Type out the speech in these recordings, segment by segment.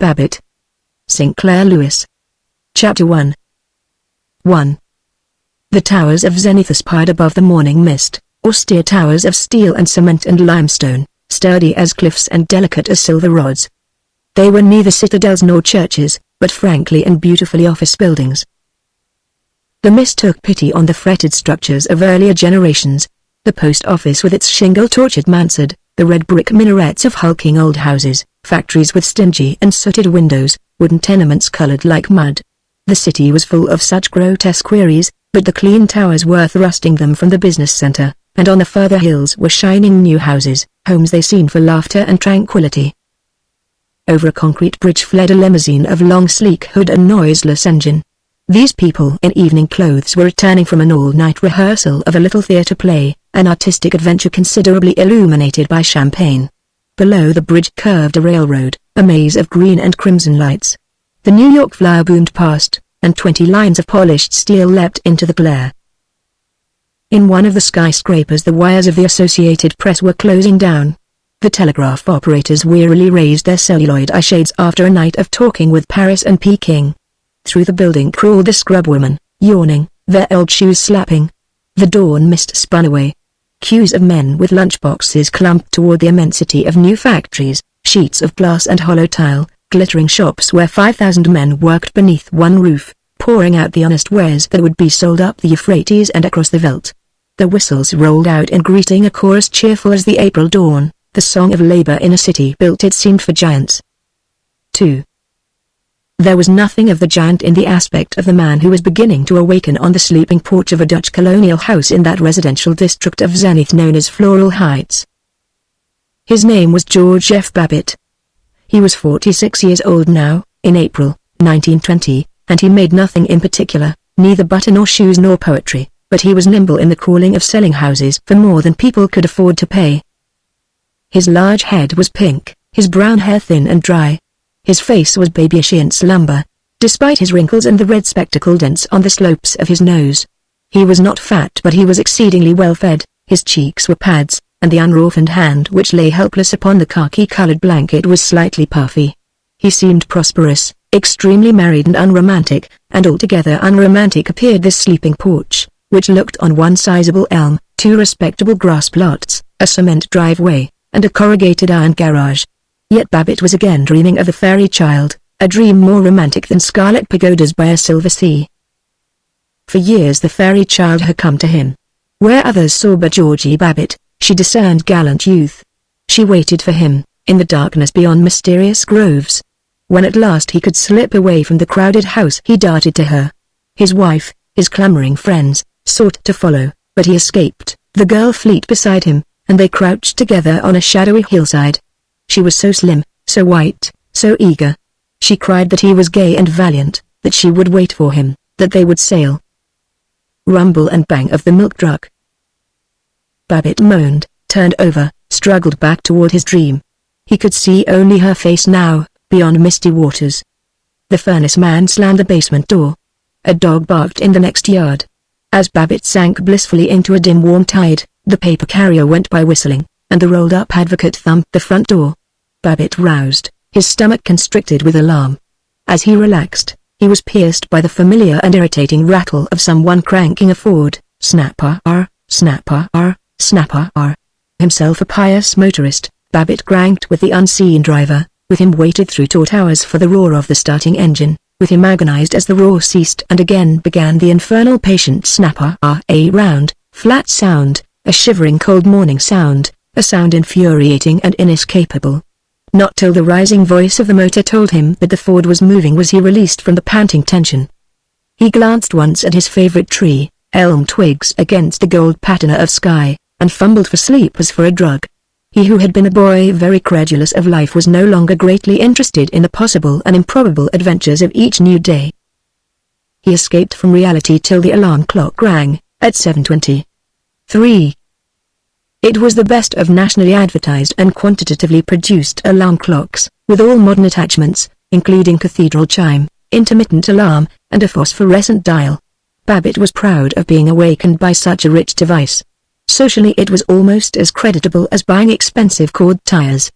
Babbitt. Sinclair Lewis. Chapter 1. 1. The towers of Zenith aspired above the morning mist, austere towers of steel and cement and limestone, sturdy as cliffs and delicate as silver rods. They were neither citadels nor churches, but frankly and beautifully office buildings. The mist took pity on the fretted structures of earlier generations, the post office with its shingle-tortured mansard, the red brick minarets of hulking old houses, factories with stingy and sooted windows, wooden tenements colored like mud. The city was full of such grotesque queries, but the clean towers were thrusting them from the business center, and on the further hills were shining new houses, homes they seemed for laughter and tranquility. Over a concrete bridge fled a limousine of long sleek hood and noiseless engine. These people in evening clothes were returning from an all-night rehearsal of a little theater play, an artistic adventure considerably illuminated by champagne. Below the bridge curved a railroad, a maze of green and crimson lights. The New York Flyer boomed past, and 20 lines of polished steel leapt into the glare. In one of the skyscrapers the wires of the Associated Press were closing down. The telegraph operators wearily raised their celluloid eye shades after a night of talking with Paris and Peking. Through the building crawled the scrub women, yawning, their old shoes slapping. The dawn mist spun away. Queues of men with lunchboxes clumped toward the immensity of new factories, sheets of glass and hollow tile, glittering shops where 5,000 men worked beneath one roof, pouring out the honest wares that would be sold up the Euphrates and across the veldt. The whistles rolled out in greeting, a chorus cheerful as the April dawn, the song of labor in a city built it seemed for giants. 2. There was nothing of the giant in the aspect of the man who was beginning to awaken on the sleeping porch of a Dutch colonial house in that residential district of Zenith known as Floral Heights. His name was George F. Babbitt. He was 46 years old now, in April, 1920, and he made nothing in particular, neither butter nor shoes nor poetry, but he was nimble in the calling of selling houses for more than people could afford to pay. His large head was pink, his brown hair thin and dry. His face was babyish in slumber, despite his wrinkles and the red spectacle dents on the slopes of his nose. He was not fat, but he was exceedingly well fed, his cheeks were pads, and the unroughened hand which lay helpless upon the khaki-colored blanket was slightly puffy. He seemed prosperous, extremely married and unromantic, and altogether unromantic appeared this sleeping porch, which looked on one sizable elm, 2 respectable grass plots, a cement driveway, and a corrugated iron garage. Yet Babbitt was again dreaming of the fairy child, a dream more romantic than scarlet pagodas by a silver sea. For years the fairy child had come to him. Where others saw but Georgie Babbitt, she discerned gallant youth. She waited for him, in the darkness beyond mysterious groves. When at last he could slip away from the crowded house he darted to her. His wife, his clamoring friends, sought to follow, but he escaped, the girl fleet beside him, and they crouched together on a shadowy hillside. She was so slim, so white, so eager. She cried that he was gay and valiant, that she would wait for him, that they would sail. Rumble and bang of the milk truck. Babbitt moaned, turned over, struggled back toward his dream. He could see only her face now, beyond misty waters. The furnace man slammed the basement door. A dog barked in the next yard. As Babbitt sank blissfully into a dim warm tide, the paper carrier went by whistling, and the rolled-up advocate thumped the front door. Babbitt roused, his stomach constricted with alarm. As he relaxed, he was pierced by the familiar and irritating rattle of someone cranking a Ford, snapper, snapper, snapper. Himself a pious motorist, Babbitt cranked with the unseen driver, with him waited through taut hours for the roar of the starting engine, with him agonized as the roar ceased and again began the infernal patient snapper, a round, flat sound, a shivering cold morning sound, a sound infuriating and inescapable. Not till the rising voice of the motor told him that the Ford was moving was he released from the panting tension. He glanced once at his favorite tree, elm twigs against the gold patina of sky, and fumbled for sleep as for a drug. He who had been a boy very credulous of life was no longer greatly interested in the possible and improbable adventures of each new day. He escaped from reality till the alarm clock rang, at 7:23. It was the best of nationally advertised and quantitatively produced alarm clocks, with all modern attachments, including cathedral chime, intermittent alarm, and a phosphorescent dial. Babbitt was proud of being awakened by such a rich device. Socially it was almost as creditable as buying expensive cord tires.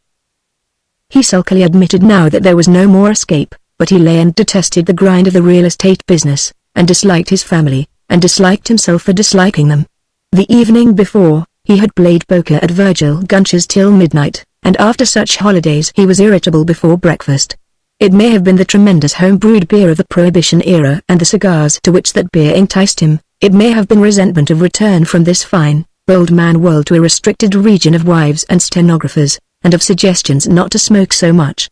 He sulkily admitted now that there was no more escape, but he lay and detested the grind of the real estate business, and disliked his family, and disliked himself for disliking them. The evening before, he had played poker at Virgil Gunch's till midnight, and after such holidays he was irritable before breakfast. It may have been the tremendous home-brewed beer of the Prohibition era and the cigars to which that beer enticed him. It may have been resentment of return from this fine, bold man world to a restricted region of wives and stenographers, and of suggestions not to smoke so much.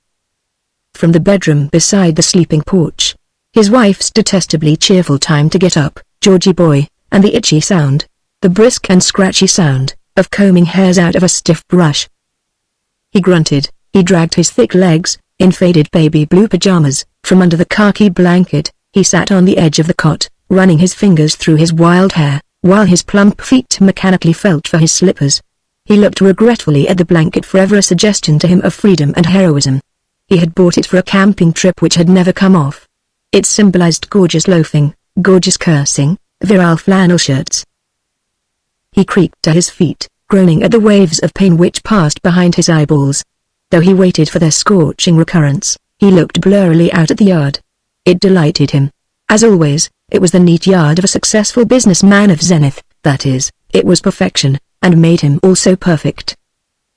From the bedroom beside the sleeping porch, his wife's detestably cheerful time to get up, Georgie boy, and the itchy sound, the brisk and scratchy sound, of combing hairs out of a stiff brush. He grunted, he dragged his thick legs, in faded baby blue pajamas, from under the khaki blanket. He sat on the edge of the cot, running his fingers through his wild hair, while his plump feet mechanically felt for his slippers. He looked regretfully at the blanket, forever a suggestion to him of freedom and heroism. He had bought it for a camping trip which had never come off. It symbolized gorgeous loafing, gorgeous cursing, virile flannel shirts. He creaked to his feet, groaning at the waves of pain which passed behind his eyeballs. Though he waited for their scorching recurrence, he looked blurrily out at the yard. It delighted him. As always, it was the neat yard of a successful businessman of Zenith, that is, it was perfection, and made him also perfect.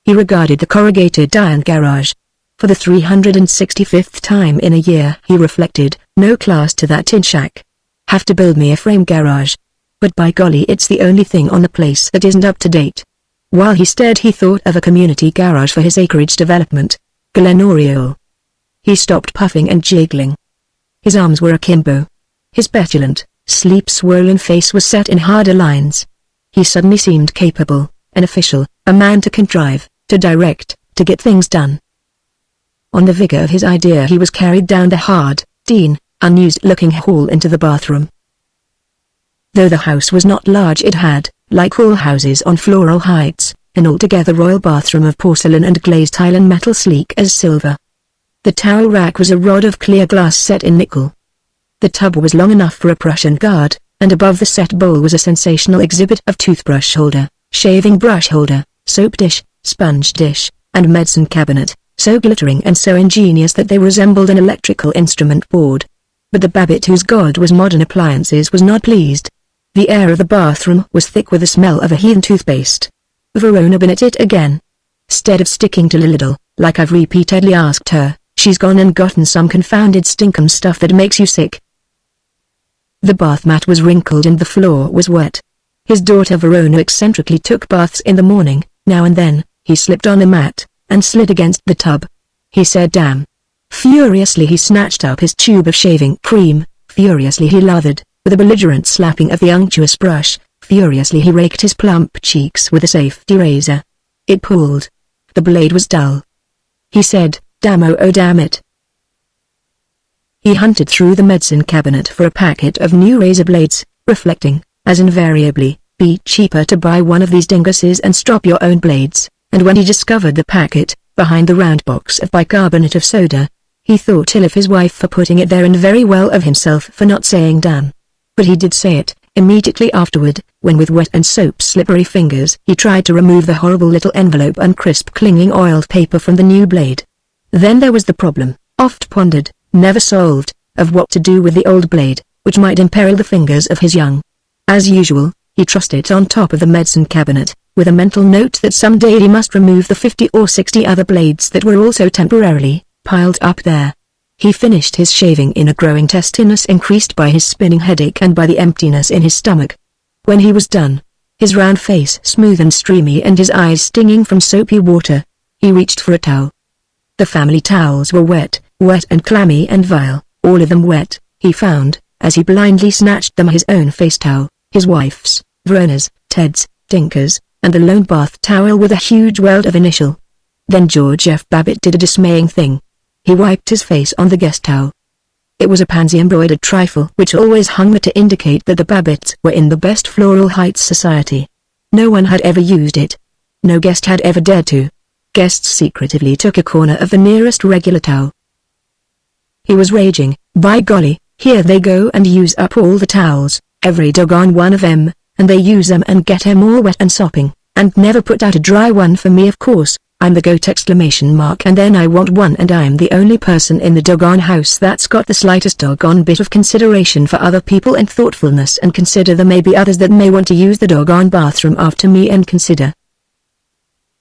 He regarded the corrugated iron garage. For the 365th time in a year, he reflected, no class to that tin shack. Have to build me a frame garage. But by golly, it's the only thing on the place that isn't up to date. While he stared, he thought of a community garage for his acreage development, Glen Oriole. He stopped puffing and jiggling. His arms were akimbo. His petulant, sleep-swollen face was set in harder lines. He suddenly seemed capable, an official, a man to contrive, to direct, to get things done. On the vigor of his idea he was carried down the hard, unused-looking hall into the bathroom. Though the house was not large, it had, like all houses on Floral Heights, an altogether royal bathroom of porcelain and glazed tile and metal sleek as silver. The towel rack was a rod of clear glass set in nickel. The tub was long enough for a Prussian guard, and above the set bowl was a sensational exhibit of toothbrush holder, shaving brush holder, soap dish, sponge dish, and medicine cabinet, so glittering and so ingenious that they resembled an electrical instrument board. But the Babbitt, whose god was modern appliances, was not pleased. The air of the bathroom was thick with the smell of a heathen toothpaste. Verona been at it again. Stead of sticking to Lilidal, like I've repeatedly asked her, she's gone and gotten some confounded stinkum stuff that makes you sick. The bath mat was wrinkled and the floor was wet. His daughter Verona eccentrically took baths in the morning. Now and then, he slipped on the mat, and slid against the tub. He said damn. Furiously he snatched up his tube of shaving cream, furiously he lathered, with a belligerent slapping of the unctuous brush, furiously he raked his plump cheeks with a safety razor. It pulled. The blade was dull. He said, damn oh damn it. He hunted through the medicine cabinet for a packet of new razor blades, reflecting, as invariably, be cheaper to buy one of these dinguses and strop your own blades, and when he discovered the packet, behind the round box of bicarbonate of soda, he thought ill of his wife for putting it there and very well of himself for not saying damn. But he did say it, immediately afterward, when with wet and soap-slippery fingers he tried to remove the horrible little envelope and crisp clinging oiled paper from the new blade. Then there was the problem, oft pondered, never solved, of what to do with the old blade, which might imperil the fingers of his young. As usual, he trussed it on top of the medicine cabinet, with a mental note that some day he must remove the 50 or 60 other blades that were also temporarily piled up there. He finished his shaving in a growing testiness increased by his spinning headache and by the emptiness in his stomach. When he was done, his round face smooth and streamy and his eyes stinging from soapy water, he reached for a towel. The family towels were wet and clammy and vile, all of them wet, he found, as he blindly snatched them, his own face towel, his wife's, Verona's, Ted's, Dinker's, and the lone bath towel with a huge welt of initial. Then George F. Babbitt did a dismaying thing. He wiped his face on the guest towel. It was a pansy embroidered trifle which always hung there to indicate that the Babbitts were in the best Floral Heights society. No one had ever used it. No guest had ever dared to. Guests secretively took a corner of the nearest regular towel. He was raging, by golly, here they go and use up all the towels, every doggone one of them, and they use them and get 'em all wet and sopping, and never put out a dry one for me of course, I'm the goat ! And then I want one, and I'm the only person in the doggone house that's got the slightest doggone bit of consideration for other people and thoughtfulness, and consider there may be others that may want to use the doggone bathroom after me, and consider.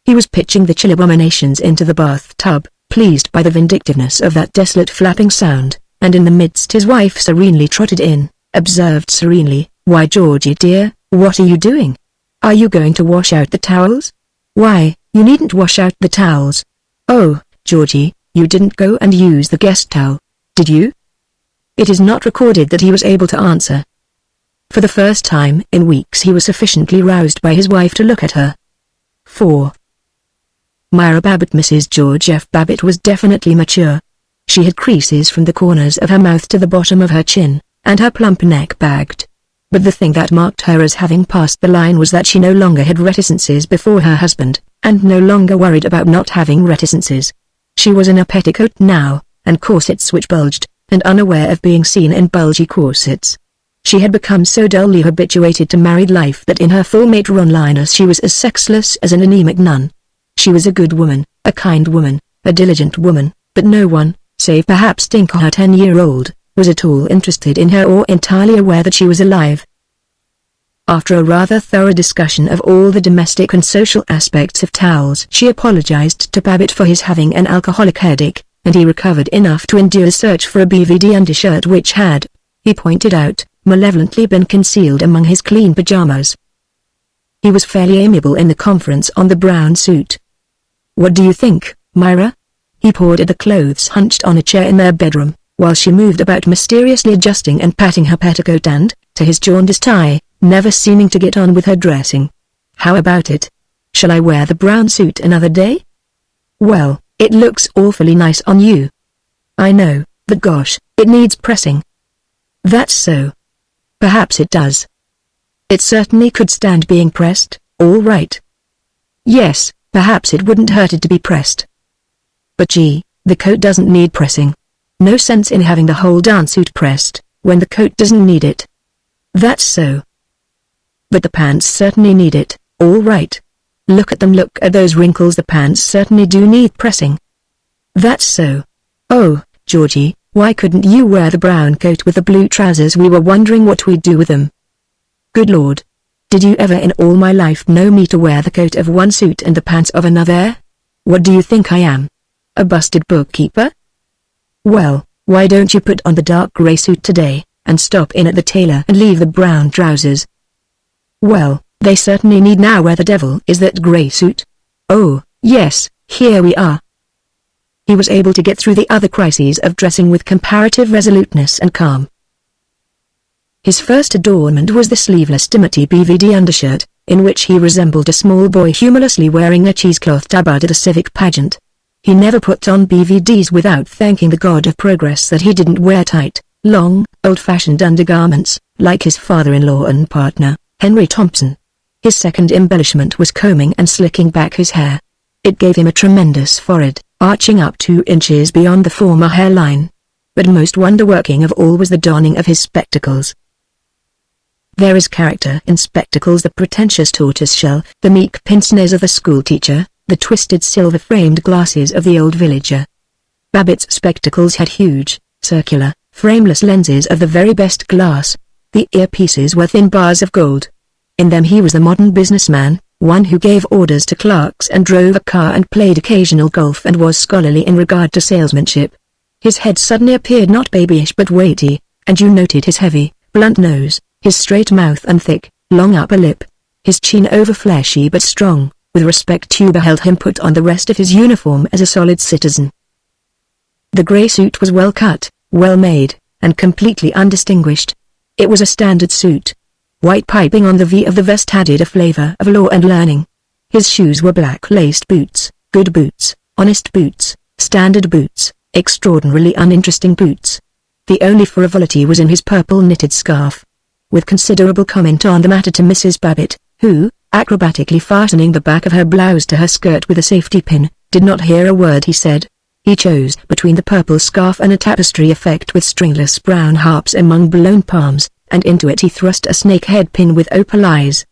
He was pitching the chill abominations into the bathtub, pleased by the vindictiveness of that desolate flapping sound, and in the midst his wife serenely trotted in, observed serenely, "Why, Georgie dear, what are you doing? Are you going to wash out the towels? Why, you needn't wash out the towels. Oh, Georgie, you didn't go and use the guest towel, did you?" It is not recorded that he was able to answer. For the first time in weeks he was sufficiently roused by his wife to look at her. 4. Myra Babbitt. Mrs. George F. Babbitt was definitely mature. She had creases from the corners of her mouth to the bottom of her chin, and her plump neck bagged. But the thing that marked her as having passed the line was that she no longer had reticences before her husband, and no longer worried about not having reticences. She was in a petticoat now, and corsets which bulged, and unaware of being seen in bulgy corsets. She had become so dully habituated to married life that in her full matronliness she was as sexless as an anemic nun. She was a good woman, a kind woman, a diligent woman, but no one, save perhaps Tinker her 10-year-old, was at all interested in her or entirely aware that she was alive. After a rather thorough discussion of all the domestic and social aspects of towels, she apologized to Babbitt for his having an alcoholic headache, and he recovered enough to endure a search for a BVD undershirt which had, he pointed out, malevolently been concealed among his clean pajamas. He was fairly amiable in the conference on the brown suit. "What do you think, Myra?" He poured at the clothes hunched on a chair in their bedroom, while she moved about mysteriously adjusting and patting her petticoat and, to his jaundiced eye, never seeming to get on with her dressing. "How about it? Shall I wear the brown suit another day?" "Well, it looks awfully nice on you." "I know, but gosh, it needs pressing." "That's so. Perhaps it does." "It certainly could stand being pressed, all right." "Yes, perhaps it wouldn't hurt it to be pressed." "But gee, the coat doesn't need pressing. No sense in having the whole darn suit pressed, when the coat doesn't need it." "That's so. But the pants certainly need it, all right. Look at them, look at those wrinkles, the pants certainly do need pressing." "That's so. Oh, Georgie, why couldn't you wear the brown coat with the blue trousers? We were wondering what we'd do with them." "Good Lord. Did you ever in all my life know me to wear the coat of one suit and the pants of another? What do you think I am? A busted bookkeeper? Well, why don't you put on the dark gray suit today, and stop in at the tailor and leave the brown trousers?" "Well, they certainly need now. Where the devil is that gray suit? Oh, yes, here we are." He was able to get through the other crises of dressing with comparative resoluteness and calm. His first adornment was the sleeveless dimity BVD undershirt, in which he resembled a small boy humorlessly wearing a cheesecloth tabard at a civic pageant. He never put on BVDs without thanking the god of progress that he didn't wear tight, long, old-fashioned undergarments, like his father-in-law and partner, Henry Thompson. His second embellishment was combing and slicking back his hair. It gave him a tremendous forehead, arching up 2 inches beyond the former hairline. But most wonder-working of all was the donning of his spectacles. There is character in spectacles: the pretentious tortoiseshell, the meek pince-nez of the schoolteacher, the twisted silver-framed glasses of the old villager. Babbitt's spectacles had huge, circular, frameless lenses of the very best glass. The earpieces were thin bars of gold. In them he was the modern businessman, one who gave orders to clerks and drove a car and played occasional golf and was scholarly in regard to salesmanship. His head suddenly appeared not babyish but weighty, and you noted his heavy, blunt nose, his straight mouth and thick, long upper lip. His chin over fleshy but strong, with respect you beheld him put on the rest of his uniform as a solid citizen. The grey suit was well cut, well made, and completely undistinguished. It was a standard suit. White piping on the V of the vest added a flavor of law and learning. His shoes were black-laced boots, good boots, honest boots, standard boots, extraordinarily uninteresting boots. The only frivolity was in his purple knitted scarf. With considerable comment on the matter to Mrs. Babbitt, who, acrobatically fastening the back of her blouse to her skirt with a safety pin, did not hear a word he said. He chose between the purple scarf and a tapestry effect with stringless brown harps among blown palms, and into it he thrust a snake head pin with opal eyes.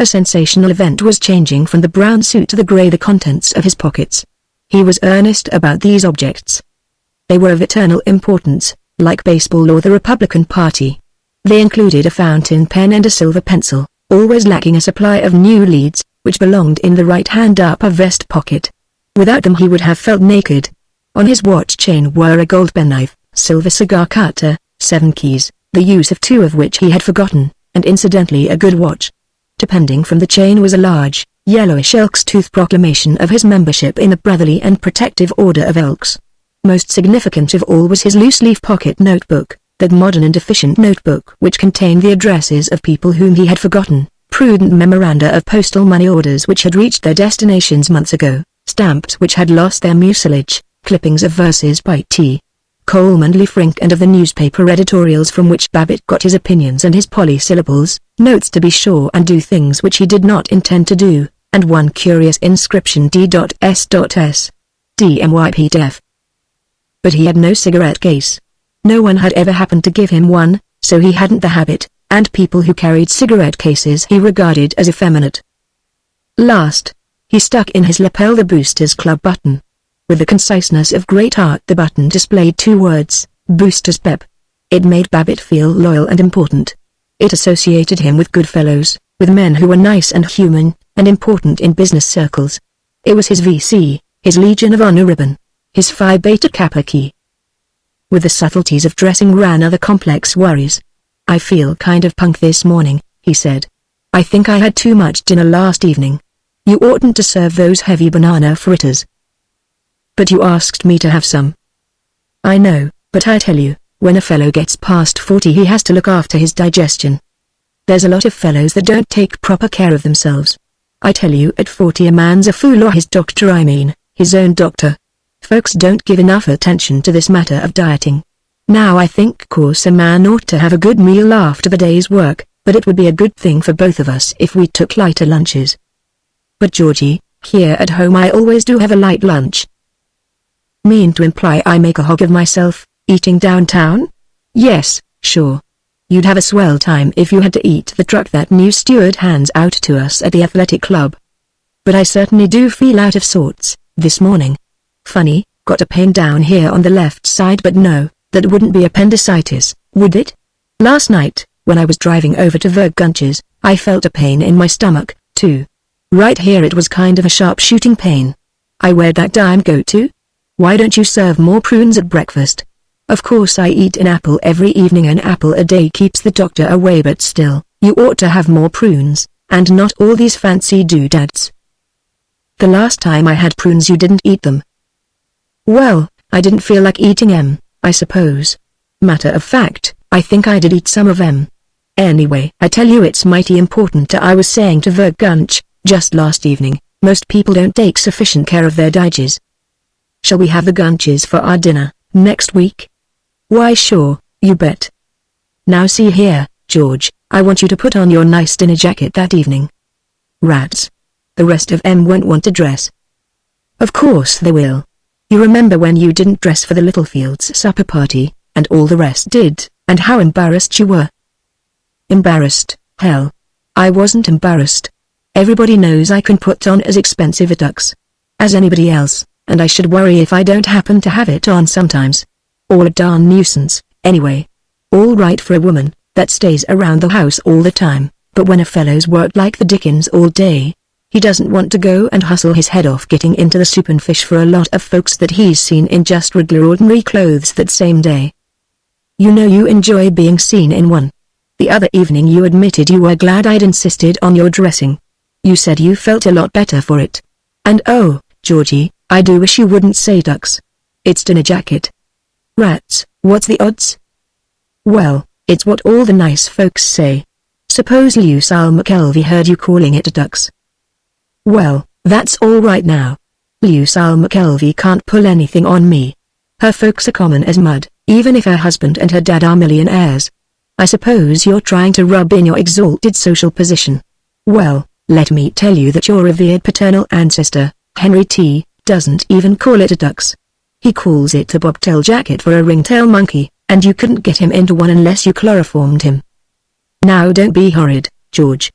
A sensational event was changing from the brown suit to the grey the contents of his pockets. He was earnest about these objects. They were of eternal importance, like baseball or the Republican Party. They included a fountain pen and a silver pencil, always lacking a supply of new leads, which belonged in the right-hand upper vest pocket. Without them he would have felt naked. On his watch chain were a gold penknife, silver cigar cutter, 7 keys, the use of 2 of which he had forgotten, and incidentally a good watch. Depending from the chain was a large, yellowish elk's tooth proclamation of his membership in the Brotherly and Protective Order of Elks. Most significant of all was his loose-leaf pocket notebook, that modern and efficient notebook which contained the addresses of people whom he had forgotten, prudent memoranda of postal money orders which had reached their destinations months ago, stamps which had lost their mucilage, clippings of verses by T. Coleman Leafrink and of the newspaper editorials from which Babbitt got his opinions and his polysyllables, notes to be sure and do things which he did not intend to do, and one curious inscription D.S.S. DMYPDF. But he had no cigarette case. No one had ever happened to give him one, so he hadn't the habit, and people who carried cigarette cases he regarded as effeminate. Last, he stuck in his lapel the Boosters Club button. With the conciseness of great art the button displayed 2 words, Boosters Pep. It made Babbitt feel loyal and important. It associated him with good fellows, with men who were nice and human, and important in business circles. It was his VC, his Legion of Honor ribbon, his Phi Beta Kappa key. With the subtleties of dressing ran other complex worries. I feel kind of punk this morning, he said. I think I had too much dinner last evening. You oughtn't to serve those heavy banana fritters. But you asked me to have some. I know, but I tell you, when a fellow gets past 40 he has to look after his digestion. There's a lot of fellows that don't take proper care of themselves. I tell you at 40 a man's a fool, or his doctor, I mean, his own doctor. Folks don't give enough attention to this matter of dieting. Now I think course a man ought to have a good meal after the day's work, but it would be a good thing for both of us if we took lighter lunches. But Georgie, here at home I always do have a light lunch. Mean to imply I make a hog of myself, eating downtown? Yes, sure. You'd have a swell time if you had to eat the truck that new steward hands out to us at the athletic club. But I certainly do feel out of sorts, this morning. Funny, got a pain down here on the left side, but no, that wouldn't be appendicitis, would it? Last night, when I was driving over to Vergunch's, I felt a pain in my stomach, too. Right here it was kind of a sharp shooting pain. Where'd that dime go to? Why don't you serve more prunes at breakfast? Of course I eat an apple every evening. An apple a day keeps the doctor away, but still, you ought to have more prunes, and not all these fancy doodads. The last time I had prunes you didn't eat them. Well, I didn't feel like eating 'em, I suppose. Matter of fact, I think I did eat some of 'em. Anyway, I tell you it's mighty important. I was saying to Vergunch, just last evening, most people don't take sufficient care of their diges. Shall we have the Gunches for our dinner, next week? Why sure, you bet. Now see here, George, I want you to put on your nice dinner jacket that evening. Rats. The rest of 'em won't want to dress. Of course they will. You remember when you didn't dress for the Littlefields' supper party, and all the rest did, and how embarrassed you were. Embarrassed, hell. I wasn't embarrassed. Everybody knows I can put on as expensive a tux as anybody else, and I should worry if I don't happen to have it on sometimes. All a darn nuisance, anyway. All right for a woman, that stays around the house all the time, but when a fellow's worked like the dickens all day, he doesn't want to go and hustle his head off getting into the soup and fish for a lot of folks that he's seen in just regular ordinary clothes that same day. You know you enjoy being seen in one. The other evening you admitted you were glad I'd insisted on your dressing. You said you felt a lot better for it. And oh, Georgie, I do wish you wouldn't say tux. It's dinner jacket. Rats, what's the odds? Well, it's what all the nice folks say. Suppose Lucille McKelvey heard you calling it a tux. Well, that's all right now. Lucille McKelvey can't pull anything on me. Her folks are common as mud, even if her husband and her dad are millionaires. I suppose you're trying to rub in your exalted social position. Well, let me tell you that your revered paternal ancestor, Henry T., doesn't even call it a tux. He calls it a bobtail jacket for a ringtail monkey, and you couldn't get him into one unless you chloroformed him. Now don't be horrid, George.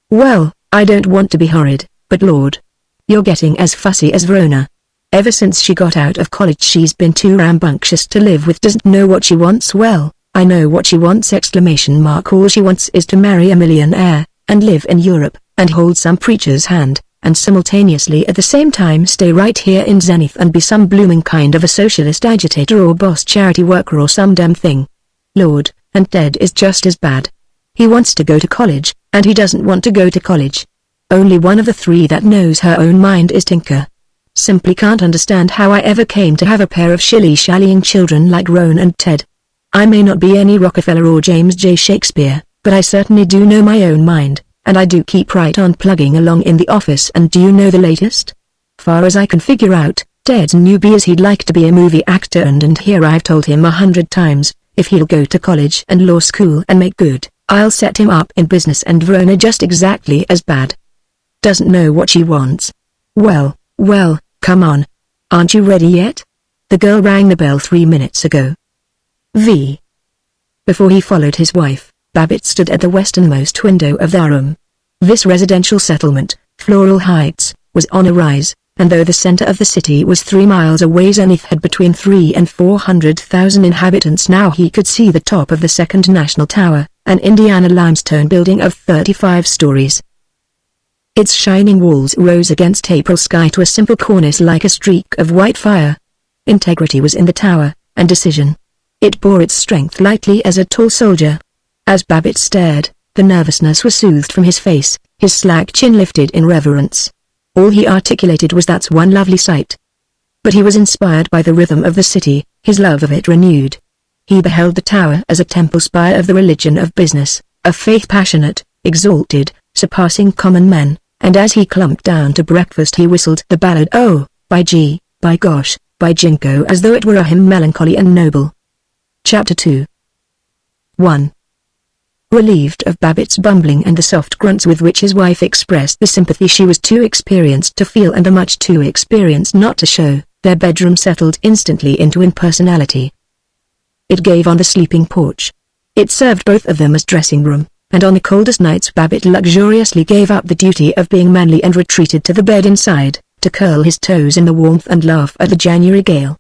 Well, I don't want to be horrid, but Lord, you're getting as fussy as Verona. Ever since she got out of college she's been too rambunctious to live with. Doesn't know what she wants. Well, I know what she wants! All she wants is to marry a millionaire, and live in Europe, and hold some preacher's hand, and simultaneously at the same time stay right here in Zenith and be some blooming kind of a socialist agitator or boss charity worker or some damn thing. Lord, and Ted is just as bad. He wants to go to college, and he doesn't want to go to college. Only one of the three that knows her own mind is Tinker. Simply can't understand how I ever came to have a pair of shilly-shallying children like Roan and Ted. I may not be any Rockefeller or James J. Shakespeare, but I certainly do know my own mind, and I do keep right on plugging along in the office. And do you know the latest? Far as I can figure out, Ted's newbie is he'd like to be a movie actor, and here I've told him 100 times, if he'll go to college and law school and make good, I'll set him up in business. And Verona just exactly as bad. Doesn't know what she wants. Well, come on. Aren't you ready yet? The girl rang the bell 3 minutes ago. Before he followed his wife, Babbitt stood at the westernmost window of their room. This residential settlement, Floral Heights, was on a rise, and though the center of the city was 3 miles away, Zenith had between 300,000 and 400,000 inhabitants. Now he could see the top of the Second National Tower, an Indiana limestone building of 35 stories. Its shining walls rose against April sky to a simple cornice like a streak of white fire. Integrity was in the tower, and decision. It bore its strength lightly as a tall soldier. As Babbitt stared, the nervousness was soothed from his face, his slack chin lifted in reverence. All he articulated was, "That's one lovely sight." But he was inspired by the rhythm of the city, his love of it renewed. He beheld the tower as a temple spire of the religion of business, a faith passionate, exalted, surpassing common men, and as he clumped down to breakfast he whistled the ballad "Oh, by G, by gosh, by Jinko," as though it were a hymn melancholy and noble. Chapter 2 1. Relieved of Babbitt's bumbling and the soft grunts with which his wife expressed the sympathy she was too experienced to feel and much too experienced not to show, their bedroom settled instantly into impersonality. It gave on the sleeping porch. It served both of them as dressing room, and on the coldest nights Babbitt luxuriously gave up the duty of being manly and retreated to the bed inside, to curl his toes in the warmth and laugh at the January gale.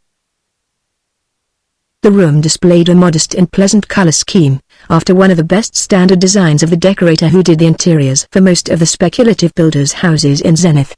The room displayed a modest and pleasant color scheme, after one of the best standard designs of the decorator who did the interiors for most of the speculative builders' houses in Zenith.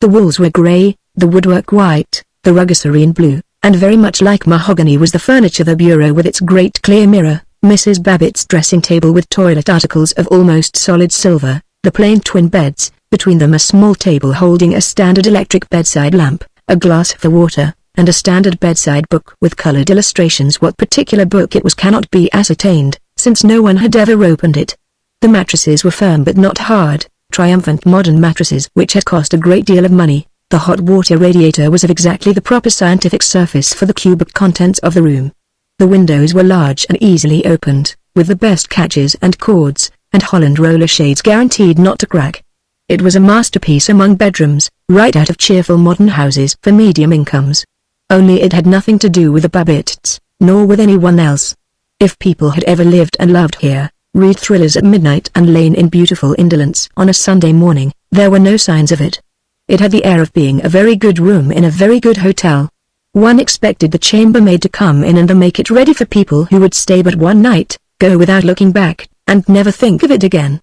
The walls were gray, the woodwork white, the rug a serene blue, and very much like mahogany was the furniture. The bureau with its great clear mirror, Mrs. Babbitt's dressing table with toilet articles of almost solid silver, the plain twin beds, between them a small table holding a standard electric bedside lamp, a glass for water, and a standard bedside book with colored illustrations. What particular book it was cannot be ascertained, since no one had ever opened it. The mattresses were firm but not hard, triumphant modern mattresses which had cost a great deal of money. The hot water radiator was of exactly the proper scientific surface for the cubic contents of the room. The windows were large and easily opened, with the best catches and cords, and Holland roller shades guaranteed not to crack. It was a masterpiece among bedrooms, right out of cheerful modern houses for medium incomes. Only it had nothing to do with the Babbitts, nor with anyone else. If people had ever lived and loved here, read thrillers at midnight and lain in beautiful indolence on a Sunday morning, there were no signs of it. It had the air of being a very good room in a very good hotel. One expected the chambermaid to come in and make it ready for people who would stay but one night, go without looking back, and never think of it again.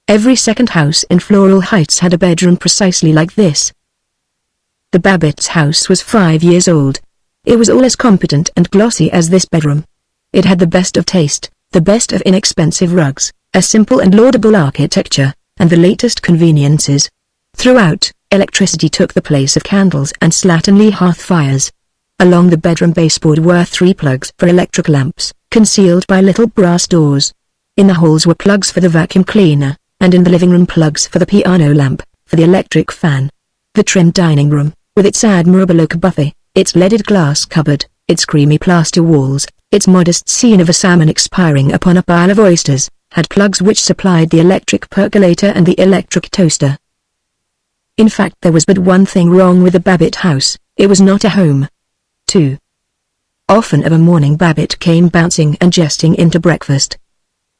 Every second house in Floral Heights had a bedroom precisely like this. The Babbitt's house was 5 years old. It was all as competent and glossy as this bedroom. It had the best of taste, the best of inexpensive rugs, a simple and laudable architecture, and the latest conveniences. Throughout, electricity took the place of candles and slatternly hearth fires. Along the bedroom baseboard were 3 plugs for electric lamps, concealed by little brass doors. In the halls were plugs for the vacuum cleaner, and in the living room plugs for the piano lamp, for the electric fan. The trim dining room, with its admirable oak buffet, its leaded glass cupboard, its creamy plaster walls, its modest scene of a salmon expiring upon a pile of oysters, had plugs which supplied the electric percolator and the electric toaster. In fact, there was but one thing wrong with the Babbitt house: it was not a home. 2. Often of a morning Babbitt came bouncing and jesting into breakfast.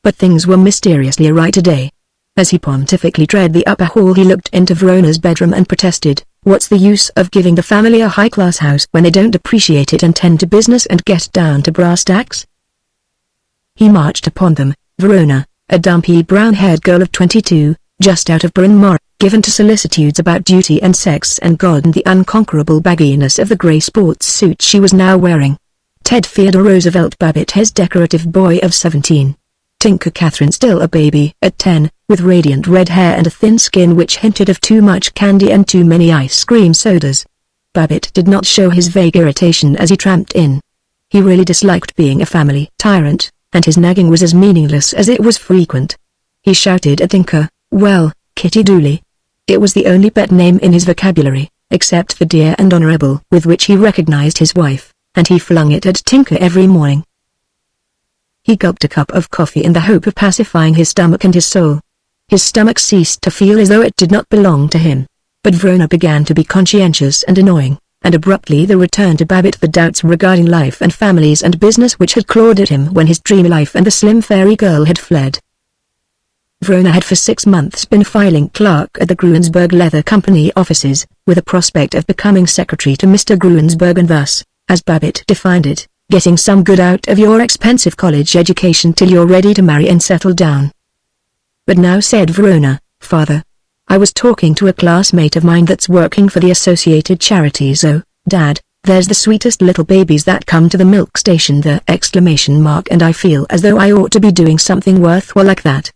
But things were mysteriously awry today. As he pontifically tread the upper hall, he looked into Verona's bedroom and protested, "What's the use of giving the family a high-class house when they don't appreciate it and tend to business and get down to brass tacks?" He marched upon them. Verona, a dumpy brown-haired girl of 22, just out of Bryn Mawr, given to solicitudes about duty and sex and God and the unconquerable bagginess of the grey sports suit she was now wearing. Ted Theodore Roosevelt Babbitt, his decorative boy of 17. Tinker Catherine, still a baby at 10, with radiant red hair and a thin skin which hinted of too much candy and too many ice cream sodas. Babbitt did not show his vague irritation as he tramped in. He really disliked being a family tyrant, and his nagging was as meaningless as it was frequent. He shouted at Tinker, "Well, Kitty Dooley." It was the only pet name in his vocabulary, except for dear and honorable, with which he recognized his wife, and he flung it at Tinker every morning. He gulped a cup of coffee in the hope of pacifying his stomach and his soul. His stomach ceased to feel as though it did not belong to him. But Verona began to be conscientious and annoying, and abruptly there returned to Babbitt the doubts regarding life and families and business which had clawed at him when his dream life and the slim fairy girl had fled. Verona had for 6 months been filing clerk at the Gruensberg Leather Company offices, with a prospect of becoming secretary to Mr. Gruensberg, and thus, as Babbitt defined it, getting some good out of your expensive college education till you're ready to marry and settle down. But now, said Verona, "Father, I was talking to a classmate of mine that's working for the Associated Charities. Oh, Dad, there's the sweetest little babies that come to the milk station there! And I feel as though I ought to be doing something worthwhile like that."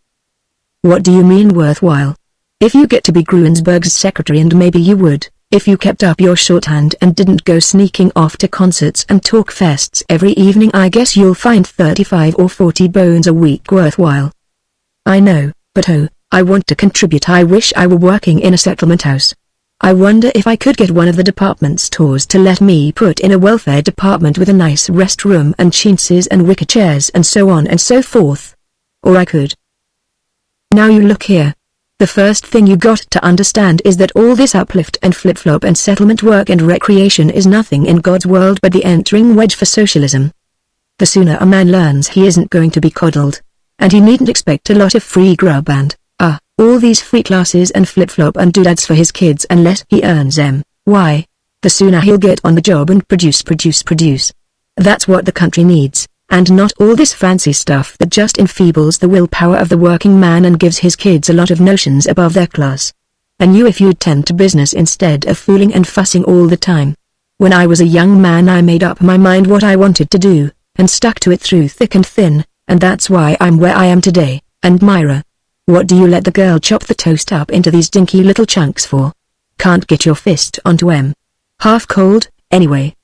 "What do you mean worthwhile?" "If you get to be Gruensberg's secretary, and maybe you would, if you kept up your shorthand and didn't go sneaking off to concerts and talk fests every evening, I guess you'll find 35 or 40 bones a week worthwhile." "I know, but oh, I want to contribute. I wish I were working in a settlement house. I wonder if I could get one of the department stores to let me put in a welfare department with a nice restroom and chintzes and wicker chairs and so on and so forth. Or I could." "Now you look here. The first thing you got to understand is that all this uplift and flip-flop and settlement work and recreation is nothing in God's world but the entering wedge for socialism. The sooner a man learns he isn't going to be coddled, and he needn't expect a lot of free grub and, all these free classes and flip-flop and doodads for his kids unless he earns them, why, the sooner he'll get on the job and produce. That's what the country needs, and not all this fancy stuff that just enfeebles the willpower of the working man and gives his kids a lot of notions above their class. I knew if you'd tend to business instead of fooling and fussing all the time. When I was a young man I made up my mind what I wanted to do, and stuck to it through thick and thin, and that's why I'm where I am today. And Myra, what do you let the girl chop the toast up into these dinky little chunks for? Can't get your fist onto 'em. Half cold, anyway."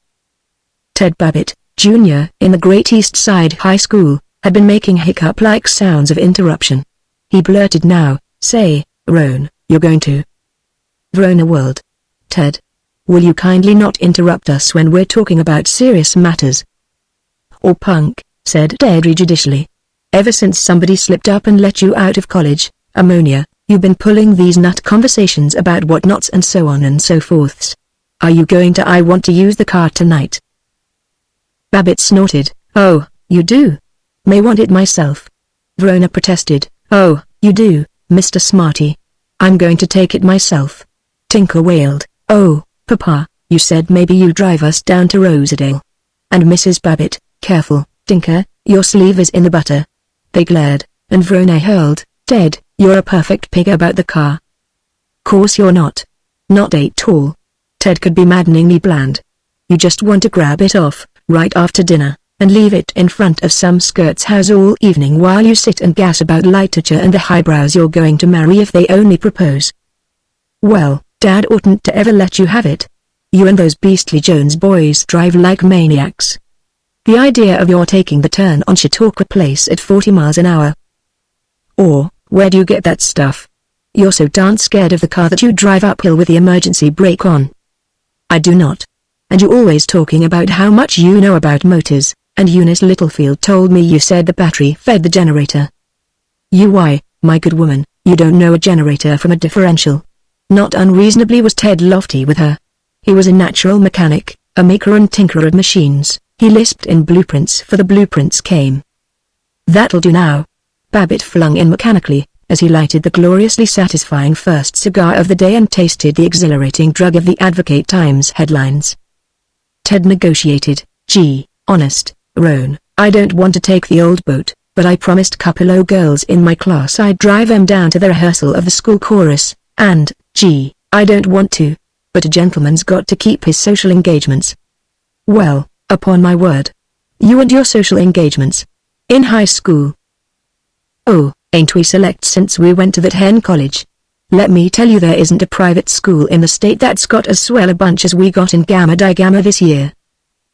Ted Babbitt, Jr., in the Great East Side High School, had been making hiccup-like sounds of interruption. He blurted now, "Say, Roan, you're going to..." Verona whirled. "Ted, will you kindly not interrupt us when we're talking about serious matters?" "Or punk," said Ted judicially. "Ever since somebody slipped up and let you out of college, ammonia, you've been pulling these nut conversations about whatnots and so on and so forths. Are you going to I want to use the car tonight?" Babbitt snorted. "Oh, you do? May want it myself." Verona protested. "Oh, you do, Mr. Smarty. I'm going to take it myself." Tinker wailed. "Oh, Papa, you said maybe you'll drive us down to Rosedale." "And Mrs. Babbitt, careful, Tinker, your sleeve is in the butter." They glared, and Verona hurled, "Ted, you're a perfect pig about the car." "Course you're not. Not at all." Ted could be maddeningly bland. "You just want to grab it off, right after dinner, and leave it in front of some skirt's house all evening while you sit and gas about literature and the highbrows you're going to marry if they only propose. Well, Dad oughtn't to ever let you have it. You and those beastly Jones boys drive like maniacs. The idea of your taking the turn on Chautauqua Place at 40 miles an hour. Or, where do you get that stuff? You're so darn scared of the car that you drive uphill with the emergency brake on." "I do not. And you always talking about how much you know about motors, and Eunice Littlefield told me you said the battery fed the generator." Why, my good woman, you don't know a generator from a differential." Not unreasonably was Ted lofty with her. He was a natural mechanic, a maker and tinkerer of machines. He lisped in blueprints for the blueprints came. "That'll do now." Babbitt flung in mechanically, as he lighted the gloriously satisfying first cigar of the day and tasted the exhilarating drug of the Advocate Times headlines. Ted negotiated, "Gee, honest, Roan, I don't want to take the old boat, but I promised couple o' girls in my class I'd drive them down to the rehearsal of the school chorus, and, gee, I don't want to, but a gentleman's got to keep his social engagements." "Well, upon my word. You and your social engagements. In high school. Oh, ain't we select since we went to that hen college? Let me tell you, there isn't a private school in the state that's got as swell a bunch as we got in Gamma Di Gamma this year.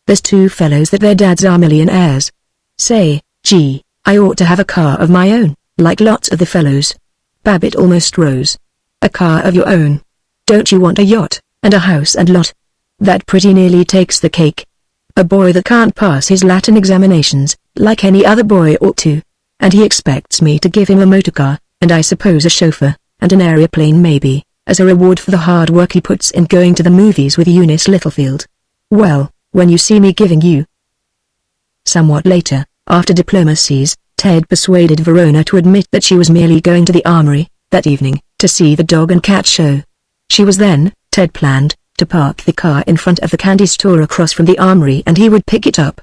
There's 2 fellows that their dads are millionaires. Say, gee, I ought to have a car of my own, like lots of the fellows." Babbitt almost rose. "A car of your own? Don't you want a yacht, and a house and lot? That pretty nearly takes the cake. A boy that can't pass his Latin examinations, like any other boy ought to. And he expects me to give him a motorcar, and I suppose a chauffeur, and an aeroplane maybe, as a reward for the hard work he puts in going to the movies with Eunice Littlefield. Well, when you see me giving you..." Somewhat later, after diplomacies, Ted persuaded Verona to admit that she was merely going to the armory, that evening, to see the dog and cat show. She was then, Ted planned, to park the car in front of the candy store across from the armory and he would pick it up.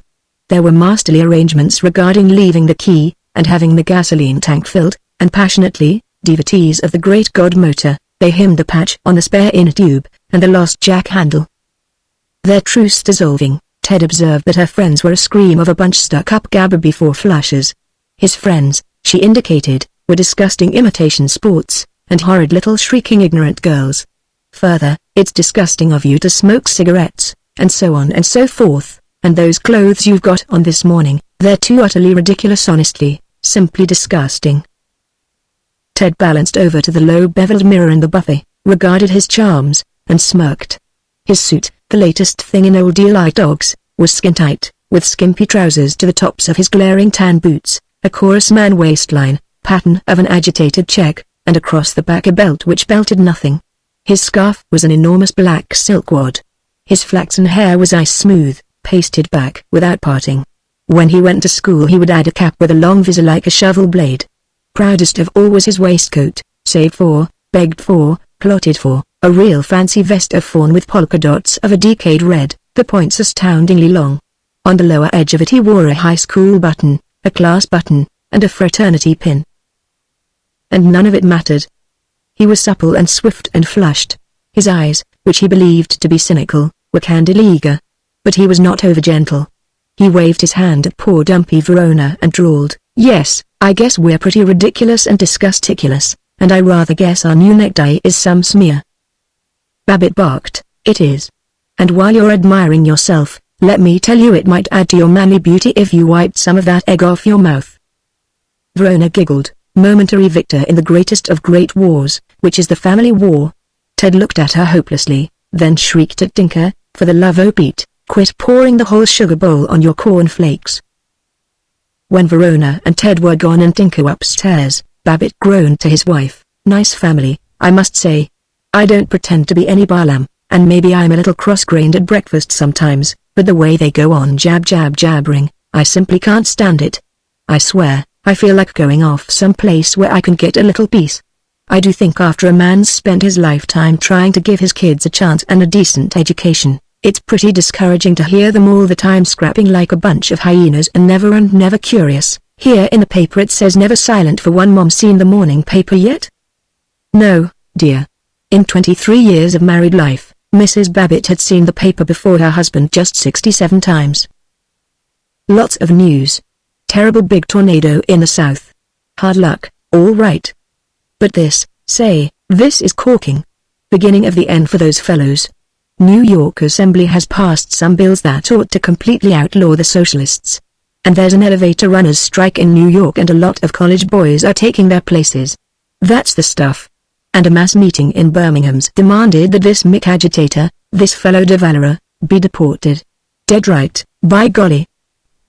There were masterly arrangements regarding leaving the key, and having the gasoline tank filled, and passionately, devotees of the great god motor, they hymned the patch on the spare inner tube, and the lost jack handle. Their truce dissolving, Ted observed that her friends were a scream of a bunch stuck-up gabber before flushes. His friends, she indicated, were disgusting imitation sports, and horrid little shrieking ignorant girls. Further, "It's disgusting of you to smoke cigarettes," and so on and so forth, "and those clothes you've got on this morning, they're too utterly ridiculous, honestly, simply disgusting." Ted balanced over to the low-beveled mirror in the buffet, regarded his charms, and smirked. His suit, the latest thing in old Eli dogs, was skin-tight, with skimpy trousers to the tops of his glaring tan boots, a chorus man waistline, pattern of an agitated check, and across the back a belt which belted nothing. His scarf was an enormous black silk wad. His flaxen hair was ice-smooth, pasted back without parting. When he went to school he would add a cap with a long visor like a shovel blade. Proudest of all was his waistcoat, saved for, begged for, plotted for, a real fancy vest of fawn with polka dots of a decayed red, the points astoundingly long. On the lower edge of it he wore a high school button, a class button, and a fraternity pin. And none of it mattered. He was supple and swift and flushed. His eyes, which he believed to be cynical, were candidly eager. But he was not over-gentle. He waved his hand at poor dumpy Verona and drawled, "Yes, I guess we're pretty ridiculous and disgusticulous, and I rather guess our new necktie is some smear." Babbitt barked, "It is. And while you're admiring yourself, let me tell you it might add to your manly beauty if you wiped some of that egg off your mouth." Verona giggled, momentary victor in the greatest of great wars, which is the family war. Ted looked at her hopelessly, then shrieked at Tinker, "For the love o' Pete, quit pouring the whole sugar bowl on your cornflakes." When Verona and Ted were gone and Tinker upstairs, Babbitt groaned to his wife, "Nice family, I must say. I don't pretend to be any Balaam, and maybe I'm a little cross-grained at breakfast sometimes, but the way they go on jabbering, I simply can't stand it. I swear, I feel like going off someplace where I can get a little peace. I do think after a man's spent his lifetime trying to give his kids a chance and a decent education, it's pretty discouraging to hear them all the time scrapping like a bunch of hyenas and never curious. Here in the paper it says never silent for one. Mom seen the morning paper yet?" "No, dear." In 23 years of married life, Mrs. Babbitt had seen the paper before her husband just 67 times. Lots of news. Terrible big tornado in the south. Hard luck, all right. But this is corking. Beginning of the end for those fellows. New York Assembly has passed some bills that ought to completely outlaw the socialists. And there's an elevator runners strike in New York and a lot of college boys are taking their places. That's the stuff. And a mass meeting in Birmingham's demanded that this Mick agitator, this fellow devourer, be deported. Dead right, by golly.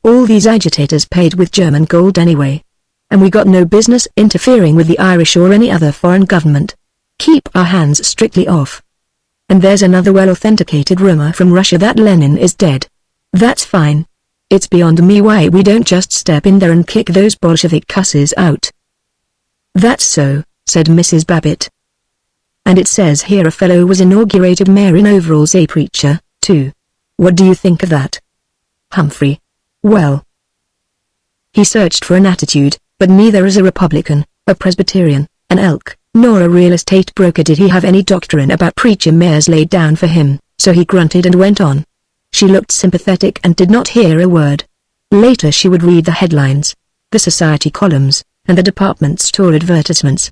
All these agitators paid with German gold anyway. And we got no business interfering with the Irish or any other foreign government. Keep our hands strictly off. And there's another well-authenticated rumor from Russia that Lenin is dead. That's fine. It's beyond me why we don't just step in there and kick those Bolshevik cusses out. "That's so," said Mrs. Babbitt. "And it says here a fellow was inaugurated mayor in overalls, a preacher, too. What do you think of that, Humphrey?" "Well." He searched for an attitude, but neither as a Republican, a Presbyterian, an Elk, nor a real estate broker did he have any doctrine about preacher mayors laid down for him, so he grunted and went on. She looked sympathetic and did not hear a word. Later she would read the headlines, the society columns, and the department store advertisements.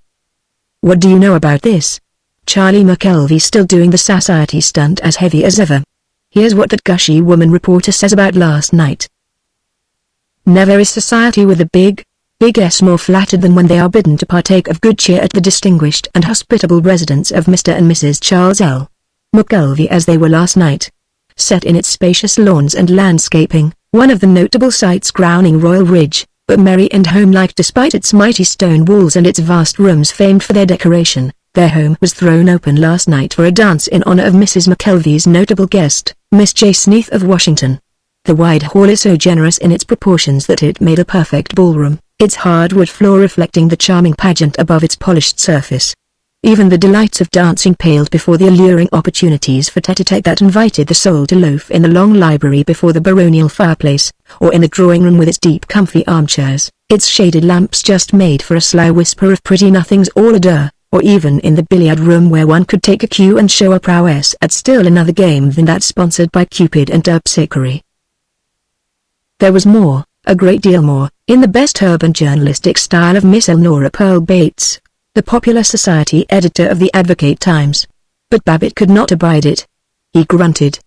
"What do you know about this? Charlie McKelvey still doing the society stunt as heavy as ever. Here's what that gushy woman reporter says about last night. Never is society with a big S more flattered than when they are bidden to partake of good cheer at the distinguished and hospitable residence of Mr. and Mrs. Charles L. McKelvey as they were last night. Set in its spacious lawns and landscaping, one of the notable sights crowning Royal Ridge, but merry and homelike despite its mighty stone walls and its vast rooms famed for their decoration. Their home was thrown open last night for a dance in honor of Mrs. McKelvey's notable guest, Miss J. Sneath of Washington. The wide hall is so generous in its proportions that it made a perfect ballroom, its hardwood floor reflecting the charming pageant above its polished surface. Even the delights of dancing paled before the alluring opportunities for tete-a-tete that invited the soul to loaf in the long library before the baronial fireplace, or in the drawing-room with its deep comfy armchairs, its shaded lamps just made for a sly whisper of pretty nothings all a-dur, or even in the billiard room where one could take a cue and show a prowess at still another game than that sponsored by Cupid and Terpsichore. There was more, a great deal more, in the best urban journalistic style of Miss Elnora Pearl Bates, the popular society editor of the Advocate-Times. But Babbitt could not abide it. He grunted.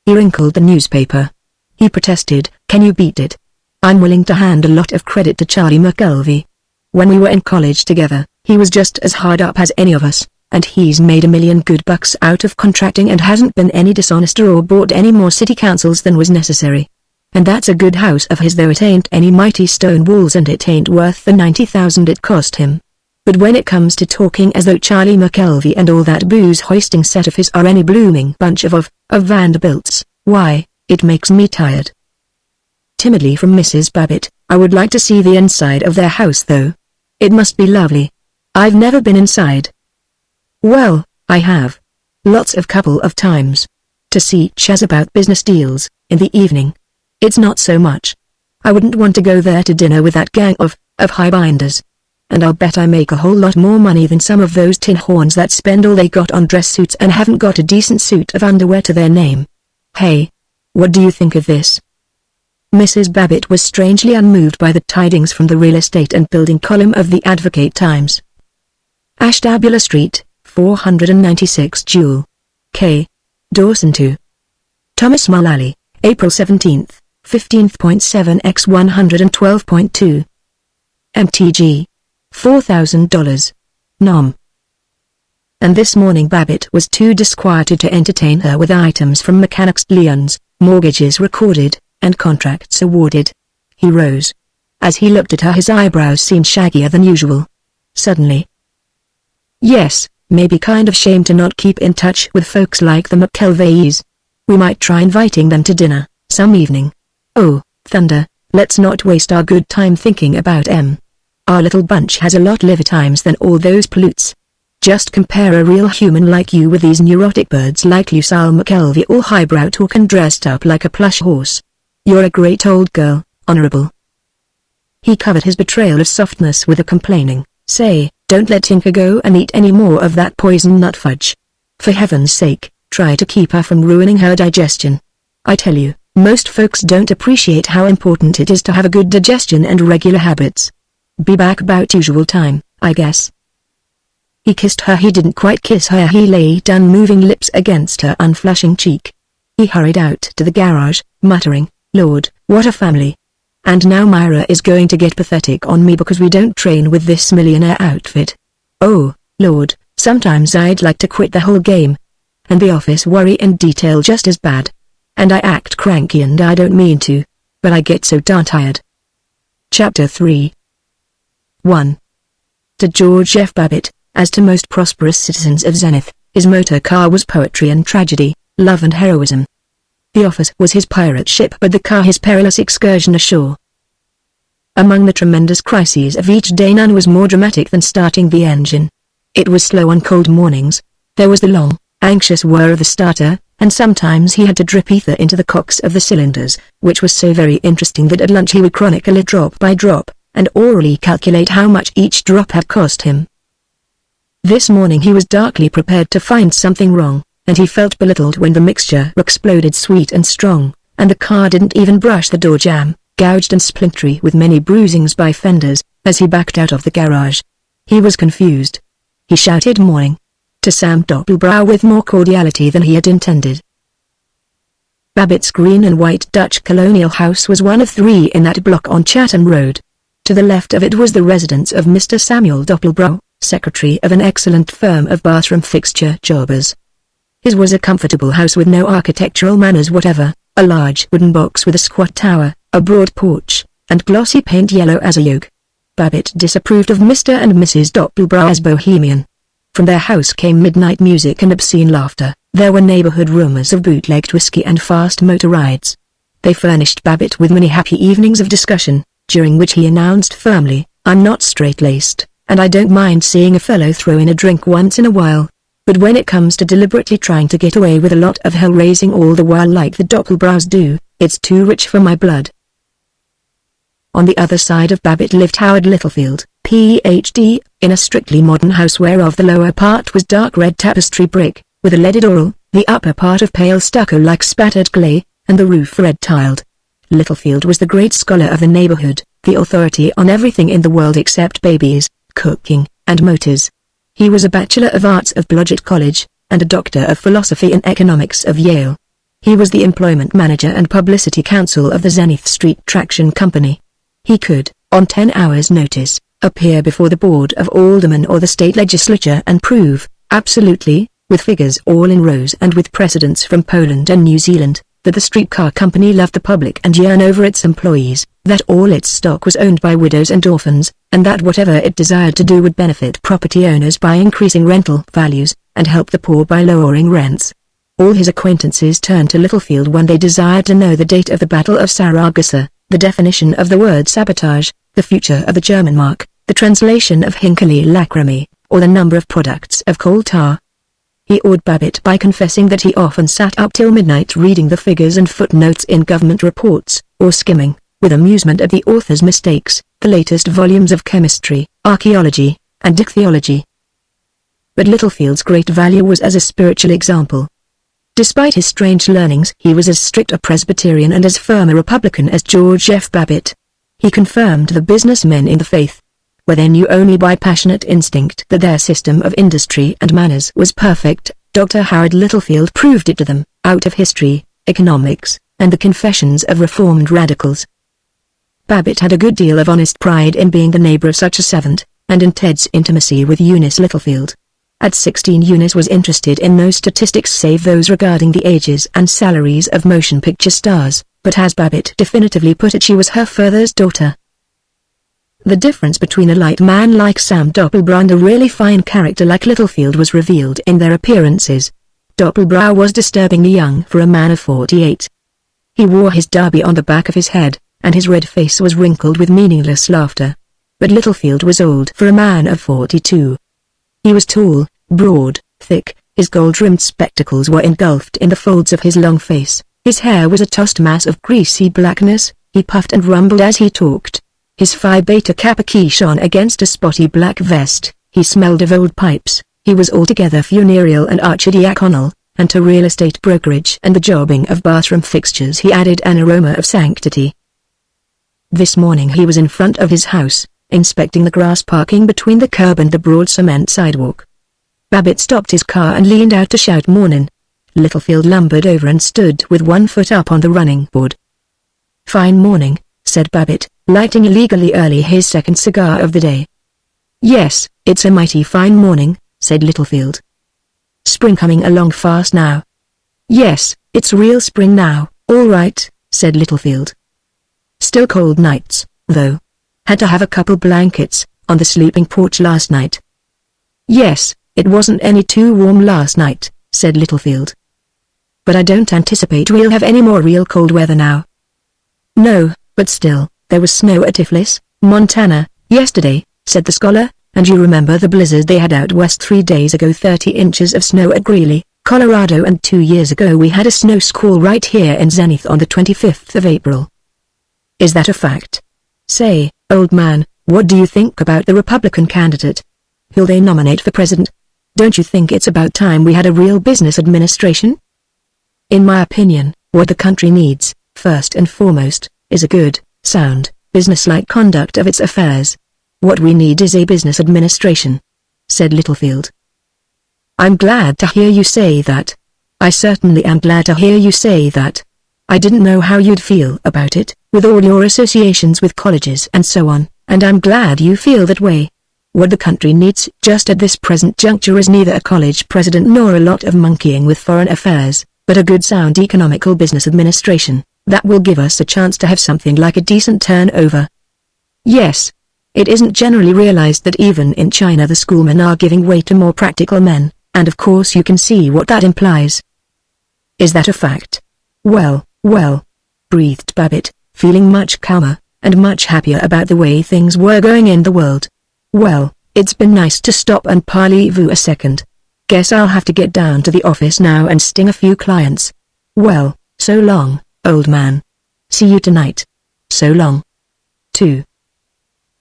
He wrinkled the newspaper. He protested, "Can you beat it? I'm willing to hand a lot of credit to Charlie McKelvey. When we were in college together, he was just as hard up as any of us, and he's made $1 million good bucks out of contracting and hasn't been any dishonester or bought any more city councils than was necessary. And that's a good house of his, though it ain't any mighty stone walls and it ain't worth the $90,000 it cost him. But when it comes to talking as though Charlie McKelvey and all that booze-hoisting set of his are any blooming bunch of Vanderbilts, why, it makes me tired." Timidly from Mrs. Babbitt, "I would like to see the inside of their house though. It must be lovely. I've never been inside." "Well, I have. Lots of couple of times. To see chess about business deals, in the evening. It's not so much. I wouldn't want to go there to dinner with that gang of highbinders. And I'll bet I make a whole lot more money than some of those tin horns that spend all they got on dress suits and haven't got a decent suit of underwear to their name. Hey, what do you think of this?" Mrs. Babbitt was strangely unmoved by the tidings from the real estate and building column of the Advocate-Times. Ashtabula Street, 496 Jewel. K. Dawson 2. Thomas Mullally, April 17, 15.7 x 112.2. MTG. $4,000. Nom. And this morning Babbitt was too disquieted to entertain her with items from mechanics' liens, mortgages recorded, and contracts awarded. He rose. As he looked at her his eyebrows seemed shaggier than usual. Suddenly. "Yes, maybe kind of shame to not keep in touch with folks like the McKelveys. We might try inviting them to dinner, some evening. Oh, thunder, let's not waste our good time thinking about our little bunch has a lot liver times than all those plutes. Just compare a real human like you with these neurotic birds like Lucille McKelvey, all highbrow talk and dressed up like a plush horse. You're a great old girl, Honorable." He covered his betrayal of softness with a complaining, "Say, don't let Tinker go and eat any more of that poison nut fudge. For heaven's sake, try to keep her from ruining her digestion. I tell you, most folks don't appreciate how important it is to have a good digestion and regular habits. Be back about usual time, I guess." He kissed her. He didn't quite kiss her. He lay down, moving lips against her unflushing cheek. He hurried out to the garage, muttering, "Lord, what a family. And now Myra is going to get pathetic on me because we don't train with this millionaire outfit. Oh, Lord, sometimes I'd like to quit the whole game. And the office worry and detail just as bad. And I act cranky and I don't mean to, but I get so darn tired." Chapter 3. 1. To George F. Babbitt, as to most prosperous citizens of Zenith, his motor car was poetry and tragedy, love and heroism. The office was his pirate ship, but the car his perilous excursion ashore. Among the tremendous crises of each day, none was more dramatic than starting the engine. It was slow on cold mornings. There was the long, anxious whir of the starter, and sometimes he had to drip ether into the cocks of the cylinders, which was so very interesting that at lunch he would chronicle it drop by drop, and orally calculate how much each drop had cost him. This morning he was darkly prepared to find something wrong, and he felt belittled when the mixture exploded sweet and strong, and the car didn't even brush the door jamb, gouged and splintery with many bruisings by fenders, as he backed out of the garage. He was confused. He shouted morning to Sam Doppelbrau with more cordiality than he had intended. Babbitt's green and white Dutch colonial house was one of 3 in that block on Chatham Road. To the left of it was the residence of Mr. Samuel Doppelbrau, secretary of an excellent firm of bathroom fixture jobbers. His was a comfortable house with no architectural manners whatever, a large wooden box with a squat tower, a broad porch, and glossy paint yellow as a yolk. Babbitt disapproved of Mr. and Mrs. Doppelbrau as bohemian. From their house came midnight music and obscene laughter. There were neighborhood rumors of bootlegged whiskey and fast motor rides. They furnished Babbitt with many happy evenings of discussion, during which he announced firmly, "I'm not straight-laced, and I don't mind seeing a fellow throw in a drink once in a while. But when it comes to deliberately trying to get away with a lot of hell-raising all the while like the Doppelbraus do, it's too rich for my blood." On the other side of Babbitt lived Howard Littlefield, Ph.D., in a strictly modern house whereof the lower part was dark red tapestry brick, with a leaded oral, the upper part of pale stucco like spattered clay, and the roof red-tiled. Littlefield was the great scholar of the neighborhood, the authority on everything in the world except babies, cooking, and motors. He was a Bachelor of Arts of Blodgett College, and a Doctor of Philosophy in Economics of Yale. He was the employment manager and publicity counsel of the Zenith Street Traction Company. He could, on 10 hours' notice, appear before the Board of Aldermen or the state legislature and prove, absolutely, with figures all in rows and with precedents from Poland and New Zealand, that the streetcar company loved the public and yearned over its employees, that all its stock was owned by widows and orphans, and that whatever it desired to do would benefit property owners by increasing rental values, and help the poor by lowering rents. All his acquaintances turned to Littlefield when they desired to know the date of the Battle of Saragossa, the definition of the word sabotage, the future of the German mark, the translation of Hinckley Lacramy, or the number of products of coal tar. He awed Babbitt by confessing that he often sat up till midnight reading the figures and footnotes in government reports, or skimming, with amusement at the author's mistakes, the latest volumes of chemistry, archaeology, and ichthyology. But Littlefield's great value was as a spiritual example. Despite his strange learnings, he was as strict a Presbyterian and as firm a Republican as George F. Babbitt. He confirmed the businessmen in the faith, where they knew only by passionate instinct that their system of industry and manners was perfect. Dr. Howard Littlefield proved it to them, out of history, economics, and the confessions of reformed radicals. Babbitt had a good deal of honest pride in being the neighbor of such a savant, and in Ted's intimacy with Eunice Littlefield. At 16 Eunice was interested in no statistics save those regarding the ages and salaries of motion picture stars, but as Babbitt definitively put it, she was her father's daughter. The difference between a light man like Sam Doppelbrau and a really fine character like Littlefield was revealed in their appearances. Doppelbrau was disturbingly young for a man of 48. He wore his derby on the back of his head, and his red face was wrinkled with meaningless laughter. But Littlefield was old for a man of 42. He was tall, broad, thick, his gold-rimmed spectacles were engulfed in the folds of his long face, his hair was a tossed mass of greasy blackness, he puffed and rumbled as he talked. His Phi Beta Kappa key shone against a spotty black vest, he smelled of old pipes, he was altogether funereal and archidiaconal, and to real estate brokerage and the jobbing of bathroom fixtures he added an aroma of sanctity. This morning he was in front of his house, inspecting the grass parking between the curb and the broad cement sidewalk. Babbitt stopped his car and leaned out to shout mornin'. Littlefield lumbered over and stood with one foot up on the running board. "Fine morning," said Babbitt, lighting illegally early his second cigar of the day. "Yes, it's a mighty fine morning," said Littlefield. "Spring coming along fast now." "Yes, it's real spring now, all right," said Littlefield. "Still cold nights, though. Had to have a couple blankets on the sleeping porch last night." "Yes, it wasn't any too warm last night," said Littlefield. "But I don't anticipate we'll have any more real cold weather now." "No, but still, There was snow at Tiflis, Montana, yesterday, said the scholar, and you remember the blizzard they had out west 3 days ago, 30 inches of snow at Greeley, Colorado, and 2 years ago we had a snow squall right here in Zenith on the 25th of April. Is that a fact? Say, old man, what do you think about the Republican candidate? Who'll they nominate for president? Don't you think it's about time we had a real business administration? In my opinion, what the country needs, first and foremost, is a good, sound, businesslike conduct of its affairs. What we need is a business administration, said Littlefield. I'm glad to hear you say that. I certainly am glad to hear you say that. I didn't know how you'd feel about it, with all your associations with colleges and so on, and I'm glad you feel that way. What the country needs just at this present juncture is neither a college president nor a lot of monkeying with foreign affairs, but a good sound economical business administration, that will give us a chance to have something like a decent turnover. Yes. It isn't generally realized that even in China the schoolmen are giving way to more practical men, and of course you can see what that implies. Is that a fact? Well, breathed Babbitt, feeling much calmer, and much happier about the way things were going in the world. Well, it's been nice to stop and parley-vous a second. Guess I'll have to get down to the office now and sting a few clients. Well, so long, old man. See you tonight. So long. 2.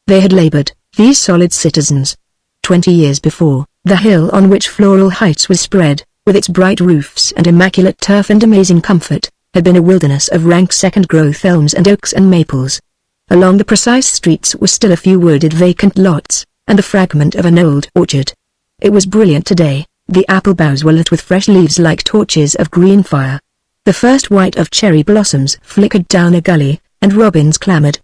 They had labored, these solid citizens. 20 years before, the hill on which Floral Heights was spread, with its bright roofs and immaculate turf and amazing comfort, had been a wilderness of rank second-growth elms and oaks and maples. Along the precise streets were still a few wooded vacant lots, and the fragment of an old orchard. It was brilliant today, the apple boughs were lit with fresh leaves like torches of green fire. The first white of cherry blossoms flickered down a gully, and robins clamoured.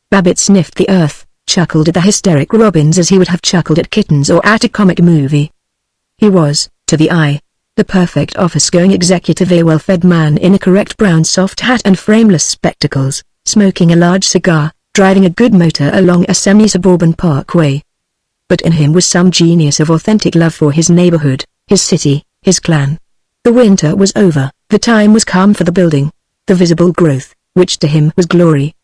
Babbitt sniffed the earth, chuckled at the hysteric robins as he would have chuckled at kittens or at a comic movie. He was, to the eye, the perfect office-going executive, a well-fed man in a correct brown soft hat and frameless spectacles, smoking a large cigar, driving a good motor along a semi-suburban parkway. But in him was some genius of authentic love for his neighborhood, his city, his clan. The winter was over, the time was come for the building, the visible growth, which to him was glory.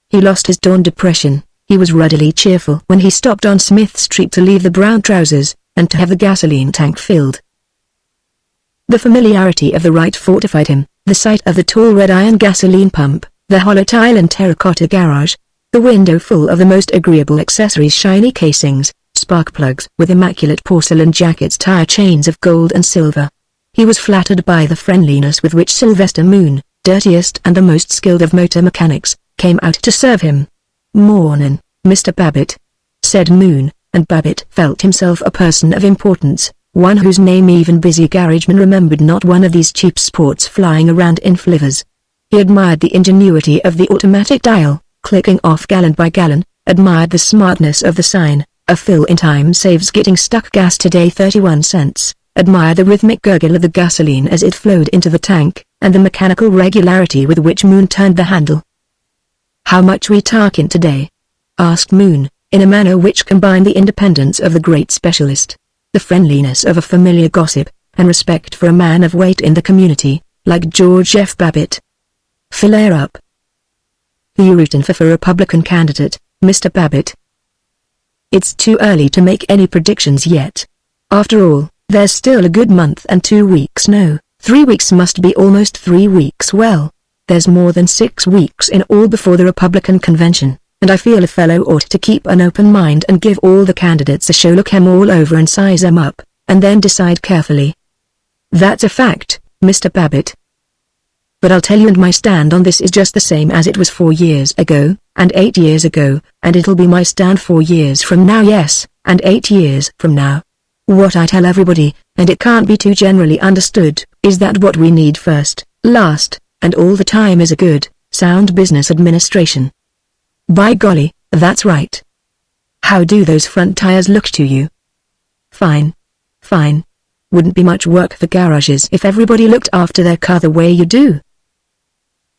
He lost his dawn depression, he was ruddily cheerful when he stopped on Smith Street to leave the brown trousers, and to have the gasoline tank filled. The familiarity of the rite fortified him, the sight of the tall red iron gasoline pump, the hollow tile and terracotta garage, the window full of the most agreeable accessories, shiny casings, spark plugs with immaculate porcelain jackets, tire chains of gold and silver. He was flattered by the friendliness with which Sylvester Moon, dirtiest and the most skilled of motor mechanics, came out to serve him. "Mornin', Mr. Babbitt," said Moon, and Babbitt felt himself a person of importance, one whose name even busy garagemen remembered, not one of these cheap sports flying around in flivvers. He admired the ingenuity of the automatic dial, clicking off gallon by gallon, admired the smartness of the sign, "A fill in time saves getting stuck, gas today 31 cents, admired the rhythmic gurgle of the gasoline as it flowed into the tank, and the mechanical regularity with which Moon turned the handle. "How much we talkin' today?" asked Moon, in a manner which combined the independence of the great specialist, the friendliness of a familiar gossip, and respect for a man of weight in the community, like George F. Babbitt. "Flare up. Who you rootin' for Republican candidate, Mr. Babbitt?" "It's too early to make any predictions yet. After all, there's still a good month and 2 weeks, no, 3 weeks must be almost 3 weeks, well, there's more than 6 weeks in all before the Republican convention, and I feel a fellow ought to keep an open mind and give all the candidates a show, look 'em all over and size 'em up, and then decide carefully." "That's a fact, Mr. Babbitt. But I'll tell you, and my stand on this is just the same as it was 4 years ago, and 8 years ago, and it'll be my stand 4 years from now, yes, and 8 years from now. What I tell everybody, and it can't be too generally understood, is that what we need first, last, and all the time is a good, sound business administration." "By golly, that's right. How do those front tires look to you?" "Fine. Fine. Wouldn't be much work for garages if everybody looked after their car the way you do."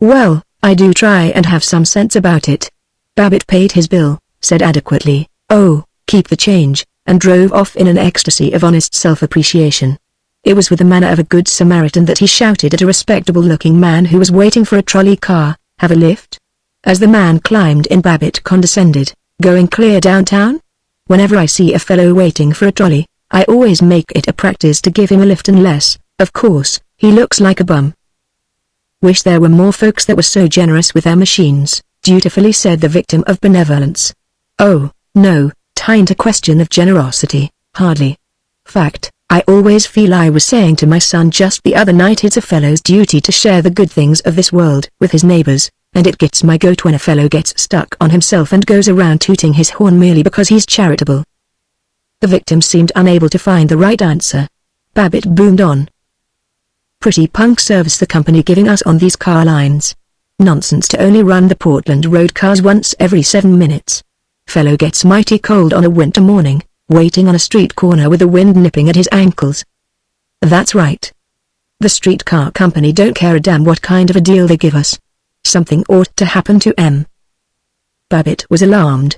"Well, I do try and have some sense about it." Babbitt paid his bill, said adequately, "Oh, keep the change," and drove off in an ecstasy of honest self-appreciation. It was with the manner of a good Samaritan that he shouted at a respectable-looking man who was waiting for a trolley car, "Have a lift?" as the man climbed in. Babbitt condescended, "Going clear downtown? Whenever I see a fellow waiting for a trolley, I always make it a practice to give him a lift unless, of course, he looks like a bum." "Wish there were more folks that were so generous with their machines," dutifully said the victim of benevolence. "Oh, no, tain't a question of generosity, hardly. Fact, I always feel I was saying to my son just the other night it's a fellow's duty to share the good things of this world with his neighbors, and it gets my goat when a fellow gets stuck on himself and goes around tooting his horn merely because he's charitable." The victim seemed unable to find the right answer. Babbitt boomed on. "Pretty punk service the company giving us on these car lines. Nonsense to only run the Portland Road cars once every 7 minutes. Fellow gets mighty cold on a winter morning, waiting on a street corner with the wind nipping at his ankles." "That's right. The streetcar company don't care a damn what kind of a deal they give us. Something ought to happen to M." Babbitt was alarmed.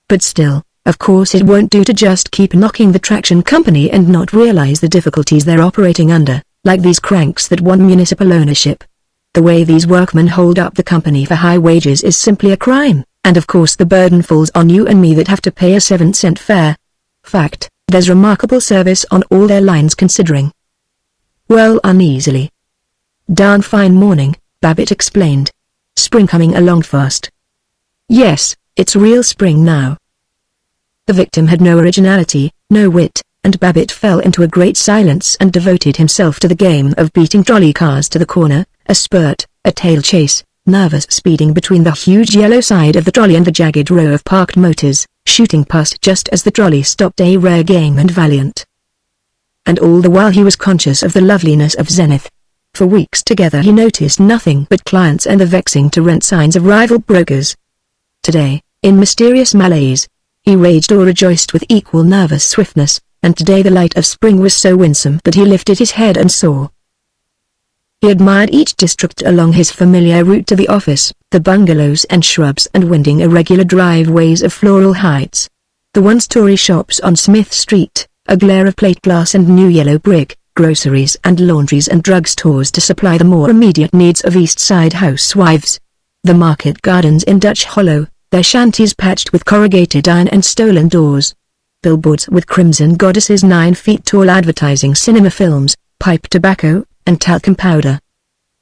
But still, of course it won't do to just keep knocking the traction company and not realize the difficulties they're operating under, like these cranks that want municipal ownership. The way these workmen hold up the company for high wages is simply a crime, and of course the burden falls on you and me that have to pay a 7-cent fare. Fact, there's remarkable service on all their lines considering." "Well, uneasily. Darn fine morning," Babbitt explained. "Spring coming along fast." "Yes, it's real spring now." The victim had no originality, no wit, and Babbitt fell into a great silence and devoted himself to the game of beating trolley cars to the corner, a spurt, a tail chase, nervous speeding between the huge yellow side of the trolley and the jagged row of parked motors, shooting past just as the trolley stopped, a rare game and valiant. And all the while he was conscious of the loveliness of Zenith. For weeks together he noticed nothing but clients and the vexing to rent signs of rival brokers. Today, in mysterious malaise, he raged or rejoiced with equal nervous swiftness, and today the light of spring was so winsome that he lifted his head and saw. He admired each district along his familiar route to the office, the bungalows and shrubs and winding irregular driveways of Floral Heights. The one-story shops on Smith Street, a glare of plate glass and new yellow brick, groceries and laundries and drugstores to supply the more immediate needs of East Side housewives. The market gardens in Dutch Hollow, their shanties patched with corrugated iron and stolen doors. Billboards with crimson goddesses 9 feet tall advertising cinema films, pipe tobacco, and talcum powder.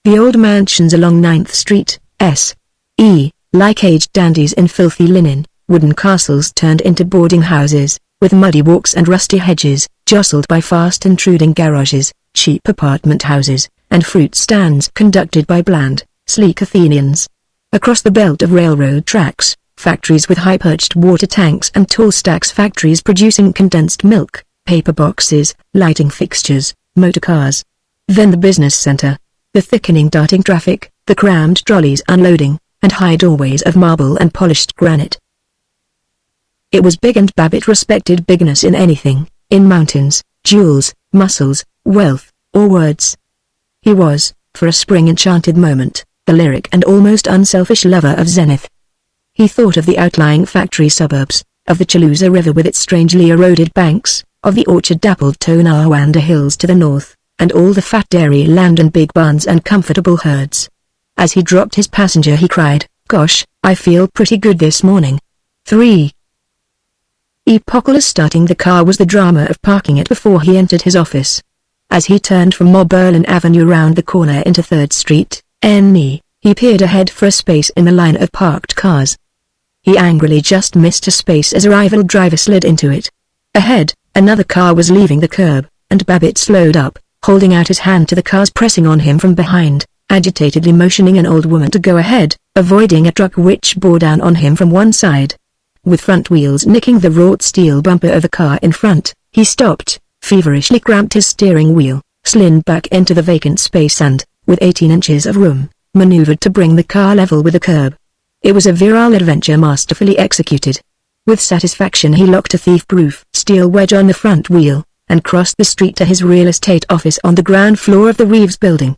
The old mansions along 9th Street, S.E., like aged dandies in filthy linen, wooden castles turned into boarding houses, with muddy walks and rusty hedges, jostled by fast intruding garages, cheap apartment houses, and fruit stands conducted by bland, sleek Athenians. Across the belt of railroad tracks, factories with high-perched water tanks and tall stacks, factories producing condensed milk, paper boxes, lighting fixtures, motor cars. Then the business center, the thickening darting traffic, the crammed trolleys unloading, and high doorways of marble and polished granite. It was big, and Babbitt respected bigness in anything, in mountains, jewels, muscles, wealth, or words. He was, for a spring-enchanted moment, the lyric and almost unselfish lover of Zenith. He thought of the outlying factory suburbs, of the Chaloosa River with its strangely eroded banks, of the orchard-dappled Tonawanda Hills to the north, and all the fat dairy land and big barns and comfortable herds. As he dropped his passenger he cried, "Gosh, I feel pretty good this morning." 3. Epoclus starting the car was the drama of parking it before he entered his office. As he turned from Moberlin Avenue round the corner into 3rd Street, NE, he peered ahead for a space in the line of parked cars. He angrily just missed a space as a rival driver slid into it. Ahead, another car was leaving the curb, and Babbitt slowed up, holding out his hand to the cars pressing on him from behind, agitatedly motioning an old woman to go ahead, avoiding a truck which bore down on him from one side. With front wheels nicking the wrought steel bumper of the car in front, he stopped, feverishly grabbed his steering wheel, slid back into the vacant space and, with 18 inches of room, maneuvered to bring the car level with the curb. It was a virile adventure masterfully executed. With satisfaction he locked a thief-proof steel wedge on the front wheel, and crossed the street to his real estate office on the ground floor of the Reeves Building.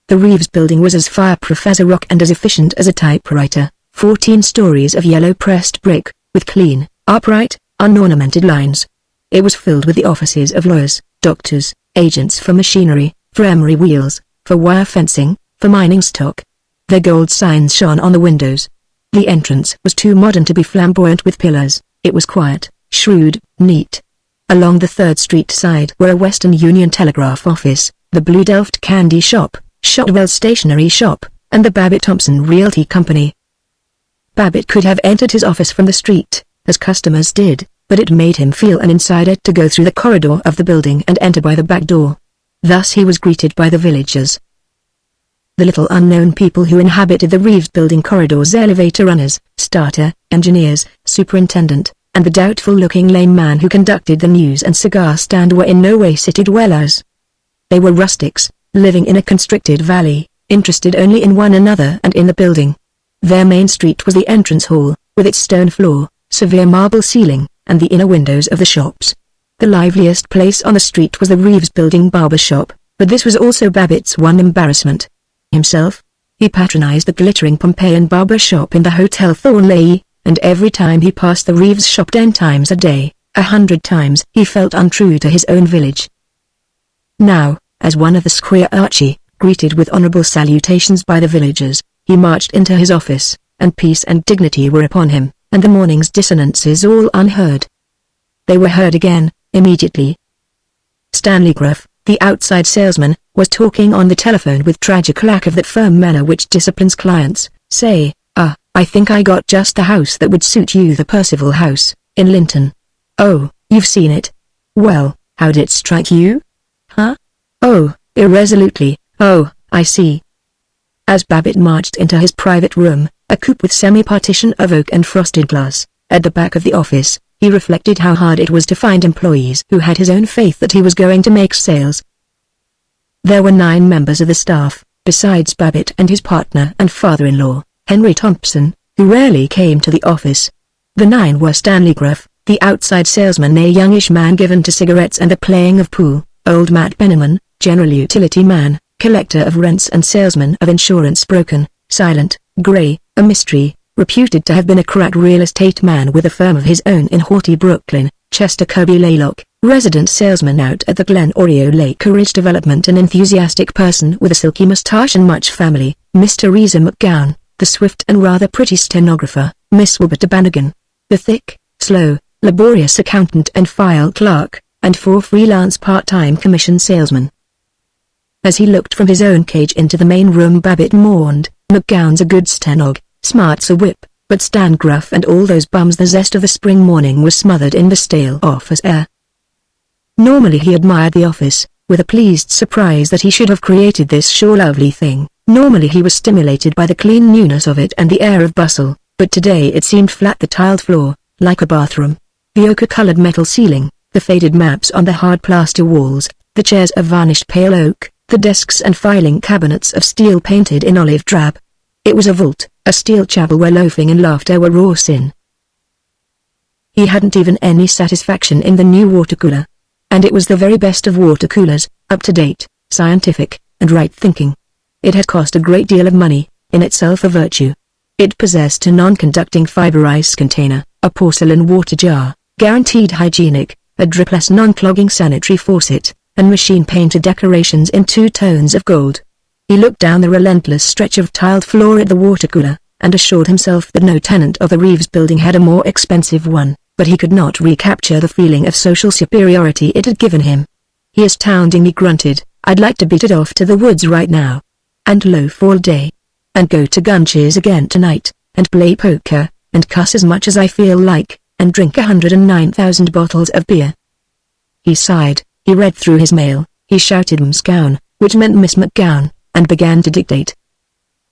The Reeves Building was as fireproof as a rock and as efficient as a typewriter, 14 stories of yellow pressed brick, with clean, upright, unornamented lines. It was filled with the offices of lawyers, doctors, agents for machinery, for emery wheels, for wire fencing, for mining stock. Their gold signs shone on the windows. The entrance was too modern to be flamboyant with pillars. It was quiet, shrewd, neat. Along the 3rd Street side were a Western Union Telegraph office, the Blue Delft Candy Shop, Shotwell's Stationery Shop, and the Babbitt Thompson Realty Company. Babbitt could have entered his office from the street, as customers did, but it made him feel an insider to go through the corridor of the building and enter by the back door. Thus he was greeted by the villagers. The little unknown people who inhabited the Reeves Building corridors, elevator runners, starter, engineers, superintendent, and the doubtful-looking lame man who conducted the news and cigar stand were in no way city dwellers. They were rustics, living in a constricted valley, interested only in one another and in the building. Their main street was the entrance hall, with its stone floor, severe marble ceiling, and the inner windows of the shops. The liveliest place on the street was the Reeves Building barber shop, but this was also Babbitt's one embarrassment. Himself, he patronized the glittering Pompeian barber shop in the Hotel Thornleigh, and every time he passed the Reeves shop 10 times a day, 100 times he felt untrue to his own village. Now, as one of the Squire Archie, greeted with honorable salutations by the villagers, he marched into his office, and peace and dignity were upon him, and the morning's dissonances all unheard. They were heard again, immediately. Stanley Gruff, the outside salesman, was talking on the telephone with tragic lack of that firm manner which disciplines clients. Say, I think I got just the house that would suit you, the Percival House, in Linton. Oh, you've seen it? Well, how'd it strike you? Huh? Oh, irresolutely. Oh, I see. As Babbitt marched into his private room, a coupe with semi-partition of oak and frosted glass, at the back of the office, he reflected how hard it was to find employees who had his own faith that he was going to make sales. There were 9 members of the staff, besides Babbitt and his partner and father-in-law, Henry Thompson, who rarely came to the office. The 9 were Stanley Gruff, the outside salesman, a youngish man given to cigarettes and the playing of pool, old Matt Benneman, general utility man, collector of rents and salesman of insurance, broken, silent, grey, a mystery, reputed to have been a crack real estate man with a firm of his own in haughty Brooklyn, Chester Kirby Laylock, resident salesman out at the Glen Oreo Lake Ridge development, an enthusiastic person with a silky moustache and much family, Miss Teresa McGowan, the swift and rather pretty stenographer, Miss Wilbert Bannigan, the thick, slow, laborious accountant and file clerk, and 4 freelance part-time commission salesmen. As he looked from his own cage into the main room, Babbitt mourned, McGowan's a good stenog, smart's a whip, but Stan Gruff and all those bums, the zest of the spring morning was smothered in the stale office air. Normally he admired the office, with a pleased surprise that he should have created this sure lovely thing. Normally he was stimulated by the clean newness of it and the air of bustle, but today it seemed flat, the tiled floor, like a bathroom. The ochre-colored metal ceiling, the faded maps on the hard plaster walls, the chairs of varnished pale oak, the desks and filing cabinets of steel painted in olive drab. It was a vault, a steel chapel where loafing and laughter were raw sin. He hadn't even any satisfaction in the new water cooler. And it was the very best of water coolers, up-to-date, scientific, and right-thinking. It had cost a great deal of money, in itself a virtue. It possessed a non-conducting fiber ice container, a porcelain water jar, guaranteed hygienic, a dripless non-clogging sanitary faucet, and machine-painted decorations in 2 tones of gold. He looked down the relentless stretch of tiled floor at the water cooler, and assured himself that no tenant of the Reeves Building had a more expensive one, but he could not recapture the feeling of social superiority it had given him. He astoundingly grunted, I'd like to beat it off to the woods right now, and loaf all day, and go to Gunch's again tonight, and play poker, and cuss as much as I feel like, and drink 109,000 bottles of beer. He sighed, he read through his mail, he shouted McGowan, which meant Miss McGowan, and began to dictate.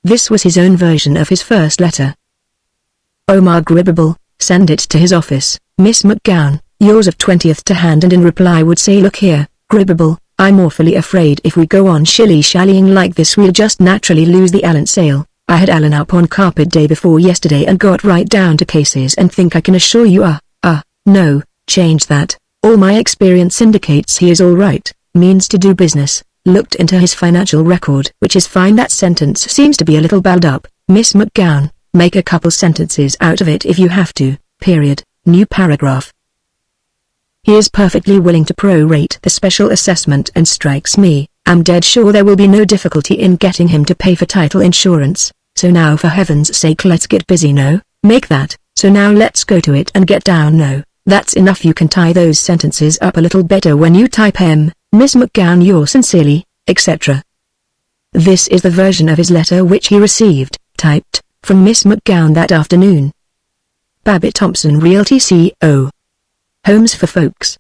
This was his own version of his first letter. Omar Gribbable, send it to his office, Miss McGowan, yours of 20th to hand, and in reply would say, look here, Gribbable, I'm awfully afraid if we go on shilly-shallying like this we'll just naturally lose the Allen sale. I had Allen up on carpet day before yesterday and got right down to cases, and think I can assure you no, change that. All my experience indicates he is all right, means to do business. Looked into his financial record, which is fine. That sentence seems to be a little balled up, Miss McGowan. Make a couple sentences out of it if you have to, period, new paragraph. He is perfectly willing to prorate the special assessment and strikes me, I'm dead sure there will be no difficulty in getting him to pay for title insurance. So now for heaven's sake let's get busy. No, make that, so now let's go to it and get down. No, that's enough. You can tie those sentences up a little better when you type Miss McGowan yours sincerely, etc. This is the version of his letter which he received, typed, from Miss McGowan that afternoon. Babbitt Thompson Realty CO. Homes for Folks.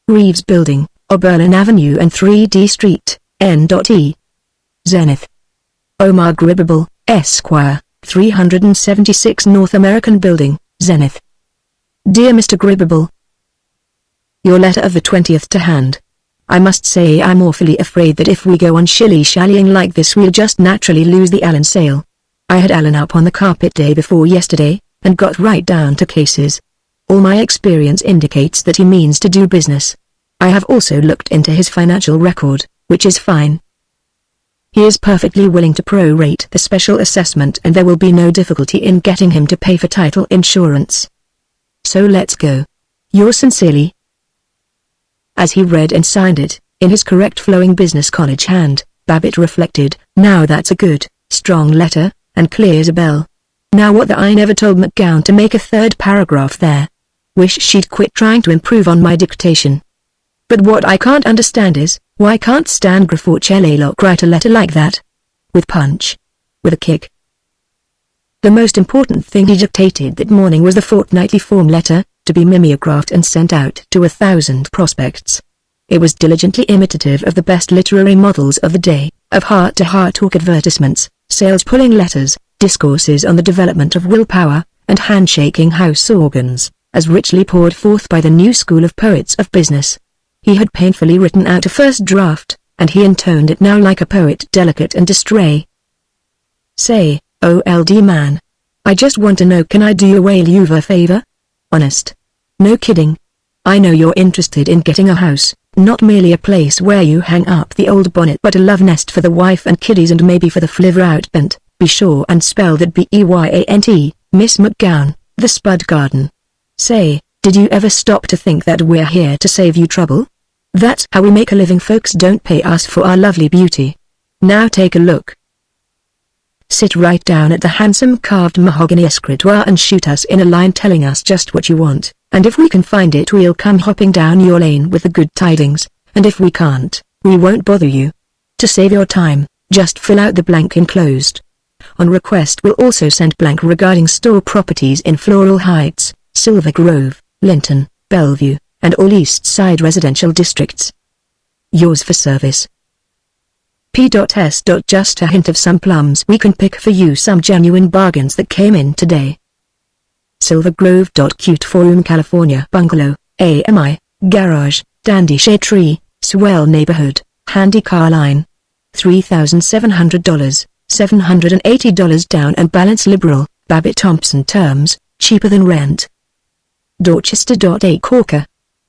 Reeves Building, Oberlin Avenue and 3D Street, N.E. Zenith. Omar Gribbable, Esquire, 376 North American Building, Zenith. Dear Mr. Gribbable, your letter of the 20th to hand. I must say I'm awfully afraid that if we go on shilly-shallying like this we'll just naturally lose the Alan sale. I had Alan up on the carpet day before yesterday, and got right down to cases. All my experience indicates that he means to do business. I have also looked into his financial record, which is fine. He is perfectly willing to prorate the special assessment and there will be no difficulty in getting him to pay for title insurance. So let's go. Yours sincerely. As he read and signed it, in his correct flowing business college hand, Babbitt reflected, now that's a good, strong letter, and clear as a bell. Now what the I never told McGowan to make a third paragraph there. Wish she'd quit trying to improve on my dictation. But what I can't understand is, why can't Stan Grafforcelli-Locke write a letter like that? With punch. With a kick. The most important thing he dictated that morning was the fortnightly form letter, to be mimeographed and sent out to 1,000 prospects. It was diligently imitative of the best literary models of the day, of heart-to-heart talk advertisements, sales-pulling letters, discourses on the development of willpower, and handshaking house organs, as richly poured forth by the new school of poets of business. He had painfully written out a first draft, and he intoned it now like a poet delicate and distrait. Say, old man. I just want to know, can I do you a favor? Honest. No kidding. I know you're interested in getting a house, not merely a place where you hang up the old bonnet but a love nest for the wife and kiddies and maybe for the flivver out bent. Be sure and spell that Beyant, Miss McGowan, the Spud Garden. Say, did you ever stop to think that we're here to save you trouble? That's how we make a living. Folks don't pay us for our lovely beauty. Now take a look. Sit right down at the handsome carved mahogany escritoire and shoot us in a line telling us just what you want, and if we can find it we'll come hopping down your lane with the good tidings, and if we can't, we won't bother you. To save your time, just fill out the blank enclosed. On request we'll also send blank regarding store properties in Floral Heights, Silver Grove, Linton, Bellevue, and all East Side residential districts. Yours for service. P.S. Just a hint of some plums. We can pick for you some genuine bargains that came in today. Silver Grove. Cute 4-room California bungalow, AMI, garage, dandy shade tree, swell neighborhood, handy car line. $3,700, $780 down and balance liberal, Babbitt Thompson terms, cheaper than rent. Dorchester. A corker.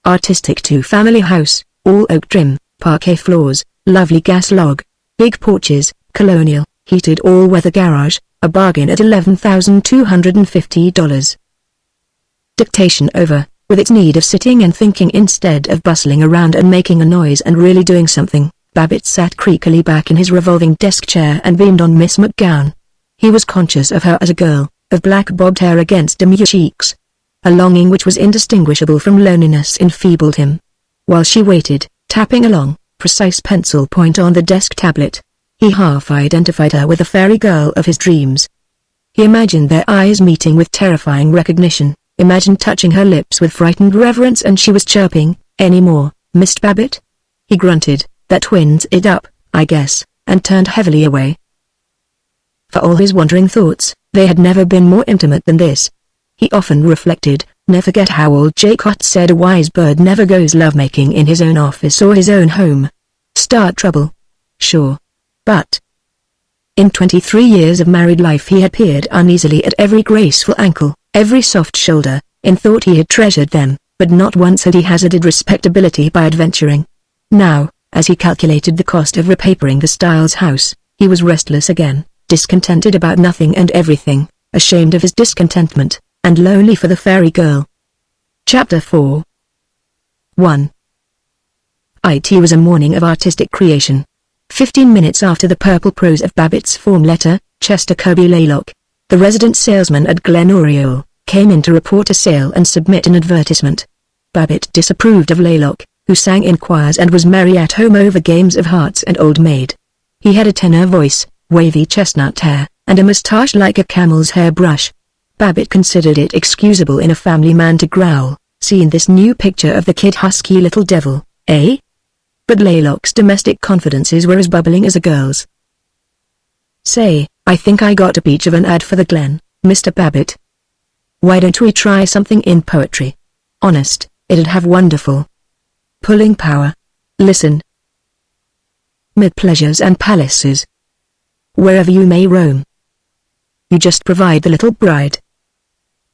Artistic 2-family house, all oak trim, parquet floors, lovely gas log. Big porches, colonial, heated all-weather garage, a bargain at $11,250. Dictation over, with its need of sitting and thinking instead of bustling around and making a noise and really doing something, Babbitt sat creakily back in his revolving desk chair and beamed on Miss McGowan. He was conscious of her as a girl, of black bobbed hair against demure cheeks. A longing which was indistinguishable from loneliness enfeebled him. While she waited, tapping along, precise pencil point on the desk tablet, he half identified her with the fairy girl of his dreams. He imagined their eyes meeting with terrifying recognition, imagined touching her lips with frightened reverence and she was chirping, "Any more, Mr. Babbitt?" He grunted, "That twins it up, I guess," and turned heavily away. For all his wandering thoughts, they had never been more intimate than this. He often reflected, never forget how old Jacot said a wise bird never goes lovemaking in his own office or his own home. Start trouble. Sure. But in 23 years of married life he had peered uneasily at every graceful ankle, every soft shoulder, in thought he had treasured them, but not once had he hazarded respectability by adventuring. Now, as he calculated the cost of repapering the Styles house, he was restless again, discontented about nothing and everything, ashamed of his discontentment, and lonely for the fairy girl. Chapter 4. 1. It was a morning of artistic creation. 15 minutes after the purple prose of Babbitt's form letter, Chester Kirby Laylock, the resident salesman at Glen Oriole, came in to report a sale and submit an advertisement. Babbitt disapproved of Laylock, who sang in choirs and was merry at home over games of hearts and Old Maid. He had a tenor voice, wavy chestnut hair, and a moustache like a camel's hair brush. Babbitt considered it excusable in a family man to growl, "Seen this new picture of the kid husky little devil, eh?" But Laylock's domestic confidences were as bubbling as a girl's. "Say, I think I got a peach of an ad for the Glen, Mr. Babbitt. Why don't we try something in poetry? Honest, it'd have wonderful pulling power. Listen. Mid pleasures and palaces, wherever you may roam. You just provide the little bride,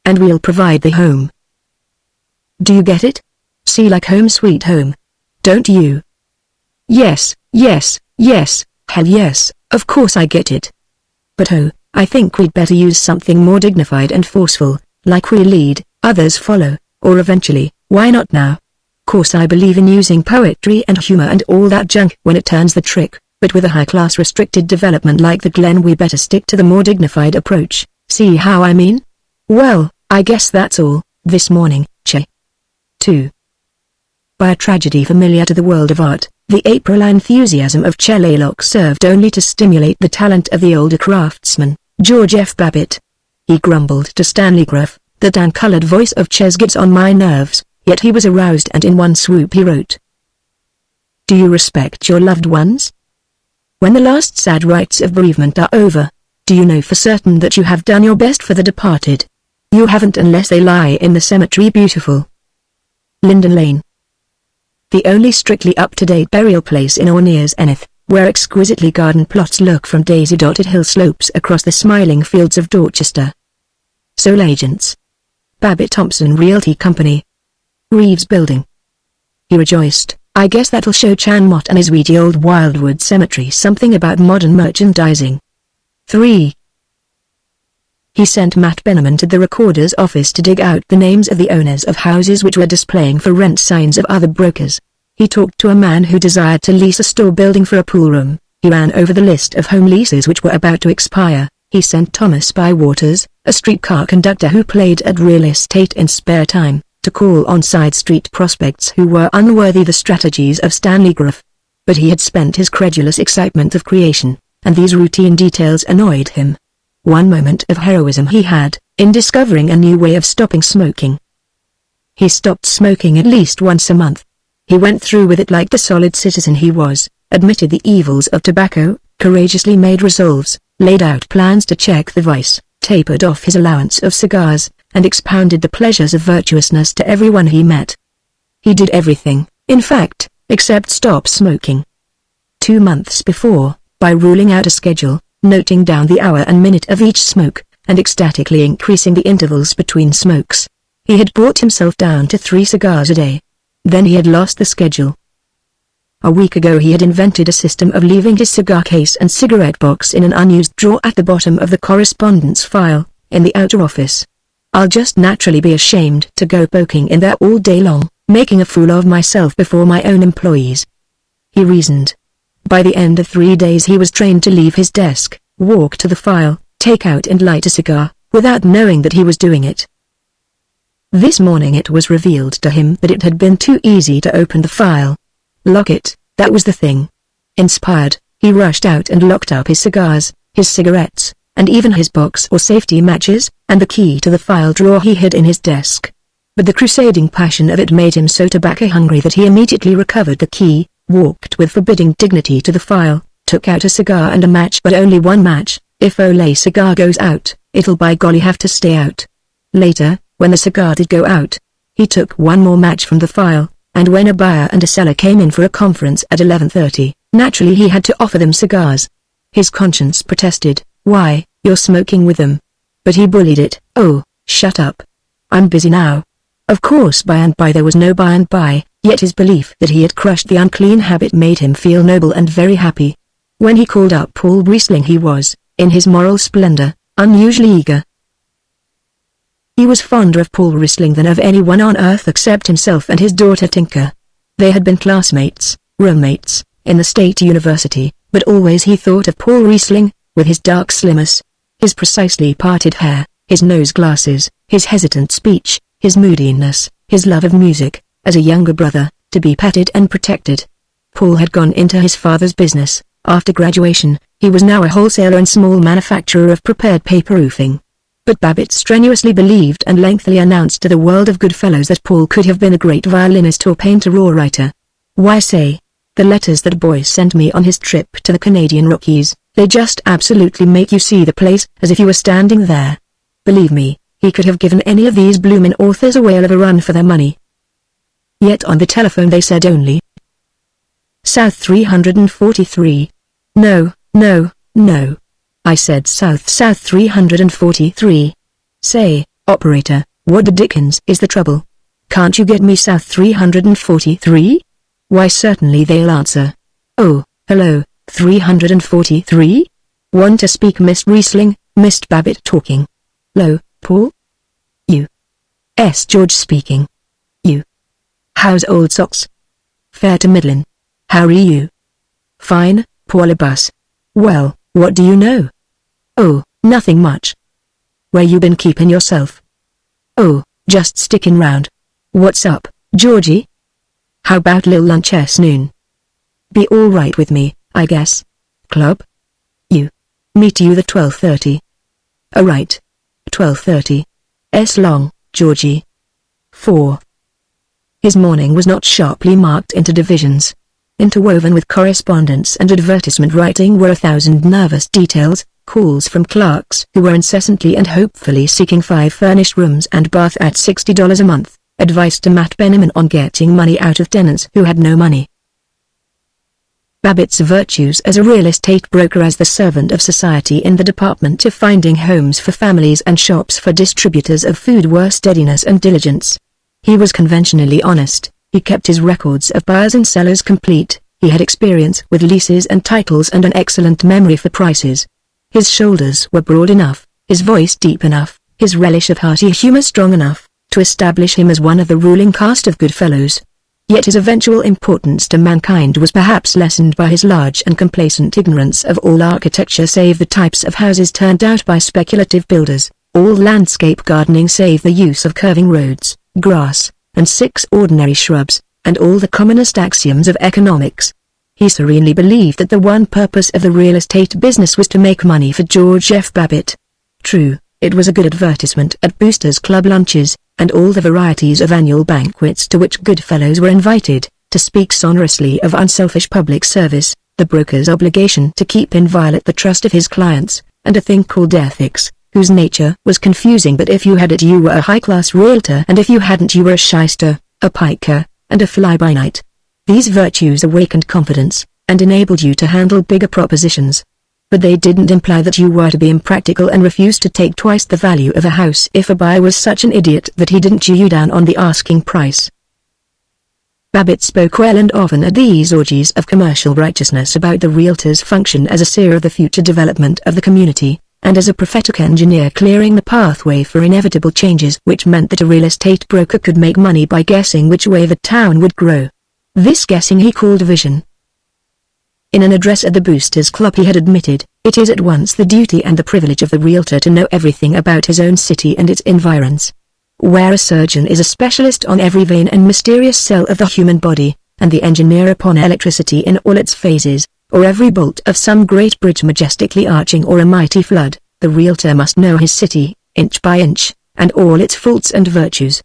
and we'll provide the home. Do you get it? See, like Home Sweet Home, don't you?" "Yes, yes, yes, hell yes, of course I get it. But oh, I think we'd better use something more dignified and forceful, like we lead, others follow, or eventually, why not now? Course I believe in using poetry and humor and all that junk when it turns the trick, but with a high-class restricted development like the Glen we better stick to the more dignified approach, see how I mean? Well, I guess that's all, this morning, che. 2. By a tragedy familiar to the world of art, the April enthusiasm of Che Laylock served only to stimulate the talent of the older craftsman, George F. Babbitt. He grumbled to Stanley Gruff, "The tan-colored voice of Ches gets on my nerves," yet he was aroused and in one swoop he wrote, "Do you respect your loved ones? When the last sad rites of bereavement are over, do you know for certain that you have done your best for the departed? You haven't unless they lie in the cemetery beautiful. Linden Lane, the only strictly up-to-date burial place in Ornears Enith, where exquisitely gardened plots look from daisy-dotted hill slopes across the smiling fields of Dorchester. Sole agents, Babbitt Thompson Realty Company, Reeves Building." He rejoiced, "I guess that'll show Chan Mott and his weedy old Wildwood Cemetery something about modern merchandising." 3. He sent Matt Benneman to the recorder's office to dig out the names of the owners of houses which were displaying for rent signs of other brokers. He talked to a man who desired to lease a store building for a pool room. He ran over the list of home leases which were about to expire. He sent Thomas Bywaters, a streetcar conductor who played at real estate in spare time, to call on side street prospects who were unworthy the strategies of Stanley Gruff. But he had spent his credulous excitement of creation, and these routine details annoyed him. One moment of heroism he had, in discovering a new way of stopping smoking. He stopped smoking at least once a month. He went through with it like the solid citizen he was, admitted the evils of tobacco, courageously made resolves, laid out plans to check the vice, tapered off his allowance of cigars, and expounded the pleasures of virtuousness to everyone he met. He did everything, in fact, except stop smoking. 2 months before, by ruling out a schedule, noting down the hour and minute of each smoke, and ecstatically increasing the intervals between smokes, he had brought himself down to 3 cigars a day. Then he had lost the schedule. A week ago he had invented a system of leaving his cigar case and cigarette box in an unused drawer at the bottom of the correspondence file, in the outer office. "I'll just naturally be ashamed to go poking in there all day long, making a fool of myself before my own employees," he reasoned. By the end of 3 days he was trained to leave his desk, walk to the file, take out and light a cigar, without knowing that he was doing it. This morning it was revealed to him that it had been too easy to open the file. Lock it, that was the thing. Inspired, he rushed out and locked up his cigars, his cigarettes, and even his box or safety matches, and the key to the file drawer he hid in his desk. But the crusading passion of it made him so tobacco-hungry that he immediately recovered the key, walked with forbidding dignity to the file, took out a cigar and a match, but only one match. If Olay cigar goes out, it'll by golly have to stay out. Later, when the cigar did go out, he took one more match from the file, and when a buyer and a seller came in for a conference at 11:30, naturally he had to offer them cigars. His conscience protested, "Why, you're smoking with them." But he bullied it, "Oh, shut up. I'm busy now." Of course by and by there was no by and by, yet his belief that he had crushed the unclean habit made him feel noble and very happy. When he called up Paul Riesling he was, in his moral splendor, unusually eager. He was fonder of Paul Riesling than of anyone on earth except himself and his daughter Tinker. They had been classmates, roommates, in the State University, but always he thought of Paul Riesling, with his dark slimness, his precisely parted hair, his nose glasses, his hesitant speech, his moodiness, his love of music, as a younger brother, to be petted and protected. Paul had gone into his father's business. After graduation, he was now a wholesaler and small manufacturer of prepared paper roofing. But Babbitt strenuously believed and lengthily announced to the world of Goodfellows that Paul could have been a great violinist or painter or writer. Why say, the letters that boy sent me on his trip to the Canadian Rockies, they just absolutely make you see the place as if you were standing there. Believe me, he could have given any of these bloomin' authors a whale of a run for their money. Yet on the telephone they said only South 343. No, no, no. I said South 343. Say, operator, what the dickens is the trouble? Can't you get me South 343? Why certainly they'll answer. Oh, hello, 343? Want to speak Miss Riesling, Mr. Babbitt talking. Hello, Paul? U.S. George speaking. How's old socks? Fair to middlin'. How are you? Fine, Paulibus. Well, what do you know? Oh, nothing much. Where you been keeping yourself? Oh, just sticking round. What's up, Georgie? How about lil lunch noon? Be all right with me, I guess. Club? Meet you the 12:30. Right. 12:30. Long, Georgie. 4. His morning was not sharply marked into divisions. Interwoven with correspondence and advertisement writing were 1,000 nervous details, calls from clerks who were incessantly and hopefully seeking 5 furnished rooms and bath at $60 a month, advice to Matt Benjamin on getting money out of tenants who had no money. Babbitt's virtues as a real estate broker, as the servant of society in the department of finding homes for families and shops for distributors of food, were steadiness and diligence. He was conventionally honest, he kept his records of buyers and sellers complete, he had experience with leases and titles and an excellent memory for prices. His shoulders were broad enough, his voice deep enough, his relish of hearty humor strong enough, to establish him as one of the ruling caste of Goodfellows. Yet his eventual importance to mankind was perhaps lessened by his large and complacent ignorance of all architecture save the types of houses turned out by speculative builders, all landscape gardening save the use of curving roads, grass, and 6 ordinary shrubs, and all the commonest axioms of economics. He serenely believed that the one purpose of the real estate business was to make money for George F. Babbitt. True, it was a good advertisement at Boosters Club lunches, and all the varieties of annual banquets to which Goodfellows were invited, to speak sonorously of unselfish public service, the broker's obligation to keep inviolate the trust of his clients, and a thing called ethics, whose nature was confusing, but if you had it you were a high-class realtor, and if you hadn't you were a shyster, a piker, and a fly-by-night. These virtues awakened confidence, and enabled you to handle bigger propositions. But they didn't imply that you were to be impractical and refuse to take twice the value of a house if a buyer was such an idiot that he didn't chew you down on the asking price. Babbitt spoke well and often at these orgies of commercial righteousness about the realtor's function as a seer of the future development of the community, and as a prophetic engineer clearing the pathway for inevitable changes, which meant that a real estate broker could make money by guessing which way the town would grow. This guessing he called vision. In an address at the Boosters Club he had admitted, it is at once the duty and the privilege of the realtor to know everything about his own city and its environs. Where a surgeon is a specialist on every vein and mysterious cell of the human body, and the engineer upon electricity in all its phases, or every bolt of some great bridge majestically arching or a mighty flood, the realtor must know his city, inch by inch, and all its faults and virtues.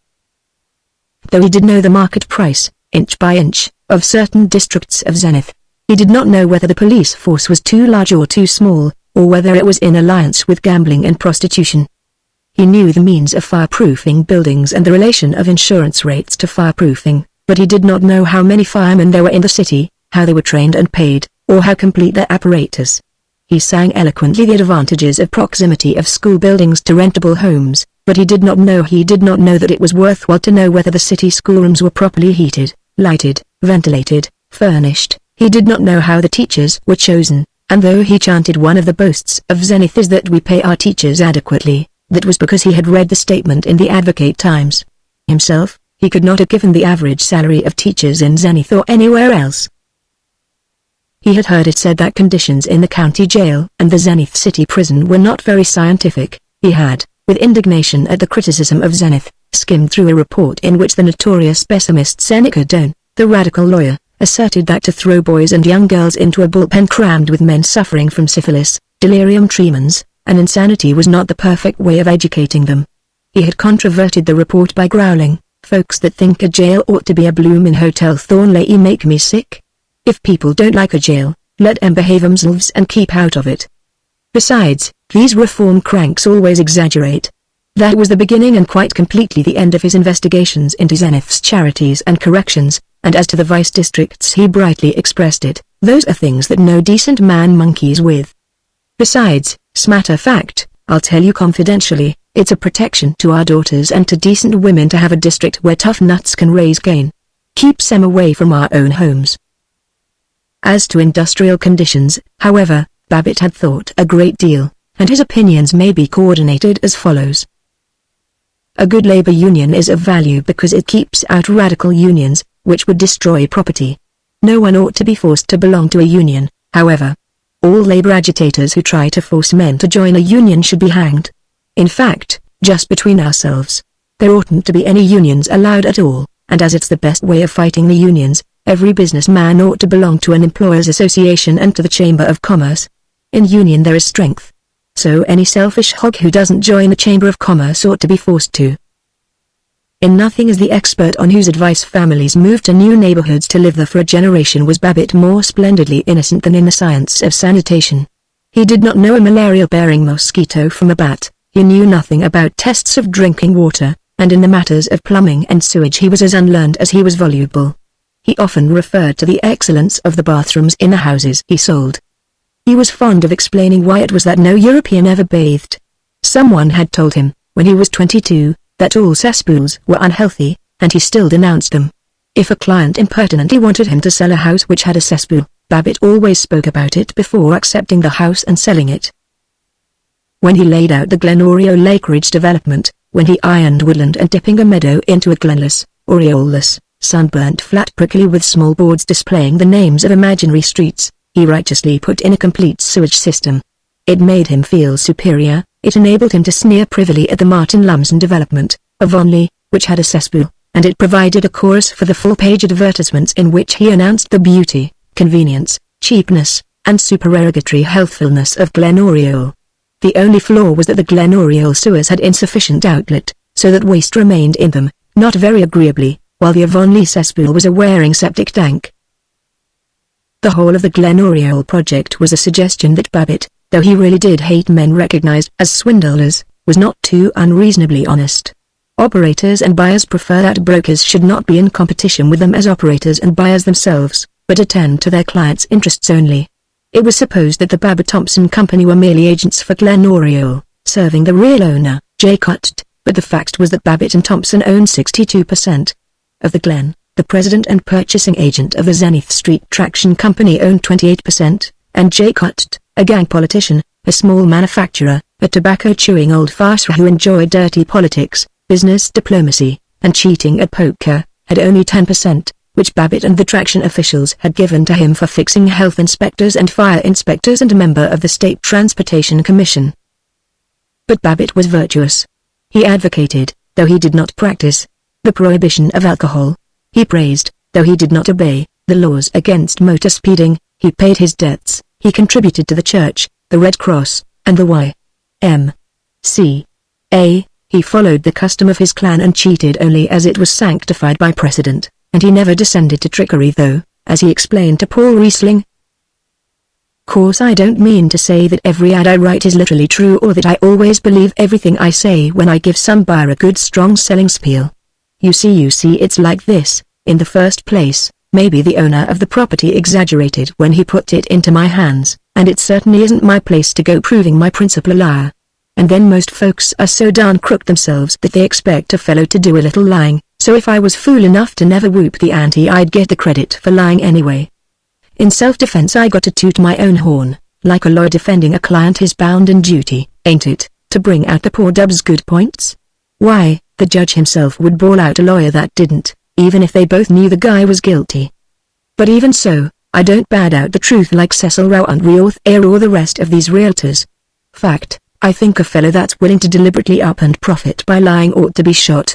Though he did know the market price, inch by inch, of certain districts of Zenith, he did not know whether the police force was too large or too small, or whether it was in alliance with gambling and prostitution. He knew the means of fireproofing buildings and the relation of insurance rates to fireproofing, but he did not know how many firemen there were in the city, how they were trained and paid, or how complete their apparatus. He sang eloquently the advantages of proximity of school buildings to rentable homes, but he did not know that it was worthwhile to know whether the city schoolrooms were properly heated, lighted, ventilated, furnished. He did not know how the teachers were chosen, and though he chanted one of the boasts of Zenith is that we pay our teachers adequately, that was because he had read the statement in the Advocate-Times. Himself, he could not have given the average salary of teachers in Zenith or anywhere else. He had heard it said that conditions in the county jail and the Zenith City prison were not very scientific. He had, with indignation at the criticism of Zenith, skimmed through a report in which the notorious pessimist Seneca Doane, the radical lawyer, asserted that to throw boys and young girls into a bullpen crammed with men suffering from syphilis, delirium tremens, and insanity was not the perfect way of educating them. He had controverted the report by growling, "Folks that think a jail ought to be a bloomin' Hotel Thornleigh make me sick. If people don't like a jail, let 'em behave themselves and keep out of it." Besides, these reform cranks always exaggerate. That was the beginning and quite completely the end of his investigations into Zenith's charities and corrections, and as to the vice districts he brightly expressed it, "Those are things that no decent man monkeys with. Besides, smatter fact, I'll tell you confidentially, it's a protection to our daughters and to decent women to have a district where tough nuts can raise Cain. Keeps them away from our own homes." As to industrial conditions, however, Babbitt had thought a great deal, and his opinions may be coordinated as follows. A good labor union is of value because it keeps out radical unions, which would destroy property. No one ought to be forced to belong to a union, however. All labor agitators who try to force men to join a union should be hanged. In fact, just between ourselves, there oughtn't to be any unions allowed at all, and as it's the best way of fighting the unions, every businessman ought to belong to an employers' association and to the Chamber of Commerce. In union there is strength. So any selfish hog who doesn't join the Chamber of Commerce ought to be forced to. In nothing as the expert on whose advice families moved to new neighborhoods to live there for a generation was Babbitt more splendidly innocent than in the science of sanitation. He did not know a malaria-bearing mosquito from a bat, he knew nothing about tests of drinking water, and in the matters of plumbing and sewage he was as unlearned as he was voluble. He often referred to the excellence of the bathrooms in the houses he sold. He was fond of explaining why it was that no European ever bathed. Someone had told him, when he was 22, that all cesspools were unhealthy, and he still denounced them. If a client impertinently wanted him to sell a house which had a cesspool, Babbitt always spoke about it before accepting the house and selling it. When he laid out the Glen Oriole Lake Ridge development, when he ironed woodland and dipping a meadow into a glenless, aureoleless, sunburnt flat prickly with small boards displaying the names of imaginary streets, he righteously put in a complete sewage system. It made him feel superior. It enabled him to sneer privily at the Martin Lumsden development, of Onley, which had a cesspool, and it provided a chorus for the full-page advertisements in which he announced the beauty, convenience, cheapness, and supererogatory healthfulness of Glen Oriole. The only flaw was that the Glen Oriole sewers had insufficient outlet, so that waste remained in them, not very agreeably, while the Avonlea cesspool was a wearing septic tank. The whole of the Glen Oriole project was a suggestion that Babbitt, though he really did hate men recognized as swindlers, was not too unreasonably honest. Operators and buyers prefer that brokers should not be in competition with them as operators and buyers themselves, but attend to their clients' interests only. It was supposed that the Babbitt-Thompson Company were merely agents for Glen Oriole, serving the real owner, J. Cott, but the fact was that Babbitt and Thompson owned 62% of the Glen. The president and purchasing agent of the Zenith Street Traction Company owned 28%, and J. Cott, a gang politician, a small manufacturer, a tobacco-chewing old farcer who enjoyed dirty politics, business diplomacy, and cheating at poker, had only 10%, which Babbitt and the traction officials had given to him for fixing health inspectors and fire inspectors and a member of the State Transportation Commission. But Babbitt was virtuous. He advocated, though he did not practice, the prohibition of alcohol. He praised, though he did not obey, the laws against motor speeding. He paid his debts. He contributed to the church, the Red Cross, and the Y.M.C.A. He followed the custom of his clan and cheated only as it was sanctified by precedent, and he never descended to trickery though, as he explained to Paul Riesling. Course I don't mean to say that every ad I write is literally true or that I always believe everything I say when I give some buyer a good strong selling spiel. You see it's like this. In the first place, maybe the owner of the property exaggerated when he put it into my hands, and it certainly isn't my place to go proving my principal a liar. And then most folks are so darn crooked themselves that they expect a fellow to do a little lying, so if I was fool enough to never whoop the ante I'd get the credit for lying anyway. In self-defense I got to toot my own horn, like a lawyer defending a client is bound and duty, ain't it, to bring out the poor dub's good points? Why, the judge himself would bawl out a lawyer that didn't, even if they both knew the guy was guilty. But even so, I don't bad out the truth like Cecil Rao and Rioth Air or the rest of these realtors. Fact, I think a fellow that's willing to deliberately up and profit by lying ought to be shot.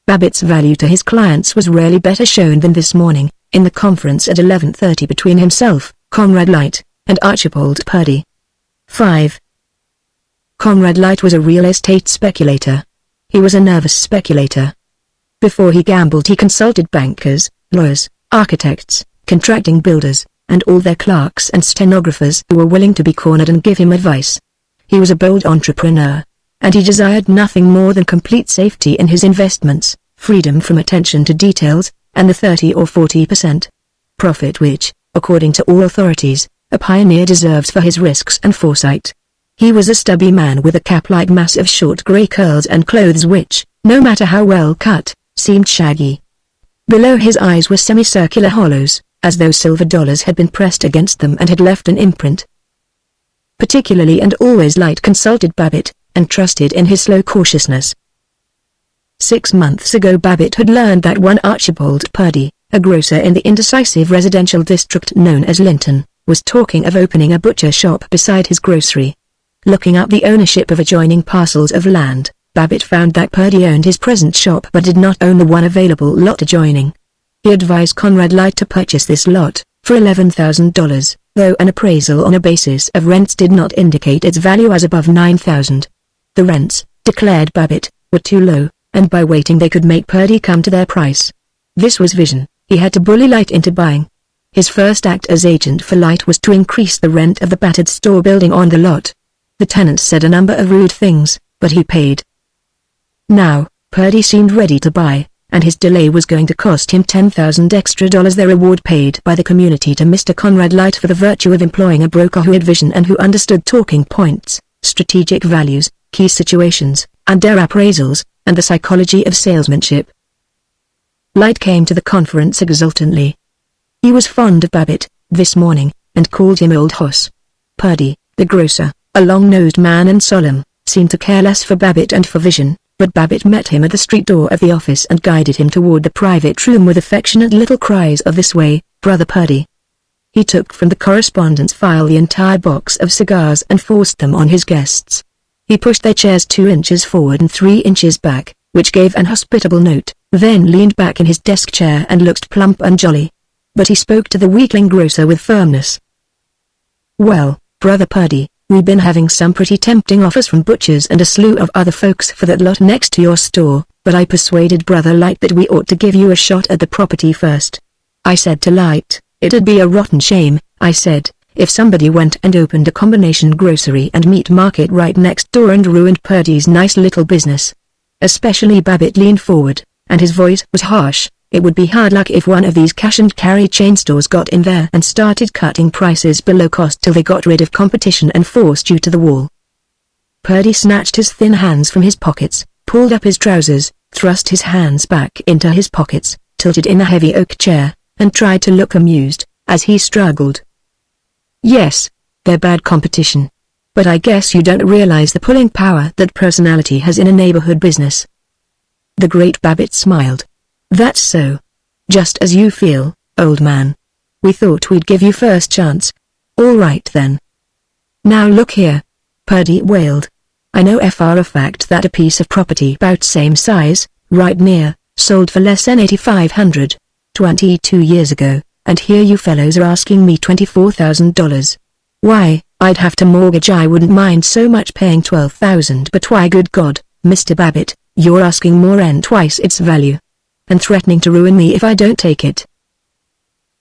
Babbitt's value to his clients was rarely better shown than this morning, in the conference at 11:30 between himself, Conrad Light, and Archibald Purdy. 5. Conrad Light was a real estate speculator. He was a nervous speculator. Before he gambled he consulted bankers, lawyers, architects, contracting builders, and all their clerks and stenographers who were willing to be cornered and give him advice. He was a bold entrepreneur, and he desired nothing more than complete safety in his investments, freedom from attention to details, and the 30 or 40% profit which, according to all authorities, a pioneer deserves for his risks and foresight. He was a stubby man with a cap-like mass of short grey curls and clothes which, no matter how well cut, seemed shaggy. Below his eyes were semicircular hollows, as though silver dollars had been pressed against them and had left an imprint. Particularly and always Light consulted Babbitt, and trusted in his slow cautiousness. 6 months ago Babbitt had learned that one Archibald Purdy, a grocer in the indecisive residential district known as Linton, was talking of opening a butcher shop beside his grocery. Looking up the ownership of adjoining parcels of land, Babbitt found that Purdy owned his present shop but did not own the one available lot adjoining. He advised Conrad Light to purchase this lot, for $11,000, though an appraisal on a basis of rents did not indicate its value as above $9,000. The rents, declared Babbitt, were too low, and by waiting they could make Purdy come to their price. This was vision. He had to bully Light into buying. His first act as agent for Light was to increase the rent of the battered store building on the lot. The tenants said a number of rude things, but he paid. Now, Purdy seemed ready to buy, and his delay was going to cost him $10,000 extra, the reward paid by the community to Mr. Conrad Light for the virtue of employing a broker who had vision and who understood talking points, strategic values, key situations, and their appraisals, and the psychology of salesmanship. Light came to the conference exultantly. He was fond of Babbitt, this morning, and called him Old Hoss. Purdy, the grocer, a long-nosed man and solemn, seemed to care less for Babbitt and for vision, but Babbitt met him at the street door of the office and guided him toward the private room with affectionate little cries of "This way, Brother Purdy." He took from the correspondence file the entire box of cigars and forced them on his guests. He pushed their chairs 2 inches forward and 3 inches back, which gave an hospitable note, then leaned back in his desk chair and looked plump and jolly. But he spoke to the weakling grocer with firmness. "Well, Brother Purdy, we've been having some pretty tempting offers from butchers and a slew of other folks for that lot next to your store, but I persuaded Brother Light that we ought to give you a shot at the property first. I said to Light, it'd be a rotten shame, I said, if somebody went and opened a combination grocery and meat market right next door and ruined Purdy's nice little business." Especially Babbitt leaned forward, and his voice was harsh. "It would be hard luck if one of these cash-and-carry chain stores got in there and started cutting prices below cost till they got rid of competition and forced you to the wall." Purdy snatched his thin hands from his pockets, pulled up his trousers, thrust his hands back into his pockets, tilted in a heavy oak chair, and tried to look amused, as he struggled. "Yes, they're bad competition. But I guess you don't realize the pulling power that personality has in a neighborhood business." The great Babbitt smiled. "That's so. Just as you feel, old man. We thought we'd give you first chance. All right then." "Now look here," Purdy wailed. "I know for a fact that a piece of property about same size, right near, sold for less than $8,500, 22 years ago, and here you fellows are asking me $24,000. Why, I'd have to mortgage. I wouldn't mind so much paying $12,000, but why, good God, Mr. Babbitt, you're asking more and twice its value. And threatening to ruin me if I don't take it."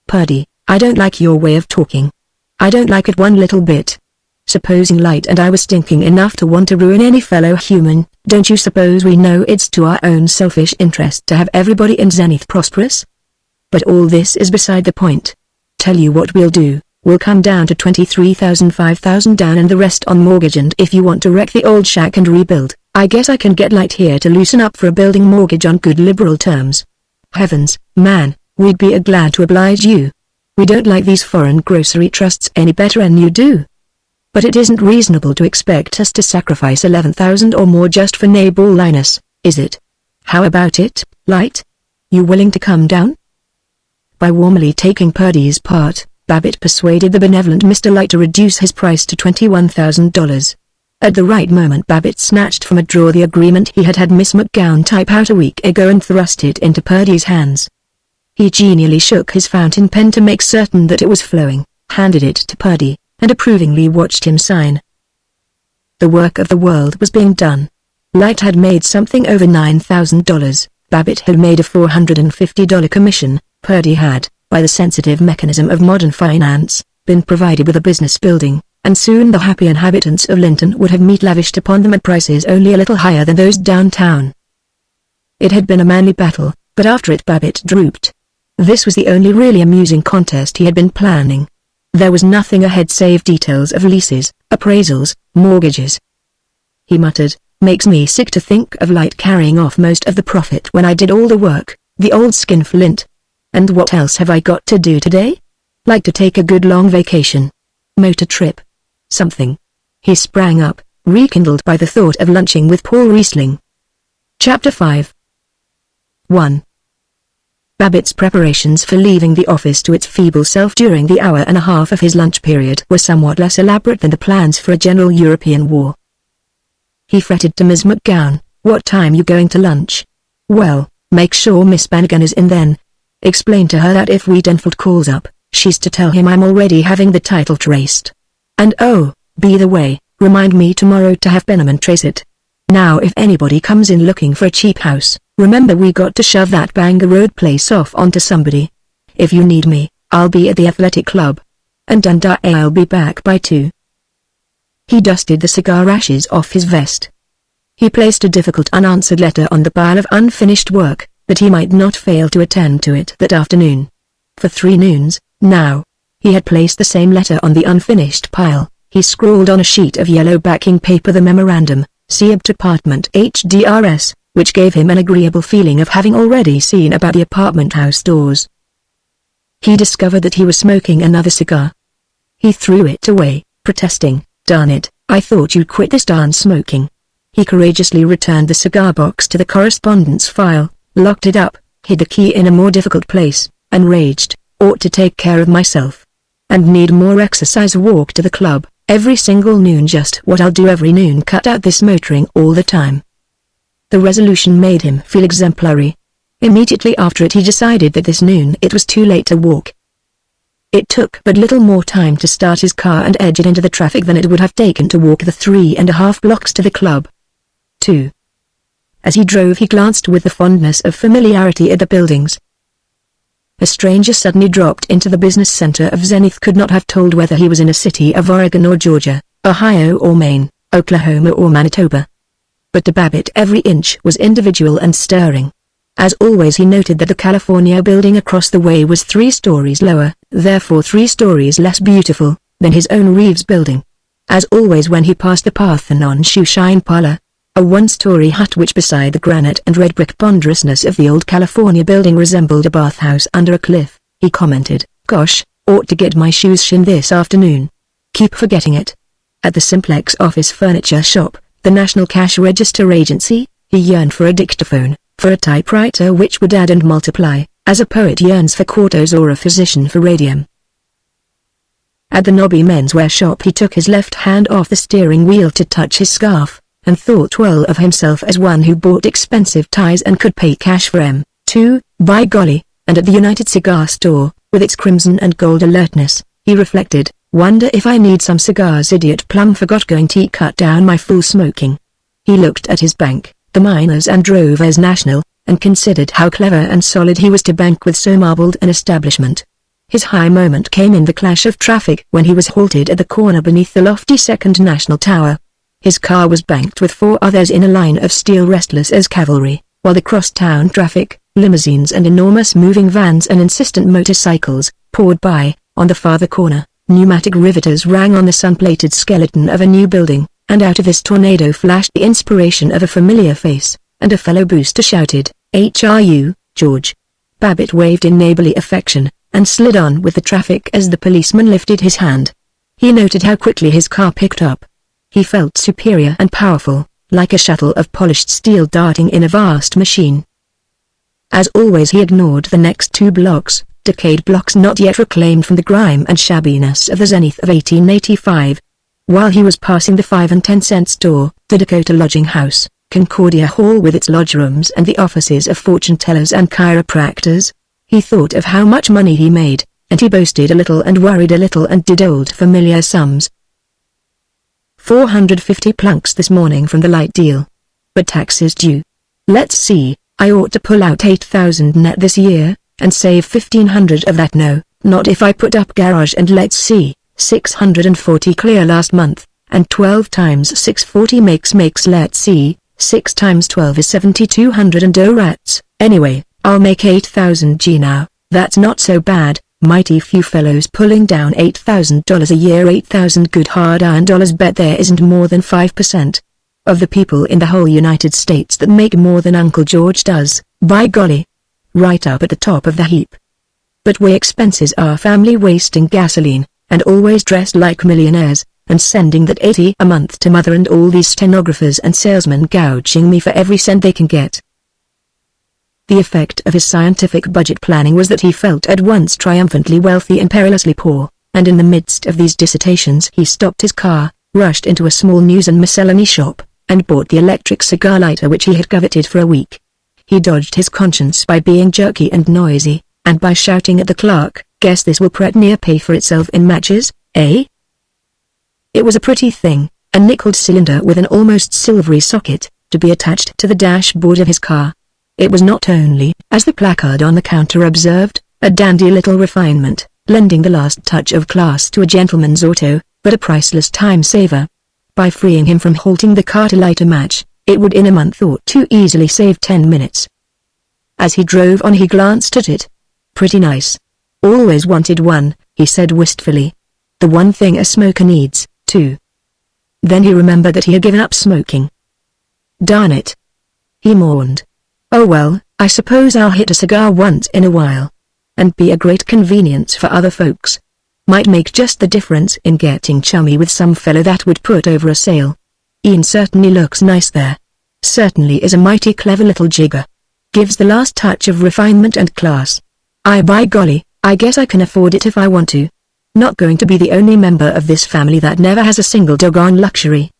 "Purdy, I don't like your way of talking. I don't like it one little bit. Supposing Light and I were stinking enough to want to ruin any fellow human, don't you suppose we know it's to our own selfish interest to have everybody in Zenith prosperous? But all this is beside the point. Tell you what we'll do. We'll come down to $23,000, $5,000 down and the rest on mortgage, and if you want to wreck the old shack and rebuild, I guess I can get Light here to loosen up for a building mortgage on good liberal terms. Heavens, man, we'd be glad to oblige you. We don't like these foreign grocery trusts any better than you do. But it isn't reasonable to expect us to sacrifice $11,000 or more just for neighborliness, is it? How about it, Light? You willing to come down?" By warmly taking Purdy's part, Babbitt persuaded the benevolent Mr. Light to reduce his price to $21,000. At the right moment Babbitt snatched from a drawer the agreement he had had Miss McGowan type out a week ago and thrust it into Purdy's hands. He genially shook his fountain pen to make certain that it was flowing, handed it to Purdy, and approvingly watched him sign. The work of the world was being done. Light had made something over $9,000, Babbitt had made a $450 commission, Purdy had, by the sensitive mechanism of modern finance, been provided with a business building, and soon the happy inhabitants of Linton would have meat lavished upon them at prices only a little higher than those downtown. It had been a manly battle, but after it Babbitt drooped. This was the only really amusing contest he had been planning. There was nothing ahead save details of leases, appraisals, mortgages. He muttered, "Makes me sick to think of Light carrying off most of the profit when I did all the work, the old skinflint. And what else have I got to do today? Like to take a good long vacation. Motor trip. Something." He sprang up, rekindled by the thought of lunching with Paul Riesling. Chapter 5. 1. Babbitt's preparations for leaving the office to its feeble self during the hour and a half of his lunch period were somewhat less elaborate than the plans for a general European war. He fretted to Miss McGowan, "What time you going to lunch?" "Well, make sure Miss Bannigan is in then. Explain to her that if Wiedenfeld calls up, she's to tell him I'm already having the title traced. And oh, by the way, remind me tomorrow to have Benjamin trace it. Now if anybody comes in looking for a cheap house, remember we got to shove that Bangor Road place off onto somebody. If you need me, I'll be at the athletic club. And I'll be back by 2. He dusted the cigar ashes off his vest. He placed a difficult unanswered letter on the pile of unfinished work, that he might not fail to attend to it that afternoon. For 3 noons, now, he had placed the same letter on the unfinished pile. He scrawled on a sheet of yellow backing paper the memorandum, "Seab Department HDRS, which gave him an agreeable feeling of having already seen about the apartment house doors. He discovered that he was smoking another cigar. He threw it away, protesting, "Darn it, I thought you'd quit this darn smoking." He courageously returned the cigar box to the correspondence file, locked it up, hid the key in a more difficult place, and raged, "Ought to take care of myself. And need more exercise. Walk to the club, every single noon. Just what I'll do every noon. Cut out this motoring all the time." The resolution made him feel exemplary. Immediately after it he decided that this noon it was too late to walk. It took but little more time to start his car and edge it into the traffic than it would have taken to walk the 3.5 blocks to the club. 2. As he drove he glanced with the fondness of familiarity at the buildings. A stranger suddenly dropped into the business center of Zenith could not have told whether he was in a city of Oregon or Georgia, Ohio or Maine, Oklahoma or Manitoba. But to Babbitt every inch was individual and stirring. As always he noted that the California building across the way was 3 stories lower, therefore 3 stories less beautiful, than his own Reeves building. As always when he passed the Parthenon Shoeshine Parlor, a 1-story hut which beside the granite and red brick ponderousness of the old California building resembled a bathhouse under a cliff, he commented, "Gosh, ought to get my shoes shined this afternoon. Keep forgetting it." At the Simplex office furniture shop, the National Cash Register Agency, he yearned for a dictaphone, for a typewriter which would add and multiply, as a poet yearns for quartos or a physician for radium. At the Nobby menswear shop he took his left hand off the steering wheel to touch his scarf, and thought well of himself as one who bought expensive ties and could pay cash for them, too, by golly. And at the United Cigar Store, with its crimson and gold alertness, he reflected, "Wonder if I need some cigars. Idiot plumb forgot going to cut down my fool smoking." He looked at his bank, the Miners and Drovers National, and considered how clever and solid he was to bank with so marbled an establishment. His high moment came in the clash of traffic when he was halted at the corner beneath the lofty Second National Tower. His car was banked with 4 others in a line of steel restless as cavalry, while the cross-town traffic, limousines and enormous moving vans and insistent motorcycles, poured by. On the farther corner, pneumatic riveters rang on the sun-plated skeleton of a new building, and out of this tornado flashed the inspiration of a familiar face, and a fellow booster shouted, "HRU, George." Babbitt waved in neighborly affection, and slid on with the traffic as the policeman lifted his hand. He noted how quickly his car picked up. He felt superior and powerful, like a shuttle of polished steel darting in a vast machine. As always he ignored the next 2 blocks, decayed blocks not yet reclaimed from the grime and shabbiness of the zenith of 1885. While he was passing the 5 and 10 cent store, the Dakota Lodging House, Concordia Hall with its lodge rooms and the offices of fortune tellers and chiropractors, he thought of how much money he made, and he boasted a little and worried a little and did old familiar sums. 450 plunks this morning from the light deal. But taxes due. Let's see, I ought to pull out 8,000 net this year, and save 1,500 of that. No, not if I put up garage and let's see, 640 clear last month, and 12 times 640 makes let's see, 6 times 12 is 7,200 and oh rats. Anyway, I'll make 8,000 G now, that's not so bad. Mighty few fellows pulling down $8,000 a year. 8,000 good hard-earned dollars. Bet there isn't more than 5% of the people in the whole United States that make more than Uncle George does, by golly. Right up at the top of the heap. But we expenses our family wasting gasoline, and always dressed like millionaires, and sending that 80 a month to mother and all these stenographers and salesmen gouging me for every cent they can get. The effect of his scientific budget planning was that he felt at once triumphantly wealthy and perilously poor, and in the midst of these dissertations he stopped his car, rushed into a small news and miscellany shop, and bought the electric cigar lighter which he had coveted for a week. He dodged his conscience by being jerky and noisy, and by shouting at the clerk, "Guess this will pretty near pay for itself in matches, eh?" It was a pretty thing, a nickeled cylinder with an almost silvery socket, to be attached to the dashboard of his car. It was not only, as the placard on the counter observed, a dandy little refinement, lending the last touch of class to a gentleman's auto, but a priceless time-saver. By freeing him from halting the car to light a match, it would in a month or two easily save 10 minutes. As he drove on he glanced at it. Pretty nice. Always wanted one, he said wistfully. The one thing a smoker needs, too. Then he remembered that he had given up smoking. Darn it. He mourned. Oh well, I suppose I'll hit a cigar once in a while. And be a great convenience for other folks. Might make just the difference in getting chummy with some fellow that would put over a sale. Ian certainly looks nice there. Certainly is a mighty clever little jigger. Gives the last touch of refinement and class. By golly, I guess I can afford it if I want to. Not going to be the only member of this family that never has a single doggone luxury.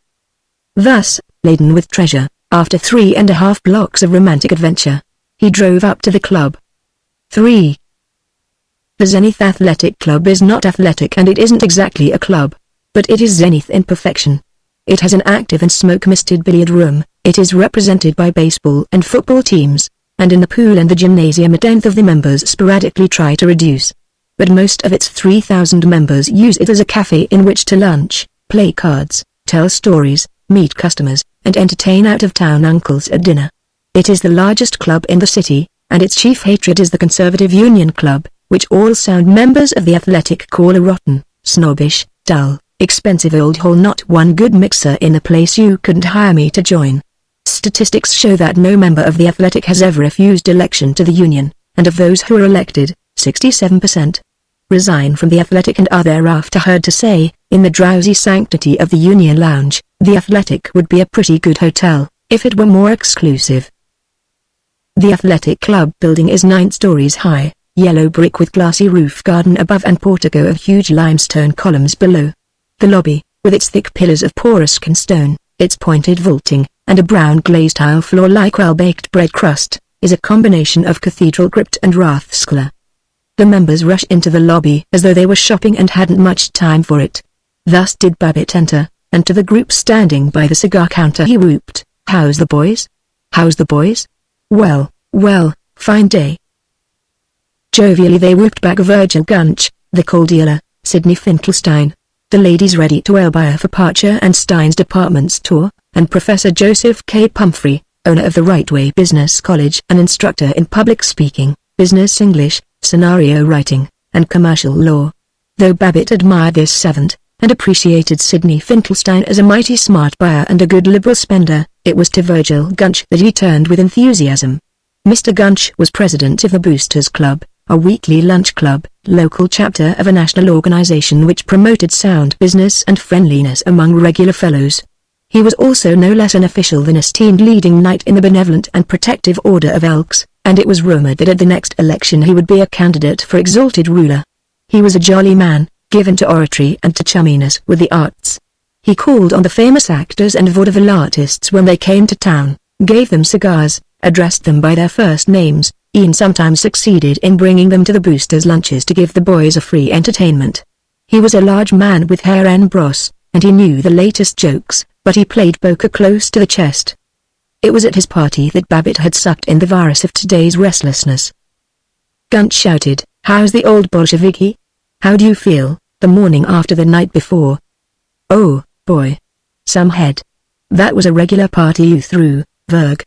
Thus, laden with treasure, after 3.5 blocks of romantic adventure, he drove up to the club. 3. The Zenith Athletic Club is not athletic and it isn't exactly a club, but it is Zenith in perfection. It has an active and smoke-misted billiard room, it is represented by baseball and football teams, and in the pool and the gymnasium a tenth of the members sporadically try to reduce. But most of its 3,000 members use it as a cafe in which to lunch, play cards, tell stories, meet customers, and entertain out-of-town uncles at dinner. It is the largest club in the city, and its chief hatred is the Conservative Union Club, which all sound members of the Athletic call a rotten, snobbish, dull, expensive old hole. Not one good mixer in the place. You couldn't hire me to join. Statistics show that no member of the Athletic has ever refused election to the Union, and of those who are elected, 67% resign from the Athletic and are thereafter heard to say, in the drowsy sanctity of the Union Lounge, the Athletic would be a pretty good hotel, if it were more exclusive. The Athletic Club building is 9 stories high, yellow brick with glassy roof garden above and portico of huge limestone columns below. The lobby, with its thick pillars of porous stone, its pointed vaulting, and a brown glazed tile floor like well-baked bread crust, is a combination of cathedral crypt and rathskeller. The members rush into the lobby as though they were shopping and hadn't much time for it. Thus did Babbitt enter, and to the group standing by the cigar counter he whooped, "How's the boys? How's the boys? Well, fine day." Jovially they whooped back Virgil Gunch, the coal dealer, Sidney Finkelstein, the ladies ready to wear buyer for Parcher and Stein's department store, and Professor Joseph K. Pumphrey, owner of the Rightway Business College, an instructor in public speaking, business English, scenario writing, and commercial law. Though Babbitt admired this savant, and appreciated Sidney Finkelstein as a mighty smart buyer and a good liberal spender, it was to Virgil Gunch that he turned with enthusiasm. Mr. Gunch was president of the Boosters Club, a weekly lunch club, local chapter of a national organization which promoted sound business and friendliness among regular fellows. He was also no less an official than esteemed leading knight in the Benevolent and Protective Order of Elks, and it was rumored that at the next election he would be a candidate for exalted ruler. He was a jolly man, given to oratory and to chumminess with the arts. He called on the famous actors and vaudeville artists when they came to town, gave them cigars, addressed them by their first names, and sometimes succeeded in bringing them to the boosters' lunches to give the boys a free entertainment. He was a large man with hair en brosse, and he knew the latest jokes, but he played poker close to the chest. It was at his party that Babbitt had sucked in the virus of today's restlessness. Gunch shouted, "How's the old Bolsheviki? How do you feel, the morning after the night before?" "Oh, boy. Some head. That was a regular party you threw, Verg.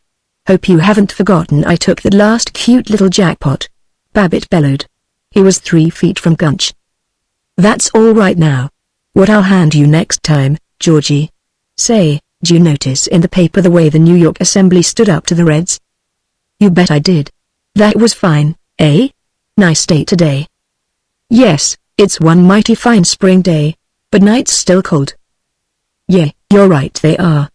Hope you haven't forgotten I took that last cute little jackpot," Babbitt bellowed. He was 3 feet from Gunch. "That's all right now. What I'll hand you next time, Georgie. Say, did you notice in the paper the way the New York Assembly stood up to the Reds?" "You bet I did. That was fine, eh? Nice day today." "Yes, it's one mighty fine spring day, but nights still cold." "Yeah, you're right they are.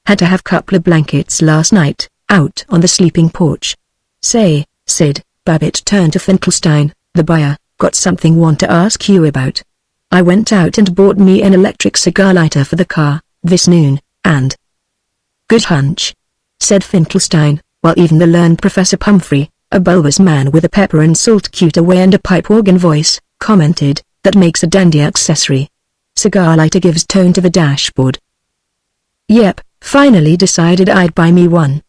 Had to have couple of blankets last night, out on the sleeping porch." "Say, Sid," Babbitt turned to Finkelstein, the buyer, "got something want to ask you about. I went out and bought me an electric cigar lighter for the car, this noon, and—" "Good hunch," said Finkelstein, while even the learned Professor Pumphrey, a bulbous man with a pepper and salt cutaway and a pipe organ voice, commented, "That makes a dandy accessory. Cigar lighter gives tone to the dashboard." "Yep, finally decided I'd buy me one.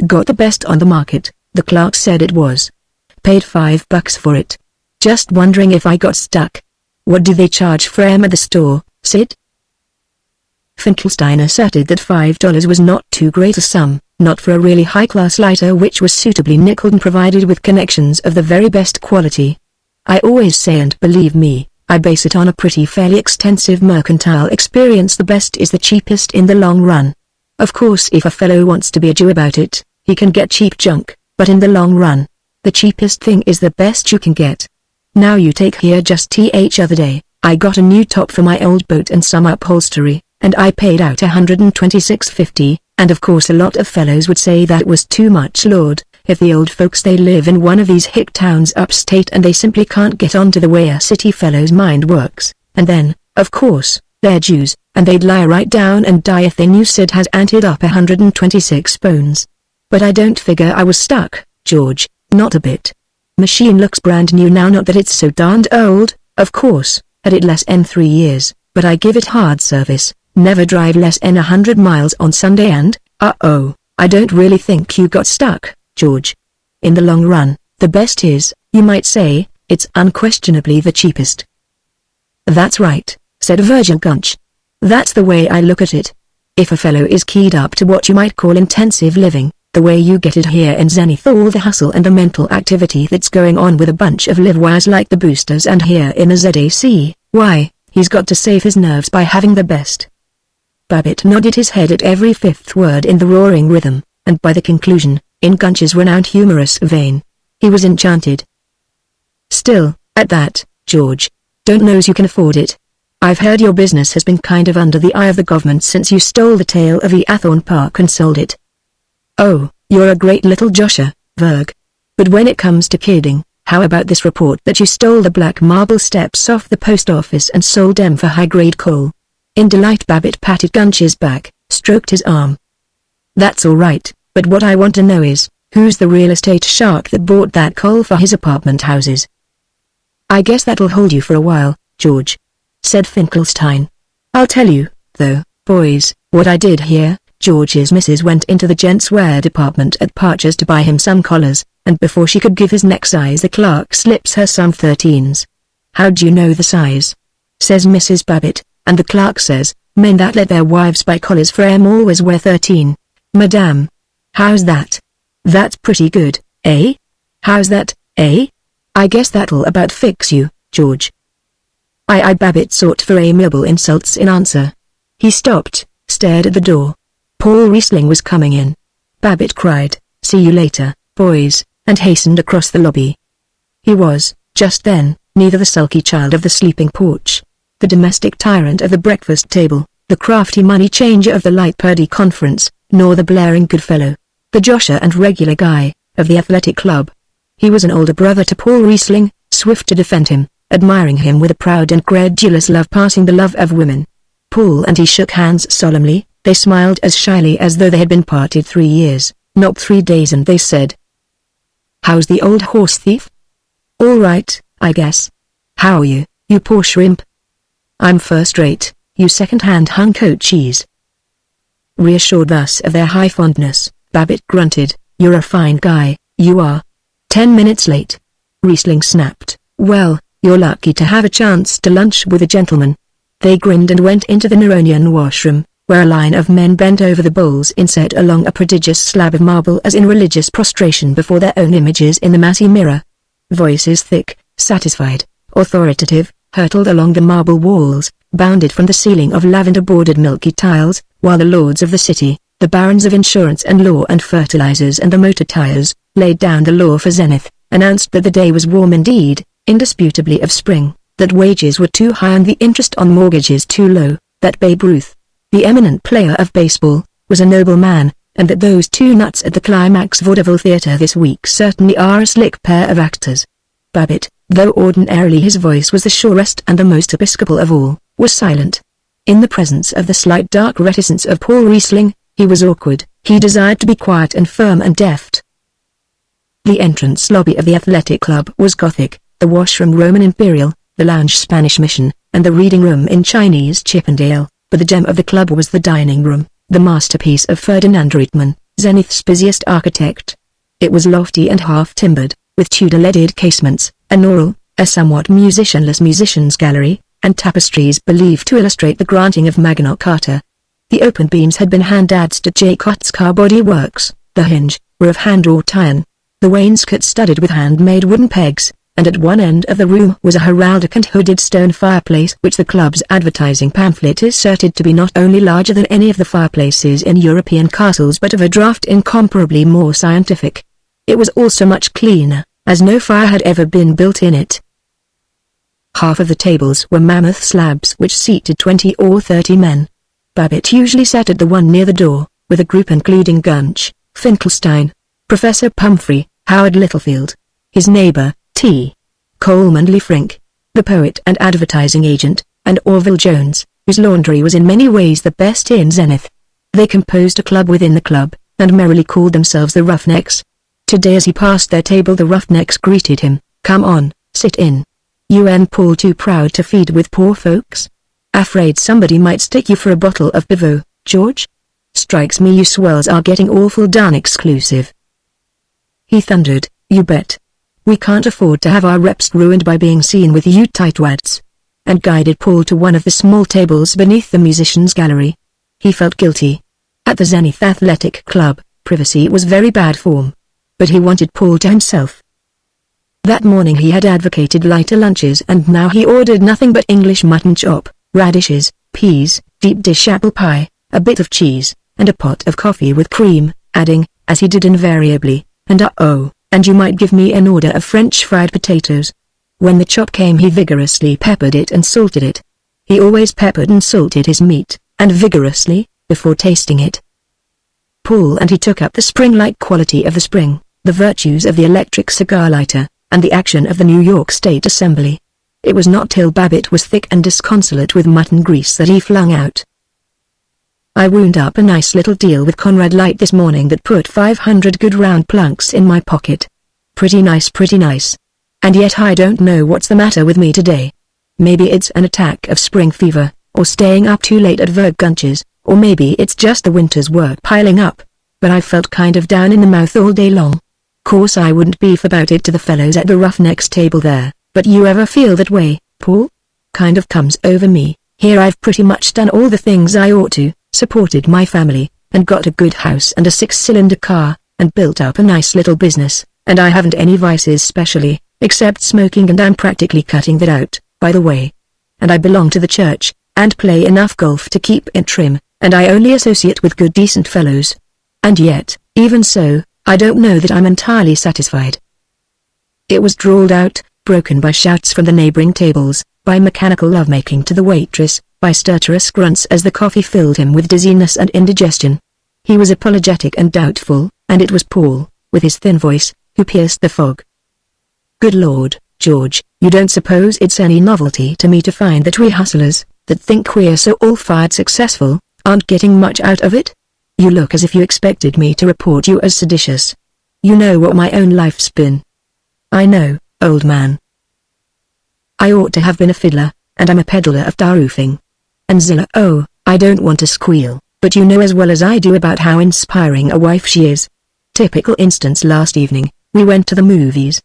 Got the best on the market, the clerk said it was. Paid $5 for it. Just wondering if I got stuck. What do they charge for 'em at the store, Sid?" Finkelstein asserted that $5 was not too great a sum, not for a really high-class lighter which was suitably nickeled and provided with connections of the very best quality. "I always say, and believe me, I base it on a pretty fairly extensive mercantile experience, the best is the cheapest in the long run. Of course if a fellow wants to be a Jew about it, he can get cheap junk, but in the long run, the cheapest thing is the best you can get. Now you take here just the other day, I got a new top for my old boat and some upholstery, and I paid out $126.50, and of course a lot of fellows would say that was too much, Lord, if the old folks they live in one of these hick towns upstate and they simply can't get on to the way a city fellow's mind works, and then, of course, they're Jews, and they'd lie right down and die if they knew Sid has anted up 126 bones. But I don't figure I was stuck, George, not a bit. Machine looks brand new now, not that it's so darned old, of course, had it less than 3 years, but I give it hard service, never drive less than 100 miles on Sunday and, I don't really think you got stuck, George. In the long run, the best is, you might say, it's unquestionably the cheapest." "That's right," said Virgil Gunch. "That's the way I look at it. If a fellow is keyed up to what you might call intensive living, the way you get it here in Zenith, all the hustle and the mental activity that's going on with a bunch of livewires like the boosters and here in the ZAC, why, he's got to save his nerves by having the best." Babbitt nodded his head at every fifth word in the roaring rhythm, and by the conclusion, in Gunch's renowned humorous vein, he was enchanted. "Still, at that, George, don't know's you can afford it. I've heard your business has been kind of under the eye of the government since you stole the tail of the Athorn Park and sold it." "Oh, you're a great little Josher, Verg. But when it comes to kidding, how about this report that you stole the black marble steps off the post office and sold them for high-grade coal?" In delight Babbitt patted Gunch's back, stroked his arm. "That's all right, but what I want to know is, who's the real estate shark that bought that coal for his apartment houses?" "I guess that'll hold you for a while, George," said Finkelstein. "I'll tell you, though, boys, what I did here. George's missus went into the gents' wear department at Parcher's to buy him some collars, and before she could give his neck size the clerk slips her some 13s. 'How'd you know the size?' says Mrs. Babbitt, and the clerk says, 'Men that let their wives buy collars for 'em always wear 13. Madame. How's that? That's pretty good, eh? How's that, eh? I guess that'll about fix you, George.'" Babbitt sought for amiable insults in answer. He stopped, stared at the door. Paul Riesling was coming in. Babbitt cried, "See you later, boys," and hastened across the lobby. He was, just then, neither the sulky child of the sleeping porch, the domestic tyrant of the breakfast table, the crafty money-changer of the light purdy conference, nor the blaring Goodfellow, the Josher and regular guy, of the athletic club. He was an older brother to Paul Riesling, swift to defend him, admiring him with a proud and credulous love passing the love of women. Paul and he shook hands solemnly. They smiled as shyly as though they had been parted 3 years, not 3 days, and they said, "How's the old horse thief?" "All right, I guess. How are you, you poor shrimp?" "I'm first rate, you second-hand hunk of cheese." Reassured thus of their high fondness, Babbitt grunted, "You're a fine guy, you are." 10 minutes late. Riesling snapped, "Well, you're lucky to have a chance to lunch with a gentleman." They grinned and went into the Neronian washroom, where a line of men bent over the bowls inset along a prodigious slab of marble as in religious prostration before their own images in the massy mirror. Voices thick, satisfied, authoritative, hurtled along the marble walls, bounded from the ceiling of lavender-bordered milky tiles, while the lords of the city, the barons of insurance and law and fertilizers and the motor tires, laid down the law for zenith, announced that the day was warm indeed, indisputably of spring, that wages were too high and the interest on mortgages too low, that Babe Ruth, the eminent player of baseball, was a noble man, and that those two nuts at the Climax Vaudeville Theatre this week certainly are a slick pair of actors. Babbitt, though ordinarily his voice was the surest and the most episcopal of all, was silent. In the presence of the slight dark reticence of Paul Riesling, he was awkward. He desired to be quiet and firm and deft. The entrance lobby of the athletic club was Gothic, the washroom Roman Imperial, the lounge Spanish Mission, and the reading room in Chinese Chippendale, but the gem of the club was the dining room, the masterpiece of Ferdinand Rietmann, Zenith's busiest architect. It was lofty and half-timbered, with Tudor-leaded casements, an oral, a somewhat musicianless musician's gallery, and tapestries believed to illustrate the granting of Magna Carta. The open beams had been hand-adzed to Jacot's car body works, the hinge, were of hand-wrought iron, the wainscot studded with hand-made wooden pegs, and at one end of the room was a heraldic and hooded stone fireplace which the club's advertising pamphlet asserted to be not only larger than any of the fireplaces in European castles but of a draught incomparably more scientific. It was also much cleaner, as no fire had ever been built in it. Half of the tables were mammoth slabs which seated 20 or 30 men. Babbitt usually sat at the one near the door, with a group including Gunch, Finkelstein, Professor Pumphrey, Howard Littlefield, his neighbor, T. Coleman Lee Frink, the poet and advertising agent, and Orville Jones, whose laundry was in many ways the best in Zenith. They composed a club within the club, and merrily called themselves the Roughnecks. Today as he passed their table the Roughnecks greeted him, "Come on, sit in. You and Paul too proud to feed with poor folks? Afraid somebody might stick you for a bottle of Pivot, George? Strikes me you swells are getting awful darn exclusive." He thundered, "You bet. We can't afford to have our reps ruined by being seen with you tightwads," and guided Paul to one of the small tables beneath the musicians' gallery. He felt guilty. At the Zenith Athletic Club, privacy was very bad form. But he wanted Paul to himself. That morning he had advocated lighter lunches and now he ordered nothing but English mutton chop, radishes, peas, deep dish apple pie, a bit of cheese, and a pot of coffee with cream, adding, as he did invariably, "And oh, and you might give me an order of French fried potatoes." When the chop came he vigorously peppered it and salted it. He always peppered and salted his meat, and vigorously, before tasting it. Paul and he took up the spring-like quality of the spring, the virtues of the electric cigar lighter, and the action of the New York State Assembly. It was not till Babbitt was thick and disconsolate with mutton grease that he flung out, "I wound up a nice little deal with Conrad Light this morning that put 500 good round plunks in my pocket. Pretty nice, pretty nice. And yet I don't know what's the matter with me today. Maybe it's an attack of spring fever, or staying up too late at Verg Gunch's, or maybe it's just the winter's work piling up. But I felt kind of down in the mouth all day long. Course I wouldn't beef about it to the fellows at the Roughnecks table there, but you ever feel that way, Paul? Kind of comes over me. Here I've pretty much done all the things I ought to, supported my family, and got a good house and a 6-cylinder car, and built up a nice little business, and I haven't any vices specially, except smoking, and I'm practically cutting that out, by the way. And I belong to the church, and play enough golf to keep in trim, and I only associate with good decent fellows. And yet, even so, I don't know that I'm entirely satisfied." It was drawled out, broken by shouts from the neighboring tables, by mechanical lovemaking to the waitress, by stertorous grunts as the coffee filled him with dizziness and indigestion. He was apologetic and doubtful, and it was Paul, with his thin voice, who pierced the fog. "Good Lord, George, you don't suppose it's any novelty to me to find that we hustlers, that think we're so all-fired successful, aren't getting much out of it? You look as if you expected me to report you as seditious. You know what my own life's been." "I know, old man. I ought to have been a fiddler, and I'm a peddler of tar roofing." And Zilla, "Oh, I don't want to squeal, but you know as well as I do about how inspiring a wife she is. Typical instance: last evening, we went to the movies.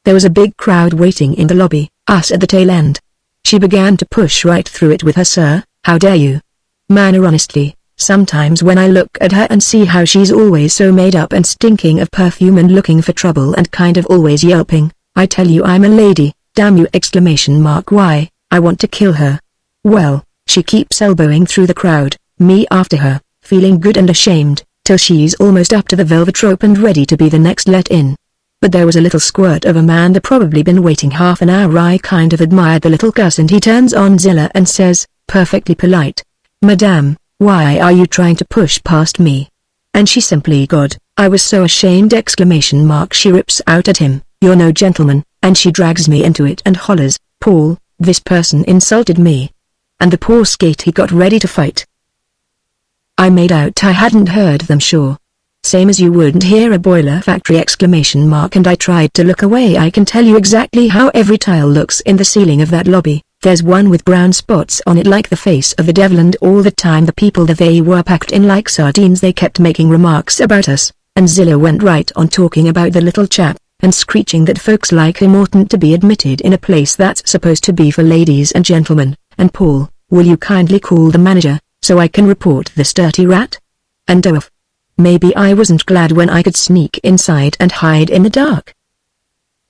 There was a big crowd waiting in the lobby, us at the tail end. She began to push right through it with her 'Sir, how dare you?' manner. Honestly, sometimes when I look at her and see how she's always so made up and stinking of perfume and looking for trouble and kind of always yelping, I tell you I'm a lady, damn you! Why, I want to kill her. Well, she keeps elbowing through the crowd, me after her, feeling good and ashamed, till she's almost up to the velvet rope and ready to be the next let in. But there was a little squirt of a man that probably been waiting half an hour. I kind of admired the little cuss, and he turns on Zilla and says, perfectly polite, 'Madame, why are you trying to push past me?' And she simply, God, I was so ashamed!" She rips out at him, "You're no gentleman," and she drags me into it and hollers, "Paul, this person insulted me." And the poor skate, he got ready to fight. I made out I hadn't heard them. Sure. Same as you wouldn't hear a boiler factory! And I tried to look away. I can tell you exactly how every tile looks in the ceiling of that lobby. There's one with brown spots on it like the face of the devil, and all the time the people that they were packed in like sardines. They kept making remarks about us, and Zilla went right on talking about the little chap, and screeching that folks like him oughtn't to be admitted in a place that's supposed to be for ladies and gentlemen. And Paul, will you kindly call the manager, so I can report this dirty rat? And off. Maybe I wasn't glad when I could sneak inside and hide in the dark.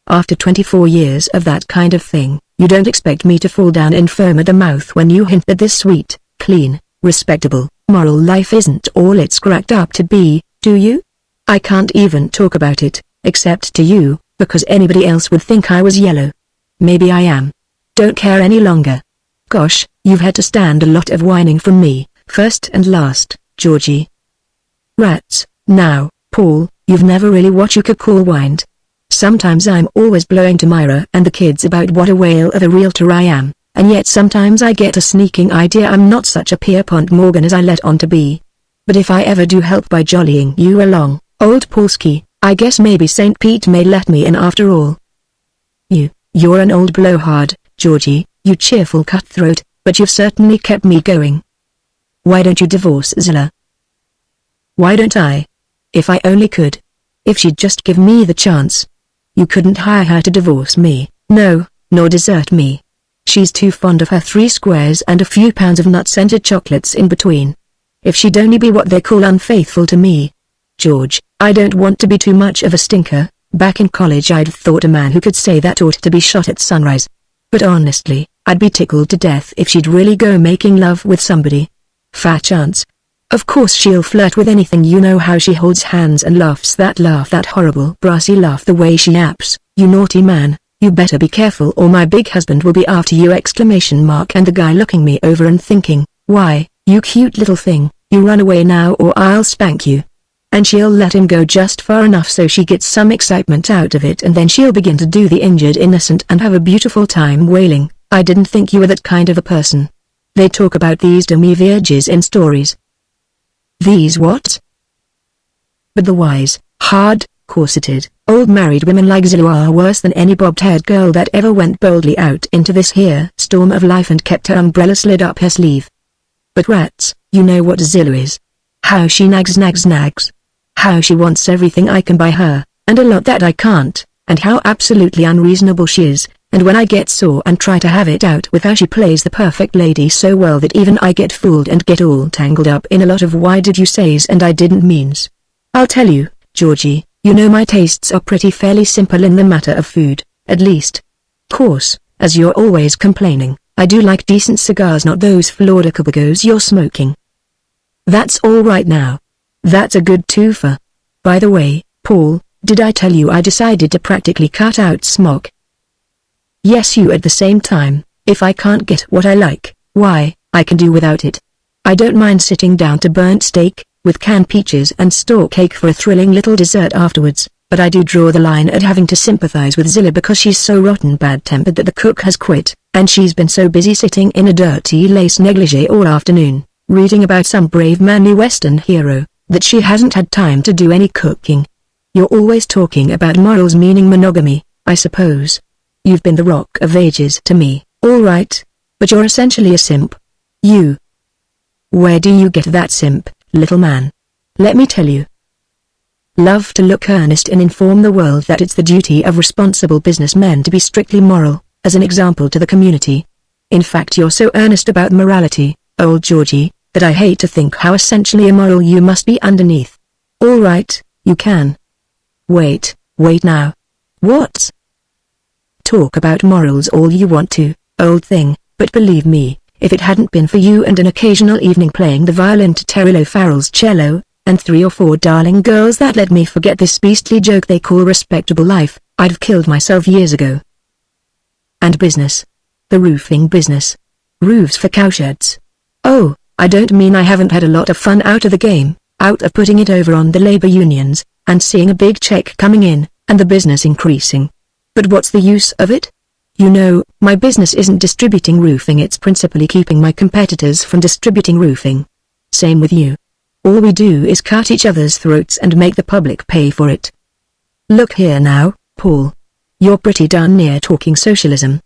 After 24 years of that kind of thing, you don't expect me to fall down and foam at the mouth when you hint that this sweet, clean, respectable, moral life isn't all it's cracked up to be, do you? I can't even talk about it, except to you, because anybody else would think I was yellow. Maybe I am. Don't care any longer. Gosh, you've had to stand a lot of whining from me, first and last, Georgie. Rats. Now, Paul, you've never really what you could call whined. Sometimes I'm always blowing to Myra and the kids about what a whale of a realtor I am, and yet sometimes I get a sneaking idea I'm not such a Pierpont Morgan as I let on to be. But if I ever do help by jollying you along, old Paulski, I guess maybe St. Pete may let me in after all. You're an old blowhard, Georgie, you cheerful cutthroat, but you've certainly kept me going. Why don't you divorce Zilla? Why don't I? If I only could. If she'd just give me the chance. You couldn't hire her to divorce me, no, nor desert me. She's too fond of her 3 squares and a few pounds of nut-scented chocolates in between. If she'd only be what they call unfaithful to me. George, I don't want to be too much of a stinker. Back in college I'd thought a man who could say that ought to be shot at sunrise. But honestly, I'd be tickled to death if she'd really go making love with somebody. Fat chance. Of course she'll flirt with anything. You know how she holds hands and laughs that laugh, that horrible brassy laugh, the way she yaps. You naughty man, you better be careful or my big husband will be after you! And the guy looking me over and thinking, why, you cute little thing, you run away now or I'll spank you. And she'll let him go just far enough so she gets some excitement out of it, and then she'll begin to do the injured innocent and have a beautiful time wailing, I didn't think you were that kind of a person. They talk about these demi-vierges in stories. These what? But the wise, hard, corseted, old married women like Zilla are worse than any bobbed-haired girl that ever went boldly out into this here storm of life and kept her umbrella slid up her sleeve. But rats, you know what Zilla is. How she nags. How she wants everything I can buy her, and a lot that I can't, and how absolutely unreasonable she is, and when I get sore and try to have it out with her she plays the perfect lady so well that even I get fooled and get all tangled up in a lot of why did you says and I didn't means. I'll tell you, Georgie, you know my tastes are pretty fairly simple in the matter of food, at least. Course, as you're always complaining, I do like decent cigars, not those Florida Cubagos you're smoking. That's all right now. That's a good twofer. By the way, Paul, did I tell you I decided to practically cut out smoke? Yes, you at the same time, if I can't get what I like, why, I can do without it. I don't mind sitting down to burnt steak, with canned peaches and store cake for a thrilling little dessert afterwards, but I do draw the line at having to sympathize with Zilla because she's so rotten bad-tempered that the cook has quit, and she's been so busy sitting in a dirty lace negligee all afternoon, reading about some brave manly Western hero, that she hasn't had time to do any cooking. You're always talking about morals, meaning monogamy, I suppose. You've been the rock of ages to me, all right, but you're essentially a simp. You. Where do you get that simp, little man? Let me tell you. Love to look earnest and inform the world that it's the duty of responsible businessmen to be strictly moral, as an example to the community. In fact, you're so earnest about morality, old Georgie, that I hate to think how essentially immoral you must be underneath. All right, you can. Wait now. What? Talk about morals all you want to, old thing, but believe me, if it hadn't been for you and an occasional evening playing the violin to Terry Farrell's cello, and 3 or 4 darling girls that let me forget this beastly joke they call respectable life, I'd have killed myself years ago. And business. The roofing business. Roofs for cowsheds. Oh, I don't mean I haven't had a lot of fun out of the game, out of putting it over on the labor unions, and seeing a big check coming in, and the business increasing. But what's the use of it? You know, my business isn't distributing roofing, it's principally keeping my competitors from distributing roofing. Same with you. All we do is cut each other's throats and make the public pay for it. Look here now, Paul. You're pretty darn near talking socialism.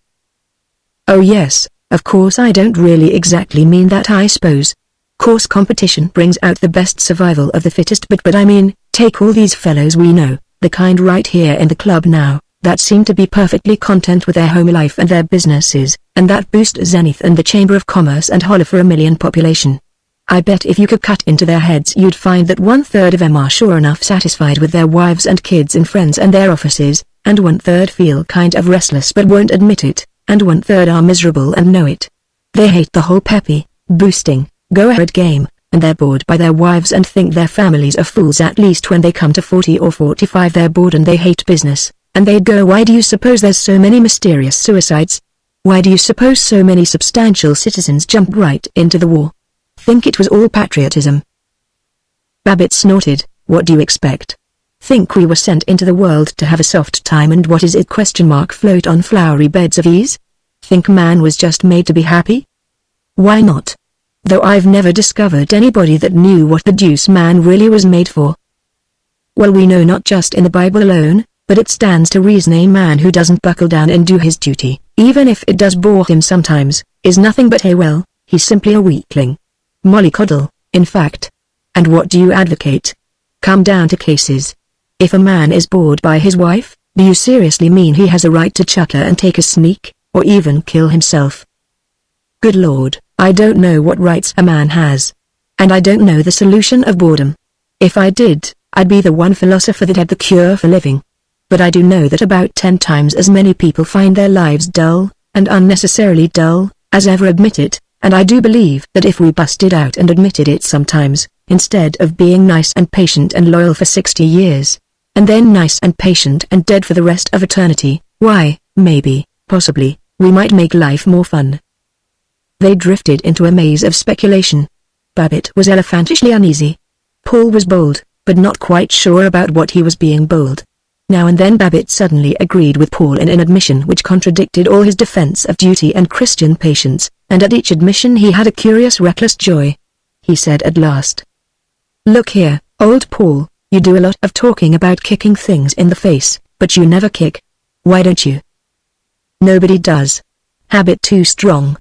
Oh yes, of course I don't really exactly mean that, I suppose. Course competition brings out the best survival of the fittest, but I mean, take all these fellows we know, the kind right here in the club now, that seem to be perfectly content with their home life and their businesses, and that boost Zenith and the Chamber of Commerce and holler for a million population. I bet if you could cut into their heads you'd find that 1/3 of them are sure enough satisfied with their wives and kids and friends and their offices, and 1/3 feel kind of restless but won't admit it, and 1/3 are miserable and know it. They hate the whole peppy, boosting, go-ahead game, and they're bored by their wives and think their families are fools. At least when they come to 40 or 45 they're bored and they hate business, and they'd go, why do you suppose there's so many mysterious suicides? Why do you suppose so many substantial citizens jumped right into the war? Think it was all patriotism? Babbitt snorted. What do you expect? Think we were sent into the world to have a soft time and what is it ? Float on flowery beds of ease? Think man was just made to be happy? Why not? Though I've never discovered anybody that knew what the deuce man really was made for. Well, we know not just in the Bible alone, but it stands to reason a man who doesn't buckle down and do his duty, even if it does bore him sometimes, is nothing but he's simply a weakling. Mollycoddle, in fact. And what do you advocate? Come down to cases. If a man is bored by his wife, do you seriously mean he has a right to chuck her and take a sneak, or even kill himself? Good Lord, I don't know what rights a man has. And I don't know the solution of boredom. If I did, I'd be the one philosopher that had the cure for living. But I do know that about 10 times as many people find their lives dull, and unnecessarily dull, as ever admit it. And I do believe that if we busted out and admitted it sometimes, instead of being nice and patient and loyal for 60 years, and then nice and patient and dead for the rest of eternity, why, maybe, possibly, we might make life more fun. They drifted into a maze of speculation. Babbitt was elephantishly uneasy. Paul was bold, but not quite sure about what he was being bold. Now and then Babbitt suddenly agreed with Paul in an admission which contradicted all his defense of duty and Christian patience, and at each admission he had a curious reckless joy. He said at last, "Look here, old Paul, you do a lot of talking about kicking things in the face, but you never kick. Why don't you?" "Nobody does. Habit too strong."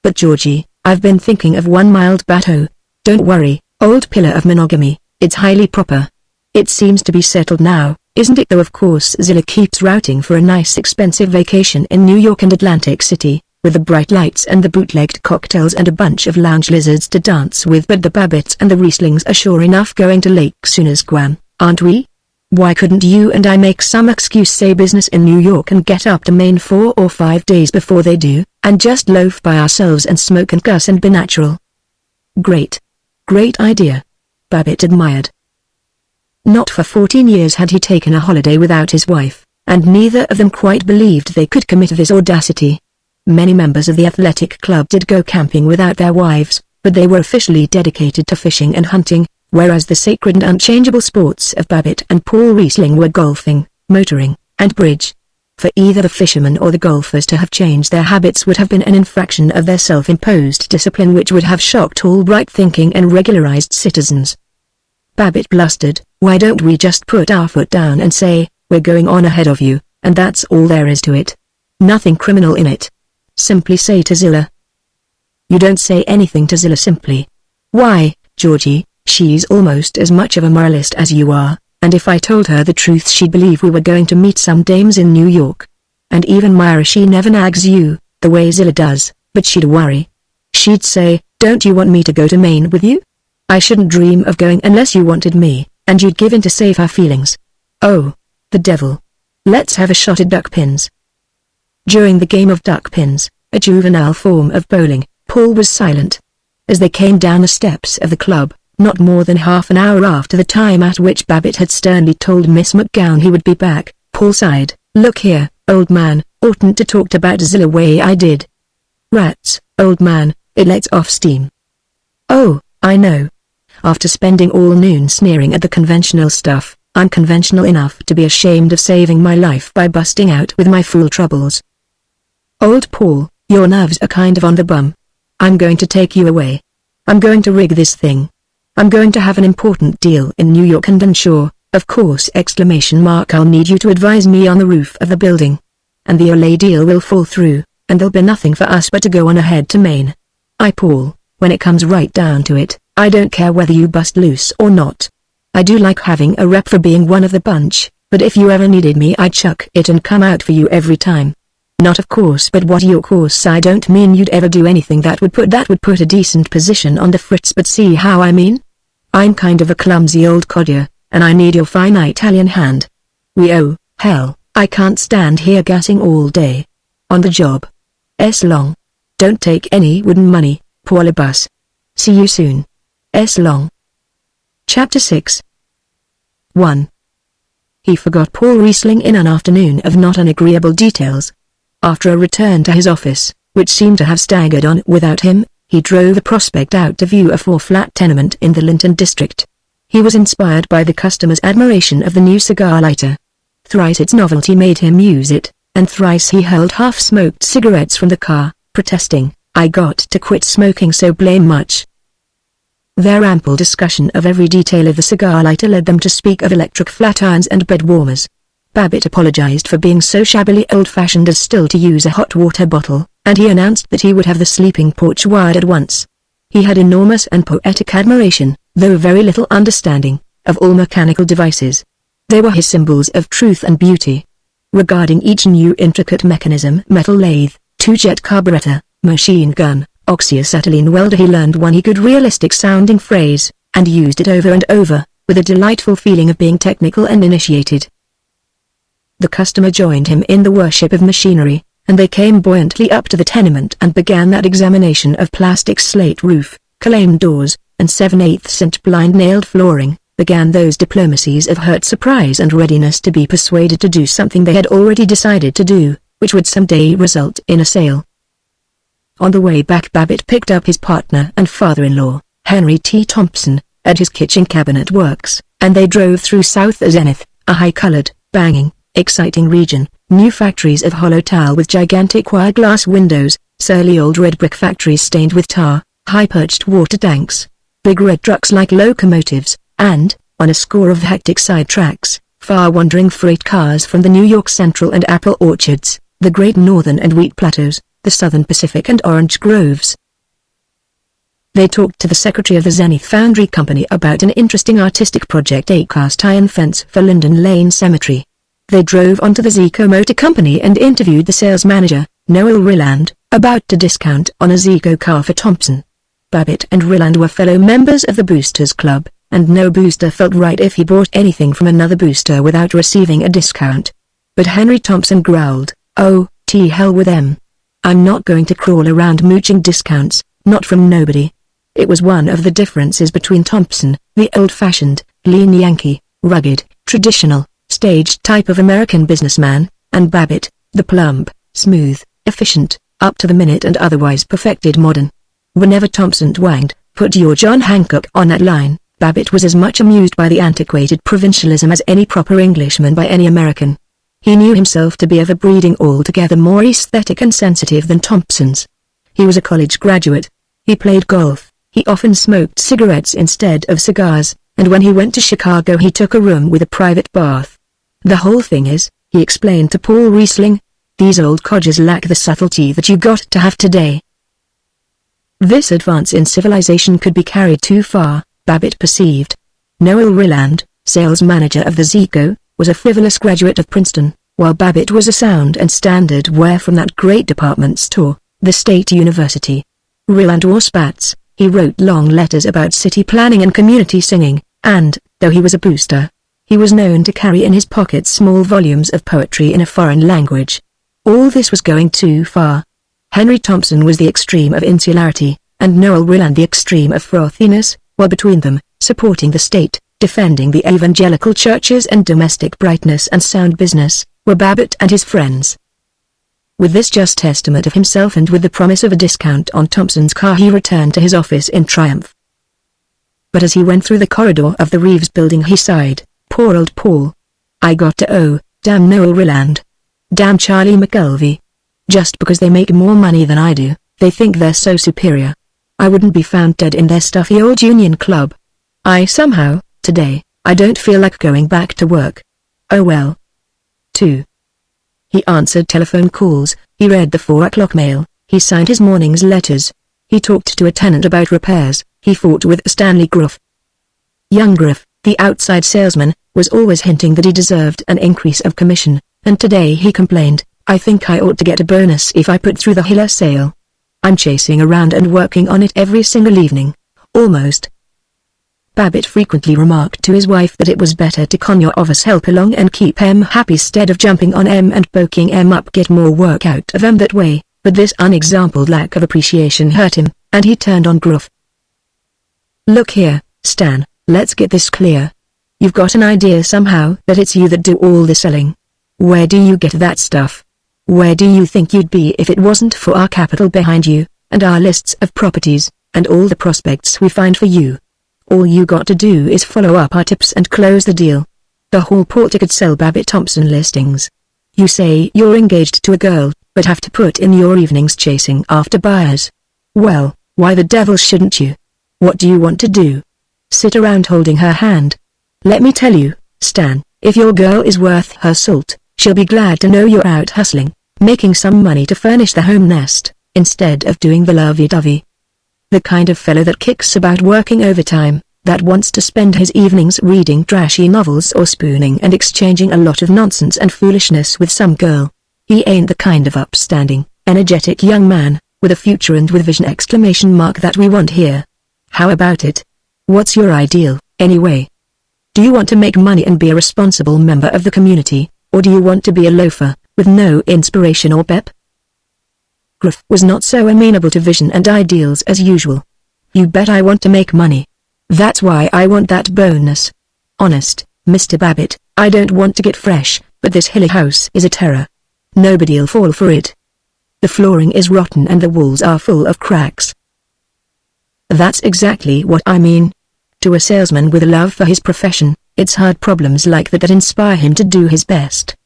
"But Georgie, I've been thinking of one mild battle. Don't worry, old pillar of monogamy, it's highly proper. It seems to be settled now, isn't it? Though of course Zilla keeps routing for a nice expensive vacation in New York and Atlantic City, with the bright lights and the bootlegged cocktails and a bunch of lounge lizards to dance with. But the Babbitts and the Rieslings are sure enough going to Lake Sunasquam, aren't we? Why couldn't you and I make some excuse, say business in New York, and get up to Maine 4 or 5 days before they do, and just loaf by ourselves and smoke and cuss and be natural?" "Great. Great idea," Babbitt admired. Not for 14 years had he taken a holiday without his wife, and neither of them quite believed they could commit this audacity. Many members of the athletic club did go camping without their wives, but they were officially dedicated to fishing and hunting, whereas the sacred and unchangeable sports of Babbitt and Paul Riesling were golfing, motoring, and bridge. For either the fishermen or the golfers to have changed their habits would have been an infraction of their self-imposed discipline which would have shocked all right-thinking and regularized citizens. Babbitt blustered, "Why don't we just put our foot down and say, we're going on ahead of you, and that's all there is to it? Nothing criminal in it. Simply say to Zilla." "You don't say anything to Zilla simply." "Why, Georgie, she's almost as much of a moralist as you are. And if I told her the truth she'd believe we were going to meet some dames in New York. And even Myra, she never nags you, the way Zilla does, but she'd worry. She'd say, 'Don't you want me to go to Maine with you? I shouldn't dream of going unless you wanted me,' and you'd give in to save her feelings. Oh, the devil. Let's have a shot at duck pins." During the game of duck pins, a juvenile form of bowling, Paul was silent. As they came down the steps of the club, not more than half an hour after the time at which Babbitt had sternly told Miss McGowan he would be back, Paul sighed, "Look here, old man, oughtn't to talked about Zilla way I did." "Rats, old man, it lets off steam." "Oh, I know. After spending all noon sneering at the conventional stuff, I'm conventional enough to be ashamed of saving my life by busting out with my fool troubles." "Old Paul, your nerves are kind of on the bum. I'm going to take you away. I'm going to rig this thing. I'm going to have an important deal in New York and unsure, of course! I'll need you to advise me on the roof of the building. And the LA deal will fall through, and there'll be nothing for us but to go on ahead to Maine. Paul, when it comes right down to it, I don't care whether you bust loose or not. I do like having a rep for being one of the bunch, but if you ever needed me I'd chuck it and come out for you every time. Not of course, but what your course I don't mean you'd ever do anything that would put a decent position on the fritz, but see how I mean? I'm kind of a clumsy old codger, and I need your fine Italian hand. Hell, I can't stand here gassing all day. On the job. S long. Don't take any wooden money, Paula Bus. See you soon. S long." Chapter 6. 1. He forgot Paul Riesling in an afternoon of not unagreeable details. After a return to his office, which seemed to have staggered on without him, he drove the prospect out to view a 4-flat tenement in the Linton district. He was inspired by the customer's admiration of the new cigar lighter. Thrice its novelty made him use it, and thrice he hurled half-smoked cigarettes from the car, protesting, "I got to quit smoking so blame much." Their ample discussion of every detail of the cigar lighter led them to speak of electric flat irons and bed warmers. Babbitt apologized for being so shabbily old-fashioned as still to use a hot water bottle, and he announced that he would have the sleeping porch wired at once. He had enormous and poetic admiration, though very little understanding, of all mechanical devices. They were his symbols of truth and beauty. Regarding each new intricate mechanism, metal lathe, two-jet carburetor, machine gun, oxyacetylene welder, he learned one he good realistic-sounding phrase, and used it over and over, with a delightful feeling of being technical and initiated. The customer joined him in the worship of machinery, and they came buoyantly up to the tenement and began that examination of plastic slate roof, claim doors, and 7/8" blind nailed flooring, began those diplomacies of hurt surprise and readiness to be persuaded to do something they had already decided to do, which would someday result in a sale. On the way back, Babbitt picked up his partner and father-in-law, Henry T. Thompson, at his kitchen cabinet works, and they drove through South Zenith, a high-colored, banging, exciting region, new factories of hollow tile with gigantic wire glass windows, surly old red brick factories stained with tar, high-perched water tanks, big red trucks like locomotives, and, on a score of hectic side tracks, far-wandering freight cars from the New York Central and apple orchards, the Great Northern and Wheat Plateaus, the Southern Pacific and orange groves. They talked to the secretary of the Zenith Foundry Company about an interesting artistic project, a cast-iron fence for Linden Lane Cemetery. They drove onto the Zico Motor Company and interviewed the sales manager, Noel Rilland, about to discount on a Zico car for Thompson. Babbitt and Rilland were fellow members of the Boosters Club, and no booster felt right if he bought anything from another booster without receiving a discount. But Henry Thompson growled, "Oh, hell with them. I'm not going to crawl around mooching discounts, not from nobody." It was one of the differences between Thompson, the old-fashioned, lean Yankee, rugged, traditional, staged type of American businessman, and Babbitt, the plump, smooth, efficient, up-to-the-minute and otherwise perfected modern. Whenever Thompson twanged, "Put your John Hancock on that line," Babbitt was as much amused by the antiquated provincialism as any proper Englishman by any American. He knew himself to be of a breeding altogether more aesthetic and sensitive than Thompson's. He was a college graduate. He played golf. He often smoked cigarettes instead of cigars, and when he went to Chicago he took a room with a private bath. The whole thing is, he explained to Paul Riesling, these old codgers lack the subtlety that you got to have today. This advance in civilization could be carried too far, Babbitt perceived. Noel Rilland, sales manager of the Zico, was a frivolous graduate of Princeton, while Babbitt was a sound and standard wear from that great department store, the State University. Rilland wore spats, he wrote long letters about city planning and community singing, and, though he was a booster, he was known to carry in his pockets small volumes of poetry in a foreign language. All this was going too far. Henry Thompson was the extreme of insularity, and Noel Rilland the extreme of frothiness, while between them, supporting the state, defending the evangelical churches and domestic brightness and sound business, were Babbitt and his friends. With this just estimate of himself and with the promise of a discount on Thompson's car he returned to his office in triumph. But as he went through the corridor of the Reeves building he sighed, poor old Paul. I got to damn Noel Rilland. Damn Charlie McKelvey. Just because they make more money than I do, they think they're so superior. I wouldn't be found dead in their stuffy old union club. Somehow, today, I don't feel like going back to work. Oh well. 2. He answered telephone calls, he read the 4 o'clock mail, he signed his morning's letters. He talked to a tenant about repairs, he fought with Stanley Gruff. Young Gruff, the outside salesman, was always hinting that he deserved an increase of commission, and today he complained, I think I ought to get a bonus if I put through the Hiller sale. I'm chasing around and working on it every single evening. Almost. Babbitt frequently remarked to his wife that it was better to con your office help along and keep M happy stead of jumping on M and poking M up, get more work out of M that way, but this unexampled lack of appreciation hurt him, and he turned on Gruff. Look here, Stan, let's get this clear. You've got an idea somehow that it's you that do all the selling. Where do you get that stuff? Where do you think you'd be if it wasn't for our capital behind you, and our lists of properties, and all the prospects we find for you? All you got to do is follow up our tips and close the deal. The hall porter could sell Babbitt Thompson listings. You say you're engaged to a girl, but have to put in your evenings chasing after buyers. Well, why the devil shouldn't you? What do you want to do? Sit around holding her hand? Let me tell you, Stan, if your girl is worth her salt, she'll be glad to know you're out hustling, making some money to furnish the home nest, instead of doing the lovey-dovey. The kind of fellow that kicks about working overtime, that wants to spend his evenings reading trashy novels or spooning and exchanging a lot of nonsense and foolishness with some girl. He ain't the kind of upstanding, energetic young man, with a future and with vision that we want here. How about it? What's your ideal, anyway? Do you want to make money and be a responsible member of the community, or do you want to be a loafer, with no inspiration or pep? Gruff was not so amenable to vision and ideals as usual. You bet I want to make money. That's why I want that bonus. Honest, Mr. Babbitt, I don't want to get fresh, but this hilly house is a terror. Nobody'll fall for it. The flooring is rotten and the walls are full of cracks. That's exactly what I mean. To a salesman with a love for his profession, it's hard problems like that inspire him to do his best.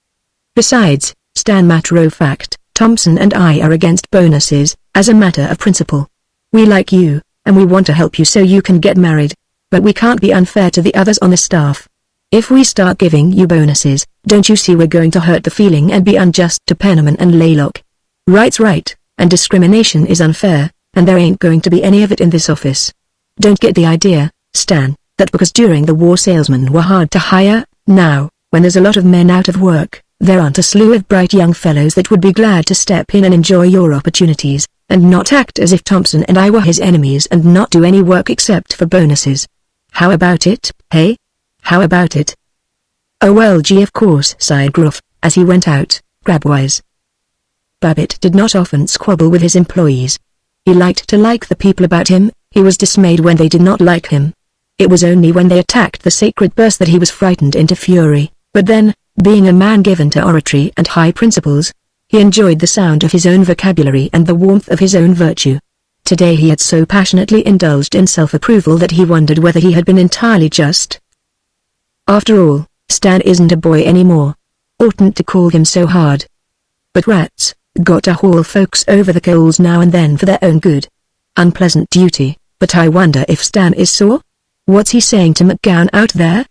Besides, Stan, matter of fact, Thompson and I are against bonuses, as a matter of principle. We like you, and we want to help you so you can get married, but we can't be unfair to the others on the staff. If we start giving you bonuses, don't you see we're going to hurt the feeling and be unjust to Penniman and Laylock? Right's right, and discrimination is unfair, and there ain't going to be any of it in this office. Don't get the idea, Stan, that because during the war salesmen were hard to hire, now, when there's a lot of men out of work, there aren't a slew of bright young fellows that would be glad to step in and enjoy your opportunities, and not act as if Thompson and I were his enemies and not do any work except for bonuses. How about it, hey? How about it? Oh well gee, of course, sighed Gruff, as he went out, grabwise. Babbitt did not often squabble with his employees. He liked to like the people about him, he was dismayed when they did not like him. It was only when they attacked the sacred purse that he was frightened into fury, but then, being a man given to oratory and high principles, he enjoyed the sound of his own vocabulary and the warmth of his own virtue. Today he had so passionately indulged in self-approval that he wondered whether he had been entirely just. After all, Stan isn't a boy anymore. Oughtn't to call him so hard. But rats, got to haul folks over the coals now and then for their own good. Unpleasant duty, but I wonder if Stan is sore? What's he saying to McGowan out there?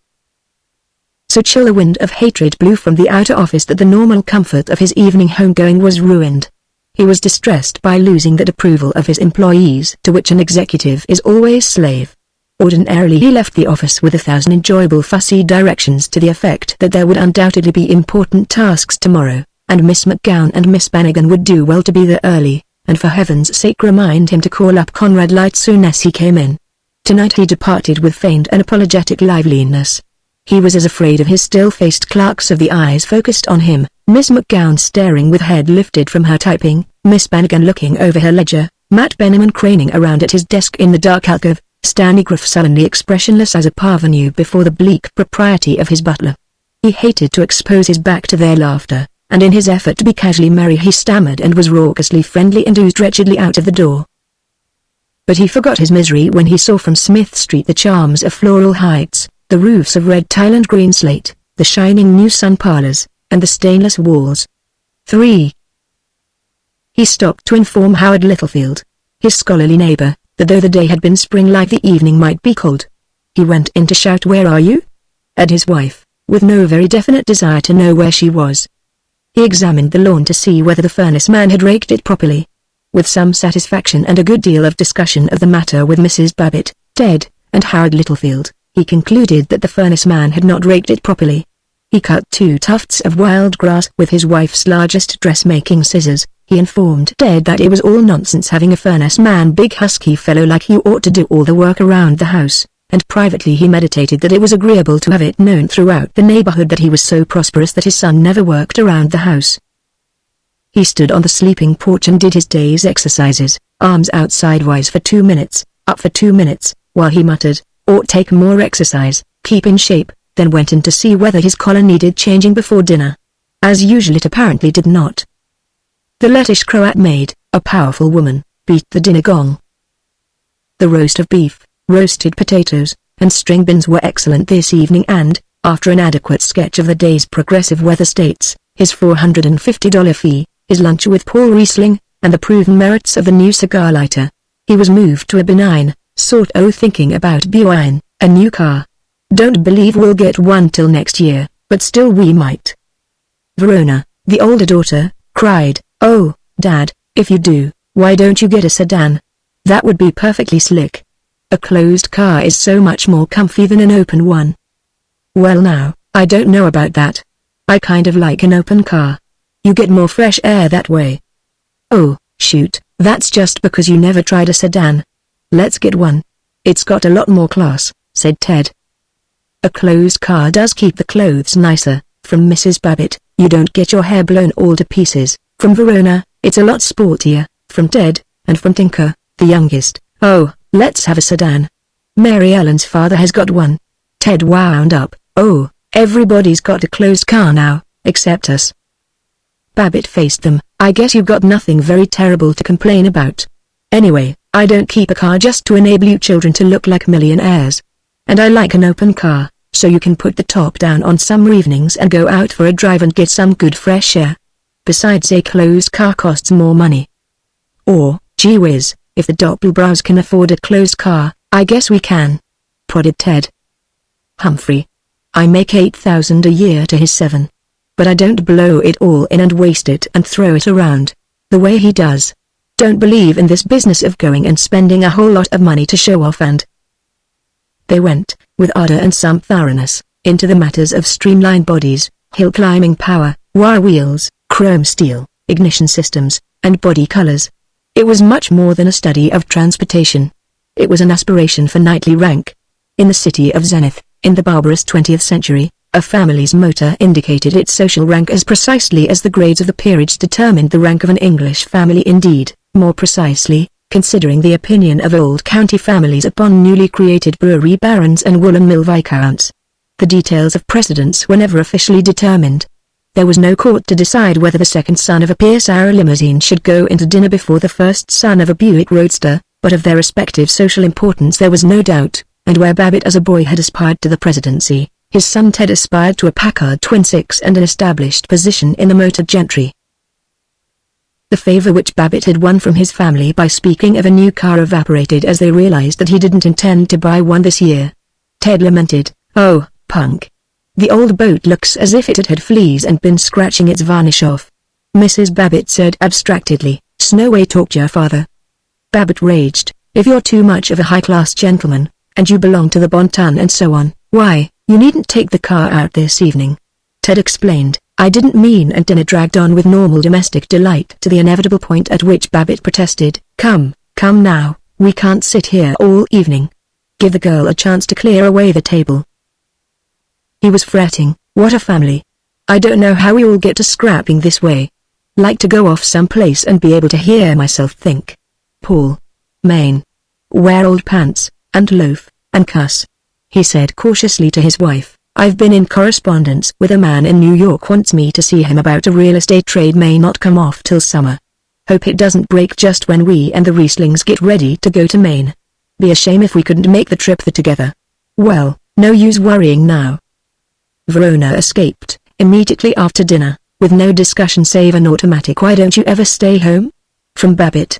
So chill a wind of hatred blew from the outer office that the normal comfort of his evening homegoing was ruined. He was distressed by losing that approval of his employees to which an executive is always slave. Ordinarily he left the office with 1,000 enjoyable fussy directions to the effect that there would undoubtedly be important tasks tomorrow, and Miss McGowan and Miss Bannigan would do well to be there early, and for heaven's sake remind him to call up Conrad Light soon as he came in. Tonight he departed with feigned and apologetic liveliness. He was as afraid of his still-faced clerks of the eyes focused on him, Miss McGowan staring with head lifted from her typing, Miss Bannigan looking over her ledger, Matt Benneman craning around at his desk in the dark alcove, Stanley Gruff sullenly expressionless as a parvenu before the bleak propriety of his butler. He hated to expose his back to their laughter, and in his effort to be casually merry he stammered and was raucously friendly and oozed wretchedly out of the door. But he forgot his misery when he saw from Smith Street the charms of Floral Heights, the roofs of red tile and green slate, the shining new sun parlors, and the stainless walls. 3. He stopped to inform Howard Littlefield, his scholarly neighbor, that though the day had been spring-like the evening might be cold. He went in to shout "Where are you?" at his wife, with no very definite desire to know where she was. He examined the lawn to see whether the furnace man had raked it properly. With some satisfaction and a good deal of discussion of the matter with Mrs. Babbitt, Ted, and Howard Littlefield, he concluded that the furnace man had not raked it properly. He cut 2 tufts of wild grass with his wife's largest dressmaking scissors. He informed Ted that it was all nonsense having a furnace man, big husky fellow like you ought to do all the work around the house, and privately he meditated that it was agreeable to have it known throughout the neighborhood that he was so prosperous that his son never worked around the house. He stood on the sleeping porch and did his day's exercises, arms out sidewise for 2 minutes, up for 2 minutes, while he muttered, "Ought take more exercise, keep in shape," then went in to see whether his collar needed changing before dinner. As usual it apparently did not. The Lettish Croat maid, a powerful woman, beat the dinner gong. The roast of beef, roasted potatoes, and string beans were excellent this evening and, after an adequate sketch of the day's progressive weather states, his $450 fee, his lunch with Paul Riesling, and the proven merits of the new cigar lighter, he was moved to a benign, thinking about buying a new car. Don't believe we'll get one till next year, but still we might. Verona, the older daughter, cried, "Oh, Dad, if you do, why don't you get a sedan? That would be perfectly slick. A closed car is so much more comfy than an open one." "Well now, I don't know about that. I kind of like an open car. You get more fresh air that way." "Oh, shoot, that's just because you never tried a sedan. Let's get one. It's got a lot more class," said Ted. "A closed car does keep the clothes nicer," from Mrs. Babbitt. "You don't get your hair blown all to pieces," from Verona. "It's a lot sportier," from Ted, and from Tinker, the youngest. "Oh, let's have a sedan. Mary Ellen's father has got one." Ted wound up, "Oh, everybody's got a closed car now, except us." Babbitt faced them. "I guess you've got nothing very terrible to complain about. Anyway, I don't keep a car just to enable you children to look like millionaires. And I like an open car, so you can put the top down on summer evenings and go out for a drive and get some good fresh air. Besides, a closed car costs more money. Or, gee whiz, if the Doppelbraus can afford a closed car, I guess we can," prodded Ted. "Humphrey. I make 8,000 a year to his 7. But I don't blow it all in and waste it and throw it around, the way he does. Don't believe in this business of going and spending a whole lot of money to show off." And they went, with ardor and some thoroughness, into the matters of streamlined bodies, hill climbing power, wire wheels, chrome steel, ignition systems, and body colors. It was much more than a study of transportation. It was an aspiration for knightly rank. In the city of Zenith, in the barbarous 20th century, a family's motor indicated its social rank as precisely as the grades of the peerage determined the rank of an English family, indeed, more precisely, considering the opinion of old county families upon newly created brewery barons and woolen mill viscounts. The details of precedence were never officially determined. There was no court to decide whether the second son of a Pierce Arrow limousine should go into dinner before the first son of a Buick Roadster, but of their respective social importance there was no doubt, and where Babbitt as a boy had aspired to the presidency, his son Ted aspired to a Packard Twin Six and an established position in the motor gentry. The favor which Babbitt had won from his family by speaking of a new car evaporated as they realized that he didn't intend to buy one this year. Ted lamented, "Oh, punk. The old boat looks as if it had had fleas and been scratching its varnish off." Mrs. Babbitt said abstractedly, "Snow way talked your father." Babbitt raged, "If you're too much of a high-class gentleman, and you belong to the Bon Ton and so on, why, you needn't take the car out this evening." Ted explained, "I didn't mean," and dinner dragged on with normal domestic delight to the inevitable point at which Babbitt protested, come now, we can't sit here all evening. Give the girl a chance to clear away the table." He was fretting, "What a family. I don't know how we all get to scrapping this way. Like to go off someplace and be able to hear myself think. Paul. Maine. Wear old pants, and loaf, and cuss." He said cautiously to his wife, "I've been in correspondence with a man in New York, wants me to see him about a real estate trade, may not come off till summer. Hope it doesn't break just when we and the Rieslings get ready to go to Maine. Be a shame if we couldn't make the trip together. Well, no use worrying now." Verona escaped, immediately after dinner, with no discussion save an automatic "Why don't you ever stay home?" from Babbitt.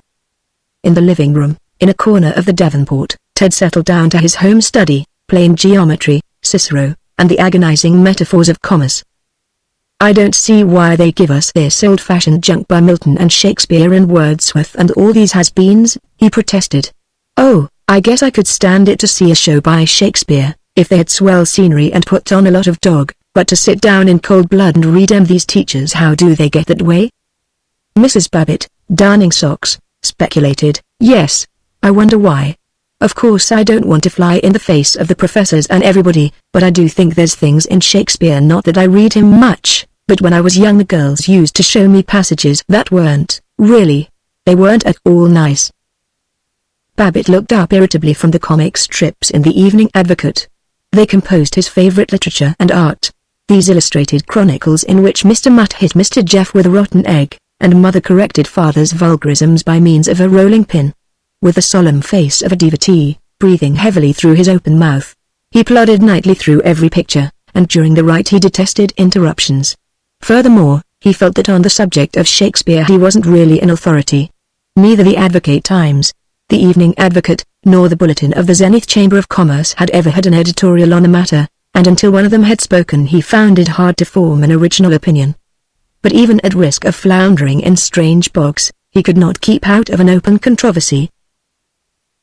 In the living room, in a corner of the Davenport, Ted settled down to his home study, plain geometry, Cicero, and the agonizing metaphors of commerce. "I don't see why they give us this old-fashioned junk by Milton and Shakespeare and Wordsworth and all these has-beens," he protested. "Oh, I guess I could stand it to see a show by Shakespeare, if they had swell scenery and put on a lot of dog, but to sit down in cold blood and read these teachers, how do they get that way?" Mrs. Babbitt, darning socks, speculated, "Yes, I wonder why. Of course I don't want to fly in the face of the professors and everybody, but I do think there's things in Shakespeare, not that I read him much, but when I was young the girls used to show me passages that weren't, really, they weren't at all nice." Babbitt looked up irritably from the comic strips in the Evening Advocate. They composed his favorite literature and art. These illustrated chronicles in which Mr. Mutt hit Mr. Jeff with a rotten egg, and Mother corrected Father's vulgarisms by means of a rolling pin. With the solemn face of a devotee, breathing heavily through his open mouth, he plodded nightly through every picture, and during the write he detested interruptions. Furthermore, he felt that on the subject of Shakespeare he wasn't really an authority. Neither the Advocate Times, the Evening Advocate, nor the Bulletin of the Zenith Chamber of Commerce had ever had an editorial on the matter, and until one of them had spoken he found it hard to form an original opinion. But even at risk of floundering in strange bogs, he could not keep out of an open controversy.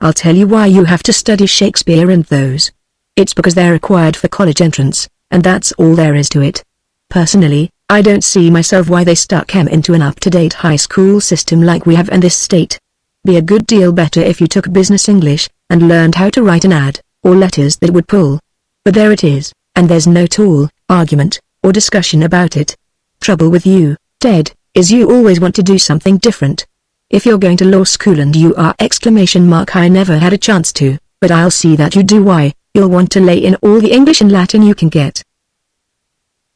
"I'll tell you why you have to study Shakespeare and those. It's because they're required for college entrance, and that's all there is to it. Personally, I don't see myself why they stuck him into an up-to-date high school system like we have in this state. Be a good deal better if you took business English, and learned how to write an ad, or letters that would pull. But there it is, and there's no tool, argument, or discussion about it. Trouble with you, Ted, is you always want to do something different. If you're going to law school and you are ! I never had a chance to, but I'll see that you do. Why, you'll want to lay in all the English and Latin you can get."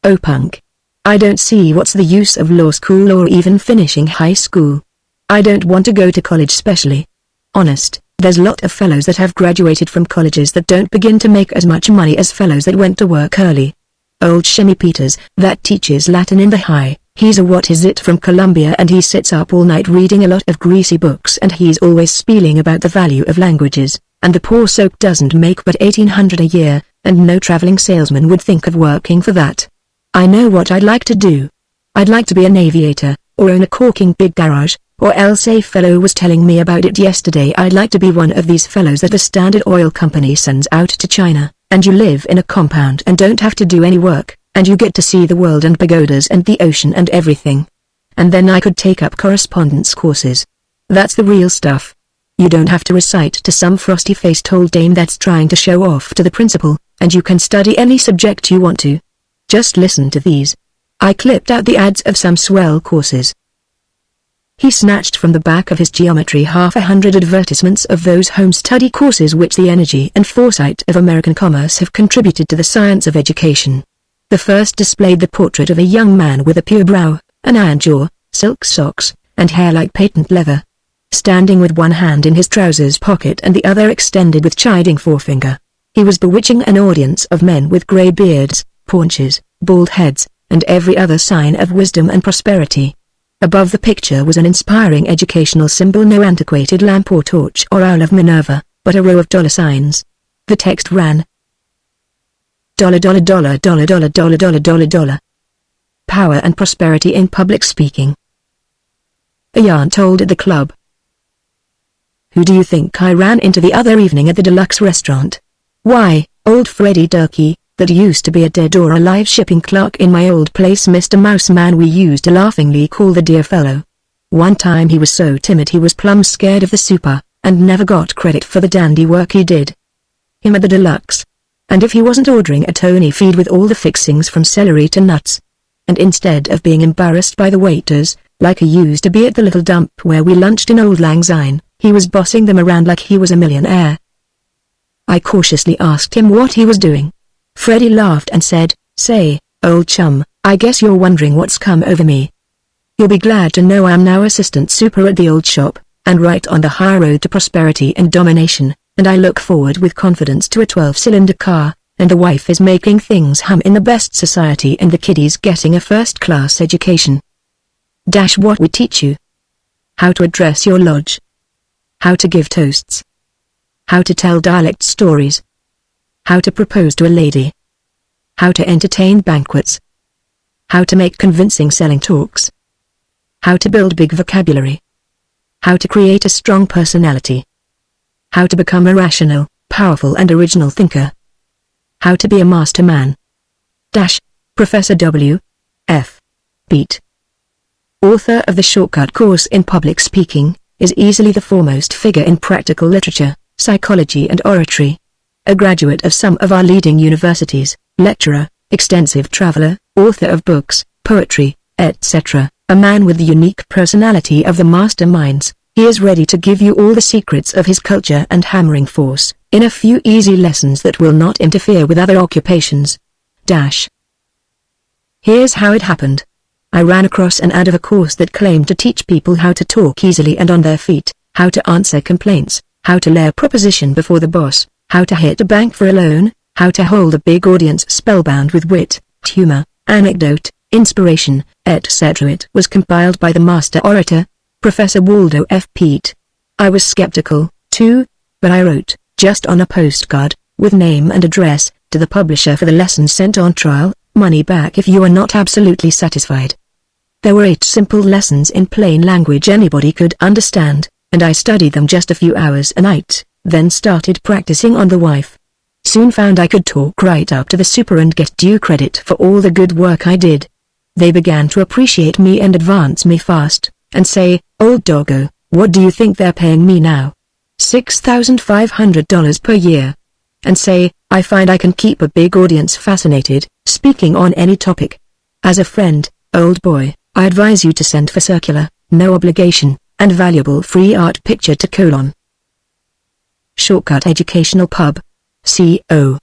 "Oh punk. I don't see what's the use of law school or even finishing high school. I don't want to go to college specially. Honest, there's lot of fellows that have graduated from colleges that don't begin to make as much money as fellows that went to work early. Old Shemmy Peters, that teaches Latin in the high, he's a what is it from Columbia and he sits up all night reading a lot of greasy books and he's always spieling about the value of languages, and the poor soak doesn't make but $1,800 a year, and no traveling salesman would think of working for that. I know what I'd like to do. I'd like to be an aviator, or own a corking big garage, or else a fellow was telling me about it yesterday. I'd like to be one of these fellows that a Standard Oil company sends out to China, and you live in a compound and don't have to do any work, and you get to see the world and pagodas and the ocean and everything. And then I could take up correspondence courses. That's the real stuff. You don't have to recite to some frosty-faced old dame that's trying to show off to the principal, and you can study any subject you want to. Just listen to these. I clipped out the ads of some swell courses." He snatched from the back of his geometry 100 advertisements of those home study courses which the energy and foresight of American commerce have contributed to the science of education. The first displayed the portrait of a young man with a pure brow, an iron jaw, silk socks, and hair like patent leather. Standing with one hand in his trousers pocket and the other extended with chiding forefinger. He was bewitching an audience of men with grey beards, paunches, bald heads, and every other sign of wisdom and prosperity. Above the picture was an inspiring educational symbol, no antiquated lamp or torch or owl of Minerva, but a row of dollar signs. The text ran, $, $, $, $, $, $, $, $. Power and prosperity in public speaking. A yarn told at the club. Who do you think I ran into the other evening at the deluxe restaurant? Why, old Freddie Durkee, that used to be a dead or alive shipping clerk in my old place, Mr. Mouseman we used to laughingly call the dear fellow. One time he was so timid he was plumb scared of the super, and never got credit for the dandy work he did. Him at the deluxe. And if he wasn't ordering a Tony feed with all the fixings from celery to nuts. And instead of being embarrassed by the waiters, like he used to be at the little dump where we lunched in Old Lang Syne, he was bossing them around like he was a millionaire. I cautiously asked him what he was doing. Freddie laughed and said, "Say, old chum, I guess you're wondering what's come over me. You'll be glad to know I'm now assistant super at the old shop, and right on the high road to prosperity and domination, and I look forward with confidence to a 12-cylinder car, and the wife is making things hum in the best society and the kiddies getting a first-class education. What we teach you? How to address your lodge. How to give toasts. How to tell dialect stories. How to propose to a lady. How to entertain banquets. How to make convincing selling talks. How to build big vocabulary. How to create a strong personality. How to become a rational, powerful and original thinker. How to be a master man. Professor W. F. Babbitt, author of the shortcut course in public speaking, is easily the foremost figure in practical literature, psychology and oratory. A graduate of some of our leading universities, lecturer, extensive traveler, author of books, poetry, etc., a man with the unique personality of the masterminds, he is ready to give you all the secrets of his culture and hammering force, in a few easy lessons that will not interfere with other occupations. Here's how it happened. I ran across an ad of a course that claimed to teach people how to talk easily and on their feet, how to answer complaints, how to lay a proposition before the boss, how to hit a bank for a loan, how to hold a big audience spellbound with wit, humor, anecdote, inspiration, etc. It was compiled by the master orator, Professor Waldo F. Babbitt. I was skeptical, too, but I wrote, just on a postcard, with name and address, to the publisher for the lessons sent on trial, money back if you are not absolutely satisfied. There were 8 simple lessons in plain language anybody could understand, and I studied them just a few hours a night, then started practicing on the wife. Soon found I could talk right up to the super and get due credit for all the good work I did. They began to appreciate me and advance me fast, and say, "Old doggo, what do you think they're paying me now? $6,500 per year." And say, "I find I can keep a big audience fascinated, speaking on any topic. As a friend, old boy, I advise you to send for circular, no obligation, and valuable free art picture to : Shortcut Educational Pub. C.O.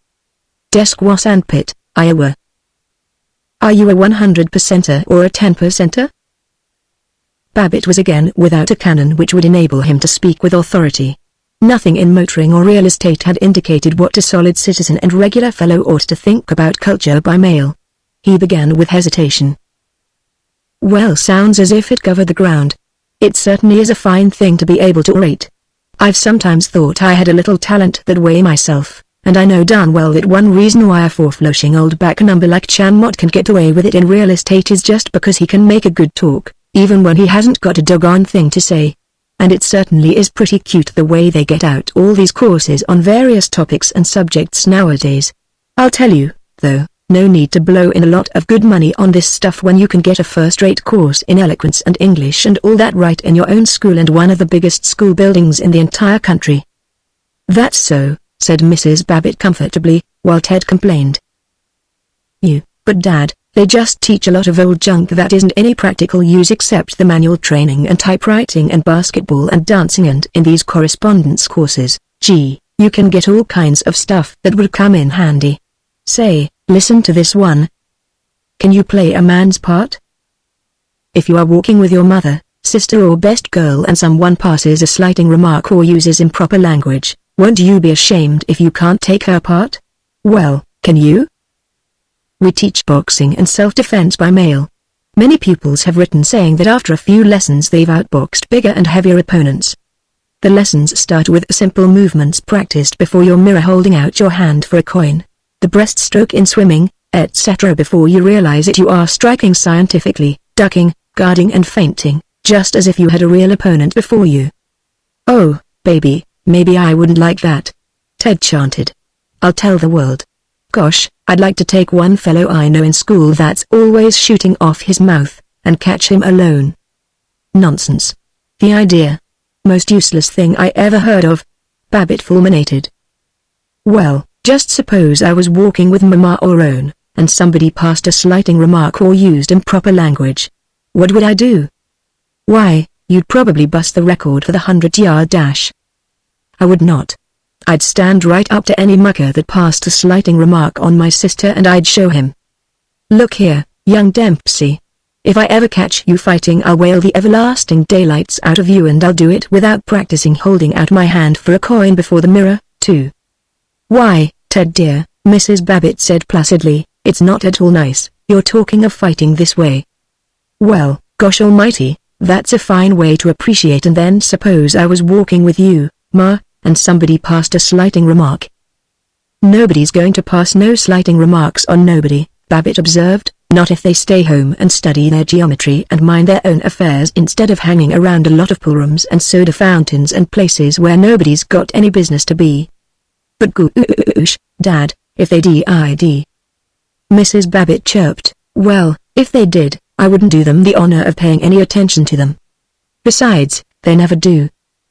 Desqua Sandpit, Iowa. Are you a 100%er or a 10%er? Babbitt was again without a canon which would enable him to speak with authority. Nothing in motoring or real estate had indicated what a solid citizen and regular fellow ought to think about culture by mail. He began with hesitation. Well, sounds as if it covered the ground. It certainly is a fine thing to be able to orate. I've sometimes thought I had a little talent that way myself, and I know darn well that one reason why a four-flourishing old back number like Chammott can get away with it in real estate is just because he can make a good talk, even when he hasn't got a doggone thing to say. And it certainly is pretty cute the way they get out all these courses on various topics and subjects nowadays. I'll tell you, though, no need to blow in a lot of good money on this stuff when you can get a first-rate course in eloquence and English and all that right in your own school and one of the biggest school buildings in the entire country. That's so, said Mrs. Babbitt comfortably, while Ted complained. But Dad, they just teach a lot of old junk that isn't any practical use except the manual training and typewriting and basketball and dancing, and in these correspondence courses, gee, you can get all kinds of stuff that would come in handy. Say, listen to this one. Can you play a man's part? If you are walking with your mother, sister or best girl and someone passes a slighting remark or uses improper language, won't you be ashamed if you can't take her part? Well, can you? We teach boxing and self-defense by mail. Many pupils have written saying that after a few lessons they've outboxed bigger and heavier opponents. The lessons start with simple movements practiced before your mirror, holding out your hand for a coin, the breaststroke in swimming, etc. Before you realize it, you are striking scientifically, ducking, guarding and feinting, just as if you had a real opponent before you. "Oh, baby, maybe I wouldn't like that," Ted chanted. "I'll tell the world. Gosh, I'd like to take one fellow I know in school that's always shooting off his mouth, and catch him alone." Nonsense. The idea. Most useless thing I ever heard of. Babbitt fulminated. "Well, just suppose I was walking with Mama or Roan, and somebody passed a slighting remark or used improper language. What would I do?" "Why, you'd probably bust the record for the 100-yard dash." "I would not. I'd stand right up to any mucker that passed a slighting remark on my sister and I'd show him. Look here, young Dempsey. If I ever catch you fighting, I'll whale the everlasting daylights out of you, and I'll do it without practicing holding out my hand for a coin before the mirror, too." "Why, Ted dear," Mrs. Babbitt said placidly, "it's not at all nice, you're talking of fighting this way." "Well, gosh almighty, that's a fine way to appreciate. And then suppose I was walking with you, Ma, and somebody passed a slighting remark." "Nobody's going to pass no slighting remarks on nobody," Babbitt observed, "not if they stay home and study their geometry and mind their own affairs instead of hanging around a lot of poolrooms and soda fountains and places where nobody's got any business to be." "But goosh, Dad, if they did," Mrs. Babbitt chirped, "well, if they did, I wouldn't do them the honor of paying any attention to them. Besides, they never do.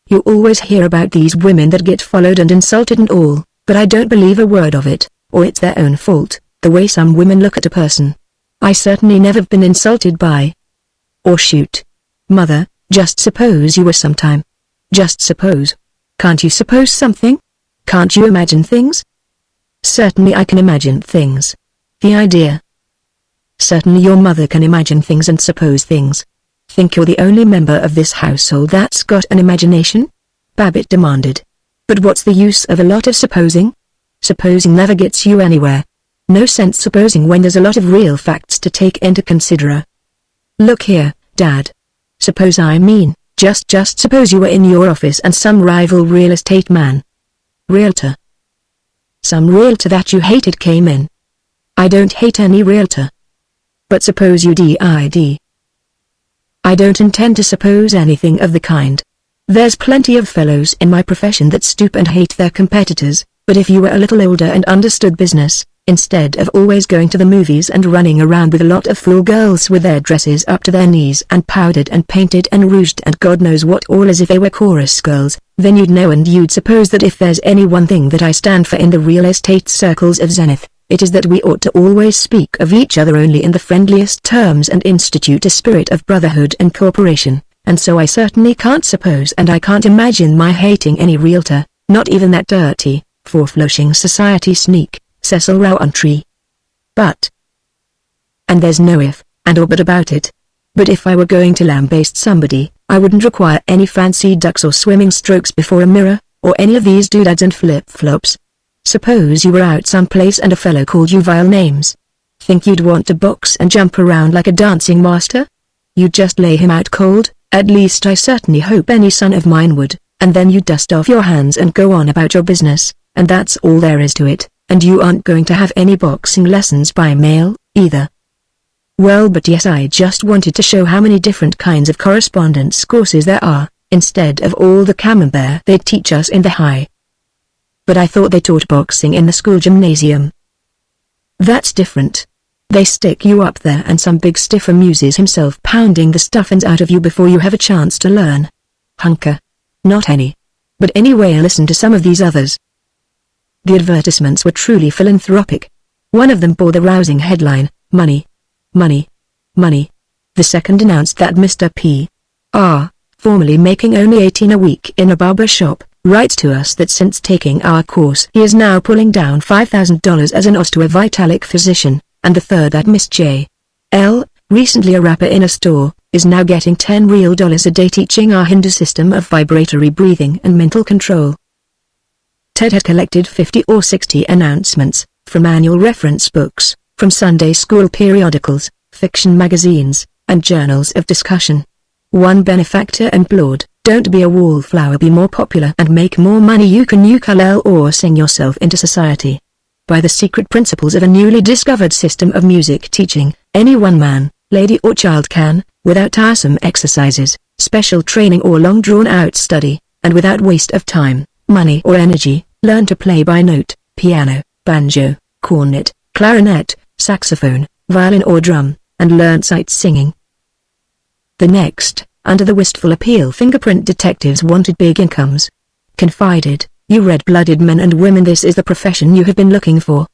You always hear about these women that get followed and insulted and all, but I don't believe a word of it, or it's their own fault, the way some women look at a person. I certainly never have been insulted by. Or shoot. Mother, just suppose you were sometime. Just suppose. Can't you suppose something? Can't you imagine things?" "Certainly I can imagine things. The idea." "Certainly your mother can imagine things and suppose things. Think you're the only member of this household that's got an imagination?" Babbitt demanded. "But what's the use of a lot of supposing? Supposing never gets you anywhere. No sense supposing when there's a lot of real facts to take into consider. Look here, Dad. Suppose just suppose you were in your office and some rival real estate man. Realtor. Some realtor that you hated came in. I don't hate any realtor. But suppose you did. I don't intend to suppose anything of the kind. There's plenty of fellows in my profession that stoop and hate their competitors, but if you were a little older and understood business, instead of always going to the movies and running around with a lot of fool girls with their dresses up to their knees and powdered and painted and rouged and God knows what all as if they were chorus girls, then you'd know and you'd suppose that if there's any one thing that I stand for in the real estate circles of Zenith, it is that we ought to always speak of each other only in the friendliest terms and institute a spirit of brotherhood and cooperation, and so I certainly can't suppose and I can't imagine my hating any realtor, not even that dirty, four-flushing society sneak, Cecil Rowntree. But, and there's no if, and or but about it, but if I were going to lambaste somebody, I wouldn't require any fancy ducks or swimming strokes before a mirror, or any of these doodads and flip-flops. Suppose you were out someplace and a fellow called you vile names. Think you'd want to box and jump around like a dancing master? You'd just lay him out cold, at least I certainly hope any son of mine would, and then you'd dust off your hands and go on about your business, and that's all there is to it, and you aren't going to have any boxing lessons by mail, either. Well, but yes, I just wanted to show how many different kinds of correspondence courses there are, instead of all the camembert they teach us in the high. But I thought they taught boxing in the school gymnasium. That's different. They stick you up there and some big stiff amuses himself pounding the stuffings out of you before you have a chance to learn. Hunker. Not any. But anyway, listen to some of these others. The advertisements were truly philanthropic. One of them bore the rousing headline, "Money. Money. Money." The second announced that Mr. P.R., formerly making only $18 a week in a barber shop, writes to us that since taking our course he is now pulling down $5,000 as an os to a Vitalic physician, and the third that Miss J., Recently a rapper in a store, is now getting $10 real a day teaching our Hindu system of vibratory breathing and mental control. Ted had collected 50 or 60 announcements, from annual reference books, from Sunday school periodicals, fiction magazines, and journals of discussion. One benefactor implored, "Don't be a wallflower, be more popular and make more money. You can ukulele or sing yourself into society." By the secret principles of a newly discovered system of music teaching, any one man, lady or child can, without tiresome exercises, special training or long drawn-out study, and without waste of time, money or energy, learn to play by note, piano, banjo, cornet, clarinet, saxophone, violin or drum, and learn sight singing. The next, under the wistful appeal, fingerprint detectives wanted big incomes. Confided, "You red-blooded men and women, this is the profession you have been looking for.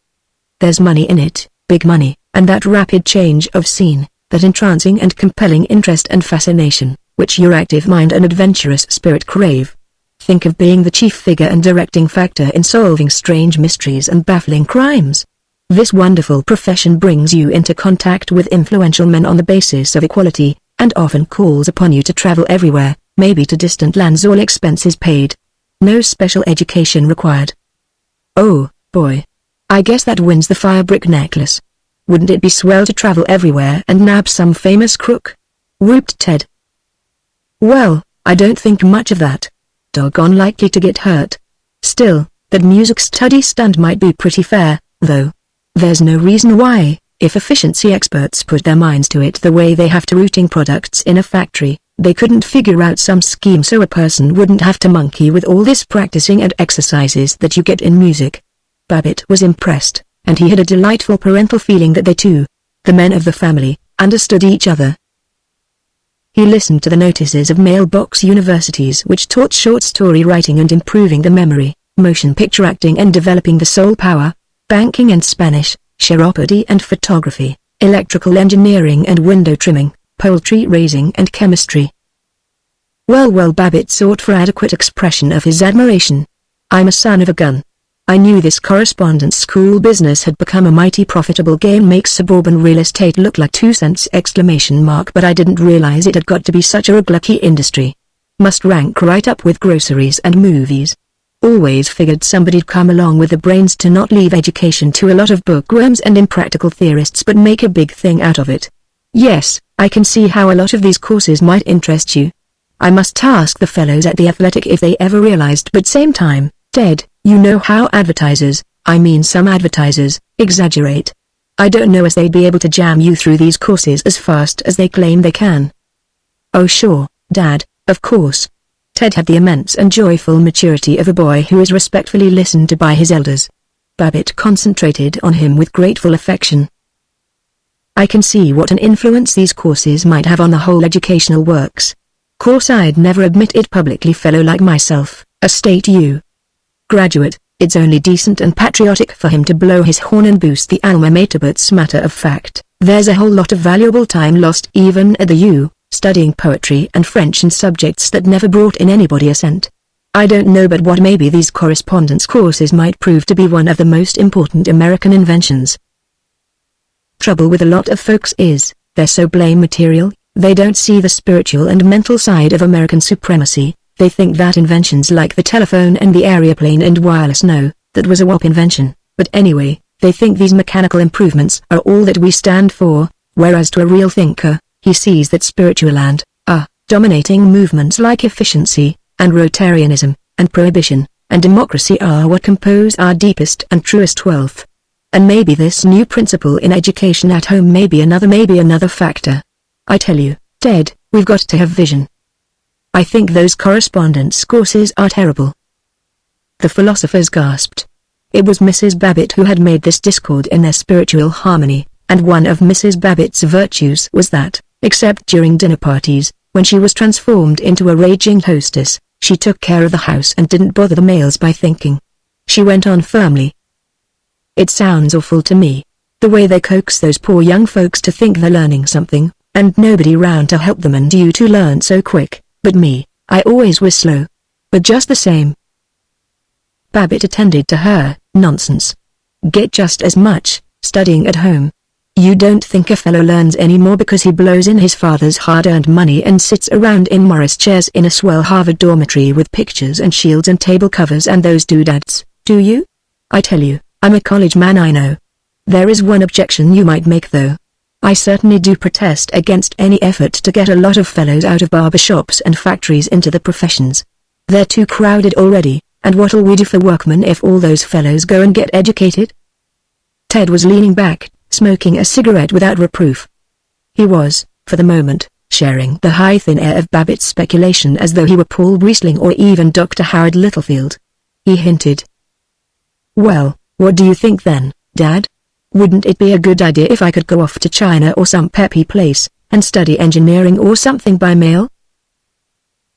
There's money in it, big money, and that rapid change of scene, that entrancing and compelling interest and fascination, which your active mind and adventurous spirit crave. Think of being the chief figure and directing factor in solving strange mysteries and baffling crimes. This wonderful profession brings you into contact with influential men on the basis of equality, and often calls upon you to travel everywhere, maybe to distant lands, all expenses paid. No special education required." "Oh, boy. I guess that wins the fire brick necklace. Wouldn't it be swell to travel everywhere and nab some famous crook?" whooped Ted. "Well, I don't think much of that. Doggone likely to get hurt. Still, that music study stunt might be pretty fair, though. There's no reason why, if efficiency experts put their minds to it the way they have to routing products in a factory, they couldn't figure out some scheme so a person wouldn't have to monkey with all this practicing and exercises that you get in music." Babbitt was impressed, and he had a delightful parental feeling that they two, the men of the family, understood each other. He listened to the notices of mailbox universities which taught short story writing and improving the memory, motion picture acting and developing the soul power, banking and Spanish, chiropody and photography, electrical engineering and window trimming, poultry raising and chemistry. Well, Babbitt sought for adequate expression of his admiration. "I'm a son of a gun. I knew this correspondence school business had become a mighty profitable game, makes suburban real estate look like 2 cents!" But I didn't realize it had got to be such a glucky industry. Must rank right up with groceries and movies. Always figured somebody'd come along with the brains to not leave education to a lot of bookworms and impractical theorists but make a big thing out of it. Yes, I can see how a lot of these courses might interest you. I must ask the fellows at the Athletic if they ever realized, but same time, Ted, you know how some advertisers, exaggerate. I don't know as they'd be able to jam you through these courses as fast as they claim they can." "Oh sure, Dad, of course." Ted had the immense and joyful maturity of a boy who is respectfully listened to by his elders. Babbitt concentrated on him with grateful affection. "I can see what an influence these courses might have on the whole educational works. Course I'd never admit it publicly, fellow like myself, a state U. graduate, it's only decent and patriotic for him to blow his horn and boost the alma mater, but's matter of fact, there's a whole lot of valuable time lost even at the U, studying poetry and French and subjects that never brought in anybody a cent. I don't know but what maybe these correspondence courses might prove to be one of the most important American inventions. Trouble with a lot of folks is, they're so blame material, they don't see the spiritual and mental side of American supremacy. They think that inventions like the telephone and the aeroplane and wireless, no, that was a WAP invention, but anyway, they think these mechanical improvements are all that we stand for, whereas to a real thinker, he sees that spiritual and, dominating movements like efficiency, and Rotarianism, and prohibition, and democracy are what compose our deepest and truest wealth. And maybe this new principle in education at home may be another factor. I tell you, Ted, we've got to have vision. I think those correspondence courses are terrible." The philosophers gasped. It was Mrs. Babbitt who had made this discord in their spiritual harmony, and one of Mrs. Babbitt's virtues was that, except during dinner parties, when she was transformed into a raging hostess, she took care of the house and didn't bother the males by thinking. She went on firmly. "It sounds awful to me, the way they coax those poor young folks to think they're learning something, and nobody round to help them, and you two learn so quick. But me, I always was slow. But just the same." Babbitt attended to her. "Nonsense. Get just as much studying at home. You don't think a fellow learns any more because he blows in his father's hard-earned money and sits around in Morris chairs in a swell Harvard dormitory with pictures and shields and table covers and those doodads, do you? I tell you, I'm a college man, I know. There is one objection you might make though. I certainly do protest against any effort to get a lot of fellows out of barbershops and factories into the professions. They're too crowded already, and what'll we do for workmen if all those fellows go and get educated? Ted was leaning back, smoking a cigarette without reproof. He was, for the moment, sharing the high thin air of Babbitt's speculation as though he were Paul Riesling or even Dr. Howard Littlefield. He hinted. Well, what do you think then, Dad? Wouldn't it be a good idea if I could go off to China or some peppy place, and study engineering or something by mail?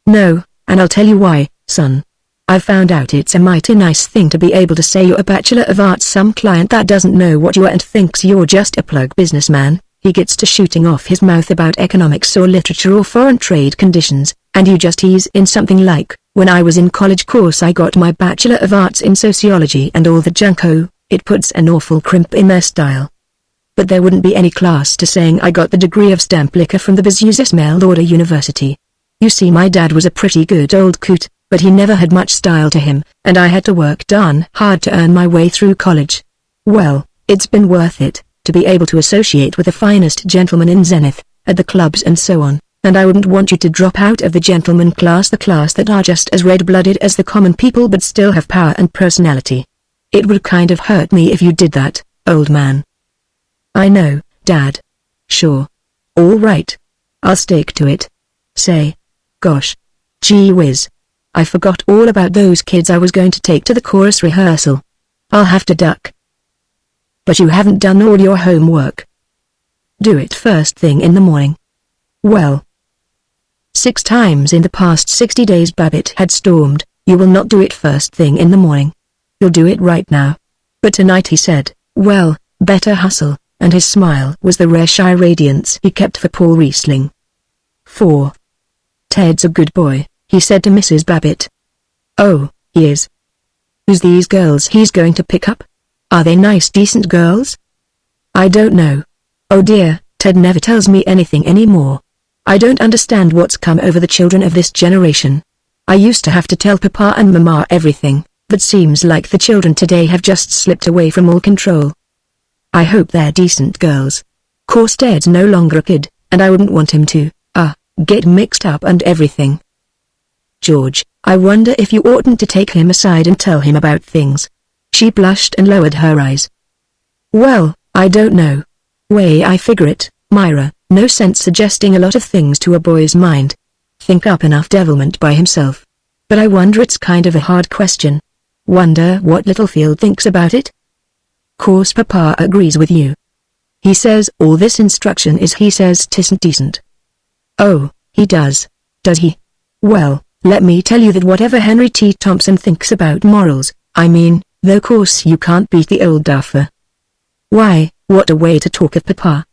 No, and I'll tell you why, son. I've found out it's a mighty nice thing to be able to say you're a Bachelor of Arts. Some client that doesn't know what you are and thinks you're just a plug businessman, he gets to shooting off his mouth about economics or literature or foreign trade conditions, and you just ease in something like, when I was in college course I got my Bachelor of Arts in Sociology and all the junko. It puts an awful crimp in their style. But there wouldn't be any class to saying I got the degree of stamp liquor from the business mail order university. You see, my dad was a pretty good old coot, but he never had much style to him, and I had to work darn hard to earn my way through college. Well, it's been worth it, to be able to associate with the finest gentlemen in Zenith, at the clubs and so on, and I wouldn't want you to drop out of the gentleman class, the class that are just as red-blooded as the common people but still have power and personality. It would kind of hurt me if you did that, old man. I know, Dad. Sure. All right. I'll stick to it. Say. Gosh. Gee whiz. I forgot all about those kids I was going to take to the chorus rehearsal. I'll have to duck. But you haven't done all your homework. Do it first thing in the morning. Well. 6 times in the past 60 days Babbitt had stormed, you will not do it first thing in the morning. You'll do it right now. But tonight he said, well, better hustle, and his smile was the rare shy radiance he kept for Paul Riesling. 4. Ted's a good boy, he said to Mrs. Babbitt. Oh, he is. Who's these girls he's going to pick up? Are they nice decent girls? I don't know. Oh dear, Ted never tells me anything anymore. I don't understand what's come over the children of this generation. I used to have to tell Papa and Mama everything. But seems like the children today have just slipped away from all control. I hope they're decent girls. Course Ted's no longer a kid, and I wouldn't want him to, get mixed up and everything. George, I wonder if you oughtn't to take him aside and tell him about things. She blushed and lowered her eyes. Well, I don't know. Way I figure it, Myra, no sense suggesting a lot of things to a boy's mind. Think up enough devilment by himself. But I wonder, it's kind of a hard question. Wonder what Littlefield thinks about it? Course Papa agrees with you. He says all this instruction is, he says 'tisn't decent. Oh, he does he? Well, let me tell you that whatever Henry T. Thompson thinks about morals, I mean, though course you can't beat the old duffer. Why, what a way to talk of Papa.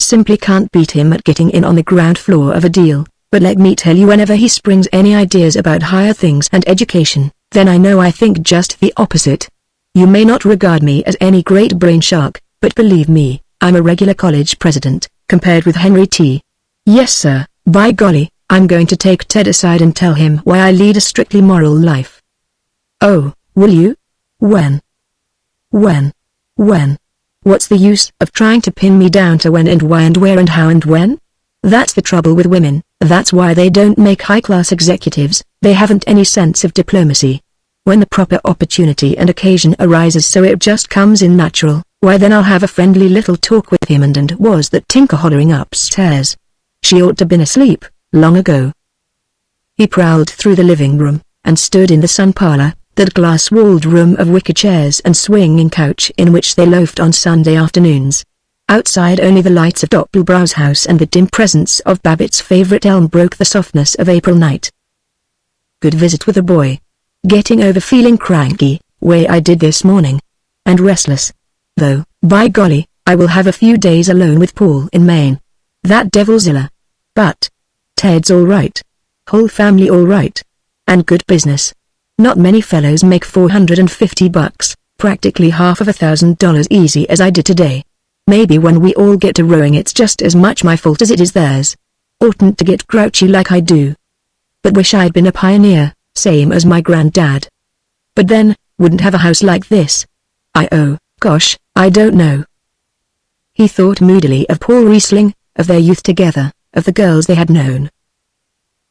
Simply can't beat him at getting in on the ground floor of a deal, but let me tell you, whenever he springs any ideas about higher things and education, then I know I think just the opposite. You may not regard me as any great brain shark, but believe me, I'm a regular college president, compared with Henry T. Yes sir, by golly, I'm going to take Ted aside and tell him why I lead a strictly moral life. Oh, will you? When? What's the use of trying to pin me down to when and why and where and how and when? That's the trouble with women, that's why they don't make high-class executives, they haven't any sense of diplomacy. When the proper opportunity and occasion arises so it just comes in natural, why then I'll have a friendly little talk with him and was that Tinker hollering upstairs? She ought to been asleep, long ago. He prowled through the living room, and stood in the sun parlor, that glass-walled room of wicker chairs and swinging couch in which they loafed on Sunday afternoons. Outside only the lights of Doppelbrau's house and the dim presence of Babbitt's favorite elm broke the softness of April night. Good visit with a boy. Getting over feeling cranky, way I did this morning. And restless. Though, by golly, I will have a few days alone with Paul in Maine. That devilzilla. But Ted's all right. Whole family all right. And good business. Not many fellows make $450, practically half of $1,000 easy as I did today. Maybe when we all get to rowing it's just as much my fault as it is theirs. Oughtn't to get grouchy like I do. But wish I'd been a pioneer, same as my granddad. But then, wouldn't have a house like this. Oh, gosh, I don't know. He thought moodily of Paul Riesling, of their youth together, of the girls they had known.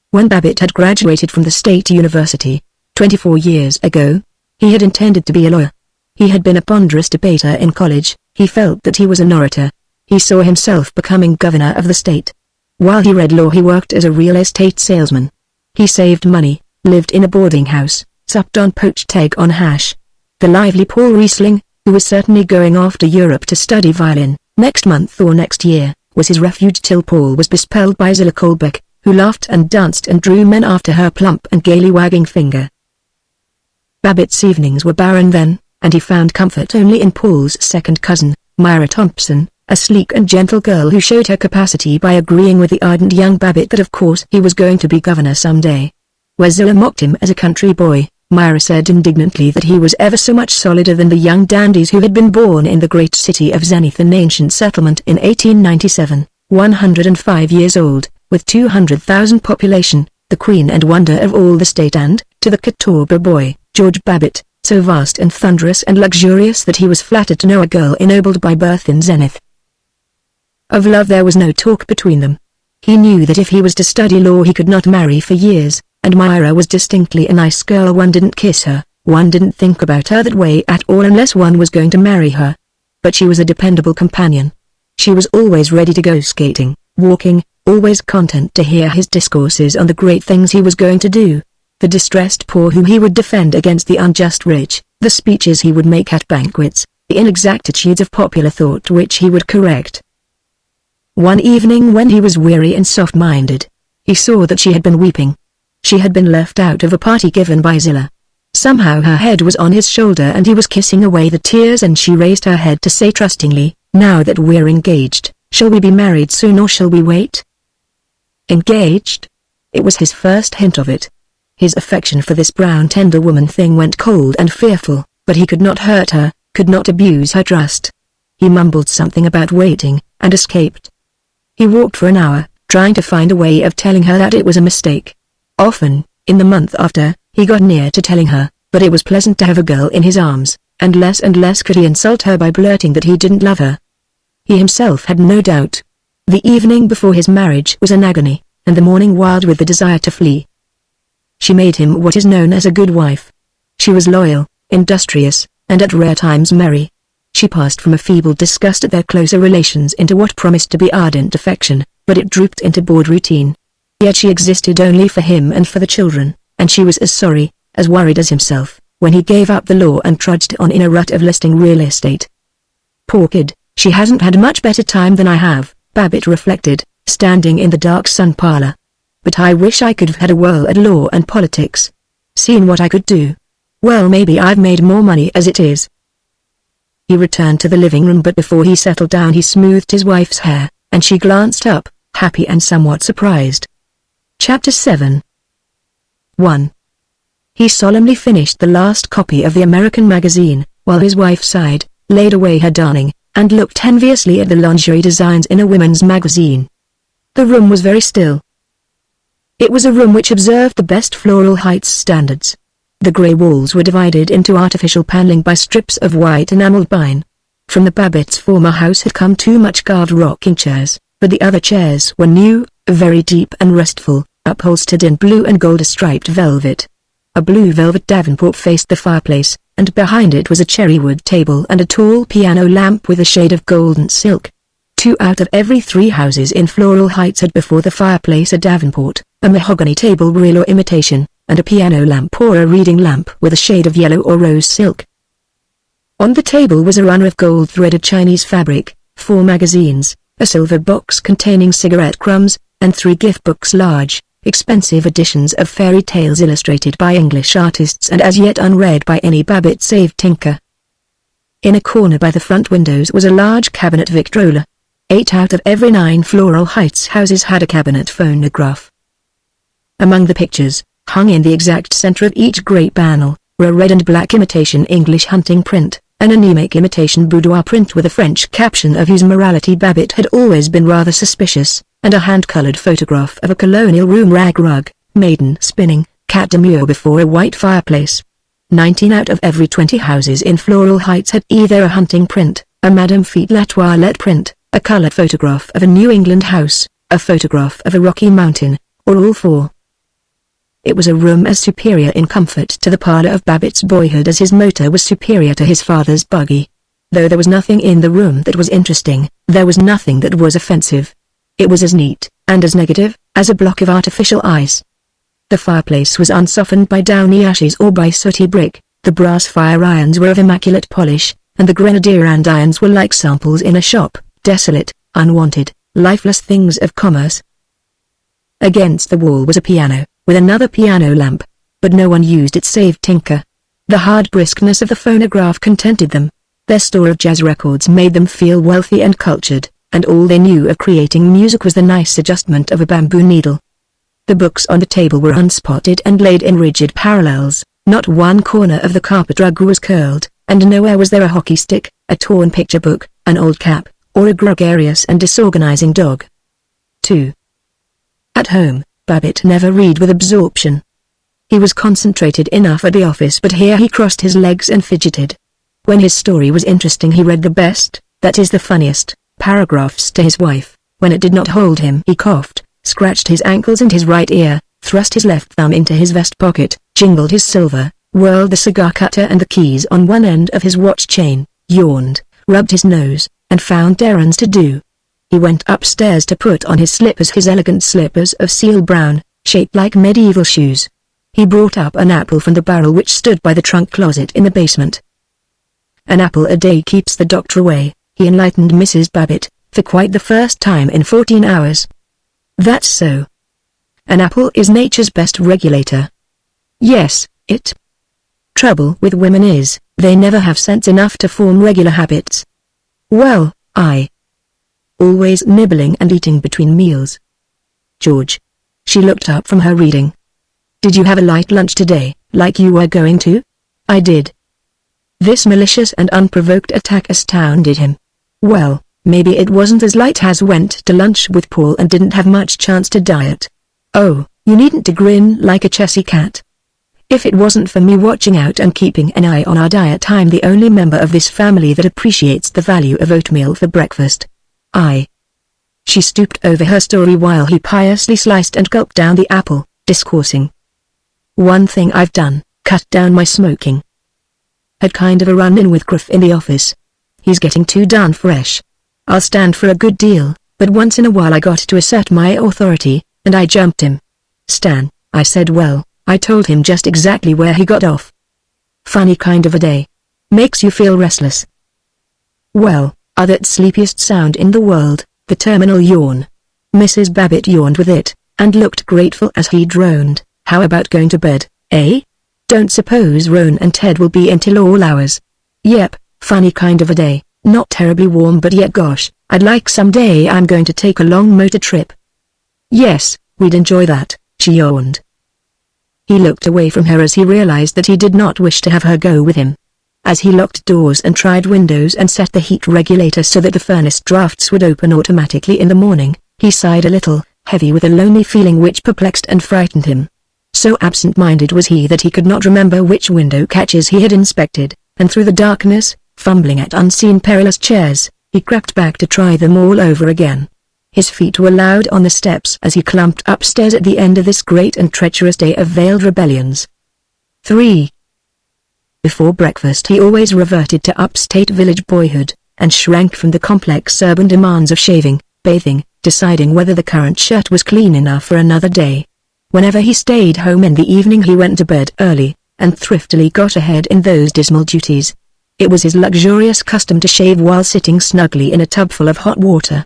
When Babbitt had graduated from the State University, 24 years ago, he had intended to be a lawyer. He had been a ponderous debater in college, he felt that he was an orator. He saw himself becoming governor of the state. While he read law he worked as a real estate salesman. He saved money, lived in a boarding house, supped on poached egg on hash. The lively Paul Riesling, who was certainly going off to Europe to study violin, next month or next year, was his refuge till Paul was bespelled by Zillah Colbeck, who laughed and danced and drew men after her plump and gaily wagging finger. Babbitt's evenings were barren then, and he found comfort only in Paul's second cousin, Myra Thompson, a sleek and gentle girl who showed her capacity by agreeing with the ardent young Babbitt that of course he was going to be governor someday. Where Zillah mocked him as a country boy, Myra said indignantly that he was ever so much solider than the young dandies who had been born in the great city of Zenith, an ancient settlement in 1897, 105 years old, with 200,000 population, the queen and wonder of all the state, and, to the Catawba boy, George Babbitt, so vast and thunderous and luxurious that he was flattered to know a girl ennobled by birth in Zenith. Of love there was no talk between them. He knew that if he was to study law he could not marry for years, and Myra was distinctly a nice girl. One didn't kiss her, one didn't think about her that way at all unless one was going to marry her. But she was a dependable companion. She was always ready to go skating, walking, always content to hear his discourses on the great things he was going to do. The distressed poor whom he would defend against the unjust rich, the speeches he would make at banquets, the inexactitudes of popular thought which he would correct. One evening when he was weary and soft-minded, he saw that she had been weeping. She had been left out of a party given by Zillah. Somehow her head was on his shoulder and he was kissing away the tears, and she raised her head to say trustingly, "Now that we're engaged, shall we be married soon or shall we wait?" Engaged? It was his first hint of it. His affection for this brown tender woman thing went cold and fearful, but he could not hurt her, could not abuse her trust. He mumbled something about waiting, and escaped. He walked for an hour, trying to find a way of telling her that it was a mistake. Often, in the month after, he got near to telling her, but it was pleasant to have a girl in his arms, and less could he insult her by blurting that he didn't love her. He himself had no doubt. The evening before his marriage was an agony, and the morning wild with the desire to flee. She made him what is known as a good wife. She was loyal, industrious, and at rare times merry. She passed from a feeble disgust at their closer relations into what promised to be ardent affection, but it drooped into bored routine. Yet she existed only for him and for the children, and she was as sorry, as worried as himself, when he gave up the law and trudged on in a rut of listing real estate. Poor kid, she hasn't had much better time than I have, Babbitt reflected, standing in the dark sun parlor. But I wish I could have had a whirl at law and politics. Seen what I could do. Well, maybe I've made more money as it is. He returned to the living room, but before he settled down he smoothed his wife's hair, and she glanced up, happy and somewhat surprised. Chapter 7 1. He solemnly finished the last copy of the American magazine, while his wife sighed, laid away her darning, and looked enviously at the lingerie designs in a women's magazine. The room was very still. It was a room which observed the best Floral Heights standards. The grey walls were divided into artificial paneling by strips of white enameled pine. From the Babbitt's former house had come 2 much carved rocking chairs, but the other chairs were new, very deep and restful, upholstered in blue and gold striped velvet. A blue velvet davenport faced the fireplace, and behind it was a cherrywood table and a tall piano lamp with a shade of golden silk. 2 out of every 3 houses in Floral Heights had before the fireplace a davenport, a mahogany table real or imitation, and a piano lamp or a reading lamp with a shade of yellow or rose silk. On the table was a runner of gold-threaded Chinese fabric, 4 magazines, a silver box containing cigarette crumbs, and 3 gift books, large, expensive editions of fairy tales illustrated by English artists and as yet unread by any Babbitt save Tinker. In a corner by the front windows was a large cabinet Victrola. 8 out of every 9 Floral Heights houses had a cabinet phonograph. Among the pictures, hung in the exact center of each great panel, were a red and black imitation English hunting print, an anemic imitation boudoir print with a French caption of whose morality Babbitt had always been rather suspicious, and a hand-colored photograph of a colonial room rug, maiden spinning, cat demure before a white fireplace. 19 out of every 20 houses in Floral Heights had either a hunting print, a Madame Feet La Toilette print, a colored photograph of a New England house, a photograph of a rocky mountain, or all four. It was a room as superior in comfort to the parlor of Babbitt's boyhood as his motor was superior to his father's buggy. Though there was nothing in the room that was interesting, there was nothing that was offensive. It was as neat, and as negative, as a block of artificial ice. The fireplace was unsoftened by downy ashes or by sooty brick, the brass fire irons were of immaculate polish, and the grenadier andirons were like samples in a shop, desolate, unwanted, lifeless things of commerce. Against the wall was a piano, with another piano lamp, but no one used it save Tinker. The hard briskness of the phonograph contented them. Their store of jazz records made them feel wealthy and cultured, and all they knew of creating music was the nice adjustment of a bamboo needle. The books on the table were unspotted and laid in rigid parallels, not one corner of the carpet rug was curled, and nowhere was there a hockey stick, a torn picture book, an old cap, or a gregarious and disorganizing dog. 2. At home, Babbitt never read with absorption. He was concentrated enough at the office, but here he crossed his legs and fidgeted. When his story was interesting he read the best, that is the funniest, paragraphs to his wife. When it did not hold him he coughed, scratched his ankles and his right ear, thrust his left thumb into his vest pocket, jingled his silver, whirled the cigar cutter and the keys on one end of his watch chain, yawned, rubbed his nose, and found errands to do. He went upstairs to put on his slippers, his elegant slippers of seal brown, shaped like medieval shoes. He brought up an apple from the barrel which stood by the trunk closet in the basement. An apple a day keeps the doctor away, he enlightened Mrs. Babbitt, for quite the first time in 14 hours. That's so. An apple is nature's best regulator. Yes, it. Trouble with women is, they never have sense enough to form regular habits. Well, always nibbling and eating between meals. George. She looked up from her reading. Did you have a light lunch today, like you were going to? I did. This malicious and unprovoked attack astounded him. Well, maybe it wasn't as light as went to lunch with Paul and didn't have much chance to diet. Oh, you needn't to grin like a chessy cat. If it wasn't for me watching out and keeping an eye on our diet, I'm the only member of this family that appreciates the value of oatmeal for breakfast. She stooped over her story while he piously sliced and gulped down the apple, discoursing. One thing I've done, cut down my smoking. Had kind of a run-in with Griff in the office. He's getting too darn fresh. I'll stand for a good deal, but once in a while I got to assert my authority, and I jumped him. Stan, I said, well, I told him just exactly where he got off. Funny kind of a day. Makes you feel restless. Well, that sleepiest sound in the world, the terminal yawn. Mrs. Babbitt yawned with it, and looked grateful as he droned, how about going to bed, eh? Don't suppose Roan and Ted will be in till all hours. Yep, funny kind of a day, not terribly warm but yet gosh, I'd like someday I'm going to take a long motor trip. Yes, we'd enjoy that, she yawned. He looked away from her as he realized that he did not wish to have her go with him. As he locked doors and tried windows and set the heat regulator so that the furnace drafts would open automatically in the morning, he sighed a little, heavy with a lonely feeling which perplexed and frightened him. So absent-minded was he that he could not remember which window catches he had inspected, and through the darkness, fumbling at unseen perilous chairs, he crept back to try them all over again. His feet were loud on the steps as he clumped upstairs at the end of this great and treacherous day of veiled rebellions. 3. Before breakfast he always reverted to upstate village boyhood, and shrank from the complex urban demands of shaving, bathing, deciding whether the current shirt was clean enough for another day. Whenever he stayed home in the evening he went to bed early, and thriftily got ahead in those dismal duties. It was his luxurious custom to shave while sitting snugly in a tub full of hot water.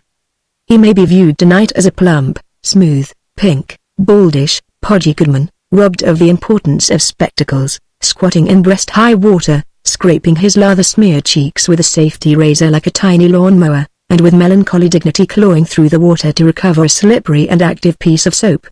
He may be viewed tonight as a plump, smooth, pink, baldish, podgy goodman, robbed of the importance of spectacles, squatting in breast-high water, scraping his lather-smeared cheeks with a safety razor like a tiny lawn-mower, and with melancholy dignity clawing through the water to recover a slippery and active piece of soap.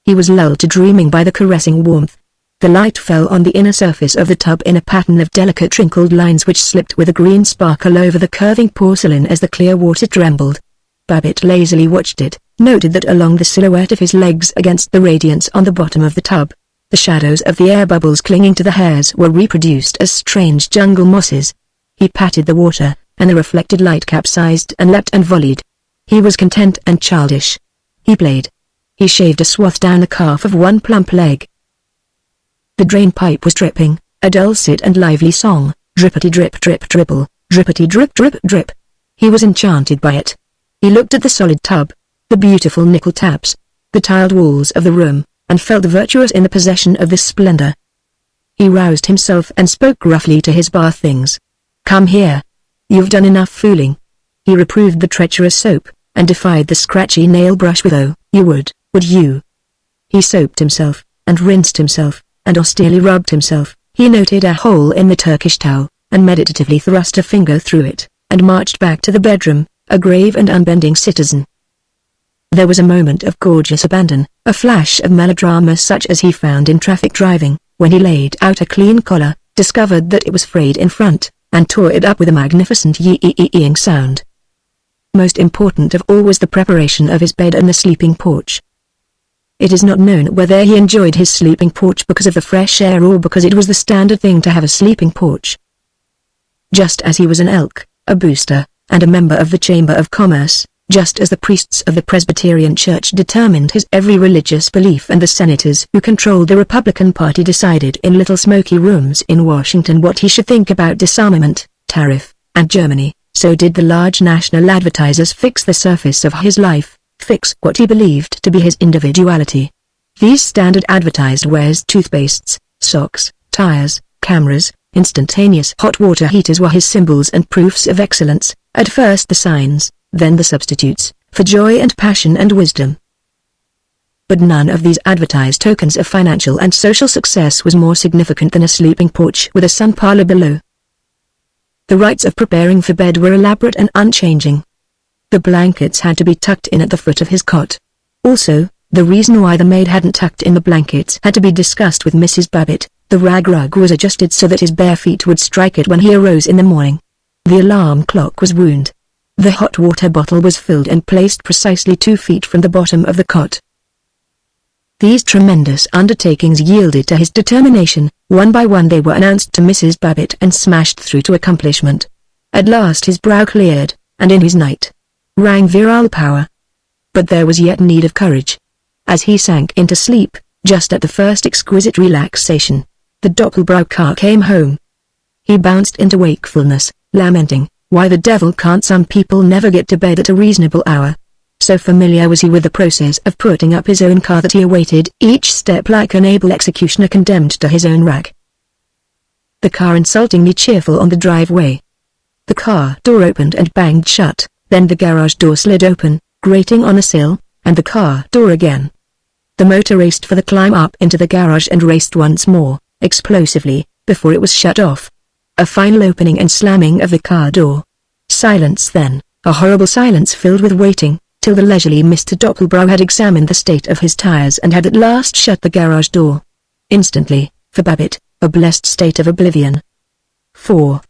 He was lulled to dreaming by the caressing warmth. The light fell on the inner surface of the tub in a pattern of delicate crinkled lines which slipped with a green sparkle over the curving porcelain as the clear water trembled. Babbitt lazily watched it, noted that along the silhouette of his legs against the radiance on the bottom of the tub, the shadows of the air bubbles clinging to the hairs were reproduced as strange jungle mosses. He patted the water, and the reflected light capsized and leapt and volleyed. He was content and childish. He played. He shaved a swath down the calf of one plump leg. The drain pipe was dripping, a dulcet and lively song, drippity drip drip dribble, drippity drip drip drip. He was enchanted by it. He looked at the solid tub, the beautiful nickel taps, the tiled walls of the room, and felt virtuous in the possession of this splendor. He roused himself and spoke gruffly to his bath things. "Come here. You've done enough fooling." He reproved the treacherous soap, and defied the scratchy nail brush with "Oh, you would you?" He soaped himself, and rinsed himself, and austerely rubbed himself. He noted a hole in the Turkish towel, and meditatively thrust a finger through it, and marched back to the bedroom, a grave and unbending citizen. There was a moment of gorgeous abandon, a flash of melodrama such as he found in traffic driving, when he laid out a clean collar, discovered that it was frayed in front, and tore it up with a magnificent yee-ing sound. Most important of all was the preparation of his bed and the sleeping porch. It is not known whether he enjoyed his sleeping porch because of the fresh air or because it was the standard thing to have a sleeping porch. Just as he was an elk, a booster, and a member of the Chamber of Commerce, just as the priests of the Presbyterian Church determined his every religious belief and the senators who controlled the Republican Party decided in little smoky rooms in Washington what he should think about disarmament, tariff, and Germany, so did the large national advertisers fix the surface of his life, fix what he believed to be his individuality. These standard advertised wares, toothpastes, socks, tires, cameras, instantaneous hot water heaters were his symbols and proofs of excellence, at first the signs, then the substitutes, for joy and passion and wisdom. But none of these advertised tokens of financial and social success was more significant than a sleeping porch with a sun parlor below. The rites of preparing for bed were elaborate and unchanging. The blankets had to be tucked in at the foot of his cot. Also, the reason why the maid hadn't tucked in the blankets had to be discussed with Mrs. Babbitt. The rag rug was adjusted so that his bare feet would strike it when he arose in the morning. The alarm clock was wound. The hot water bottle was filled and placed precisely 2 feet from the bottom of the cot. These tremendous undertakings yielded to his determination. One by one they were announced to Mrs. Babbitt and smashed through to accomplishment. At last his brow cleared, and in his night rang virile power. But there was yet need of courage. As he sank into sleep, just at the first exquisite relaxation, the Doppelbrau car came home. He bounced into wakefulness, lamenting, "Why the devil can't some people never get to bed at a reasonable hour?" So familiar was he with the process of putting up his own car that he awaited each step like an able executioner condemned to his own rack. The car insultingly cheerful on the driveway. The car door opened and banged shut, then the garage door slid open, grating on a sill, and the car door again. The motor raced for the climb up into the garage and raced once more, explosively, before it was shut off. A final opening and slamming of the car door. Silence then, a horrible silence filled with waiting, till the leisurely Mr. Doppelbrau had examined the state of his tires and had at last shut the garage door. Instantly, for Babbitt, a blessed state of oblivion. 4.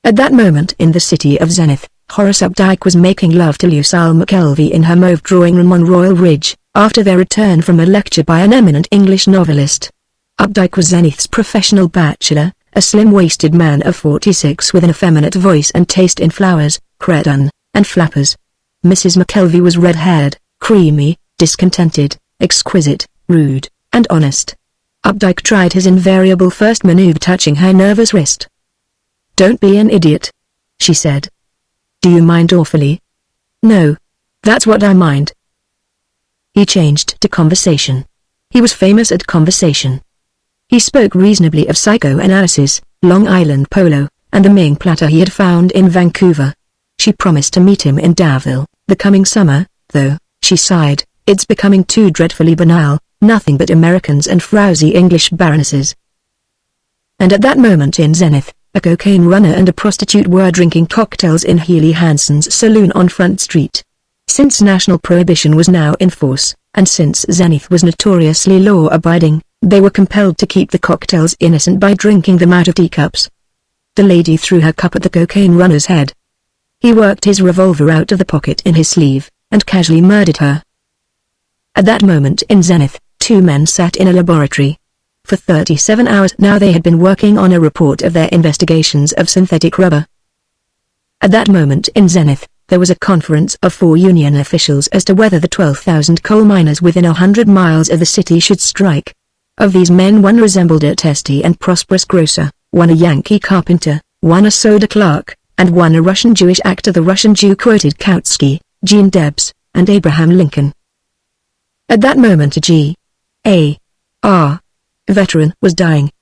At that moment in the city of Zenith, Horace Updike was making love to Lucille McKelvey in her mauve drawing room on Royal Ridge, after their return from a lecture by an eminent English novelist. Updike was Zenith's professional bachelor, a slim-waisted man of 46 with an effeminate voice and taste in flowers, cretonne, and flappers. Mrs. McKelvey was red-haired, creamy, discontented, exquisite, rude, and honest. Updike tried his invariable first maneuver, touching her nervous wrist. "Don't be an idiot," she said. "Do you mind awfully?" "No. That's what I mind." He changed to conversation. He was famous at conversation. He spoke reasonably of psychoanalysis, Long Island polo, and the Ming platter he had found in Vancouver. She promised to meet him in Darville, the coming summer, though, she sighed, "It's becoming too dreadfully banal, nothing but Americans and frowsy English baronesses." And at that moment in Zenith, a cocaine runner and a prostitute were drinking cocktails in Healy Hanson's saloon on Front Street. Since national prohibition was now in force, and since Zenith was notoriously law-abiding, They were compelled to keep the cocktails innocent by drinking them out of teacups. The lady threw her cup at the cocaine runner's head. He worked his revolver out of the pocket in his sleeve, and casually murdered her. At that moment in Zenith, two men sat in a laboratory. For 37 hours now they had been working on a report of their investigations of synthetic rubber. At that moment in Zenith, there was a conference of 4 union officials as to whether the 12,000 coal miners within 100 miles of the city should strike. Of these men, one resembled a testy and prosperous grocer, one a Yankee carpenter, one a soda clerk, and one a Russian Jewish actor. The Russian Jew quoted Kautsky, Gene Debs, and Abraham Lincoln. At that moment a G.A.R. veteran was dying.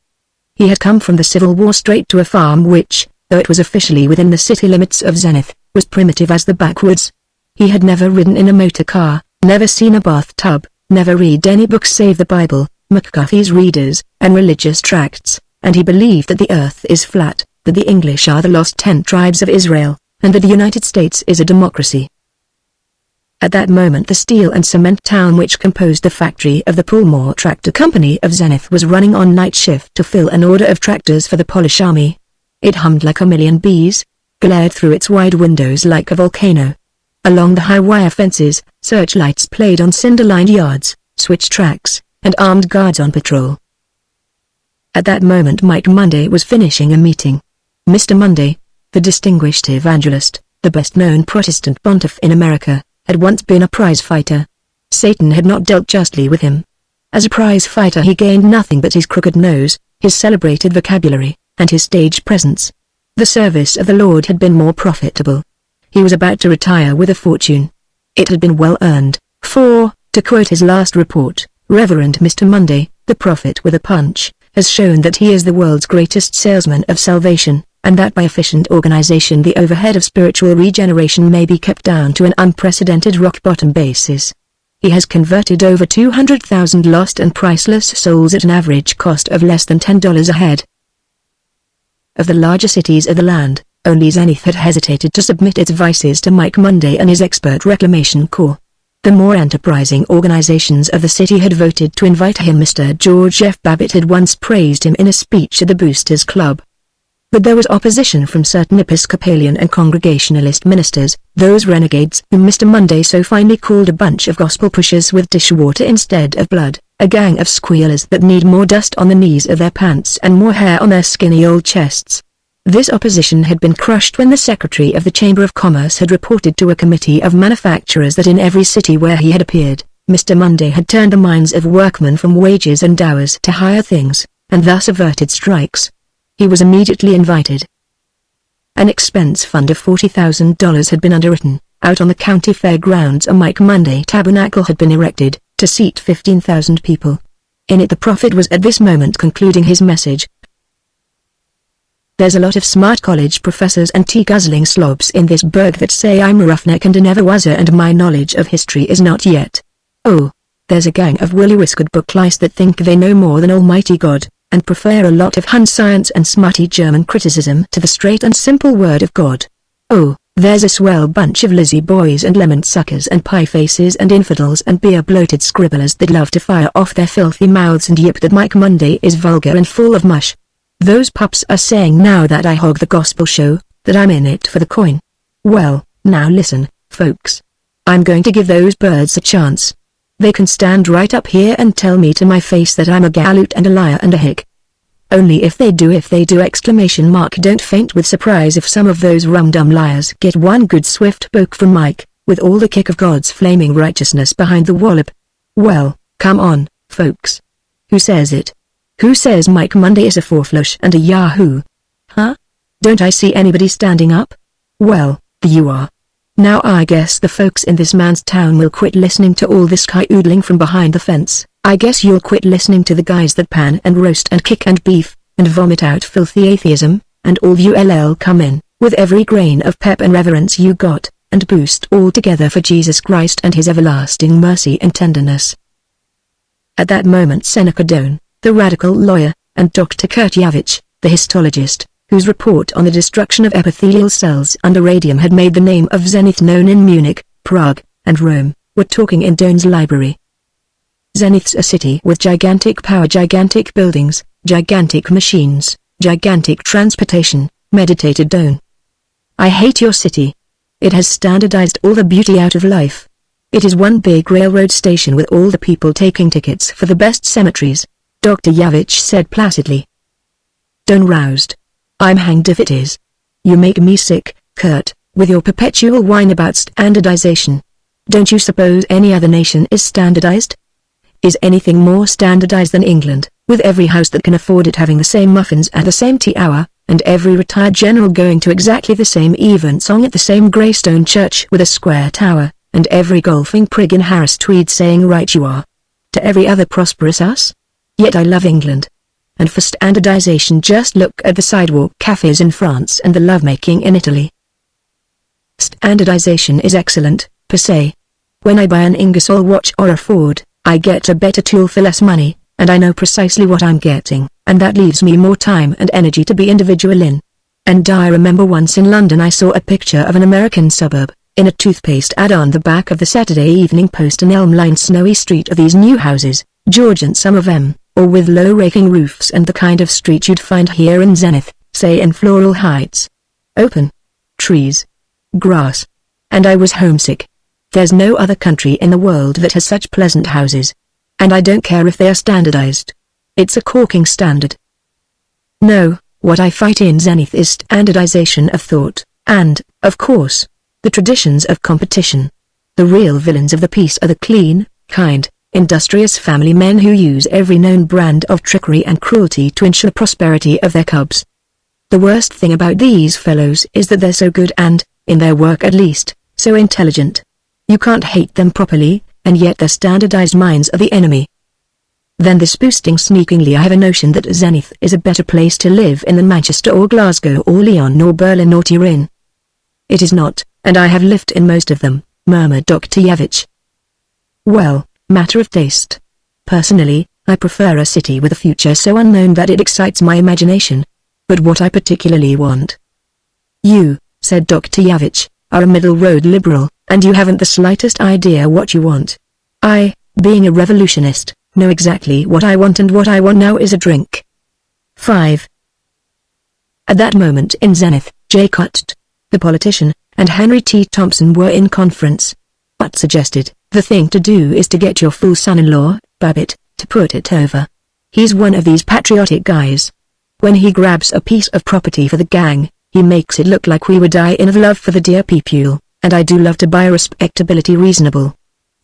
He had come from the Civil War straight to a farm which, though it was officially within the city limits of Zenith, was primitive as the backwoods. He had never ridden in a motor car, never seen a bathtub, never read any books save the Bible, McCarthy's Readers, and religious tracts, and he believed that the earth is flat, that the English are the lost 10 tribes of Israel, and that the United States is a democracy. At that moment the steel and cement town which composed the factory of the Pullmore Tractor Company of Zenith was running on night shift to fill an order of tractors for the Polish army. It hummed like a million bees, glared through its wide windows like a volcano. Along the high wire fences, searchlights played on cinder-lined yards, switch tracks, and armed guards on patrol. At that moment Mike Monday was finishing a meeting. Mr. Monday, the distinguished evangelist, the best-known Protestant pontiff in America, had once been a prize fighter. Satan had not dealt justly with him. As a prize fighter he gained nothing but his crooked nose, his celebrated vocabulary, and his stage presence. The service of the Lord had been more profitable. He was about to retire with a fortune. It had been well earned, for, to quote his last report, Reverend Mr. Monday, the prophet with a punch, has shown that he is the world's greatest salesman of salvation, and that by efficient organization the overhead of spiritual regeneration may be kept down to an unprecedented rock-bottom basis. He has converted over 200,000 lost and priceless souls at an average cost of less than $10 a head. Of the larger cities of the land, only Zenith had hesitated to submit its vices to Mike Monday and his expert reclamation corps. The more enterprising organizations of the city had voted to invite him. Mr. George F. Babbitt had once praised him in a speech at the Boosters Club. But there was opposition from certain Episcopalian and Congregationalist ministers, those renegades whom Mr. Monday so finely called a bunch of gospel pushers with dishwater instead of blood, a gang of squealers that need more dust on the knees of their pants and more hair on their skinny old chests. This opposition had been crushed when the Secretary of the Chamber of Commerce had reported to a committee of manufacturers that in every city where he had appeared, Mr. Monday had turned the minds of workmen from wages and hours to higher things, and thus averted strikes. He was immediately invited. An expense fund of $40,000 had been underwritten. Out on the county fair grounds a Mike Monday tabernacle had been erected, to seat 15,000 people. In it the prophet was at this moment concluding his message. There's a lot of smart college professors and tea-guzzling slobs in this burg that say I'm a roughneck and a never-wasser and my knowledge of history is not yet. Oh, there's a gang of woolly-whiskered book lice that think they know more than Almighty God, and prefer a lot of Hun science and smutty German criticism to the straight and simple word of God. Oh, there's a swell bunch of lazy boys and lemon suckers and pie faces and infidels and beer-bloated scribblers that love to fire off their filthy mouths and yip that Mike Monday is vulgar and full of mush. Those pups are saying now that I hog the gospel show, that I'm in it for the coin. Well, now listen, folks. I'm going to give those birds a chance. They can stand right up here and tell me to my face that I'm a galoot and a liar and a hick. Only if they do exclamation mark don't faint with surprise if some of those rum-dum liars get one good swift poke from Mike, with all the kick of God's flaming righteousness behind the wallop. Well, come on, folks. Who says it? Who says Mike Monday is a fourflush and a yahoo? Huh? Don't I see anybody standing up? Well, you are. Now I guess the folks in this man's town will quit listening to all this sky-oodling from behind the fence. I guess you'll quit listening to the guys that pan and roast and kick and beef, and vomit out filthy atheism, and all you'll come in, with every grain of pep and reverence you got, and boost all together for Jesus Christ and his everlasting mercy and tenderness. At that moment Seneca Doane, the radical lawyer, and Dr. Kurtievich, the histologist, whose report on the destruction of epithelial cells under radium had made the name of Zenith known in Munich, Prague, and Rome, were talking in Doane's library. Zenith's a city with gigantic power, gigantic buildings, gigantic machines, gigantic transportation, meditated dome. I hate your city. It has standardized all the beauty out of life. It is one big railroad station with all the people taking tickets for the best cemeteries, Dr. Yavich said placidly. Don't roused. I'm hanged if it is. You make me sick, Kurt, with your perpetual whine about standardization. Don't you suppose any other nation is standardized? Is anything more standardized than England, with every house that can afford it having the same muffins at the same tea hour, and every retired general going to exactly the same evensong at the same grey stone church with a square tower, and every golfing prig in Harris Tweed saying right you are, to every other prosperous us? Yet I love England. And for standardization just look at the sidewalk cafes in France and the lovemaking in Italy. Standardization is excellent, per se. When I buy an Ingersoll watch or a Ford, I get a better tool for less money, and I know precisely what I'm getting, and that leaves me more time and energy to be individual in. And I remember once in London I saw a picture of an American suburb, in a toothpaste ad on the back of the Saturday Evening Post, an elm-lined snowy street of these new houses, Georgian some of them, or with low raking roofs, and the kind of street you'd find here in Zenith, say in Floral Heights. Open. Trees. Grass. And I was homesick. There's no other country in the world that has such pleasant houses. And I don't care if they are standardized. It's a corking standard. No, what I fight in Zenith is standardization of thought, and, of course, the traditions of competition. The real villains of the piece are the clean, kind, industrious family men who use every known brand of trickery and cruelty to ensure prosperity of their cubs. The worst thing about these fellows is that they're so good and, in their work at least, so intelligent. You can't hate them properly, and yet their standardized minds are the enemy. Then this boosting sneakingly I have a notion that Zenith is a better place to live in than Manchester or Glasgow or Lyon or Berlin or Turin. It is not, and I have lived in most of them, murmured Dr. Yavich. Well, matter of taste. Personally, I prefer a city with a future so unknown that it excites my imagination. But what I particularly want. You, said Dr. Yavich, are a middle-road liberal, and you haven't the slightest idea what you want. I, being a revolutionist, know exactly what I want, and what I want now is a drink. 5. At that moment in Zenith, J. Cutt, the politician, and Henry T. Thompson were in conference. Cutt suggested, the thing to do is to get your fool son-in-law, Babbitt, to put it over. He's one of these patriotic guys. When he grabs a piece of property for the gang, he makes it look like we were dying of love for the dear people, and I do love to buy respectability reasonable.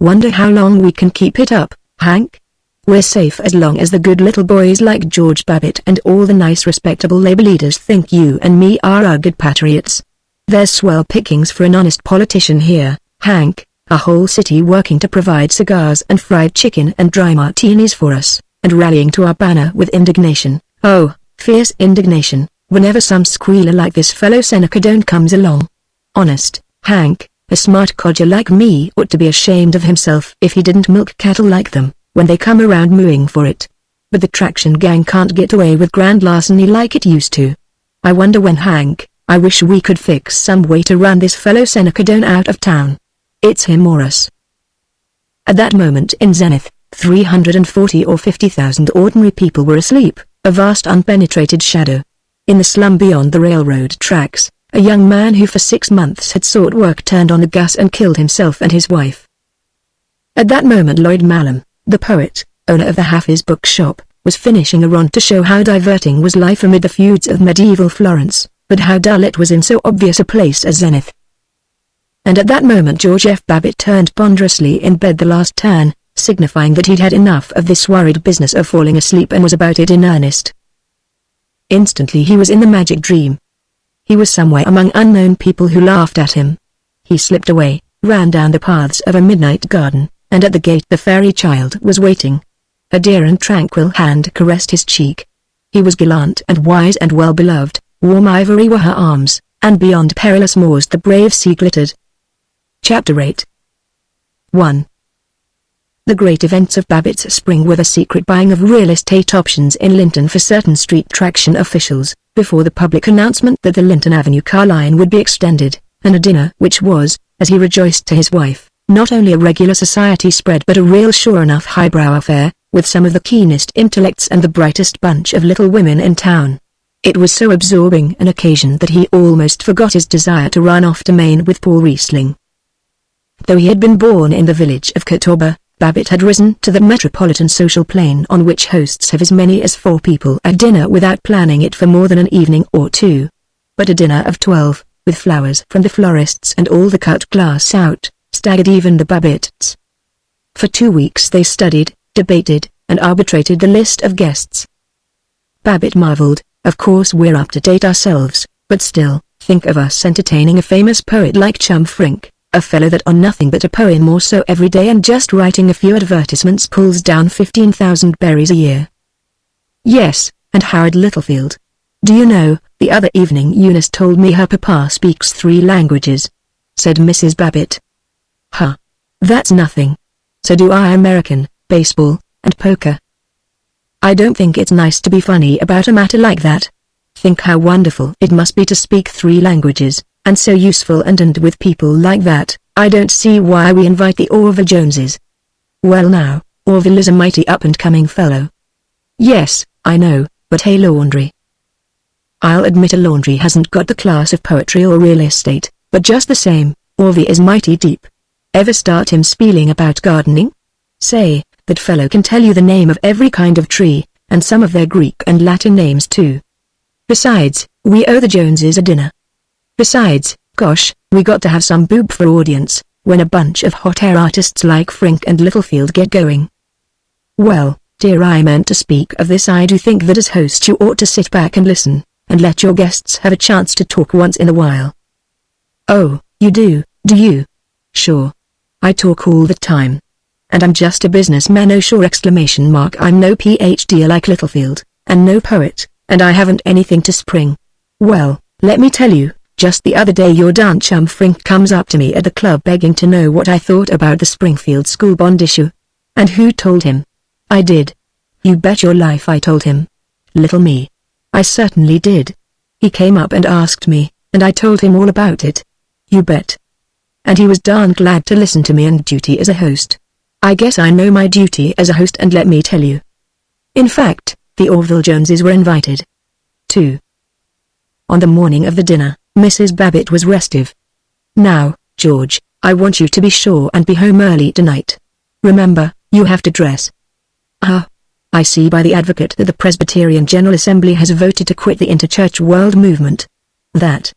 Wonder how long we can keep it up, Hank? We're safe as long as the good little boys like George Babbitt and all the nice respectable labor leaders think you and me are our good patriots. There's swell pickings for an honest politician here, Hank, a whole city working to provide cigars and fried chicken and dry martinis for us, and rallying to our banner with indignation, oh, fierce indignation, whenever some squealer like this fellow Seneca Doane comes along. Honest, Hank, a smart codger like me ought to be ashamed of himself if he didn't milk cattle like them, when they come around mooing for it. But the traction gang can't get away with grand larceny like it used to. I wonder when, Hank. I wish we could fix some way to run this fellow Seneca Doane out of town. It's him or us. At that moment in Zenith, 340 or 50,000 ordinary people were asleep, a vast unpenetrated shadow. In the slum beyond the railroad tracks, a young man who for 6 months had sought work turned on the gas and killed himself and his wife. At that moment Lloyd Mallam, the poet, owner of the Hafiz bookshop, was finishing a rant to show how diverting was life amid the feuds of medieval Florence, but how dull it was in so obvious a place as Zenith. And at that moment George F. Babbitt turned ponderously in bed the last turn, signifying that he'd had enough of this worried business of falling asleep and was about it in earnest. Instantly he was in the magic dream. He was somewhere among unknown people who laughed at him. He slipped away, ran down the paths of a midnight garden, and at the gate the fairy child was waiting. A dear and tranquil hand caressed his cheek. He was gallant and wise and well beloved, warm ivory were her arms, and beyond perilous moors the brave sea glittered. Chapter 8. 1. The great events of Babbitt's spring were the secret buying of real estate options in Linton for certain street traction officials, before the public announcement that the Linton Avenue car line would be extended, and a dinner which was, as he rejoiced to his wife, Not only a regular society spread but a real sure enough highbrow affair, with some of the keenest intellects and the brightest bunch of little women in town. It was so absorbing an occasion that he almost forgot his desire to run off to Maine with Paul Riesling. Though he had been born in the village of Catawba, Babbitt had risen to the metropolitan social plane on which hosts have as many as 4 people at dinner without planning it for more than an evening or 2. But a dinner of 12, with flowers from the florists and all the cut glass out, staggered even the Babbitts. For 2 weeks they studied, debated, and arbitrated the list of guests. Babbitt marveled, of course we're up to date ourselves, but still, think of us entertaining a famous poet like Chum Frink, a fellow that on nothing but a poem or so every day and just writing a few advertisements pulls down 15,000 berries a year. Yes, and Howard Littlefield. Do you know, the other evening Eunice told me her papa speaks 3 languages, said Mrs. Babbitt. Huh. That's nothing. So do I. American, baseball, and poker. I don't think it's nice to be funny about a matter like that. Think how wonderful it must be to speak 3 languages, and so useful and with people like that. I don't see why we invite the Orville Joneses. Well now, Orville is a mighty up-and-coming fellow. Yes, I know, but hey laundry. I'll admit a laundry hasn't got the class of poetry or real estate, but just the same, Orville is mighty deep. Ever start him spieling about gardening? Say, that fellow can tell you the name of every kind of tree, and some of their Greek and Latin names too. Besides, we owe the Joneses a dinner. Besides, gosh, we got to have some boob for audience, when a bunch of hot air artists like Frink and Littlefield get going. Well, dear, I meant to speak of this. I do think that as host you ought to sit back and listen, and let your guests have a chance to talk once in a while. Oh, you do you? Sure. I talk all the time. And I'm just a businessman, oh sure, ! I'm no PhD like Littlefield, and no poet, and I haven't anything to spring. Well, let me tell you, just the other day your darn chum Frink comes up to me at the club begging to know what I thought about the Springfield school bond issue. And who told him? I did. You bet your life I told him. Little me. I certainly did. He came up and asked me, and I told him all about it. You bet. And he was darn glad to listen to me and duty as a host. I guess I know my duty as a host, and let me tell you. In fact, the Orville Joneses were invited, too. On the morning of the dinner, Mrs. Babbitt was restive. Now, George, I want you to be sure and be home early tonight. Remember, you have to dress. I see by the Advocate that the Presbyterian General Assembly has voted to quit the interchurch world movement. That.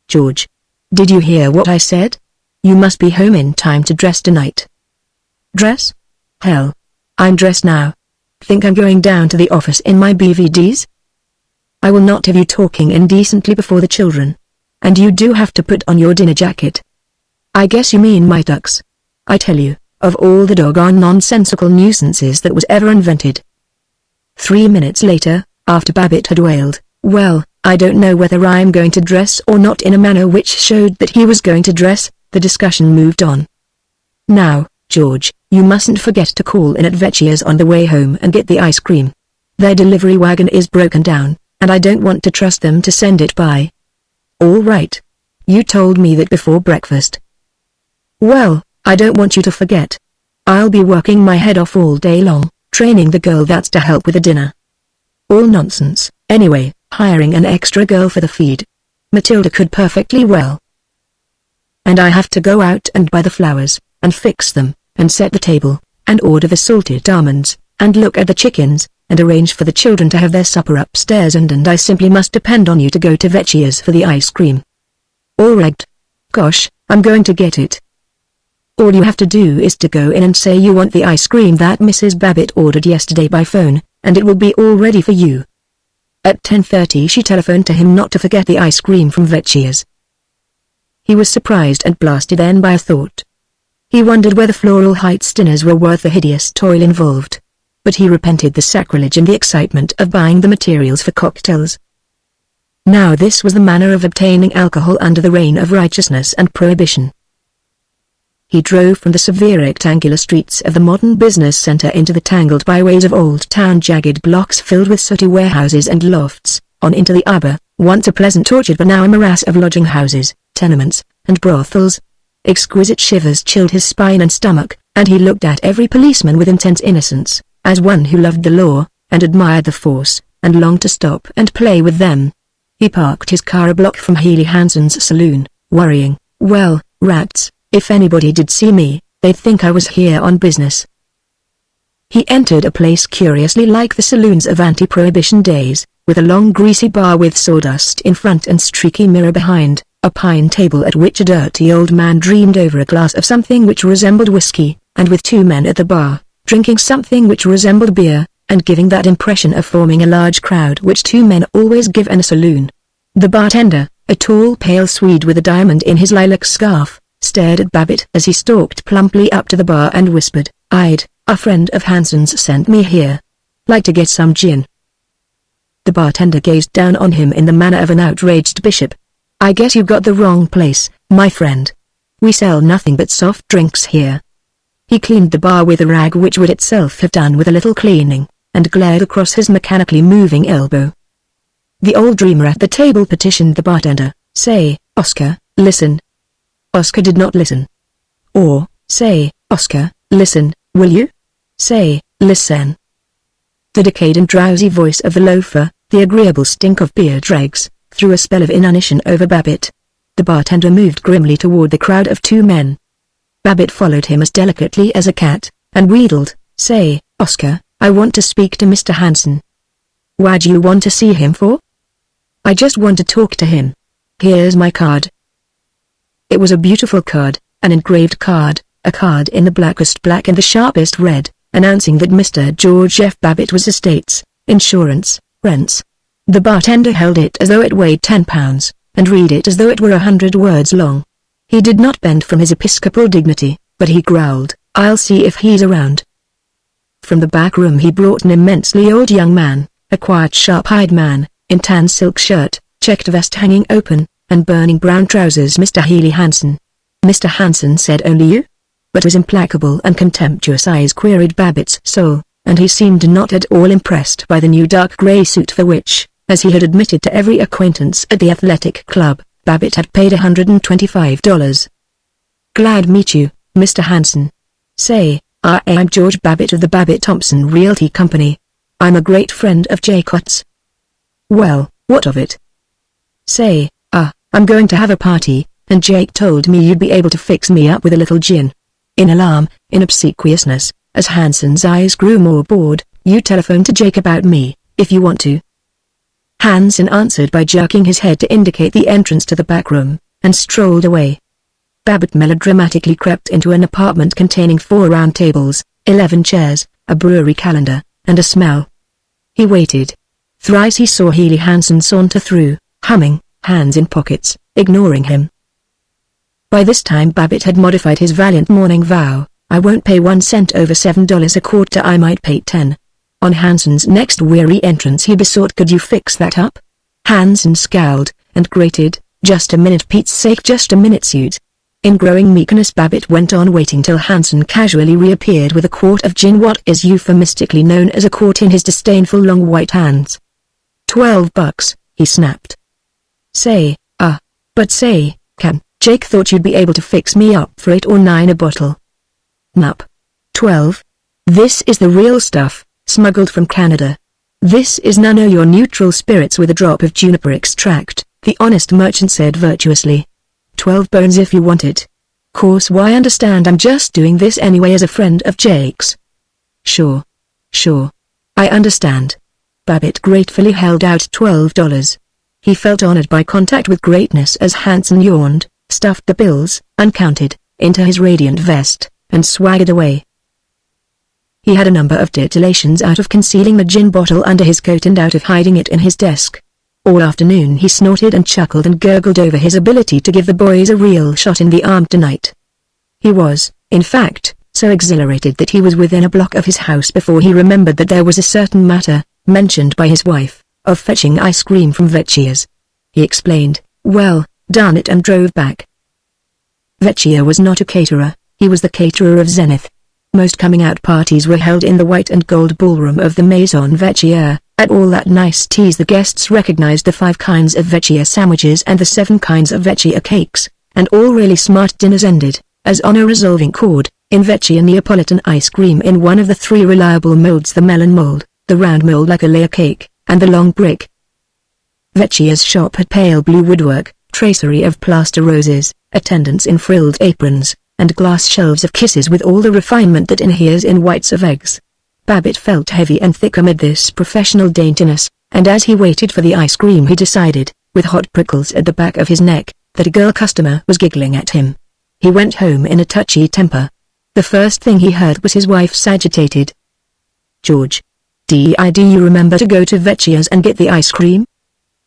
George. Did you hear what I said? You must be home in time to dress tonight. Dress? Hell. I'm dressed now. Think I'm going down to the office in my BVDs? I will not have you talking indecently before the children. And you do have to put on your dinner jacket. I guess you mean my tux. I tell you, of all the doggone nonsensical nuisances that was ever invented. 3 minutes later, after Babbitt had wailed, well, I don't know whether I'm going to dress or not, in a manner which showed that he was going to dress, the discussion moved on. Now, George, you mustn't forget to call in at Vecchia's on the way home and get the ice cream. Their delivery wagon is broken down, and I don't want to trust them to send it by. All right. You told me that before breakfast. Well, I don't want you to forget. I'll be working my head off all day long, training the girl that's to help with the dinner. All nonsense, anyway, hiring an extra girl for the feed. Matilda could perfectly well. And I have to go out and buy the flowers, and fix them, and set the table, and order the salted almonds, and look at the chickens, and arrange for the children to have their supper upstairs, and I simply must depend on you to go to Vecchia's for the ice cream. All right. Gosh, I'm going to get it. All you have to do is to go in and say you want the ice cream that Mrs. Babbitt ordered yesterday by phone, and it will be all ready for you. At 10:30 she telephoned to him not to forget the ice cream from Vecchia's. He was surprised and blasted then by a thought. He wondered whether Floral Heights dinners were worth the hideous toil involved. But he repented the sacrilege in the excitement of buying the materials for cocktails. Now this was the manner of obtaining alcohol under the reign of righteousness and prohibition. He drove from the severe rectangular streets of the modern business center into the tangled byways of Old Town, jagged blocks filled with sooty warehouses and lofts, on into the arbor, once a pleasant orchard but now a morass of lodging houses, tenements, and brothels. Exquisite shivers chilled his spine and stomach, and he looked at every policeman with intense innocence, as one who loved the law, and admired the force, and longed to stop and play with them. He parked his car a block from Healy Hansen's saloon, worrying, well, rats, if anybody did see me, they'd think I was here on business. He entered a place curiously like the saloons of anti-prohibition days, with a long greasy bar with sawdust in front and streaky mirror behind, a pine table at which a dirty old man dreamed over a glass of something which resembled whiskey, and with two men at the bar, drinking something which resembled beer, and giving that impression of forming a large crowd which two men always give in a saloon. The bartender, a tall pale Swede with a diamond in his lilac scarf, stared at Babbitt as he stalked plumply up to the bar and whispered, "A friend of Hansen's sent me here. Like to get some gin?" The bartender gazed down on him in the manner of an outraged bishop. "I guess you got the wrong place, my friend. We sell nothing but soft drinks here." He cleaned the bar with a rag which would itself have done with a little cleaning, and glared across his mechanically moving elbow. The old dreamer at the table petitioned the bartender, "Say, Oscar, listen." Oscar did not listen. Or, "Say, Oscar, listen, will you? Say, listen." The decayed and drowsy voice of the loafer, the agreeable stink of beer dregs, threw a spell of inanition over Babbitt. The bartender moved grimly toward the crowd of two men. Babbitt followed him as delicately as a cat, and wheedled, "Say, Oscar, I want to speak to Mr. Hansen." "Why'd you want to see him for?" "I just want to talk to him. Here's my card." It was a beautiful card, an engraved card, a card in the blackest black and the sharpest red, announcing that Mr. George F. Babbitt was estates, insurance, rents. The bartender held it as though it weighed 10 pounds, and read it as though it were 100 words long. He did not bend from his episcopal dignity, but he growled, "I'll see if he's around." From the back room he brought an immensely old young man, a quiet sharp-eyed man, in tan silk shirt, checked vest hanging open, and burning brown trousers. "Mr. Healy Hansen." Mr. Hansen said, "Only you?" But his implacable and contemptuous eyes queried Babbitt's soul, and he seemed not at all impressed by the new dark grey suit for which, as he had admitted to every acquaintance at the athletic club, Babbitt had paid $125. "Glad meet you, Mr. Hansen. Say, I'm George Babbitt of the Babbitt-Thompson Realty Company. I'm a great friend of Jacot's." "Well, what of it?" "Say, I'm going to have a party, and Jake told me you'd be able to fix me up with a little gin." In alarm, in obsequiousness, as Hansen's eyes grew more bored, "You telephone to Jake about me, if you want to." Hansen answered by jerking his head to indicate the entrance to the back room, and strolled away. Babbitt melodramatically crept into an apartment containing 4 round tables, 11 chairs, a brewery calendar, and a smell. He waited. Thrice he saw Healy Hansen saunter through, humming, hands in pockets, ignoring him. By this time Babbitt had modified his valiant morning vow, "I won't pay 1 cent over $7 a quarter, I might pay 10. On Hansen's next weary entrance he besought, "Could you fix that up?" Hansen scowled, and grated, "Just a minute, Pete's sake, just a minute, suit." In growing meekness Babbitt went on waiting till Hansen casually reappeared with a quart of gin, what is euphemistically known as a quart, in his disdainful long white hands. $12, he snapped. "Say, but say, can, Jake thought you'd be able to fix me up for 8 or 9 a bottle." "Nup. 12? This is the real stuff, smuggled from Canada. This is none of your neutral spirits with a drop of juniper extract," the honest merchant said virtuously. 12 bones if you want it. Course, why, understand I'm just doing this anyway as a friend of Jake's." Sure. I understand." Babbitt gratefully held out $12. He felt honored by contact with greatness as Hansen yawned, stuffed the bills, uncounted, into his radiant vest, and swaggered away. He had a number of titillations out of concealing the gin bottle under his coat and out of hiding it in his desk. All afternoon he snorted and chuckled and gurgled over his ability to give the boys a real shot in the arm tonight. He was, in fact, so exhilarated that he was within a block of his house before he remembered that there was a certain matter, mentioned by his wife, of fetching ice cream from Vecchia's. He explained, "Well, darn it," and drove back. Vecchia was not a caterer, he was the caterer of Zenith. Most coming-out parties were held in the white and gold ballroom of the Maison Vecchia. At all that nice teas the guests recognized the 5 kinds of Vecchia sandwiches and the 7 kinds of Vecchia cakes, and all really smart dinners ended, as on a resolving chord, in Vecchia Neapolitan ice cream in one of the three reliable molds: the melon mold, the round mold like a layer cake, and the long brick. Vecchia's shop had pale blue woodwork, tracery of plaster roses, attendants in frilled aprons, and glass shelves of kisses with all the refinement that inheres in whites of eggs. Babbitt felt heavy and thick amid this professional daintiness, and as he waited for the ice cream he decided, with hot prickles at the back of his neck, that a girl customer was giggling at him. He went home in a touchy temper. The first thing he heard was his wife's agitated, "George, do you remember to go to Vecchia's and get the ice cream?"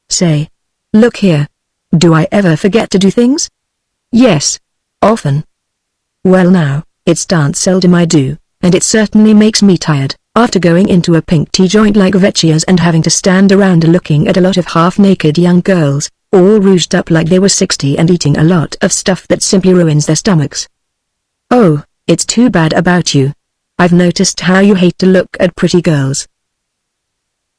"Say, look here. Do I ever forget to do things?" "Yes. Often." "Well now, it's darn seldom I do, and it certainly makes me tired, after going into a pink tea joint like Vecchia's and having to stand around looking at a lot of half-naked young girls, all rouged up like they were 60 and eating a lot of stuff that simply ruins their stomachs. Oh, it's too bad about you. I've noticed how you hate to look at pretty girls."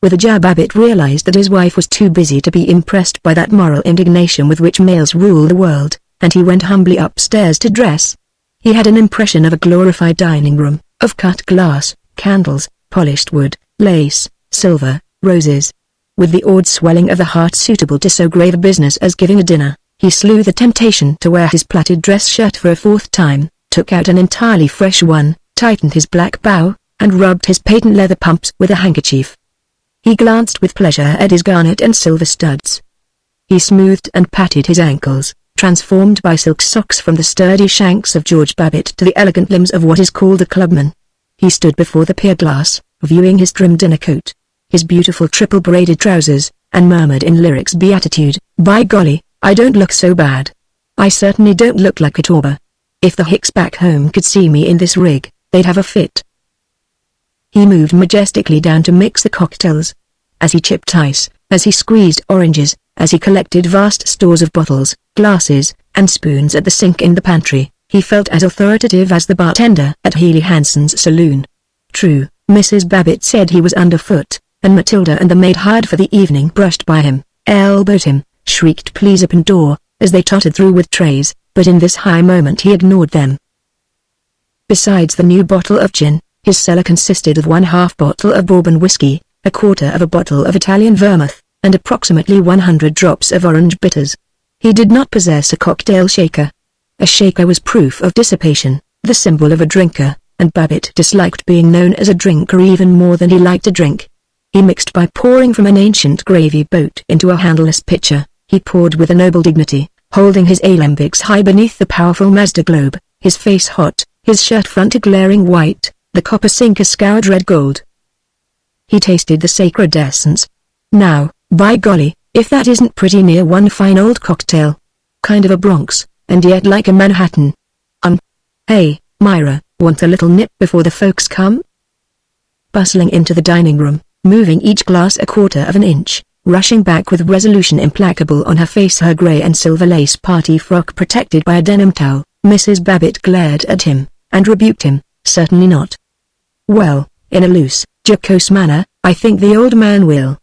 With a jab, Babbitt realized that his wife was too busy to be impressed by that moral indignation with which males rule the world, and he went humbly upstairs to dress. He had an impression of a glorified dining room, of cut glass, candles, polished wood, lace, silver, roses. With the odd swelling of the heart suitable to so grave a business as giving a dinner, he slew the temptation to wear his plaited dress shirt for a fourth time, took out an entirely fresh one, tightened his black bow, and rubbed his patent leather pumps with a handkerchief. He glanced with pleasure at his garnet and silver studs. He smoothed and patted his ankles, transformed by silk socks from the sturdy shanks of George Babbitt to the elegant limbs of what is called a clubman. He stood before the pier glass, viewing his trim dinner coat, his beautiful triple braided trousers, and murmured in lyrics beatitude, "By golly, I don't look so bad. I certainly don't look like a tauber. If the hicks back home could see me in this rig, they'd have a fit." He moved majestically down to mix the cocktails. As he chipped ice, as he squeezed oranges, as he collected vast stores of bottles, glasses, and spoons at the sink in the pantry, he felt as authoritative as the bartender at Healy Hanson's saloon. True, Mrs. Babbitt said he was underfoot, and Matilda and the maid hired for the evening brushed by him, elbowed him, shrieked please open door, as they tottered through with trays, but in this high moment he ignored them. Besides the new bottle of gin, his cellar consisted of 1/2 bottle of bourbon whiskey, 1/4 of a bottle of Italian vermouth, and approximately 100 drops of orange bitters. He did not possess a cocktail shaker. A shaker was proof of dissipation, the symbol of a drinker, and Babbitt disliked being known as a drinker even more than he liked to drink. He mixed by pouring from an ancient gravy boat into a handleless pitcher. He poured with a noble dignity, holding his alembics high beneath the powerful Mazda globe, his face hot, his shirt front a glaring white, the copper sink a scoured red gold. He tasted the sacred essence. Now, by golly, if that isn't pretty near one fine old cocktail. Kind of a Bronx, and yet like a Manhattan. Hey, Myra, want a little nip before the folks come? Bustling into the dining room, moving each glass 1/4 of an inch, rushing back with resolution implacable on her face, her grey and silver lace party frock protected by a denim towel, Mrs. Babbitt glared at him, and rebuked him, certainly not. Well, in a loose, jocose manner, I think the old man will.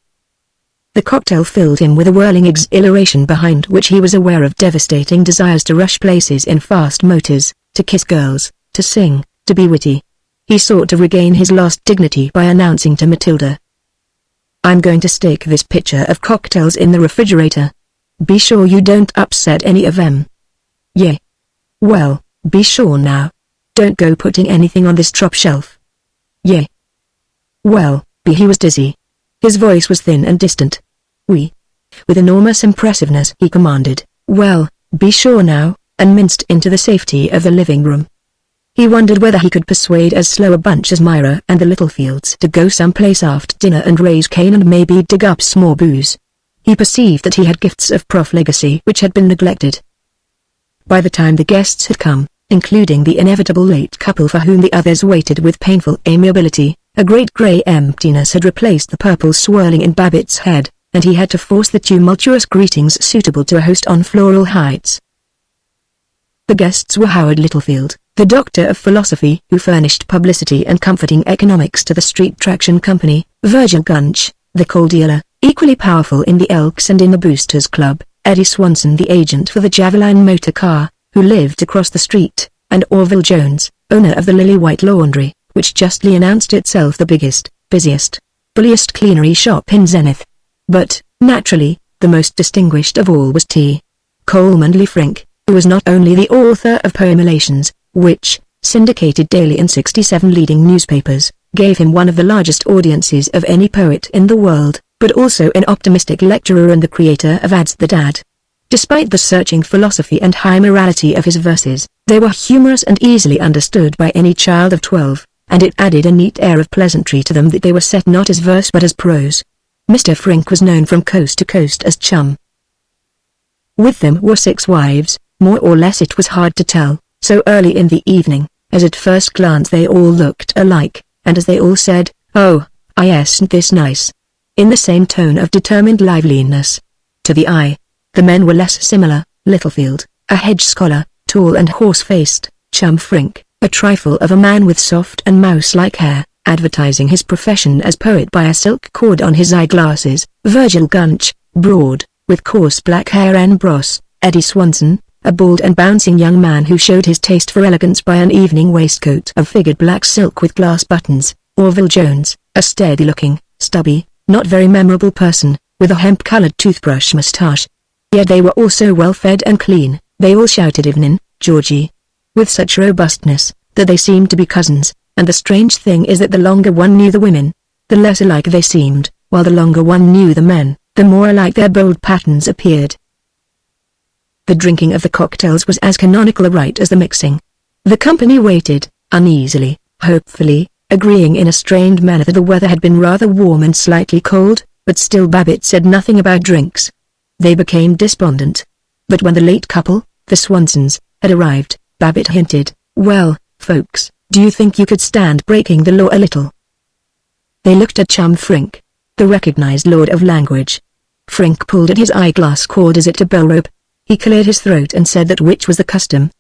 The cocktail filled him with a whirling exhilaration behind which he was aware of devastating desires to rush places in fast motors, to kiss girls, to sing, to be witty. He sought to regain his lost dignity by announcing to Matilda, "I'm going to stick this pitcher of cocktails in the refrigerator. Be sure you don't upset any of them." "Yeah. Well, be sure now. Don't go putting anything on this top shelf." "Yeah. Well, he was dizzy. His voice was thin and distant. "We." With enormous impressiveness he commanded, "Well, be sure now," and minced into the safety of the living room. He wondered whether he could persuade as slow a bunch as Myra and the Littlefields to go someplace after dinner and raise Cain and maybe dig up some more booze. He perceived that he had gifts of profligacy which had been neglected. By the time the guests had come, including the inevitable late couple for whom the others waited with painful amiability, a great grey emptiness had replaced the purple swirling in Babbitt's head, and he had to force the tumultuous greetings suitable to a host on floral heights. The guests were Howard Littlefield, the doctor of philosophy who furnished publicity and comforting economics to the Street Traction Company, Virgil Gunch, the coal dealer, equally powerful in the Elks and in the Boosters Club, Eddie Swanson, the agent for the Javelin motor car, who lived across the street, and Orville Jones, owner of the Lily White Laundry, which justly announced itself the biggest, busiest, bulliest cleanery shop in Zenith. But, naturally, the most distinguished of all was T. Coleman Lee Frink, who was not only the author of Poemulations, which, syndicated daily in 67 leading newspapers, gave him one of the largest audiences of any poet in the world, but also an optimistic lecturer and the creator of Ads That Add. Despite the searching philosophy and high morality of his verses, they were humorous and easily understood by any child of 12, and it added a neat air of pleasantry to them that they were set not as verse but as prose. Mr. Frink was known from coast to coast as Chum. With them were 6 wives, more or less it was hard to tell, so early in the evening, as at first glance they all looked alike, and as they all said, "Oh, isn't this nice?" in the same tone of determined liveliness. To the eye, the men were less similar. Littlefield, a hedge scholar, tall and horse-faced; Chum Frink, a trifle of a man with soft and mouse-like hair, advertising his profession as poet by a silk cord on his eyeglasses; Virgil Gunch, broad, with coarse black hair and bross; Eddie Swanson, a bald and bouncing young man who showed his taste for elegance by an evening waistcoat of figured black silk with glass buttons; Orville Jones, a steady-looking, stubby, not very memorable person, with a hemp-colored toothbrush moustache. Yet they were all so well-fed and clean, they all shouted "Evenin', Georgie," with such robustness, that they seemed to be cousins, and the strange thing is that the longer one knew the women, the less alike they seemed, while the longer one knew the men, the more alike their bold patterns appeared. The drinking of the cocktails was as canonical a rite as the mixing. The company waited, uneasily, hopefully, agreeing in a strained manner that the weather had been rather warm and slightly cold, but still Babbitt said nothing about drinks. They became despondent. But when the late couple, the Swansons, had arrived, Babbitt hinted, "Well, folks, do you think you could stand breaking the law a little?" They looked at Chum Frink, the recognized lord of language. Frink pulled at his eyeglass cord as it a bell rope. He cleared his throat and said that which was the custom.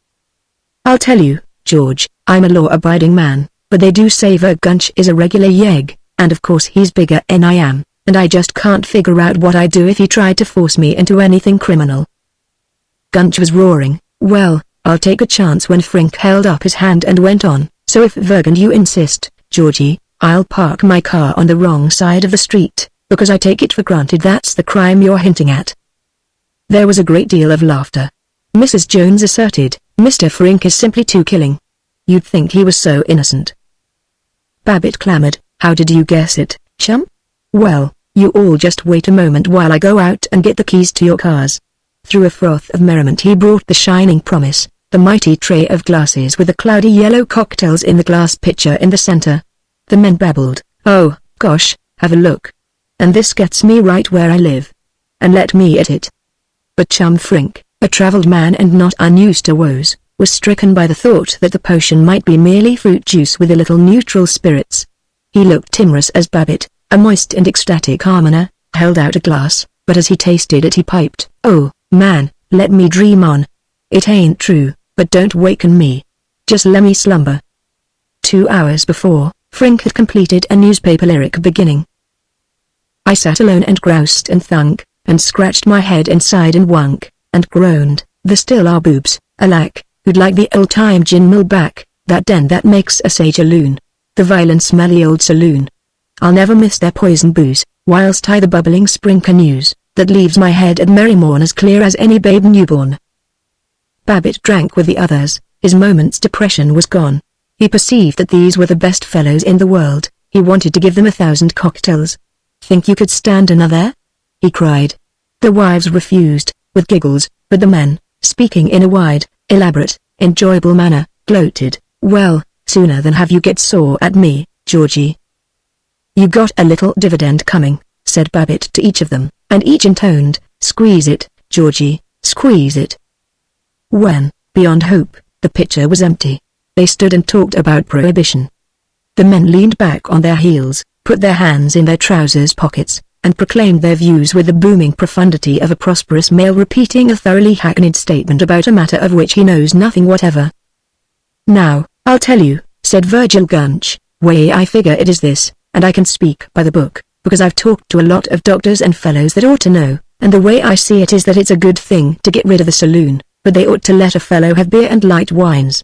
"I'll tell you, George, I'm a law-abiding man, but they do say Gunch is a regular yegg, and of course he's bigger than I am, and I just can't figure out what I'd do if he tried to force me into anything criminal." Gunch was roaring, "Well, I'll take a chance," when Frink held up his hand and went on, "So if and you insist, Georgie, I'll park my car on the wrong side of the street, because I take it for granted that's the crime you're hinting at." There was a great deal of laughter. Mrs. Jones asserted, "Mr. Frink is simply too killing. You'd think he was so innocent." Babbitt clamored, "How did you guess it, Chum?" "Well, you all just wait a moment while I go out and get the keys to your cars." Through a froth of merriment he brought the shining promise, the mighty tray of glasses with the cloudy yellow cocktails in the glass pitcher in the center. The men babbled, "Oh, gosh, have a look. And this gets me right where I live. And let me at it." But Chum Frink, a traveled man and not unused to woes, was stricken by the thought that the potion might be merely fruit juice with a little neutral spirits. He looked timorous as Babbitt, a moist and ecstatic harmoner, held out a glass, but as he tasted it he piped, "Oh, man, let me dream on. It ain't true, but don't waken me. Just let me slumber." 2 hours before, Frink had completed a newspaper lyric beginning, "I sat alone and groused and thunk, and scratched my head and sighed and wunk, and groaned, there still are boobs, alack, who'd like the old-time gin mill back, that den that makes a sage a loon, the vile and smelly old saloon. I'll never miss their poison booze, whilst I the bubbling spring canoes, that leaves my head at merry morn as clear as any babe newborn." Babbitt drank with the others. His moment's depression was gone. He perceived that these were the best fellows in the world. He wanted to give them 1,000 cocktails. "Think you could stand another?" he cried. The wives refused, with giggles, but the men, speaking in a wide, elaborate, enjoyable manner, gloated, "Well, sooner than have you get sore at me, Georgie." "You got a little dividend coming," said Babbitt to each of them, and each intoned, "Squeeze it, Georgie, squeeze it." When, beyond hope, the pitcher was empty, they stood and talked about prohibition. The men leaned back on their heels, put their hands in their trousers pockets, and proclaimed their views with the booming profundity of a prosperous male repeating a thoroughly hackneyed statement about a matter of which he knows nothing whatever. "Now, I'll tell you," said Virgil Gunch, "way I figure it is this, and I can speak by the book, because I've talked to a lot of doctors and fellows that ought to know, and the way I see it is that it's a good thing to get rid of the saloon, but they ought to let a fellow have beer and light wines.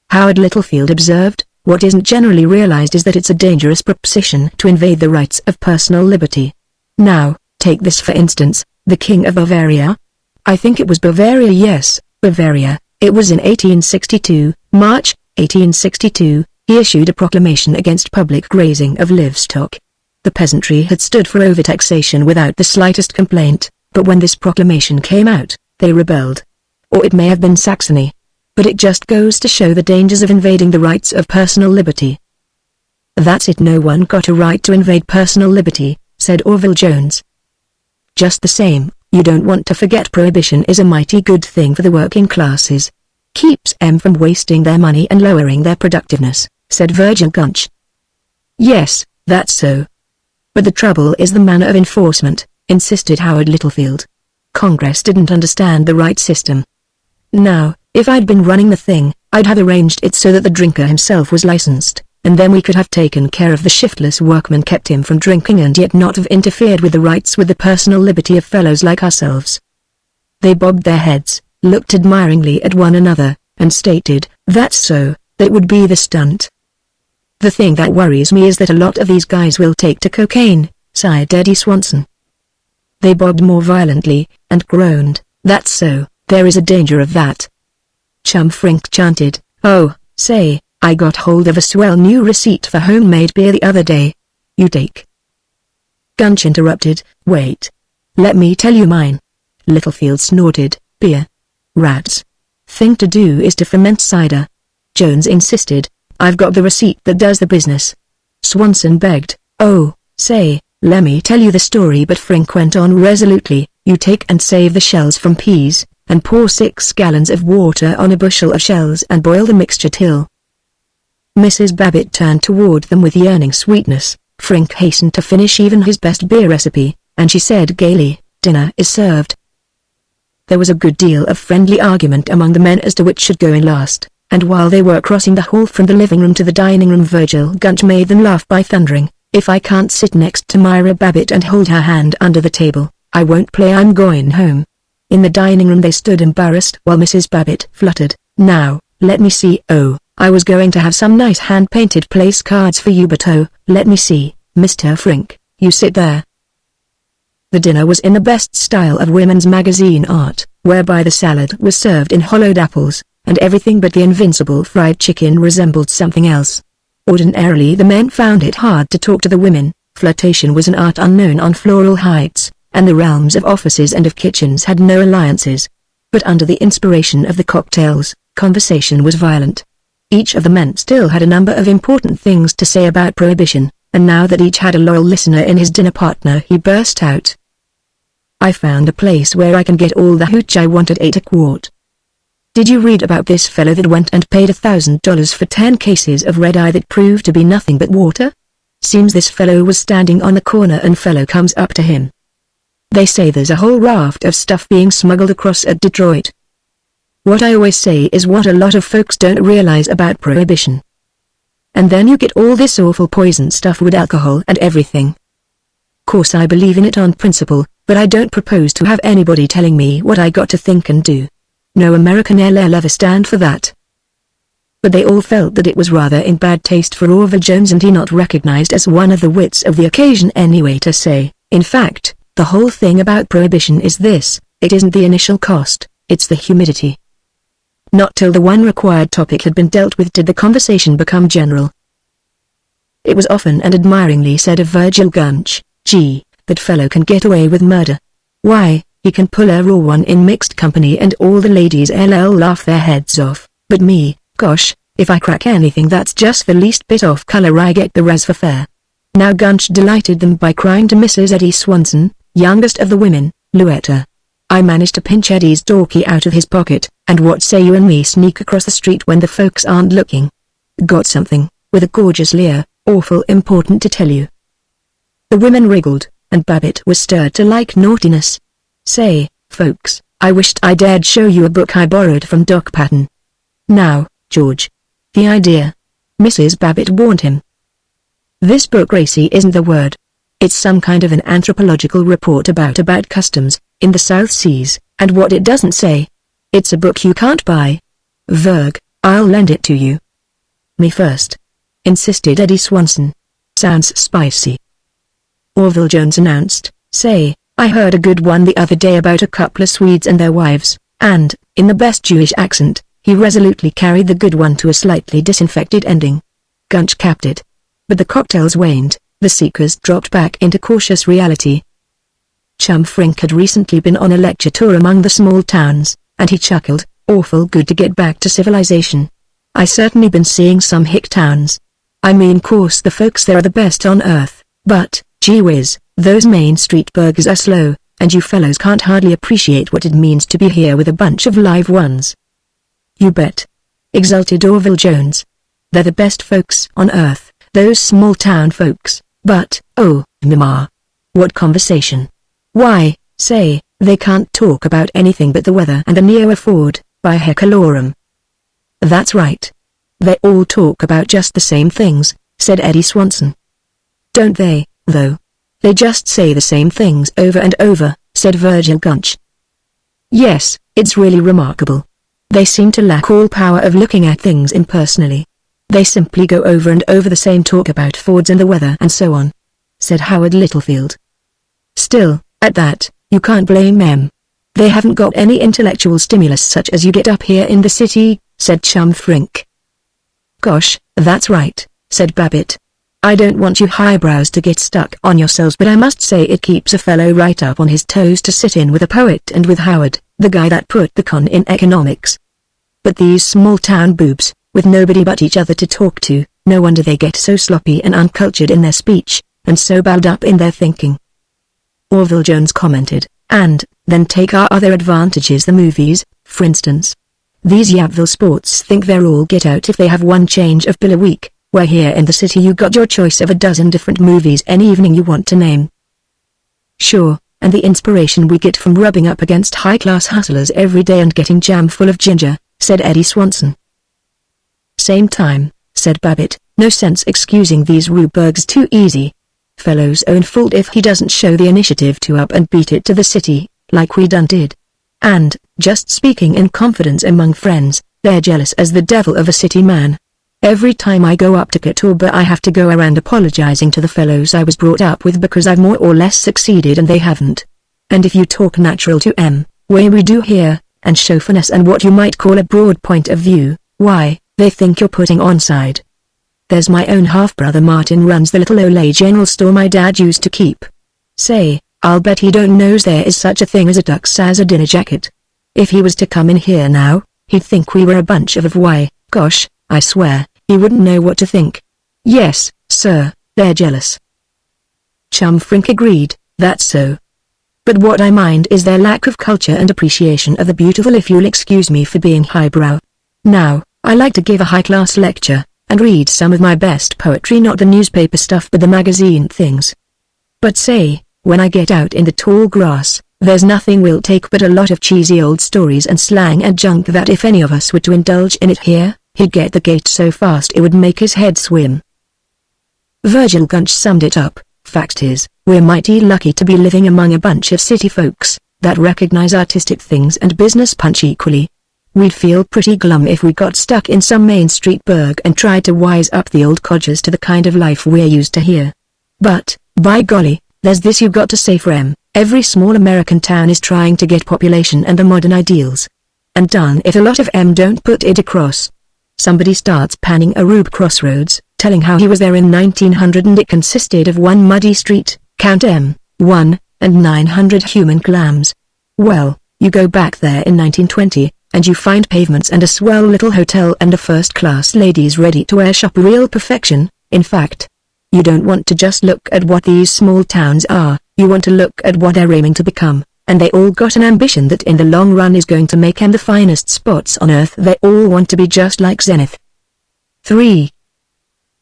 Howard Littlefield observed, what isn't generally realized is that it's a dangerous proposition to invade the rights of personal liberty. Now, take this for instance, the King of Bavaria. I think it was Bavaria, yes, Bavaria. It was in 1862, March, 1862, he issued a proclamation against public grazing of livestock. The peasantry had stood for overtaxation without the slightest complaint, but when this proclamation came out, they rebelled. Or it may have been Saxony. But it just goes to show the dangers of invading the rights of personal liberty. That's it, no one got a right to invade personal liberty, said Orville Jones. Just the same, you don't want to forget prohibition is a mighty good thing for the working classes. Keeps them from wasting their money and lowering their productiveness, said Virgil Gunch. Yes, that's so. But the trouble is the manner of enforcement, insisted Howard Littlefield. Congress didn't understand the right system. Now, if I'd been running the thing, I'd have arranged it so that the drinker himself was licensed, and then we could have taken care of the shiftless workman, kept him from drinking, and yet not have interfered with the rights with the personal liberty of fellows like ourselves. They bobbed their heads, looked admiringly at one another, and stated, that's so, that would be the stunt. The thing that worries me is that a lot of these guys will take to cocaine, sighed Eddie Swanson. They bobbed more violently, and groaned, that's so, there is a danger of that. Chum Frink chanted, oh, say, I got hold of a swell new receipt for homemade beer the other day. You take. Gunch interrupted, wait. Let me tell you mine. Littlefield snorted, beer. Rats. Thing to do is to ferment cider. Jones insisted, I've got the receipt that does the business. Swanson begged, oh, say, let me tell you the story, but Frink went on resolutely, you take and save the shells from peas, and pour 6 gallons of water on a bushel of shells and boil the mixture till. Mrs. Babbitt turned toward them with yearning sweetness. Frink hastened to finish even his best beer recipe, and she said gaily, dinner is served. There was a good deal of friendly argument among the men as to which should go in last, and while they were crossing the hall from the living room to the dining room, Virgil Gunch made them laugh by thundering, if I can't sit next to Myra Babbitt and hold her hand under the table, I won't play, I'm going home. In the dining room they stood embarrassed while Mrs. Babbitt fluttered, now, let me see, oh, I was going to have some nice hand-painted place cards for you, but oh, let me see, Mr. Frink, you sit there. The dinner was in the best style of women's magazine art, whereby the salad was served in hollowed apples, and everything but the invincible fried chicken resembled something else. Ordinarily the men found it hard to talk to the women, flirtation was an art unknown on Floral Heights, and the realms of offices and of kitchens had no alliances. But under the inspiration of the cocktails, conversation was violent. Each of the men still had a number of important things to say about prohibition, and now that each had a loyal listener in his dinner partner, he burst out. I found a place where I can get all the hooch I want at 8 a quart. Did you read about this fellow that went and paid $1,000 for 10 cases of red-eye that proved to be nothing but water? Seems this fellow was standing on the corner and fellow comes up to him. They say there's a whole raft of stuff being smuggled across at Detroit. What I always say is what a lot of folks don't realize about prohibition. And then you get all this awful poison stuff with alcohol and everything. Course I believe in it on principle, but I don't propose to have anybody telling me what I got to think and do. No American LL ever stand for that. But they all felt that it was rather in bad taste for Orville Jones and he not recognized as one of the wits of the occasion anyway to say, in fact, the whole thing about prohibition is this, it isn't the initial cost, it's the humidity. Not till the one required topic had been dealt with did the conversation become general. It was often and admiringly said of Virgil Gunch, gee, that fellow can get away with murder. Why, he can pull a raw one in mixed company and all the ladies LL laugh their heads off, but me, gosh, if I crack anything that's just the least bit off color I get the res for fair. Now Gunch delighted them by crying to Mrs. Eddie Swanson, youngest of the women, Louetta. I managed to pinch Eddie's dorky out of his pocket, and what say you and me sneak across the street when the folks aren't looking? Got something, with a gorgeous leer, awful important to tell you. The women wriggled, and Babbitt was stirred to like naughtiness. Say, folks, I wished I dared show you a book I borrowed from Doc Patton. Now, George. The idea. Mrs. Babbitt warned him. This book, Gracie, isn't the word. It's some kind of an anthropological report about customs in the South Seas, and what it doesn't say. It's a book you can't buy. Verg, I'll lend it to you. Me first, insisted Eddie Swanson. Sounds spicy. Orville Jones announced. Say, I heard a good one the other day about a couple of Swedes and their wives, and, in the best Jewish accent, he resolutely carried the good one to a slightly disinfected ending. Gunch capped it. But the cocktails waned, the seekers dropped back into cautious reality. Chum Frink had recently been on a lecture tour among the small towns, and he chuckled, awful good to get back to civilization. I certainly been seeing some hick towns. I mean course the folks there are the best on earth, but, gee whiz, those Main Street burgers are slow, and you fellows can't hardly appreciate what it means to be here with a bunch of live ones. You bet, exulted Orville Jones. They're the best folks on earth, those small town folks, but, oh, mama. What conversation. Why, say, they can't talk about anything but the weather and the neo-afford, by heckalorum. That's right. They all talk about just the same things, said Eddie Swanson. Don't they, though? They just say the same things over and over, said Virgil Gunch. Yes, it's really remarkable. They seem to lack all power of looking at things impersonally. They simply go over and over the same talk about Fords and the weather and so on, said Howard Littlefield. Still, at that, you can't blame them. They haven't got any intellectual stimulus such as you get up here in the city, said Chum Frink. Gosh, that's right, said Babbitt. I don't want you highbrows to get stuck on yourselves, but I must say it keeps a fellow right up on his toes to sit in with a poet and with Howard, the guy that put the con in economics. But these small town boobs, with nobody but each other to talk to, no wonder they get so sloppy and uncultured in their speech, and so bowed up in their thinking. Orville Jones commented, and, then take our other advantages, the movies, for instance. These Yabville sports think they're all get out if they have one change of bill a week, where here in the city you got your choice of a dozen different movies any evening you want to name. Sure, and the inspiration we get from rubbing up against high-class hustlers every day and getting jam full of ginger, said Eddie Swanson. Same time, said Babbitt, no sense excusing these Rubergs too easy. Fellow's own fault if he doesn't show the initiative to up and beat it to the city, like we done did. And, just speaking in confidence among friends, they're jealous as the devil of a city man. Every time I go up to Catawba I have to go around apologizing to the fellows I was brought up with because I've more or less succeeded and they haven't. And if you talk natural to way we do here, and show finesse and what you might call a broad point of view, why, they think you're putting on side. There's my own half-brother Martin runs the little Olay general store my dad used to keep. Say, I'll bet he don't knows there is such a thing as a Dux as a dinner jacket. If he was to come in here now, he'd think we were a bunch of why, gosh, I swear, he wouldn't know what to think. Yes, sir, they're jealous. Chum Frink agreed, that's so. But what I mind is their lack of culture and appreciation of the beautiful, if you'll excuse me for being highbrow. Now, I like to give a high-class lecture, and read some of my best poetry, not the newspaper stuff but the magazine things. But say, when I get out in the tall grass, there's nothing we'll take but a lot of cheesy old stories and slang and junk that if any of us were to indulge in it here, he'd get the gate so fast it would make his head swim. Virgil Gunch summed it up, fact is, we're mighty lucky to be living among a bunch of city folks that recognize artistic things and business punch equally. We'd feel pretty glum if we got stuck in some Main Street burg and tried to wise up the old codgers to the kind of life we're used to here. But, by golly, there's this you got to say for every small American town is trying to get population and the modern ideals. And darn if a lot of don't put it across. Somebody starts panning a Rube Crossroads, telling how he was there in 1900 and it consisted of one muddy street, count 1, and 900 human clams. Well, you go back there in 1920, and you find pavements and a swell little hotel and a first-class ladies' ready-to-wear shop, real perfection. In fact, you don't want to just look at what these small towns are, you want to look at what they're aiming to become, and they all got an ambition that in the long run is going to make them the finest spots on earth. They all want to be just like Zenith. 3.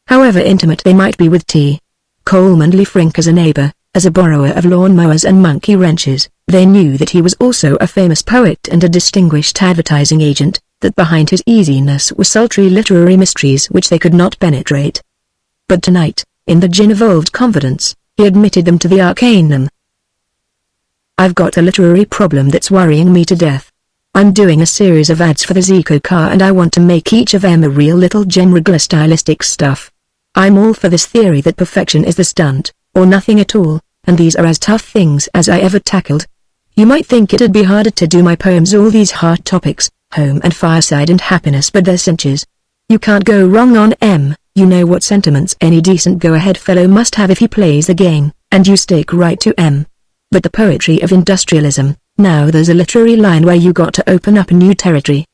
However intimate they might be with T. Coleman Lee Frink as a neighbor, as a borrower of lawn-mowers and monkey wrenches, they knew that he was also a famous poet and a distinguished advertising agent, that behind his easiness were sultry literary mysteries which they could not penetrate. But tonight, in the gin-evolved confidence, he admitted them to the Arcanum. "I've got a literary problem that's worrying me to death. I'm doing a series of ads for the Zico car and I want to make each of them a real little gem, regular stylistic stuff. I'm all for this theory that perfection is the stunt, or nothing at all, and these are as tough things as I ever tackled. You might think it'd be harder to do my poems, all these hard topics, home and fireside and happiness, but they're cinches. You can't go wrong on M. You know what sentiments any decent go-ahead fellow must have if he plays the game, and you stick right to M. But the poetry of industrialism, now there's a literary line where you got to open up a new territory.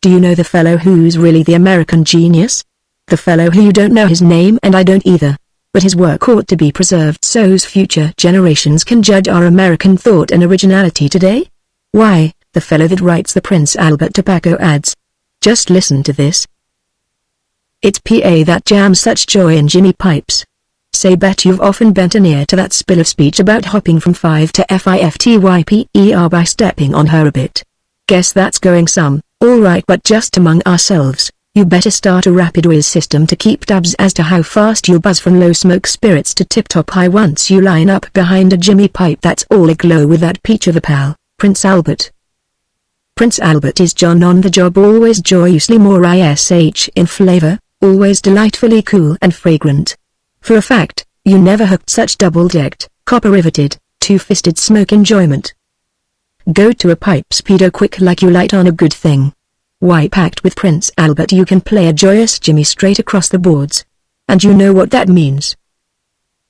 Do you know the fellow who's really the American genius? The fellow who you don't know his name and I don't either. But his work ought to be preserved so's future generations can judge our American thought and originality today? Why, the fellow that writes the Prince Albert tobacco ads. Just listen to this. It's PA that jams such joy in Jimmy pipes. Say bet you've often bent an ear to that spill of speech about hopping from 5 to FIFTYPER by stepping on her a bit. Guess that's going some, alright, but just among ourselves, you better start a rapid whiz system to keep tabs as to how fast you'll buzz from low smoke spirits to tip-top high once you line up behind a Jimmy pipe that's all aglow with that peach of a pal, Prince Albert. Prince Albert is John on the job, always joyously more ISH in flavor, always delightfully cool and fragrant. For a fact, you never hooked such double-decked, copper-riveted, two-fisted smoke enjoyment. Go to a pipe speedo quick like you light on a good thing. Why, packed with Prince Albert you can play a joyous Jimmy straight across the boards. And you know what that means.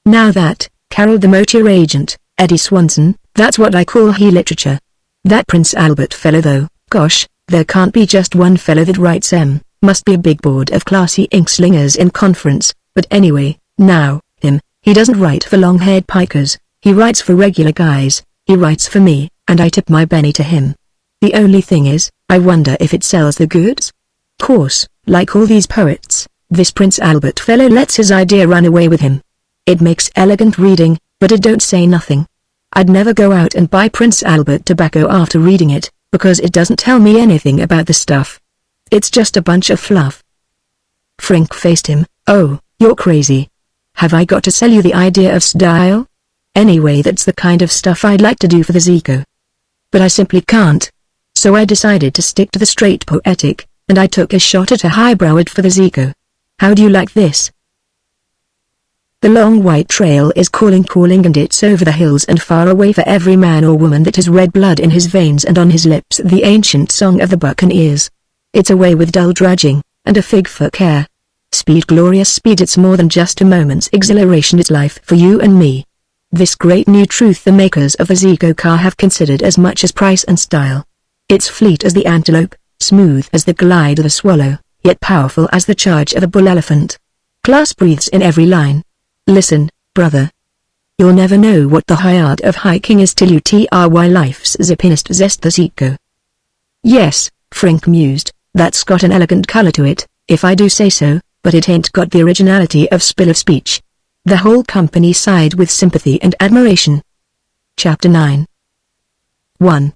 Now that, Carol the motor agent, Eddie Swanson, that's what I call he literature. That Prince Albert fellow though, gosh, there can't be just one fellow that writes M, must be a big board of classy ink-slingers in conference, but anyway. Now, he doesn't write for long-haired pikers, he writes for regular guys, he writes for me, and I tip my penny to him. The only thing is, I wonder if it sells the goods? Course, like all these poets, this Prince Albert fellow lets his idea run away with him. It makes elegant reading, but it don't say nothing. I'd never go out and buy Prince Albert tobacco after reading it, because it doesn't tell me anything about the stuff. It's just a bunch of fluff. Frink faced him. Oh, you're crazy. Have I got to sell you the idea of style? Anyway, that's the kind of stuff I'd like to do for the Zico. But I simply can't. So I decided to stick to the straight poetic, and I took a shot at a highbrow ad for the Zico. How do you like this? The long white trail is calling and it's over the hills and far away for every man or woman that has red blood in his veins and on his lips the ancient song of the buccaneers. It's away with dull drudging, and a fig for care. Speed, glorious speed, it's more than just a moment's exhilaration, it's life for you and me. This great new truth the makers of the Zico car have considered as much as price and style. It's fleet as the antelope, smooth as the glide of a swallow, yet powerful as the charge of a bull elephant. Class breathes in every line. Listen, brother. You'll never know what the high art of hiking is till you try life's zippinest zest, the Zico. Yes, Frink mused, that's got an elegant color to it, if I do say so, but it ain't got the originality of spill of speech. The whole company sighed with sympathy and admiration. Chapter 9. 1.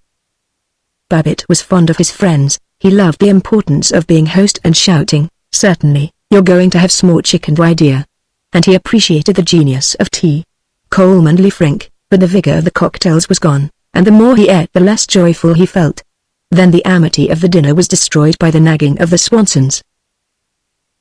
Babbitt was fond of his friends, he loved the importance of being host and shouting, certainly, you're going to have small chicken idea. And he appreciated the genius of tea. Colemanly Frink, but the vigor of the cocktails was gone, and the more he ate the less joyful he felt. Then the amity of the dinner was destroyed by the nagging of the Swansons.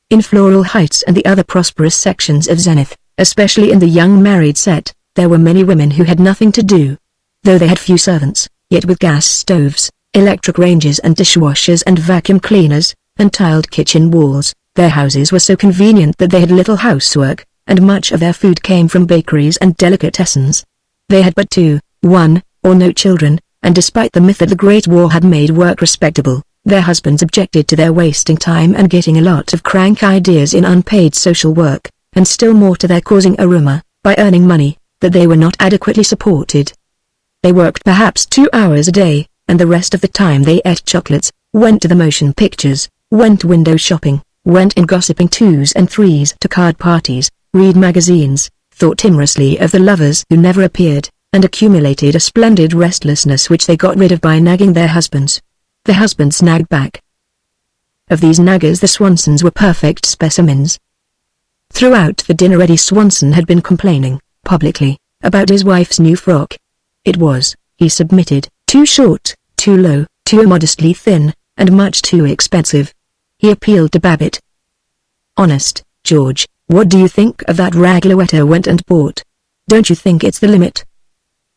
In Floral Heights and the other prosperous sections of Zenith, especially in the young married set, there were many women who had nothing to do. Though they had few servants, yet with gas stoves, electric ranges and dishwashers and vacuum cleaners, and tiled kitchen walls, their houses were so convenient that they had little housework, and much of their food came from bakeries and delicatessens. They had but one, or no children, and despite the myth that the Great War had made work respectable, their husbands objected to their wasting time and getting a lot of crank ideas in unpaid social work, and still more to their causing a rumor, by earning money, that they were not adequately supported. They worked perhaps 2 hours a day, and the rest of the time they ate chocolates, went to the motion pictures, went window shopping, went in gossiping 2s and 3s to card parties, read magazines, thought timorously of the lovers who never appeared, and accumulated a splendid restlessness which they got rid of by nagging their husbands. The husbands nagged back. Of these naggers the Swansons were perfect specimens. Throughout the dinner Eddie Swanson had been complaining, publicly, about his wife's new frock. It was, he submitted, too short, too low, too immodestly thin, and much too expensive. He appealed to Babbitt. "Honest, George, what do you think of that rag Louetta went and bought? Don't you think it's the limit?"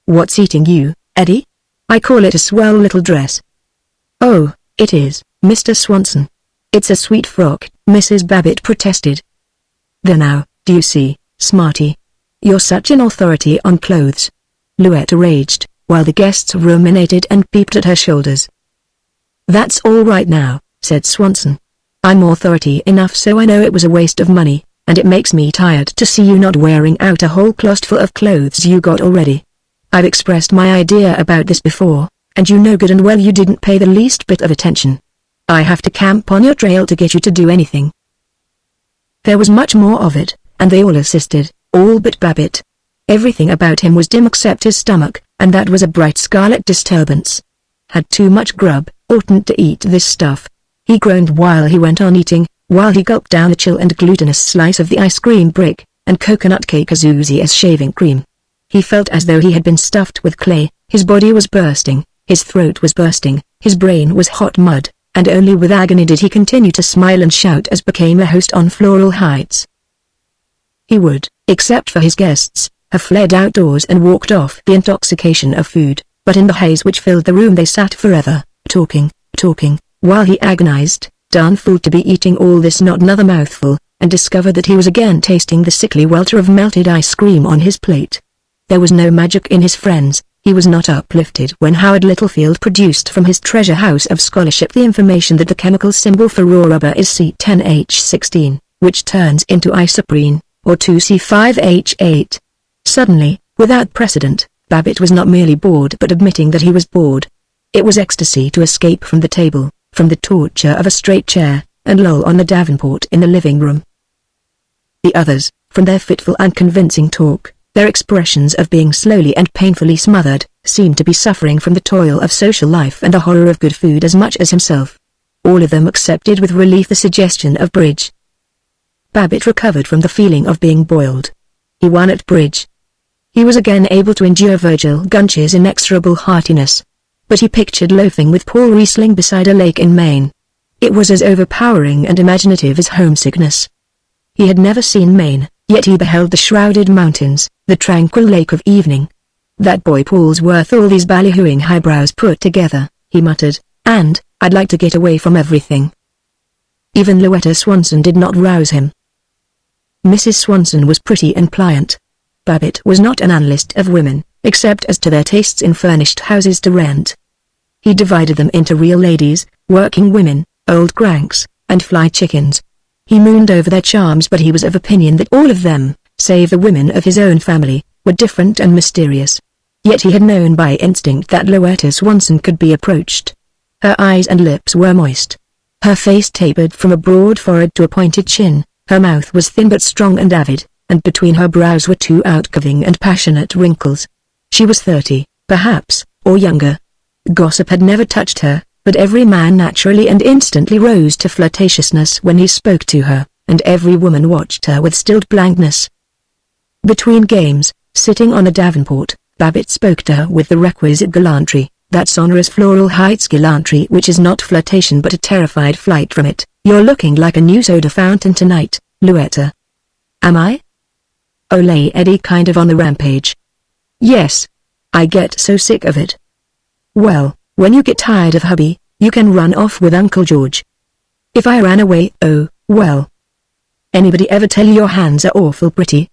"What's eating you, Eddie? I call it a swell little dress." "Oh, it is, Mr. Swanson. It's a sweet frock," Mrs. Babbitt protested. "There now, do you see, smarty? You're such an authority on clothes," Louetta raged, while the guests ruminated and peeped at her shoulders. "That's all right now," said Swanson. "I'm authority enough so I know it was a waste of money, and it makes me tired to see you not wearing out a whole closet full of clothes you got already. I've expressed my idea about this before, and you know good and well you didn't pay the least bit of attention. I have to camp on your trail to get you to do anything." There was much more of it, and they all assisted, all but Babbitt. Everything about him was dim except his stomach, and that was a bright scarlet disturbance. Had too much grub, oughtn't to eat this stuff. He groaned while he went on eating, while he gulped down the chill and glutinous slice of the ice cream brick, and coconut cake as oozy as shaving cream. He felt as though he had been stuffed with clay, his body was bursting, his throat was bursting, his brain was hot mud, and only with agony did he continue to smile and shout as became a host on Floral Heights. He would, except for his guests, have fled outdoors and walked off the intoxication of food, but in the haze which filled the room they sat forever, talking, while he agonized, darn fool to be eating all this not another mouthful, and discovered that he was again tasting the sickly welter of melted ice cream on his plate. There was no magic in his friends. He was not uplifted when Howard Littlefield produced from his treasure house of scholarship the information that the chemical symbol for raw rubber is C10H16, which turns into isoprene, or 2C5H8. Suddenly, without precedent, Babbitt was not merely bored but admitting that he was bored. It was ecstasy to escape from the table, from the torture of a straight chair, and loll on the davenport in the living room. The others, from their fitful and convincing talk, their expressions of being slowly and painfully smothered, seemed to be suffering from the toil of social life and the horror of good food as much as himself. All of them accepted with relief the suggestion of bridge. Babbitt recovered from the feeling of being boiled. He won at bridge. He was again able to endure Virgil Gunch's inexorable heartiness. But he pictured loafing with Paul Riesling beside a lake in Maine. It was as overpowering and imaginative as homesickness. He had never seen Maine, yet he beheld the shrouded mountains, the tranquil lake of evening. "That boy Paul's worth all these ballyhooing highbrows put together," he muttered, "and I'd like to get away from everything." Even Louetta Swanson did not rouse him. Mrs. Swanson was pretty and pliant. Babbitt was not an analyst of women, except as to their tastes in furnished houses to rent. He divided them into real ladies, working women, old cranks, and fly chickens. He mooned over their charms, but he was of opinion that all of them, save the women of his own family, were different and mysterious. Yet he had known by instinct that Louetta Swanson could be approached. Her eyes and lips were moist. Her face tapered from a broad forehead to a pointed chin, her mouth was thin but strong and avid, and between her brows were two outcurving and passionate wrinkles. She was 30, perhaps, or younger. Gossip had never touched her, but every man naturally and instantly rose to flirtatiousness when he spoke to her, and every woman watched her with stilled blankness. Between games, sitting on a davenport, Babbitt spoke to her with the requisite gallantry, that sonorous Floral Heights gallantry which is not flirtation but a terrified flight from it. "You're looking like a new soda fountain tonight, Louetta." "Am I?" "Olay Eddie kind of on the rampage." "Yes. I get so sick of it." "Well, when you get tired of hubby, you can run off with Uncle George." "If I ran away, oh, well. Anybody ever tell you your hands are awful pretty?"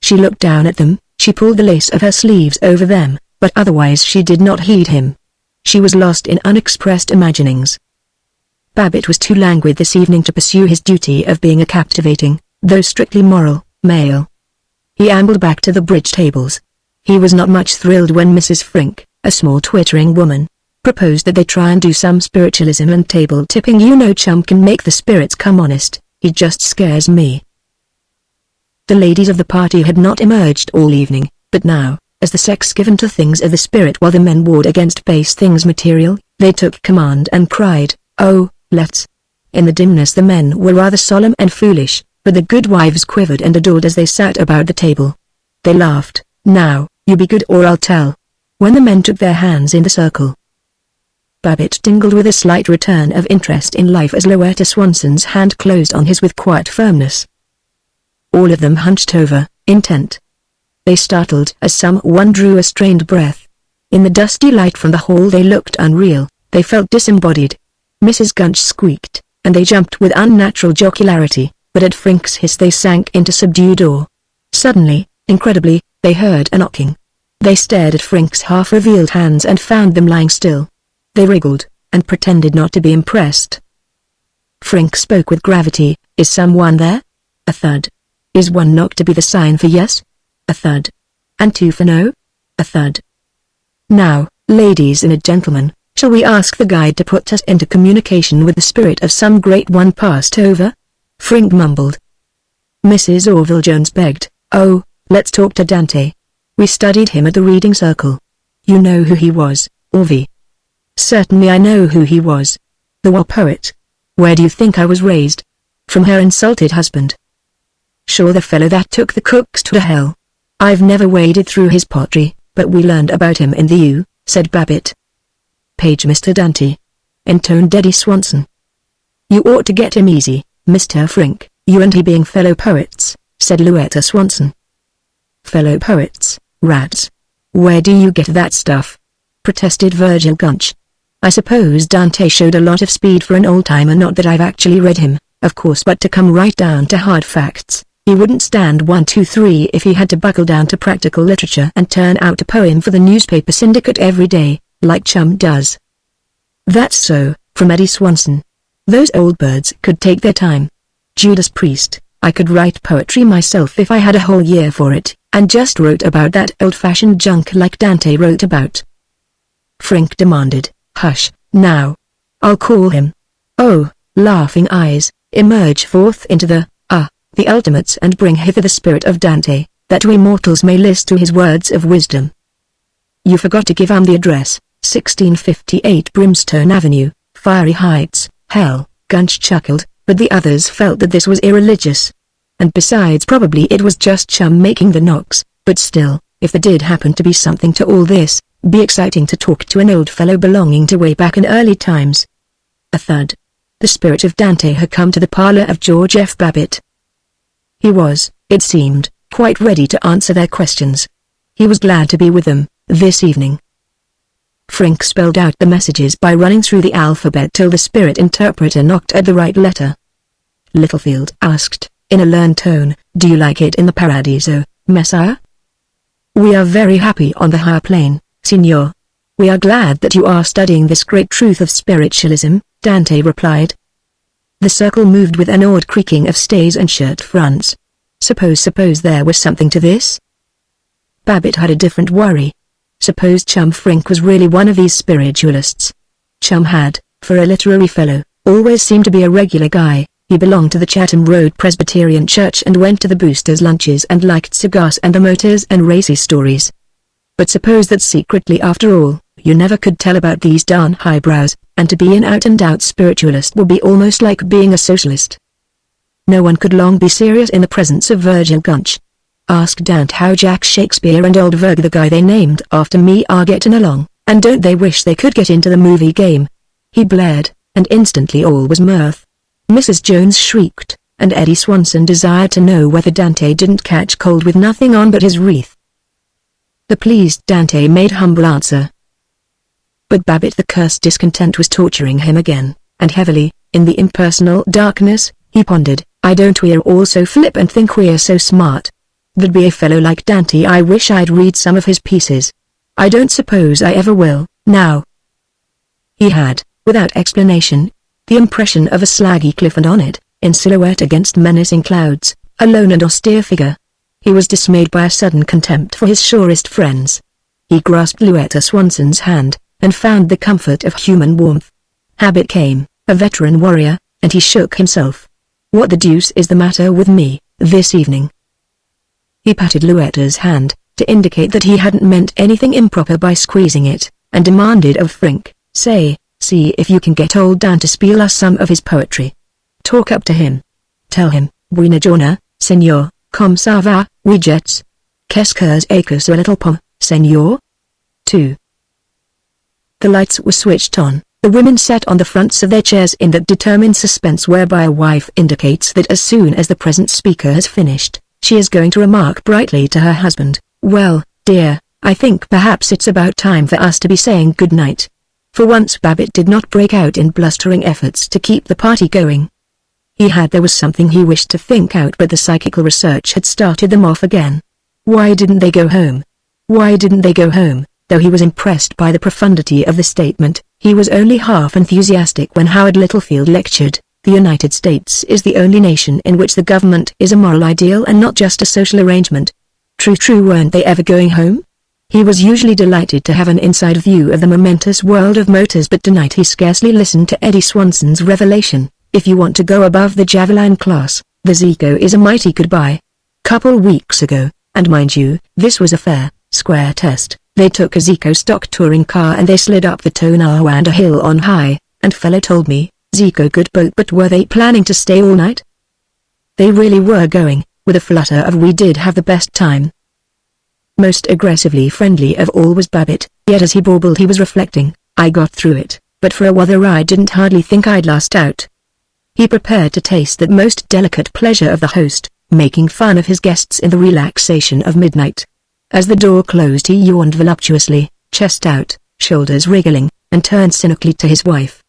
She looked down at them, she pulled the lace of her sleeves over them, but otherwise she did not heed him. She was lost in unexpressed imaginings. Babbitt was too languid this evening to pursue his duty of being a captivating, though strictly moral, male. He ambled back to the bridge tables. He was not much thrilled when Mrs. Frink, a small twittering woman, proposed that they try and do some spiritualism and table tipping. "You know chum can make the spirits come honest, he just scares me." The ladies of the party had not emerged all evening, but now, as the sex given to things of the spirit while the men warred against base things material, they took command and cried, "Oh, let's." In the dimness the men were rather solemn and foolish, but the good wives quivered and adored as they sat about the table. They laughed. "Now, you be good or I'll tell." When the men took their hands in the circle, Babbitt tingled with a slight return of interest in life as Louetta Swanson's hand closed on his with quiet firmness. All of them hunched over, intent. They startled as someone drew a strained breath. In the dusty light from the hall they looked unreal, they felt disembodied. Mrs. Gunch squeaked, and they jumped with unnatural jocularity, but at Frink's hiss they sank into subdued awe. Suddenly, incredibly, they heard a knocking. They stared at Frink's half-revealed hands and found them lying still. They wriggled, and pretended not to be impressed. Frink spoke with gravity. "Is someone there?" A thud. "Is one knock to be the sign for yes?" A thud. "And two for no?" A thud. "Now, ladies and gentlemen, shall we ask the guide to put us into communication with the spirit of some great one passed over?" Frink mumbled. Mrs. Orville Jones begged, "Oh, let's talk to Dante. We studied him at the reading circle. You know who he was, Orvie?" "Certainly I know who he was. The war poet. Where do you think I was raised?" "From her insulted husband." "Sure, the fellow that took the cooks to hell. I've never waded through his pottery, but we learned about him in the U," said Babbitt. "Page Mr. Dante," intoned Eddie Swanson. "You ought to get him easy, Mr. Frink, you and he being fellow poets," said Louetta Swanson. "Fellow poets, rats. Where do you get that stuff?" protested Virgil Gunch. "I suppose Dante showed a lot of speed for an old-timer, not that I've actually read him, of course, but to come right down to hard facts, he wouldn't stand 1 2 3 if he had to buckle down to practical literature and turn out a poem for the newspaper syndicate every day, like Chum does." "That's so," from Eddie Swanson. "Those old birds could take their time. Judas Priest, I could write poetry myself if I had a whole year for it, and just wrote about that old-fashioned junk like Dante wrote about." Frink demanded, "Hush, now. I'll call him." "Oh," laughing eyes, "emerge forth into the ultimates and bring hither the spirit of Dante, that we mortals may list to his words of wisdom." "You forgot to give the address, 1658 Brimstone Avenue, Fiery Heights." "Hell," Gunch chuckled, but the others felt that this was irreligious. And besides, probably it was just Chum making the knocks, but still, if there did happen to be something to all this, be exciting to talk to an old fellow belonging to way back in early times. A thud. The spirit of Dante had come to the parlor of George F. Babbitt. He was, it seemed, quite ready to answer their questions. He was glad to be with them, this evening. Frink spelled out the messages by running through the alphabet till the spirit interpreter knocked at the right letter. Littlefield asked, in a learned tone, "Do you like it in the Paradiso, Messiah?" "We are very happy on the higher plane, Signor. We are glad that you are studying this great truth of spiritualism," Dante replied. The circle moved with an awed creaking of stays and shirt fronts. Suppose there was something to this? Babbitt had a different worry. Suppose Chum Frink was really one of these spiritualists. Chum had, for a literary fellow, always seemed to be a regular guy. He belonged to the Chatham Road Presbyterian Church and went to the boosters' lunches and liked cigars and the motors and racy stories. But suppose that secretly, after all, you never could tell about these darn highbrows, and to be an out-and-out spiritualist would be almost like being a socialist. No one could long be serious in the presence of Virgil Gunch. "Ask Dante how Jack Shakespeare and old Virg, the guy they named after me, are getting along, and don't they wish they could get into the movie game?" he blared, and instantly all was mirth. Mrs. Jones shrieked, and Eddie Swanson desired to know whether Dante didn't catch cold with nothing on but his wreath. The pleased Dante made humble answer. But Babbitt, the cursed discontent was torturing him again, and heavily, in the impersonal darkness, he pondered, "I don't we're all so flip and think we're so smart. There'd be a fellow like Dante, I wish I'd read some of his pieces. I don't suppose I ever will, now." He had, without explanation, the impression of a slaggy cliff, and on it, in silhouette against menacing clouds, a lone and austere figure. He was dismayed by a sudden contempt for his surest friends. He grasped Louetta Swanson's hand, and found the comfort of human warmth. Habit came, a veteran warrior, and he shook himself. "What the deuce is the matter with me, this evening?" He patted Louetta's hand, to indicate that he hadn't meant anything improper by squeezing it, and demanded of Frink, "See if you can get old Dan to spiel us some of his poetry. Talk up to him. Tell him, buona giornata, signor, come ça va, we jets." Qu'est-ce que little pomme, senor? 2. The lights were switched on. The women sat on the fronts of their chairs in that determined suspense whereby a wife indicates that as soon as the present speaker has finished, she is going to remark brightly to her husband, "Well, dear, I think perhaps it's about time for us to be saying good night." For once Babbitt did not break out in blustering efforts to keep the party going. There was something he wished to think out, but the psychical research had started them off again. Why didn't they go home? Why didn't they go home? Though he was impressed by the profundity of the statement, he was only half enthusiastic when Howard Littlefield lectured, "The United States is the only nation in which the government is a moral ideal and not just a social arrangement." True, weren't they ever going home? He was usually delighted to have an inside view of the momentous world of motors, but tonight he scarcely listened to Eddie Swanson's revelation, "If you want to go above the Javelin class, the Zico is a mighty good buy." Couple weeks ago, and mind you, this was a fair, square test, they took a Zico stock touring car and they slid up the Tonawanda Hill on high, and fellow told me, "Zico good boat," but were they planning to stay all night? They really were going, with a flutter of "We did have the best time." Most aggressively friendly of all was Babbitt, yet as he bawbled he was reflecting, "I got through it, but for a while I didn't hardly think I'd last out." He prepared to taste that most delicate pleasure of the host, making fun of his guests in the relaxation of midnight. As the door closed he yawned voluptuously, chest out, shoulders wriggling, and turned cynically to his wife.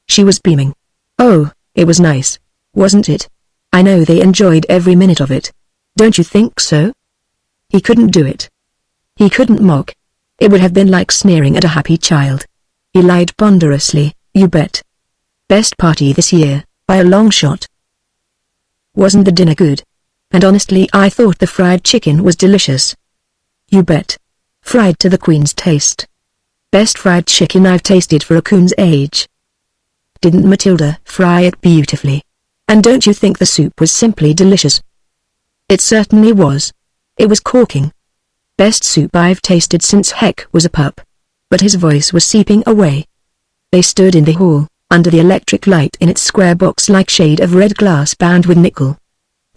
She was beaming. "Oh, it was nice, wasn't it? I know they enjoyed every minute of it. Don't you think so?" He couldn't do it. He couldn't mock. It would have been like sneering at a happy child. He lied ponderously, "You bet. Best party this year, by a long shot." "Wasn't the dinner good? And honestly I thought the fried chicken was delicious." "You bet. Fried to the Queen's taste. Best fried chicken I've tasted for a coon's age." "Didn't Matilda fry it beautifully? And don't you think the soup was simply delicious?" "It certainly was. It was corking. Best soup I've tasted since Heck was a pup." But his voice was seeping away. They stood in the hall, under the electric light in its square box-like shade of red glass bound with nickel.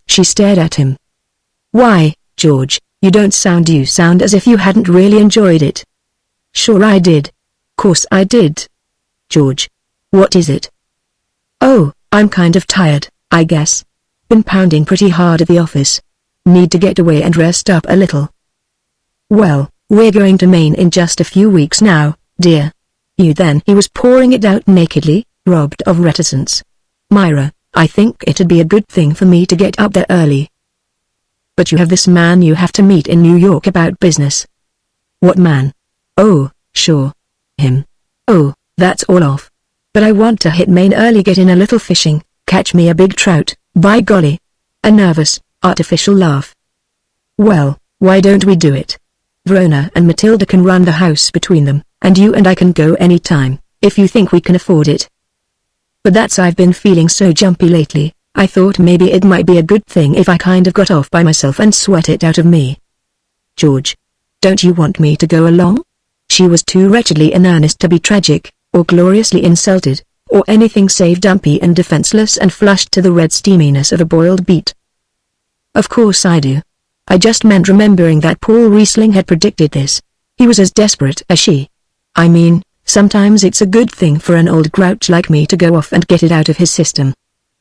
She stared at him. "Why, George, you sound as if you hadn't really enjoyed it." "Sure I did. Course I did." "George. What is it?" "Oh, I'm kind of tired, I guess. Been pounding pretty hard at the office. Need to get away and rest up a little." "Well, we're going to Maine in just a few weeks now, dear." He was pouring it out nakedly, robbed of reticence. "Myra, I think it'd be a good thing for me to get up there early." "But you have this man you have to meet in New York about business." "What man?" "Oh, sure. Him. Oh, that's all off. But I want to hit Maine early, get in a little fishing, catch me a big trout, by golly." A nervous, artificial laugh. "Well, why don't we do it? Verona and Matilda can run the house between them, and you and I can go any time, if you think we can afford it." "But I've been feeling so jumpy lately, I thought maybe it might be a good thing if I kind of got off by myself and sweat it out of me." "George, don't you want me to go along?" She was too wretchedly in earnest to be tragic, or gloriously insulted, or anything save dumpy and defenseless and flushed to the red steaminess of a boiled beet. "Of course I do. I just meant remembering that Paul Riesling had predicted this. He was as desperate as she. I mean, sometimes it's a good thing for an old grouch like me to go off and get it out of his system."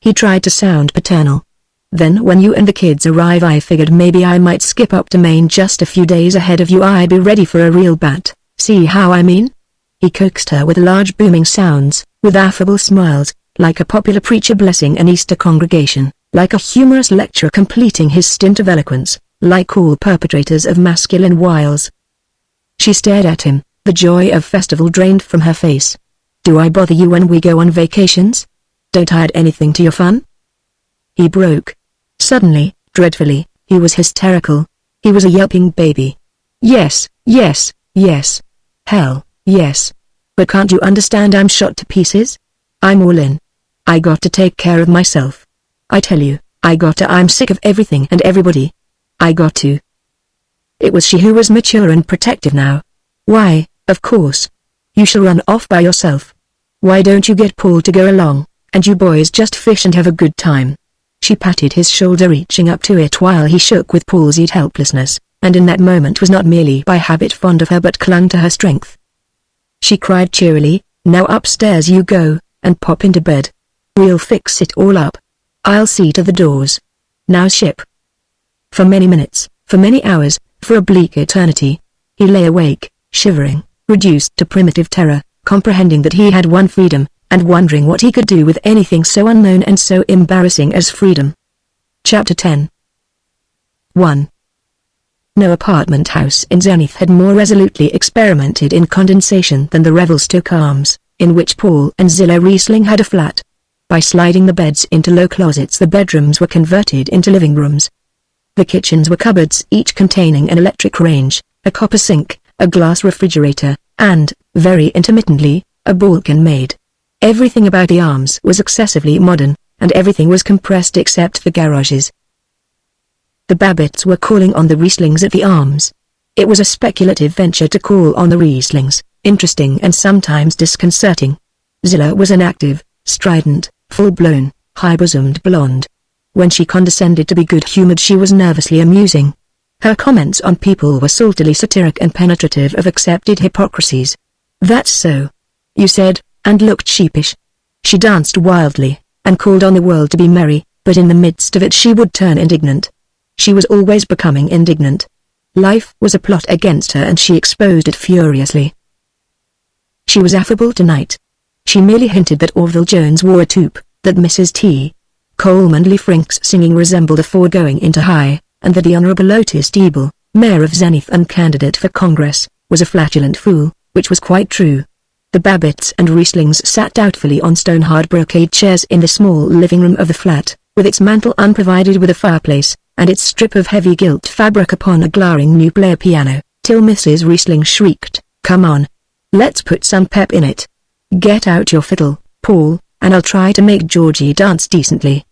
He tried to sound paternal. "Then when you and the kids arrive I figured maybe I might skip up to Maine just a few days ahead of you. I'd be ready for a real bat, see how I mean?" He coaxed her with large booming sounds, with affable smiles, like a popular preacher blessing an Easter congregation, like a humorous lecturer completing his stint of eloquence, like all perpetrators of masculine wiles. She stared at him, the joy of festival drained from her face. "Do I bother you when we go on vacations? Don't I add anything to your fun?" He broke. Suddenly, dreadfully, he was hysterical. He was a yelping baby. "Yes, yes, yes. Hell, yes. But can't you understand I'm shot to pieces? I'm all in. I got to take care of myself. I tell you, I'm sick of everything and everybody. I got to." It was she who was mature and protective now. "Why, of course. You shall run off by yourself. Why don't you get Paul to go along, and you boys just fish and have a good time?" She patted his shoulder, reaching up to it while he shook with palsied helplessness. and in that moment was not merely by habit fond of her but clung to her strength. She cried cheerily, "Now upstairs you go, and pop into bed. We'll fix it all up. I'll see to the doors. Now ship." For many minutes, for many hours, for a bleak eternity, he lay awake, shivering, reduced to primitive terror, comprehending that he had won freedom, and wondering what he could do with anything so unknown and so embarrassing as freedom. Chapter 10. 1. No apartment house in Zenith had more resolutely experimented in condensation than the Revelstoke Arms, in which Paul and Zillah Riesling had a flat. By sliding the beds into low closets, the bedrooms were converted into living rooms. The kitchens were cupboards, each containing an electric range, a copper sink, a glass refrigerator, and, very intermittently, a Balkan maid. Everything about the Arms was excessively modern, and everything was compressed except the garages. The Babbitts were calling on the Rieslings at the Arms. It was a speculative venture to call on the Rieslings, interesting and sometimes disconcerting. Zillah was an active, strident, full-blown, high-bosomed blonde. When she condescended to be good-humored, she was nervously amusing. Her comments on people were saltily satiric and penetrative of accepted hypocrisies. "That's so," you said, and looked sheepish. She danced wildly, and called on the world to be merry, but in the midst of it she would turn indignant. She was always becoming indignant. Life was a plot against her and she exposed it furiously. She was affable tonight. She merely hinted that Orville Jones wore a toque, that Mrs. T. Coleman Lee Frink's singing resembled a foregoing into high, and that the Honorable Otis Deeble, mayor of Zenith and candidate for Congress, was a flatulent fool, which was quite true. The Babbitts and Rieslings sat doubtfully on stone-hard brocade chairs in the small living room of the flat, with its mantel unprovided with a fireplace, and its strip of heavy gilt fabric upon a glaring new player piano, till Mrs. Riesling shrieked, "Come on. Let's put some pep in it. Get out your fiddle, Paul, and I'll try to make Georgie dance decently."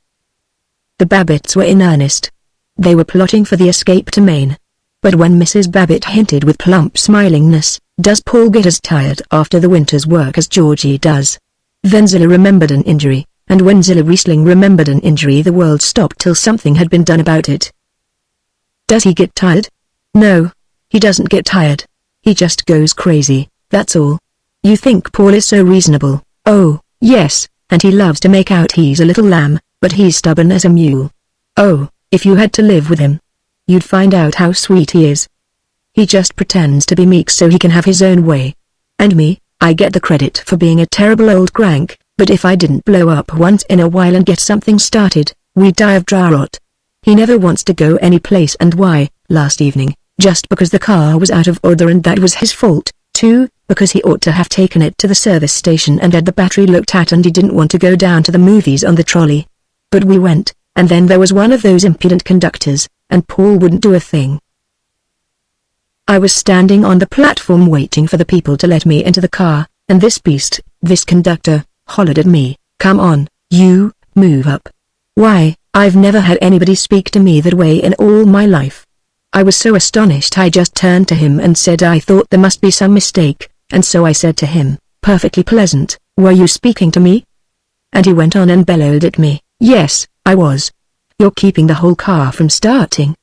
The Babbitts were in earnest. They were plotting for the escape to Maine. But when Mrs. Babbitt hinted with plump smilingness, "Does Paul get as tired after the winter's work as Georgie does?" then Zillah remembered an injury, and when Zillah Riesling remembered an injury the world stopped till something had been done about it. "Does he get tired?" "No, he doesn't get tired. He just goes crazy, that's all. You think Paul is so reasonable." "Oh, yes, and he loves to make out he's a little lamb, but he's stubborn as a mule. Oh, if you had to live with him, you'd find out how sweet he is. He just pretends to be meek so he can have his own way. And me, I get the credit for being a terrible old crank, but if I didn't blow up once in a while and get something started, we'd die of dry rot. He never wants to go any place, and why, last evening, just because the car was out of order and that was his fault, too, because he ought to have taken it to the service station and had the battery looked at and he didn't want to go down to the movies on the trolley. But we went, and then there was one of those impudent conductors, and Paul wouldn't do a thing. I was standing on the platform waiting for the people to let me into the car, and this beast, this conductor, hollered at me, "Come on, you, move up." Why, I've never had anybody speak to me that way in all my life. I was so astonished I just turned to him and said I thought there must be some mistake, and so I said to him, perfectly pleasant, "Were you speaking to me?" And he went on and bellowed at me, "Yes, I was. You're keeping the whole car from starting,"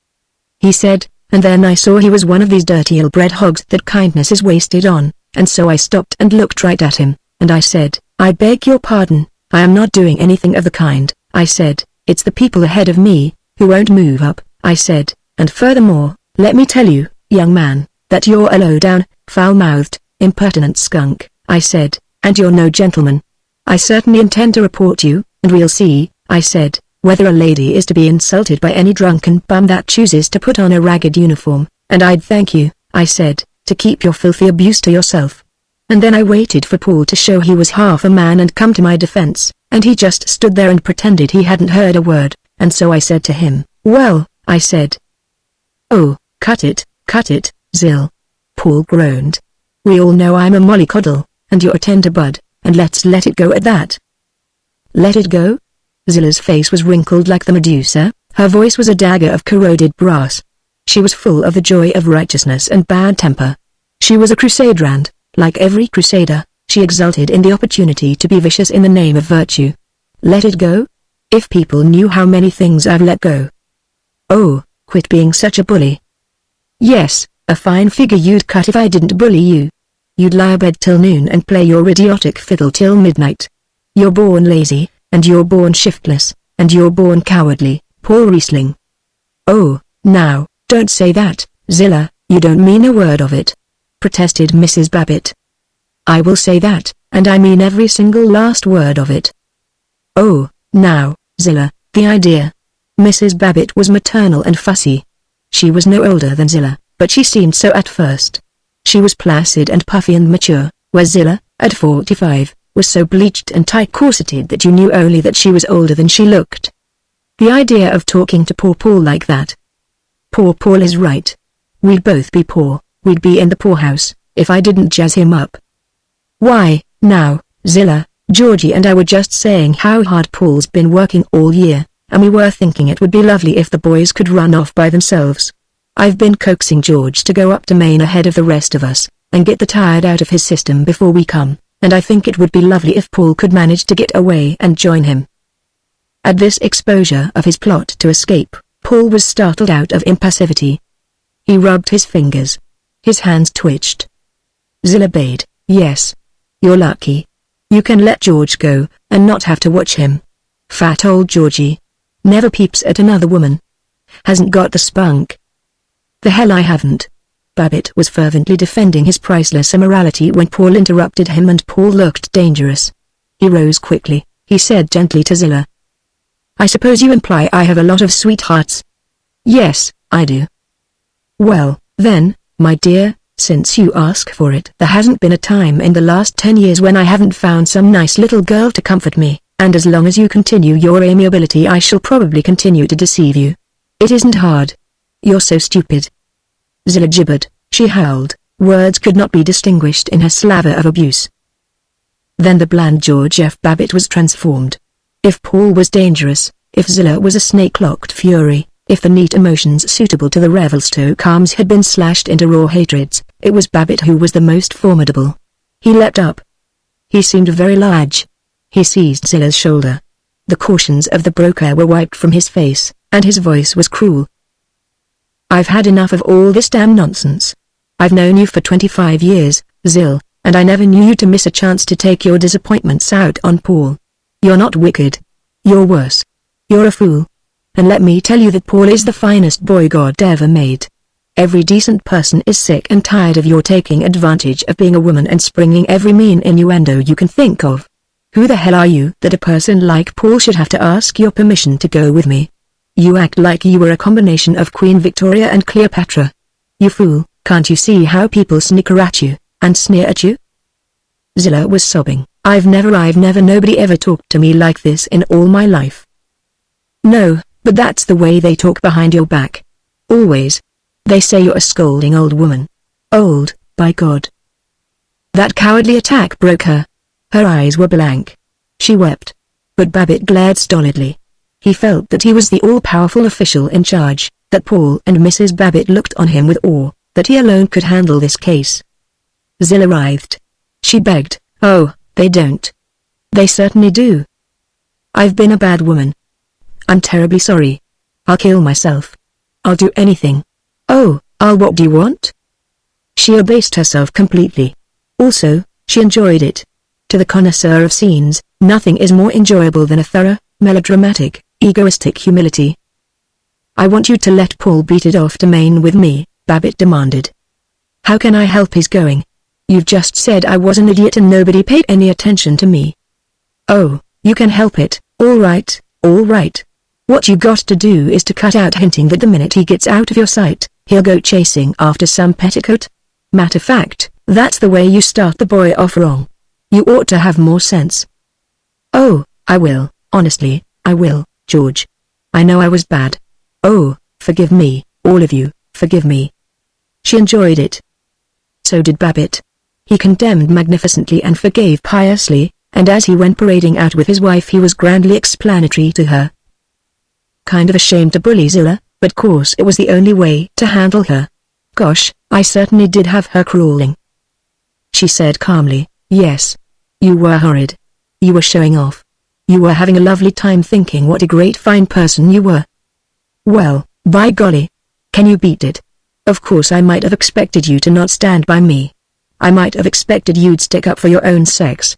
he said, and then I saw he was one of these dirty ill-bred hogs that kindness is wasted on, and so I stopped and looked right at him, and I said, "I beg your pardon, I am not doing anything of the kind," I said, "it's the people ahead of me, who won't move up," I said, "and furthermore, let me tell you, young man, that you're a low-down, foul-mouthed, impertinent skunk," I said, "and you're no gentleman. I certainly intend to report you, and we'll see," I said, "whether a lady is to be insulted by any drunken bum that chooses to put on a ragged uniform, and I'd thank you," I said, "to keep your filthy abuse to yourself." And then I waited for Paul to show he was half a man and come to my defense, and he just stood there and pretended he hadn't heard a word, and so I said to him, "Well," I said. "Oh, cut it, Zill." Paul groaned. "We all know I'm a mollycoddle, and you're a tender bud, and let's let it go at that." "Let it go?" Zillah's face was wrinkled like the Medusa, her voice was a dagger of corroded brass. She was full of the joy of righteousness and bad temper. She was a crusader and, like every crusader, she exulted in the opportunity to be vicious in the name of virtue. "Let it go? If people knew how many things I've let go." "Oh, quit being such a bully." Yes, a fine figure you'd cut if I didn't bully you. You'd lie abed till noon and play your idiotic fiddle till midnight. You're born lazy, and you're born shiftless, and you're born cowardly, Paul Riesling. Oh, now, don't say that, Zilla, you don't mean a word of it, protested Mrs. Babbitt. I will say that, and I mean every single last word of it. Oh, now, Zilla, the idea. Mrs. Babbitt was maternal and fussy. She was no older than Zilla, but she seemed so at first. She was placid and puffy and mature, where Zilla, at 45, was so bleached and tight-corseted that you knew only that she was older than she looked. The idea of talking to poor Paul like that. Poor Paul is right. We'd both be poor, we'd be in the poorhouse, if I didn't jazz him up. Why, now, Zilla, Georgie and I were just saying how hard Paul's been working all year, and we were thinking it would be lovely if the boys could run off by themselves. I've been coaxing George to go up to Maine ahead of the rest of us, and get the tired out of his system before we come, and I think it would be lovely if Paul could manage to get away and join him. At this exposure of his plot to escape, Paul was startled out of impassivity. He rubbed his fingers. His hands twitched. Zilla bayed, yes. You're lucky. You can let George go, and not have to watch him. Fat old Georgie. Never peeps at another woman. Hasn't got the spunk. The hell I haven't. Babbitt was fervently defending his priceless immorality when Paul interrupted him, and Paul looked dangerous. He rose quickly. He said gently to Zilla. I suppose you imply I have a lot of sweethearts. Yes, I do. Well, then, my dear, since you ask for it, there hasn't been a time in the last 10 years when I haven't found some nice little girl to comfort me, and as long as you continue your amiability I shall probably continue to deceive you. It isn't hard. You're so stupid. Zilla gibbered. She howled. Words could not be distinguished in her slaver of abuse. Then the bland George F. Babbitt was transformed. If Paul was dangerous, if Zilla was a snake-locked fury, if the neat emotions suitable to the Revelstoke arms had been slashed into raw hatreds, it was Babbitt who was the most formidable. He leapt up. He seemed very large. He seized Zilla's shoulder. The cautions of the broker were wiped from his face, and his voice was cruel. I've had enough of all this damn nonsense. I've known you for 25 years, Zill, and I never knew you to miss a chance to take your disappointments out on Paul. You're not wicked. You're worse. You're a fool. And let me tell you that Paul is the finest boy God ever made. Every decent person is sick and tired of your taking advantage of being a woman and springing every mean innuendo you can think of. Who the hell are you that a person like Paul should have to ask your permission to go with me? You act like you were a combination of Queen Victoria and Cleopatra. You fool, can't you see how people snicker at you, and sneer at you? Zilla was sobbing. I've never nobody ever talked to me like this in all my life. No, but that's the way they talk behind your back. Always. They say you're a scolding old woman. Old, by God. That cowardly attack broke her. Her eyes were blank. She wept. But Babbitt glared stolidly. He felt that he was the all-powerful official in charge, that Paul and Mrs. Babbitt looked on him with awe, that he alone could handle this case. Zilla writhed. She begged, oh, they don't. They certainly do. I've been a bad woman. I'm terribly sorry. I'll kill myself. I'll do anything. Oh, what do you want? She abased herself completely. Also, she enjoyed it. To the connoisseur of scenes, nothing is more enjoyable than a thorough, melodramatic, egoistic humility. I want you to let Paul beat it off to Maine with me, Babbitt demanded. How can I help his going? You've just said I was an idiot and nobody paid any attention to me. Oh, you can help it, all right, all right. What you got to do is to cut out hinting that the minute he gets out of your sight, he'll go chasing after some petticoat. Matter of fact, that's the way you start the boy off wrong. You ought to have more sense. Oh, I will, honestly, I will, George. I know I was bad. Oh, forgive me, all of you, forgive me. She enjoyed it. So did Babbitt. He condemned magnificently and forgave piously, and as he went parading out with his wife he was grandly explanatory to her. Kind of ashamed to bully Zilla, but course it was the only way to handle her. Gosh, I certainly did have her crawling. She said calmly, yes. You were horrid. You were showing off. You were having a lovely time thinking what a great fine person you were. Well, by golly. Can you beat it? Of course I might have expected you to not stand by me. I might have expected you'd stick up for your own sex.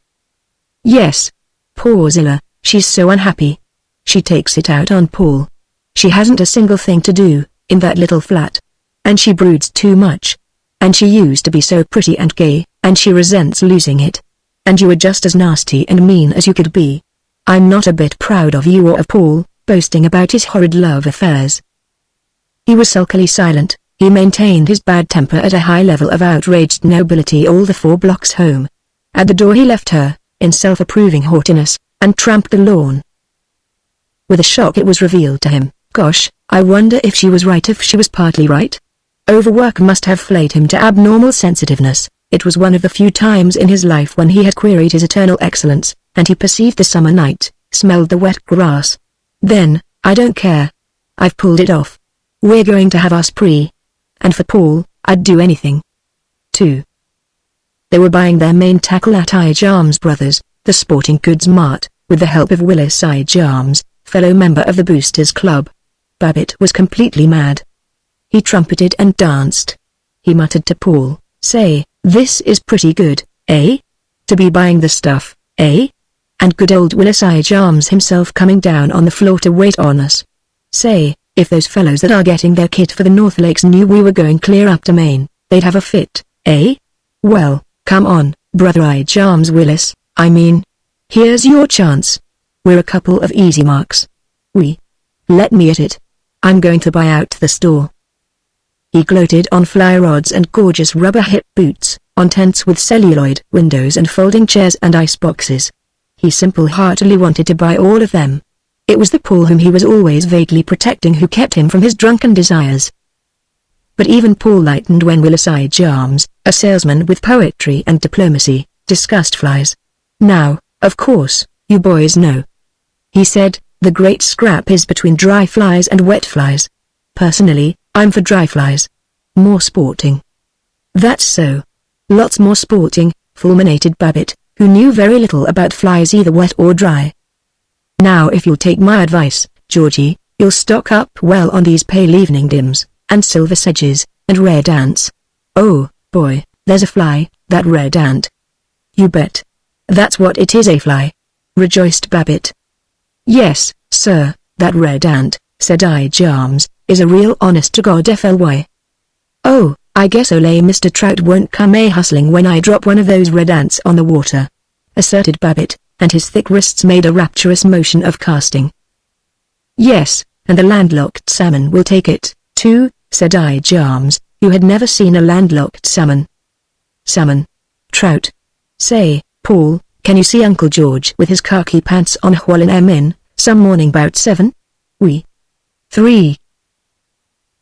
Yes. Poor Zilla, she's so unhappy. She takes it out on Paul. She hasn't a single thing to do, in that little flat. And she broods too much. And she used to be so pretty and gay, and she resents losing it. And you were just as nasty and mean as you could be. I'm not a bit proud of you or of Paul, boasting about his horrid love affairs. He was sulkily silent. He maintained his bad temper at a high level of outraged nobility all the 4 blocks home. At the door he left her, in self-approving haughtiness, and tramped the lawn. With a shock it was revealed to him, gosh, I wonder if she was right, if she was partly right. Overwork must have flayed him to abnormal sensitiveness. It was one of the few times in his life when he had queried his eternal excellence, and he perceived the summer night, smelled the wet grass. Then, I don't care. I've pulled it off. We're going to have our spree. And for Paul, I'd do anything. 2. They were buying their main tackle at I. Jarms Brothers, the sporting goods mart, with the help of Willis I. Jarms, fellow member of the Boosters Club. Babbitt was completely mad. He trumpeted and danced. He muttered to Paul, say, this is pretty good, eh? To be buying the stuff, eh? And good old Willis I. Jarms himself coming down on the floor to wait on us. Say, if those fellows that are getting their kit for the North Lakes knew we were going clear up to Maine, they'd have a fit, eh? Well, come on, brother I. Jarms Willis, I mean. Here's your chance. We're a couple of easy marks. Let me at it. I'm going to buy out the store. He gloated on fly rods and gorgeous rubber hip boots, on tents with celluloid windows and folding chairs and ice boxes. He simple-heartedly wanted to buy all of them. It was the Paul whom he was always vaguely protecting who kept him from his drunken desires. But even Paul lightened when Willis I. Jarms, a salesman with poetry and diplomacy, discussed flies. Now, of course, you boys know. He said, the great scrap is between dry flies and wet flies. Personally, I'm for dry flies. More sporting. That's so. Lots more sporting, fulminated Babbitt, who knew very little about flies either wet or dry. Now if you'll take my advice, Georgie, you'll stock up well on these pale evening dims, and silver sedges, and red ants. Oh, boy, there's a fly, that red ant. You bet. That's what it is, a fly. Rejoiced Babbitt. Yes, sir, that red ant, said I. Jarms, is a real honest-to-God FLY. Oh, I guess ole Mr. Trout won't come hustling when I drop one of those red ants on the water, asserted Babbitt, and his thick wrists made a rapturous motion of casting. Yes, and the landlocked salmon will take it, too, said I. Jarms, who had never seen a landlocked salmon. Salmon. Trout. Say, Paul, can you see Uncle George with his khaki pants on while I'm in, some morning 'bout 7? 3.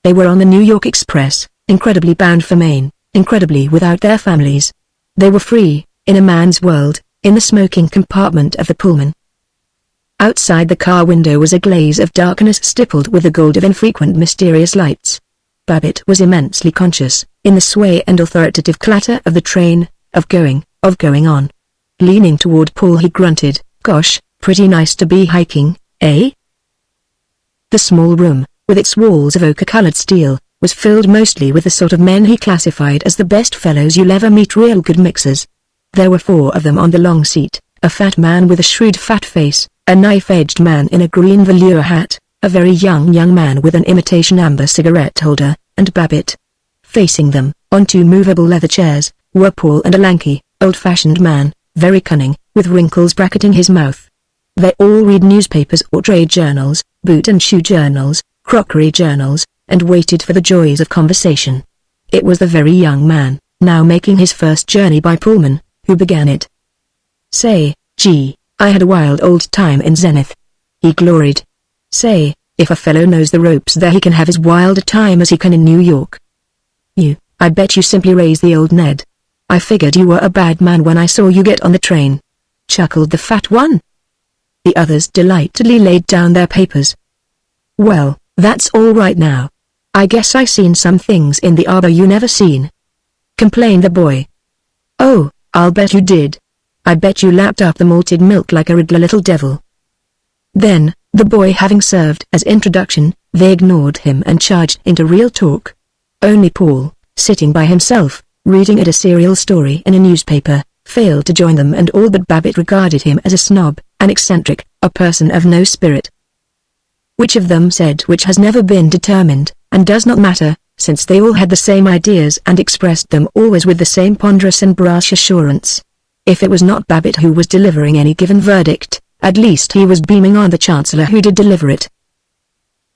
They were on the New York Express, incredibly bound for Maine, incredibly without their families. They were free, in a man's world, in the smoking compartment of the Pullman. Outside the car window was a glaze of darkness stippled with the gold of infrequent mysterious lights. Babbitt was immensely conscious, in the sway and authoritative clatter of the train, of going on. Leaning toward Paul he grunted, gosh, pretty nice to be hiking, eh? The small room, with its walls of ochre-colored steel, was filled mostly with the sort of men he classified as the best fellows you'll ever meet, real good mixers. There were 4 of them on the long seat, a fat man with a shrewd fat face, a knife-edged man in a green velour hat, a very young man with an imitation amber cigarette holder, and Babbitt. Facing them, on 2 movable leather chairs, were Paul and a lanky, old-fashioned man, very cunning, with wrinkles bracketing his mouth. They all read newspapers or trade journals, boot and shoe journals, crockery journals, and waited for the joys of conversation. It was the very young man, now making his first journey by Pullman, who began it. Say, gee, I had a wild old time in Zenith. He gloried. Say, if a fellow knows the ropes there he can have as wild a time as he can in New York. I bet you simply raised the old Ned. I figured you were a bad man when I saw you get on the train, chuckled the fat one. The others delightedly laid down their papers. Well, that's all right now. I guess I seen some things in the arbor you never seen, complained the boy. Oh, I'll bet you did. I bet you lapped up the malted milk like a regular little devil. Then, the boy having served as introduction, they ignored him and charged into real talk. Only Paul, sitting by himself, reading a serial story in a newspaper, failed to join them, and all but Babbitt regarded him as a snob, an eccentric, a person of no spirit. Which of them said which has never been determined, and does not matter, since they all had the same ideas and expressed them always with the same ponderous and brash assurance. If it was not Babbitt who was delivering any given verdict, at least he was beaming on the Chancellor who did deliver it.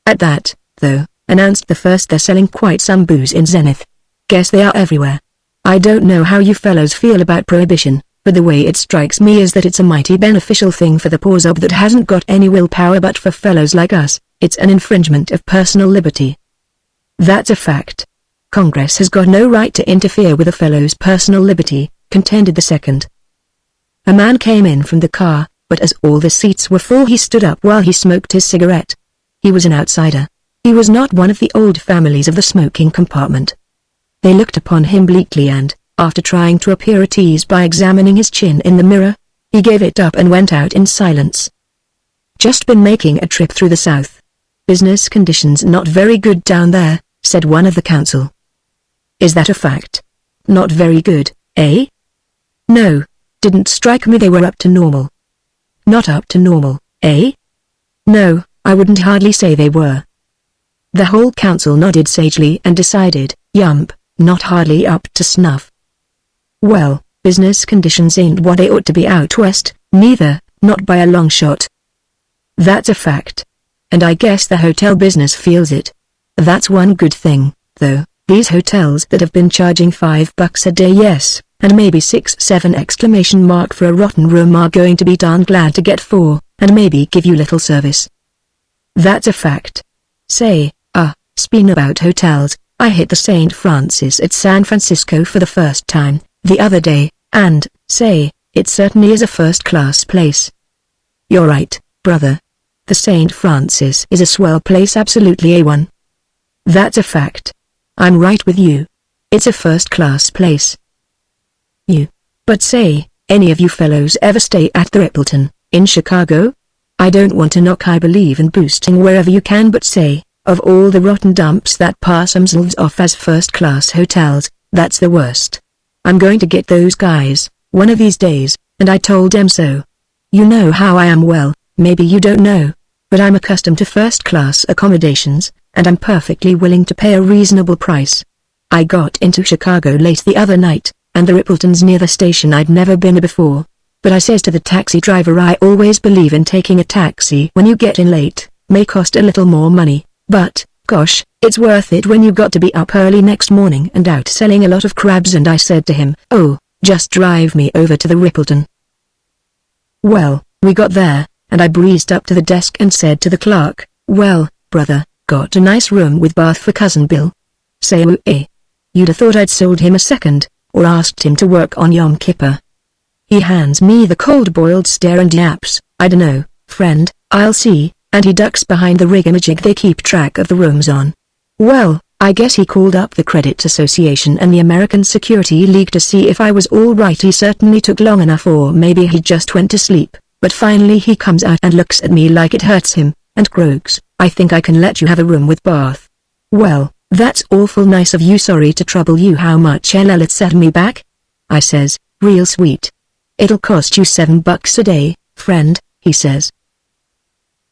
At that, though, announced the first, they're selling quite some booze in Zenith. Guess they are everywhere. I don't know how you fellows feel about prohibition, but the way it strikes me is that it's a mighty beneficial thing for the poor zob that hasn't got any willpower, but for fellows like us, it's an infringement of personal liberty. That's a fact. Congress has got no right to interfere with a fellow's personal liberty, contended the second. A man came in from the car, but as all the seats were full he stood up while he smoked his cigarette. He was an outsider. He was not one of the old families of the smoking compartment. They looked upon him bleakly and, after trying to appear at ease by examining his chin in the mirror, he gave it up and went out in silence. Just been making a trip through the South. Business conditions not very good down there, said one of the council. Is that a fact? Not very good, eh? No, didn't strike me they were up to normal. Not up to normal, eh? No, I wouldn't hardly say they were. The whole council nodded sagely and decided, yump, not hardly up to snuff. Well, business conditions ain't what they ought to be out west, neither, not by a long shot. That's a fact. And I guess the hotel business feels it. That's one good thing, though, these hotels that have been charging $5 a day, yes, and maybe 6-7 exclamation mark for a rotten room, are going to be darn glad to get 4, and maybe give you little service. That's a fact. Say, speaking about hotels, I hit the St. Francis at San Francisco for the first time, the other day, and, say, it certainly is a first-class place. You're right, brother. The St. Francis is a swell place, absolutely A1. That's a fact. I'm right with you. It's a first-class place. But say, any of you fellows ever stay at the Rippleton, in Chicago? I don't want to knock, I believe in boosting wherever you can, but say, of all the rotten dumps that pass themselves off as first-class hotels, that's the worst. I'm going to get those guys, one of these days, and I told them so. You know how I am, well, maybe you don't know, but I'm accustomed to first-class accommodations, and I'm perfectly willing to pay a reasonable price. I got into Chicago late the other night, and the Rippleton's near the station. I'd never been before, but I says to the taxi driver, I always believe in taking a taxi when you get in late, may cost a little more money, but, gosh, it's worth it when you got to be up early next morning and out selling a lot of crabs. And I said to him, oh, just drive me over to the Rippleton. Well, we got there, and I breezed up to the desk and said to the clerk, well, brother, got a nice room with bath for Cousin Bill. Say, oh, eh. You'd have thought I'd sold him a second, or asked him to work on Yom Kippur. He hands me the cold-boiled stare and yaps, I dunno, friend, I'll see, and he ducks behind the rigamajig they keep track of the rooms on. Well, I guess he called up the Credit Association and the American Security League to see if I was all right. He certainly took long enough, or maybe he just went to sleep, but finally he comes out and looks at me like it hurts him, and croaks, I think I can let you have a room with bath. Well, that's awful nice of you, sorry to trouble you, how much LL it set me back? I says, real sweet. It'll cost you $7 a day, friend, he says.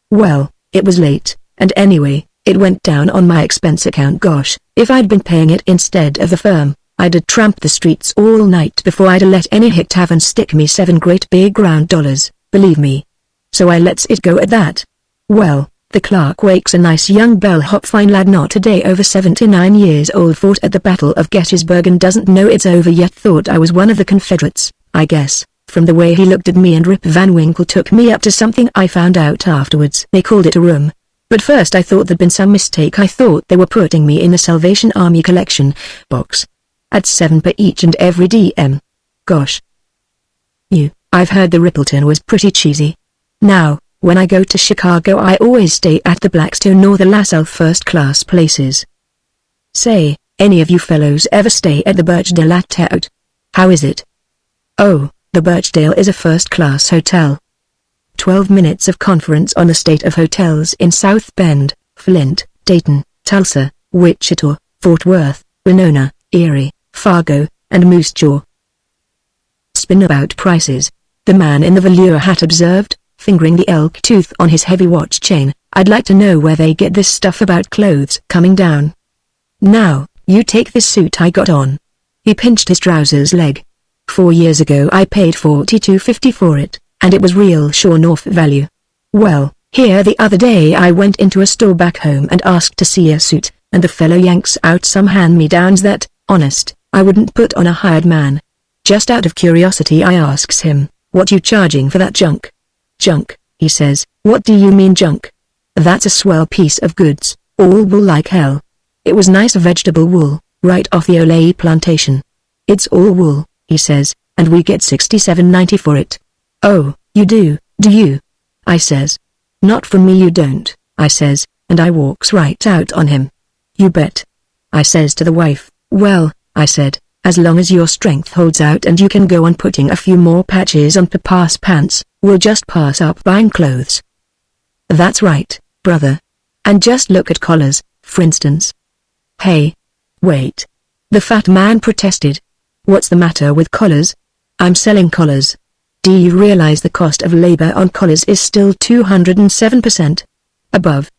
Well, it was late, and anyway, it went down on my expense account. Gosh, if I'd been paying it instead of the firm, I'd have tramped the streets all night before I'd have let any hick tavern stick me $7 great big round dollars, believe me. So I lets it go at that. Well, the clerk wakes a nice young bellhop fine lad not a day over 79 years old, fought at the Battle of Gettysburg and doesn't know it's over yet, thought I was one of the Confederates, I guess. From the way he looked at me, and Rip Van Winkle took me up to something I found out afterwards. They called it a room. But first I thought there'd been some mistake. I thought they were putting me in the Salvation Army collection box. At $7 per each and every DM. Gosh. I've heard the Rippleton was pretty cheesy. Now, when I go to Chicago I always stay at the Blackstone or the LaSalle first-class places. Say, any of you fellows ever stay at the Birchdale at Tout? How is it? Oh, the Birchdale is a first-class hotel. 12 minutes of conference on the state of hotels in South Bend, Flint, Dayton, Tulsa, Wichita, Fort Worth, Winona, Erie, Fargo, and Moose Jaw. Spin about prices, the man in the velour hat observed, fingering the elk tooth on his heavy watch chain. I'd like to know where they get this stuff about clothes coming down. Now, you take this suit I got on. He pinched his trousers leg. 4 years ago I paid $42.50 for it, and it was real sure North value. Well, here the other day I went into a store back home and asked to see a suit, and the fellow yanks out some hand-me-downs that, honest, I wouldn't put on a hired man. Just out of curiosity I asks him, what you charging for that junk? Junk, he says. What do you mean junk? That's a swell piece of goods, all wool like hell. It was nice vegetable wool, right off the Olay plantation. It's all wool, he says, and we get $67.90 for it. Oh, you do you? I says. Not from me you don't, I says, and I walks right out on him. You bet. I says to the wife, well, I said, as long as your strength holds out and you can go on putting a few more patches on Papa's pants, we'll just pass up buying clothes. That's right, brother. And just look at collars, for instance. Hey. Wait. The fat man protested. What's the matter with collars? I'm selling collars. Do you realize the cost of labor on collars is still 207% above?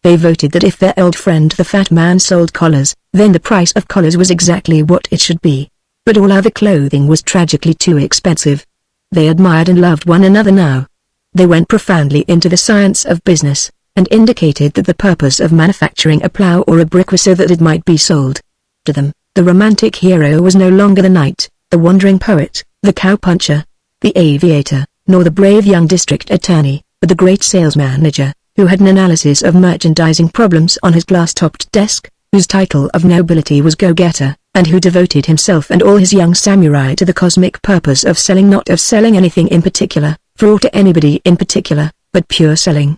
They voted that if their old friend the fat man sold collars, then the price of collars was exactly what it should be. But all other clothing was tragically too expensive. They admired and loved one another now. They went profoundly into the science of business, and indicated that the purpose of manufacturing a plow or a brick was so that it might be sold. To them, the romantic hero was no longer the knight, the wandering poet, the cowpuncher, the aviator, nor the brave young district attorney, but the great sales manager, who had an analysis of merchandising problems on his glass-topped desk, whose title of nobility was go-getter, and who devoted himself and all his young samurai to the cosmic purpose of selling, not of selling anything in particular, or to anybody in particular, but pure selling.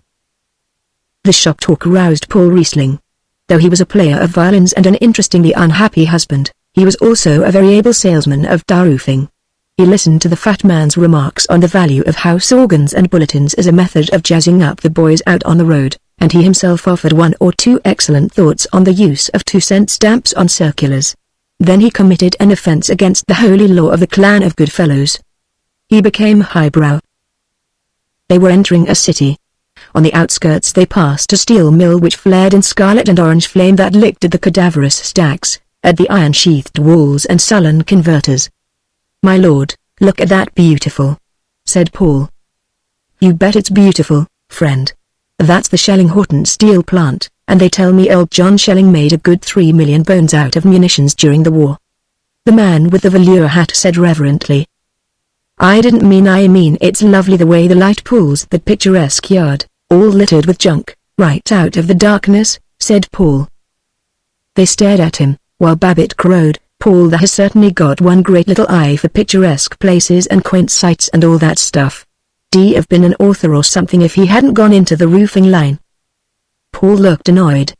The shop talk roused Paul Riesling. Though he was a player of violins and an interestingly unhappy husband, he was also a very able salesman of tar roofing. He listened to the fat man's remarks on the value of house organs and bulletins as a method of jazzing up the boys out on the road, and he himself offered 1 or 2 excellent thoughts on the use of 2-cent stamps on circulars. Then he committed an offense against the holy law of the clan of Goodfellows. He became highbrow. They were entering a city. On the outskirts they passed a steel mill which flared in scarlet and orange flame that licked at the cadaverous stacks, at the iron-sheathed walls and sullen converters. "My lord, look at that beautiful," said Paul. "You bet it's beautiful, friend. That's the Schelling-Horton steel plant, and they tell me old John Schelling made a good 3 million bones out of munitions during the war." The man with the velour hat said reverently, I mean it's lovely the way the light pulls that picturesque yard, all littered with junk, right out of the darkness," said Paul. They stared at him, while Babbitt crowed, "Paul has certainly got one great little eye for picturesque places and quaint sights and all that stuff. D'd have been an author or something if he hadn't gone into the roofing line." Paul looked annoyed.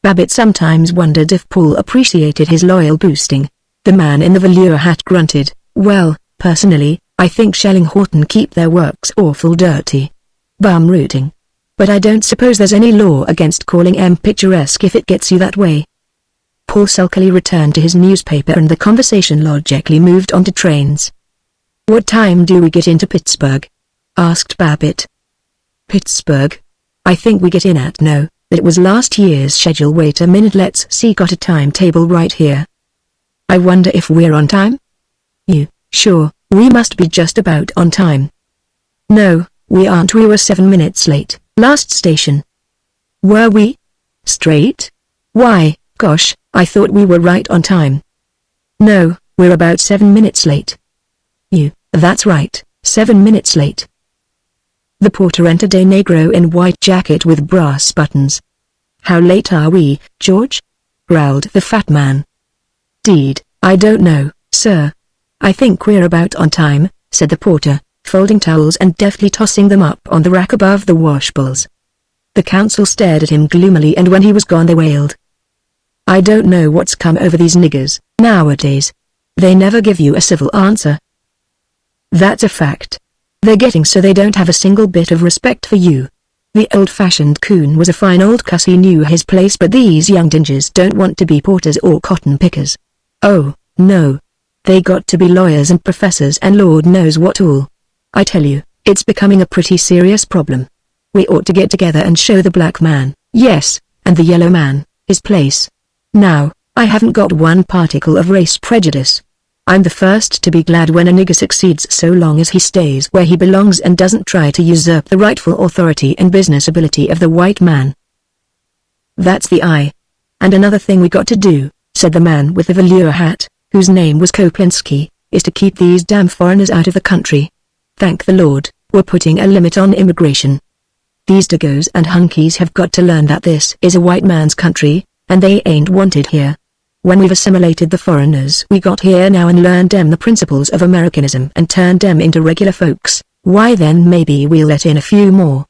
Babbitt sometimes wondered if Paul appreciated his loyal boosting. The man in the velour hat grunted, "Well, personally, I think Schelling-Horton keep their works awful dirty. Bum rooting. But I don't suppose there's any law against calling 'em picturesque if it gets you that way." Paul sulkily returned to his newspaper and the conversation logically moved on to trains. "What time do we get into Pittsburgh?" asked Babbitt. "Pittsburgh? I think we get in at no, that was last year's schedule. Wait a minute, let's see, got a timetable right here. I wonder if we're on time? Sure, we must be just about on time." "No, we aren't, we were 7 minutes late, last station." "Were we? Straight? Why, gosh, I thought we were right on time." "No, we're about 7 minutes late." That's right, 7 minutes late." The porter entered, a negro in white jacket with brass buttons. "How late are we, George?" growled the fat man. "Deed, I don't know, sir. I think we're about on time," said the porter, folding towels and deftly tossing them up on the rack above the washbowls. The counsel stared at him gloomily, and when he was gone they wailed, "I don't know what's come over these niggers, nowadays. They never give you a civil answer." "That's a fact. They're getting so they don't have a single bit of respect for you. The old-fashioned coon was a fine old cuss. He knew his place, but these young dingers don't want to be porters or cotton pickers. Oh, no. They got to be lawyers and professors and Lord knows what all. I tell you, it's becoming a pretty serious problem. We ought to get together and show the black man, yes, and the yellow man, his place. Now, I haven't got one particle of race prejudice. I'm the first to be glad when a nigger succeeds so long as he stays where he belongs and doesn't try to usurp the rightful authority and business ability of the white man. That's the eye. And another thing we got to do, said the man with the velour hat, whose name was Kopinski, is to keep these damn foreigners out of the country. Thank the Lord, we're putting a limit on immigration. These diggos and hunkies have got to learn that this is a white man's country, and they ain't wanted here. When we've assimilated the foreigners we got here now and learned them the principles of Americanism and turned them into regular folks, why then maybe we'll let in a few more.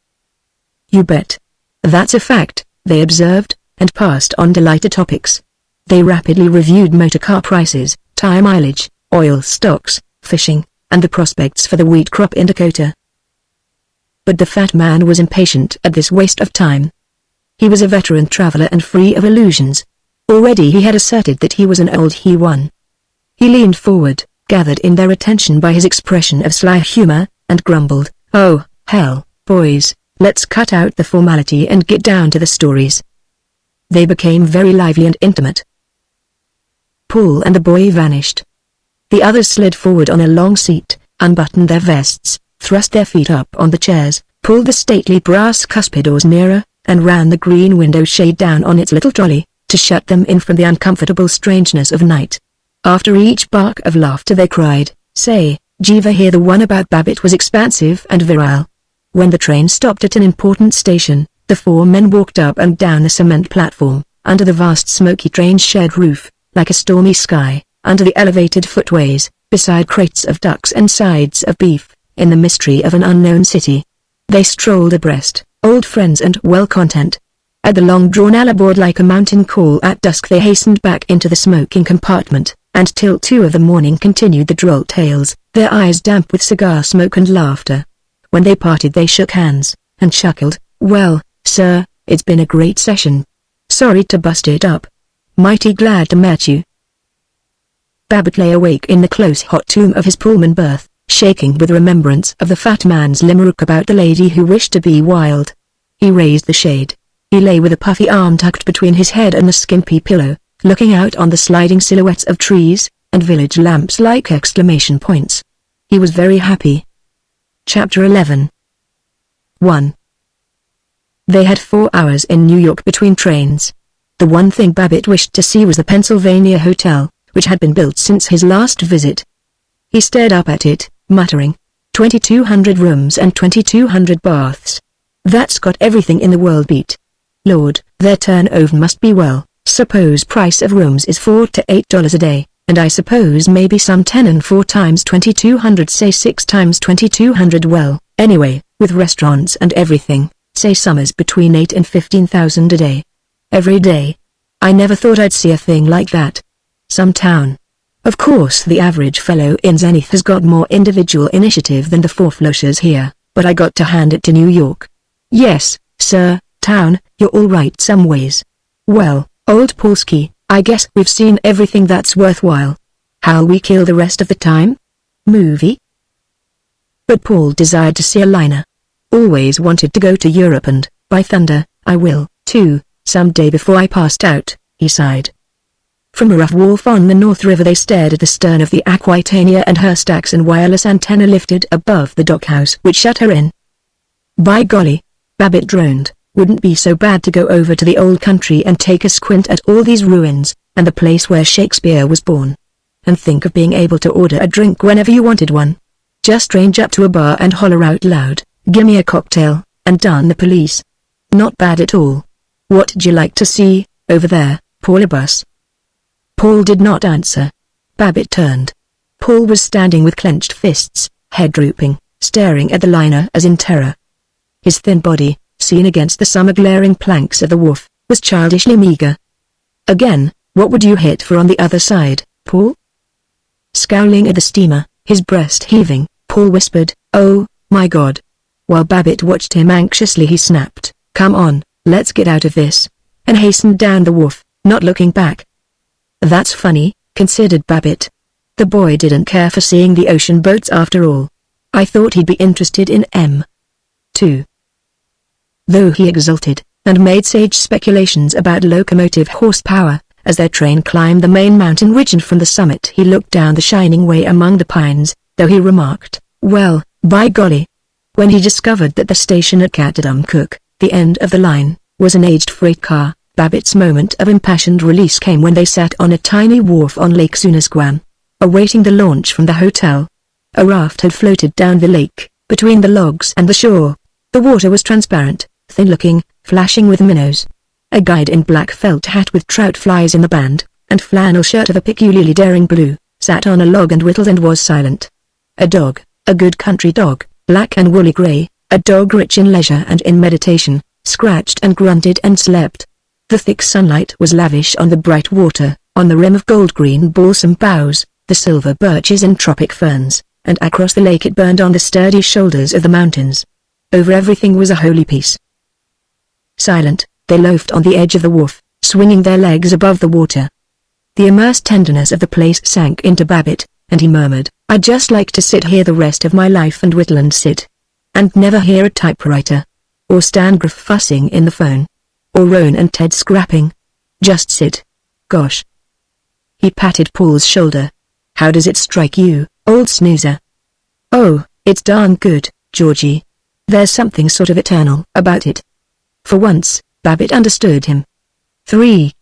You bet. That's a fact, they observed, and passed on to lighter topics. They rapidly reviewed motor car prices, tire mileage, oil stocks, fishing, and the prospects for the wheat crop in Dakota. But the fat man was impatient at this waste of time. He was a veteran traveler and free of illusions. Already he had asserted that he was an old he-one. He leaned forward, gathered in their attention by his expression of sly humor, and grumbled, "Oh, hell, boys, let's cut out the formality and get down to the stories." They became very lively and intimate. Paul and the boy vanished. The others slid forward on a long seat, unbuttoned their vests, thrust their feet up on the chairs, pulled the stately brass cuspid doors nearer, and ran the green window shade down on its little trolley, to shut them in from the uncomfortable strangeness of night. After each bark of laughter they cried, "Say, Jeeva, hear the one about Babbitt was expansive and virile." When the train stopped at an important station, the four men walked up and down the cement platform, under the vast smoky train shed roof, like a stormy sky, under the elevated footways, beside crates of ducks and sides of beef, in the mystery of an unknown city. They strolled abreast, old friends and well content. At the long-drawn alleyboard like a mountain call at dusk they hastened back into the smoking compartment, and till 2 of the morning continued the droll tales, their eyes damp with cigar smoke and laughter. When they parted they shook hands, and chuckled, "Well, sir, it's been a great session. Sorry to bust it up. Mighty glad to meet you." Babbitt lay awake in the close hot tomb of his Pullman berth, shaking with remembrance of the fat man's limerick about the lady who wished to be wild. He raised the shade. He lay with a puffy arm tucked between his head and the skimpy pillow, looking out on the sliding silhouettes of trees, and village lamps like exclamation points. He was very happy. Chapter 11. 1. They had 4 hours in New York between trains. The one thing Babbitt wished to see was the Pennsylvania Hotel, which had been built since his last visit. He stared up at it, muttering, 2,200 rooms and 2,200 baths. That's got everything in the world beat. Lord, their turnover must be well. Suppose price of rooms is $4 to $8 a day, and I suppose maybe some 10 and 4 times 2,200 say 6 times 2,200 well, anyway, with restaurants and everything, say summers between 8 and 15,000 a day. Every day. I never thought I'd see a thing like that. Some town. Of course the average fellow in Zenith has got more individual initiative than the fourflushers here, but I got to hand it to New York. Yes, sir, town, you're all right some ways. Well, old Polsky, I guess we've seen everything that's worthwhile. How'll we kill the rest of the time? Movie? But Paul desired to see a liner. Always wanted to go to Europe and, by thunder, I will, too, someday before I passed out, he sighed. From a rough wharf on the North River they stared at the stern of the Aquitania and her stacks and wireless antenna lifted above the dockhouse which shut her in. By golly, Babbitt droned, wouldn't be so bad to go over to the old country and take a squint at all these ruins, and the place where Shakespeare was born. And think of being able to order a drink whenever you wanted one. Just range up to a bar and holler out loud, "Gimme a cocktail," and darn the police. Not bad at all. What'd you like to see, over there, Paulibus? Paul did not answer. Babbitt turned. Paul was standing with clenched fists, head drooping, staring at the liner as in terror. His thin body, seen against the summer glaring planks of the wharf, was childishly meager. Again, what would you hit for on the other side, Paul? Scowling at the steamer, his breast heaving, Paul whispered, "Oh, my God. While Babbitt watched him anxiously, he snapped, "Come on, let's get out of this," and hastened down the wharf, not looking back. That's funny, considered Babbitt. The boy didn't care for seeing the ocean boats after all. I thought he'd be interested in M2. Though he exulted, and made sage speculations about locomotive horsepower, as their train climbed the main mountain ridge, and from the summit he looked down the shining way among the pines, though he remarked, "Well, by golly." When he discovered that the station at Katadumcook, the end of the line, was an aged freight car, Babbitt's moment of impassioned release came when they sat on a tiny wharf on Lake Sunasquam, awaiting the launch from the hotel. A raft had floated down the lake, between the logs and the shore. The water was transparent, thin-looking, flashing with minnows. A guide in black felt hat with trout flies in the band, and flannel shirt of a peculiarly daring blue, sat on a log and whittled and was silent. A dog, a good country dog, black and woolly grey, a dog rich in leisure and in meditation, scratched and grunted and slept. The thick sunlight was lavish on the bright water, on the rim of gold-green balsam boughs, the silver birches and tropic ferns, and across the lake it burned on the sturdy shoulders of the mountains. Over everything was a holy peace. Silent, they loafed on the edge of the wharf, swinging their legs above the water. The immersed tenderness of the place sank into Babbitt, and he murmured, "I'd just like to sit here the rest of my life and whittle and sit. And never hear a typewriter. Or Stan Gruff fussing in the phone. Or Roan and Ted scrapping. Just sit. Gosh." He patted Paul's shoulder. "How does it strike you, old snoozer?" "Oh, it's darn good, Georgie. There's something sort of eternal about it." For once, Babbitt understood him. 3.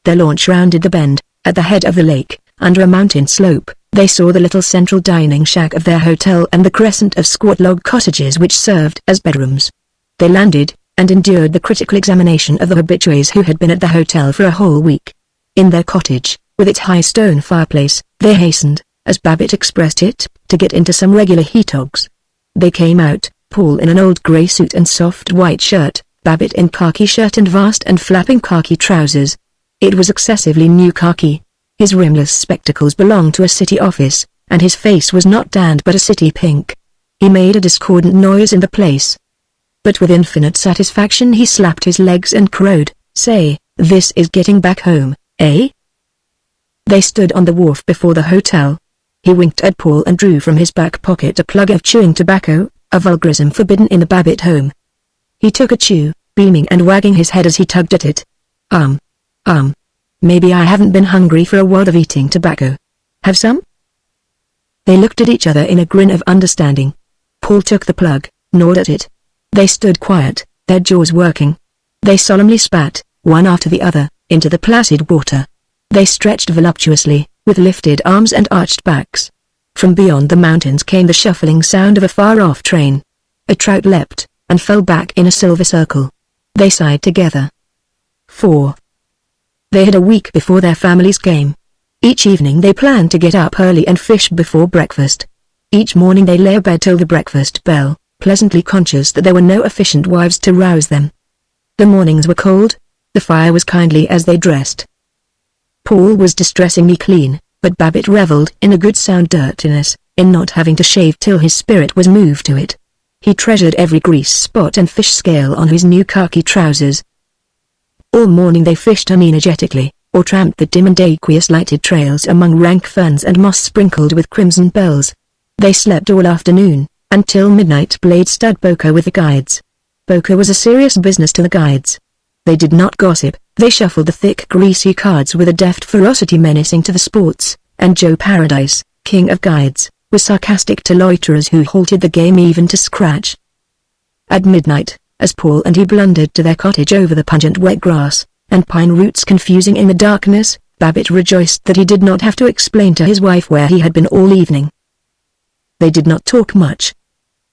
Their launch rounded the bend, at the head of the lake, under a mountain slope. They saw the little central dining shack of their hotel and the crescent of squat log cottages which served as bedrooms. They landed, and endured the critical examination of the habitués who had been at the hotel for a whole week. In their cottage, with its high stone fireplace, they hastened, as Babbitt expressed it, to get into some regular heat-hogs. They came out, Paul in an old grey suit and soft white shirt, Babbitt in khaki shirt and vast and flapping khaki trousers. It was excessively new khaki. His rimless spectacles belonged to a city office, and his face was not tanned but a city pink. He made a discordant noise in the place. But with infinite satisfaction he slapped his legs and crowed, "Say, this is getting back home, eh?" They stood on the wharf before the hotel. He winked at Paul and drew from his back pocket a plug of chewing tobacco, a vulgarism forbidden in the Babbitt home. He took a chew, beaming and wagging his head as he tugged at it. Maybe I haven't been hungry for a while of eating tobacco. Have some?" They looked at each other in a grin of understanding. Paul took the plug, gnawed at it. They stood quiet, their jaws working. They solemnly spat, one after the other, into the placid water. They stretched voluptuously, with lifted arms and arched backs. From beyond the mountains came the shuffling sound of a far-off train. A trout leapt, and fell back in a silver circle. They sighed together. 4. They had a week before their families came. Each evening they planned to get up early and fish before breakfast. Each morning they lay abed till the breakfast bell, pleasantly conscious that there were no efficient wives to rouse them. The mornings were cold. The fire was kindly as they dressed. Paul was distressingly clean, but Babbitt revelled in a good sound dirtiness, in not having to shave till his spirit was moved to it. He treasured every grease spot and fish scale on his new khaki trousers. All morning they fished unenergetically, or tramped the dim and aqueous lighted trails among rank ferns and moss sprinkled with crimson bells. They slept all afternoon, until midnight played stud poker with the guides. Poker was a serious business to the guides. They did not gossip, they shuffled the thick greasy cards with a deft ferocity menacing to the sports, and Joe Paradise, king of guides, was sarcastic to loiterers who halted the game even to scratch. At midnight, as Paul and he blundered to their cottage over the pungent wet grass, and pine roots confusing in the darkness, Babbitt rejoiced that he did not have to explain to his wife where he had been all evening. They did not talk much.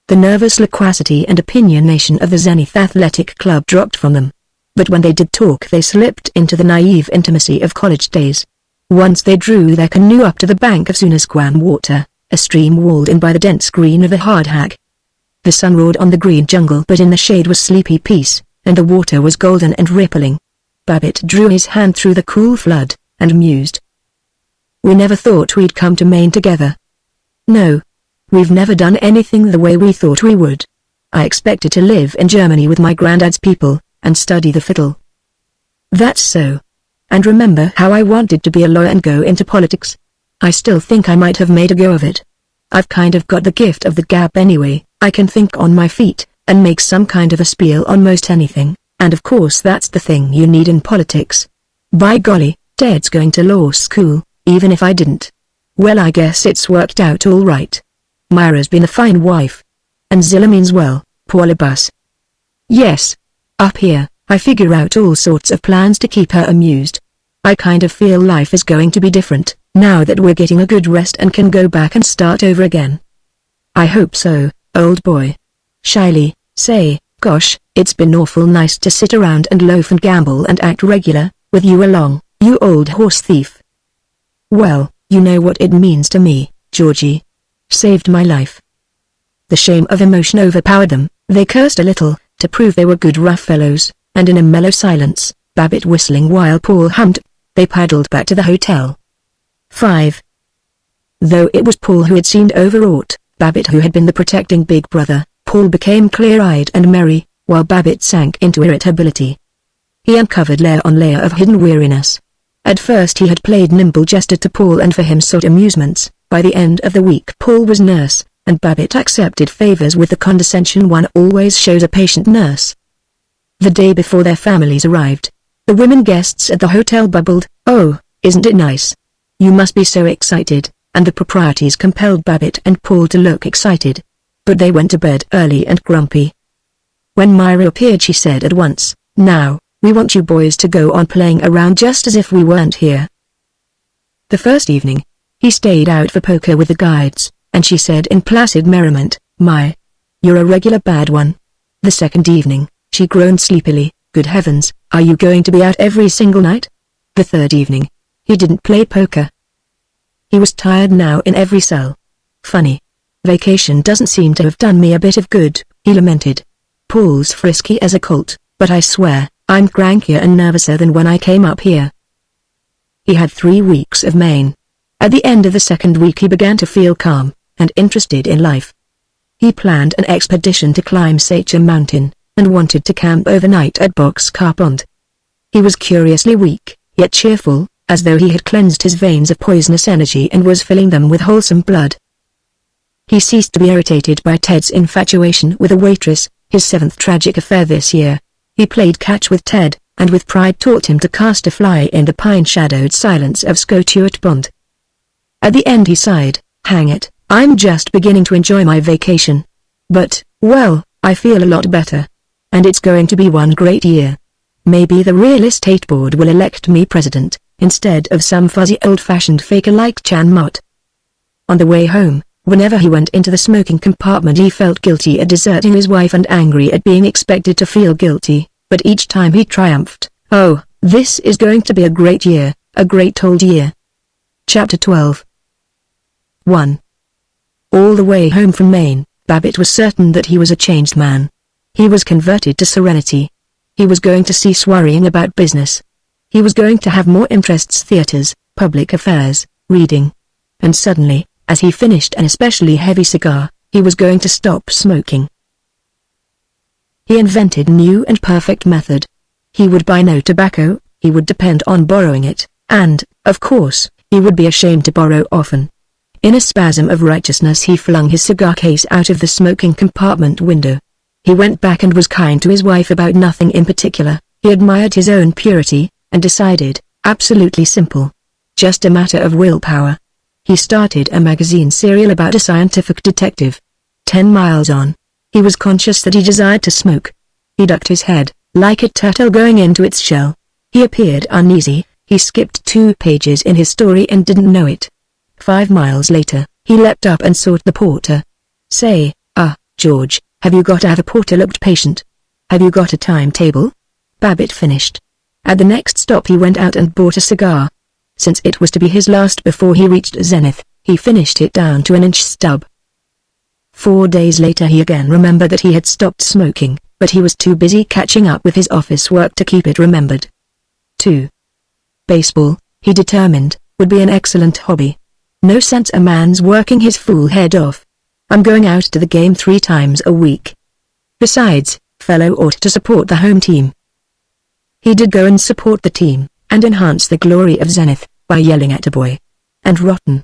The nervous loquacity and opinionation of the Zenith Athletic Club dropped from them. But when they did talk they slipped into the naive intimacy of college days. Once they drew their canoe up to the bank of Sunasquam water, a stream walled in by the dense green of a hardhack. The sun roared on the green jungle but in the shade was sleepy peace, and the water was golden and rippling. Babbitt drew his hand through the cool flood, and mused. "We never thought we'd come to Maine together." "No. We've never done anything the way we thought we would. I expected to live in Germany with my granddad's people, and study the fiddle. That's so. And remember how I wanted to be a lawyer and go into politics? I still think I might have made a go of it. I've kind of got the gift of the gab anyway. I can think on my feet, and make some kind of a spiel on most anything, and of course that's the thing you need in politics. By golly, Ted's going to law school, even if I didn't. Well, I guess it's worked out all right. Myra's been a fine wife. And Zilla means well, pour le bus. Yes. Up here, I figure out all sorts of plans to keep her amused. I kind of feel life is going to be different, now that we're getting a good rest and can go back and start over again. I hope so, old boy. Shyly, say, gosh, it's been awful nice to sit around and loaf and gamble and act regular, with you along, you old horse thief. Well, you know what it means to me, Georgie. Saved my life. The shame of emotion overpowered them. They cursed a little, to prove they were good rough fellows, and in a mellow silence, Babbitt whistling while Paul hummed, they paddled back to the hotel. 5. Though it was Paul who had seemed overwrought, Babbitt who had been the protecting big brother, Paul became clear-eyed and merry, while Babbitt sank into irritability. He uncovered layer on layer of hidden weariness. At first he had played nimble jester to Paul and for him sought amusements. By the end of the week Paul was nurse, and Babbitt accepted favors with the condescension one always shows a patient nurse. The day before their families arrived, the women guests at the hotel bubbled, "Oh, isn't it nice? You must be so excited," and the proprieties compelled Babbitt and Paul to look excited. But they went to bed early and grumpy. When Myra appeared she said at once, "Now, we want you boys to go on playing around just as if we weren't here." The first evening, he stayed out for poker with the guides, and she said in placid merriment, "My, you're a regular bad one." The second evening, she groaned sleepily, "Good heavens, are you going to be out every single night?" The third evening, he didn't play poker. He was tired now in every cell. "Funny. Vacation doesn't seem to have done me a bit of good," he lamented. "Paul's frisky as a colt, but I swear, I'm crankier and nervouser than when I came up here." He had 3 weeks of Maine. At the end of the second week he began to feel calm, and interested in life. He planned an expedition to climb Sachem Mountain, and wanted to camp overnight at Boxcar Pond. He was curiously weak, yet cheerful, as though he had cleansed his veins of poisonous energy and was filling them with wholesome blood. He ceased to be irritated by Ted's infatuation with a waitress, his 7th tragic affair this year. He played catch with Ted, and with pride taught him to cast a fly in the pine-shadowed silence of Scotchewart Pond. At the end he sighed, "Hang it, I'm just beginning to enjoy my vacation. But, well, I feel a lot better. And it's going to be one great year. Maybe the real estate board will elect me president, instead of some fuzzy old-fashioned faker like Chan Mott." On the way home, whenever he went into the smoking compartment he felt guilty at deserting his wife and angry at being expected to feel guilty, but each time he triumphed, "Oh, this is going to be a great year, a great old year." Chapter 12. 1. All the way home from Maine, Babbitt was certain that he was a changed man. He was converted to serenity. He was going to cease worrying about business. He was going to have more interests: theaters, public affairs, reading. And suddenly, as he finished an especially heavy cigar, he was going to stop smoking. He invented a new and perfect method. He would buy no tobacco, he would depend on borrowing it, and, of course, he would be ashamed to borrow often. In a spasm of righteousness he flung his cigar case out of the smoking compartment window. He went back and was kind to his wife about nothing in particular. He admired his own purity, and decided, absolutely simple. Just a matter of willpower. He started a magazine serial about a scientific detective. 10 miles on, he was conscious that he desired to smoke. He ducked his head, like a turtle going into its shell. He appeared uneasy. He skipped 2 pages in his story and didn't know it. 5 miles later, he leapt up and sought the porter. "Say, George, have you got a..." The porter looked patient. "Have you got a timetable?" Babbitt finished. At the next stop he went out and bought a cigar. Since it was to be his last before he reached Zenith, he finished it down to an inch stub. 4 days later he again remembered that he had stopped smoking, but he was too busy catching up with his office work to keep it remembered. 2. Baseball, he determined, would be an excellent hobby. No sense a man's working his fool head off. I'm going out to the game 3 times a week. Besides, fellow ought to support the home team. He did go and support the team, and enhance the glory of Zenith, by yelling at a boy. And rotten.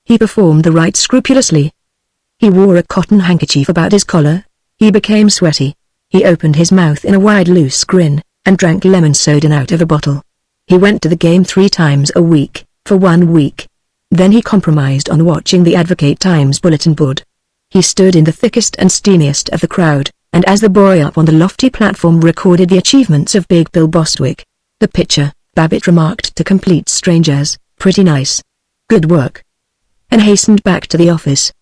He performed the rite scrupulously. He wore a cotton handkerchief about his collar. He became sweaty. He opened his mouth in a wide loose grin, and drank lemon soda out of a bottle. He went to the game 3 times a week, for 1 week. Then he compromised on watching the Advocate Times bulletin board. He stood in the thickest and steamiest of the crowd, and as the boy up on the lofty platform recorded the achievements of Big Bill Bostwick, the pitcher, Babbitt remarked to complete strangers, "Pretty nice. Good work," and hastened back to the office.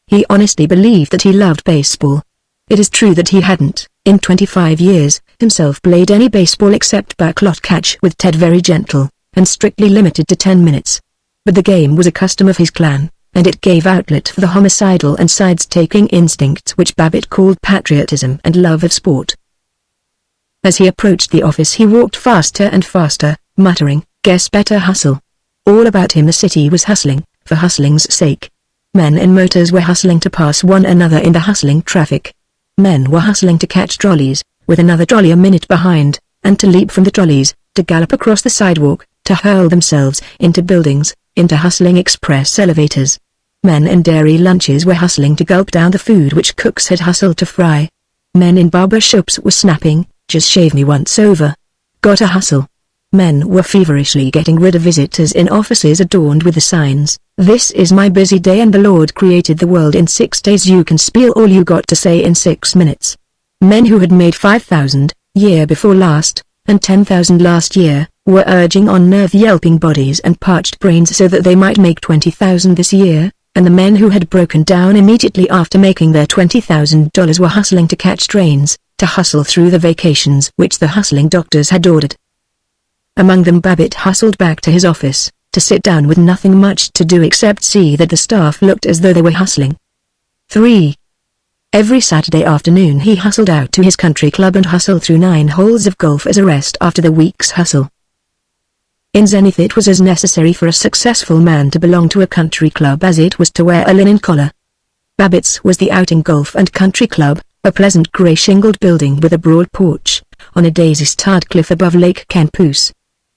He honestly believed that he loved baseball. It is true that he hadn't, in 25 years, himself played any baseball except backlot catch with Ted, very gentle, and strictly limited to 10 minutes. But the game was a custom of his clan, and it gave outlet for the homicidal and sides-taking instincts which Babbitt called patriotism and love of sport. As he approached the office he walked faster and faster, muttering, "Guess better hustle." All about him the city was hustling, for hustling's sake. Men in motors were hustling to pass one another in the hustling traffic. Men were hustling to catch trolleys, with another trolley a minute behind, and to leap from the trolleys, to gallop across the sidewalk, to hurl themselves into buildings, into hustling express elevators. Men in dairy lunches were hustling to gulp down the food which cooks had hustled to fry. Men in barber shops were snapping, "Just shave me once over. Gotta hustle." Men were feverishly getting rid of visitors in offices adorned with the signs, "This is my busy day and the Lord created the world in 6 days. You can spiel all you got to say in 6 minutes." Men who had made 5,000, year before last, and 10,000 last year, were urging on nerve-yelping bodies and parched brains so that they might make 20,000 this year, and the men who had broken down immediately after making their $20,000 were hustling to catch trains, to hustle through the vacations which the hustling doctors had ordered. Among them Babbitt hustled back to his office, to sit down with nothing much to do except see that the staff looked as though they were hustling. 3. Every Saturday afternoon he hustled out to his country club and hustled through 9 holes of golf as a rest after the week's hustle. In Zenith it was as necessary for a successful man to belong to a country club as it was to wear a linen collar. Babbitt's was the Outing Golf and Country Club, a pleasant grey shingled building with a broad porch, on a daisy-starred cliff above Lake Kennepoose.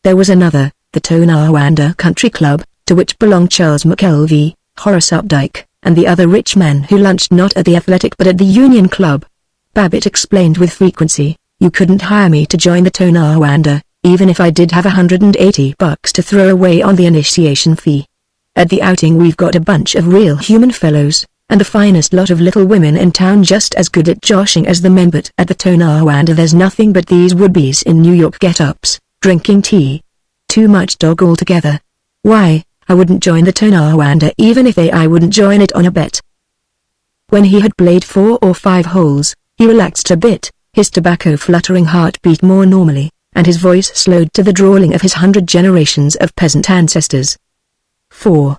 There was another, the Tonawanda Country Club, to which belonged Charles McKelvey, Horace Updike, and the other rich men who lunched not at the Athletic but at the Union Club. Babbitt explained with frequency, "You couldn't hire me to join the Tonawanda, even if I did have $180 to throw away on the initiation fee. At the Outing we've got a bunch of real human fellows, and the finest lot of little women in town just as good at joshing as the men, but at the Tonawanda there's nothing but these would-bes in New York get-ups, drinking tea. Too much dog altogether. Why, I wouldn't join the Tonawanda even if I wouldn't join it on a bet." When he had played 4 or 5 holes, he relaxed a bit, his tobacco-fluttering heart beat more normally, and his voice slowed to the drawling of his 100 generations of peasant ancestors. 4.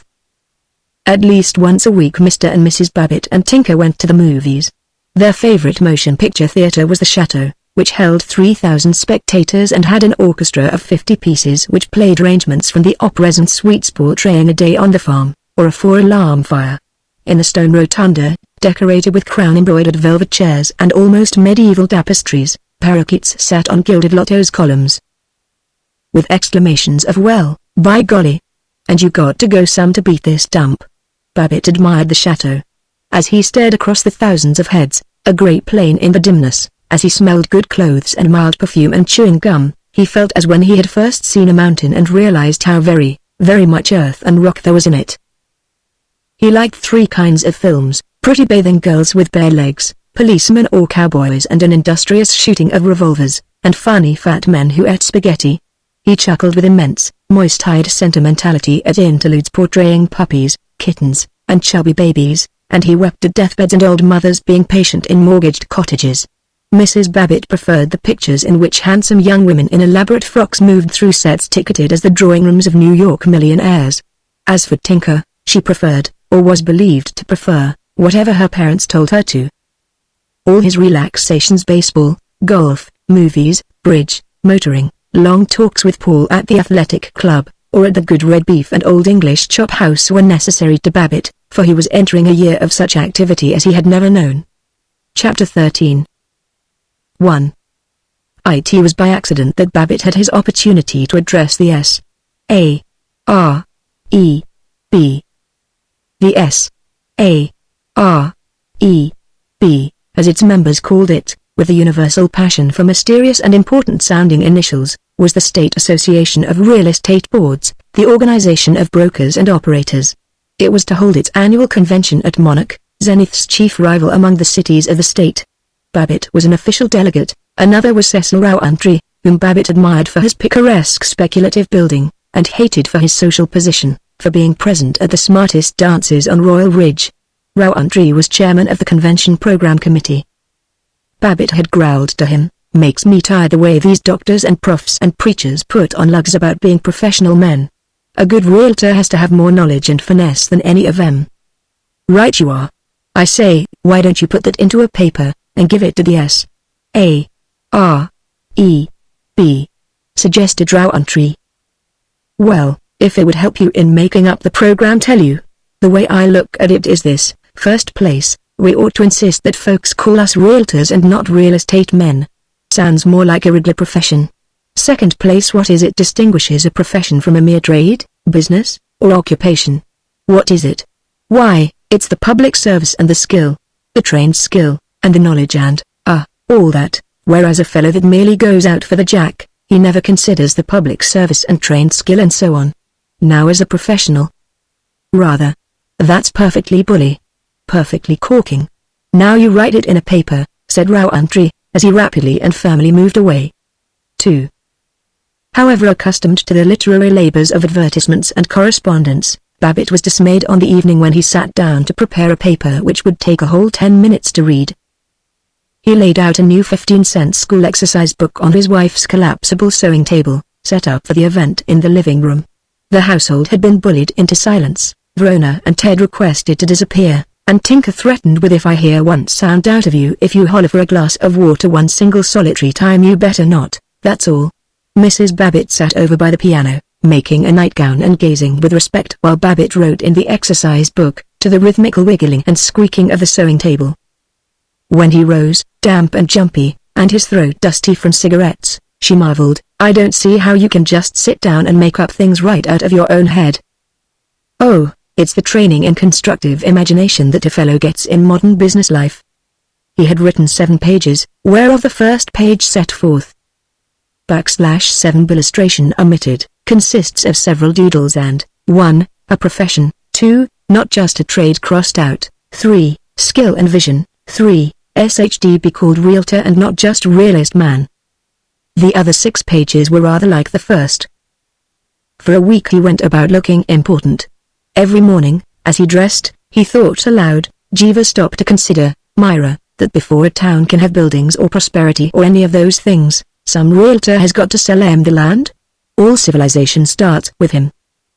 At least once a week Mr. and Mrs. Babbitt and Tinker went to the movies. Their favorite motion picture theater was the Chateau, which held 3,000 spectators and had an orchestra of 50 pieces which played arrangements from the operas and suites portraying A Day on the Farm, or A Four-Alarm Fire. In the stone rotunda, decorated with crown-embroidered velvet chairs and almost medieval tapestries, parakeets sat on gilded lotos columns. With exclamations of "Well, by golly! And you got to go some to beat this dump!" Babbitt admired the Chateau. As he stared across the thousands of heads, a great plain in the dimness, as he smelled good clothes and mild perfume and chewing gum, he felt as when he had first seen a mountain and realized how very, very much earth and rock there was in it. He liked 3 kinds of films: pretty bathing girls with bare legs, policemen or cowboys and an industrious shooting of revolvers, and funny fat men who ate spaghetti. He chuckled with immense, moist-eyed sentimentality at interludes portraying puppies, kittens, and chubby babies, and he wept at deathbeds and old mothers being patient in mortgaged cottages. Mrs. Babbitt preferred the pictures in which handsome young women in elaborate frocks moved through sets ticketed as the drawing rooms of New York millionaires. As for Tinker, she preferred, or was believed to prefer, whatever her parents told her to. All his relaxations: baseball, golf, movies, bridge, motoring, long talks with Paul at the athletic club, or at the good red beef and Old English chop house were necessary to Babbitt, for he was entering a year of such activity as he had never known. Chapter 13. 1. It was by accident that Babbitt had his opportunity to address the S.A.R.E.B. The S.A.R.E.B., as its members called it, with a universal passion for mysterious and important-sounding initials, was the State Association of Real Estate Boards, the organization of brokers and operators. It was to hold its annual convention at Monarch, Zenith's chief rival among the cities of the state. Babbitt was an official delegate, another was Cecil Rowntree, whom Babbitt admired for his picaresque speculative building, and hated for his social position, for being present at the smartest dances on Royal Ridge. Rowntree was chairman of the convention program committee. Babbitt had growled to him, "Makes me tired the way these doctors and profs and preachers put on lugs about being professional men. A good realtor has to have more knowledge and finesse than any of them." "Right you are. I say, why don't you put that into a paper, and give it to the S.A.R.E.B., suggested Rowntree. "Well, if it would help you in making up the program, tell you. The way I look at it is this: first place, we ought to insist that folks call us realtors and not real estate men. Sounds more like a regular profession. Second place, what is it distinguishes a profession from a mere trade, business, or occupation? What is it? Why, it's the public service and the skill. The trained skill, and the knowledge and, all that, whereas a fellow that merely goes out for the jack, he never considers the public service and trained skill and so on. Now as a professional. Rather. That's perfectly bully. Perfectly corking. Now you write it in a paper," said Rowntree, as he rapidly and firmly moved away. 2. However accustomed to the literary labors of advertisements and correspondence, Babbitt was dismayed on the evening when he sat down to prepare a paper which would take a whole 10 minutes to read. He laid out a new 15-cent school exercise book on his wife's collapsible sewing table, set up for the event in the living room. The household had been bullied into silence. Verona and Ted requested to disappear, and Tinker threatened with, "If I hear one sound out of you, if you holler for a glass of water one single solitary time, you better not, that's all." Mrs. Babbitt sat over by the piano, making a nightgown and gazing with respect while Babbitt wrote in the exercise book, to the rhythmical wiggling and squeaking of the sewing table. When he rose, damp and jumpy, and his throat dusty from cigarettes, she marveled, "I don't see how you can just sit down and make up things right out of your own head." "Oh, it's the training in constructive imagination that a fellow gets in modern business life." He had written 7 pages, whereof the first page set forth /7 illustration omitted, consists of several doodles and 1. A profession, 2. Not just a trade crossed out, 3. Skill and vision, 3. SHD be called realtor and not just realist man. The other 6 pages were rather like the first. For a week he went about looking important. Every morning, as he dressed, he thought aloud, "Jeeva, stop to consider, Myra, that before a town can have buildings or prosperity or any of those things, some realtor has got to sell him the land. All civilization starts with him."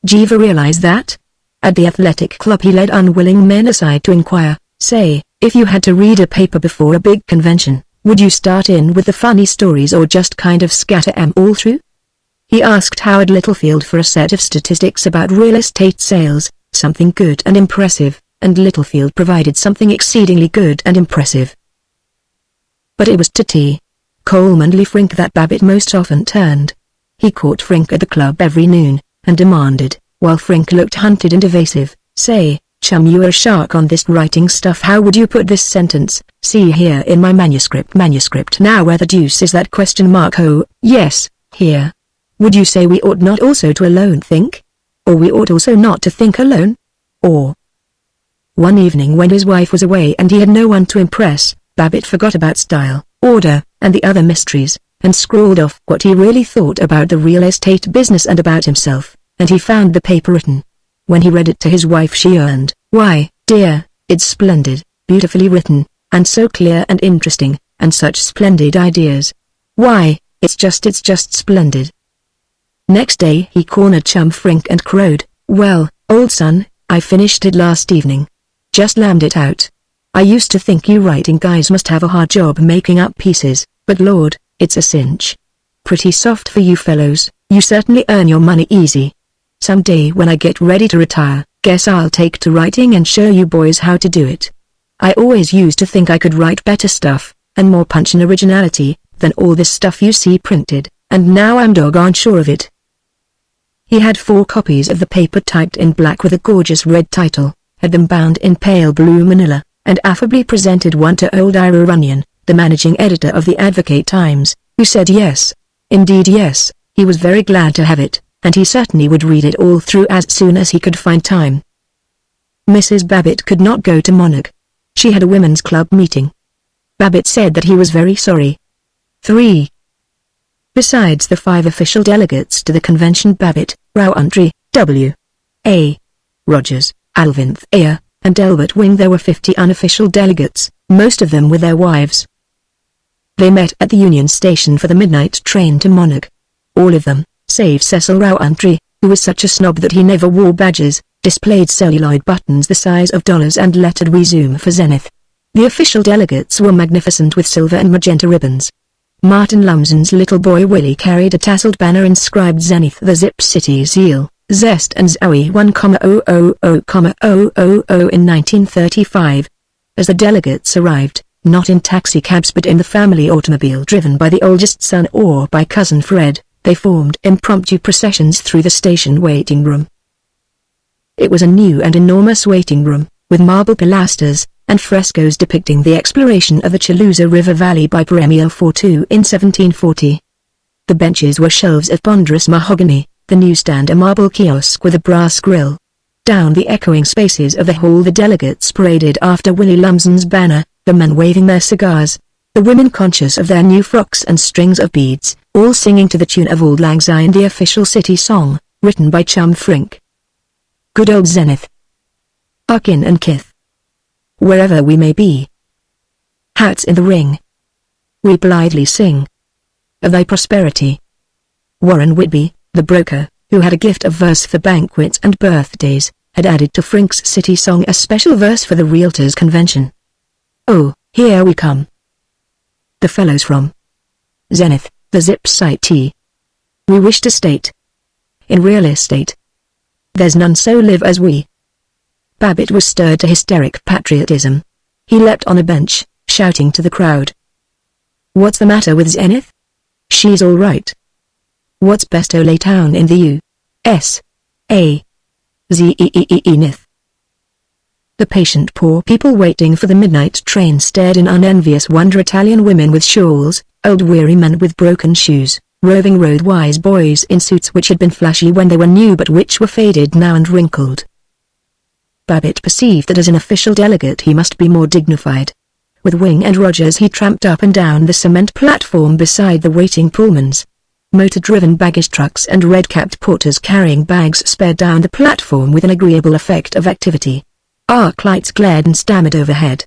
Jeeva realized that. At the athletic club he led unwilling men aside to inquire, "Say, if you had to read a paper before a big convention, would you start in with the funny stories or just kind of scatter 'em all through?" He asked Howard Littlefield for a set of statistics about real estate sales, something good and impressive, and Littlefield provided something exceedingly good and impressive. But it was to T. Coleman Lee Frink that Babbitt most often turned. He caught Frink at the club every noon, and demanded, while Frink looked hunted and evasive, "Say, chum, you're a shark on this writing stuff. How would you put this sentence? See here in my manuscript. Now where the deuce is that question mark? Oh, yes, here. Would you say we ought not also to alone think? Or we ought also not to think alone? Or?" One evening when his wife was away and he had no one to impress, Babbitt forgot about style, order, and the other mysteries, and scrawled off what he really thought about the real estate business and about himself, and he found the paper written. When he read it to his wife she yearned, "Why, dear, it's splendid, beautifully written, and so clear and interesting, and such splendid ideas. Why, it's just splendid." Next day he cornered chum Frink and crowed, "Well, old son, I finished it last evening. Just lammed it out. I used to think you writing guys must have a hard job making up pieces, but Lord, it's a cinch. Pretty soft for you fellows, you certainly earn your money easy. Someday when I get ready to retire, guess I'll take to writing and show you boys how to do it. I always used to think I could write better stuff, and more punch and originality, than all this stuff you see printed, and now I'm doggone sure of it." He had 4 copies of the paper typed in black with a gorgeous red title, had them bound in pale blue manila, and affably presented one to old Ira Runyon, the managing editor of the Advocate-Times, who said yes, indeed yes, he was very glad to have it, and he certainly would read it all through as soon as he could find time. Mrs. Babbitt could not go to Monarch. She had a women's club meeting. Babbitt said that he was very sorry. 3. Besides the 5 official delegates to the convention, Babbitt, Rowntree, W. A. Rogers, Alvinth Ayer, and Elbert Wing, there were 50 unofficial delegates, most of them with their wives. They met at the Union Station for the midnight train to Monarch. All of them, save Cecil Rowntree, who was such a snob that he never wore badges, displayed celluloid buttons the size of dollars and lettered "Resume" for Zenith. The official delegates were magnificent with silver and magenta ribbons. Martin Lumsden's little boy Willie carried a tasseled banner inscribed "Zenith, the Zip City Seal, Zest and Zoe 1,000,000 in 1935. As the delegates arrived, not in taxicabs but in the family automobile driven by the oldest son or by Cousin Fred, they formed impromptu processions through the station waiting room. It was a new and enormous waiting room, with marble pilasters, and frescoes depicting the exploration of the Chaloosa River Valley by Pierre Fortu in 1740. The benches were shelves of ponderous mahogany, the newsstand a marble kiosk with a brass grill. Down the echoing spaces of the hall the delegates paraded after Willie Lumsden's banner, the men waving their cigars, the women conscious of their new frocks and strings of beads, all singing to the tune of "Auld Lang Syne," the official city song, written by Chum Frink. Good old Zenith. Our kin and kith. Wherever we may be. Hats in the ring. We blithely sing of thy prosperity. Warren Whitby, the broker, who had a gift of verse for banquets and birthdays, had added to Frink's city song a special verse for the Realtors' Convention. Oh, here we come. The fellows from Zenith, the Zip City. We wish to state, in real estate, there's none so live as we. Babbitt was stirred to hysteric patriotism. He leapt on a bench, shouting to the crowd. What's the matter with Zenith? She's all right. What's best Ole Town in the U.S.A. Zenith. The patient poor people waiting for the midnight train stared in unenvious wonder. Italian women with shawls, old weary men with broken shoes, roving road-wise boys in suits which had been flashy when they were new but which were faded now and wrinkled. Babbitt perceived that as an official delegate he must be more dignified. With Wing and Rogers he tramped up and down the cement platform beside the waiting Pullmans. Motor-driven baggage trucks and red-capped porters carrying bags sped down the platform with an agreeable effect of activity. Arc lights glared and stammered overhead.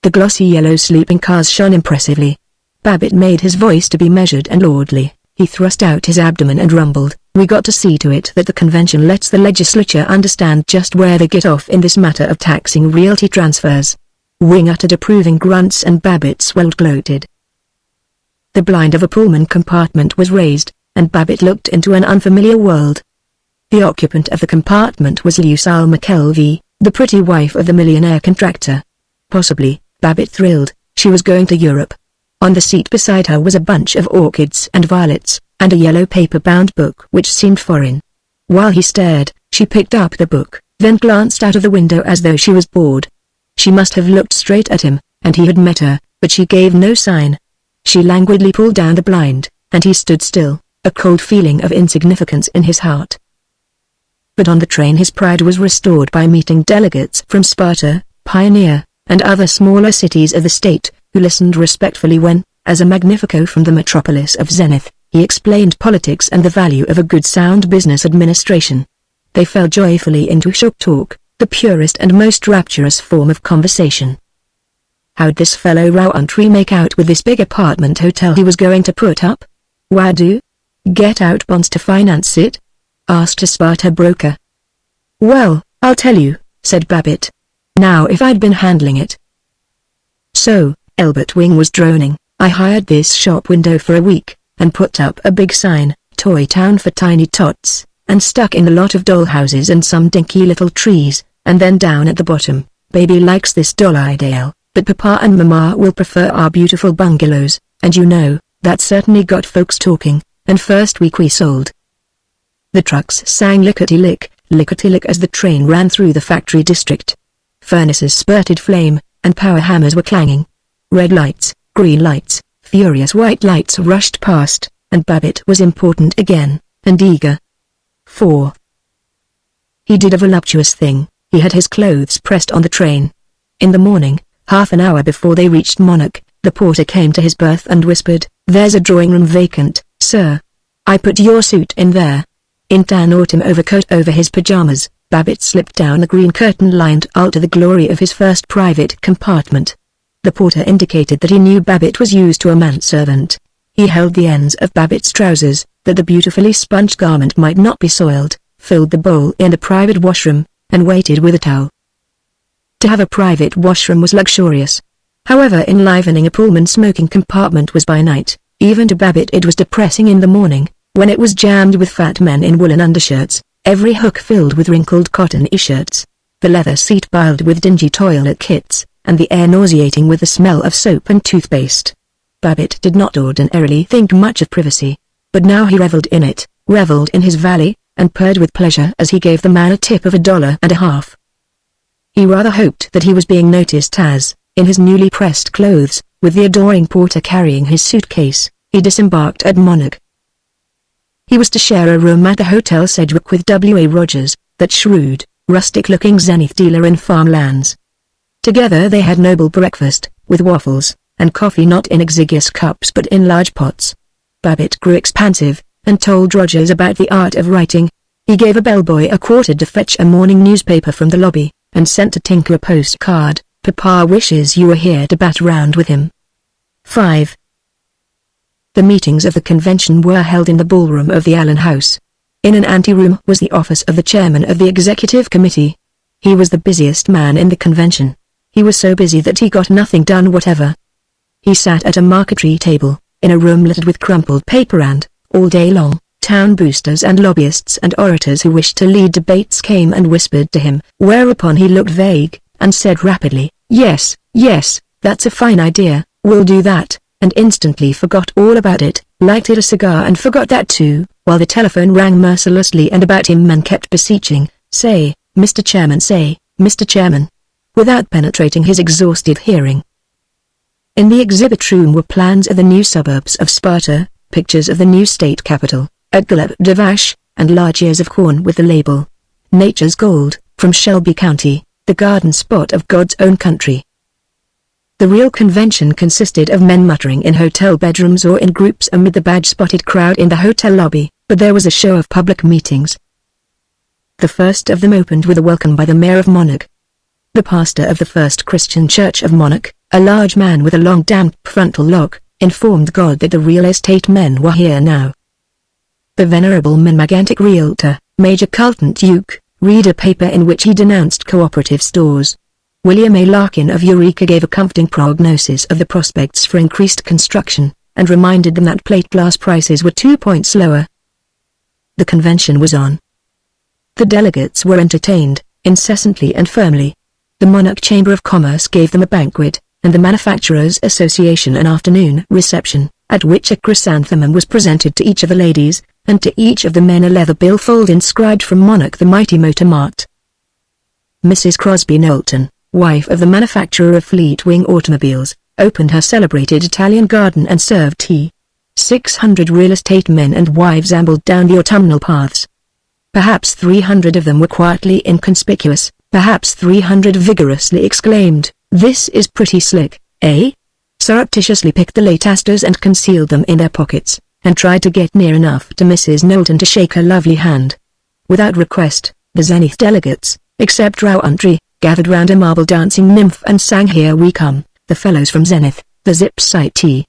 The glossy yellow sleeping cars shone impressively. Babbitt made his voice to be measured and lordly. He thrust out his abdomen and rumbled, "We got to see to it that the convention lets the legislature understand just where they get off in this matter of taxing realty transfers." Wing uttered approving grunts and Babbitt swelled gloated. The blind of a Pullman compartment was raised, and Babbitt looked into an unfamiliar world. The occupant of the compartment was Lucille McKelvey, the pretty wife of the millionaire contractor. Possibly, Babbitt thrilled, she was going to Europe. On the seat beside her was a bunch of orchids and violets, and a yellow paper-bound book which seemed foreign. While he stared, she picked up the book, then glanced out of the window as though she was bored. She must have looked straight at him, and he had met her, but she gave no sign. She languidly pulled down the blind, and he stood still, a cold feeling of insignificance in his heart. But on the train his pride was restored by meeting delegates from Sparta, Pioneer, and other smaller cities of the state, who listened respectfully when, as a magnifico from the metropolis of Zenith, he explained politics and the value of a good sound business administration. They fell joyfully into shop talk, the purest and most rapturous form of conversation. How'd this fellow Rowntree make out with this big apartment hotel he was going to put up? Why do? Get out bonds to finance it? Asked a Sparta broker. Well, I'll tell you, said Babbitt. Now if I'd been handling it. So, Elbert Wing was droning, I hired this shop window for a week, and put up a big sign, Toy Town for Tiny Tots, and stuck in the lot of dollhouses and some dinky little trees, and then down at the bottom, baby likes this doll ideal, but papa and mama will prefer our beautiful bungalows, and you know, that certainly got folks talking, and first week we sold. The trucks sang lickety-lick, lickety-lick as the train ran through the factory district. Furnaces spurted flame, and power hammers were clanging. Red lights, green lights, furious white lights rushed past, and Babbitt was important again, and eager. 4. He did a voluptuous thing. He had his clothes pressed on the train. In the morning, half an hour before they reached Monarch, the porter came to his berth and whispered, "There's a drawing room vacant, sir. I put your suit in there." In tan autumn overcoat over his pajamas, Babbitt slipped down the green curtain-lined aisle to the glory of his first private compartment. The porter indicated that he knew Babbitt was used to a manservant. He held the ends of Babbitt's trousers, that the beautifully sponged garment might not be soiled, filled the bowl in the private washroom, and waited with a towel. To have a private washroom was luxurious. However, enlivening a Pullman smoking compartment was by night. Even to Babbitt it was depressing in the morning, when it was jammed with fat men in woolen undershirts, every hook filled with wrinkled cotton e-shirts, the leather seat piled with dingy toilet kits, and the air nauseating with the smell of soap and toothpaste. Babbitt did not ordinarily think much of privacy, but now he reveled in it, reveled in his valley, and purred with pleasure as he gave the man a tip of $1.50. He rather hoped that he was being noticed as, in his newly pressed clothes, with the adoring porter carrying his suitcase, he disembarked at Monarch. He was to share a room at the Hotel Sedgwick with W.A. Rogers, that shrewd, rustic-looking zenith dealer in farmlands. Together they had noble breakfast, with waffles, and coffee not in exiguous cups but in large pots. Babbitt grew expansive, and told Rogers about the art of writing. He gave a bellboy a quarter to fetch a morning newspaper from the lobby, and sent to Tinker a postcard, "Papa wishes you were here to bat round with him." 5. The meetings of the convention were held in the ballroom of the Allen House. In an anteroom was the office of the chairman of the executive committee. He was the busiest man in the convention. He was so busy that he got nothing done whatever. He sat at a marquetry table, in a room littered with crumpled paper and, all day long, town boosters and lobbyists and orators who wished to lead debates came and whispered to him, whereupon he looked vague, and said rapidly, "Yes, yes, that's a fine idea, we'll do that," and instantly forgot all about it, lighted a cigar and forgot that too, while the telephone rang mercilessly and about him men kept beseeching, "Say, Mr. Chairman, say, Mr. Chairman," without penetrating his exhausted hearing. In the exhibit room were plans of the new suburbs of Sparta, pictures of the new state capital, at Gallup de Vache, and large ears of corn with the label, "Nature's Gold, from Shelby County, the garden spot of God's own country." The real convention consisted of men muttering in hotel bedrooms or in groups amid the badge-spotted crowd in the hotel lobby, but there was a show of public meetings. The first of them opened with a welcome by the mayor of Monarch. The pastor of the First Christian Church of Monarch, a large man with a long damp frontal lock, informed God that the real estate men were here now. The venerable Magnetic realtor, Major Carlton Duke, read a paper in which he denounced cooperative stores. William A. Larkin of Eureka gave a comforting prognosis of the prospects for increased construction, and reminded them that plate glass prices were 2 points lower. The convention was on. The delegates were entertained, incessantly and firmly. The Monarch Chamber of Commerce gave them a banquet, and the Manufacturers' Association an afternoon reception, at which a chrysanthemum was presented to each of the ladies, and to each of the men a leather billfold inscribed from Monarch the Mighty Motor Mart. Mrs. Crosby Knowlton, wife of the manufacturer of Fleetwing automobiles, opened her celebrated Italian garden and served tea. 600 real estate men and wives ambled down the autumnal paths. Perhaps 300 of them were quietly inconspicuous, perhaps 300 vigorously exclaimed, "This is pretty slick, eh?" Surreptitiously picked the late asters and concealed them in their pockets, and tried to get near enough to Mrs. Knowlton to shake her lovely hand. Without request, the Zenith delegates, except Rowntree, gathered round a marble dancing nymph and sang "Here We Come," the fellows from Zenith, the Zip City.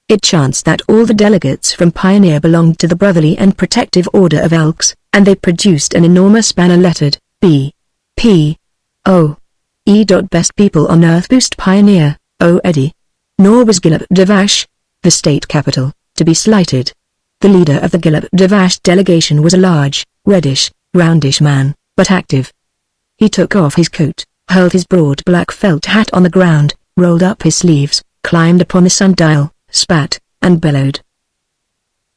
It chanced that all the delegates from Pioneer belonged to the Brotherly and Protective Order of Elks, and they produced an enormous banner lettered, B. P. O. E. Best people on earth boost Pioneer, O. Eddie. Nor was Gallup de Vache, the state capital, to be slighted. The leader of the Gilip-Davash delegation was a large, reddish, roundish man, but active. He took off his coat, hurled his broad black felt hat on the ground, rolled up his sleeves, climbed upon the sundial, spat, and bellowed.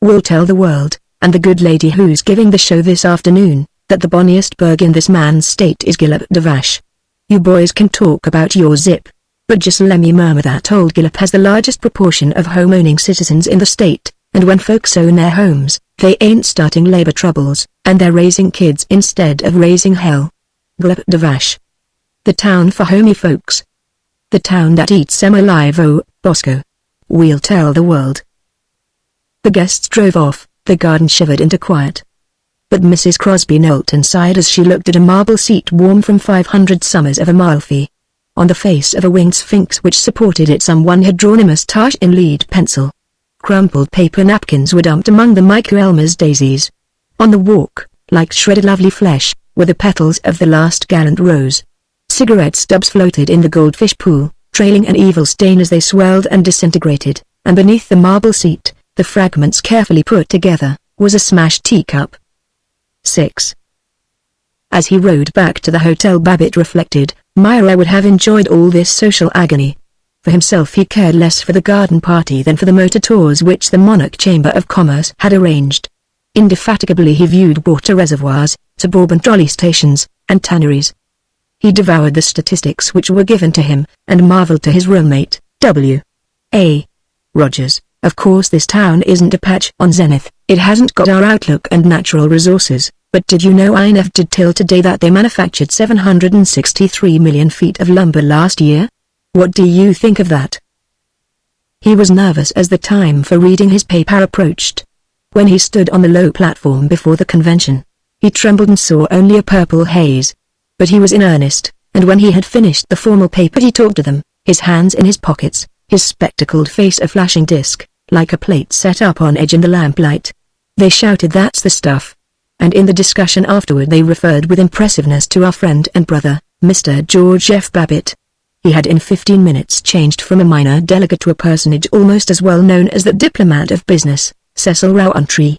"We'll tell the world, and the good lady who's giving the show this afternoon, that the bonniest burg in this man's state is Gilip-Davash. You boys can talk about your zip, but just let me murmur that old Gilip has the largest proportion of home-owning citizens in the state, and when folks own their homes, they ain't starting labor troubles, and they're raising kids instead of raising hell. Gilip-Davash. The town for homey folks. The town that eats them alive, oh, Bosco. We'll tell the world." The guests drove off, the garden shivered into quiet. But Mrs. Crosby Knowlton sighed as she looked at a marble seat warm from 500 summers of Amalfi. On the face of a winged sphinx which supported it someone had drawn a moustache in lead pencil. Crumpled paper napkins were dumped among the Michaelmas daisies. On the walk, like shredded lovely flesh, were the petals of the last gallant rose. Cigarette stubs floated in the goldfish pool, trailing an evil stain as they swelled and disintegrated, and beneath the marble seat, the fragments carefully put together, was a smashed teacup. 6. As he rode back to the hotel, Babbitt reflected, Myra would have enjoyed all this social agony. For himself he cared less for the garden party than for the motor tours which the Monarch Chamber of Commerce had arranged. Indefatigably he viewed water reservoirs, suburban trolley stations, and tanneries. He devoured the statistics which were given to him, and marveled to his roommate, W. A. Rogers. Of course this town isn't a patch on Zenith, it hasn't got our outlook and natural resources, but did you know I never did till today that they manufactured 763 million feet of lumber last year? What do you think of that? He was nervous as the time for reading his paper approached. When he stood on the low platform before the convention, he trembled and saw only a purple haze. But he was in earnest, and when he had finished the formal paper he talked to them, his hands in his pockets, his spectacled face a flashing disc, like a plate set up on edge in the lamplight. They shouted, "That's the stuff." And in the discussion afterward they referred with impressiveness to our friend and brother, Mr. George F. Babbitt. He had in 15 minutes changed from a minor delegate to a personage almost as well known as the diplomat of business, Cecil Rowntree.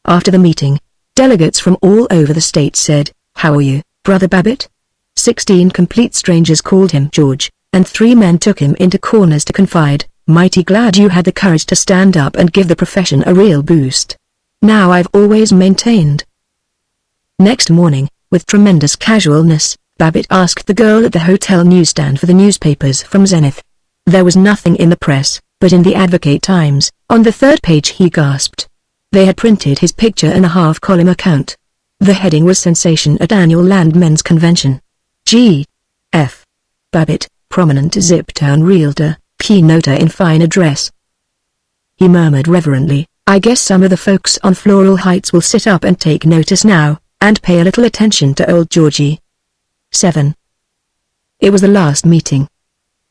After the meeting, delegates from all over the state said, "How are you, Brother Babbitt?" 16 complete strangers called him George, and 3 men took him into corners to confide, "Mighty glad you had the courage to stand up and give the profession a real boost. Now I've always maintained." Next morning, with tremendous casualness, Babbitt asked the girl at the hotel newsstand for the newspapers from Zenith. There was nothing in the press, but in the Advocate-Times, on the 3rd page he gasped. They had printed his picture in a half-column account. The heading was "Sensation at Annual Landmen's Convention." G. F. Babbitt, prominent Ziptown realtor, keynoter in fine address. He murmured reverently, "I guess some of the folks on Floral Heights will sit up and take notice now, and pay a little attention to old Georgie." 7. It was the last meeting.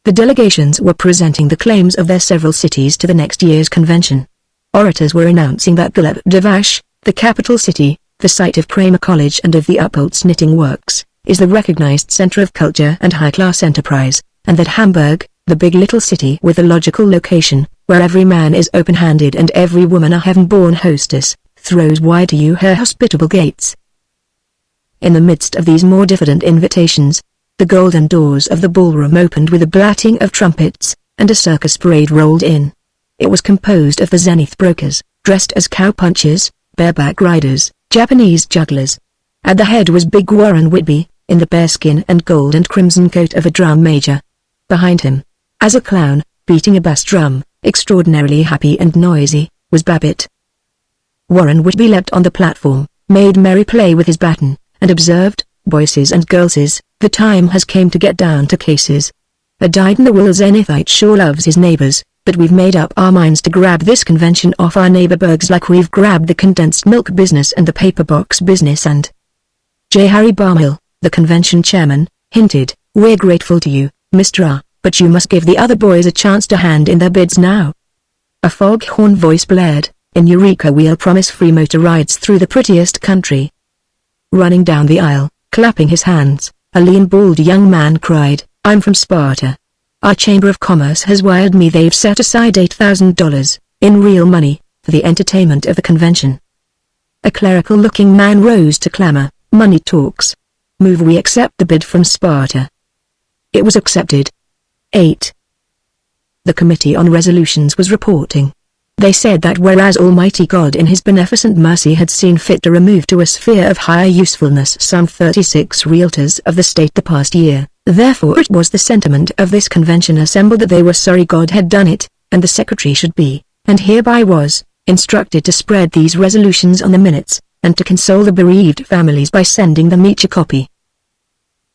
The delegations were presenting the claims of their several cities to the next year's convention. Orators were announcing that Gilip-Davash, the capital city, the site of Kramer College and of the Uppholtz Knitting Works, is the recognized center of culture and high-class enterprise, and that Hamburg, the big little city with a logical location, where every man is open-handed and every woman a heaven-born hostess, throws wide to you her hospitable gates. In the midst of these more diffident invitations, the golden doors of the ballroom opened with a blatting of trumpets, and a circus parade rolled in. It was composed of the Zenith brokers, dressed as cowpunchers, bareback riders, Japanese jugglers. At the head was big Warren Whitby, in the bearskin and gold and crimson coat of a drum major. Behind him, as a clown, beating a bass drum, extraordinarily happy and noisy, was Babbitt. Warren Whitby leapt on the platform, made merry play with his baton, and observed, "Boyses and girlses, the time has came to get down to cases. A dyed-in-the-wool Zenithite sure loves his neighbors, but we've made up our minds to grab this convention off our neighbor burgs like we've grabbed the condensed milk business and the paper box business and..." J. Harry Barmill, the convention chairman, hinted, "We're grateful to you, Mr. R, but you must give the other boys a chance to hand in their bids now." A foghorn voice blared, "In Eureka we'll promise free motor rides through the prettiest country." Running down the aisle, clapping his hands, a lean bald young man cried, "I'm from Sparta. Our Chamber of Commerce has wired me they've set aside $8,000, in real money, for the entertainment of the convention. A clerical-looking man rose to clamor, "Money talks. Move we accept the bid from Sparta." It was accepted. 8. The Committee on Resolutions was reporting. They said that whereas Almighty God in His beneficent mercy had seen fit to remove to a sphere of higher usefulness some 36 realtors of the state the past year, therefore it was the sentiment of this convention assembled that they were sorry God had done it, and the secretary should be, and hereby was, instructed to spread these resolutions on the minutes, and to console the bereaved families by sending them each a copy.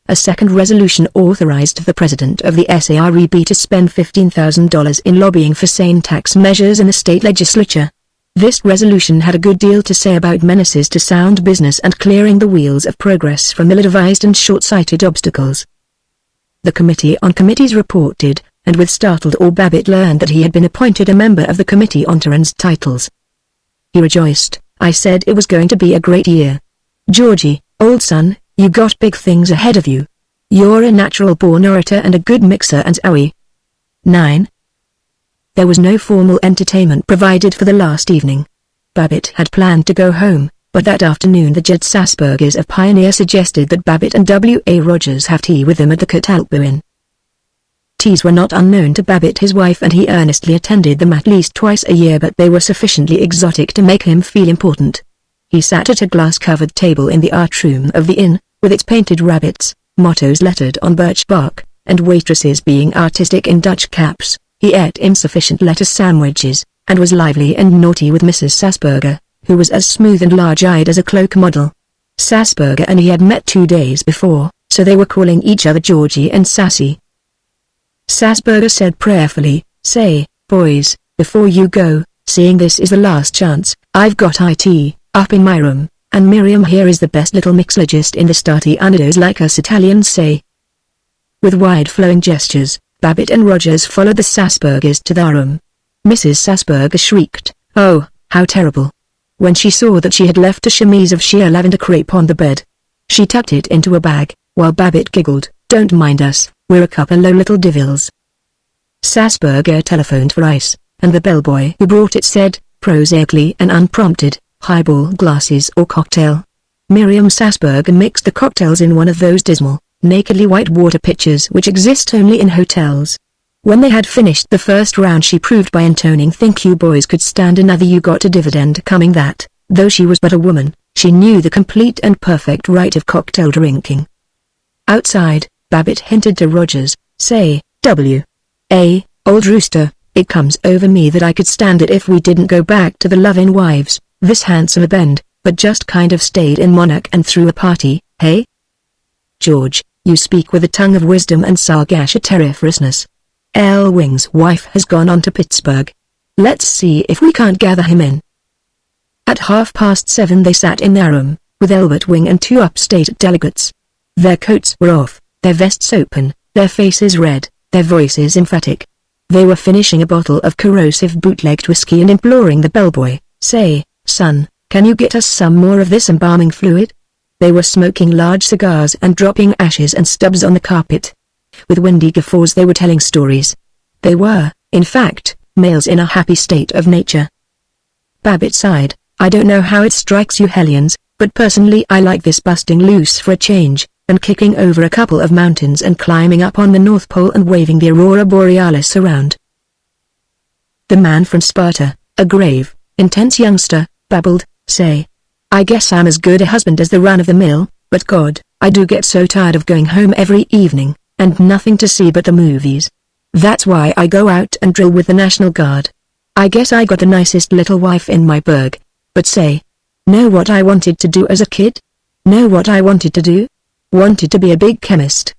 A second resolution authorized the president of the SAREB to spend $15,000 in lobbying for sane tax measures in the state legislature. This resolution had a good deal to say about menaces to sound business and clearing the wheels of progress from ill-advised and short-sighted obstacles. The Committee on Committees reported, and with startled awe Babbitt learned that he had been appointed a member of the Committee on Terran's Titles. He rejoiced. "I said it was going to be a great year. Georgie, old son, you got big things ahead of you. You're a natural-born orator and a good mixer and owie." 9. There was no formal entertainment provided for the last evening. Babbitt had planned to go home, but that afternoon the Jed Sasburgers of Pioneer suggested that Babbitt and W.A. Rogers have tea with them at the Catalpo Inn. Teas were not unknown to Babbitt his wife, and he earnestly attended them at least twice a year, but they were sufficiently exotic to make him feel important. He sat at a glass-covered table in the art room of the inn, with its painted rabbits, mottos lettered on birch bark, and waitresses being artistic in Dutch caps. He ate insufficient lettuce sandwiches, and was lively and naughty with Mrs. Sasburger, who was as smooth and large-eyed as a cloak model. Sasburger and he had met 2 days before, so they were calling each other Georgie and Sassy. Sasburger said prayerfully, "Say, boys, before you go, seeing this is the last chance, I've got IT up in my room, and Miriam here is the best little mixologist in the Stati Unidos, like us Italians say." With wide flowing gestures, Babbitt and Rogers followed the Sasburgers to their room. Mrs. Sasburger shrieked, "Oh, how terrible!" when she saw that she had left a chemise of sheer lavender crepe on the bed. She tucked it into a bag, while Babbitt giggled, "Don't mind us, we're a couple of little divils." Sasburger telephoned for ice, and the bellboy who brought it said, prosaically and unprompted, "Highball glasses or cocktail?" Miriam Sasburger mixed the cocktails in one of those dismal, nakedly white water pitchers which exist only in hotels. When they had finished the first round she proved by intoning, "Think you boys could stand another? You got a dividend coming." That, though she was but a woman, she knew the complete and perfect right of cocktail drinking. Outside, Babbitt hinted to Rogers, "Say, W.A., old rooster, it comes over me that I could stand it if we didn't go back to the Lovin' Wives, this handsome bend, but just kind of stayed in Monarch and threw a party, hey?" "George, you speak with a tongue of wisdom and sagaciousness. Elwing's wife has gone on to Pittsburgh. Let's see if we can't gather him in." At 7:30 they sat in their room, with Elbert Wing and 2 upstate delegates. Their coats were off, their vests open, their faces red, their voices emphatic. They were finishing a bottle of corrosive bootlegged whiskey and imploring the bellboy, "Say, son, can you get us some more of this embalming fluid?" They were smoking large cigars and dropping ashes and stubs on the carpet. With windy guffaws they were telling stories. They were, in fact, males in a happy state of nature. Babbitt sighed, "I don't know how it strikes you hellions, but personally I like this busting loose for a change, and kicking over a couple of mountains and climbing up on the North Pole and waving the Aurora Borealis around." The man from Sparta, a grave, intense youngster, babbled, "Say, I guess I'm as good a husband as the run-of-the-mill, but God, I do get so tired of going home every evening, and nothing to see but the movies. That's why I go out and drill with the National Guard. I guess I got the nicest little wife in my burg. But say, know what I wanted to do as a kid? Know what I wanted to do? Wanted to be a big chemist.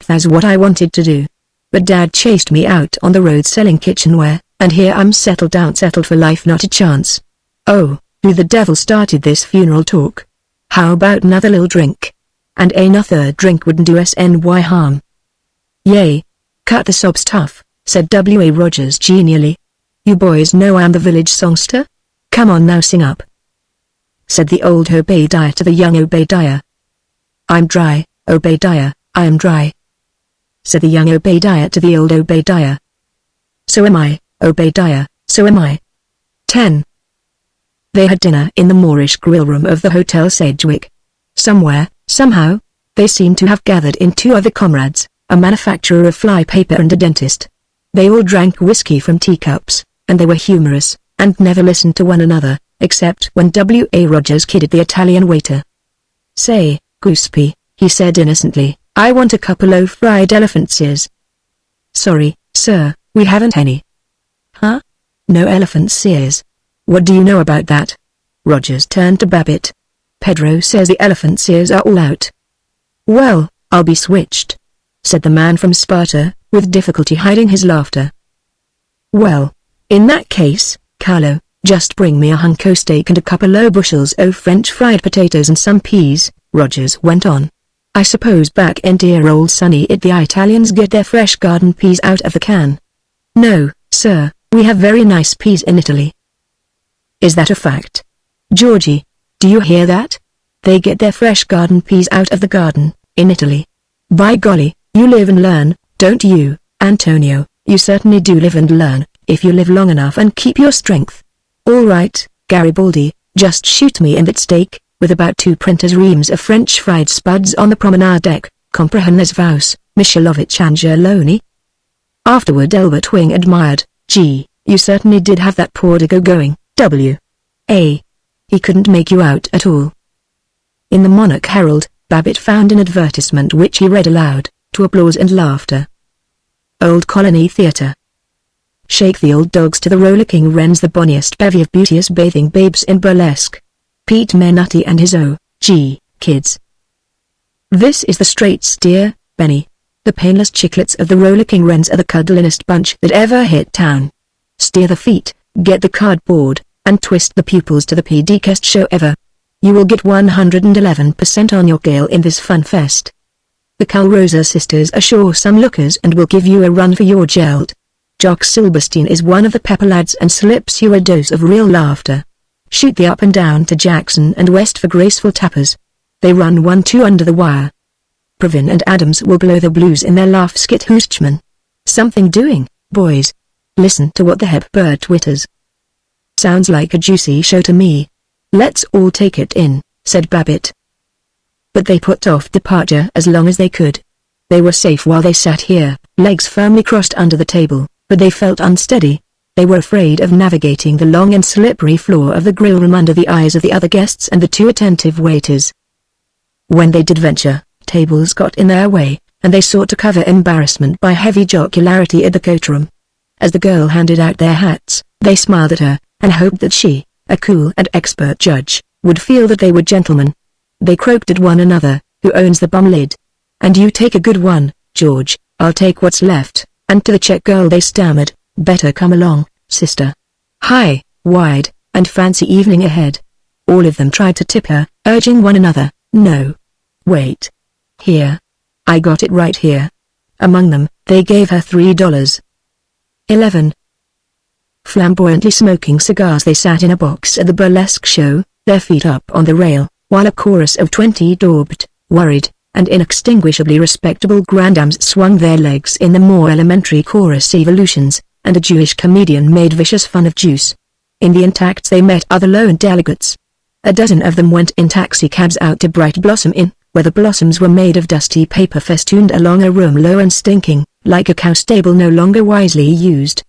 That's what I wanted to do. But Dad chased me out on the road selling kitchenware, and here I'm settled down, settled for life, not a chance. Oh, who the devil started this funeral talk? How about another little drink? And another drink wouldn't do us any harm." "Yay. Cut the sobs tough," said W.A. Rogers genially. "You boys know I'm the village songster? Come on now, sing up," said the old Obadiah to the young Obadiah. "I'm dry, Obadiah, I am dry," said the young Obadiah to the old Obadiah. "So am I, Obadiah, so am I." 10. They had dinner in the Moorish grill room of the Hotel Sedgwick. Somewhere, somehow, they seemed to have gathered in two other comrades, a manufacturer of fly paper and a dentist. They all drank whiskey from teacups, and they were humorous, and never listened to one another, except when W.A. Rogers kidded the Italian waiter. "Say, Gooseby," he said innocently, "I want a couple of fried elephant's ears." "Sorry, sir, we haven't any." "Huh? No elephant's ears? What do you know about that?" Rogers turned to Babbitt. "Pedro says the elephant's ears are all out." "Well, I'll be switched," said the man from Sparta, with difficulty hiding his laughter. "Well, in that case, Carlo, just bring me a hunk o' steak and a couple o' bushels o' French fried potatoes and some peas," Rogers went on. "I suppose back in dear old sunny the Italians get their fresh garden peas out of the can." "No, sir, we have very nice peas in Italy." "Is that a fact? Georgie, do you hear that? They get their fresh garden peas out of the garden, in Italy. By golly, you live and learn, don't you, Antonio? You certainly do live and learn, if you live long enough and keep your strength. All right, Garibaldi, just shoot me in that steak, with about 2 printer's reams of French fried spuds on the promenade deck, comprehendes vos, Michelovich Angeloni." Afterward Elbert Wing admired, "Gee, you certainly did have that Portico going, W.A. He couldn't make you out at all." In the Monarch Herald, Babbitt found an advertisement which he read aloud, to applause and laughter. Old Colony Theatre. "Shake the old dogs to the rollicking wrens, the bonniest bevy of beauteous bathing babes in burlesque. Pete Menotti and his O.G. kids. This is the straight steer, Benny. The painless chicklets of the rollicking wrens are the cuddlinest bunch that ever hit town. Steer the feet, get the cardboard, and twist the pupils to the PDcast show ever. You will get 111% on your gale in this fun fest. The Calrosa sisters are sure some lookers and will give you a run for your geld. Jock Silberstein is one of the pepper lads and slips you a dose of real laughter. Shoot the up and down to Jackson and West for graceful tappers. They run 1-2 under the wire. Pravin and Adams will blow the blues in their laugh skit Hoostman. Something doing, boys. Listen to what the Hepbird twitters. Sounds like a juicy show to me. Let's all take it in, said Babbitt. But they put off departure as long as they could. They were safe while they sat here, legs firmly crossed under the table, but they felt unsteady. They were afraid of navigating the long and slippery floor of the grill room under the eyes of the other guests and the 2 attentive waiters. When they did venture, tables got in their way, and they sought to cover embarrassment by heavy jocularity at the coatroom. As the girl handed out their hats, they smiled at her, and hoped that she, a cool and expert judge, would feel that they were gentlemen. They croaked at one another, "Who owns the bum lid? And you take a good one, George, I'll take what's left," and to the Czech girl they stammered, "Better come along, sister. Hi, wide, and fancy evening ahead." All of them tried to tip her, urging one another, "No. Wait. Here. I got it right here." Among them, they gave her $3. 11. Flamboyantly smoking cigars they sat in a box at the burlesque show, their feet up on the rail, while a chorus of 20 daubed, worried, and inextinguishably respectable grandams swung their legs in the more elementary chorus evolutions, and a Jewish comedian made vicious fun of Juice. In the entr'actes they met other lone delegates. A dozen of them went in taxicabs out to Bright Blossom Inn, where the blossoms were made of dusty paper festooned along a room low and stinking, like a cow stable no longer wisely used.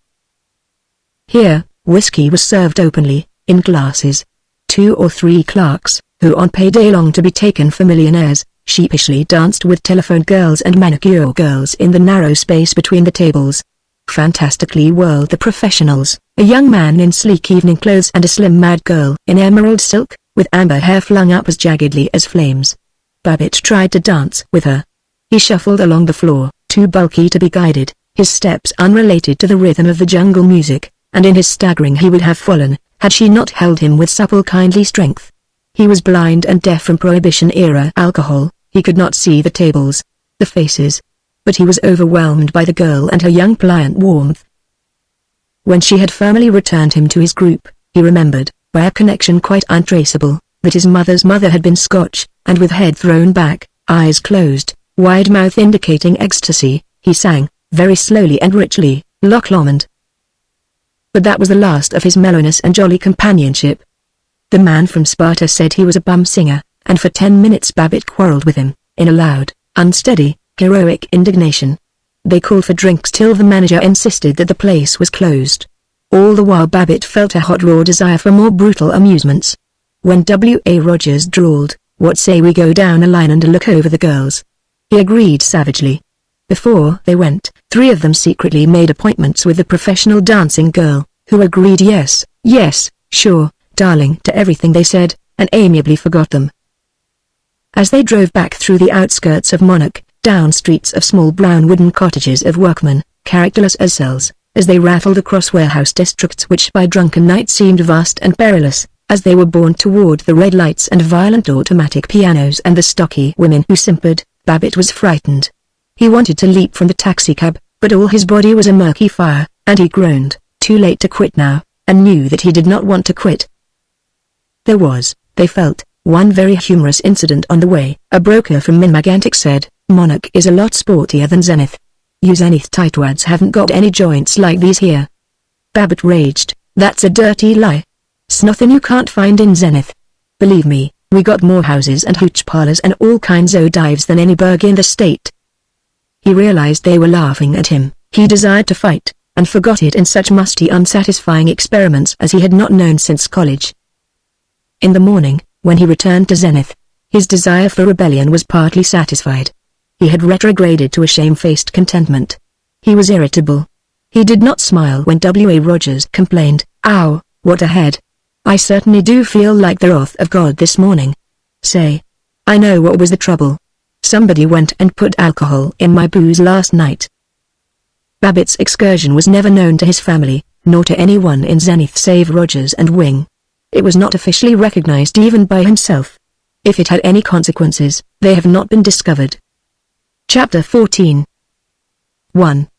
Here, whiskey was served openly, in glasses. 2 or 3 clerks, who on payday longed to be taken for millionaires, sheepishly danced with telephone girls and manicure girls in the narrow space between the tables. Fantastically whirled the professionals, a young man in sleek evening clothes and a slim mad girl in emerald silk, with amber hair flung up as jaggedly as flames. Babbitt tried to dance with her. He shuffled along the floor, too bulky to be guided, his steps unrelated to the rhythm of the jungle music, and in his staggering he would have fallen, had she not held him with supple kindly strength. He was blind and deaf from Prohibition-era alcohol, he could not see the tables, the faces. But he was overwhelmed by the girl and her young pliant warmth. When she had firmly returned him to his group, he remembered, by a connection quite untraceable, that his mother's mother had been Scotch, and with head thrown back, eyes closed, wide mouth indicating ecstasy, he sang, very slowly and richly, Loch Lomond. But that was the last of his mellowness and jolly companionship. The man from Sparta said he was a bum singer, and for 10 minutes Babbitt quarreled with him, in a loud, unsteady, heroic indignation. They called for drinks till the manager insisted that the place was closed. All the while Babbitt felt a hot raw desire for more brutal amusements. When W.A. Rogers drawled, "What say we go down a line and look over the girls?" He agreed savagely. Before they went, 3 of them secretly made appointments with the professional dancing girl, who agreed yes, sure, darling to everything they said, and amiably forgot them. As they drove back through the outskirts of Monarch, down streets of small brown wooden cottages of workmen, characterless as cells, as they rattled across warehouse districts which by drunken night seemed vast and perilous, as they were borne toward the red lights and violent automatic pianos and the stocky women who simpered, Babbitt was frightened. He wanted to leap from the taxicab, but all his body was a murky fire, and he groaned, too late to quit now, and knew that he did not want to quit. There was, they felt, one very humorous incident on the way. A broker from Minmagantic said, "Monarch is a lot sportier than Zenith. You Zenith tightwads haven't got any joints like these here." Babbitt raged, "That's a dirty lie. 'S nothing you can't find in Zenith. Believe me, we got more houses and hooch parlors and all kinds o' dives than any burg in the state." He realized they were laughing at him. He desired to fight, and forgot it in such musty unsatisfying experiments as he had not known since college. In the morning, when he returned to Zenith, his desire for rebellion was partly satisfied. He had retrograded to a shamefaced contentment. He was irritable. He did not smile when W.A. Rogers complained, "Ow, what a head. I certainly do feel like the wrath of God this morning. Say, I know what was the trouble. Somebody went and put alcohol in my booze last night." Babbitt's excursion was never known to his family, nor to anyone in Zenith save Rogers and Wing. It was not officially recognized even by himself. If it had any consequences, they have not been discovered. Chapter 14. 1.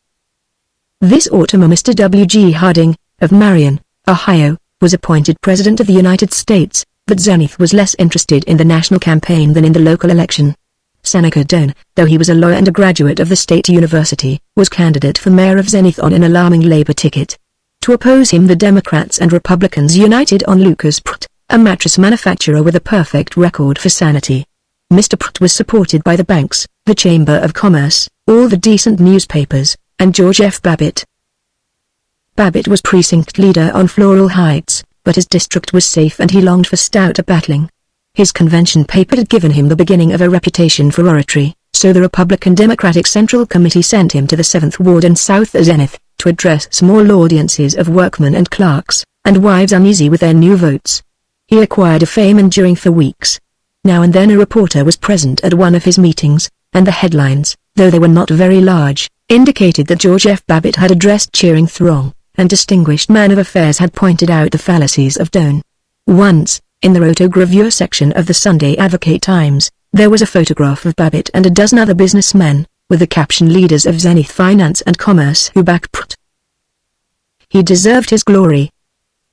This autumn Mr. W.G. Harding, of Marion, Ohio, was appointed President of the United States, but Zenith was less interested in the national campaign than in the local election. Seneca Doane, though he was a lawyer and a graduate of the State University, was candidate for mayor of Zenith on an alarming labor ticket. To oppose him the Democrats and Republicans united on Lucas Pruitt, a mattress manufacturer with a perfect record for sanity. Mr. Pruitt was supported by the banks, the Chamber of Commerce, all the decent newspapers, and George F. Babbitt. Babbitt was precinct leader on Floral Heights, but his district was safe and he longed for stouter battling. His convention paper had given him the beginning of a reputation for oratory, so the Republican-Democratic Central Committee sent him to the 7th Ward and South Zenith, to address small audiences of workmen and clerks, and wives uneasy with their new votes. He acquired a fame enduring for weeks. Now and then a reporter was present at one of his meetings, and the headlines, though they were not very large, indicated that George F. Babbitt had addressed cheering throng, and distinguished man of affairs had pointed out the fallacies of Doane. Once, in the rotogravure section of the Sunday Advocate Times, there was a photograph of Babbitt and a dozen other businessmen, with the caption "Leaders of Zenith Finance and Commerce who back Pruitt." He deserved his glory.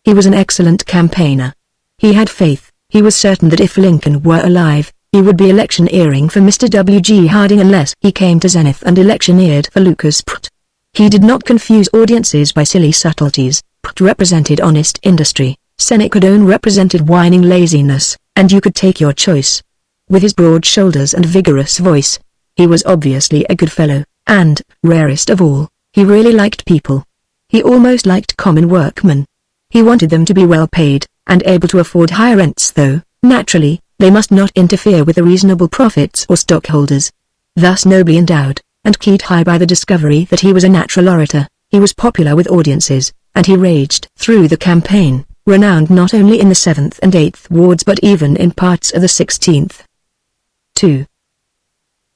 He was an excellent campaigner. He had faith. He was certain that if Lincoln were alive, he would be electioneering for Mr. W.G. Harding unless he came to Zenith and electioneered for Lucas Pruitt. He did not confuse audiences by silly subtleties. Pruitt represented honest industry, Seneca Doane represented whining laziness, and you could take your choice. With his broad shoulders and vigorous voice, he was obviously a good fellow, and, rarest of all, he really liked people. He almost liked common workmen. He wanted them to be well paid, and able to afford high rents though, naturally, they must not interfere with the reasonable profits or stockholders. Thus nobly endowed, and keyed high by the discovery that he was a natural orator, he was popular with audiences, and he raged through the campaign, renowned not only in the 7th and 8th wards but even in parts of the 16th. 2.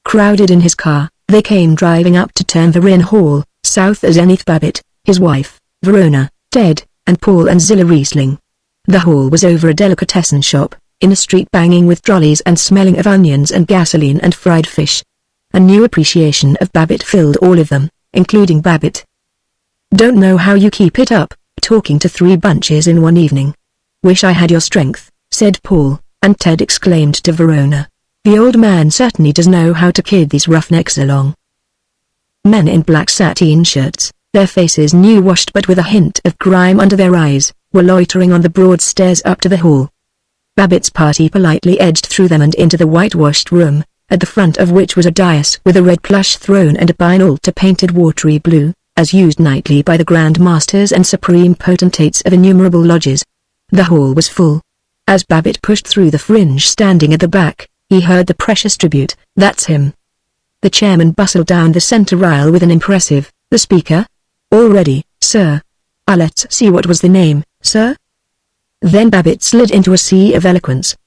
Crowded in his car, they came driving up to Turnverein Hall, South Zenith. Babbitt, his wife, Verona, Ted, and Paul and Zilla Riesling. The hall was over a delicatessen shop, in a street banging with trolleys and smelling of onions and gasoline and fried fish. A new appreciation of Babbitt filled all of them, including Babbitt. "Don't know how you keep it up, talking to 3 bunches in one evening. Wish I had your strength," said Paul, and Ted exclaimed to Verona, "The old man certainly does know how to kid these roughnecks along." Men in black sateen shirts, their faces new-washed but with a hint of grime under their eyes, were loitering on the broad stairs up to the hall. Babbitt's party politely edged through them and into the whitewashed room, at the front of which was a dais with a red plush throne and a pine altar painted watery blue, as used nightly by the Grand Masters and Supreme Potentates of innumerable lodges. The hall was full. As Babbitt pushed through the fringe standing at the back, he heard the precious tribute, "That's him." The chairman bustled down the center aisle with an impressive, "The speaker? All ready, sir. Let's see, what was the name, sir?" Then Babbitt slid into a sea of eloquence.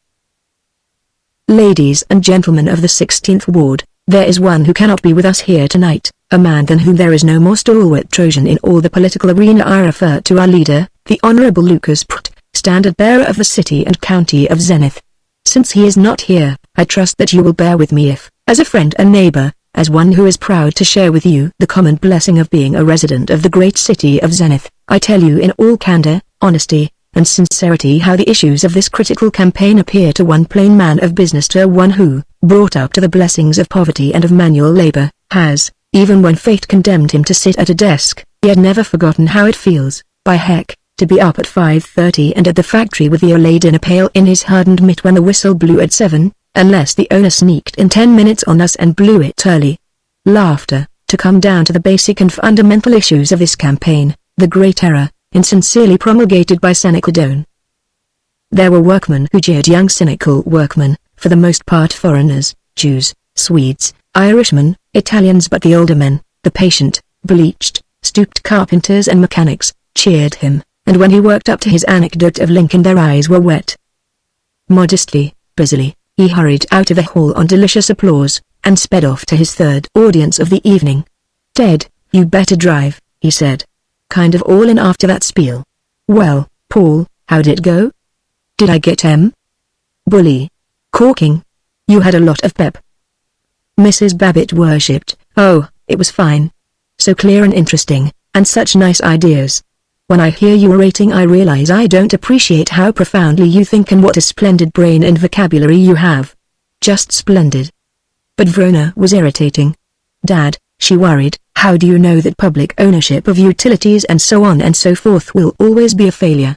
"Ladies and gentlemen of the 16th Ward, there is one who cannot be with us here tonight, a man than whom there is no more stalwart Trojan in all the political arena. I refer to our leader, the Honorable Lucas Pratt, standard-bearer of the city and county of Zenith. Since he is not here, I trust that you will bear with me if, as a friend and neighbor, as one who is proud to share with you the common blessing of being a resident of the great city of Zenith, I tell you in all candor, honesty, and sincerity how the issues of this critical campaign appear to one plain man of business, to one who, brought up to the blessings of poverty and of manual labor, has, even when fate condemned him to sit at a desk, yet never forgotten how it feels, by heck, to be up at 5:30 and at the factory with the early dinner pail in his hardened mitt when the whistle blew at 7, unless the owner sneaked in 10 minutes on us and blew it early. Laughter, to come down to the basic and fundamental issues of this campaign, the great error, insincerely promulgated by Seneca Doane. There were workmen who jeered young cynical workmen, for the most part foreigners, Jews, Swedes, Irishmen, Italians, but the older men, the patient, bleached, stooped carpenters and mechanics, cheered him, and when he worked up to his anecdote of Lincoln their eyes were wet. Modestly, busily, he hurried out of the hall on delicious applause, and sped off to his third audience of the evening. "Ted, you better drive," he said. "Kind of all in after that spiel. Well, Paul, how'd it go? Did I get bully? Corking? You had a lot of pep." Mrs. Babbitt worshipped. "Oh, it was fine. So clear and interesting, and such nice ideas. When I hear you orating I realize I don't appreciate how profoundly you think and what a splendid brain and vocabulary you have. Just splendid." But Verona was irritating. "Dad," she worried, "how do you know that public ownership of utilities and so on and so forth will always be a failure?"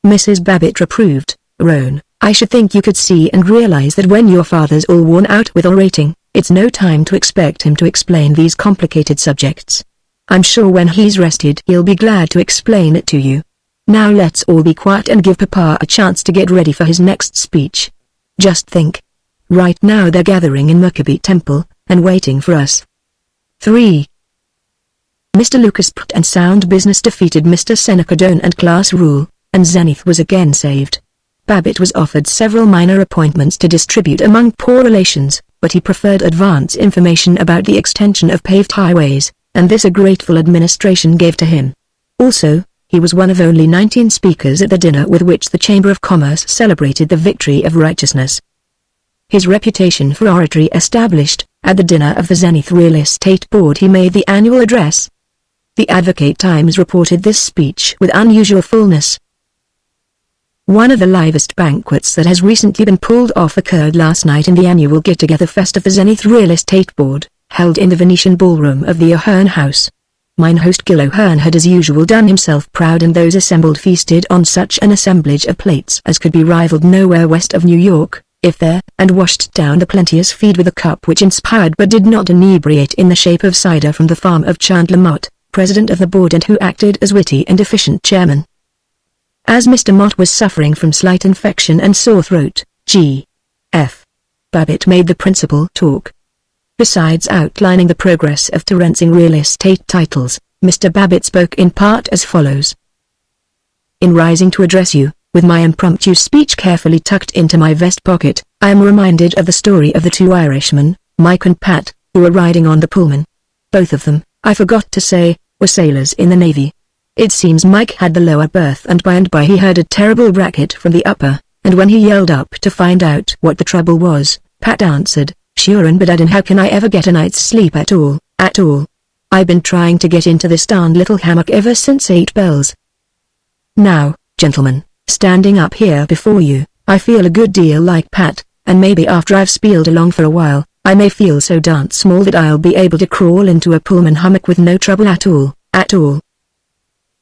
Mrs. Babbitt reproved, "Roan, I should think you could see and realize that when your father's all worn out with orating, it's no time to expect him to explain these complicated subjects. I'm sure when he's rested he'll be glad to explain it to you. Now let's all be quiet and give Papa a chance to get ready for his next speech. Just think. Right now they're gathering in Muckaby Temple, and waiting for us." 3. Mr. Lucas Pratt and sound business defeated Mr. Seneca Doane and class rule, and Zenith was again saved. Babbitt was offered several minor appointments to distribute among poor relations, but he preferred advance information about the extension of paved highways, and this a grateful administration gave to him. Also, he was one of only 19 speakers at the dinner with which the Chamber of Commerce celebrated the victory of righteousness. His reputation for oratory established, at the dinner of the Zenith Real Estate Board he made the annual address. The Advocate-Times reported this speech with unusual fullness. One of the livest banquets that has recently been pulled off occurred last night in the annual get-together fest of the Zenith Real Estate Board, held in the Venetian ballroom of the O'Hearn House. Mine host Gil O'Hearn had as usual done himself proud, and those assembled feasted on such an assemblage of plates as could be rivaled nowhere west of New York, if there, and washed down the plenteous feed with a cup which inspired but did not inebriate in the shape of cider from the farm of Chandler Mott, president of the board and who acted as witty and efficient chairman. As Mr. Mott was suffering from slight infection and sore throat, G.F. Babbitt made the principal talk. Besides outlining the progress of torrenting real estate titles, Mr. Babbitt spoke in part as follows. In rising to address you, with my impromptu speech carefully tucked into my vest pocket, I am reminded of the story of the two Irishmen, Mike and Pat, who were riding on the Pullman. Both of them, I forgot to say, were sailors in the Navy. It seems Mike had the lower berth, and by he heard a terrible racket from the upper, and when he yelled up to find out what the trouble was, Pat answered, "Sure and bedad, and how can I ever get a night's sleep at all? I've been trying to get into this darned little hammock ever since 8 bells. Now, gentlemen, standing up here before you, I feel a good deal like Pat, and maybe after I've spieled along for a while, I may feel so darned small that I'll be able to crawl into a Pullman hammock with no trouble at all.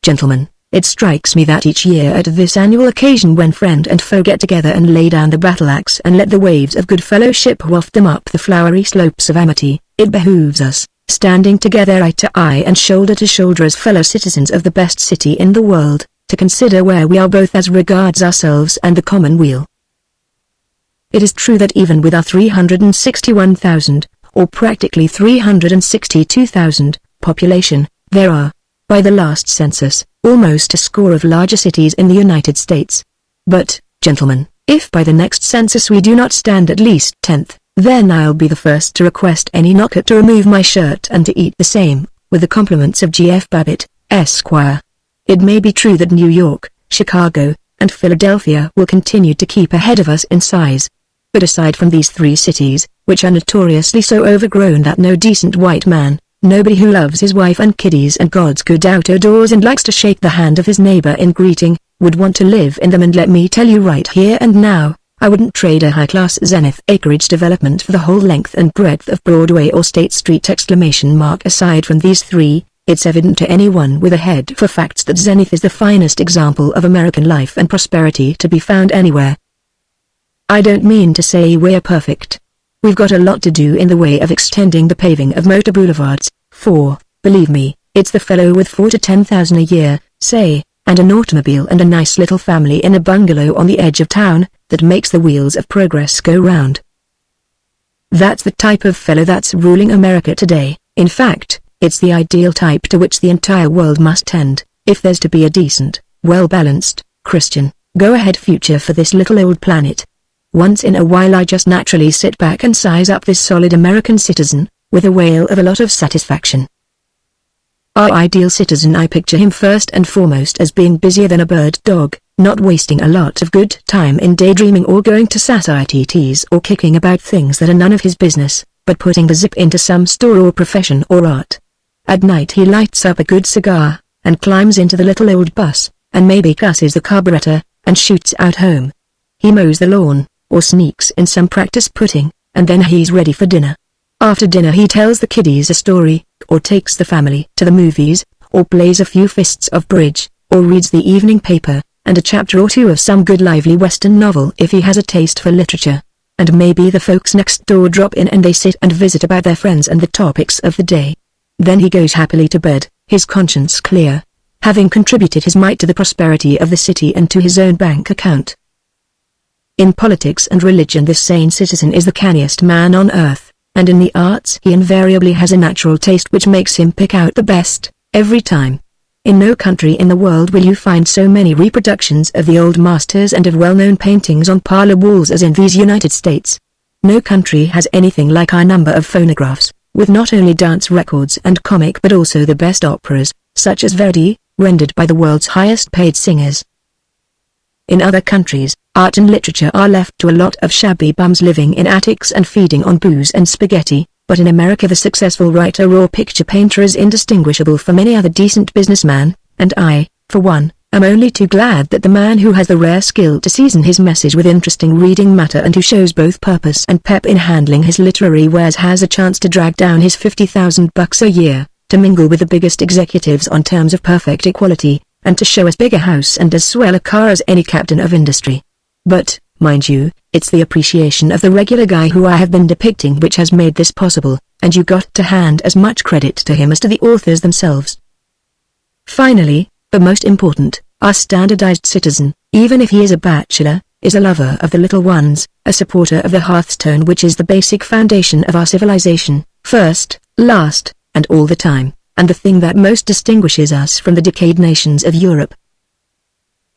Gentlemen, It strikes me that each year at this annual occasion when friend and foe get together and lay down the battle axe and let the waves of good fellowship waft them up the flowery slopes of amity, it behooves us, standing together eye to eye and shoulder to shoulder as fellow citizens of the best city in the world, to consider where we are both as regards ourselves and the common weal. It is true that even with our 361,000, or practically 362,000, population, there are, by the last census, almost a score of larger cities in the United States. But, gentlemen, if by the next census we do not stand at least 10th, then I'll be the first to request any knocker to remove my shirt and to eat the same, with the compliments of G.F. Babbitt, Esquire. It may be true that New York, Chicago, and Philadelphia will continue to keep ahead of us in size. But aside from these three cities, which are notoriously so overgrown that no decent white man, nobody who loves his wife and kiddies and God's good out of doors and likes to shake the hand of his neighbor in greeting, would want to live in them. And let me tell you right here and now, I wouldn't trade a high-class Zenith acreage development for the whole length and breadth of Broadway or State Street! Aside from these three, it's evident to anyone with a head for facts that Zenith is the finest example of American life and prosperity to be found anywhere. I don't mean to say we're perfect. We've got a lot to do in the way of extending the paving of motor boulevards, for, believe me, it's the fellow with 4 to 10,000 a year, say, and an automobile and a nice little family in a bungalow on the edge of town, that makes the wheels of progress go round. That's the type of fellow that's ruling America today. In fact, it's the ideal type to which the entire world must tend, if there's to be a decent, well-balanced, Christian, go-ahead future for this little old planet. Once in a while I just naturally sit back and size up this solid American citizen, with a wail of a lot of satisfaction. Our ideal citizen, I picture him first and foremost as being busier than a bird dog, not wasting a lot of good time in daydreaming or going to society teas or kicking about things that are none of his business, but putting the zip into some store or profession or art. At night he lights up a good cigar, and climbs into the little old bus, and maybe cusses the carburetor, and shoots out home. He mows the lawn, or sneaks in some practice putting, and then he's ready for dinner. After dinner he tells the kiddies a story, or takes the family to the movies, or plays a few fists of bridge, or reads the evening paper, and a chapter or two of some good lively Western novel if he has a taste for literature. And maybe the folks next door drop in and they sit and visit about their friends and the topics of the day. Then he goes happily to bed, his conscience clear, having contributed his mite to the prosperity of the city and to his own bank account. In politics and religion this sane citizen is the canniest man on earth, and in the arts he invariably has a natural taste which makes him pick out the best, every time. In no country in the world will you find so many reproductions of the old masters and of well-known paintings on parlor walls as in these United States. No country has anything like our number of phonographs, with not only dance records and comic but also the best operas, such as Verdi, rendered by the world's highest-paid singers. In other countries, art and literature are left to a lot of shabby bums living in attics and feeding on booze and spaghetti, but in America the successful writer or picture painter is indistinguishable from any other decent businessman, and I, for one, am only too glad that the man who has the rare skill to season his message with interesting reading matter and who shows both purpose and pep in handling his literary wares has a chance to drag down his $50,000 a year, to mingle with the biggest executives on terms of perfect equality, and to show as big a house and as swell a car as any captain of industry. But, mind you, it's the appreciation of the regular guy who I have been depicting which has made this possible, and you got to hand as much credit to him as to the authors themselves. Finally, but most important, our standardized citizen, even if he is a bachelor, is a lover of the little ones, a supporter of the hearthstone which is the basic foundation of our civilization, first, last, and all the time, and the thing that most distinguishes us from the decayed nations of Europe.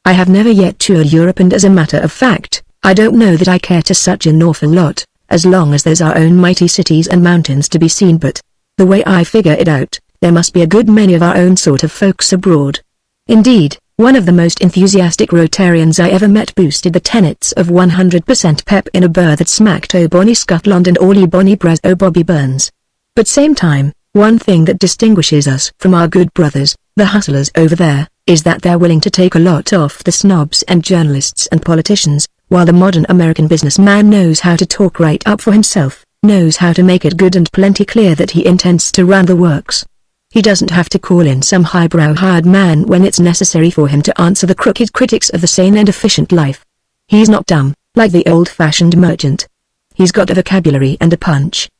I have never yet toured Europe, and as a matter of fact, I don't know that I care to such an awful lot, as long as there's our own mighty cities and mountains to be seen, but, the way I figure it out, there must be a good many of our own sort of folks abroad. Indeed, one of the most enthusiastic Rotarians I ever met boosted the tenets of 100% pep in a burr that smacked "O Bonnie Scotland" and "All ye bonny bras o Bobby Burns." But same time, one thing that distinguishes us from our good brothers, the hustlers over there, is that they're willing to take a lot off the snobs and journalists and politicians, while the modern American businessman knows how to talk right up for himself, knows how to make it good and plenty clear that he intends to run the works. He doesn't have to call in some highbrow hired man when it's necessary for him to answer the crooked critics of the sane and efficient life. He's not dumb, like the old-fashioned merchant. He's got a vocabulary and a punch.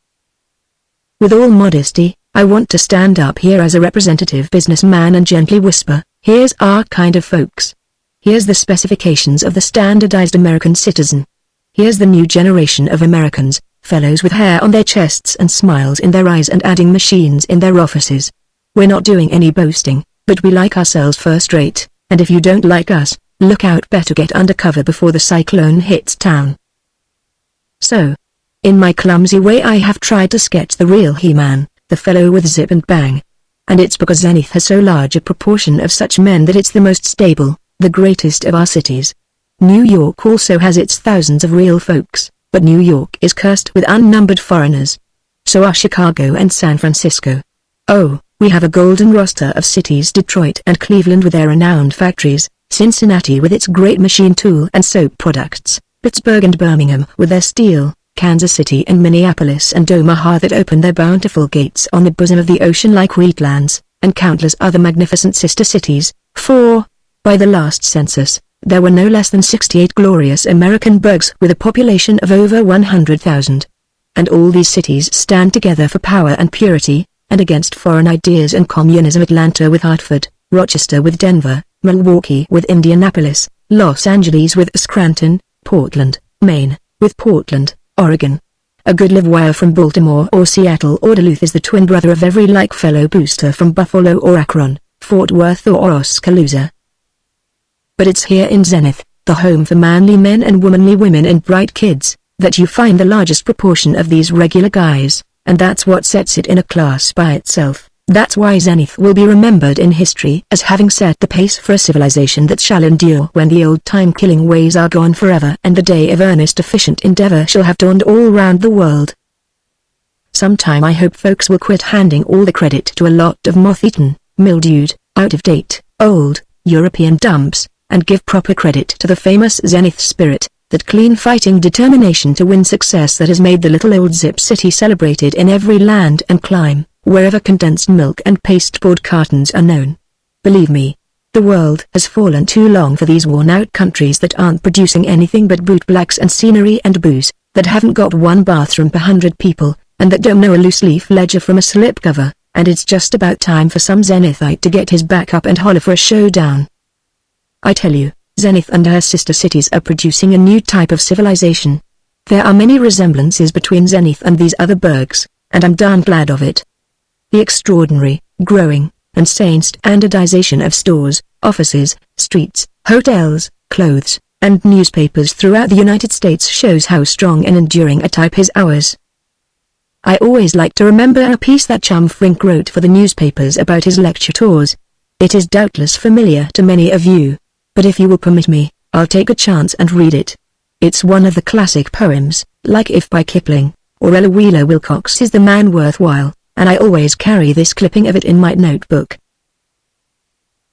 With all modesty, I want to stand up here as a representative businessman and gently whisper, here's our kind of folks. Here's the specifications of the standardized American citizen. Here's the new generation of Americans, fellows with hair on their chests and smiles in their eyes and adding machines in their offices. We're not doing any boasting, but we like ourselves first rate, and if you don't like us, look out, better get undercover before the cyclone hits town. So, in my clumsy way I have tried to sketch the real He-Man, the fellow with zip and bang. And it's because Zenith has so large a proportion of such men that it's the most stable, the greatest of our cities. New York also has its thousands of real folks, but New York is cursed with unnumbered foreigners. So are Chicago and San Francisco. Oh, we have a golden roster of cities: Detroit and Cleveland with their renowned factories, Cincinnati with its great machine tool and soap products, Pittsburgh and Birmingham with their steel, Kansas City and Minneapolis and Omaha that open their bountiful gates on the bosom of the ocean like wheatlands, and countless other magnificent sister cities, for, by the last census, there were no less than 68 glorious American burgs with a population of over 100,000. And all these cities stand together for power and purity, and against foreign ideas and communism: Atlanta with Hartford, Rochester with Denver, Milwaukee with Indianapolis, Los Angeles with Scranton, Portland, Maine, with Portland, Oregon. A good live wire from Baltimore or Seattle or Duluth is the twin brother of every like fellow booster from Buffalo or Akron, Fort Worth or Oskaloosa. But it's here in Zenith, the home for manly men and womanly women and bright kids, that you find the largest proportion of these regular guys, and that's what sets it in a class by itself. That's why Zenith will be remembered in history as having set the pace for a civilization that shall endure when the old time-killing ways are gone forever and the day of earnest efficient endeavor shall have dawned all round the world. Sometime I hope folks will quit handing all the credit to a lot of moth-eaten, mildewed, out-of-date, old, European dumps, and give proper credit to the famous Zenith spirit, that clean fighting determination to win success that has made the little old zip city celebrated in every land and clime, wherever condensed milk and pasteboard cartons are known. Believe me, the world has fallen too long for these worn-out countries that aren't producing anything but bootblacks and scenery and booze, that haven't got one bathroom per 100 people, and that don't know a loose-leaf ledger from a slipcover, and it's just about time for some Zenithite to get his back up and holler for a showdown. I tell you, Zenith and her sister cities are producing a new type of civilization. There are many resemblances between Zenith and these other burgs, and I'm darn glad of it. The extraordinary, growing, and sane standardization of stores, offices, streets, hotels, clothes, and newspapers throughout the United States shows how strong and enduring a type is ours. I always like to remember a piece that Chum Frink wrote for the newspapers about his lecture tours. It is doubtless familiar to many of you, but if you will permit me, I'll take a chance and read it. It's one of the classic poems, like If by Kipling, or Ella Wheeler Wilcox is the man worthwhile, and I always carry this clipping of it in my notebook.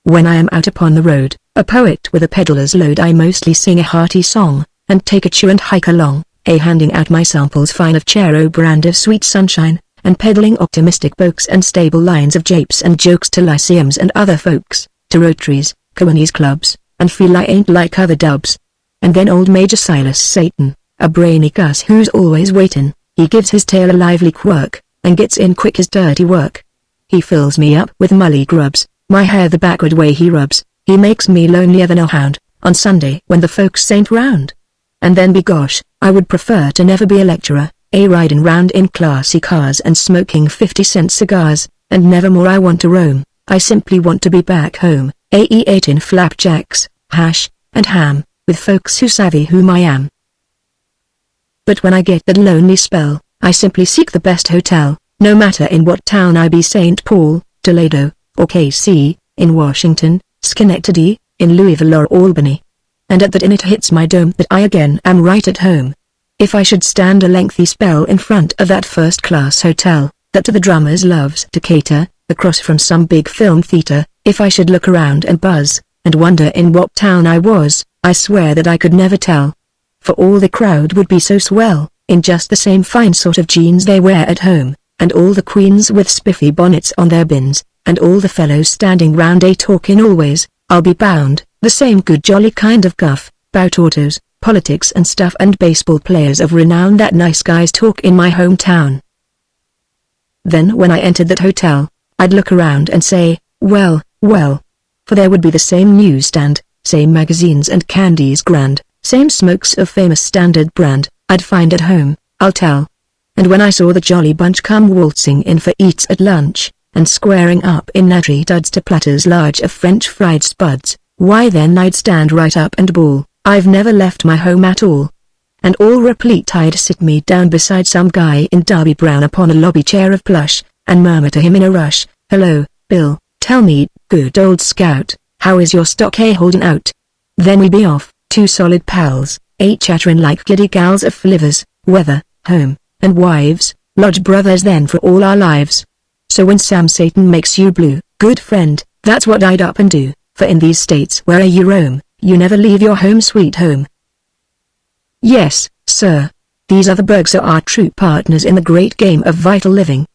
When I am out upon the road, a poet with a peddler's load, I mostly sing a hearty song, and take a chew and hike along, handing out my samples fine of Chero brand of sweet sunshine, and peddling optimistic bokes and stable lines of japes and jokes to lyceums and other folks, to Rotaries, Kiwanis clubs, and feel I ain't like other dubs. And then old Major Silas Satan, a brainy cuss who's always waitin', he gives his tail a lively quirk, and gets in quick his dirty work. He fills me up with mully grubs, my hair the backward way he rubs, he makes me lonelier than a hound, on Sunday when the folks ain't round. And then begosh, I would prefer to never be a lecturer, riding round in classy cars and smoking 50-cent cigars, and nevermore I want to roam, I simply want to be back home, eating flapjacks, hash, and ham, with folks who savvy whom I am. But when I get that lonely spell, I simply seek the best hotel, no matter in what town I be, St. Paul, Toledo, or KC, in Washington, Schenectady, in Louisville or Albany. And at that it hits my dome that I again am right at home. If I should stand a lengthy spell in front of that first-class hotel, that to the drummers loves to cater, across from some big film theater, if I should look around and buzz, and wonder in what town I was, I swear that I could never tell. For all the crowd would be so swell, in just the same fine sort of jeans they wear at home, and all the queens with spiffy bonnets on their bins, and all the fellows standing round talking always, I'll be bound, the same good jolly kind of guff, 'bout autos, politics and stuff and baseball players of renown that nice guys talk in my hometown. Then when I entered that hotel, I'd look around and say, well, well. For there would be the same newsstand, same magazines and candies grand, same smokes of famous standard brand, I'd find at home, I'll tell. And when I saw the jolly bunch come waltzing in for eats at lunch, and squaring up in natty duds to platters large of French fried spuds, why then I'd stand right up and bawl, I've never left my home at all. And all replete I'd sit me down beside some guy in derby brown upon a lobby chair of plush, and murmur to him in a rush, hello, Bill, tell me, good old scout, how is your stock holding out? Then we'd be off, two solid pals, chattering like giddy gals of livers, weather, home, and wives, lodge brothers then for all our lives. So when Sam Satan makes you blue, good friend, that's what I'd up and do, for in these states where you roam, you never leave your home sweet home. Yes, sir, these other bugs are our true partners in the great game of vital living.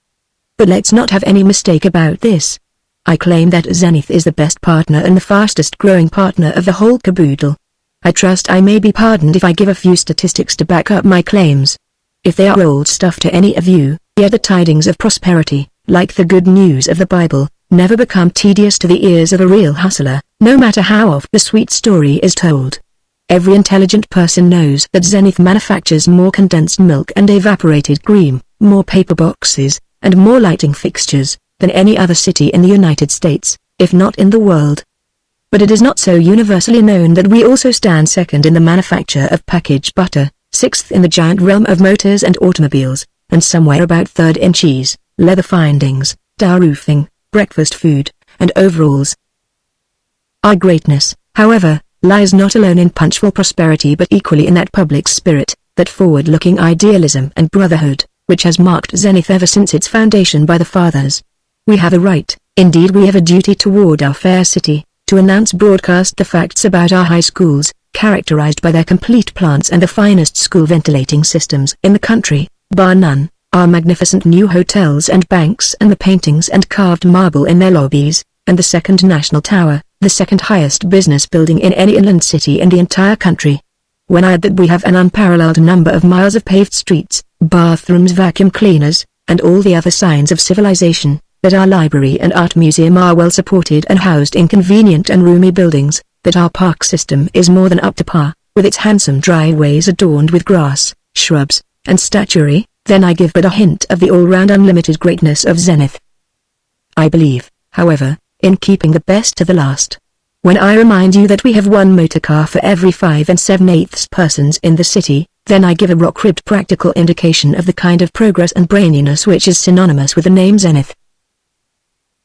But let's not have any mistake about this. I claim that Zenith is the best partner and the fastest growing partner of the whole caboodle. I trust I may be pardoned if I give a few statistics to back up my claims. If they are old stuff to any of you, yet the tidings of prosperity, like the good news of the Bible, never become tedious to the ears of a real hustler, no matter how oft the sweet story is told. Every intelligent person knows that Zenith manufactures more condensed milk and evaporated cream, more paper boxes, and more lighting fixtures, than any other city in the United States, if not in the world. But it is not so universally known that we also stand second in the manufacture of packaged butter, sixth in the giant realm of motors and automobiles, and somewhere about third in cheese, leather findings, dour roofing, breakfast food, and overalls. Our greatness, however, lies not alone in punchful prosperity but equally in that public spirit, that forward-looking idealism and brotherhood, which has marked Zenith ever since its foundation by the fathers. We have a right, indeed we have a duty toward our fair city, to announce broadcast the facts about our high schools, characterized by their complete plants and the finest school ventilating systems in the country, bar none, our magnificent new hotels and banks and the paintings and carved marble in their lobbies, and the second National Tower, the second highest business building in any inland city in the entire country. When I add that we have an unparalleled number of miles of paved streets, bathrooms, vacuum cleaners, and all the other signs of civilization, that our library and art museum are well supported and housed in convenient and roomy buildings, that our park system is more than up to par, with its handsome driveways adorned with grass, shrubs, and statuary, then I give but a hint of the all-round unlimited greatness of Zenith. I believe, however, in keeping the best to the last. When I remind you that we have one motor car for every 5 7/8 persons in the city, then I give a rock-ribbed practical indication of the kind of progress and braininess which is synonymous with the name Zenith.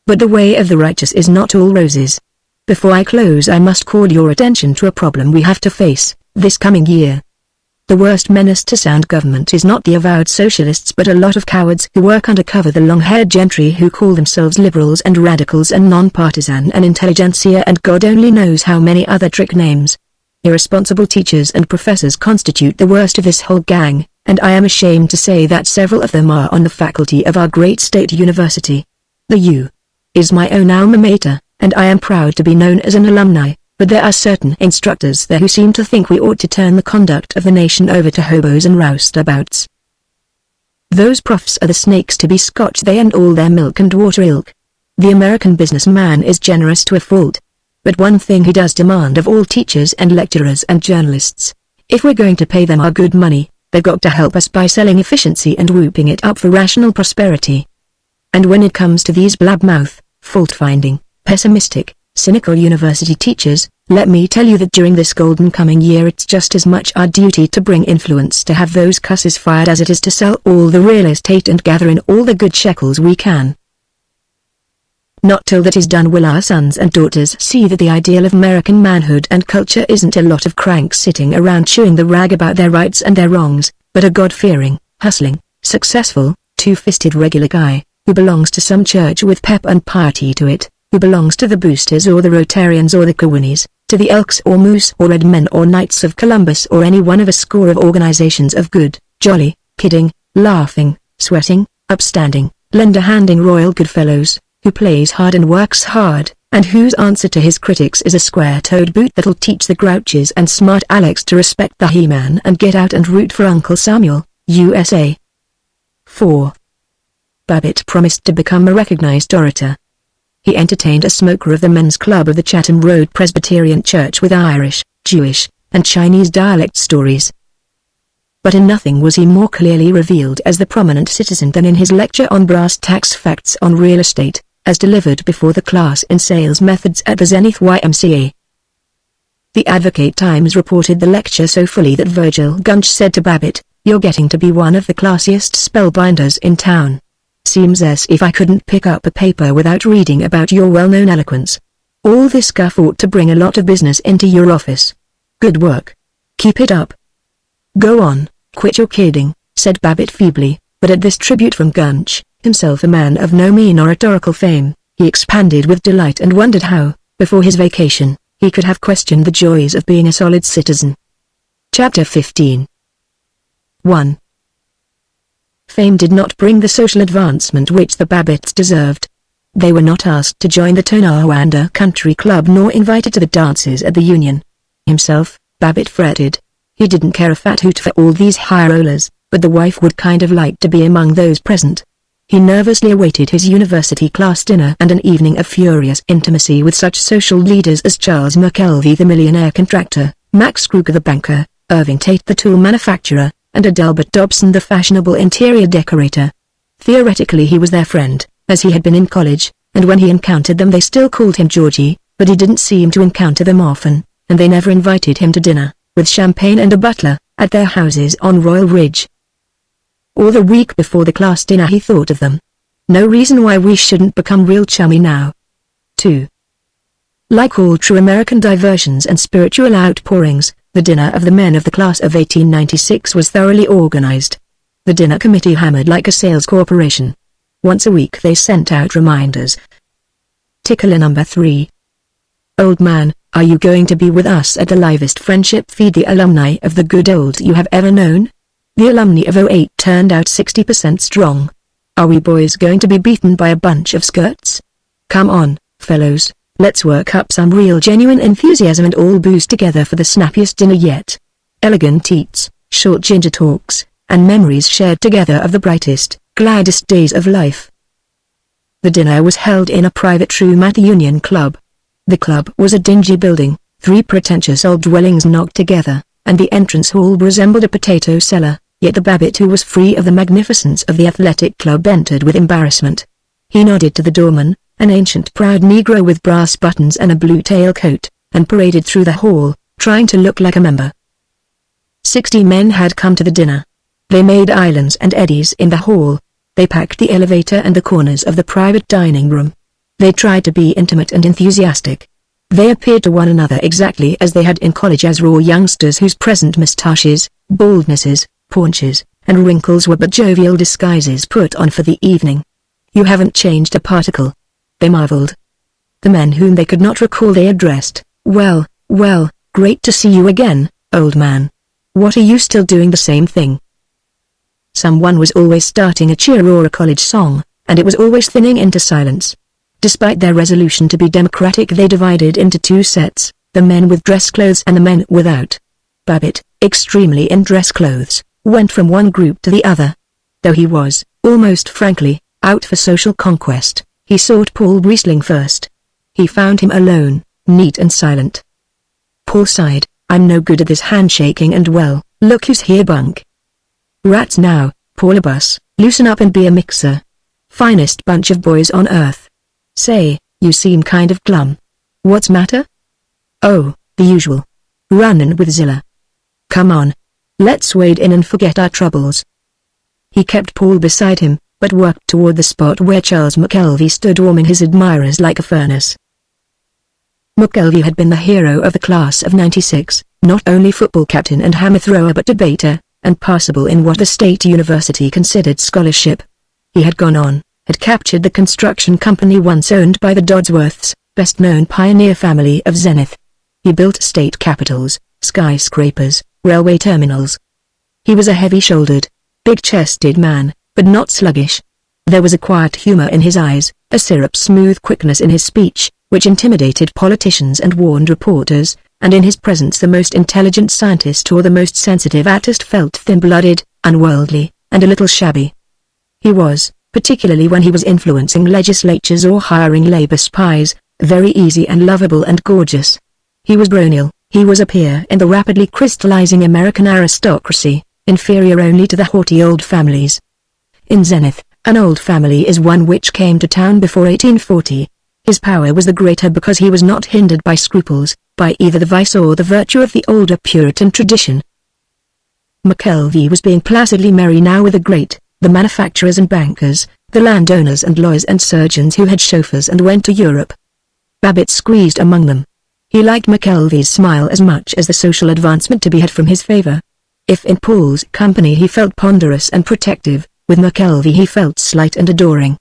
But the way of the righteous is not all roses. Before I close I must call your attention to a problem we have to face, this coming year. The worst menace to sound government is not the avowed socialists but a lot of cowards who work undercover, the long-haired gentry who call themselves liberals and radicals and non-partisan and intelligentsia and God only knows how many other trick names. Irresponsible teachers and professors constitute the worst of this whole gang, and I am ashamed to say that several of them are on the faculty of our great state university. The U. is my own alma mater, and I am proud to be known as an alumni. But there are certain instructors there who seem to think we ought to turn the conduct of the nation over to hobos and roustabouts. Those profs are the snakes to be scotched, they and all their milk and water ilk. The American businessman is generous to a fault. But one thing he does demand of all teachers and lecturers and journalists: if we're going to pay them our good money, they've got to help us by selling efficiency and whooping it up for rational prosperity. And when it comes to these blab-mouth, fault-finding, pessimistic, cynical university teachers, let me tell you that during this golden coming year it's just as much our duty to bring influence to have those cusses fired as it is to sell all the real estate and gather in all the good shekels we can. Not till that is done will our sons and daughters see that the ideal of American manhood and culture isn't a lot of cranks sitting around chewing the rag about their rights and their wrongs, but a God-fearing, hustling, successful, two-fisted regular guy, who belongs to some church with pep and piety to it, who belongs to the Boosters or the Rotarians or the Kawunis, to the Elks or Moose or Red Men or Knights of Columbus or any one of a score of organizations of good, jolly, kidding, laughing, sweating, upstanding, lender-handing royal Goodfellows, who plays hard and works hard, and whose answer to his critics is a square-toed boot that'll teach the grouches and smart Alex to respect the He-Man and get out and root for Uncle Samuel, USA. 4. Babbitt promised to become a recognized orator. He entertained a smoker of the men's club of the Chatham Road Presbyterian Church with Irish, Jewish, and Chinese dialect stories. But in nothing was he more clearly revealed as the prominent citizen than in his lecture on brass tacks facts on real estate, as delivered before the class in sales methods at the Zenith YMCA. The Advocate-Times reported the lecture so fully that Virgil Gunch said to Babbitt, "You're getting to be one of the classiest spellbinders in town. Seems as if I couldn't pick up a paper without reading about your well-known eloquence. All this guff ought to bring a lot of business into your office. Good work. Keep it up." "Go on, quit your kidding," said Babbitt feebly, but at this tribute from Gunch, himself a man of no mean oratorical fame, he expanded with delight and wondered how, before his vacation, he could have questioned the joys of being a solid citizen. Chapter 15. 1. Fame did not bring the social advancement which the Babbitts deserved. They were not asked to join the Tonawanda Country Club nor invited to the dances at the Union. Himself, Babbitt fretted. He didn't care a fat hoot for all these high rollers, but the wife would kind of like to be among those present. He nervously awaited his university class dinner and an evening of furious intimacy with such social leaders as Charles McKelvey the millionaire contractor, Max Kruger the banker, Irving Tate the tool manufacturer, and Adelbert Dobson the fashionable interior decorator. Theoretically he was their friend, as he had been in college, and when he encountered them they still called him Georgie, but he didn't seem to encounter them often, and they never invited him to dinner, with champagne and a butler, at their houses on Royal Ridge. All the week before the class dinner he thought of them. No reason why we shouldn't become real chummy now. 2. Like all true American diversions and spiritual outpourings, the dinner of the men of the class of 1896 was thoroughly organized. The dinner committee hammered like a sales corporation. Once a week they sent out reminders. Tickler number 3. Old man, are you going to be with us at the livest friendship feed the alumni of the good old you have ever known? The alumni of '08 turned out 60% strong. Are we boys going to be beaten by a bunch of skirts? Come on, fellows. Let's work up some real genuine enthusiasm and all booze together for the snappiest dinner yet. Elegant eats, short ginger talks, and memories shared together of the brightest, gladdest days of life. The dinner was held in a private room at the Union Club. The club was a dingy building, 3 pretentious old dwellings knocked together, and the entrance hall resembled a potato cellar, yet the Babbitt who was free of the magnificence of the athletic club entered with embarrassment. He nodded to the doorman, an ancient proud Negro with brass buttons and a blue tailcoat, and paraded through the hall, trying to look like a member. 60 men had come to the dinner. They made islands and eddies in the hall. They packed the elevator and the corners of the private dining room. They tried to be intimate and enthusiastic. They appeared to one another exactly as they had in college as raw youngsters whose present moustaches, baldnesses, paunches, and wrinkles were but jovial disguises put on for the evening. "You haven't changed a particle," they marveled. The men whom they could not recall they addressed, "Well, great to see you again, old man. What are you still doing the same thing?" Someone was always starting a cheer or a college song, and it was always thinning into silence. Despite their resolution to be democratic they divided into 2 sets, the men with dress clothes and the men without. Babbitt, extremely in dress clothes, went from one group to the other. Though he was, almost frankly, out for social conquest, he sought Paul Briesling first. He found him alone, neat and silent. Paul sighed, "I'm no good at this handshaking and well, look who's here bunk." "Rats now, Paulibus, loosen up and be a mixer. Finest bunch of boys on earth. Say, you seem kind of glum. What's matter?" "Oh, the usual. Runnin' with Zilla. Come on. Let's wade in and forget our troubles." He kept Paul beside him, but worked toward the spot where Charles McKelvey stood warming his admirers like a furnace. McKelvey had been the hero of the class of '96, not only football captain and hammer thrower but debater, and passable in what the state university considered scholarship. He had gone on, had captured the construction company once owned by the Dodsworths, best-known pioneer family of Zenith. He built state capitals, skyscrapers, railway terminals. He was a heavy-shouldered, big-chested man, but not sluggish. There was a quiet humor in his eyes, a syrup-smooth quickness in his speech, which intimidated politicians and warned reporters, and in his presence the most intelligent scientist or the most sensitive artist felt thin-blooded, unworldly, and a little shabby. He was, particularly when he was influencing legislatures or hiring labor spies, very easy and lovable and gorgeous. He was baronial, he was a peer in the rapidly crystallizing American aristocracy, inferior only to the haughty old families. In Zenith, an old family is one which came to town before 1840. His power was the greater because he was not hindered by scruples, by either the vice or the virtue of the older Puritan tradition. McKelvey was being placidly merry now with the manufacturers and bankers, the landowners and lawyers and surgeons who had chauffeurs and went to Europe. Babbitt squeezed among them. He liked McKelvey's smile as much as the social advancement to be had from his favor. If in Paul's company he felt ponderous and protective, with McKelvey he felt slight and adoring.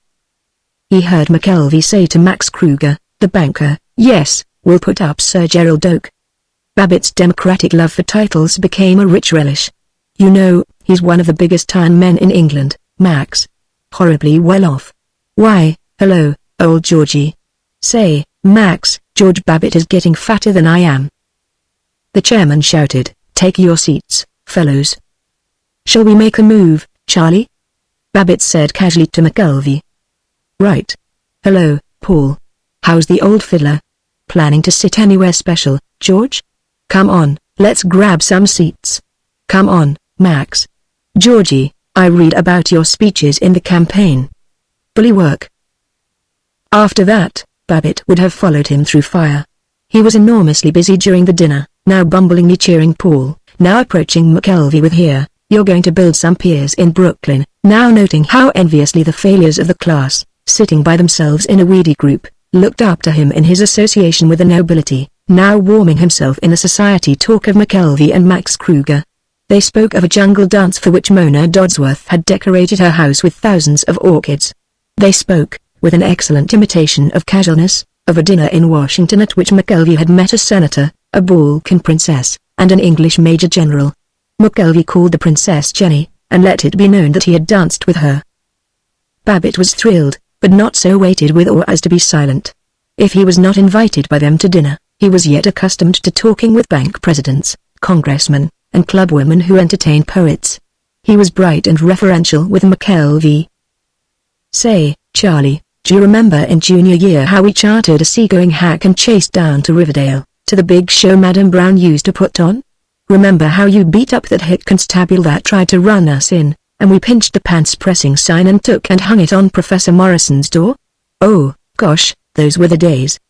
He heard McKelvey say to Max Kruger, the banker, "Yes, we'll put up Sir Gerald Oak." Babbitt's democratic love for titles became a rich relish. "You know, he's one of the biggest iron men in England, Max. Horribly well off. Why, hello, old Georgie. Say, Max, George Babbitt is getting fatter than I am." The chairman shouted, "Take your seats, fellows." "Shall we make a move, Charlie?" Babbitt said casually to McKelvey. "Right. Hello, Paul. How's the old fiddler? Planning to sit anywhere special, George? Come on, let's grab some seats. Come on, Max. Georgie, I read about your speeches in the campaign. Bully work." After that, Babbitt would have followed him through fire. He was enormously busy during the dinner, now bumblingly cheering Paul, now approaching McKelvey with "Here, you're going to build some piers in Brooklyn," now noting how enviously the failures of the class, sitting by themselves in a weedy group, looked up to him in his association with the nobility, now warming himself in the society talk of McKelvey and Max Kruger. They spoke of a jungle dance for which Mona Dodsworth had decorated her house with thousands of orchids. They spoke, with an excellent imitation of casualness, of a dinner in Washington at which McKelvey had met a senator, a Balkan princess, and an English major general. McKelvey called the princess Jenny, and let it be known that he had danced with her. Babbitt was thrilled, but not so weighted with awe as to be silent. If he was not invited by them to dinner, he was yet accustomed to talking with bank presidents, congressmen, and clubwomen who entertained poets. He was bright and referential with McKelvey. "Say, Charlie, do you remember in junior year how we chartered a seagoing hack and chased down to Riverdale, to the big show Madam Brown used to put on? Remember how you beat up that hick constable that tried to run us in, and we pinched the pants-pressing sign and took and hung it on Professor Morrison's door? Oh, gosh, those were the days."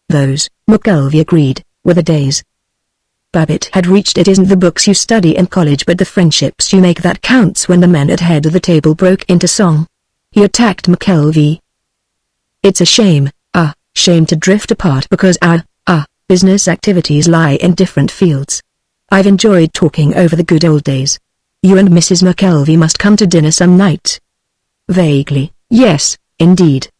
"Those," McKelvey agreed, "were the days." Babbitt had reached "It isn't the books you study in college but the friendships you make that counts" when the men at head of the table broke into song. He attacked McKelvey. "It's a shame to drift apart because our business activities lie in different fields. I've enjoyed talking over the good old days. You and Mrs. McKelvey must come to dinner some night." Vaguely, "Yes, indeed.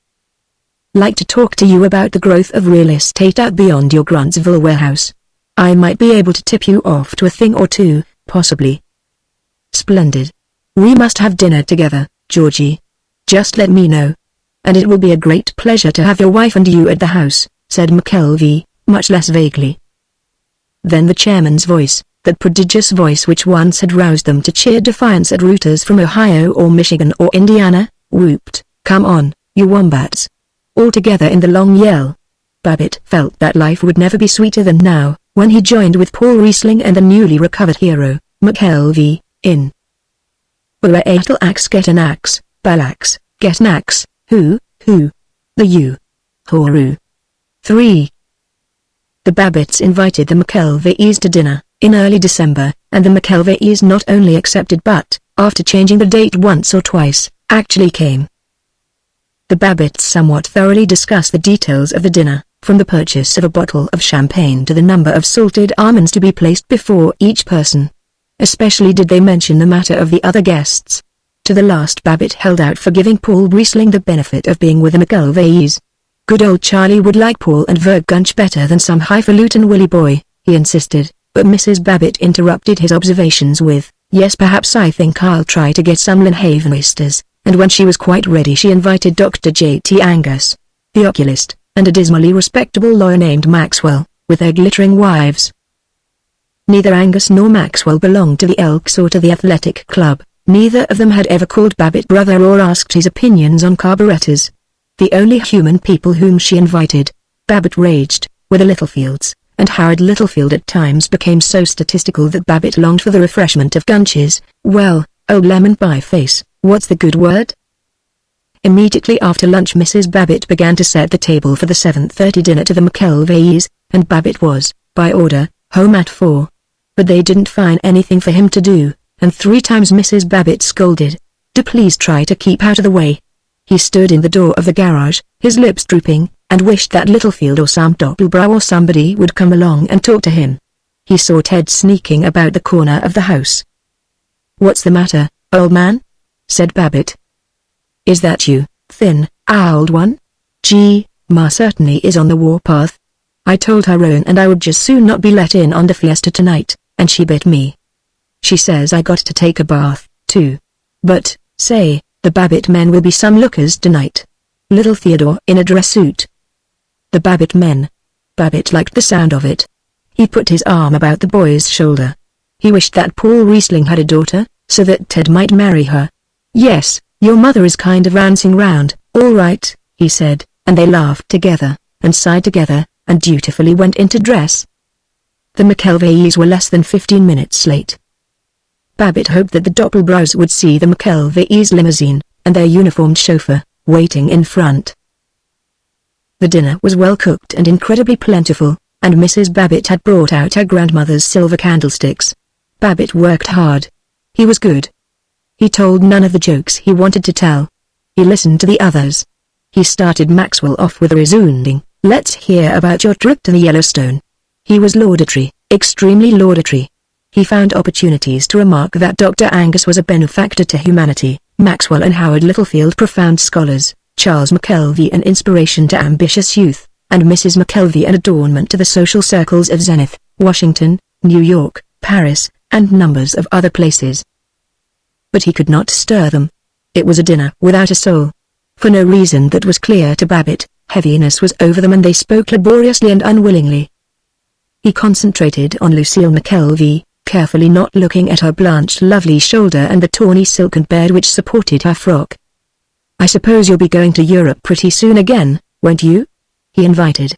Like to talk to you about the growth of real estate out beyond your Grantsville warehouse. I might be able to tip you off to a thing or two, possibly." "Splendid. We must have dinner together, Georgie. Just let me know. And it will be a great pleasure to have your wife and you at the house," said McKelvey, much less vaguely. Then the chairman's voice, that prodigious voice which once had roused them to cheer defiance at rooters from Ohio or Michigan or Indiana, whooped, "Come on, you wombats!" all together in the long yell. Babbitt felt that life would never be sweeter than now, when he joined with Paul Riesling and the newly recovered hero, McKelvey, in "Balaatl axe get an axe, Balax, get an axe, who, the you. Hooroo." 3. The Babbitts invited the McKelveys to dinner, in early December, and the McKelveys not only accepted but, after changing the date once or twice, actually came. The Babbitts somewhat thoroughly discussed the details of the dinner, from the purchase of a bottle of champagne to the number of salted almonds to be placed before each person. Especially did they mention the matter of the other guests. To the last Babbitt held out for giving Paul Riesling the benefit of being with the McKelveys. Good old Charlie would like Paul and Vergunch better than some highfalutin Willie boy, he insisted, but Mrs. Babbitt interrupted his observations with, "Yes, perhaps I think I'll try to get some Lynnhaven oysters, and when she was quite ready she invited Dr. J.T. Angus, the oculist, and a dismally respectable lawyer named Maxwell, with their glittering wives. Neither Angus nor Maxwell belonged to the Elks or to the athletic club. Neither of them had ever called Babbitt brother or asked his opinions on carburetors. The only human people whom she invited, Babbitt raged, were the Littlefields, and Howard Littlefield at times became so statistical that Babbitt longed for the refreshment of Gunch's. Well, old lemon pie face, what's the good word? Immediately after lunch Mrs. Babbitt began to set the table for the 7:30 dinner to the McKelveys, and Babbitt was, by order, home at 4. But they didn't find anything for him to do, and 3 times Mrs. Babbitt scolded, "Do please try to keep out of the way." He stood in the door of the garage, his lips drooping, and wished that Littlefield or Sam Doppelbrau or somebody would come along and talk to him. He saw Ted sneaking about the corner of the house. "What's the matter, old man?" said Babbitt. "Is that you, thin, owled one? Gee, Ma certainly is on the warpath. I told her Rowan and I would just soon not be let in on the fiesta tonight, and she bit me. She says I got to take a bath, too. But, say, the Babbitt men will be some lookers tonight. Little Theodore in a dress suit." The Babbitt men. Babbitt liked the sound of it. He put his arm about the boy's shoulder. He wished that Paul Riesling had a daughter, so that Ted might marry her. "Yes, your mother is kind of rancing round, all right," he said, and they laughed together, and sighed together, and dutifully went into dress. The McKelveys were less than 15 minutes late. Babbitt hoped that the Doppelbraus would see the McKelveys' limousine, and their uniformed chauffeur, waiting in front. The dinner was well cooked and incredibly plentiful, and Mrs. Babbitt had brought out her grandmother's silver candlesticks. Babbitt worked hard. He was good. He told none of the jokes he wanted to tell. He listened to the others. He started Maxwell off with a resounding, "Let's hear about your trip to the Yellowstone." He was laudatory, extremely laudatory. He found opportunities to remark that Dr. Angus was a benefactor to humanity, Maxwell and Howard Littlefield profound scholars, Charles McKelvey an inspiration to ambitious youth, and Mrs. McKelvey an adornment to the social circles of Zenith, Washington, New York, Paris, and numbers of other places. But he could not stir them. It was a dinner without a soul. For no reason that was clear to Babbitt, heaviness was over them and they spoke laboriously and unwillingly. He concentrated on Lucille McKelvey, carefully not looking at her blanched lovely shoulder and the tawny silken bed which supported her frock. "I suppose you'll be going to Europe pretty soon again, won't you?" he invited.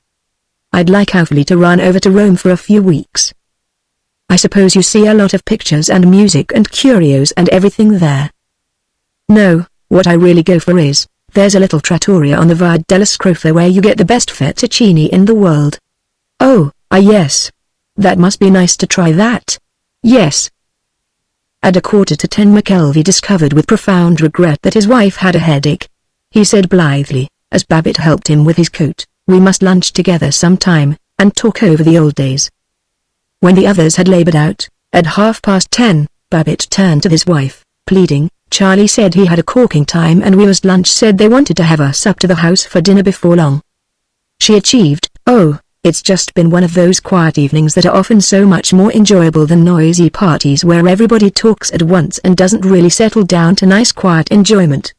"I'd like awfully to run over to Rome for a few weeks. I suppose you see a lot of pictures and music and curios and everything there." "No, what I really go for is, there's a little trattoria on the Via della Scrofa where you get the best fettuccine in the world." "Oh, yes. That must be nice to try that." "Yes." At 9:45 McKelvey discovered with profound regret that his wife had a headache. He said blithely, as Babbitt helped him with his coat, "We must lunch together sometime, and talk over the old days." When the others had labored out, at 10:30, Babbitt turned to his wife, pleading, "Charlie said he had a corking time and we must lunch, said they wanted to have us up to the house for dinner before long." She achieved, "Oh, it's just been one of those quiet evenings that are often so much more enjoyable than noisy parties where everybody talks at once and doesn't really settle down to nice quiet enjoyment."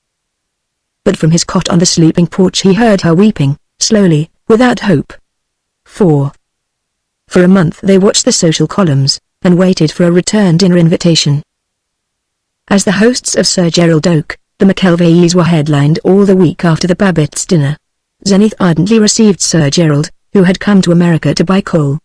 But from his cot on the sleeping porch he heard her weeping, slowly, without hope. 4. For a month they watched the social columns, and waited for a return dinner invitation. As the hosts of Sir Gerald Oak, the McKelveys were headlined all the week after the Babbitt's dinner. Zenith ardently received Sir Gerald, who had come to America to buy coal.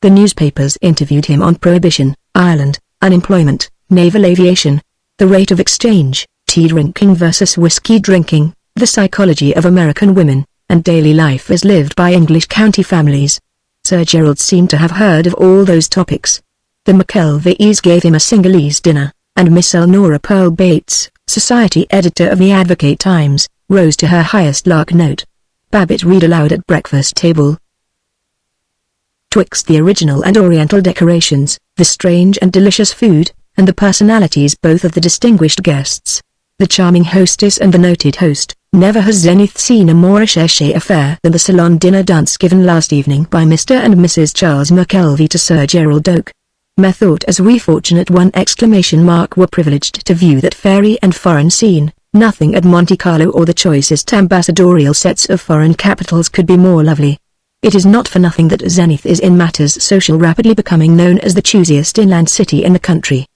The newspapers interviewed him on prohibition, Ireland, unemployment, naval aviation, the rate of exchange, tea drinking versus whiskey drinking, the psychology of American women, and daily life as lived by English county families. Sir Gerald seemed to have heard of all those topics. The McKelveys gave him a Singhalese dinner, and Miss Elnora Pearl Bates, society editor of the Advocate Times, rose to her highest lark note. Babbitt read aloud at breakfast table. Twixt the original and oriental decorations, the strange and delicious food, and the personalities both of the distinguished guests, the charming hostess and the noted host, never has Zenith seen a more recherché affair than the salon dinner dance given last evening by Mr. and Mrs. Charles McKelvey to Sir Gerald Oak. Methought as we fortunate ! Were privileged to view that fairy and foreign scene, Nothing at Monte Carlo or the choicest ambassadorial sets of foreign capitals could be more lovely. It is not for nothing that Zenith is in matters social rapidly becoming known as the choosiest inland city in the country.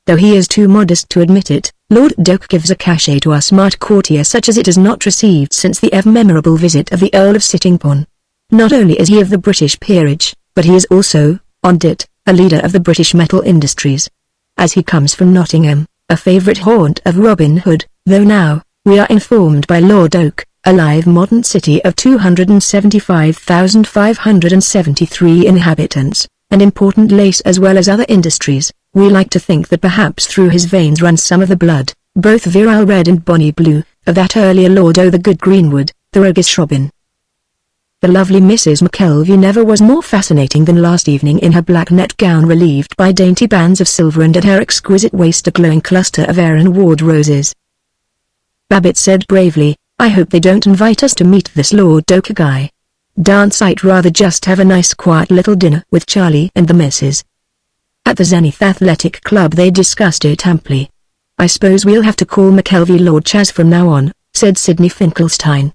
Though he is too modest to admit it, Lord Doak gives a cachet to our smart courtier such as it has not received since the ever-memorable visit of the Earl of Sittingbourne. Not only is he of the British peerage, but he is also, on dit, a leader of the British metal industries. As he comes from Nottingham, a favourite haunt of Robin Hood, though now, we are informed by Lord Doak, a live modern city of 275,573 inhabitants, and important lace as well as other industries. We like to think that perhaps through his veins runs some of the blood, both virile red and bonny blue, of that earlier Lord O' the Good Greenwood, the roguish Robin. The lovely Mrs. McKelvey never was more fascinating than last evening in her black net gown relieved by dainty bands of silver and at her exquisite waist a glowing cluster of Aaron Ward roses. Babbitt said bravely, "I hope they don't invite us to meet this Lord Doak guy. Dance I'd rather just have a nice quiet little dinner with Charlie and the missus." At the Zenith Athletic Club they discussed it amply. "I suppose we'll have to call McKelvey Lord Chaz from now on," said Sidney Finkelstein.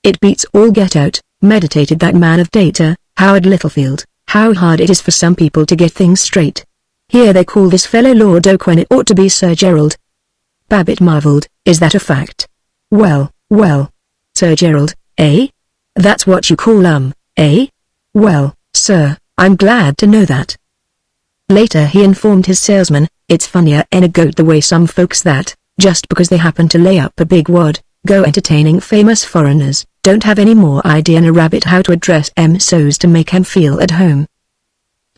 "It beats all get out," meditated that man of data, Howard Littlefield, "how hard it is for some people to get things straight. Here they call this fellow Lord Doak when it ought to be Sir Gerald." Babbitt marvelled, "Is that a fact?" Well, Sir Gerald, eh? That's what you call eh? Well, sir, I'm glad to know that." Later he informed his salesman, "It's funnier in a goat the way some folks that, just because they happen to lay up a big wad, go entertaining famous foreigners, don't have any more idea than a rabbit how to address 'em so's to make 'em feel at home."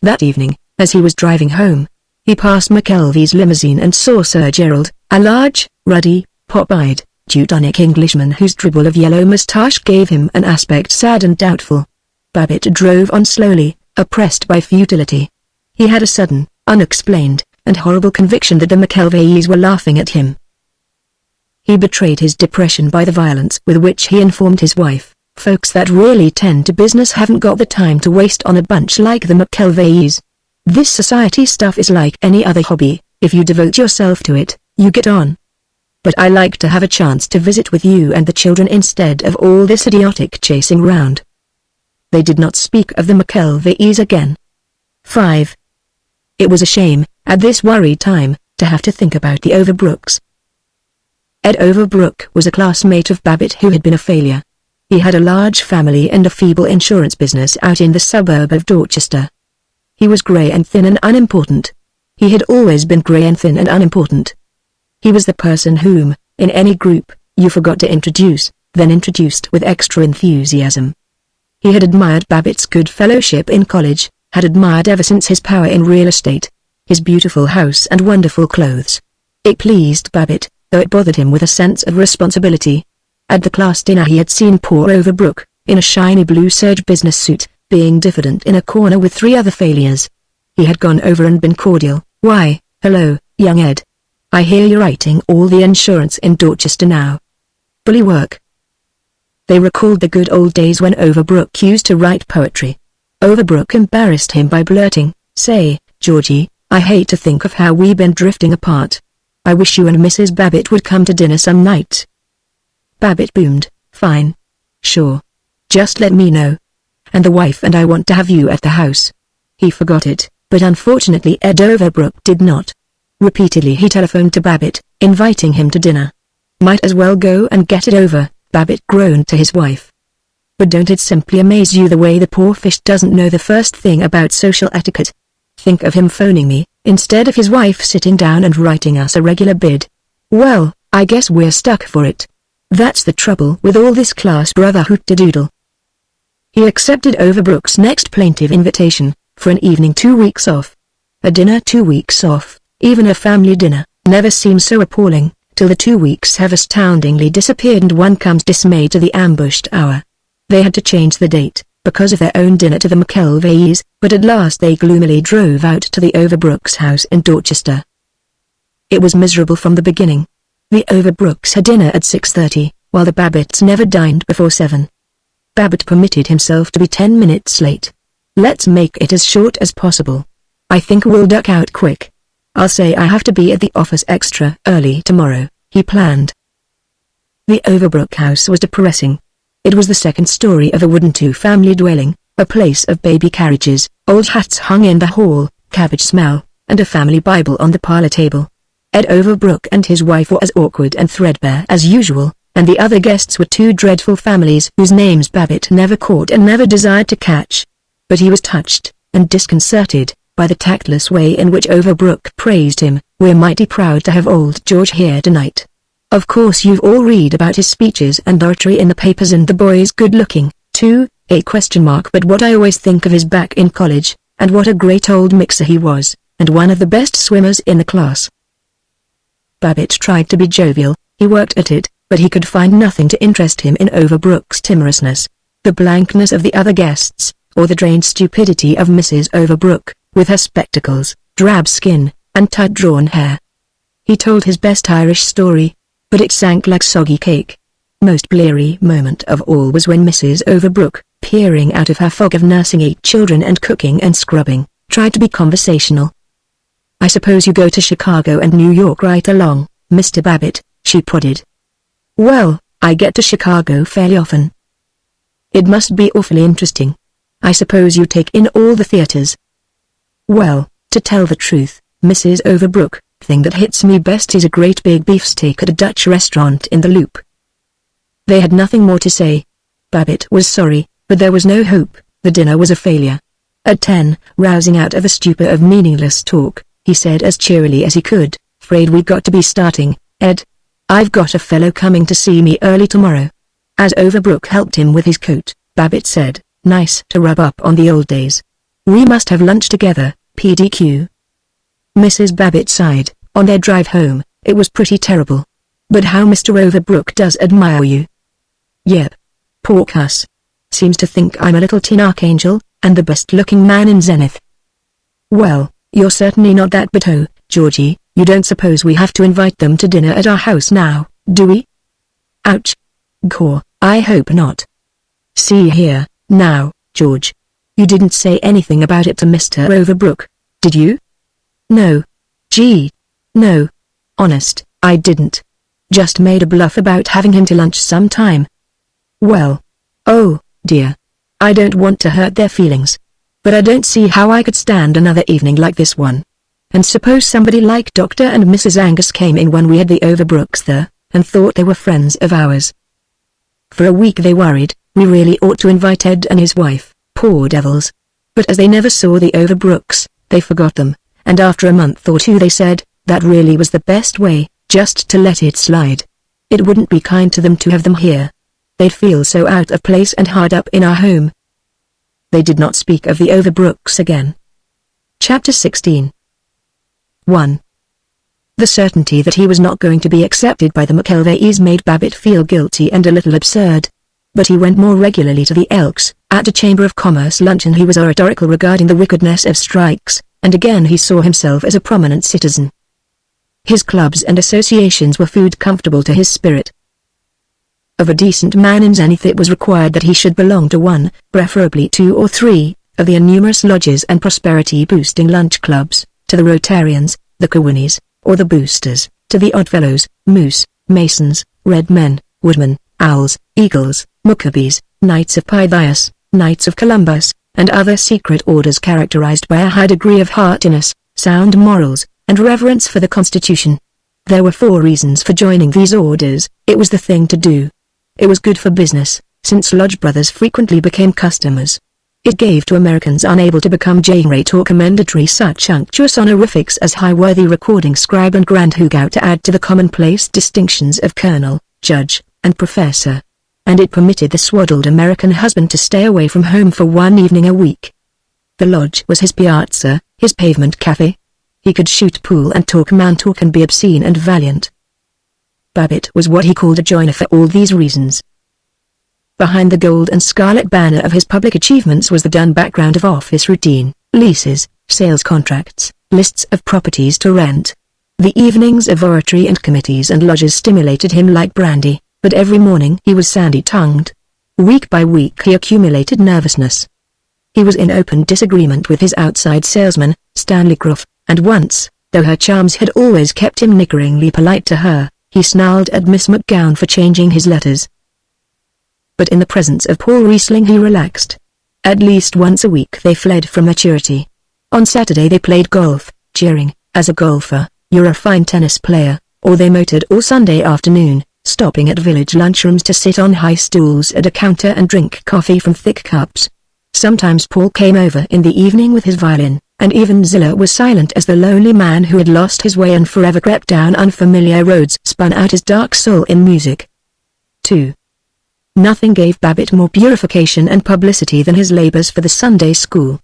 That evening, as he was driving home, he passed McKelvey's limousine and saw Sir Gerald, a large, ruddy, pop-eyed, Teutonic Englishman whose dribble of yellow moustache gave him an aspect sad and doubtful. Babbitt drove on slowly, oppressed by futility. He had a sudden, unexplained, and horrible conviction that the McKelveys were laughing at him. He betrayed his depression by the violence with which he informed his wife, "Folks that really tend to business haven't got the time to waste on a bunch like the McKelveys. This society stuff is like any other hobby, if you devote yourself to it, you get on. But I like to have a chance to visit with you and the children instead of all this idiotic chasing round." They did not speak of the McKelveys again. 5. It was a shame, at this worried time, to have to think about the Overbrooks. Ed Overbrook was a classmate of Babbitt who had been a failure. He had a large family and a feeble insurance business out in the suburb of Dorchester. He was grey and thin and unimportant. He had always been grey and thin and unimportant. He was the person whom, in any group, you forgot to introduce, then introduced with extra enthusiasm. He had admired Babbitt's good fellowship in college, had admired ever since his power in real estate, his beautiful house and wonderful clothes. It pleased Babbitt, though it bothered him with a sense of responsibility. At the class dinner he had seen poor Overbrook, in a shiny blue serge business suit, being diffident in a corner with 3 other failures. He had gone over and been cordial. "Why, hello, young Ed. I hear you're writing all the insurance in Dorchester now. Bully work." They recalled the good old days when Overbrook used to write poetry. Overbrook embarrassed him by blurting, "Say, Georgie, I hate to think of how we've been drifting apart. I wish you and Mrs. Babbitt would come to dinner some night." Babbitt boomed, "Fine. Sure. Just let me know. And the wife and I want to have you at the house." He forgot it, but unfortunately Ed Overbrook did not. Repeatedly he telephoned to Babbitt, inviting him to dinner. "Might as well go and get it over," Babbitt groaned to his wife. "But don't it simply amaze you the way the poor fish doesn't know the first thing about social etiquette? Think of him phoning me, instead of his wife sitting down and writing us a regular bid. Well, I guess we're stuck for it. That's the trouble with all this class brotherhood-to-doodle." He accepted Overbrook's next plaintive invitation, for an evening 2 weeks off. A dinner 2 weeks off, even a family dinner, never seems so appalling, till the 2 weeks have astoundingly disappeared and one comes dismayed to the ambushed hour. They had to change the date, because of their own dinner to the McKelveys, but at last they gloomily drove out to the Overbrooks' house in Dorchester. It was miserable from the beginning. The Overbrooks had dinner at 6:30, while the Babbitts never dined before 7. Babbitt permitted himself to be 10 minutes late. "Let's make it as short as possible. I think we'll duck out quick. I'll say I have to be at the office extra early tomorrow," he planned. The Overbrook house was depressing. It was the second story of a wooden two-family dwelling, a place of baby carriages, old hats hung in the hall, cabbage smell, and a family Bible on the parlor table. Ed Overbrook and his wife were as awkward and threadbare as usual, and the other guests were two dreadful families whose names Babbitt never caught and never desired to catch. But he was touched, and disconcerted, by the tactless way in which Overbrook praised him. "We're mighty proud to have old George here tonight. Of course you've all read about his speeches and oratory in the papers, and the boy's good-looking, too, but what I always think of is back in college, and what a great old mixer he was, and one of the best swimmers in the class." Babbitt tried to be jovial. He worked at it, but he could find nothing to interest him in Overbrook's timorousness, the blankness of the other guests, or the drained stupidity of Mrs. Overbrook, with her spectacles, drab skin, and tight-drawn hair. He told his best Irish story, but it sank like soggy cake. Most bleary moment of all was when Mrs. Overbrook, peering out of her fog of nursing 8 children and cooking and scrubbing, tried to be conversational. "I suppose you go to Chicago and New York right along, Mr. Babbitt," she prodded. "Well, I get to Chicago fairly often." "It must be awfully interesting. I suppose you take in all the theaters." "Well, to tell the truth, Mrs. Overbrook, thing that hits me best is a great big beefsteak at a Dutch restaurant in the Loop." They had nothing more to say. Babbitt was sorry, but there was no hope. The dinner was a failure. At 10, rousing out of a stupor of meaningless talk, he said as cheerily as he could, "'Fraid we got to be starting, Ed. I've got a fellow coming to see me early tomorrow." As Overbrook helped him with his coat, Babbitt said, "Nice to rub up on the old days. We must have lunch together, PDQ." Mrs. Babbitt sighed. On their drive home, it was pretty terrible. "But how Mr. Overbrook does admire you." "Yep. Poor cuss. Seems to think I'm a little tin archangel, and the best-looking man in Zenith." "Well, you're certainly not that, but oh, Georgie, you don't suppose we have to invite them to dinner at our house now, do we?" "Ouch. Gaw, I hope not." "See here, now, George. You didn't say anything about it to Mr. Overbrook, did you?" "No. Gee. No. Honest, I didn't. Just made a bluff about having him to lunch sometime." "Well. Oh, dear. I don't want to hurt their feelings. But I don't see how I could stand another evening like this one. And suppose somebody like Dr. and Mrs. Angus came in when we had the Overbrooks there, and thought they were friends of ours." For a week they worried, "We really ought to invite Ed and his wife, poor devils." But as they never saw the Overbrooks, they forgot them, and after a month or two they said, that really was the best way, just to let it slide. It wouldn't be kind to them to have them here. They'd feel so out of place and hard up in our home. They did not speak of the Overbrooks again. Chapter 16. 1. The certainty that he was not going to be accepted by the McElvays made Babbitt feel guilty and a little absurd. But he went more regularly to the Elks. At a Chamber of Commerce luncheon he was oratorical regarding the wickedness of strikes, and again he saw himself as a prominent citizen. His clubs and associations were food comfortable to his spirit. Of a decent man in Zenith it was required that he should belong to one, preferably 2 or 3, of the innumerous lodges and prosperity-boosting lunch clubs, to the Rotarians, the Cowinis, or the Boosters, to the Oddfellows, Moose, Masons, Red Men, Woodmen, Owls, Eagles, Maccabees, Knights of Pythias, Knights of Columbus, and other secret orders characterized by a high degree of heartiness, sound morals, and reverence for the Constitution. There were 4 reasons for joining these orders. It was the thing to do. It was good for business, since lodge brothers frequently became customers. It gave to Americans unable to become J-rate or commendatory such unctuous honorifics as high-worthy recording scribe and grand hugo to add to the commonplace distinctions of colonel, judge, and professor. And it permitted the swaddled American husband to stay away from home for 1 evening a week. The lodge was his piazza, his pavement cafe. He could shoot pool and talk man talk and be obscene and valiant. Babbitt was what he called a joiner for all these reasons. Behind the gold and scarlet banner of his public achievements was the dun background of office routine, leases, sales contracts, lists of properties to rent. The evenings of oratory and committees and lodges stimulated him like brandy, but every morning he was sandy-tongued. Week by week he accumulated nervousness. He was in open disagreement with his outside salesman, Stanley Groff, and once, though her charms had always kept him nickeringly polite to her, He snarled at Miss McGowan for changing his letters. But in the presence of Paul Riesling he relaxed. At least once a week they fled from maturity. On Saturday they played golf, cheering, "As a golfer, you're a fine tennis player," or they motored all Sunday afternoon, stopping at village lunchrooms to sit on high stools at a counter and drink coffee from thick cups. Sometimes Paul came over in the evening with his violin, and even Zilla was silent as the lonely man who had lost his way and forever crept down unfamiliar roads spun out his dark soul in music. 2. Nothing gave Babbitt more purification and publicity than his labors for the Sunday school.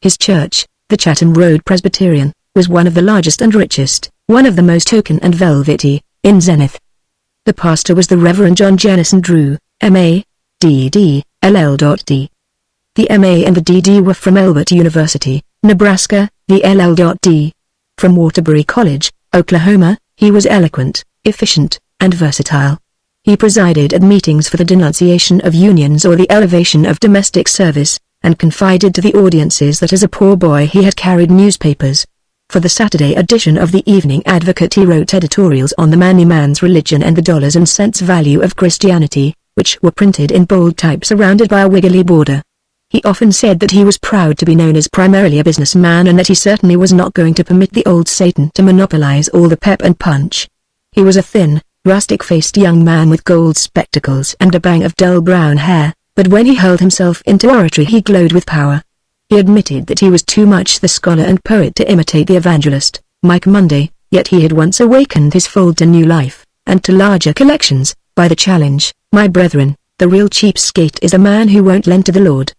His church, the Chatham Road Presbyterian, was one of the largest and richest, one of the most token and velvety, in Zenith. The pastor was the Reverend John Jennison Drew, M.A., D.D., LL.D. The M.A. and the D.D. were from Elbert University, Nebraska, the LL.D. From Waterbury College, Oklahoma. He was eloquent, efficient, and versatile. He presided at meetings for the denunciation of unions or the elevation of domestic service, and confided to the audiences that as a poor boy he had carried newspapers. For the Saturday edition of the Evening Advocate he wrote editorials on the manly man's religion and the dollars and cents value of Christianity, which were printed in bold type surrounded by a wiggly border. He often said that he was proud to be known as primarily a businessman and that he certainly was not going to permit the old Satan to monopolize all the pep and punch. He was a thin, rustic-faced young man with gold spectacles and a bang of dull brown hair, but when he hurled himself into oratory he glowed with power. He admitted that he was too much the scholar and poet to imitate the evangelist, Mike Monday, yet he had once awakened his fold to new life, and to larger collections, by the challenge, "My brethren, the real cheapskate is the man who won't lend to the Lord."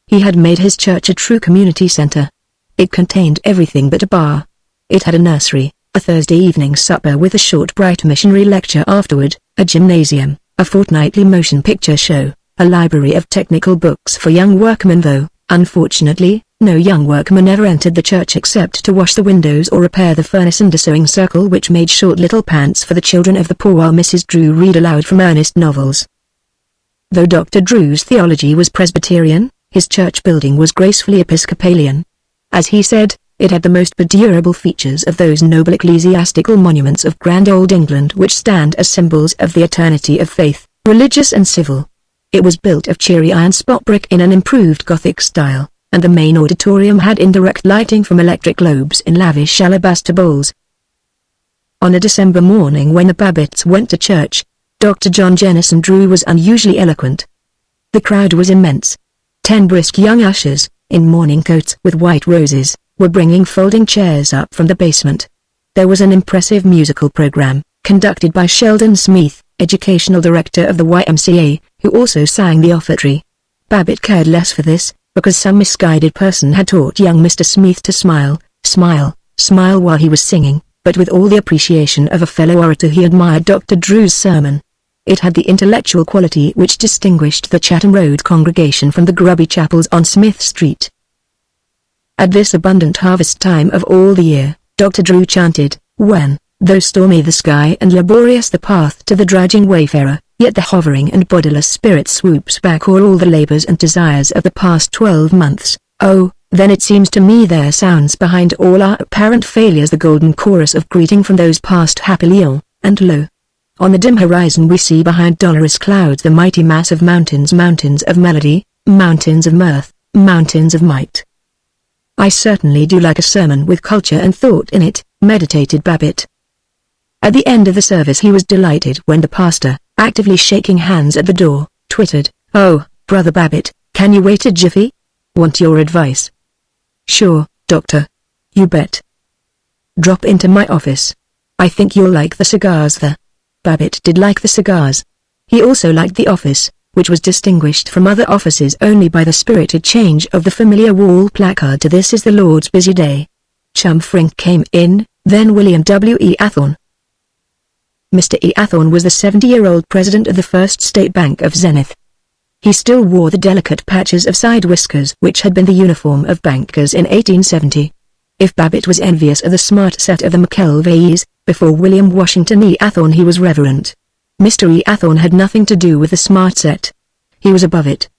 He had made his church a true community center. It contained everything but a bar. It had a nursery, a Thursday evening supper with a short bright missionary lecture afterward, a gymnasium, a fortnightly motion picture show, a library of technical books for young workmen though, unfortunately, no young workman ever entered the church except to wash the windows or repair the furnace and a sewing circle which made short little pants for the children of the poor while Mrs. Drew read aloud from earnest novels. Though Dr. Drew's theology was Presbyterian, his church building was gracefully Episcopalian. As he said, it had the most perdurable features of those noble ecclesiastical monuments of grand old England which stand as symbols of the eternity of faith, religious and civil. It was built of cheery iron spot brick in an improved Gothic style, and the main auditorium had indirect lighting from electric globes in lavish alabaster bowls. On a December morning when the Babbitts went to church, Dr. John Jennison Drew was unusually eloquent. The crowd was immense. 10 brisk young ushers, in morning coats with white roses, were bringing folding chairs up from the basement. There was an impressive musical program, conducted by Sheldon Smith, educational director of the YMCA, who also sang the offertory. Babbitt cared less for this, because some misguided person had taught young Mr. Smith to smile, smile, smile while he was singing, but with all the appreciation of a fellow orator he admired Dr. Drew's sermon. It had the intellectual quality which distinguished the Chatham Road congregation from the grubby chapels on Smith Street. At this abundant harvest time of all the year, Dr. Drew chanted, "When, though stormy the sky and laborious the path to the drudging wayfarer, yet the hovering and bodiless spirit swoops back o'er all the labors and desires of the past 12 months, oh, then it seems to me there sounds behind all our apparent failures the golden chorus of greeting from those past happily ill, and lo! On the dim horizon we see behind dolorous clouds the mighty mass of mountains, mountains of melody, mountains of mirth, mountains of might." "I certainly do like a sermon with culture and thought in it," meditated Babbitt. At the end of the service he was delighted when the pastor, actively shaking hands at the door, twittered, "Oh, Brother Babbitt, can you wait a jiffy? Want your advice?" "Sure, Doctor. You bet. Drop into my office. I think you'll like the cigars there." Babbitt did like the cigars. He also liked the office, which was distinguished from other offices only by the spirited change of the familiar wall placard to "This is the Lord's busy day." Chum Frink came in, then William W. E. Athorn. Mr. E. Athorn was the 70-year-old president of the First State Bank of Zenith. He still wore the delicate patches of side whiskers which had been the uniform of bankers in 1870. If Babbitt was envious of the smart set of the McKelveys, before William Washington E. Athorn he was reverent. Mr. E. Athorn had nothing to do with the smart set. He was above it.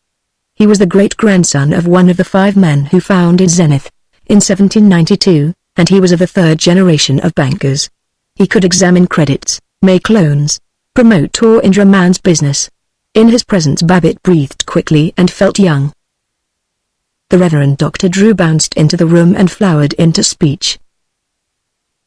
He was the great-grandson of one of the 5 men who founded Zenith, in 1792, and he was of the 3rd generation of bankers. He could examine credits, make loans, promote or injure a man's business. In his presence Babbitt breathed quickly and felt young. The Reverend Dr. Drew bounced into the room and flowered into speech.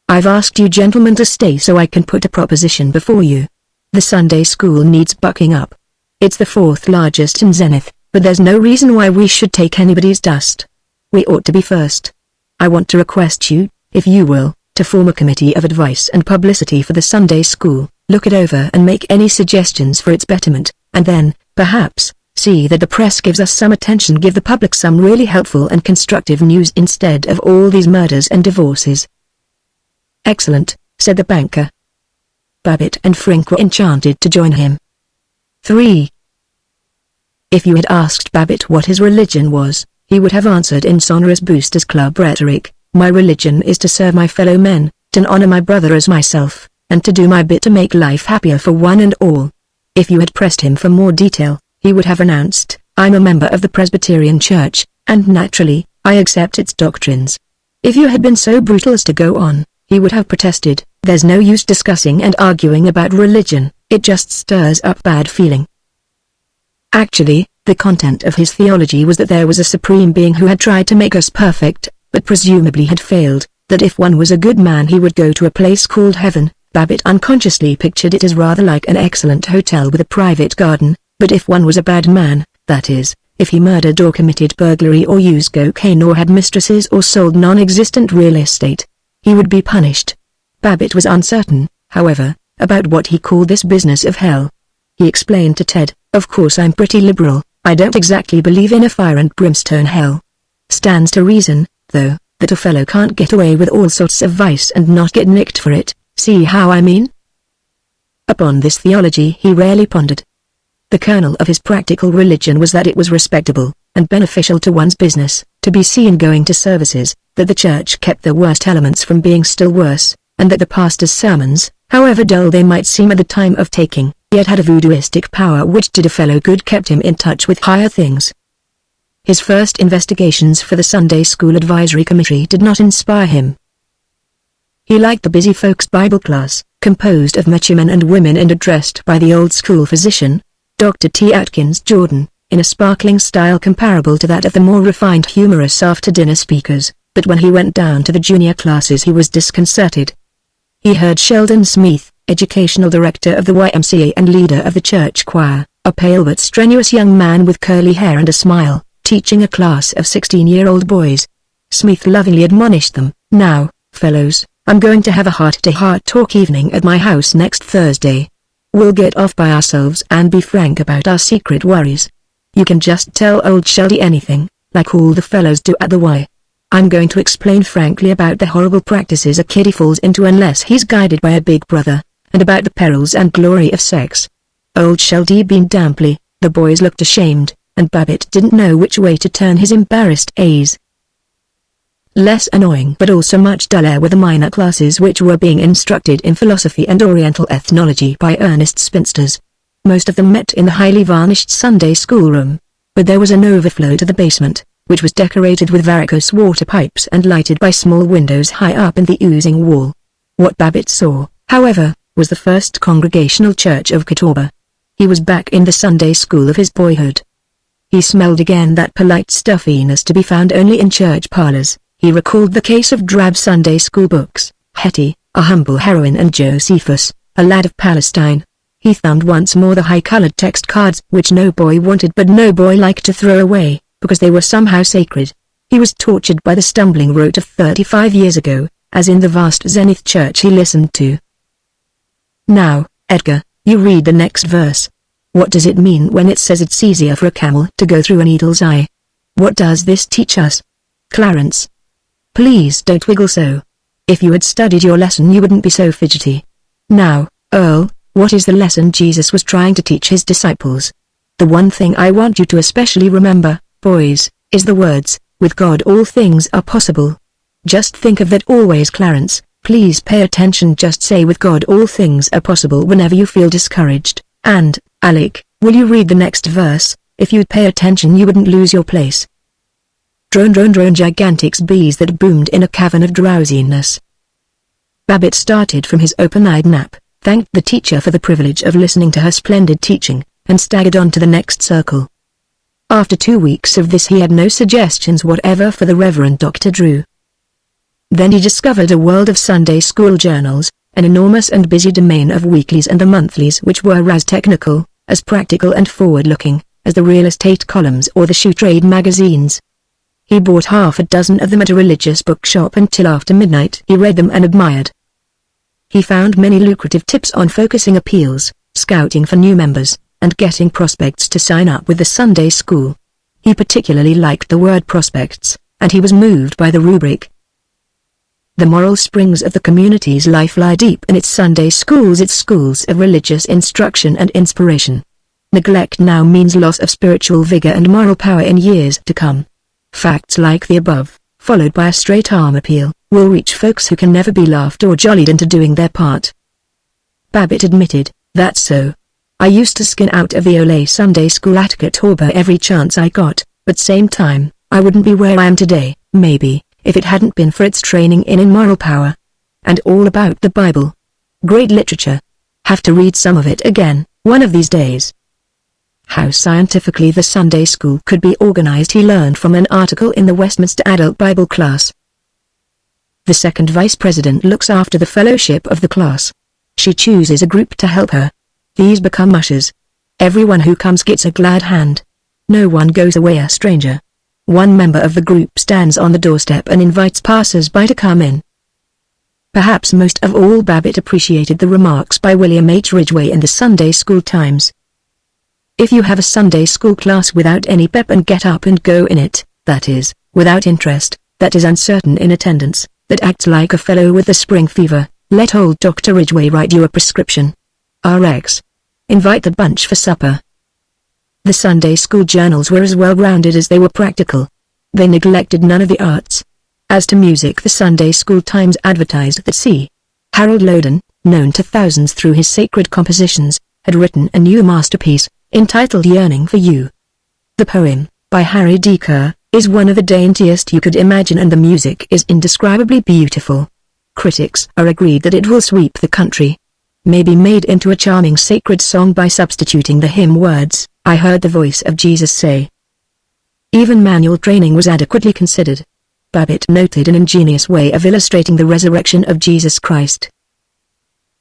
"I've asked you gentlemen to stay so I can put a proposition before you. The Sunday school needs bucking up. It's the fourth largest in Zenith, but there's no reason why we should take anybody's dust. We ought to be first. I want to request you, if you will, to form a committee of advice and publicity for the Sunday school, look it over and make any suggestions for its betterment, and then, perhaps, see that the press gives us some attention, give the public some really helpful and constructive news instead of all these murders and divorces." "Excellent," said the banker. Babbitt and Frink were enchanted to join him. 3. If you had asked Babbitt what his religion was, he would have answered in sonorous Boosters Club rhetoric, "My religion is to serve my fellow men, to honor my brother as myself, and to do my bit to make life happier for one and all." If you had pressed him for more detail, he would have announced, "I'm a member of the Presbyterian Church, and naturally, I accept its doctrines." If you had been so brutal as to go on, he would have protested, "There's no use discussing and arguing about religion, it just stirs up bad feeling." Actually, the content of his theology was that there was a supreme being who had tried to make us perfect, but presumably had failed, that if one was a good man he would go to a place called heaven. Babbitt unconsciously pictured it as rather like an excellent hotel with a private garden, but if one was a bad man, that is, if he murdered or committed burglary or used cocaine or had mistresses or sold non-existent real estate, he would be punished. Babbitt was uncertain, however, about what he called this business of hell. He explained to Ted, "Of course I'm pretty liberal, I don't exactly believe in a fire and brimstone hell. Stands to reason, though, that a fellow can't get away with all sorts of vice and not get nicked for it, see how I mean?" Upon this theology he rarely pondered. The kernel of his practical religion was that it was respectable, and beneficial to one's business, to be seen going to services, that the church kept the worst elements from being still worse, and that the pastor's sermons, however dull they might seem at the time of taking, yet had a voodooistic power which did a fellow good, kept him in touch with higher things. His first investigations for the Sunday School Advisory Committee did not inspire him. He liked the busy folks' Bible class, composed of mature men and women and addressed by the old-school physician, Dr. T. Atkins Jordan, in a sparkling style comparable to that of the more refined humorous after-dinner speakers, but when he went down to the junior classes he was disconcerted. He heard Sheldon Smith, educational director of the YMCA and leader of the church choir, a pale but strenuous young man with curly hair and a smile, teaching a class of 16-year-old boys. Smith lovingly admonished them, "Now, fellows, I'm going to have a heart-to-heart talk evening at my house next Thursday. We'll get off by ourselves and be frank about our secret worries. You can just tell old Sheldy anything, like all the fellows do at the Y. I'm going to explain frankly about the horrible practices a kiddie falls into unless he's guided by a big brother, and about the perils and glory of sex." Old Sheldy beamed damply, the boys looked ashamed, and Babbitt didn't know which way to turn his embarrassed A's. Less annoying but also much duller were the minor classes which were being instructed in philosophy and Oriental ethnology by earnest spinsters. Most of them met in the highly varnished Sunday schoolroom, but there was an overflow to the basement, which was decorated with varicose water pipes and lighted by small windows high up in the oozing wall. What Babbitt saw, however, was the First Congregational Church of Catawba. He was back in the Sunday school of his boyhood. He smelled again that polite stuffiness to be found only in church parlors. He recalled the case of drab Sunday school books, Hetty, a humble heroine, and Josephus, a lad of Palestine. He thumbed once more the high-colored text cards which no boy wanted but no boy liked to throw away, because they were somehow sacred. He was tortured by the stumbling rote of 35 years ago, as in the vast Zenith church he listened to. "Now, Edgar, you read the next verse. What does it mean when it says it's easier for a camel to go through a needle's eye? What does this teach us?" "Clarence. Please don't wiggle so. If you had studied your lesson you wouldn't be so fidgety. Now, Earl, what is the lesson Jesus was trying to teach his disciples? The one thing I want you to especially remember, boys, is the words, 'With God all things are possible.' Just think of that always, Clarence. Please pay attention. Just say 'With God all things are possible' whenever you feel discouraged. And, Alec, will you read the next verse? If you'd pay attention you wouldn't lose your place." Drone drone drone, gigantic bees that boomed in a cavern of drowsiness. Babbitt started from his open-eyed nap, thanked the teacher for the privilege of listening to her splendid teaching, and staggered on to the next circle. After 2 weeks of this he had no suggestions whatever for the Reverend Dr. Drew. Then he discovered a world of Sunday school journals, an enormous and busy domain of weeklies and the monthlies which were as technical, as practical and forward-looking, as the real estate columns or the shoe trade magazines. He bought half a dozen of them at a religious bookshop until after midnight he read them and admired. He found many lucrative tips on focusing appeals, scouting for new members, and getting prospects to sign up with the Sunday school. He particularly liked the word prospects, and he was moved by the rubric. The moral springs of the community's life lie deep in its Sunday schools, its schools of religious instruction and inspiration. Neglect now means loss of spiritual vigor and moral power in years to come. Facts like the above, followed by a straight-arm appeal, will reach folks who can never be laughed or jollied into doing their part. Babbitt admitted, "That's so. I used to skin out of the Ole Sunday School attic at Hawber every chance I got, but same time, I wouldn't be where I am today, maybe, if it hadn't been for its training in moral power. And all about the Bible. Great literature. Have to read some of it again, one of these days." How scientifically the Sunday school could be organized he learned from an article in the Westminster Adult Bible class. The second vice president looks after the fellowship of the class. She chooses a group to help her. These become ushers. Everyone who comes gets a glad hand. No one goes away a stranger. One member of the group stands on the doorstep and invites passers-by to come in. Perhaps most of all Babbitt appreciated the remarks by William H. Ridgway in the Sunday School Times. If you have a Sunday school class without any pep and get up and go in it, that is, without interest, that is uncertain in attendance, that acts like a fellow with the spring fever, let old Dr. Ridgway write you a prescription. RX. Invite the bunch for supper. The Sunday school journals were as well-rounded as they were practical. They neglected none of the arts. As to music, the Sunday School Times advertised that C. Harold Loden, known to thousands through his sacred compositions, had written a new masterpiece, entitled Yearning for You. The poem, by Harry D. Kerr, is one of the daintiest you could imagine and the music is indescribably beautiful. Critics are agreed that it will sweep the country. May be made into a charming sacred song by substituting the hymn words, "I heard the voice of Jesus say." Even manual training was adequately considered. Babbitt noted an ingenious way of illustrating the resurrection of Jesus Christ.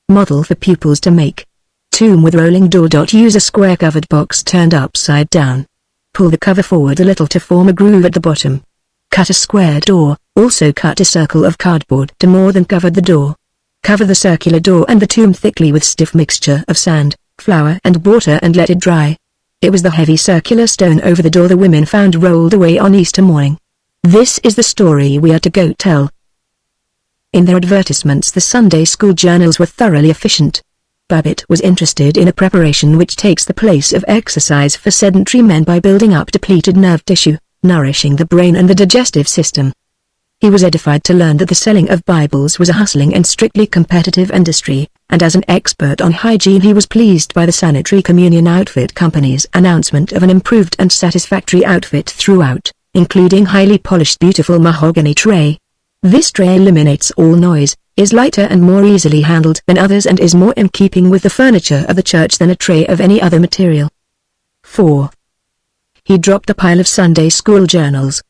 Model for pupils to make. Tomb with rolling door. Use a square-covered box turned upside down. Pull the cover forward a little to form a groove at the bottom. Cut a square door, also cut a circle of cardboard to more than cover the door. Cover the circular door and the tomb thickly with stiff mixture of sand, flour and water and let it dry. It was the heavy circular stone over the door the women found rolled away on Easter morning. This is the story we are to go tell. In their advertisements the Sunday school journals were thoroughly efficient. Babbitt was interested in a preparation which takes the place of exercise for sedentary men by building up depleted nerve tissue, nourishing the brain and the digestive system. He was edified to learn that the selling of Bibles was a hustling and strictly competitive industry, and as an expert on hygiene he was pleased by the Sanitary Communion Outfit Company's announcement of an improved and satisfactory outfit throughout, including highly polished beautiful mahogany tray. This tray eliminates all noise, is lighter and more easily handled than others and is more in keeping with the furniture of the church than a tray of any other material. 4. He dropped the pile of Sunday school journals.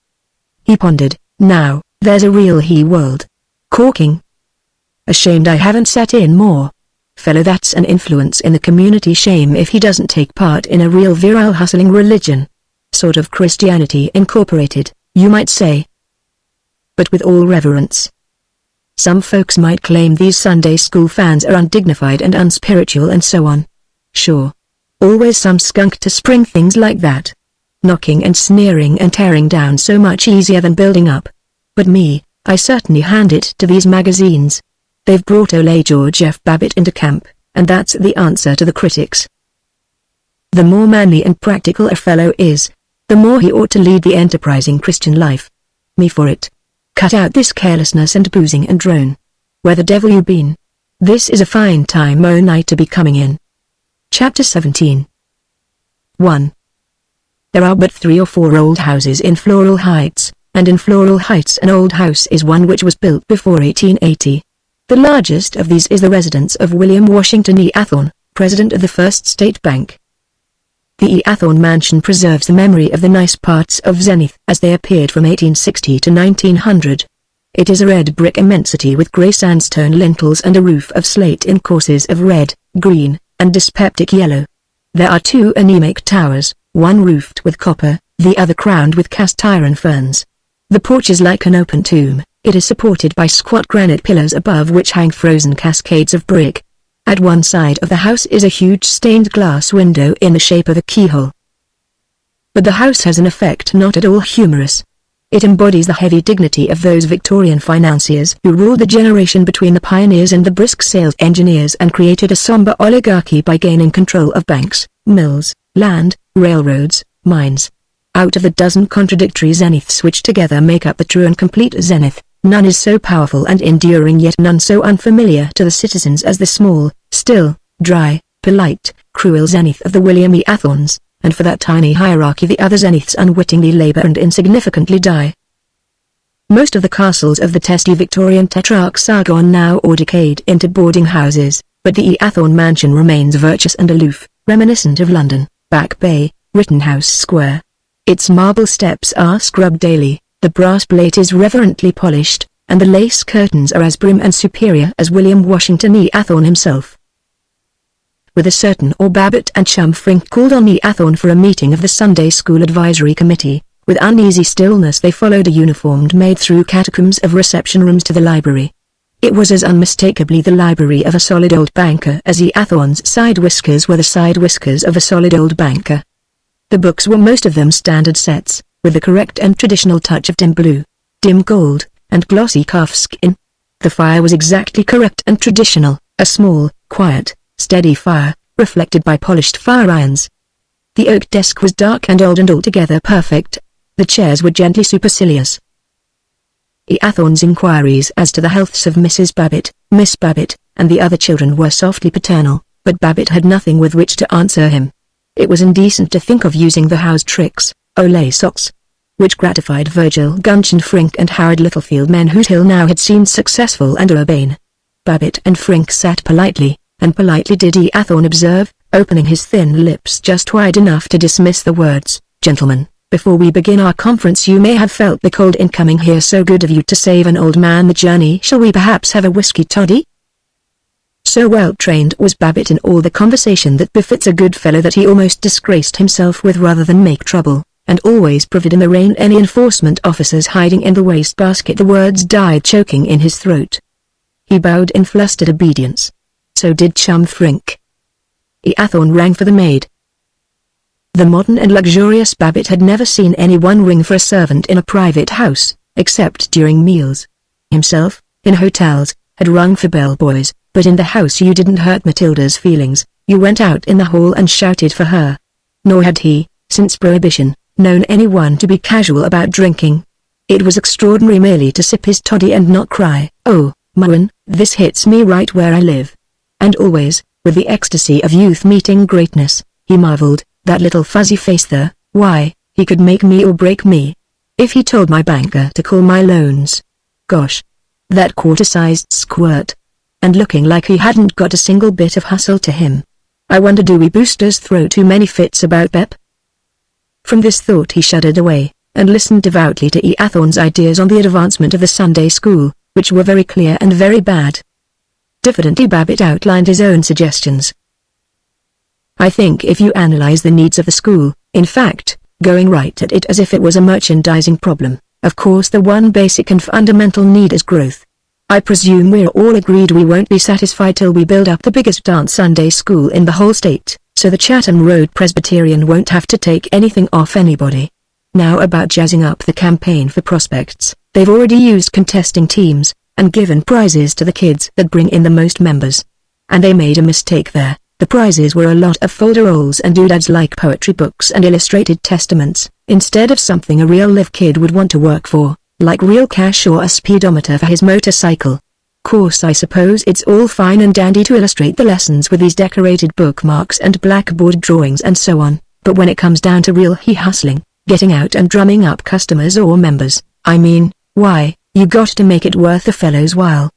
He pondered, now, there's a real he world. Corking. Ashamed I haven't sat in more. Fellow, that's an influence in the community. Shame if he doesn't take part in a real virile hustling religion. Sort of Christianity Incorporated, you might say. But with all reverence. Some folks might claim these Sunday school fans are undignified and unspiritual and so on. Sure. Always some skunk to spring things like that. Knocking and sneering and tearing down so much easier than building up. But me, I certainly hand it to these magazines. They've brought Ole George F. Babbitt into camp, and that's the answer to the critics. The more manly and practical a fellow is, the more he ought to lead the enterprising Christian life. Me for it. Cut out this carelessness and boozing and drone. Where the devil you been? This is a fine time o' night to be coming in. Chapter 17. 1. There are but 3 or 4 old houses in Floral Heights, and in Floral Heights an old house is one which was built before 1880. The largest of these is the residence of William Washington E. Athorn, President of the First State Bank. The E. Athorn Mansion preserves the memory of the nice parts of Zenith as they appeared from 1860 to 1900. It is a red brick immensity with grey sandstone lintels and a roof of slate in courses of red, green, and dyspeptic yellow. There are two anemic towers, one roofed with copper, the other crowned with cast iron ferns. The porch is like an open tomb. It is supported by squat granite pillars above which hang frozen cascades of brick. At one side of the house is a huge stained glass window in the shape of a keyhole. But the house has an effect not at all humorous. It embodies the heavy dignity of those Victorian financiers who ruled the generation between the pioneers and the brisk sales engineers and created a somber oligarchy by gaining control of banks, mills, land, railroads, mines. Out of the dozen contradictory zeniths which together make up the true and complete zenith, none is so powerful and enduring, yet none so unfamiliar to the citizens as the small, still, dry, polite, cruel zenith of the William E. Athorns, and for that tiny hierarchy the other zeniths unwittingly labor and insignificantly die. Most of the castles of the testy Victorian tetrarchs are gone now or decayed into boarding houses, but the E. Athorn Mansion remains virtuous and aloof, reminiscent of London, Back Bay, Rittenhouse Square. Its marble steps are scrubbed daily, the brass plate is reverently polished, and the lace curtains are as prim and superior as William Washington E. Athorn himself. With a certain awe Babbitt and chum Frink called on E. Athorn for a meeting of the Sunday School Advisory Committee. With uneasy stillness they followed a uniformed maid through catacombs of reception rooms to the library. It was as unmistakably the library of a solid old banker as E. Athorn's side whiskers were the side whiskers of a solid old banker. The books were most of them standard sets, with the correct and traditional touch of dim blue, dim gold, and glossy calfskin. The fire was exactly correct and traditional, a small, quiet, steady fire, reflected by polished fire irons. The oak desk was dark and old and altogether perfect. The chairs were gently supercilious. E. Athorn's inquiries as to the healths of Mrs. Babbitt, Miss Babbitt, and the other children were softly paternal, but Babbitt had nothing with which to answer him. It was indecent to think of using the house tricks, Olay socks, which gratified Virgil Gunch and Frink and Howard Littlefield, men who till now had seemed successful and urbane. Babbitt and Frink sat politely, and politely did E. Athorn observe, opening his thin lips just wide enough to dismiss the words, "Gentlemen, before we begin our conference you may have felt the cold in coming here. So good of you to save an old man the journey. Shall we perhaps have a whiskey toddy?" So well trained was Babbitt in all the conversation that befits a good fellow that he almost disgraced himself with rather than make trouble, and always proved in the rain any enforcement officers hiding in the wastebasket. The words died choking in his throat. He bowed in flustered obedience. So did chum Frink. E. Athorn rang for the maid. The modern and luxurious Babbitt had never seen anyone ring for a servant in a private house, except during meals. Himself, in hotels, had rung for bellboys, but in the house you didn't hurt Matilda's feelings, you went out in the hall and shouted for her. Nor had he, since Prohibition, known anyone to be casual about drinking. It was extraordinary merely to sip his toddy and not cry, "Oh, Moen, this hits me right where I live." And always, with the ecstasy of youth meeting greatness, he marveled, that little fuzzy face there, why, he could make me or break me. If he told my banker to call my loans. Gosh. That quarter-sized squirt. And looking like he hadn't got a single bit of hustle to him. I wonder, do we boosters throw too many fits about Pep? From this thought he shuddered away, and listened devoutly to E. Athorn's ideas on the advancement of the Sunday school, which were very clear and very bad. Diffidently Babbitt outlined his own suggestions. "I think if you analyze the needs of the school, in fact, going right at it as if it was a merchandising problem, of course the one basic and fundamental need is growth. I presume we're all agreed we won't be satisfied till we build up the biggest dance Sunday school in the whole state, so the Chatham Road Presbyterian won't have to take anything off anybody. Now about jazzing up the campaign for prospects, they've already used contesting teams, and given prizes to the kids that bring in the most members. And they made a mistake there. The prizes were a lot of folderols and doodads like poetry books and illustrated testaments, instead of something a real live kid would want to work for, like real cash or a speedometer for his motorcycle. Course I suppose it's all fine and dandy to illustrate the lessons with these decorated bookmarks and blackboard drawings and so on, but when it comes down to real hustling, getting out and drumming up customers or members, I mean, why, you got to make it worth a fellow's while.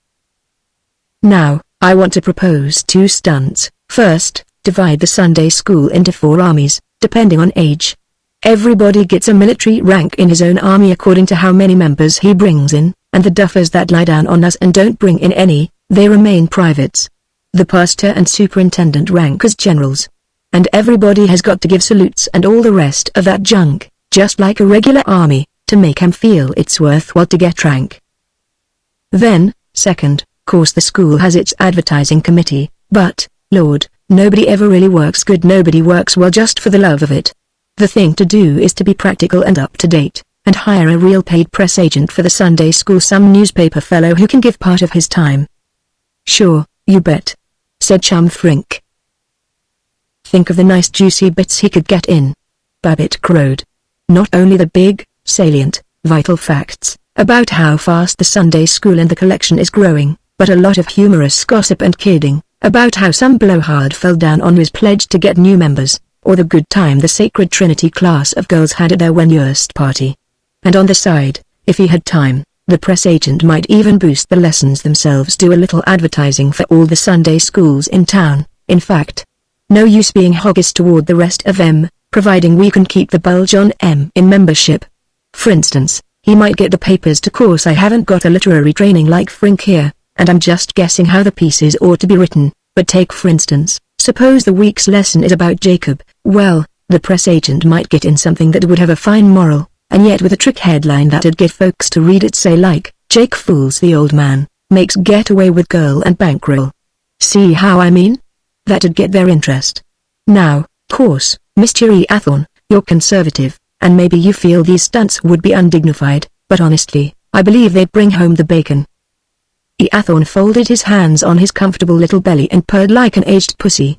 Now, I want to propose 2 stunts. First, divide the Sunday school into 4 armies, depending on age. Everybody gets a military rank in his own army according to how many members he brings in, and the duffers that lie down on us and don't bring in any, they remain privates. The pastor and superintendent rank as generals. And everybody has got to give salutes and all the rest of that junk, just like a regular army, to make 'em feel it's worthwhile to get rank. Then, second, course the school has its advertising committee, but, Lord, nobody ever really works good, nobody works well just for the love of it. The thing to do is to be practical and up to date, and hire a real paid press agent for the Sunday school, some newspaper fellow who can give part of his time. Sure, you bet, said Chum Frink. Think of the nice juicy bits he could get in, Babbitt crowed. Not only the big, salient, vital facts about how fast the Sunday school in the collection is growing, but a lot of humorous gossip and kidding about how some blowhard fell down on his pledge to get new members, or the good time the Sacred Trinity class of girls had at their Wenurst party. And on the side, if he had time, the press agent might even boost the lessons themselves, do a little advertising for all the Sunday schools in town. In fact, no use being hoggish toward the rest of them, providing we can keep the bulge on M in membership. For instance, he might get the papers to. Course I haven't got a literary training like Frink here, and I'm just guessing how the pieces ought to be written, but take for instance, suppose the week's lesson is about Jacob. Well, the press agent might get in something that would have a fine moral, and yet with a trick headline that'd get folks to read it, say like, Jake fools the old man, makes getaway with girl and bankroll. See how I mean? That'd get their interest. Now, course, Mr. Eathorne, you're conservative, and maybe you feel these stunts would be undignified, but honestly, I believe they'd bring home the bacon. Eathorne folded his hands on his comfortable little belly and purred like an aged pussy.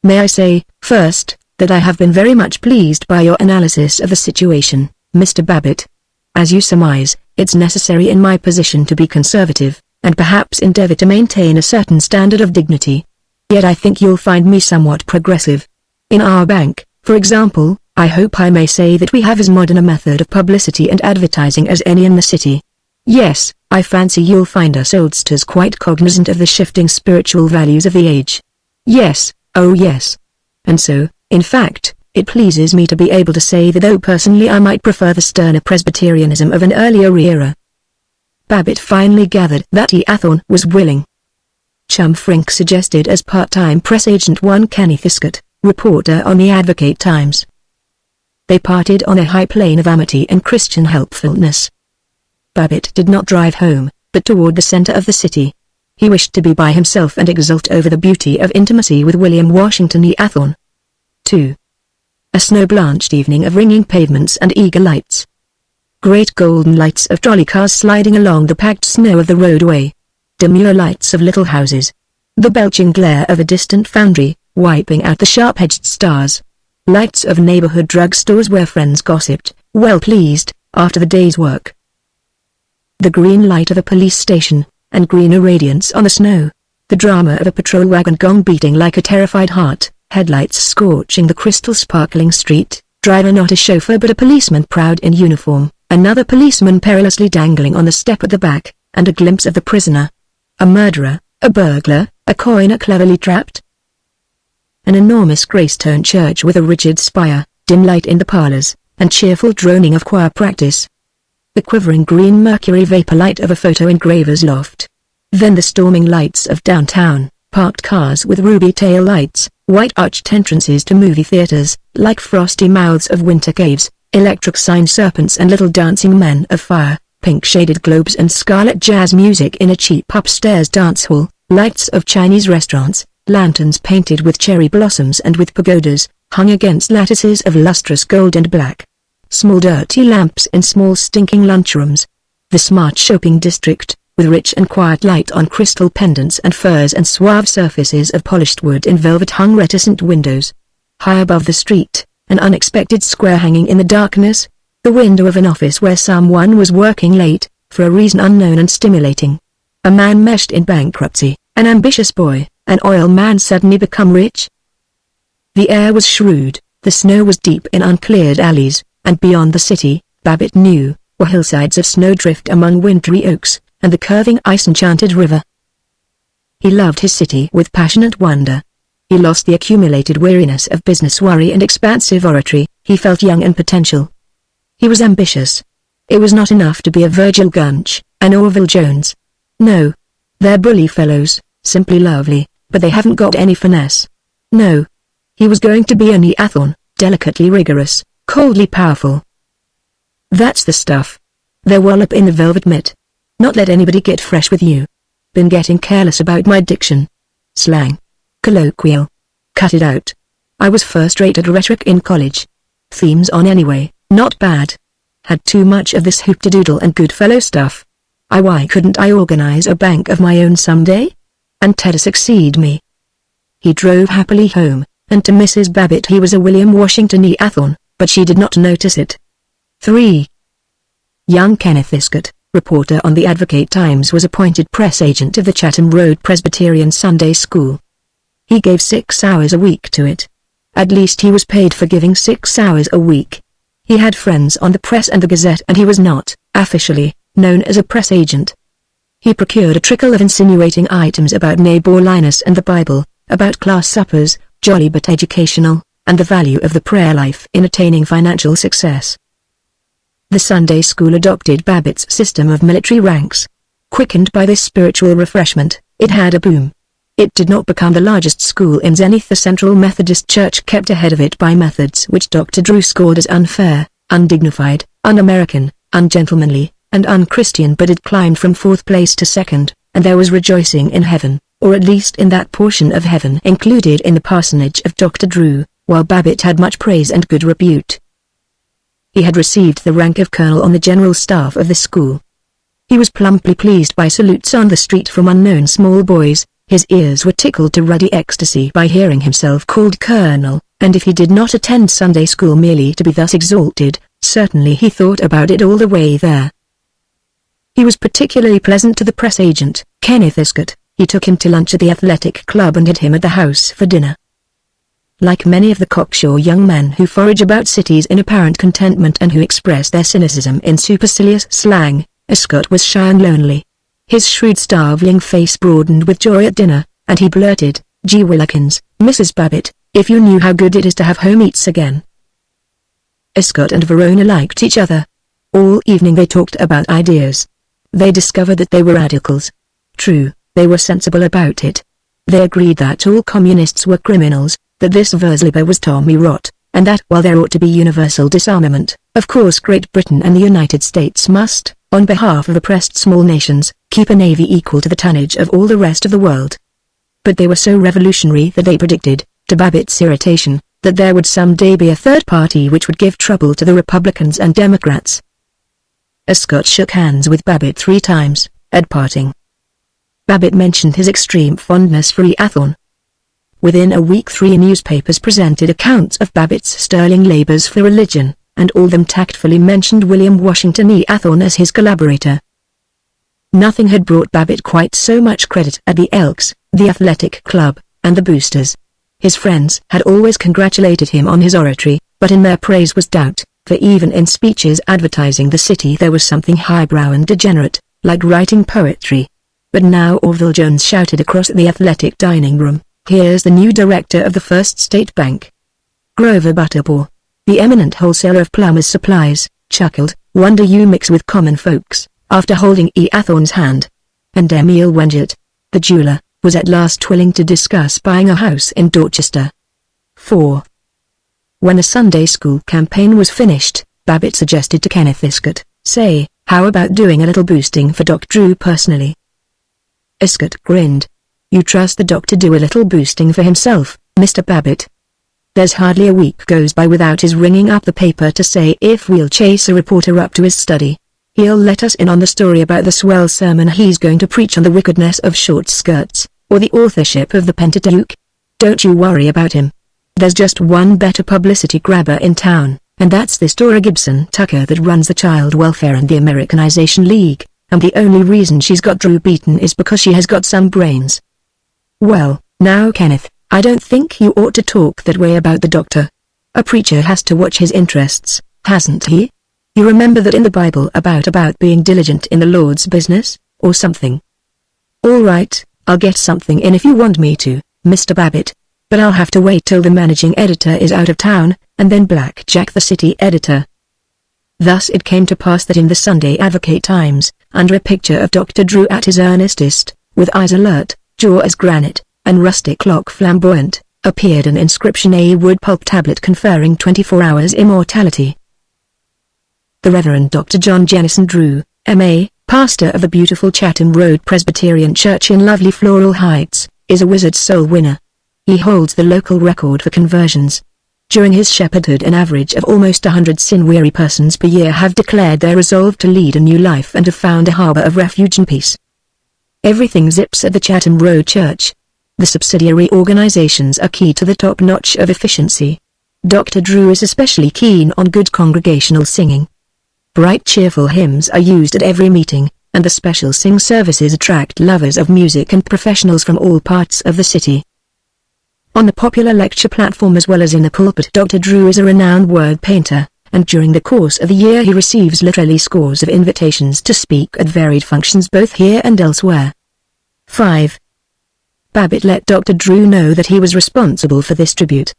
May I say, first, that I have been very much pleased by your analysis of the situation, Mr. Babbitt. As you surmise, it's necessary in my position to be conservative, and perhaps endeavor to maintain a certain standard of dignity. Yet I think you'll find me somewhat progressive. In our bank, for example, I hope I may say that we have as modern a method of publicity and advertising as any in the city. Yes, I fancy you'll find us oldsters quite cognizant of the shifting spiritual values of the age. Yes, oh yes. And so, in fact, it pleases me to be able to say that though personally I might prefer the sterner Presbyterianism of an earlier era. Babbitt finally gathered that Eathorne was willing. Chum Frink suggested as part-time press agent one Kenny Thiskett, reporter on the Advocate-Times. They parted on a high plane of amity and Christian helpfulness. Babbitt did not drive home, but toward the center of the city. He wished to be by himself and exult over the beauty of intimacy with William Washington Eathorne. 2. A snow-blanched evening of ringing pavements and eager lights. Great golden lights of trolley cars sliding along the packed snow of the roadway. Demure lights of little houses. The belching glare of a distant foundry, wiping out the sharp-edged stars. Lights of neighborhood drugstores where friends gossiped, well pleased, after the day's work. The green light of a police station, and greener radiance on the snow. The drama of a patrol wagon gong beating like a terrified heart, headlights scorching the crystal-sparkling street, driver not a chauffeur but a policeman proud in uniform, another policeman perilously dangling on the step at the back, and a glimpse of the prisoner. A murderer, a burglar, a coiner cleverly trapped. An enormous gray-stone church with a rigid spire, dim light in the parlors, and cheerful droning of choir practice. The quivering green mercury vapor light of a photo engraver's loft. Then the storming lights of downtown, parked cars with ruby tail lights, white arched entrances to movie theaters, like frosty mouths of winter caves, electric sign serpents and little dancing men of fire, pink-shaded globes and scarlet jazz music in a cheap upstairs dance hall, lights of Chinese restaurants, lanterns painted with cherry blossoms and with pagodas, hung against lattices of lustrous gold and black. Small dirty lamps in small stinking lunchrooms. The smart shopping district, with rich and quiet light on crystal pendants and furs and suave surfaces of polished wood in velvet-hung reticent windows. High above the street, an unexpected square hanging in the darkness, the window of an office where someone was working late, for a reason unknown and stimulating. A man meshed in bankruptcy, an ambitious boy, an oil man suddenly become rich. The air was shrewd, the snow was deep in uncleared alleys, and beyond the city, Babbitt knew, were hillsides of snowdrift among wintry oaks, and the curving ice-enchanted river. He loved his city with passionate wonder. He lost the accumulated weariness of business worry and expansive oratory. He felt young and potential. He was ambitious. It was not enough to be a Virgil Gunch, an Orville Jones. No. They're bully fellows, simply lovely, but they haven't got any finesse. No. He was going to be a Neathorn, delicately rigorous, coldly powerful. That's the stuff. They're wallop in the velvet mitt. Not let anybody get fresh with you. Been getting careless about my diction. Slang. Colloquial. Cut it out. I was first rate at rhetoric in college. Themes on anyway, not bad. Had too much of this hoop-de-doodle and Goodfellow stuff. Why couldn't I organize a bank of my own someday? And Ted succeed me. He drove happily home, and to Mrs. Babbitt he was a William Washington Neathorn, but she did not notice it. 3. Young Kenneth Iscott, reporter on the Advocate-Times, was appointed press agent of the Chatham Road Presbyterian Sunday School. He gave 6 hours a week to it. At least he was paid for giving 6 hours a week. He had friends on the press and the Gazette, and he was not, officially, known as a press agent. He procured a trickle of insinuating items about neighbor Linus and the Bible, about class suppers, jolly but educational, and the value of the prayer life in attaining financial success. The Sunday school adopted Babbitt's system of military ranks. Quickened by this spiritual refreshment, it had a boom. It did not become the largest school in Zenith. The Central Methodist Church kept ahead of it by methods which Dr. Drew scored as unfair, undignified, un-American, ungentlemanly, and unchristian, but it climbed from 4th place to 2nd, and there was rejoicing in heaven, or at least in that portion of heaven included in the parsonage of Dr. Drew, while Babbitt had much praise and good repute. He had received the rank of colonel on the general staff of the school. He was plumply pleased by salutes on the street from unknown small boys. His ears were tickled to ruddy ecstasy by hearing himself called colonel, and if he did not attend Sunday school merely to be thus exalted, certainly he thought about it all the way there. He was particularly pleasant to the press agent, Kenneth Iscott. He took him to lunch at the athletic club and had him at the house for dinner. Like many of the cocksure young men who forage about cities in apparent contentment and who express their cynicism in supercilious slang, Iscott was shy and lonely. His shrewd starveling face broadened with joy at dinner, and he blurted, "Gee willikins, Mrs. Babbitt, if you knew how good it is to have home eats again." Iscott and Verona liked each other. All evening they talked about ideas. They discovered that they were radicals. True, they were sensible about it. They agreed that all communists were criminals, that this Versliber was Tommy Rot, and that while there ought to be universal disarmament, of course Great Britain and the United States must, on behalf of oppressed small nations, keep a navy equal to the tonnage of all the rest of the world. But they were so revolutionary that they predicted, to Babbitt's irritation, that there would someday be a third party which would give trouble to the Republicans and Democrats. Iscott shook hands with Babbitt 3 times, at parting. Babbitt mentioned his extreme fondness for Neathorn. Within a week 3 newspapers presented accounts of Babbitt's sterling labors for religion, and all of them tactfully mentioned William Washington Neathorn as his collaborator. Nothing had brought Babbitt quite so much credit at the Elks, the athletic club, and the Boosters. His friends had always congratulated him on his oratory, but in their praise was doubt, for even in speeches advertising the city there was something highbrow and degenerate, like writing poetry. But now Orville Jones shouted across the athletic dining room, "Here's the new director of the First State Bank." Grover Butterbaugh, the eminent wholesaler of plumbers' supplies, chuckled, "Wonder you mix with common folks," after holding Neathorn's hand. And Emil Wenget, the jeweler, was at last willing to discuss buying a house in Dorchester. 4. When the Sunday school campaign was finished, Babbitt suggested to Kenneth Iscott, "Say, how about doing a little boosting for Doc Drew personally?" Iscott grinned. "You trust the doc to do a little boosting for himself, Mr. Babbitt? There's hardly a week goes by without his ringing up the paper to say if we'll chase a reporter up to his study. He'll let us in on the story about the swell sermon he's going to preach on the wickedness of short skirts, or the authorship of the Pentateuch. Don't you worry about him. There's just one better publicity grabber in town, and that's this Dora Gibson Tucker that runs the Child Welfare and the Americanization League, and the only reason she's got Drew beaten is because she has got some brains." "Well, now Kenneth, I don't think you ought to talk that way about the doctor. A preacher has to watch his interests, hasn't he? You remember that in the Bible about being diligent in the Lord's business, or something?" "All right, I'll get something in if you want me to, Mr. Babbitt. But I'll have to wait till the managing editor is out of town, and then blackjack the city editor." Thus it came to pass that in the Sunday Advocate Times, under a picture of Dr. Drew at his earnestest, with eyes alert, jaw as granite, and rustic clock flamboyant, appeared an inscription, a wood pulp tablet conferring 24 hours immortality. The Reverend Dr. John Jennison Drew, M.A., pastor of the beautiful Chatham Road Presbyterian Church in lovely Floral Heights, is a Wizard's Soul winner. He holds the local record for conversions. During his shepherdhood, an average of almost 100 sin-weary persons per year have declared their resolve to lead a new life and have found a harbor of refuge and peace. Everything zips at the Chatham Road Church. The subsidiary organizations are key to the top notch of efficiency. Dr. Drew is especially keen on good congregational singing. Bright cheerful hymns are used at every meeting, and the special sing services attract lovers of music and professionals from all parts of the city. On the popular lecture platform as well as in the pulpit, Dr. Drew is a renowned word painter, and during the course of the year he receives literally scores of invitations to speak at varied functions both here and elsewhere. 5. Babbitt let Dr. Drew know that he was responsible for this tribute.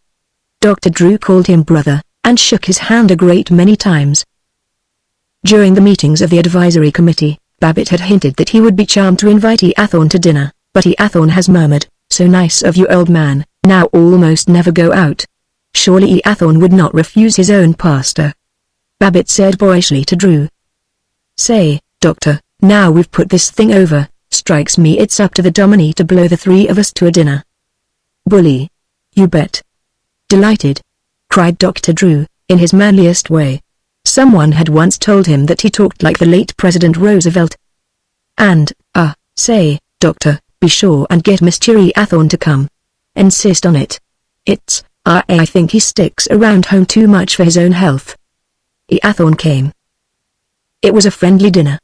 Dr. Drew called him brother, and shook his hand a great many times. During the meetings of the advisory committee, Babbitt had hinted that he would be charmed to invite E. Athorn to dinner, but E. Athorn has murmured, "So nice of you, old man, now almost never go out." Surely E. Athorn would not refuse his own pastor. Babbitt said boyishly to Drew, "Say, Doctor, now we've put this thing over, strikes me it's up to the Dominie to blow the three of us to a dinner." "Bully. You bet." "Delighted," cried Dr. Drew, in his manliest way. Someone had once told him that he talked like the late President Roosevelt. "And, say, Doctor, be sure and get Mr. E. Athorn to come. Insist on it. I think he sticks around home too much for his own health." E. Athorn came. It was a friendly dinner.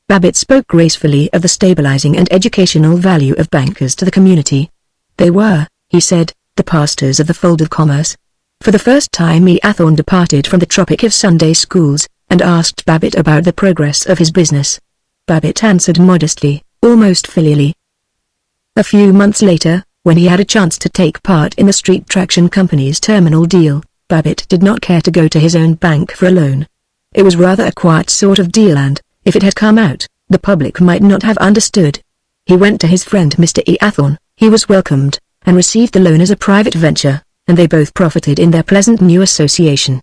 Babbitt spoke gracefully of the stabilizing and educational value of bankers to the community. They were, he said, the pastors of the fold of commerce. For the first time E. Athorn departed from the tropic of Sunday schools, and asked Babbitt about the progress of his business. Babbitt answered modestly, almost filially. A few months later, when he had a chance to take part in the Street Traction Company's terminal deal, Babbitt did not care to go to his own bank for a loan. It was rather a quiet sort of deal and, if it had come out, the public might not have understood. He went to his friend Mr. E. Athorn, he was welcomed, and received the loan as a private venture, and they both profited in their pleasant new association.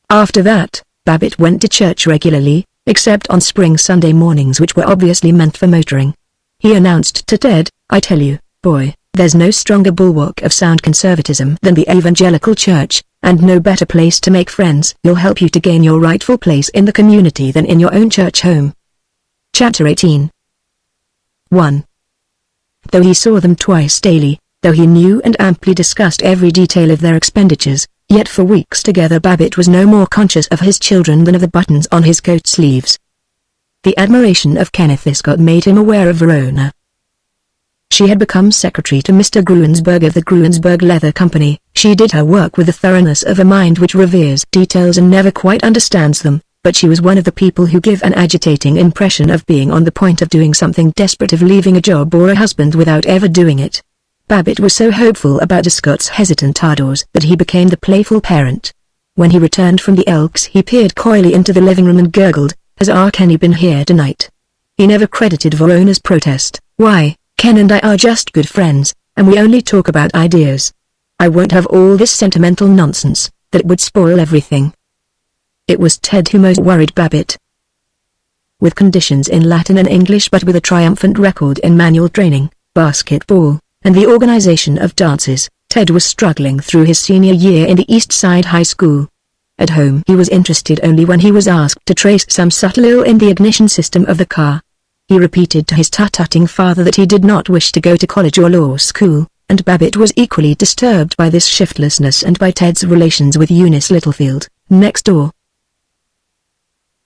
After that, Babbitt went to church regularly, except on spring Sunday mornings which were obviously meant for motoring. He announced to Ted, "I tell you, boy, there's no stronger bulwark of sound conservatism than the evangelical church, and no better place to make friends will help you to gain your rightful place in the community than in your own church home." Chapter 18. 1. Though he saw them twice daily, though he knew and amply discussed every detail of their expenditures, yet for weeks together Babbitt was no more conscious of his children than of the buttons on his coat sleeves. The admiration of Kenneth Escott made him aware of Verona. She had become secretary to Mr. Gruensberg of the Gruensberg Leather Company. She did her work with the thoroughness of a mind which reveres details and never quite understands them, but she was one of the people who give an agitating impression of being on the point of doing something desperate, of leaving a job or a husband without ever doing it. Babbitt was so hopeful about Escott's hesitant ardors that he became the playful parent. When he returned from the Elks he peered coyly into the living room and gurgled, "Has our Kenny been here tonight?" He never credited Verona's protest, "Why, Ken and I are just good friends, and we only talk about ideas. I won't have all this sentimental nonsense, that would spoil everything." It was Ted who most worried Babbitt. With conditions in Latin and English but with a triumphant record in manual training, basketball, and the organization of dances, Ted was struggling through his senior year in the East Side High School. At home he was interested only when he was asked to trace some subtle ill in the ignition system of the car. He repeated to his tut-tutting father that he did not wish to go to college or law school, and Babbitt was equally disturbed by this shiftlessness and by Ted's relations with Eunice Littlefield, next door.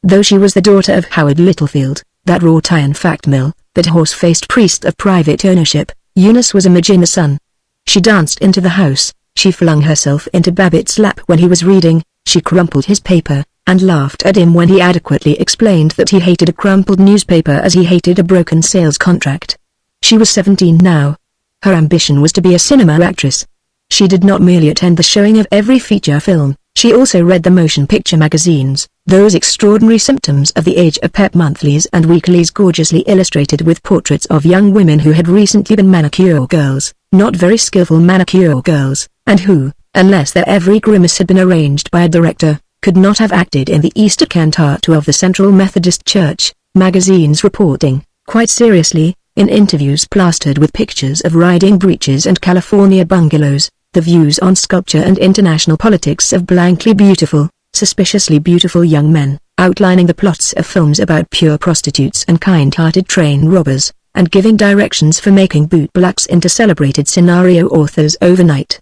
Though she was the daughter of Howard Littlefield, that wrought iron fact mill, that horse-faced priest of private ownership, Eunice was a midge in the sun. She danced into the house, she flung herself into Babbitt's lap when he was reading, she crumpled his paper, and laughed at him when he adequately explained that he hated a crumpled newspaper as he hated a broken sales contract. She was 17 now. Her ambition was to be a cinema actress. She did not merely attend the showing of every feature film, she also read the motion picture magazines, those extraordinary symptoms of the age of pep monthlies and weeklies gorgeously illustrated with portraits of young women who had recently been manicure girls, not very skillful manicure girls, and who, unless their every grimace had been arranged by a director, could not have acted in the Easter cantate of the Central Methodist Church. Magazines reporting, quite seriously, in interviews plastered with pictures of riding breeches and California bungalows, the views on sculpture and international politics of blankly beautiful, suspiciously beautiful young men, outlining the plots of films about pure prostitutes and kind-hearted train robbers, and giving directions for making bootblacks into celebrated scenario authors overnight.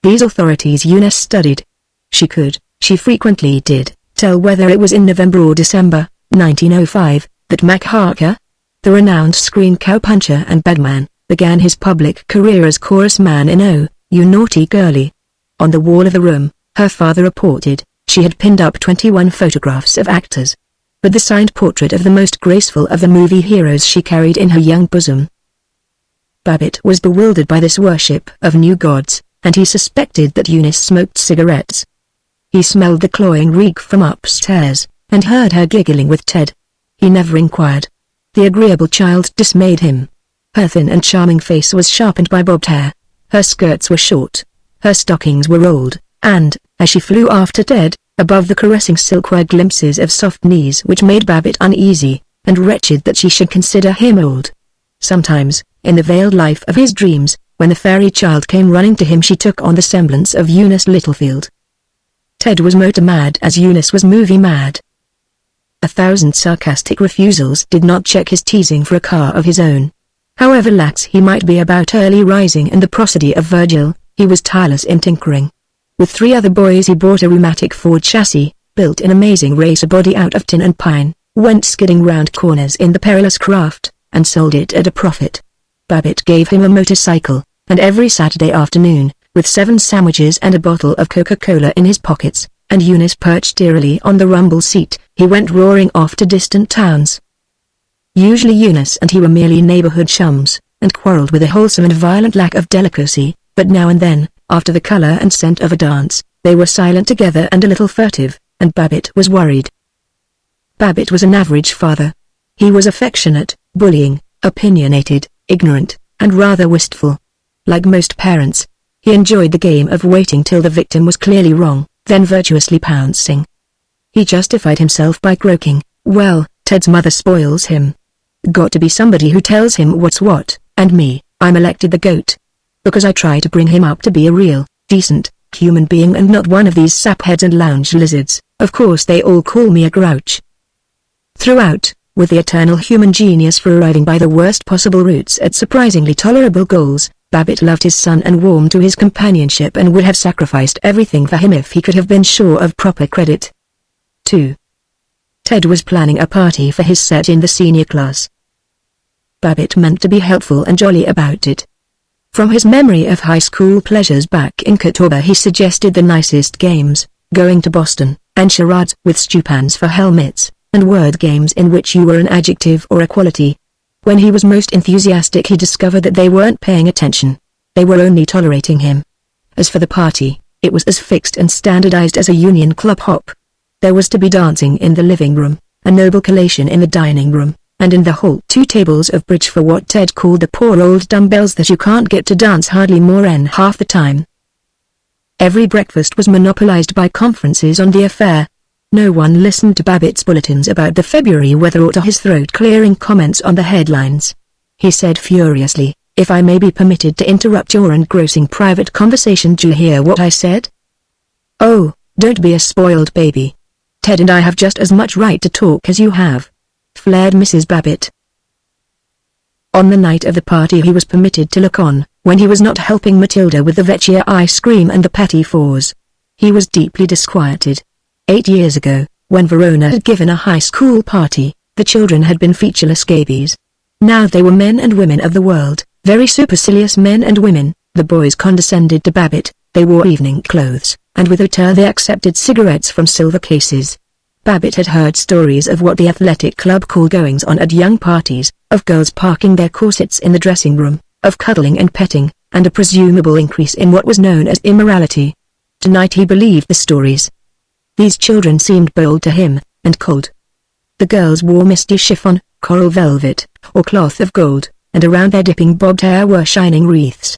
These authorities Eunice studied. She frequently did, tell whether it was in November or December, 1905, that Mac Harker, the renowned screen cowpuncher and bedman, began his public career as chorus man in "Oh, You Naughty Girlie." On the wall of the room, her father reported, she had pinned up 21 photographs of actors. But the signed portrait of the most graceful of the movie heroes she carried in her young bosom. Babbitt was bewildered by this worship of new gods, and he suspected that Eunice smoked cigarettes. He smelled the cloying reek from upstairs, and heard her giggling with Ted. He never inquired. The agreeable child dismayed him. Her thin and charming face was sharpened by bobbed hair. Her skirts were short. Her stockings were rolled, and, as she flew after Ted, above the caressing silk were glimpses of soft knees which made Babbitt uneasy, and wretched that she should consider him old. Sometimes, in the veiled life of his dreams, when the fairy child came running to him she took on the semblance of Eunice Littlefield. Ted was motor mad as Eunice was movie mad. 1,000 sarcastic refusals did not check his teasing for a car of his own. However lax he might be about early rising and the prosody of Virgil, he was tireless in tinkering. With 3 other boys he bought a rheumatic Ford chassis, built an amazing racer body out of tin and pine, went skidding round corners in the perilous craft, and sold it at a profit. Babbitt gave him a motorcycle, and every Saturday afternoon, with 7 sandwiches and a bottle of Coca-Cola in his pockets, and Eunice perched eerily on the rumble seat, he went roaring off to distant towns. Usually Eunice and he were merely neighborhood chums, and quarreled with a wholesome and violent lack of delicacy, but now and then, after the color and scent of a dance, they were silent together and a little furtive, and Babbitt was worried. Babbitt was an average father. He was affectionate, bullying, opinionated, ignorant, and rather wistful. Like most parents, he enjoyed the game of waiting till the victim was clearly wrong, then virtuously pouncing. He justified himself by croaking, "Well, Ted's mother spoils him. Got to be somebody who tells him what's what, and me, I'm elected the goat. Because I try to bring him up to be a real, decent, human being and not one of these sapheads and lounge lizards. Of course they all call me a grouch." Throughout, with the eternal human genius for arriving by the worst possible routes at surprisingly tolerable goals, Babbitt loved his son and warmed to his companionship and would have sacrificed everything for him if he could have been sure of proper credit. 2. Ted was planning a party for his set in the senior class. Babbitt meant to be helpful and jolly about it. From his memory of high school pleasures back in Catawba he suggested the nicest games, going to Boston, and charades with stewpans for helmets, and word games in which you were an adjective or a quality. When he was most enthusiastic he discovered that they weren't paying attention. They were only tolerating him. As for the party, it was as fixed and standardized as a Union Club hop. There was to be dancing in the living room, a noble collation in the dining room, and in the hall 2 tables of bridge for what Ted called the poor old dumbbells that you can't get to dance hardly more than half the time. Every breakfast was monopolized by conferences on the affair. No one listened to Babbitt's bulletins about the February weather or to his throat-clearing comments on the headlines. He said furiously, "If I may be permitted to interrupt your engrossing private conversation, do you hear what I said?" "Oh, don't be a spoiled baby. Ted and I have just as much right to talk as you have," flared Mrs. Babbitt. On the night of the party he was permitted to look on, when he was not helping Matilda with the Vecchia ice cream and the petit fours. He was deeply disquieted. 8 years ago, when Verona had given a high school party, the children had been featureless scabies. Now they were men and women of the world, very supercilious men and women. The boys condescended to Babbitt, they wore evening clothes, and with hauteur they accepted cigarettes from silver cases. Babbitt had heard stories of what the athletic club called goings-on at young parties, of girls parking their corsets in the dressing room, of cuddling and petting, and a presumable increase in what was known as immorality. Tonight he believed the stories. These children seemed bold to him, and cold. The girls wore misty chiffon, coral velvet, or cloth of gold, and around their dipping bobbed hair were shining wreaths.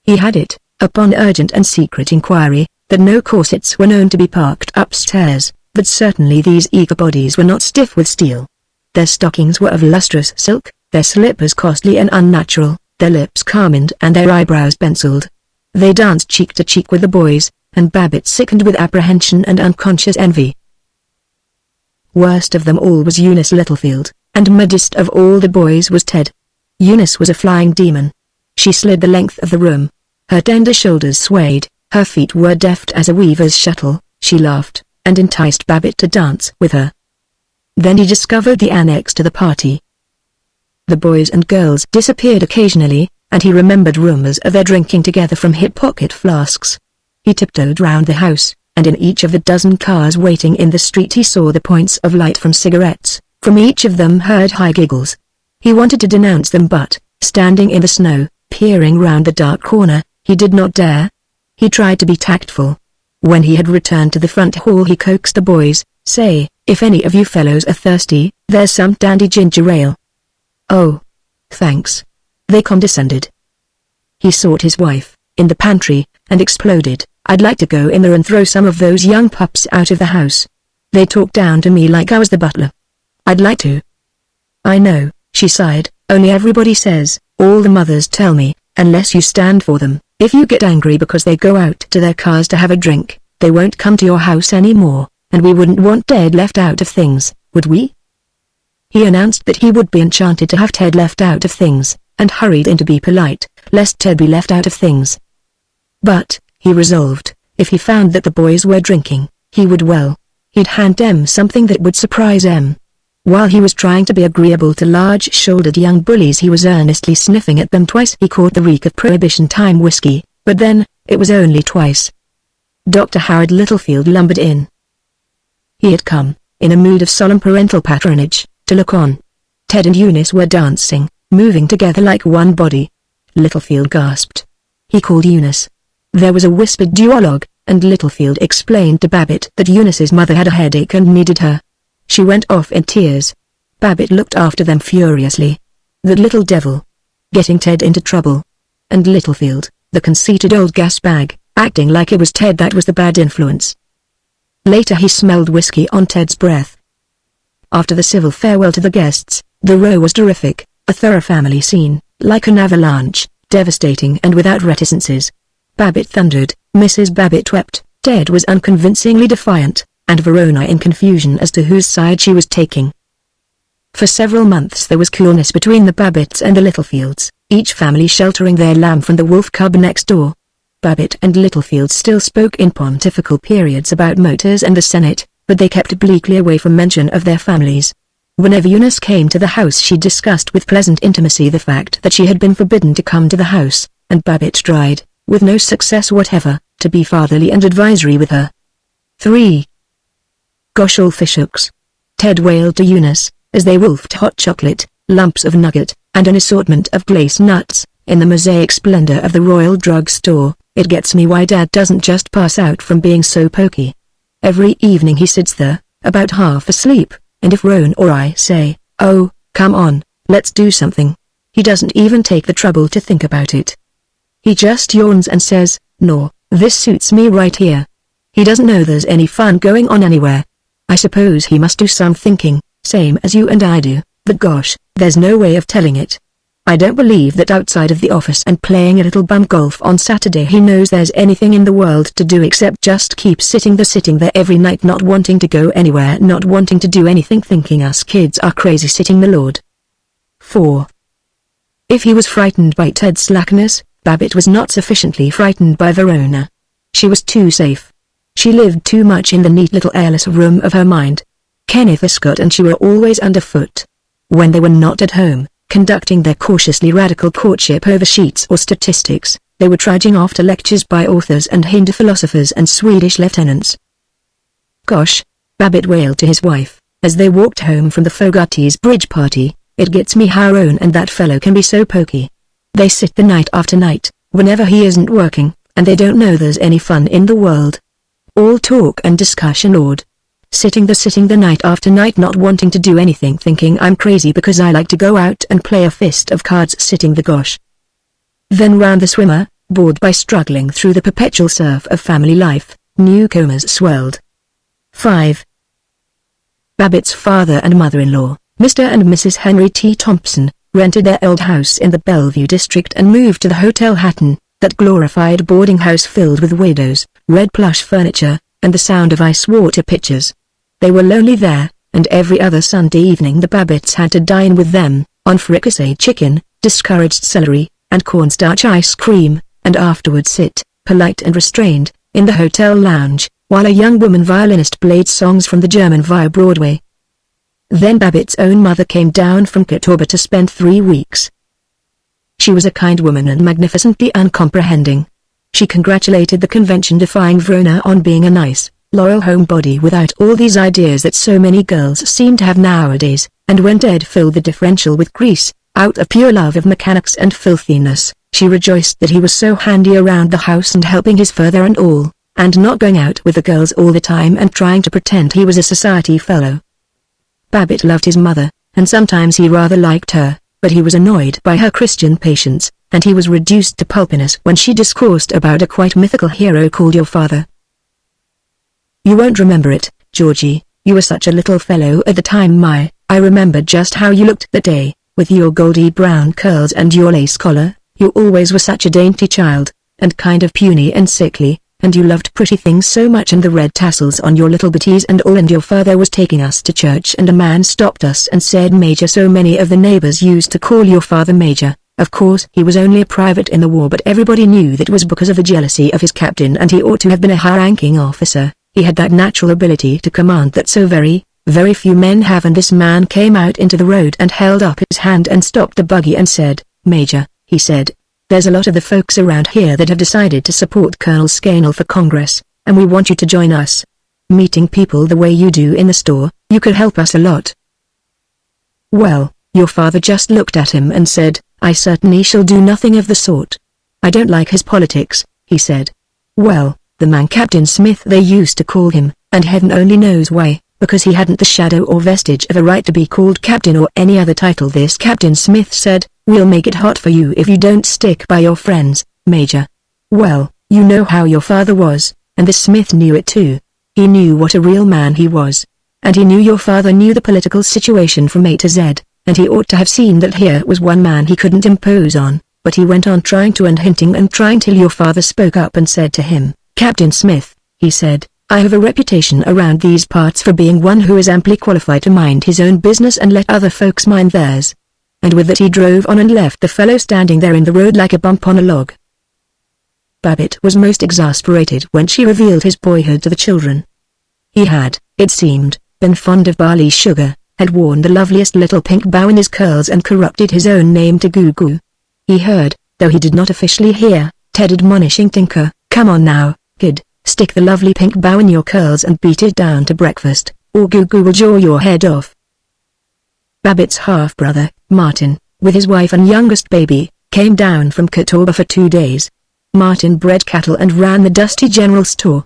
He had it, upon urgent and secret inquiry, that no corsets were known to be parked upstairs, but certainly these eager bodies were not stiff with steel. Their stockings were of lustrous silk, their slippers costly and unnatural, their lips carmined and their eyebrows penciled. They danced cheek to cheek with the boys, and Babbitt sickened with apprehension and unconscious envy. Worst of them all was Eunice Littlefield, and maddest of all the boys was Ted. Eunice was a flying demon. She slid the length of the room. Her tender shoulders swayed, her feet were deft as a weaver's shuttle. She laughed, and enticed Babbitt to dance with her. Then he discovered the annex to the party. The boys and girls disappeared occasionally, and he remembered rumors of their drinking together from hip pocket flasks. He tiptoed round the house, and in each of the dozen cars waiting in the street he saw the points of light from cigarettes. From each of them heard high giggles. He wanted to denounce them but, standing in the snow, peering round the dark corner, he did not dare. He tried to be tactful. When he had returned to the front hall he coaxed the boys, "Say, if any of you fellows are thirsty, there's some dandy ginger ale." "Oh, thanks." They condescended. He sought his wife, in the pantry, and exploded, "I'd like to go in there and throw some of those young pups out of the house. They talk down to me like I was the butler. I'd like to." "I know," she sighed, "only everybody says, all the mothers tell me, unless you stand for them, if you get angry because they go out to their cars to have a drink, they won't come to your house anymore, and we wouldn't want Ted left out of things, would we?" He announced that he would be enchanted to have Ted left out of things, and hurried in to be polite, lest Ted be left out of things. But, he resolved, if he found that the boys were drinking, he would he'd hand Em something that would surprise Em. While he was trying to be agreeable to large-shouldered young bullies he was earnestly sniffing at them. Twice he caught the reek of Prohibition-time whiskey, but then, it was only twice. Dr. Howard Littlefield lumbered in. He had come, in a mood of solemn parental patronage, to look on. Ted and Eunice were dancing, moving together like one body. Littlefield gasped. He called Eunice. There was a whispered duologue, and Littlefield explained to Babbitt that Eunice's mother had a headache and needed her. She went off in tears. Babbitt looked after them furiously. That little devil. Getting Ted into trouble. And Littlefield, the conceited old gasbag, acting like it was Ted that was the bad influence. Later he smelled whiskey on Ted's breath. After the civil farewell to the guests, the row was terrific, a thorough family scene, like an avalanche, devastating and without reticences. Babbitt thundered, Mrs. Babbitt wept, Ted was unconvincingly defiant, and Verona in confusion as to whose side she was taking. For several months there was coolness between the Babbitts and the Littlefields, each family sheltering their lamb from the wolf cub next door. Babbitt and Littlefield still spoke in pontifical periods about motors and the Senate, but they kept obliquely away from mention of their families. Whenever Eunice came to the house she discussed with pleasant intimacy the fact that she had been forbidden to come to the house, and Babbitt tried, with no success whatever, to be fatherly and advisory with her. 3. Gosh all fishhooks. Ted wailed to Eunice, as they wolfed hot chocolate, lumps of nugget, and an assortment of glace nuts, in the mosaic splendor of the Royal Drug Store. It gets me why Dad doesn't just pass out from being so pokey. Every evening he sits there, about half asleep, and if Roan or I say, "Oh, come on, let's do something," he doesn't even take the trouble to think about it. He just yawns and says, "No, this suits me right here." He doesn't know there's any fun going on anywhere. I suppose he must do some thinking, same as you and I do, but gosh, there's no way of telling it. I don't believe that outside of the office and playing a little bum golf on Saturday he knows there's anything in the world to do except just keep sitting there every night, not wanting to go anywhere, not wanting to do anything, thinking us kids are crazy sitting the Lord. 4. If he was frightened by Ted's slackness, Babbitt was not sufficiently frightened by Verona. She was too safe. She lived too much in the neat little airless room of her mind. Kenneth Escott and she were always underfoot. When they were not at home, conducting their cautiously radical courtship over sheets or statistics, they were trudging off to lectures by authors and Hindu philosophers and Swedish lieutenants. Gosh, Babbitt wailed to his wife, as they walked home from the Fogarty's bridge party. "It gets me how Roan and that fellow can be so pokey. They sit the night after night, whenever he isn't working, and they don't know there's any fun in the world. All talk and discussion Lord. Sitting the night after night not wanting to do anything, thinking I'm crazy because I like to go out and play a fist of cards sitting the gosh. Then round the swimmer, bored by struggling through the perpetual surf of family life, newcomers swelled." 5. Babbitt's father and mother-in-law, Mr. and Mrs. Henry T. Thompson, rented their old house in the Bellevue district and moved to the Hotel Hatton, that glorified boarding house filled with widows, red plush furniture, and the sound of ice water pitchers. They were lonely there, and every other Sunday evening the Babbitts had to dine with them, on fricasseed chicken, discouraged celery, and cornstarch ice cream, and afterwards sit, polite and restrained, in the hotel lounge, while a young woman violinist played songs from the German via Broadway. Then Babbitt's own mother came down from Catawba to spend 3 weeks. She was a kind woman and magnificently uncomprehending. She congratulated the convention-defying Verona on being a nice, loyal homebody without all these ideas that so many girls seem to have nowadays, and when Ted filled the differential with grease, out of pure love of mechanics and filthiness, she rejoiced that he was so handy around the house and helping his father and all, and not going out with the girls all the time and trying to pretend he was a society fellow. Babbitt loved his mother, and sometimes he rather liked her, but he was annoyed by her Christian patience, and he was reduced to pulpiness when she discoursed about a quite mythical hero called your father. "You won't remember it, Georgie, you were such a little fellow at the time. I remember just how you looked that day, with your goldy brown curls and your lace collar. You always were such a dainty child, and kind of puny and sickly, and you loved pretty things so much, and the red tassels on your little booties and all, and your father was taking us to church and a man stopped us and said Major. So many of the neighbors used to call your father Major. Of course he was only a private in the war, but everybody knew that was because of a jealousy of his captain, and he ought to have been a high-ranking officer. He had that natural ability to command that so very, very few men have." And this man came out into the road and held up his hand and stopped the buggy and said, "Major," he said, "there's a lot of the folks around here that have decided to support Colonel Scannell for Congress, and we want you to join us. Meeting people the way you do in the store, you could help us a lot." Well, your father just looked at him and said, "I certainly shall do nothing of the sort. I don't like his politics," he said. Well, the man Captain Smith they used to call him, and heaven only knows why, because he hadn't the shadow or vestige of a right to be called captain or any other title. This Captain Smith said, "We'll make it hot for you if you don't stick by your friends, Major." Well, you know how your father was, and this Smith knew it too. He knew what a real man he was. And he knew your father knew the political situation from A to Z, and he ought to have seen that here was one man he couldn't impose on, but he went on trying to and hinting and trying till your father spoke up and said to him, "Captain Smith," he said, "I have a reputation around these parts for being one who is amply qualified to mind his own business and let other folks mind theirs." And with that he drove on and left the fellow standing there in the road like a bump on a log. Babbitt was most exasperated when she revealed his boyhood to the children. He had, it seemed, been fond of barley sugar, had worn the loveliest little pink bow in his curls and corrupted his own name to Goo Goo. He heard, though he did not officially hear, Ted admonishing Tinker, "Come on now, kid, stick the lovely pink bow in your curls and beat it down to breakfast, or Goo Goo will jaw your head off." Babbitt's half-brother, Martin, with his wife and youngest baby, came down from Catawba for 2 days. Martin bred cattle and ran the dusty general store.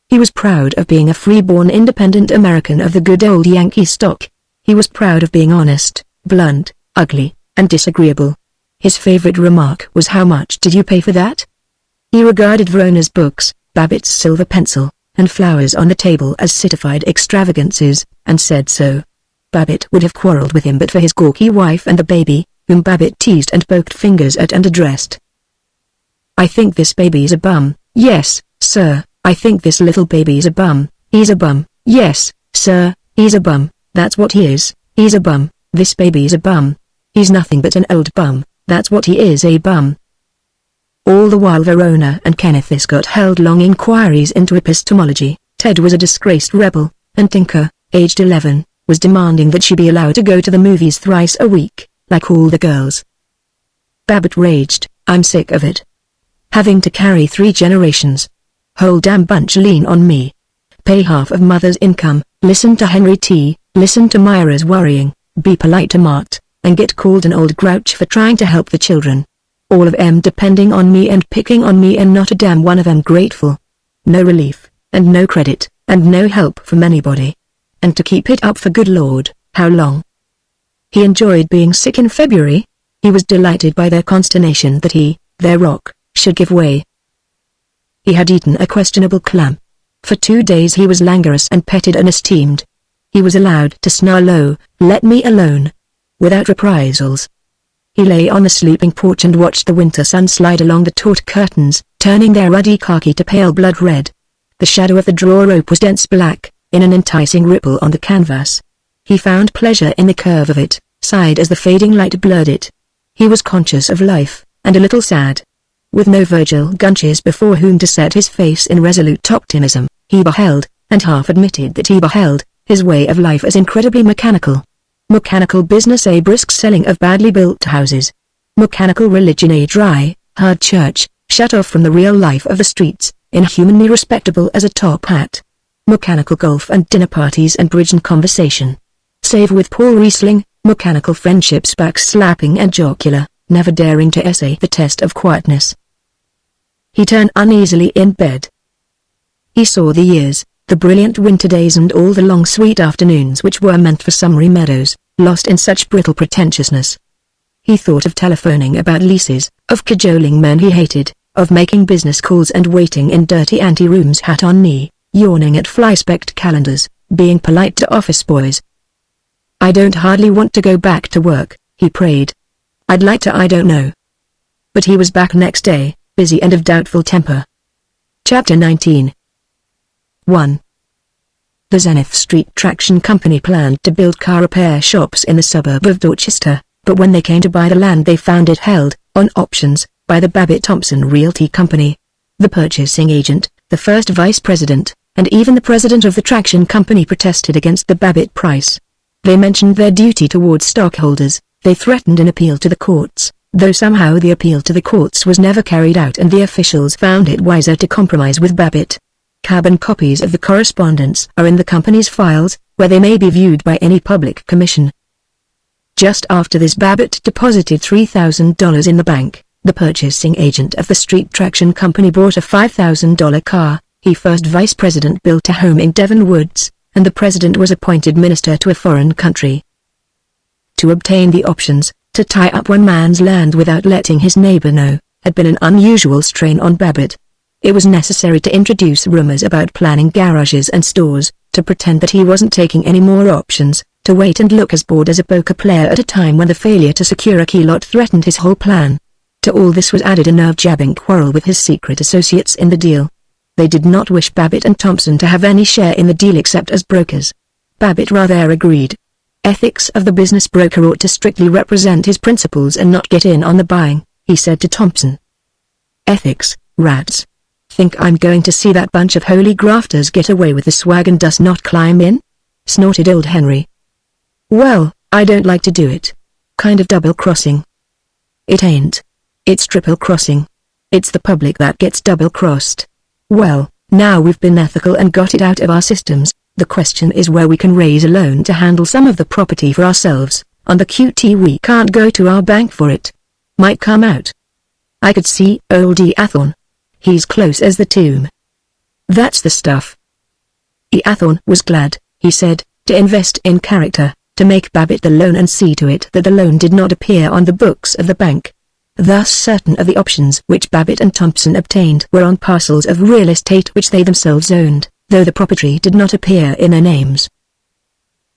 He was proud of being a free-born independent American of the good old Yankee stock. He was proud of being honest, blunt, ugly, and disagreeable. His favorite remark was, "How much did you pay for that?" He regarded Verona's books, Babbitt's silver pencil, and flowers on the table as citified extravagances, and said so. Babbitt would have quarreled with him but for his gawky wife and the baby, whom Babbitt teased and poked fingers at and addressed. "I think this baby's a bum, yes, sir, I think this little baby's a bum, he's a bum, yes, sir, he's a bum, that's what he is, he's a bum, this baby's a bum. He's nothing but an old bum, that's what he is, a bum." All the while Verona and Kenneth Escott held long inquiries into epistemology. Ted was a disgraced rebel, and Tinker, aged 11, was demanding that she be allowed to go to the movies thrice a week, like all the girls. Babbitt raged, "I'm sick of it. Having to carry 3 generations. Whole damn bunch lean on me. Pay half of mother's income, listen to Henry T., listen to Myra's worrying, be polite to Mart, and get called an old grouch for trying to help the children. All of 'em depending on me and picking on me and not a damn one of 'em grateful. No relief, and no credit, and no help from anybody. And to keep it up for good Lord, how long? He enjoyed being sick in February. He was delighted by their consternation that he, their rock, should give way. He had eaten a questionable clam. For 2 days he was languorous and petted and esteemed. He was allowed to snarl low, "Let me alone," without reprisals. He lay on the sleeping porch and watched the winter sun slide along the taut curtains, turning their ruddy khaki to pale blood red. The shadow of the drawer rope was dense black, in an enticing ripple on the canvas. He found pleasure in the curve of it, sighed as the fading light blurred it. He was conscious of life, and a little sad. With no Virgil Gunches before whom to set his face in resolute optimism, he beheld, and half admitted that he beheld, his way of life as incredibly mechanical. Mechanical business, a brisk selling of badly built houses. Mechanical religion, a dry, hard church, shut off from the real life of the streets, inhumanly respectable as a top hat. Mechanical golf and dinner parties and bridge and conversation. Save with Paul Riesling, mechanical friendships backslapping and jocular, never daring to essay the test of quietness. He turned uneasily in bed. He saw the years, the brilliant winter days and all the long sweet afternoons which were meant for summery meadows, lost in such brittle pretentiousness. He thought of telephoning about leases, of cajoling men he hated, of making business calls and waiting in dirty ante-rooms hat on knee, yawning at fly-specked calendars, being polite to office boys. "I don't hardly want to go back to work," he prayed. "I'd like to, I don't know." But he was back next day, busy and of doubtful temper. Chapter 19. 1. The Zenith Street Traction Company planned to build car repair shops in the suburb of Dorchester, but when they came to buy the land they found it held, on options, by the Babbitt Thompson Realty Company. The purchasing agent, the first vice president, and even the president of the traction company protested against the Babbitt price. They mentioned their duty towards stockholders, they threatened an appeal to the courts, though somehow the appeal to the courts was never carried out and the officials found it wiser to compromise with Babbitt. Carbon copies of the correspondence are in the company's files, where they may be viewed by any public commission. Just after this Babbitt deposited $3,000 in the bank. The purchasing agent of the Street Traction Company bought a $5,000 car. He first vice president built a home in Devon Woods, and the president was appointed minister to a foreign country. To obtain the options, to tie up one man's land without letting his neighbor know, had been an unusual strain on Babbitt. It was necessary to introduce rumors about planning garages and stores, to pretend that he wasn't taking any more options, to wait and look as bored as a poker player at a time when the failure to secure a key lot threatened his whole plan. To all this was added a nerve-jabbing quarrel with his secret associates in the deal. They did not wish Babbitt and Thompson to have any share in the deal except as brokers. Babbitt rather agreed. Ethics of the business broker ought to strictly represent his principles and not get in on the buying, he said to Thompson. Ethics, rats. Think I'm going to see that bunch of holy grafters get away with the swag and does not climb in? Snorted old Henry. Well, I don't like to do it. Kind of double-crossing. It ain't. It's triple-crossing. It's the public that gets double-crossed. Well, now we've been ethical and got it out of our systems, the question is where we can raise a loan to handle some of the property for ourselves. On the QT we can't go to our bank for it. Might come out. I could see old Eathorne. He's close as the tomb. That's the stuff. Eathorne was glad, he said, to invest in character, to make Babbitt the loan and see to it that the loan did not appear on the books of the bank. Thus certain of the options which Babbitt and Thompson obtained were on parcels of real estate which they themselves owned, though the property did not appear in their names.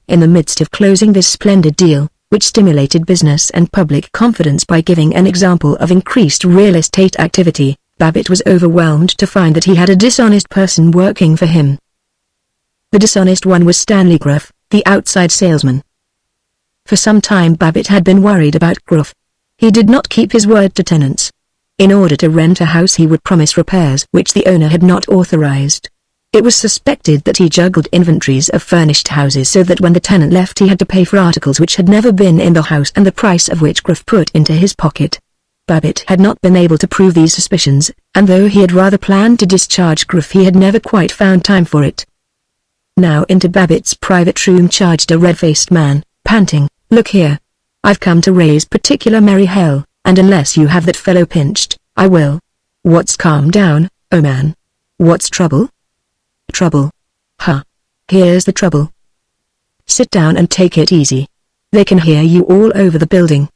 In the midst of closing this splendid deal, which stimulated business and public confidence by giving an example of increased real estate activity, Babbitt was overwhelmed to find that he had a dishonest person working for him. The dishonest one was Stanley Gruff, the outside salesman. For some time Babbitt had been worried about Gruff. He did not keep his word to tenants. In order to rent a house he would promise repairs which the owner had not authorized. It was suspected that he juggled inventories of furnished houses so that when the tenant left he had to pay for articles which had never been in the house and the price of which Gruff put into his pocket. Babbitt had not been able to prove these suspicions, and though he had rather planned to discharge Gruff he had never quite found time for it. Now into Babbitt's private room charged a red-faced man, panting, "Look here. I've come to raise particular merry hell, and unless you have that fellow pinched, I will." "What's calm down, oh man? What's trouble?" "Trouble? Huh. Here's the trouble. Sit down and take it easy. They can hear you all over the building.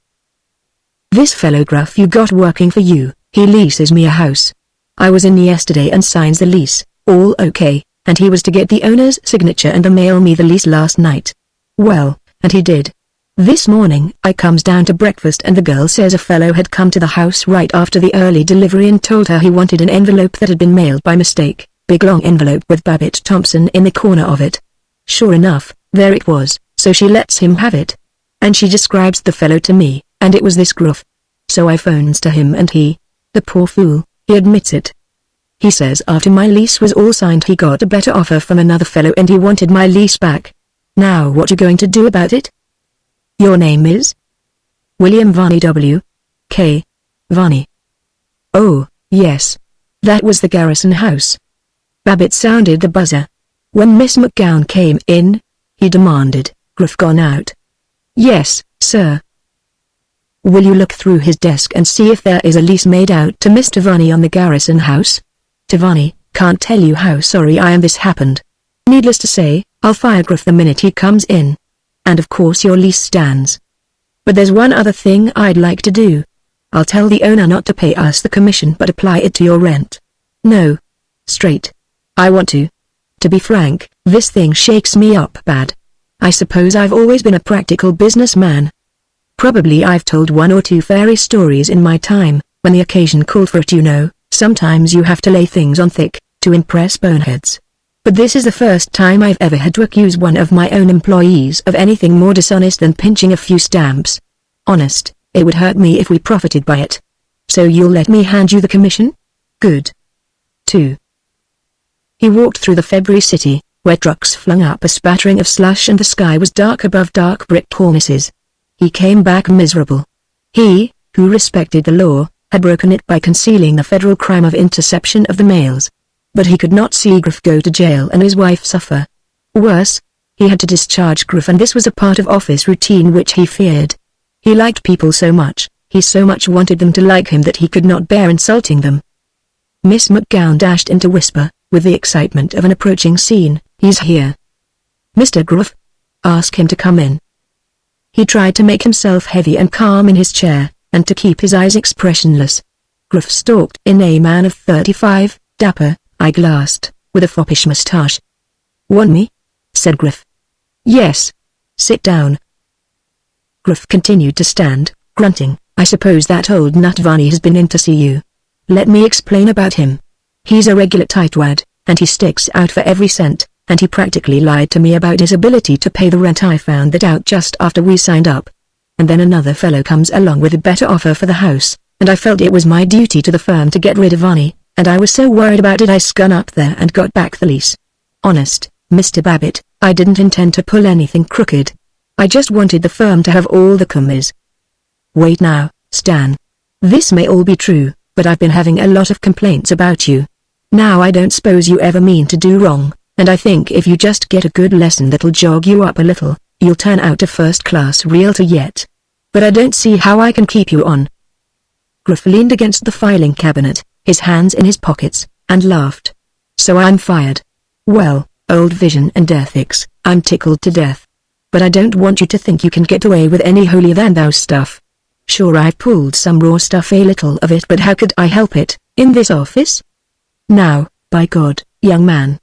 This fellow Gruff you got working for you, he leases me a house. I was in yesterday and signs the lease, all okay, and he was to get the owner's signature and mail me the lease last night. Well, and he did. This morning I comes down to breakfast and the girl says a fellow had come to the house right after the early delivery and told her he wanted an envelope that had been mailed by mistake, big long envelope with Babbitt Thompson in the corner of it. Sure enough, there it was, so she lets him have it. And she describes the fellow to me, and it was this Gruff. So I phones to him and the poor fool, he admits it. He says after my lease was all signed he got a better offer from another fellow and he wanted my lease back. Now what you going to do about it?" "Your name is?" "William Varney W. K. Varney." "Oh, yes. That was the Garrison House." Babbitt sounded the buzzer. When Miss McGowan came in, he demanded, "Gruff gone out?" "Yes, sir." "Will you look through his desk and see if there is a lease made out to Mr. Varney on the Garrison House?" "Varney, can't tell you how sorry I am this happened. Needless to say, I'll fire Gruff the minute he comes in. And of course your lease stands. But there's one other thing I'd like to do. I'll tell the owner not to pay us the commission but apply it to your rent. No. Straight. I want to. To be frank, this thing shakes me up bad. I suppose I've always been a practical businessman. Probably I've told one or two fairy stories in my time, when the occasion called for it, you know. Sometimes you have to lay things on thick, to impress boneheads. But this is the first time I've ever had to accuse one of my own employees of anything more dishonest than pinching a few stamps. Honest, it would hurt me if we profited by it. So you'll let me hand you the commission? Good. 2. He walked through the February city, where trucks flung up a spattering of slush and the sky was dark above dark brick cornices. He came back miserable. He, who respected the law, had broken it by concealing the federal crime of interception of the mails. But he could not see Gruff go to jail and his wife suffer. Worse, he had to discharge Gruff and this was a part of office routine which he feared. He liked people so much, he so much wanted them to like him that he could not bear insulting them. Miss McGowan dashed in to whisper, with the excitement of an approaching scene, "He's here. Mr. Gruff? Ask him to come in." He tried to make himself heavy and calm in his chair, and to keep his eyes expressionless. Gruff stalked in, a man of 35, dapper, eye-glassed, with a foppish moustache. "Want me?" said Gruff. "Yes. Sit down." Gruff continued to stand, grunting, "I suppose that old nut Varney has been in to see you. Let me explain about him. He's a regular tightwad, and he sticks out for every cent, and he practically lied to me about his ability to pay the rent. I found that out just after we signed up. And then another fellow comes along with a better offer for the house, and I felt it was my duty to the firm to get rid of Varney, and I was so worried about it I skun up there and got back the lease. Honest, Mr. Babbitt, I didn't intend to pull anything crooked. I just wanted the firm to have all the commis. Wait now, Stan. This may all be true, but I've been having a lot of complaints about you. Now I don't suppose you ever mean to do wrong, and I think if you just get a good lesson that'll jog you up a little, you'll turn out a first-class realtor yet. But I don't see how I can keep you on." Gruff leaned against the filing cabinet, his hands in his pockets, and laughed. "So I'm fired. Well, old vision and ethics, I'm tickled to death. But I don't want you to think you can get away with any holier-than-thou stuff. Sure, I've pulled some raw stuff, a little of it, but how could I help it, in this office? Now, by God, young man."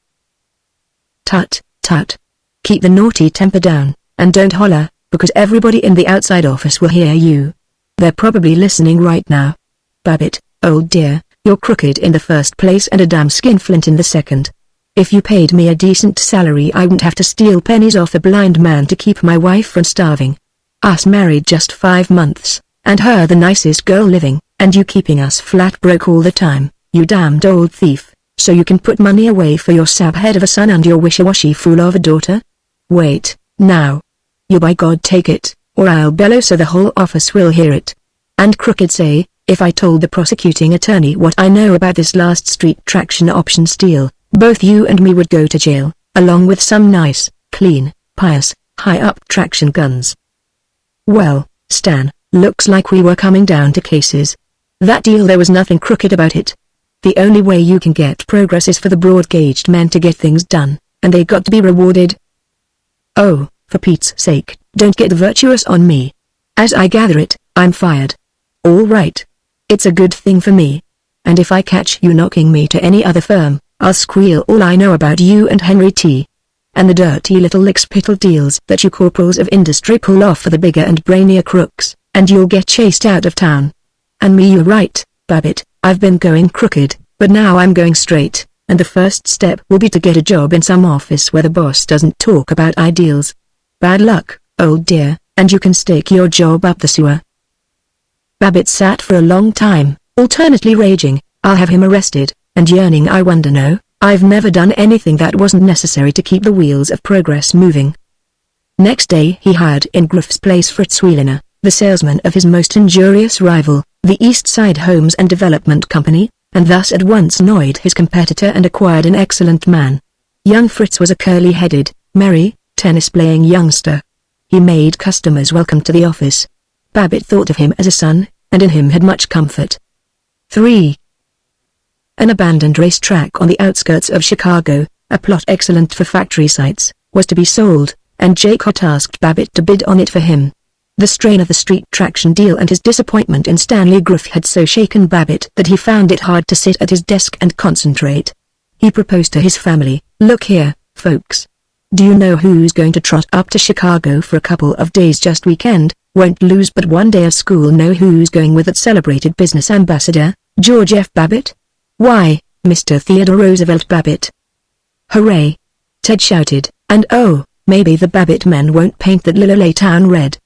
"Tut, tut. Keep the naughty temper down, and don't holler, because everybody in the outside office will hear you. They're probably listening right now. Babbitt, old dear, you're crooked in the first place and a damn skinflint in the second. If you paid me a decent salary I wouldn't have to steal pennies off a blind man to keep my wife from starving. Us married just 5 months, and her the nicest girl living, and you keeping us flat broke all the time, you damned old thief, so you can put money away for your sab-head of a son and your wishy-washy fool of a daughter? Wait, now. You by God take it, or I'll bellow so the whole office will hear it. And crooked say, if I told the prosecuting attorney what I know about this last street traction option steal, both you and me would go to jail, along with some nice, clean, pious, high-up traction guns. Well, Stan, looks like we were coming down to cases. That deal, there was nothing crooked about it. The only way you can get progress is for the broad-gauged men to get things done, and they got to be rewarded. Oh, for Pete's sake, don't get virtuous on me. As I gather it, I'm fired. All right. It's a good thing for me. And if I catch you knocking me to any other firm, I'll squeal all I know about you and Henry T. And the dirty little lickspittle deals that you corporals of industry pull off for the bigger and brainier crooks, and you'll get chased out of town. And me, you're right, Babbitt, I've been going crooked, but now I'm going straight, and the first step will be to get a job in some office where the boss doesn't talk about ideals. Bad luck, old dear, and you can stake your job up the sewer. Babbitt sat for a long time, alternately raging, I'll have him arrested, and yearning, I wonder, no, I've never done anything that wasn't necessary to keep the wheels of progress moving. Next day he hired in Griff's place Fritz Wheeliner, the salesman of his most injurious rival, the East Side Homes and Development Company, and thus at once annoyed his competitor and acquired an excellent man. Young Fritz was a curly-headed, merry, tennis-playing youngster. He made customers welcome to the office. Babbitt thought of him as a son, and in him had much comfort. 3. An abandoned racetrack on the outskirts of Chicago, a plot excellent for factory sites, was to be sold, and Jake Hott asked Babbitt to bid on it for him. The strain of the street traction deal and his disappointment in Stanley Griff had so shaken Babbitt that he found it hard to sit at his desk and concentrate. He proposed to his family, "Look here, folks. Do you know who's going to trot up to Chicago for a couple of days just weekend, won't lose but one day of school? Know who's going with that celebrated business ambassador, George F. Babbitt? Why, Mr. Theodore Roosevelt Babbitt." "Hooray!" Ted shouted, and oh, maybe the Babbitt men won't paint that Lillelay town red.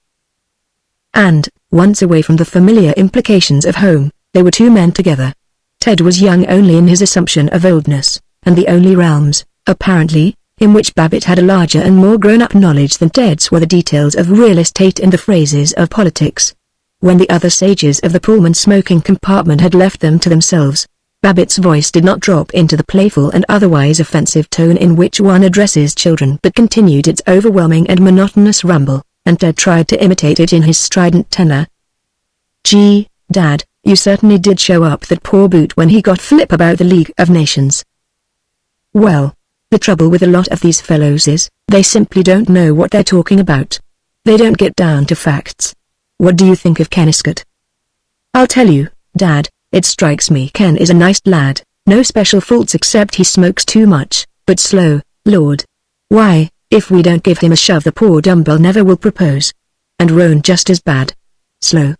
And, once away from the familiar implications of home, they were two men together. Ted was young only in his assumption of oldness, and the only realms, apparently, in which Babbitt had a larger and more grown-up knowledge than Ted's were the details of real estate and the phrases of politics. When the other sages of the Pullman smoking compartment had left them to themselves, Babbitt's voice did not drop into the playful and otherwise offensive tone in which one addresses children but continued its overwhelming and monotonous rumble, and Ted tried to imitate it in his strident tenor. "Gee, Dad, you certainly did show up that poor boot when he got flip about the League of Nations." Well, the trouble with a lot of these fellows is, they simply don't know what they're talking about. They don't get down to facts. What do you think of Kenniscott? "I'll tell you, Dad, it strikes me Ken is a nice lad, no special faults except he smokes too much, but slow, Lord. Why, if we don't give him a shove the poor dumbbell never will propose. And Roan just as bad. Slow."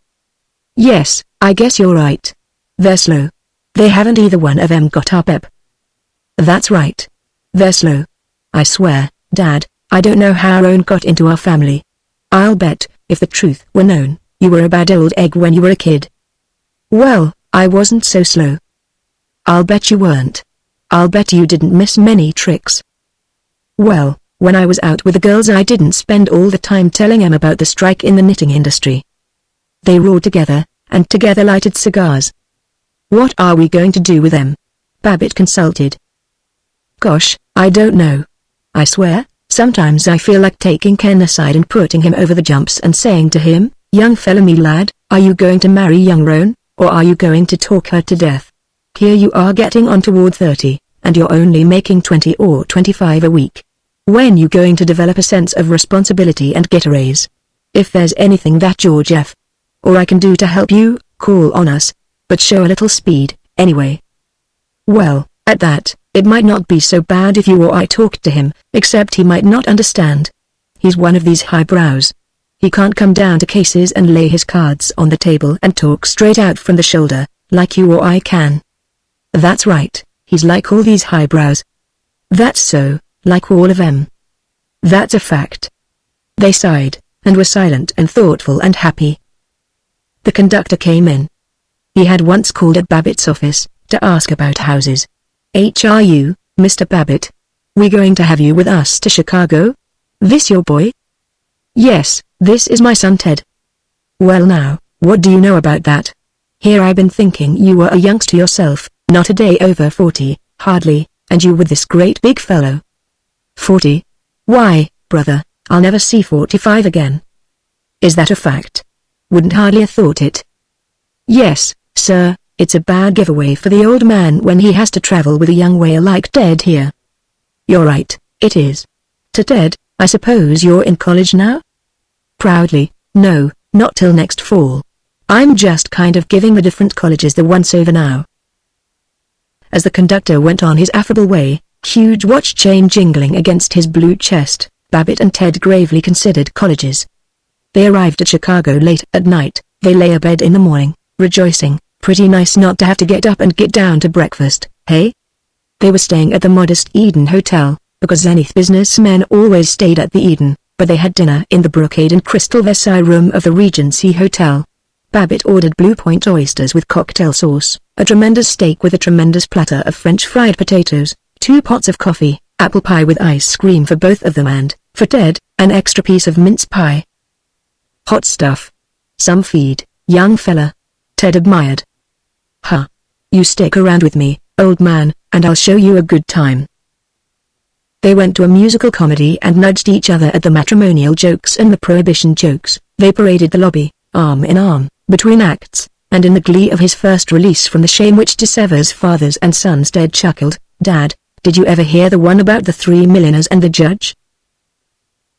"Yes, I guess you're right. They're slow. They haven't either one of them got our pep." "That's right. They're slow. I swear, Dad, I don't know how Roan got into our family. I'll bet, if the truth were known, you were a bad old egg when you were a kid." "Well, I wasn't so slow." "I'll bet you weren't. I'll bet you didn't miss many tricks." "Well, when I was out with the girls I didn't spend all the time telling them about the strike in the knitting industry." They roared together, and together lighted cigars. "What are we going to do with them?" Babbitt consulted. "Gosh, I don't know. I swear, sometimes I feel like taking Ken aside and putting him over the jumps and saying to him, 'Young fella me lad, are you going to marry young Roan, or are you going to talk her to death? Here you are getting on toward 30, and you're only making 20 or 25 a week. When you going to develop a sense of responsibility and get a raise? If there's anything that George F. or I can do to help you, call on us, but show a little speed, anyway." Well, at that, it might not be so bad if you or I talked to him, except he might not understand. He's one of these highbrows. He can't come down to cases and lay his cards on the table and talk straight out from the shoulder, like you or I can. "That's right, he's like all these highbrows." "That's so, like all of them." "That's a fact." They sighed, and were silent and thoughtful and happy. The conductor came in. He had once called at Babbitt's office, to ask about houses. "HRU, Mr. Babbitt? We going to have you with us to Chicago? This your boy?" "Yes, this is my son Ted." "Well now, what do you know about that? Here I been thinking you were a youngster yourself, not a day over 40, hardly, and you with this great big fellow." 40? Why, brother, I'll never see 45 again. Is that a fact? Wouldn't hardly have thought it. Yes, sir, it's a bad giveaway for the old man when he has to travel with a young whale like Ted here. You're right, it is. To Ted, I suppose you're in college now? Proudly, no, not till next fall. I'm just kind of giving the different colleges the once-over now. As the conductor went on his affable way, huge watch chain jingling against his blue chest, Babbitt and Ted gravely considered colleges. They arrived at Chicago late at night. They lay abed in the morning, rejoicing. Pretty nice not to have to get up and get down to breakfast, hey? They were staying at the modest Eden Hotel, because Zenith businessmen always stayed at the Eden, but they had dinner in the brocade and crystal Versailles room of the Regency Hotel. Babbitt ordered Blue Point oysters with cocktail sauce, a tremendous steak with a tremendous platter of French fried potatoes, 2 pots of coffee, apple pie with ice cream for both of them and, for Ted, an extra piece of mince pie. Hot stuff. Some feed, young fella. Ted admired. Huh. You stick around with me, old man, and I'll show you a good time. They went to a musical comedy and nudged each other at the matrimonial jokes and the prohibition jokes. They paraded the lobby, arm in arm, between acts, and in the glee of his first release from the shame which dissevers fathers and sons, Ted chuckled, Dad, did you ever hear the one about the 3 millionaires and the judge?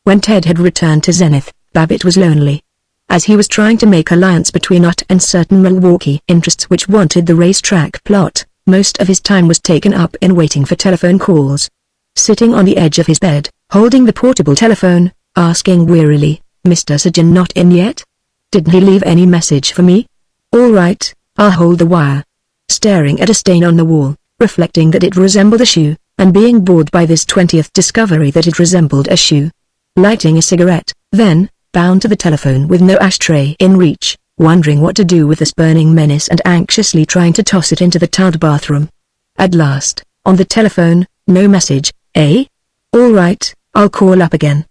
When Ted had returned to Zenith, Babbitt was lonely. As he was trying to make alliance between Ut and certain Milwaukee interests which wanted the racetrack plot, most of his time was taken up in waiting for telephone calls. Sitting on the edge of his bed, holding the portable telephone, asking wearily, Mr. Sajan not in yet? Didn't he leave any message for me? All right, I'll hold the wire. Staring at a stain on the wall, reflecting that it resembled a shoe, and being bored by this 20th discovery that it resembled a shoe. Lighting a cigarette, then, bound to the telephone with no ashtray in reach, wondering what to do with this burning menace and anxiously trying to toss it into the tiled bathroom. At last, on the telephone, no message, eh? All right, I'll call up again.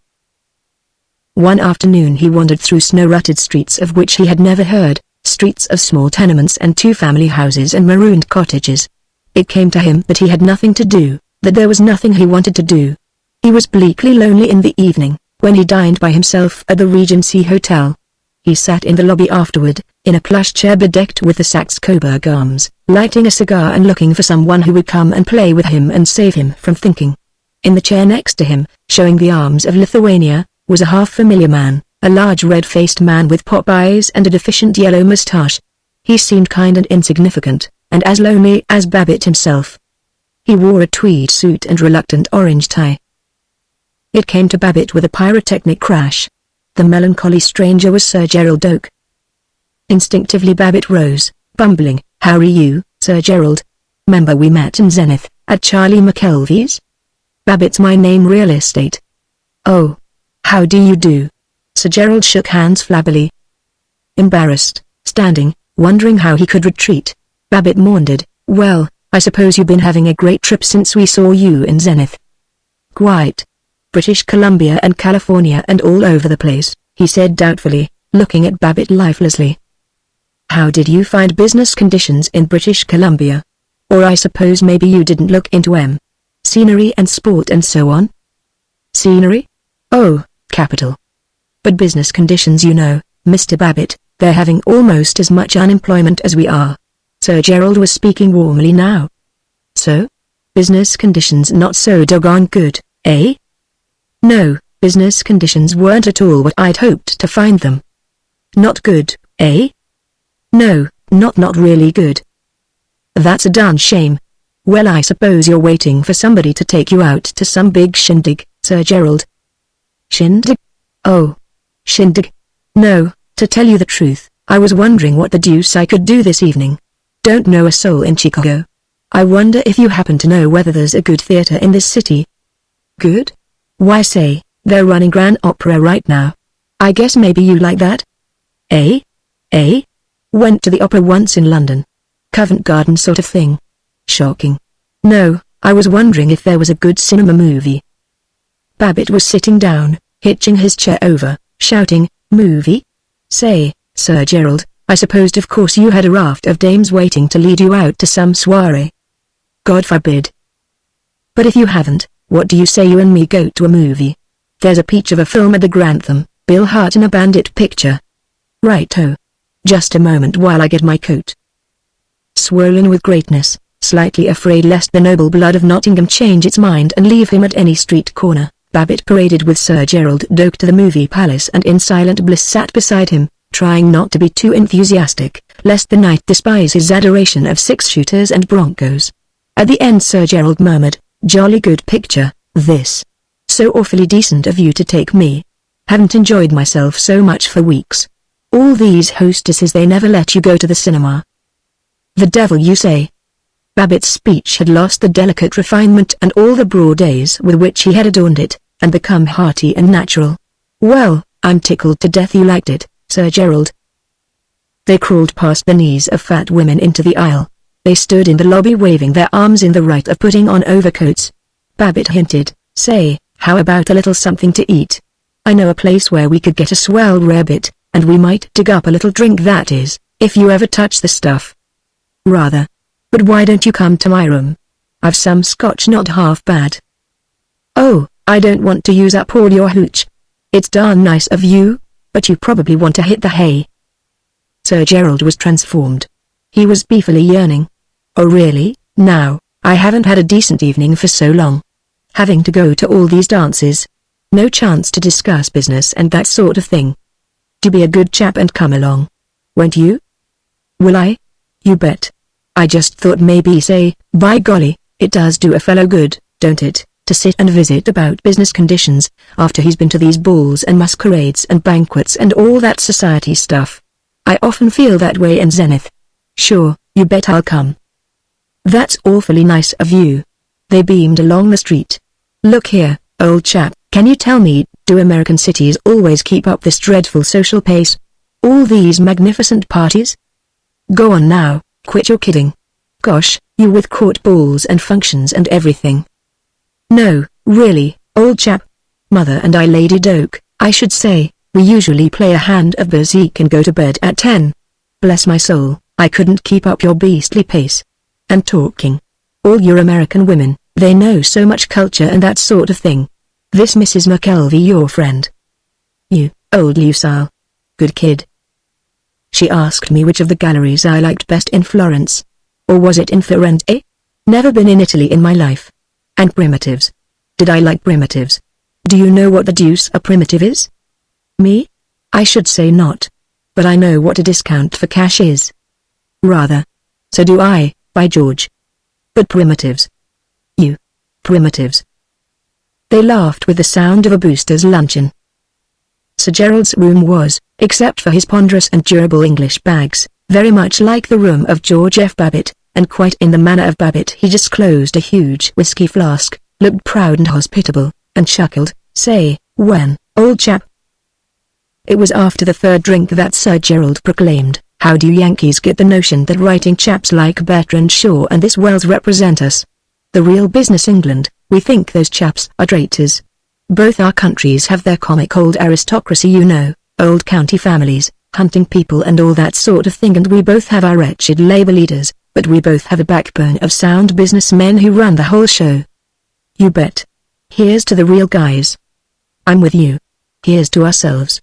One afternoon he wandered through snow-rutted streets of which he had never heard, streets of small tenements and 2-family houses and marooned cottages. It came to him that he had nothing to do, that there was nothing he wanted to do. He was bleakly lonely in the evening, when he dined by himself at the Regency Hotel. He sat in the lobby afterward, in a plush chair bedecked with the Saxe-Coburg arms, lighting a cigar and looking for someone who would come and play with him and save him from thinking. In the chair next to him, showing the arms of Lithuania, was a half-familiar man, a large red-faced man with pop eyes and a deficient yellow moustache. He seemed kind and insignificant, and as lonely as Babbitt himself. He wore a tweed suit and reluctant orange tie. It came to Babbitt with a pyrotechnic crash. The melancholy stranger was Sir Gerald Oak. Instinctively Babbitt rose, bumbling, "How are you, Sir Gerald? 'Member we met in Zenith, at Charlie McKelvey's? Babbitt's my name, real estate." "Oh. How do you do?" Sir Gerald shook hands flabbily. Embarrassed, standing, wondering how he could retreat, Babbitt maundered, "Well, I suppose you've been having a great trip since we saw you in Zenith." "Quite. British Columbia and California and all over the place," he said doubtfully, looking at Babbitt lifelessly. "How did you find business conditions in British Columbia? Or I suppose maybe you didn't look into scenery and sport and so on?" "Scenery? Oh, capital. But business conditions, you know, Mr. Babbitt, they're having almost as much unemployment as we are." Sir Gerald was speaking warmly now. "So? Business conditions not so doggone good, eh?" "No, business conditions weren't at all what I'd hoped to find them." "Not good, eh?" "No, not really good." "That's a darn shame. Well, I suppose you're waiting for somebody to take you out to some big shindig, Sir Gerald." "Shindig? Oh. Shindig. No, to tell you the truth, I was wondering what the deuce I could do this evening. Don't know a soul in Chicago. I wonder if you happen to know whether there's a good theater in this city." "Good? Why say, they're running Grand Opera right now. I guess maybe you like that?" "Eh? Eh? Went to the opera once in London. Covent Garden sort of thing." "Shocking. No, I was wondering if there was a good cinema movie." Babbitt was sitting down, hitching his chair over, shouting, "Movie? Say, Sir Gerald, I supposed of course you had a raft of dames waiting to lead you out to some soiree." "God forbid. But if you haven't, What do you say you and me go to a movie? There's a peach of a film at the Grantham, Bill Hart in a bandit picture. Right-o. Just a moment while I get my coat. Swollen with greatness, slightly afraid lest the noble blood of Nottingham change its mind and leave him at any street corner, Babbitt paraded with Sir Gerald Doak to the movie palace and in silent bliss sat beside him, trying not to be too enthusiastic, lest the knight despise his adoration of six-shooters and broncos. At the end Sir Gerald murmured, "Jolly good picture, this. So awfully decent of you to take me. Haven't enjoyed myself so much for weeks. All these hostesses, they never let you go to the cinema." "The devil you say." Babbitt's speech had lost the delicate refinement and all the broad airs with which he had adorned it, and become hearty and natural. "Well, I'm tickled to death you liked it, Sir Gerald." They crawled past the knees of fat women into the aisle. They stood in the lobby waving their arms in the rite of putting on overcoats. Babbitt hinted, "Say, how about a little something to eat? I know a place where we could get a swell rarebit, and we might dig up a little drink, that is, if you ever touch the stuff." "Rather. But why don't you come to my room? I've some scotch not half bad." "Oh, I don't want to use up all your hooch. It's darn nice of you, but you probably want to hit the hay." Sir Gerald was transformed. He was beefily yearning. "Oh really, now, I haven't had a decent evening for so long. Having to go to all these dances. No chance to discuss business and that sort of thing. Do be a good chap and come along. Won't you?" "Will I? You bet. I just thought maybe say, by golly, it does do a fellow good, don't it, to sit and visit about business conditions, after he's been to these balls and masquerades and banquets and all that society stuff. I often feel that way in Zenith. Sure, you bet I'll come." "That's awfully nice of you." They beamed along the street. "Look here, old chap, can you tell me, do American cities always keep up this dreadful social pace? All these magnificent parties? Go on now, quit your kidding. Gosh, you with court balls and functions and everything." "No, really, old chap. Mother and I, Lady Doak, I should say, we usually play a hand of bezique and go to bed at 10. Bless my soul, I couldn't keep up your beastly pace. And talking. All your American women, they know so much culture and that sort of thing. This Mrs. McKelvey your friend?" "You, old Lucille. Good kid. She asked me which of the galleries I liked best in Florence. Or was it in Firenze? Never been in Italy in my life. And primitives. Did I like primitives? Do you know what the deuce a primitive is?" "Me? I should say not. But I know what a discount for cash is." "Rather. So do I, by George. But primitives. You. Primitives." They laughed with the sound of a booster's luncheon. Sir Gerald's room was, except for his ponderous and durable English bags, very much like the room of George F. Babbitt, and quite in the manner of Babbitt he disclosed a huge whiskey flask, looked proud and hospitable, and chuckled, "Say, when, old chap?" It was after the third drink that Sir Gerald proclaimed, "How do you Yankees get the notion that writing chaps like Bertrand Shaw and this Wells represent us? The real business England, we think those chaps are traitors. Both our countries have their comic old aristocracy, you know, old county families, hunting people and all that sort of thing, and we both have our wretched labor leaders, but we both have a backbone of sound businessmen who run the whole show." "You bet. Here's to the real guys." "I'm with you. Here's to ourselves."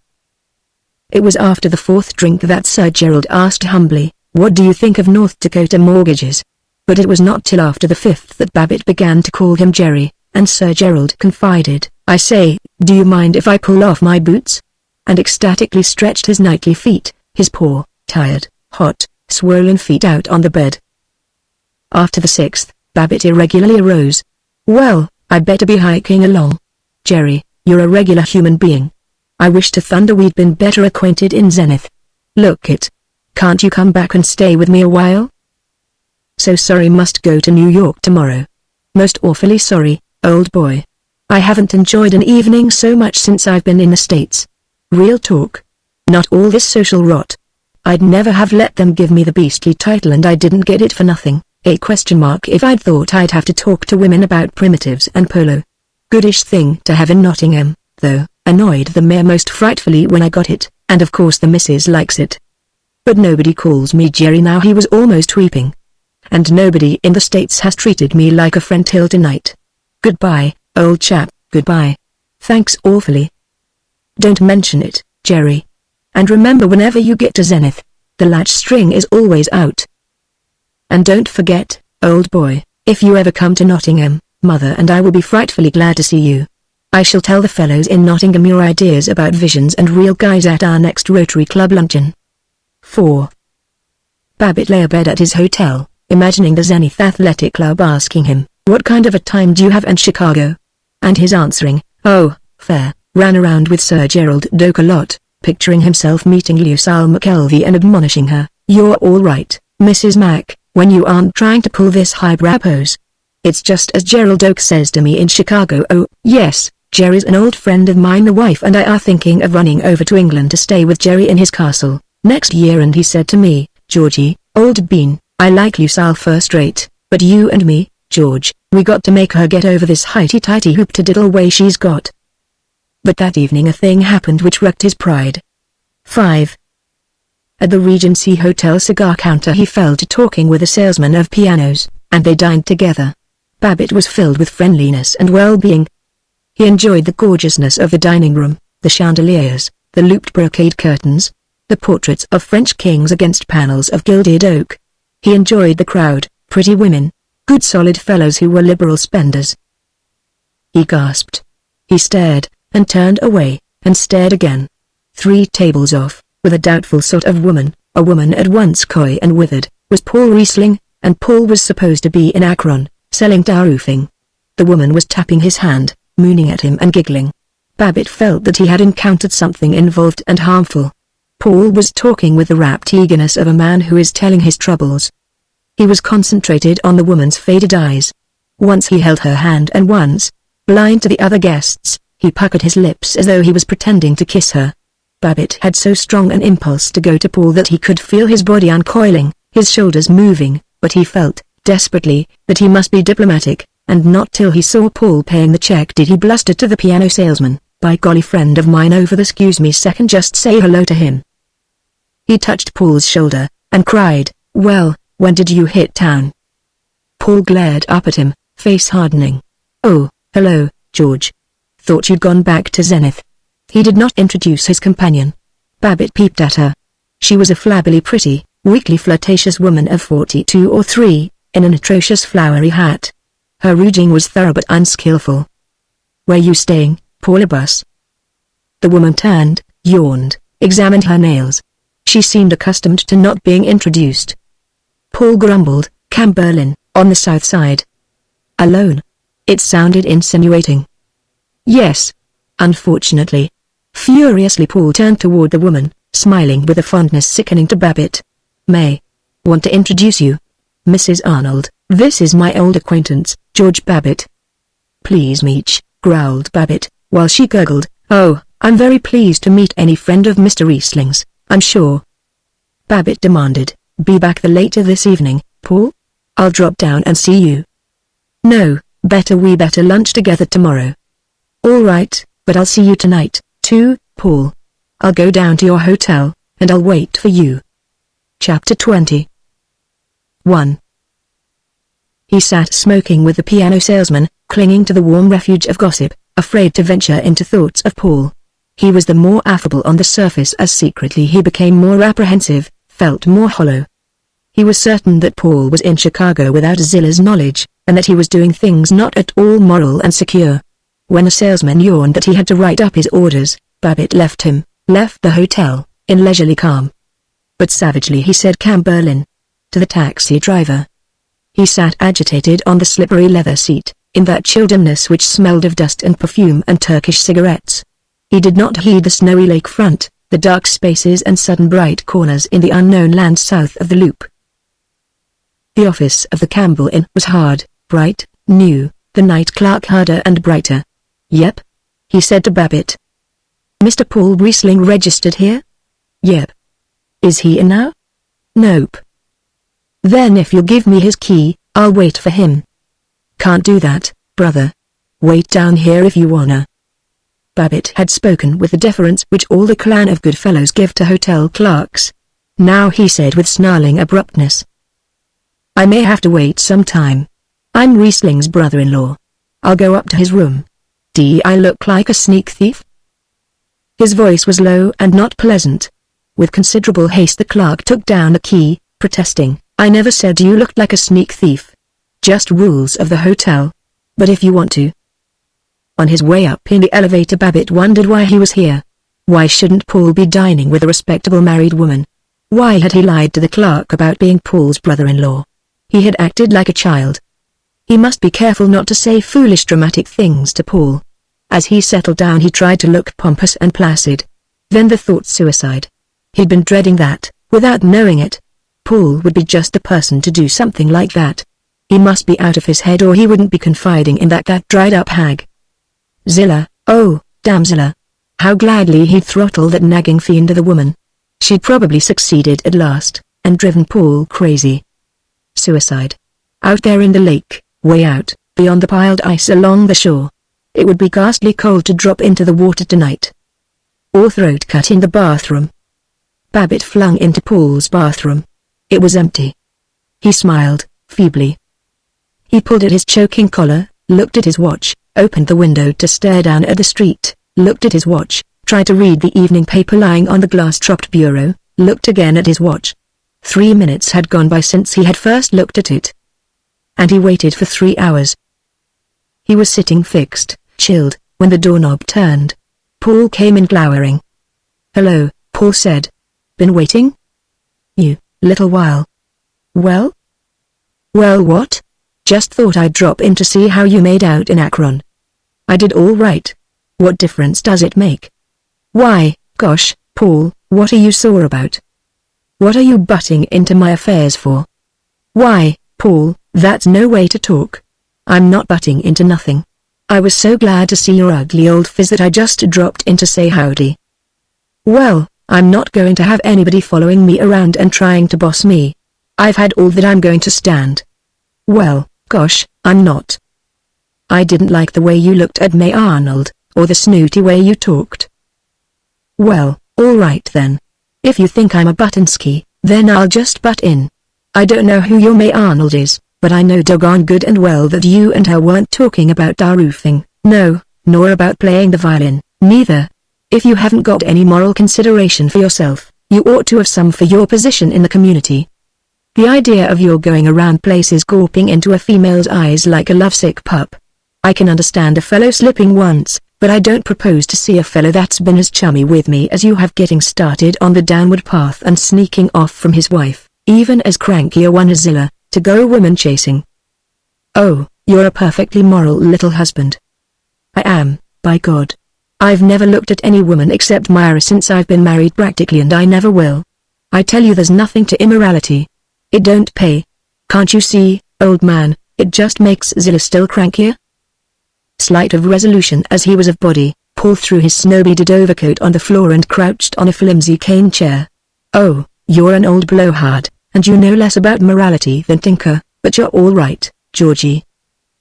It was after the fourth drink that Sir Gerald asked humbly, "What do you think of North Dakota mortgages?" But it was not till after the fifth that Babbitt began to call him Jerry, and Sir Gerald confided, "I say, do you mind if I pull off my boots?" and ecstatically stretched his knightly feet, his poor, tired, hot, swollen feet out on the bed. After the sixth, Babbitt irregularly arose. "Well, I better be hiking along. Jerry, you're a regular human being. I wish to thunder we'd been better acquainted in Zenith. Look it. Can't you come back and stay with me a while?" "So sorry, must go to New York tomorrow. Most awfully sorry, old boy. I haven't enjoyed an evening so much since I've been in the States. Real talk. Not all this social rot. I'd never have let them give me the beastly title, and I didn't get it for nothing, if I'd thought I'd have to talk to women about primitives and polo. Goodish thing to have in Nottingham, though, annoyed the mayor most frightfully when I got it, and of course the missus likes it. But nobody calls me Jerry now." He was almost weeping. "And nobody in the States has treated me like a friend till tonight. Goodbye, Old chap, goodbye. Thanks awfully. Don't mention it, Jerry. And remember, whenever you get to Zenith, the latch string is always out. And don't forget, old boy, if you ever come to Nottingham, Mother and I will be frightfully glad to see you. I shall tell the fellows in Nottingham your ideas about visions and real guys at our next Rotary Club luncheon. 4. Babbitt lay abed at his hotel, imagining the Zenith Athletic Club asking him, "What kind of a time do you have in Chicago?" And his answering, "Oh, fair," ran around with Sir Gerald Doak a lot, picturing himself meeting Lucille McKelvey and admonishing her, "You're all right, Mrs. Mac, when you aren't trying to pull this highbrow pose. It's just as Gerald Doak says to me in Chicago. Oh, yes, Jerry's an old friend of mine. The wife and I are thinking of running over to England to stay with Jerry in his castle next year, and he said to me, Georgie, old bean, I like Lucille first rate, but you and me, George, we got to make her get over this highty-tighty hoop-to-diddle way she's got." But that evening a thing happened which wrecked his pride. 5. At the Regency Hotel cigar counter he fell to talking with a salesman of pianos, and they dined together. Babbitt was filled with friendliness and well-being. He enjoyed the gorgeousness of the dining room, the chandeliers, the looped brocade curtains, the portraits of French kings against panels of gilded oak. He enjoyed the crowd, pretty women, good solid fellows who were liberal spenders. He gasped. He stared, and turned away, and stared again. 3 tables off, with a doubtful sort of woman, a woman at once coy and withered, was Paul Riesling, and Paul was supposed to be in Akron, selling tar roofing. The woman was tapping his hand, mooning at him and giggling. Babbitt felt that he had encountered something involved and harmful. Paul was talking with the rapt eagerness of a man who is telling his troubles. He was concentrated on the woman's faded eyes. Once he held her hand, and once, blind to the other guests, he puckered his lips as though he was pretending to kiss her. Babbitt had so strong an impulse to go to Paul that he could feel his body uncoiling, his shoulders moving, but he felt, desperately, that he must be diplomatic, and not till he saw Paul paying the check did he bluster to the piano salesman, "By golly, friend of mine over the excuse me second, just say hello to him." He touched Paul's shoulder, and cried, "Well, when did you hit town?" Paul glared up at him, face hardening. "Oh, hello, George. Thought you'd gone back to Zenith." He did not introduce his companion. Babbitt peeped at her. She was a flabbily pretty, weakly flirtatious woman of 42 or 3, in an atrocious flowery hat. Her rouging was thorough but unskillful. "Where you staying, Paulibus?" The woman turned, yawned, examined her nails. She seemed accustomed to not being introduced. Paul grumbled, "Camberlin, on the south side." "Alone?" It sounded insinuating. "Yes. Unfortunately." Furiously Paul turned toward the woman, smiling with a fondness sickening to Babbitt. "May. Want to introduce you? Mrs. Arnold, this is my old acquaintance, George Babbitt." "Please meet," growled Babbitt, while she gurgled, "Oh, I'm very pleased to meet any friend of Mr. Riesling's, I'm sure." Babbitt demanded, "Be back later this evening, Paul? I'll drop down and see you." "No, we better lunch together tomorrow." "All right, but I'll see you tonight, too, Paul. I'll go down to your hotel, and I'll wait for you." Chapter 20. 1. He sat smoking with the piano salesman, clinging to the warm refuge of gossip, afraid to venture into thoughts of Paul. He was the more affable on the surface as secretly he became more apprehensive, felt more hollow. He was certain that Paul was in Chicago without Zilla's knowledge, and that he was doing things not at all moral and secure. When the salesman yawned that he had to write up his orders, Babbitt left the hotel, in leisurely calm. But savagely he said Camberlin to the taxi driver. He sat agitated on the slippery leather seat, in that chill dimness which smelled of dust and perfume and Turkish cigarettes. He did not heed the snowy lakefront, the dark spaces and sudden bright corners in the unknown land south of the loop. The office of the Campbell Inn was hard, bright, new, the night clerk harder and brighter. "Yep," he said to Babbitt. "Mr. Paul Riesling registered here?" "Yep." "Is he in now?" "Nope." "Then if you'll give me his key, I'll wait for him." "Can't do that, brother. Wait down here if you wanna." Babbitt had spoken with the deference which all the clan of good fellows give to hotel clerks. Now he said with snarling abruptness, "I may have to wait some time. I'm Riesling's brother-in-law. I'll go up to his room. Do I look like a sneak thief?" His voice was low and not pleasant. With considerable haste the clerk took down the key, protesting, "I never said you looked like a sneak thief. Just rules of the hotel. But if you want to." On his way up in the elevator Babbitt wondered why he was here. Why shouldn't Paul be dining with a respectable married woman? Why had he lied to the clerk about being Paul's brother-in-law? He had acted like a child. He must be careful not to say foolish dramatic things to Paul. As he settled down he tried to look pompous and placid. Then the thought suicide. He'd been dreading that, without knowing it. Paul would be just the person to do something like that. He must be out of his head or he wouldn't be confiding in that dried-up hag. Zilla, oh, damn Zilla. How gladly he'd throttle that nagging fiend of a woman. She'd probably succeeded at last, and driven Paul crazy. Suicide. Out there in the lake, way out, beyond the piled ice along the shore. It would be ghastly cold to drop into the water tonight. Or throat cut in the bathroom. Babbitt flung into Paul's bathroom. It was empty. He smiled, feebly. He pulled at his choking collar, looked at his watch, opened the window to stare down at the street, looked at his watch, tried to read the evening paper lying on the glass-topped bureau, looked again at his watch. 3 minutes had gone by since he had first looked at it. And he waited for 3 hours. He was sitting fixed, chilled, when the doorknob turned. Paul came in glowering. "Hello," Paul said. "Been waiting?" "You, little while." "Well?" "Well what? Just thought I'd drop in to see how you made out in Akron." "I did all right. What difference does it make?" "Why, gosh, Paul, what are you sore about? What are you butting into my affairs for?" "Why, Paul, that's no way to talk. I'm not butting into nothing. I was so glad to see your ugly old phiz that I just dropped in to say howdy." "Well, I'm not going to have anybody following me around and trying to boss me. I've had all that I'm going to stand." "Well, gosh, I'm not." "I didn't like the way you looked at May Arnold, or the snooty way you talked." "Well, all right then. If you think I'm a Buttinsky, then I'll just butt in. I don't know who your May Arnold is, but I know doggone good and well that you and her weren't talking about tar roofing, no, nor about playing the violin, neither. If you haven't got any moral consideration for yourself, you ought to have some for your position in the community. The idea of your going around places gawping into a female's eyes like a lovesick pup. I can understand a fellow slipping once, but I don't propose to see a fellow that's been as chummy with me as you have getting started on the downward path and sneaking off from his wife, even as cranky a one as Zilla, to go woman chasing. Oh, you're a perfectly moral little husband." "I am, by God. I've never looked at any woman except Myra since I've been married practically and I never will. I tell you there's nothing to immorality. It don't pay. Can't you see, old man, it just makes Zilla still crankier?" Slight of resolution as he was of body, Paul threw his snow-beaded overcoat on the floor and crouched on a flimsy cane chair. "Oh, you're an old blowhard, and you know less about morality than Tinker, but you're all right, Georgie.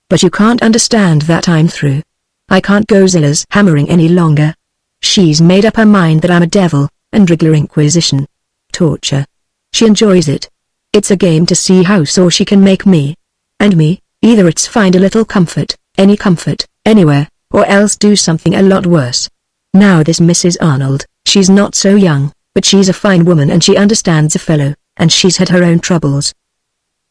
But you can't understand that I'm through. I can't go Zilla's hammering any longer. She's made up her mind that I'm a devil, and regular inquisition. Torture. She enjoys it. It's a game to see how sore she can make me. And me, either it's find a little comfort, any comfort, anywhere, or else do something a lot worse. Now this Mrs. Arnold, she's not so young, but she's a fine woman and she understands a fellow, and she's had her own troubles.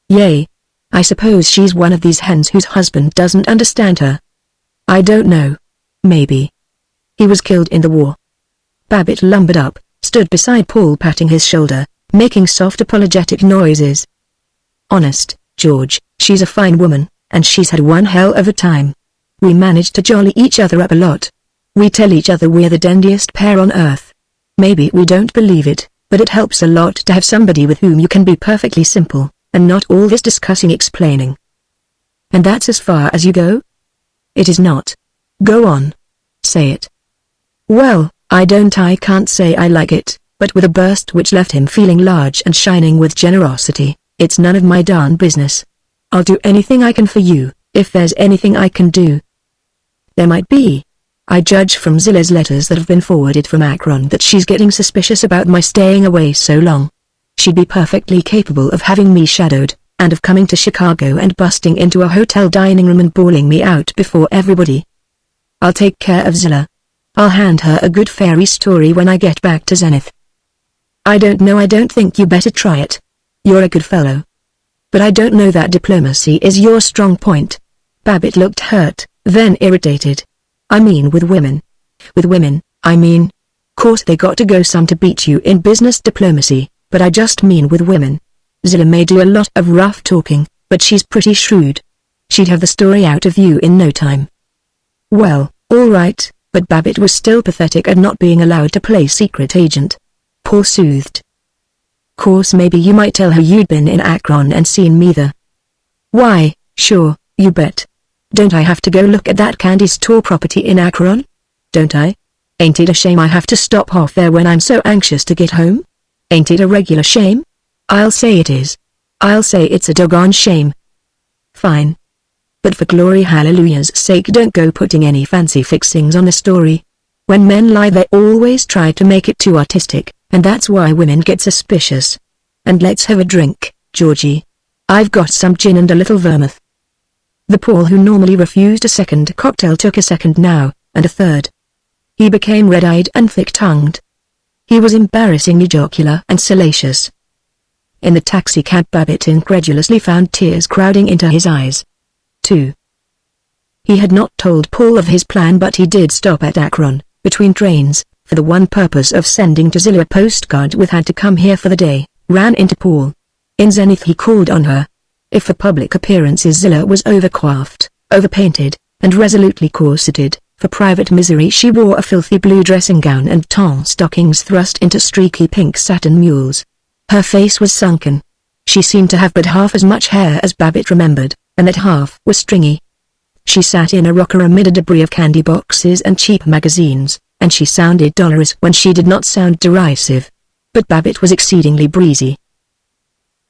Yay. I suppose she's one of these hens whose husband doesn't understand her. I don't know. Maybe. He was killed in the war. Babbitt lumbered up, stood beside Paul patting his shoulder, making soft apologetic noises. Honest, George, she's a fine woman, and she's had one hell of a time. We managed to jolly each other up a lot. We tell each other we're the dandiest pair on earth. Maybe we don't believe it, but it helps a lot to have somebody with whom you can be perfectly simple, and not all this discussing explaining. And that's as far as you go? It is not. Go on. Say it. Well, I can't say I like it, but with a burst which left him feeling large and shining with generosity, it's none of my darn business. I'll do anything I can for you, if there's anything I can do. There might be. I judge from Zilla's letters that have been forwarded from Akron that she's getting suspicious about my staying away so long. She'd be perfectly capable of having me shadowed, and of coming to Chicago and busting into a hotel dining room and bawling me out before everybody. I'll take care of Zilla. I'll hand her a good fairy story when I get back to Zenith. I don't know, I don't think you better try it. You're a good fellow. But I don't know that diplomacy is your strong point. Babbitt looked hurt, then irritated. I mean with women. With women, I mean. Course they got to go some to beat you in business diplomacy, but I just mean with women. Zilla may do a lot of rough talking, but she's pretty shrewd. She'd have the story out of you in no time. Well, all right, but Babbitt was still pathetic at not being allowed to play secret agent. Paul soothed. Course maybe you might tell her you'd been in Akron and seen me there. Why, sure, you bet. Don't I have to go look at that candy store property in Akron? Don't I? Ain't it a shame I have to stop off there when I'm so anxious to get home? Ain't it a regular shame? I'll say it is. I'll say it's a doggone shame. Fine. But for glory hallelujah's sake don't go putting any fancy fixings on the story. When men lie they always try to make it too artistic, and that's why women get suspicious. And let's have a drink, Georgie. I've got some gin and a little vermouth. The Paul who normally refused a second cocktail took a second now, and a third. He became red-eyed and thick-tongued. He was embarrassingly jocular and salacious. In the taxicab Babbitt incredulously found tears crowding into his eyes. 2. He had not told Paul of his plan, but he did stop at Akron, between trains, for the one purpose of sending to Zilla a postcard with "had to come here for the day," ran into Paul. In Zenith he called on her. If for public appearances Zilla was overcoiffed, overpainted, and resolutely corseted, for private misery she wore a filthy blue dressing gown and tan stockings thrust into streaky pink satin mules. Her face was sunken. She seemed to have but half as much hair as Babbitt remembered, and that half was stringy. She sat in a rocker amid a debris of candy boxes and cheap magazines, and she sounded dolorous when she did not sound derisive. But Babbitt was exceedingly breezy.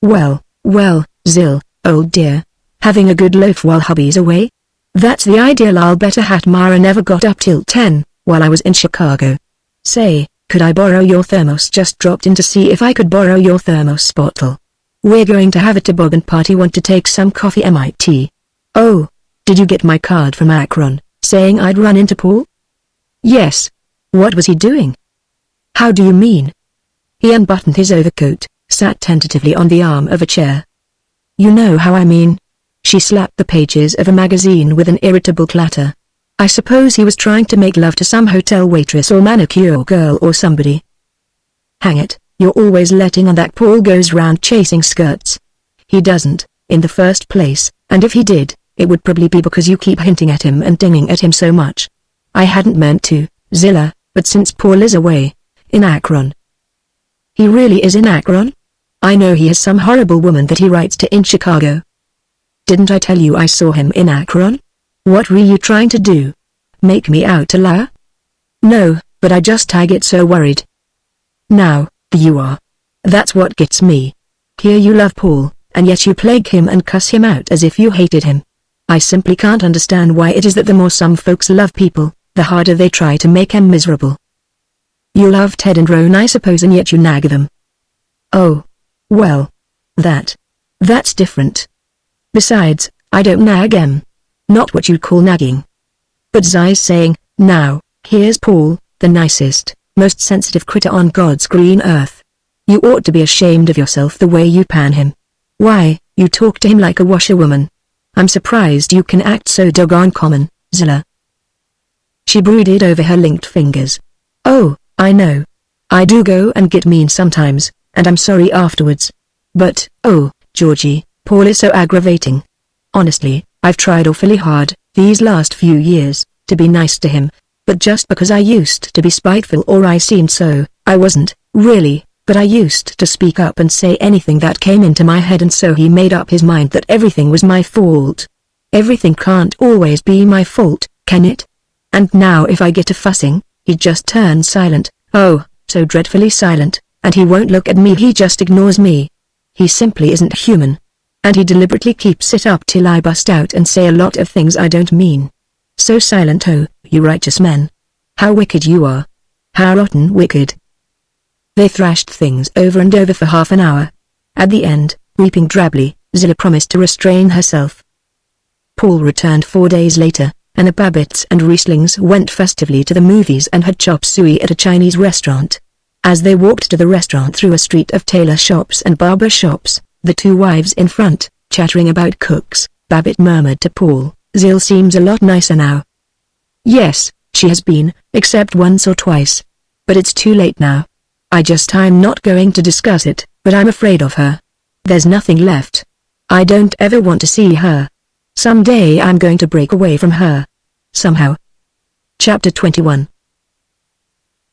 Well, Zill, old dear. Having a good loaf while hubby's away? That's the ideal. I'll bet a hat Mara never got up till 10, while I was in Chicago. Say, could I borrow your thermos? Just dropped in to see if I could borrow your thermos bottle. We're going to have a toboggan party. Want to take some coffee? MIT. Oh, did you get my card from Akron, saying I'd run into Paul? Yes. What was he doing? How do you mean? He unbuttoned his overcoat, sat tentatively on the arm of a chair. You know how I mean. She slapped the pages of a magazine with an irritable clatter. I suppose he was trying to make love to some hotel waitress or manicure girl or somebody. Hang it, you're always letting on that Paul goes round chasing skirts. He doesn't, in the first place, and if he did, it would probably be because you keep hinting at him and dinging at him so much. I hadn't meant to, Zilla, but since Paul is away, in Akron. He really is in Akron? I know he has some horrible woman that he writes to in Chicago. Didn't I tell you I saw him in Akron? What were you trying to do? Make me out a liar? No, but I get so worried. Now, you are. That's what gets me. Here you love Paul, and yet you plague him and cuss him out as if you hated him. I simply can't understand why it is that the more some folks love people, the harder they try to make them miserable. You love Ted and Roan, I suppose, and yet you nag them. Oh. Well. That's different. Besides, I don't nag em. Not what you'd call nagging. But Zai's saying, now, here's Paul, the nicest, most sensitive critter on God's green earth. You ought to be ashamed of yourself the way you pan him. Why, you talk to him like a washerwoman. I'm surprised you can act so doggone common, Zilla. She brooded over her linked fingers. Oh, I know. I do go and get mean sometimes, and I'm sorry afterwards. But, oh, Georgie, Paul is so aggravating. Honestly, I've tried awfully hard, these last few years, to be nice to him, but just because I used to be spiteful or I seemed so, I wasn't, really, but I used to speak up and say anything that came into my head, and so he made up his mind that everything was my fault. Everything can't always be my fault, can it? And now if I get to fussing, he just turns silent, oh, so dreadfully silent, and he won't look at me, he just ignores me. He simply isn't human. And he deliberately keeps it up till I bust out and say a lot of things I don't mean. So silent, oh, you righteous men. How wicked you are. How rotten wicked. They thrashed things over and over for half an hour. At the end, weeping drably, Zilla promised to restrain herself. Paul returned 4 days later, and the Babbitts and Rieslings went festively to the movies and had chop suey at a Chinese restaurant. As they walked to the restaurant through a street of tailor shops and barber shops, the two wives in front, chattering about cooks, Babbitt murmured to Paul, "Zill seems a lot nicer now." "Yes, she has been, except once or twice. But it's too late now. I'm not going to discuss it, but I'm afraid of her. There's nothing left. I don't ever want to see her. Someday I'm going to break away from her. Somehow." Chapter 21.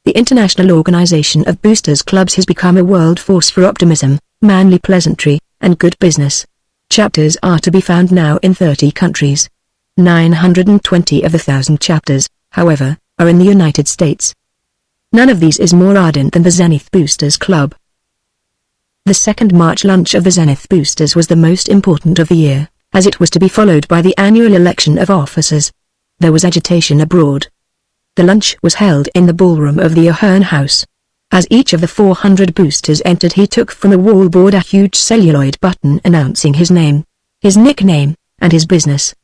The International Organization of Boosters Clubs has become a world force for optimism, manly pleasantry, and good business. Chapters are to be found now in 30 countries. 920 of the 1,000 chapters, however, are in the United States. None of these is more ardent than the Zenith Boosters Club. The second March lunch of the Zenith Boosters was the most important of the year, as it was to be followed by the annual election of officers. There was agitation abroad. The lunch was held in the ballroom of the Ahern House. As each of the 400 boosters entered, he took from the wallboard a huge celluloid button announcing his name, his nickname, and his business.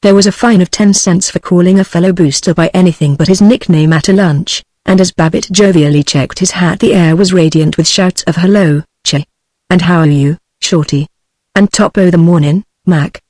There was a fine of 10 cents for calling a fellow booster by anything but his nickname at a lunch, and as Babbitt jovially checked his hat, the air was radiant with shouts of "Hello, Che," and "How are you, Shorty?" and "Top o' the morning, Mac."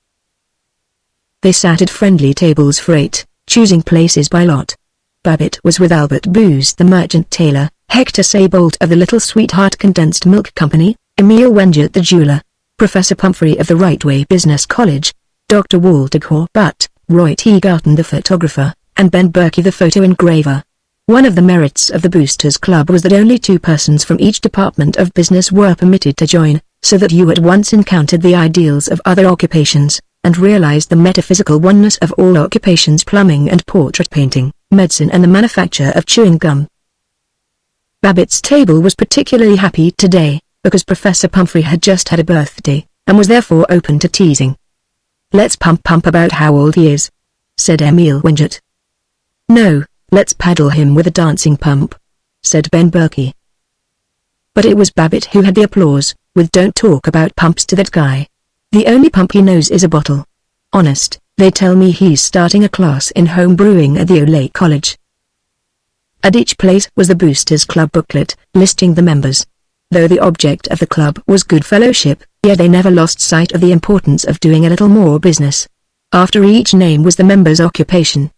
They sat at friendly tables for 8, choosing places by lot. Babbitt was with Albert Booz the merchant tailor, Hector Saybolt of the Little Sweetheart Condensed Milk Company, Emil Wengert the jeweler, Professor Pumphrey of the Rightway Business College, Dr. Walter Butt, Roy T. Garton the photographer, and Ben Berkey the photo engraver. One of the merits of the Boosters Club was that only 2 persons from each department of business were permitted to join, so that you at once encountered the ideals of other occupations, and realized the metaphysical oneness of all occupations: plumbing and portrait painting, medicine and the manufacture of chewing gum. Babbitt's table was particularly happy today, because Professor Pumphrey had just had a birthday, and was therefore open to teasing. "Let's pump about how old he is," said Emil Wengert. "No, let's paddle him with a dancing pump," said Ben Berkey. But it was Babbitt who had the applause, with "Don't talk about pumps to that guy. The only pump he knows is a bottle. Honest, they tell me he's starting a class in home brewing at the Olay College." At each place was the Boosters Club booklet, listing the members. Though the object of the club was good fellowship, yet they never lost sight of the importance of doing a little more business. After each name was the member's occupation.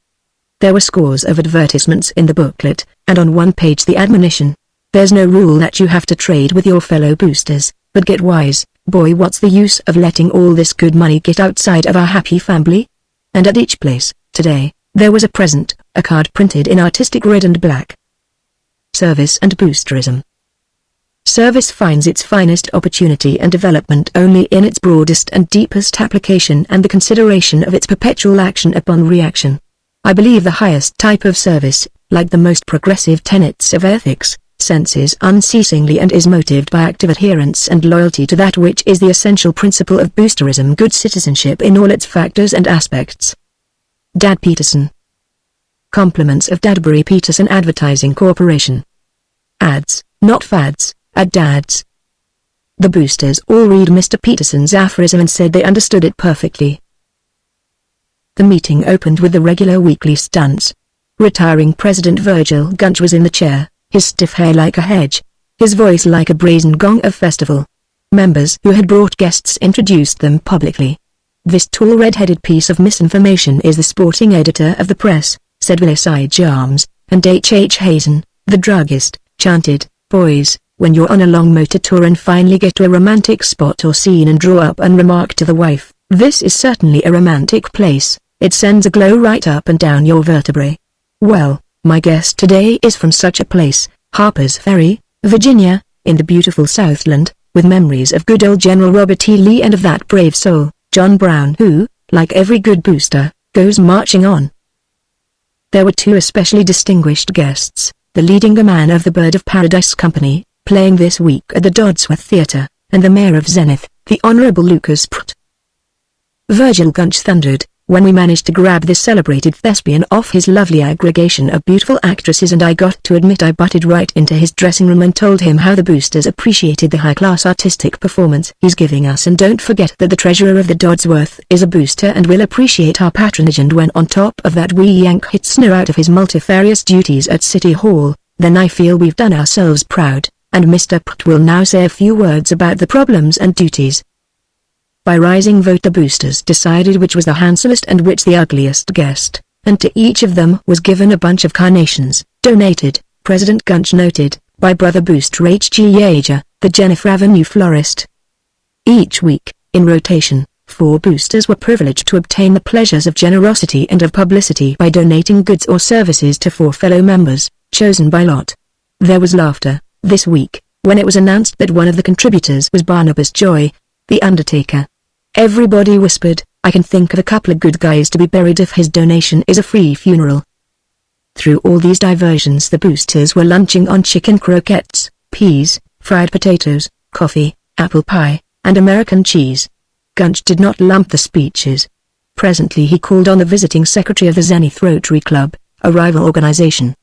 There were scores of advertisements in the booklet, and on one page the admonition: "There's no rule that you have to trade with your fellow boosters, but get wise, boy, what's the use of letting all this good money get outside of our happy family?" And at each place, today, there was a present, a card printed in artistic red and black. Service and Boosterism. Service finds its finest opportunity and development only in its broadest and deepest application and the consideration of its perpetual action upon reaction. I believe the highest type of service, like the most progressive tenets of ethics, senses unceasingly and is motived by active adherence and loyalty to that which is the essential principle of boosterism: good citizenship in all its factors and aspects. Dad Peterson. Compliments of Dadbury Peterson Advertising Corporation. Ads, not fads, at Dad's. The boosters all read Mr. Peterson's aphorism and said they understood it perfectly. The meeting opened with the regular weekly stunts. Retiring President Virgil Gunch was in the chair, his stiff hair like a hedge, his voice like a brazen gong of festival. Members who had brought guests introduced them publicly. "This tall red-headed piece of misinformation is the sporting editor of the press," said Willis I. Jarms, and H. Hazen, the druggist, chanted, "Boys, when you're on a long motor tour and finally get to a romantic spot or scene and draw up and remark to the wife, 'This is certainly a romantic place,' it sends a glow right up and down your vertebrae. Well, my guest today is from such a place, Harper's Ferry, Virginia, in the beautiful Southland, with memories of good old General Robert E. Lee and of that brave soul, John Brown, who, like every good booster, goes marching on." There were 2 especially distinguished guests, the leading man of the Bird of Paradise Company, playing this week at the Dodsworth Theatre, and the mayor of Zenith, the Honorable Lucas Pruitt. Virgil Gunch thundered, when we managed to grab this celebrated thespian off his lovely aggregation of beautiful actresses, and I got to admit I butted right into his dressing room and told him how the boosters appreciated the high-class artistic performance he's giving us, and don't forget that the treasurer of the Dodsworth is a booster and will appreciate our patronage, and when on top of that we yank Hitzner out of his multifarious duties at City Hall, then I feel we've done ourselves proud, and Mr. Putt will now say a few words about the problems and duties. By rising vote the boosters decided which was the handsomest and which the ugliest guest, and to each of them was given a bunch of carnations, donated, President Gunch noted, by brother booster H.G. Yeager, the Jennifer Avenue florist. Each week, in rotation, 4 boosters were privileged to obtain the pleasures of generosity and of publicity by donating goods or services to 4 fellow members, chosen by lot. There was laughter, this week, when it was announced that one of the contributors was Barnabas Joy, the undertaker. Everybody whispered, "I can think of a couple of good guys to be buried if his donation is a free funeral." Through all these diversions the boosters were lunching on chicken croquettes, peas, fried potatoes, coffee, apple pie, and American cheese. Gunch did not lump the speeches. Presently he called on the visiting secretary of the Zenith Rotary Club, a rival organization.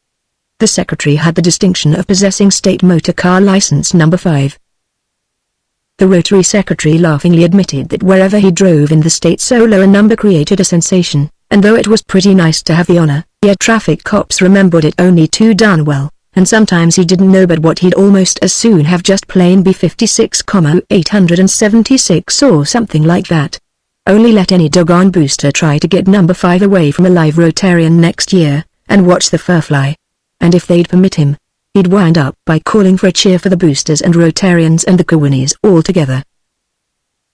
The secretary had the distinction of possessing state motor car license number 5. The Rotary secretary laughingly admitted that wherever he drove in the state solo a number created a sensation, and though it was pretty nice to have the honor, yet traffic cops remembered it only too darn well, and sometimes he didn't know but what he'd almost as soon have just plain B56,876 or something like that. Only let any doggone booster try to get number 5 away from a live Rotarian next year, and watch the fur fly. And if they'd permit him, he'd wind up by calling for a cheer for the boosters and Rotarians and the Cowinis all together.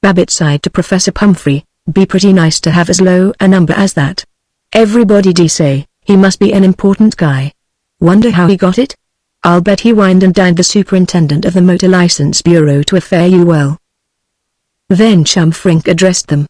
Babbitt sighed to Professor Pumphrey, "Be pretty nice to have as low a number as that. Everybody'd say, he must be an important guy. Wonder how he got it? I'll bet he wined and dined the superintendent of the Motor License Bureau to a fare you well." Then Chum Frink addressed them.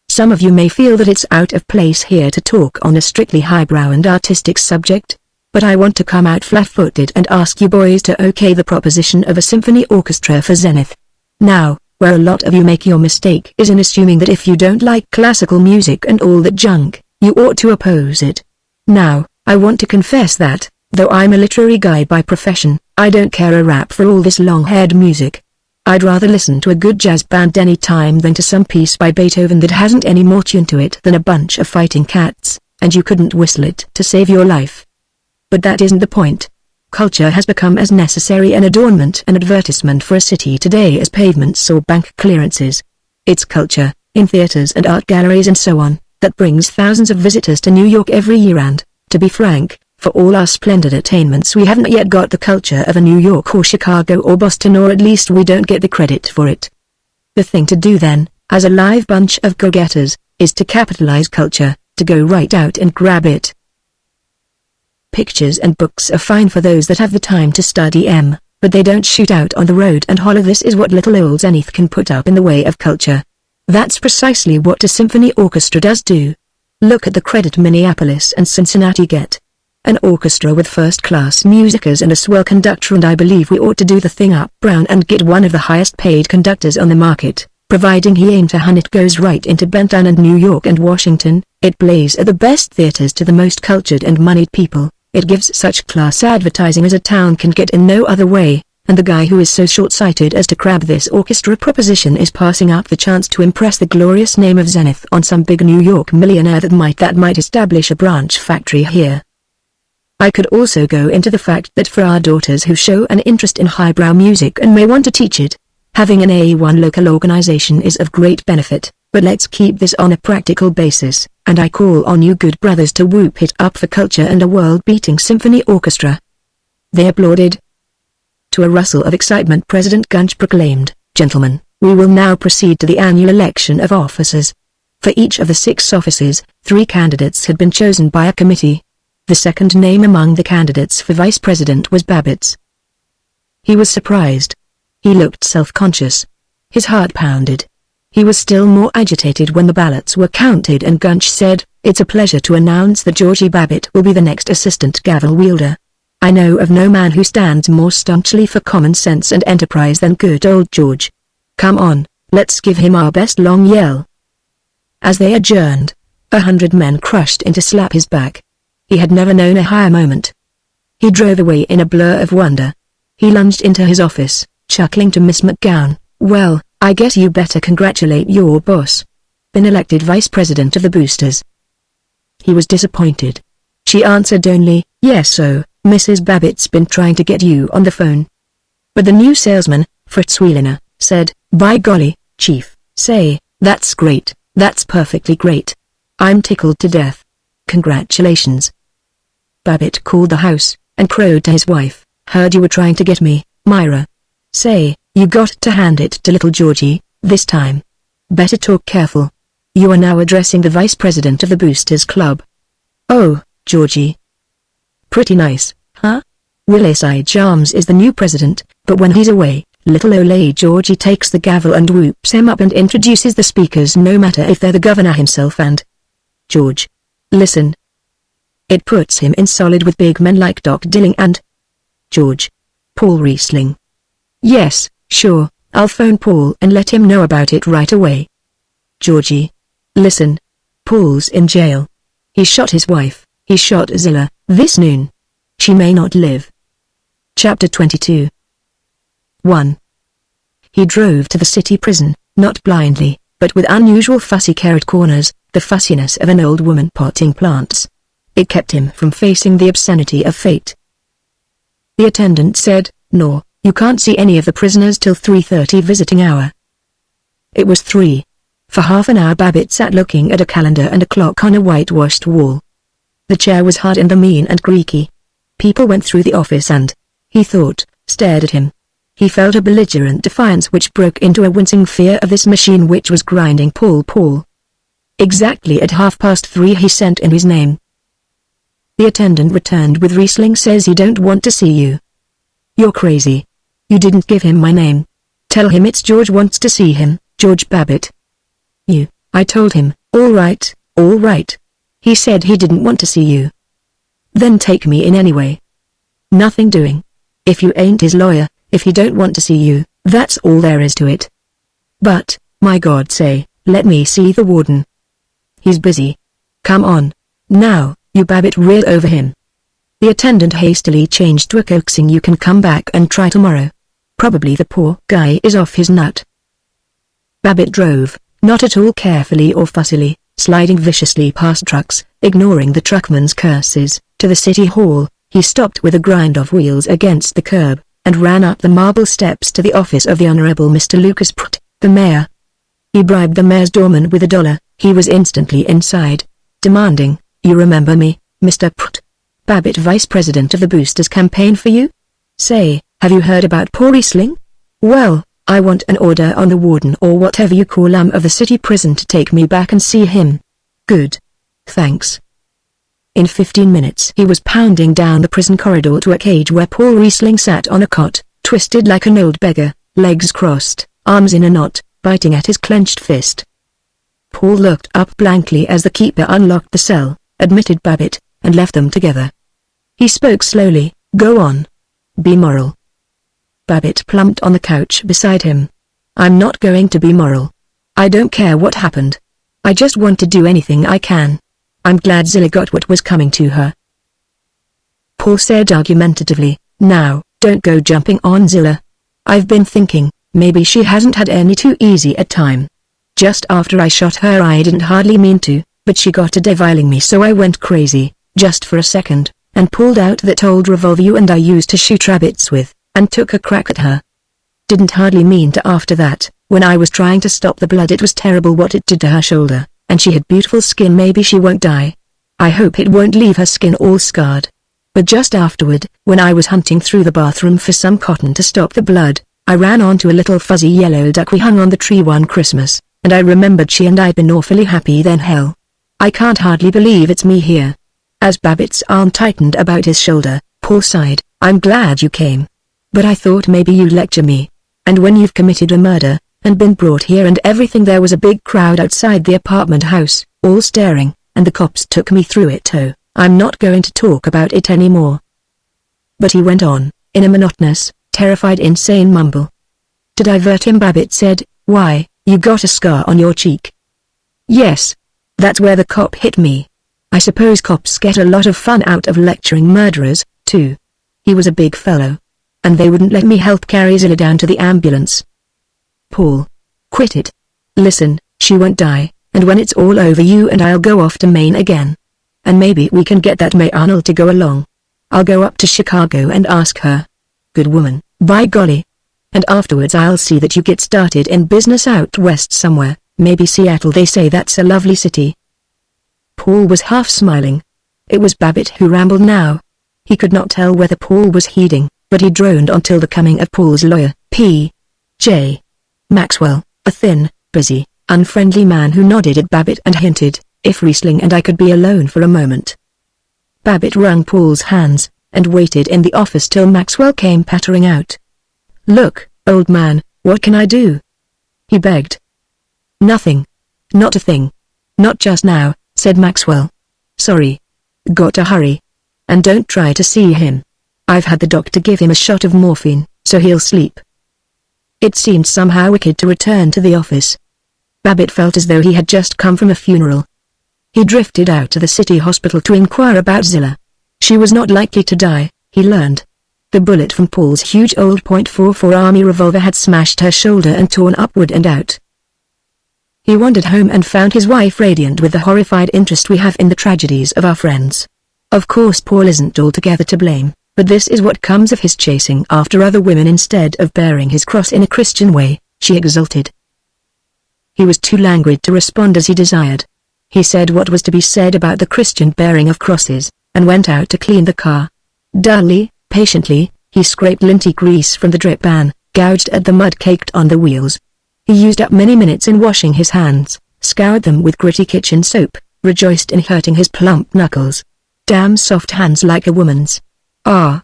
"Some of you may feel that it's out of place here to talk on a strictly highbrow and artistic subject, but I want to come out flat-footed and ask you boys to okay the proposition of a symphony orchestra for Zenith. Now, where a lot of you make your mistake is in assuming that if you don't like classical music and all that junk, you ought to oppose it. Now, I want to confess that, though I'm a literary guy by profession, I don't care a rap for all this long-haired music. I'd rather listen to a good jazz band any time than to some piece by Beethoven that hasn't any more tune to it than a bunch of fighting cats, and you couldn't whistle it to save your life. But that isn't the point. Culture has become as necessary an adornment and advertisement for a city today as pavements or bank clearances. It's culture, in theaters and art galleries and so on, that brings thousands of visitors to New York every year, and, to be frank, for all our splendid attainments we haven't yet got the culture of a New York or Chicago or Boston, or at least we don't get the credit for it. The thing to do then, as a live bunch of go-getters, is to capitalize culture, to go right out and grab it. Pictures and books are fine for those that have the time to study 'em, but they don't shoot out on the road and holler, "This is what little old Zenith can put up in the way of culture." That's precisely what a symphony orchestra does do. Look at the credit Minneapolis and Cincinnati get. An orchestra with first-class musicians and a swell conductor, and I believe we ought to do the thing up brown and get one of the highest-paid conductors on the market, providing he ain't a hun. It goes right into Benton and New York and Washington, it plays at the best theaters to the most cultured and moneyed people. It gives such class advertising as a town can get in no other way, and the guy who is so short-sighted as to grab this orchestra proposition is passing up the chance to impress the glorious name of Zenith on some big New York millionaire that might establish a branch factory here. I could also go into the fact that for our daughters who show an interest in highbrow music and may want to teach it, having an A1 local organization is of great benefit, but let's keep this on a practical basis, and I call on you good brothers to whoop it up for culture and a world-beating symphony orchestra. They applauded. To a rustle of excitement President Gunch proclaimed, "Gentlemen, we will now proceed to the annual election of officers." For each of the 6 offices, 3 candidates had been chosen by a committee. The second name among the candidates for vice president was Babbitt's. He was surprised. He looked self-conscious. His heart pounded. He was still more agitated when the ballots were counted and Gunch said, "It's a pleasure to announce that Georgie Babbitt will be the next assistant gavel wielder. I know of no man who stands more staunchly for common sense and enterprise than good old George. Come on, let's give him our best long yell." As they adjourned, 100 men crushed in to slap his back. He had never known a higher moment. He drove away in a blur of wonder. He lunged into his office, chuckling to Miss McGowan, "Well, I guess you better congratulate your boss. Been elected vice president of the Boosters." He was disappointed. She answered only, "Yes, so, Mrs. Babbitt's been trying to get you on the phone." But the new salesman, Fritz Wiener, said, "By golly, Chief, say, that's great, that's perfectly great. I'm tickled to death. Congratulations." Babbitt called the house, and crowed to his wife, "Heard you were trying to get me, Myra. Say, you got to hand it to little Georgie, this time. Better talk careful. You are now addressing the vice president of the Boosters Club." "Oh, Georgie. Pretty nice, huh? Willis I. Jarms is the new president, but when he's away, little ole Georgie takes the gavel and whoops him up and introduces the speakers no matter if they're the governor himself and—" "George. Listen. It puts him in solid with big men like Doc Dilling and—" "George. Paul Riesling." "Yes, sure, I'll phone Paul and let him know about it right away." "Georgie. Listen. Paul's in jail. He shot his wife, he shot Zilla, this noon. She may not live." Chapter 22. 1. He drove to the city prison, not blindly, but with unusual fussy carrot corners, the fussiness of an old woman potting plants. It kept him from facing the obscenity of fate. The attendant said, "No, you can't see any of the prisoners till 3:30 visiting hour." It was 3. For half an hour Babbitt sat looking at a calendar and a clock on a whitewashed wall. The chair was hard and mean and creaky. People went through the office and, he thought, stared at him. He felt a belligerent defiance which broke into a wincing fear of this machine which was grinding Paul. Exactly at 3:30 he sent in his name. The attendant returned with, "Riesling says he don't want to see you." "You're crazy. You didn't give him my name. Tell him it's George wants to see him, George Babbitt." I told him, all right. He said he didn't want to see you." "Then take me in anyway." "Nothing doing. If you ain't his lawyer, if he don't want to see you, that's all there is to it." "But, my God say, let me see the warden." "He's busy." "Come on. Now, you." Babbitt reared over him. The attendant hastily changed to a coaxing, "You can come back and try tomorrow. Probably the poor guy is off his nut." Babbitt drove, not at all carefully or fussily, sliding viciously past trucks, ignoring the truckman's curses, to the city hall. He stopped with a grind of wheels against the curb, and ran up the marble steps to the office of the Honorable Mr. Lucas Prutt, the mayor. He bribed the mayor's doorman with $1. He was instantly inside, demanding, "You remember me, Mr. Prutt? Babbitt, vice president of the Boosters campaign for you? Say, have you heard about Paul Riesling? Well, I want an order on the warden or whatever you call of the city prison to take me back and see him." "Good. Thanks." In 15 minutes he was pounding down the prison corridor to a cage where Paul Riesling sat on a cot, twisted like an old beggar, legs crossed, arms in a knot, biting at his clenched fist. Paul looked up blankly as the keeper unlocked the cell, admitted Babbitt, and left them together. He spoke slowly, "Go on. Be moral." Babbitt plumped on the couch beside him. "I'm not going to be moral. I don't care what happened. I just want to do anything I can. I'm glad Zilla got what was coming to her." Paul said argumentatively, "Now, don't go jumping on Zilla. I've been thinking, maybe she hasn't had any too easy a time. Just after I shot her I didn't hardly mean to, but she got to deviling me so I went crazy, just for a second, and pulled out that old revolver you and I used to shoot rabbits with, and took a crack at her. Didn't hardly mean to after that. When I was trying to stop the blood it was terrible what it did to her shoulder, and she had beautiful skin. Maybe she won't die. I hope it won't leave her skin all scarred. But just afterward, when I was hunting through the bathroom for some cotton to stop the blood, I ran onto a little fuzzy yellow duck we hung on the tree one Christmas, and I remembered she and I'd been awfully happy then. Hell. I can't hardly believe it's me here." As Babbitt's arm tightened about his shoulder, Paul sighed, "I'm glad you came. But I thought maybe you'd lecture me. And when you've committed a murder, and been brought here and everything." There was a big crowd outside the apartment house, all staring, and the cops took me through it too. I'm not going to talk about it anymore." But he went on, in a monotonous, terrified insane mumble. To divert him Babbitt said, "Why, you got a scar on your cheek." Yes. That's where the cop hit me. I suppose cops get a lot of fun out of lecturing murderers, too. He was a big fellow. And they wouldn't let me help carry Zilla down to the ambulance. Paul. Quit it. Listen, she won't die, and when it's all over you and I'll go off to Maine again. And maybe we can get that May Arnold to go along. I'll go up to Chicago and ask her. Good woman, by golly. And afterwards I'll see that you get started in business out west somewhere, maybe Seattle. They say that's a lovely city. Paul was half smiling. It was Babbitt who rambled now. He could not tell whether Paul was heeding, but he droned until the coming of Paul's lawyer, P.J. Maxwell, a thin, busy, unfriendly man who nodded at Babbitt and hinted, if Riesling and I could be alone for a moment. Babbitt wrung Paul's hands, and waited in the office till Maxwell came pattering out. Look, old man, what can I do? He begged. Nothing. Not a thing. Not just now, said Maxwell. Sorry. Got to hurry. And don't try to see him. I've had the doctor give him a shot of morphine, so he'll sleep. It seemed somehow wicked to return to the office. Babbitt felt as though he had just come from a funeral. He drifted out to the city hospital to inquire about Zilla. She was not likely to die, he learned. The bullet from Paul's huge old .44 Army revolver had smashed her shoulder and torn upward and out. He wandered home and found his wife radiant with the horrified interest we have in the tragedies of our friends. Of course Paul isn't altogether to blame, but this is what comes of his chasing after other women instead of bearing his cross in a Christian way, she exulted. He was too languid to respond as he desired. He said what was to be said about the Christian bearing of crosses, and went out to clean the car. Dully, patiently, he scraped linty grease from the drip pan, gouged at the mud caked on the wheels. He used up many minutes in washing his hands, scoured them with gritty kitchen soap, rejoiced in hurting his plump knuckles. Damn soft hands like a woman's. Ah.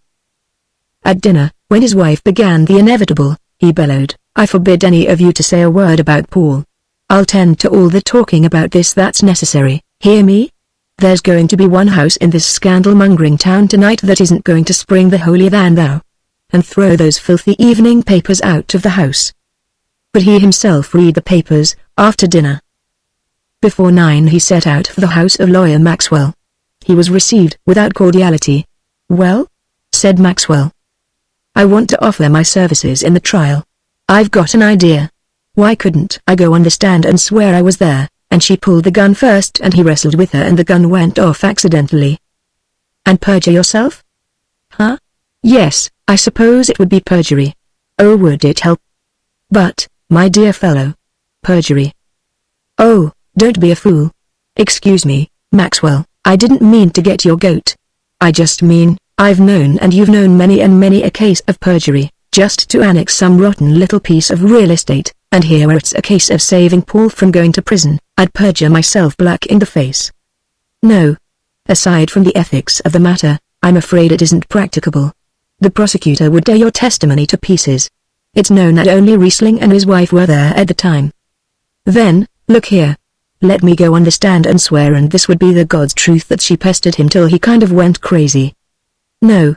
At dinner, when his wife began the inevitable, he bellowed, I forbid any of you to say a word about Paul. I'll tend to all the talking about this that's necessary, hear me? There's going to be one house in this scandal-mongering town tonight that isn't going to spring the holier-than-thou. And throw those filthy evening papers out of the house. But he himself read the papers, after dinner. Before 9 he set out for the house of lawyer Maxwell. He was received without cordiality. Well? Said Maxwell. I want to offer my services in the trial. I've got an idea. Why couldn't I go on the stand and swear I was there, and she pulled the gun first and he wrestled with her and the gun went off accidentally? And perjure yourself? Huh? Yes, I suppose it would be perjury. Oh, would it help? But, my dear fellow. Perjury. Oh, don't be a fool. Excuse me, Maxwell, I didn't mean to get your goat. I just mean, I've known and you've known many and many a case of perjury, just to annex some rotten little piece of real estate, and here where it's a case of saving Paul from going to prison, I'd perjure myself black in the face. No. Aside from the ethics of the matter, I'm afraid it isn't practicable. The prosecutor would tear your testimony to pieces. It's known that only Riesling and his wife were there at the time. Then, look here. Let me go on the stand and swear and this would be the God's truth that she pestered him till he kind of went crazy. No.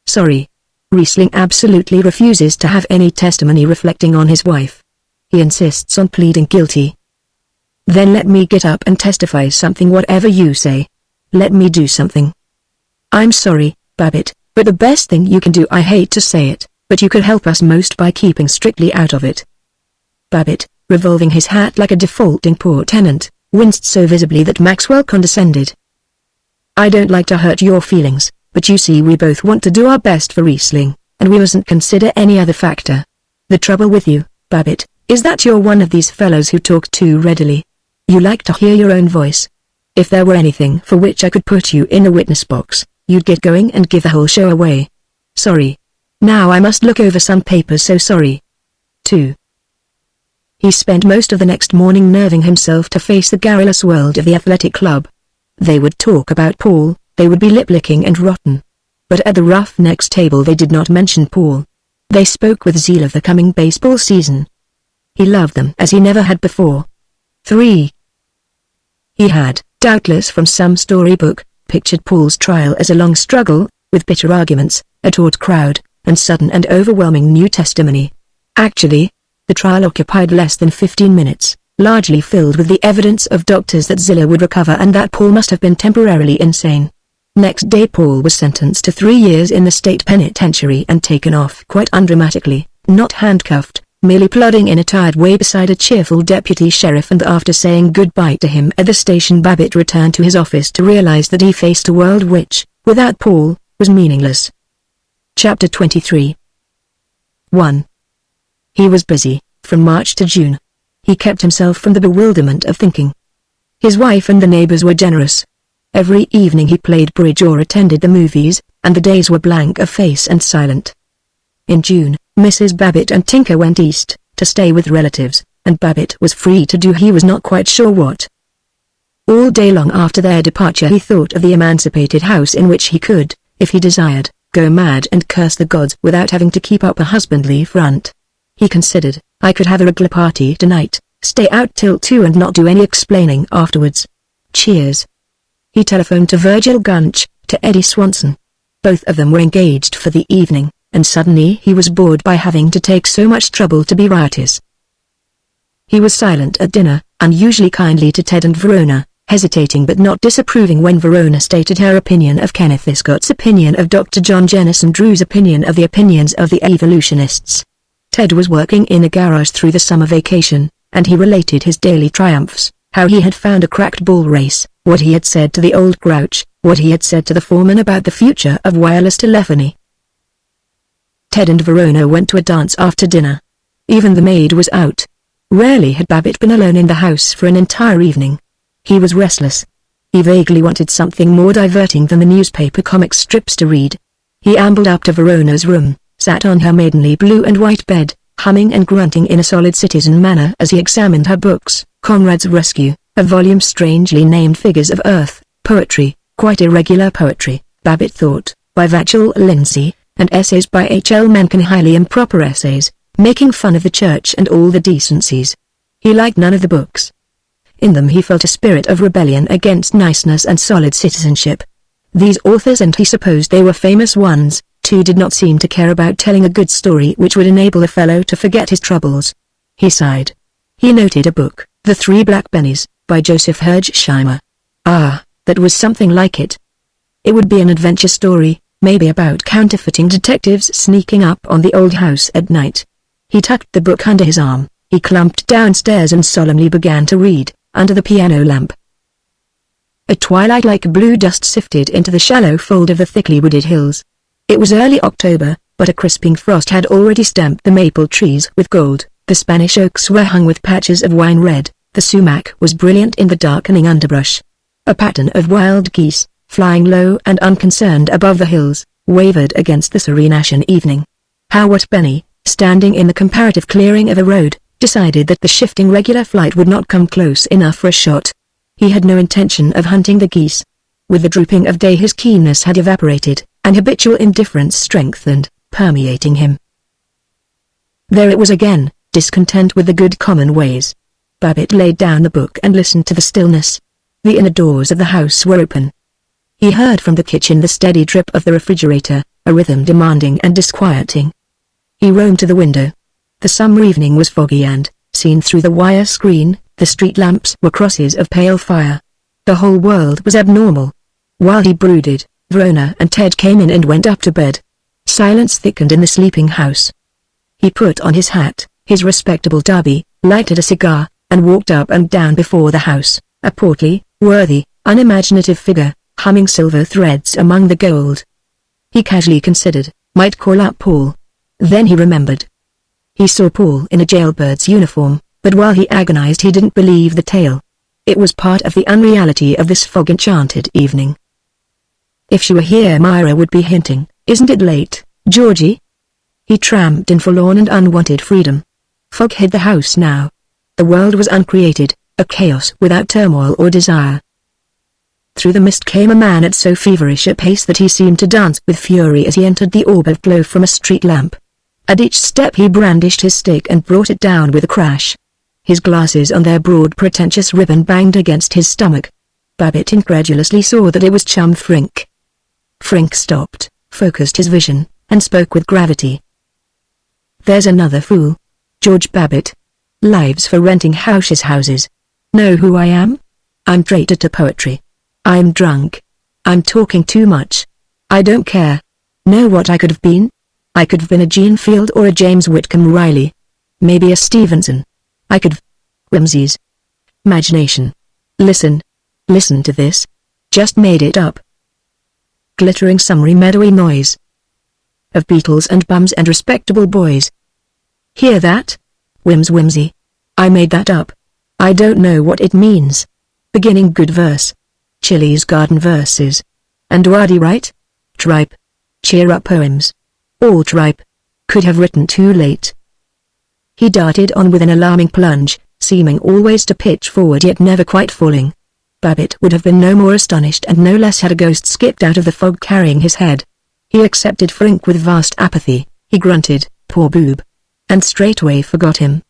Sorry. Riesling absolutely refuses to have any testimony reflecting on his wife. He insists on pleading guilty. Then let me get up and testify something whatever you say. Let me do something. I'm sorry, Babbitt, but the best thing you can do, I hate to say it, but you could help us most by keeping strictly out of it. Babbitt, revolving his hat like a defaulting poor tenant, winced so visibly that Maxwell condescended. I don't like to hurt your feelings, but you see we both want to do our best for Riesling, and we mustn't consider any other factor. The trouble with you, Babbitt, is that you're one of these fellows who talk too readily. You like to hear your own voice. If there were anything for which I could put you in the witness box, you'd get going and give the whole show away. Sorry. Now I must look over some papers, so sorry. 2. He spent most of the next morning nerving himself to face the garrulous world of the athletic club. They would talk about Paul, they would be lip-licking and rotten. But at the Roughnecks table they did not mention Paul. They spoke with zeal of the coming baseball season. He loved them as he never had before. 3. He had, doubtless from some storybook, pictured Paul's trial as a long struggle, with bitter arguments, a taut crowd, and sudden and overwhelming new testimony. Actually, the trial occupied less than 15 minutes, largely filled with the evidence of doctors that Zilla would recover and that Paul must have been temporarily insane. Next day Paul was sentenced to 3 years in the state penitentiary and taken off quite undramatically, not handcuffed, merely plodding in a tired way beside a cheerful deputy sheriff, and after saying goodbye to him at the station, Babbitt returned to his office to realize that he faced a world which, without Paul, was meaningless. Chapter 23. 1. He was busy, from March to June. He kept himself from the bewilderment of thinking. His wife and the neighbors were generous. Every evening he played bridge or attended the movies, and the days were blank of face and silent. In June, Mrs. Babbitt and Tinker went east, to stay with relatives, and Babbitt was free to do he was not quite sure what. All day long after their departure he thought of the emancipated house in which he could, if he desired, go mad and curse the gods without having to keep up a husbandly front. He considered, I could have a regular party tonight, stay out till 2 and not do any explaining afterwards. Cheers. He telephoned to Virgil Gunch, to Eddie Swanson. Both of them were engaged for the evening, and suddenly he was bored by having to take so much trouble to be riotous. He was silent at dinner, unusually kindly to Ted and Verona, hesitating but not disapproving when Verona stated her opinion of Kenneth Scott's opinion of Dr. John Jennison Drew's opinion of the opinions of the evolutionists. Ted was working in a garage through the summer vacation, and he related his daily triumphs, how he had found a cracked bull race, what he had said to the old grouch, what he had said to the foreman about the future of wireless telephony. Ted and Verona went to a dance after dinner. Even the maid was out. Rarely had Babbitt been alone in the house for an entire evening. He was restless. He vaguely wanted something more diverting than the newspaper comic strips to read. He ambled up to Verona's room, sat on her maidenly blue and white bed, humming and grunting in a solid citizen manner as he examined her books, Conrad's Rescue, a volume strangely named Figures of Earth, poetry, quite irregular poetry, Babbitt thought, by Vachel Lindsay, and essays by H. L. Mencken, highly improper essays, making fun of the church and all the decencies. He liked none of the books. In them he felt a spirit of rebellion against niceness and solid citizenship. These authors, and he supposed they were famous ones, too, did not seem to care about telling a good story which would enable a fellow to forget his troubles. He sighed. He noted a book, The 3 Black Bennies, by Joseph Hergesheimer. Ah, that was something like it. It would be an adventure story, maybe about counterfeiting detectives sneaking up on the old house at night. He tucked the book under his arm, he clumped downstairs and solemnly began to read, under the piano lamp. A twilight-like blue dust sifted into the shallow fold of the thickly wooded hills. It was early October, but a crisping frost had already stamped the maple trees with gold, the Spanish oaks were hung with patches of wine red, the sumac was brilliant in the darkening underbrush. A pattern of wild geese, flying low and unconcerned above the hills, wavered against the serene ashen evening. Howard Benny, standing in the comparative clearing of a road, decided that the shifting regular flight would not come close enough for a shot. He had no intention of hunting the geese. With the drooping of day his keenness had evaporated, and habitual indifference strengthened, permeating him. There it was again, discontent with the good common ways. Babbitt laid down the book and listened to the stillness. The inner doors of the house were open. He heard from the kitchen the steady drip of the refrigerator, a rhythm demanding and disquieting. He roamed to the window. The summer evening was foggy and, seen through the wire screen, the street lamps were crosses of pale fire. The whole world was abnormal. While he brooded, Verona and Ted came in and went up to bed. Silence thickened in the sleeping house. He put on his hat, his respectable derby, lighted a cigar, and walked up and down before the house, a portly, worthy, unimaginative figure, humming silver threads among the gold. He casually considered, might call up Paul. Then he remembered. He saw Paul in a jailbird's uniform, but while he agonized he didn't believe the tale. It was part of the unreality of this fog-enchanted evening. If she were here Myra would be hinting, isn't it late, Georgie? He tramped in forlorn and unwanted freedom. Fog hid the house now. The world was uncreated, a chaos without turmoil or desire. Through the mist came a man at so feverish a pace that he seemed to dance with fury as he entered the orb of glow from a street lamp. At each step he brandished his stick and brought it down with a crash. His glasses on their broad pretentious ribbon banged against his stomach. Babbitt incredulously saw that it was chum Frink. Frink stopped, focused his vision, and spoke with gravity. "There's another fool. George Babbitt. Lives for renting houses. Know who I am? I'm traitor to poetry. I'm drunk. I'm talking too much. I don't care. Know what I could have been? I could have been a Gene Field or a James Whitcomb Riley. Maybe a Stevenson. I could have... Whimsies. Imagination. Listen to this. Just made it up. Glittering summery meadowy noise. Of beetles and bums and respectable boys. Hear that? Whimsy. I made that up. I don't know what it means. Beginning good verse. Chili's garden verses. And Waddy right? Tripe. Cheer up poems. All tripe. Could have written too late. He darted on with an alarming plunge, seeming always to pitch forward yet never quite falling. Babbitt would have been no more astonished and no less had a ghost skipped out of the fog carrying his head. He accepted Frink with vast apathy. He grunted, "Poor boob." And straightway forgot him.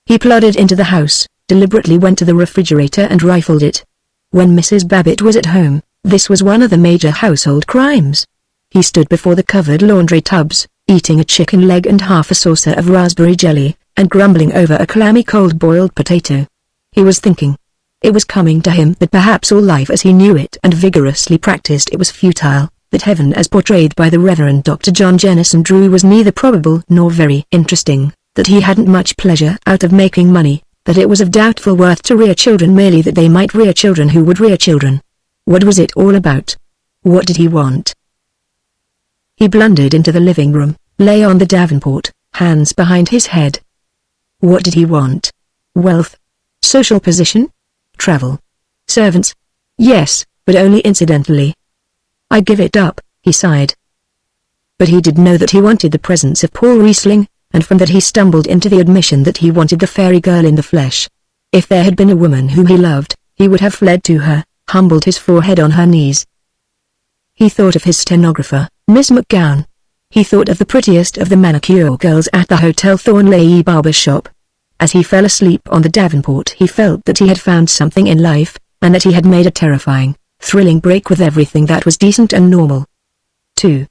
He plodded into the house, deliberately went to the refrigerator and rifled it. When Mrs. Babbitt was at home, this was one of the major household crimes. He stood before the covered laundry tubs, eating a chicken leg and half a saucer of raspberry jelly, and grumbling over a clammy cold-boiled potato. He was thinking. It was coming to him that perhaps all life as he knew it and vigorously practiced it was futile, that heaven as portrayed by the Reverend Dr. John Jennison Drew was neither probable nor very interesting, that he hadn't much pleasure out of making money, that it was of doubtful worth to rear children merely that they might rear children who would rear children. What was it all about? What did he want? He blundered into the living room, lay on the davenport, hands behind his head. What did he want? Wealth? Social position? Travel? Servants? Yes, but only incidentally. I give it up, he sighed. But he did know that he wanted the presence of Paul Riesling, and from that he stumbled into the admission that he wanted the fairy girl in the flesh. If there had been a woman whom he loved, he would have fled to her, humbled his forehead on her knees. He thought of his stenographer, Miss McGowan. He thought of the prettiest of the manicure girls at the Hotel Thornleigh barber shop. As he fell asleep on the davenport he felt that he had found something in life, and that he had made a terrifying, thrilling break with everything that was decent and normal. 2.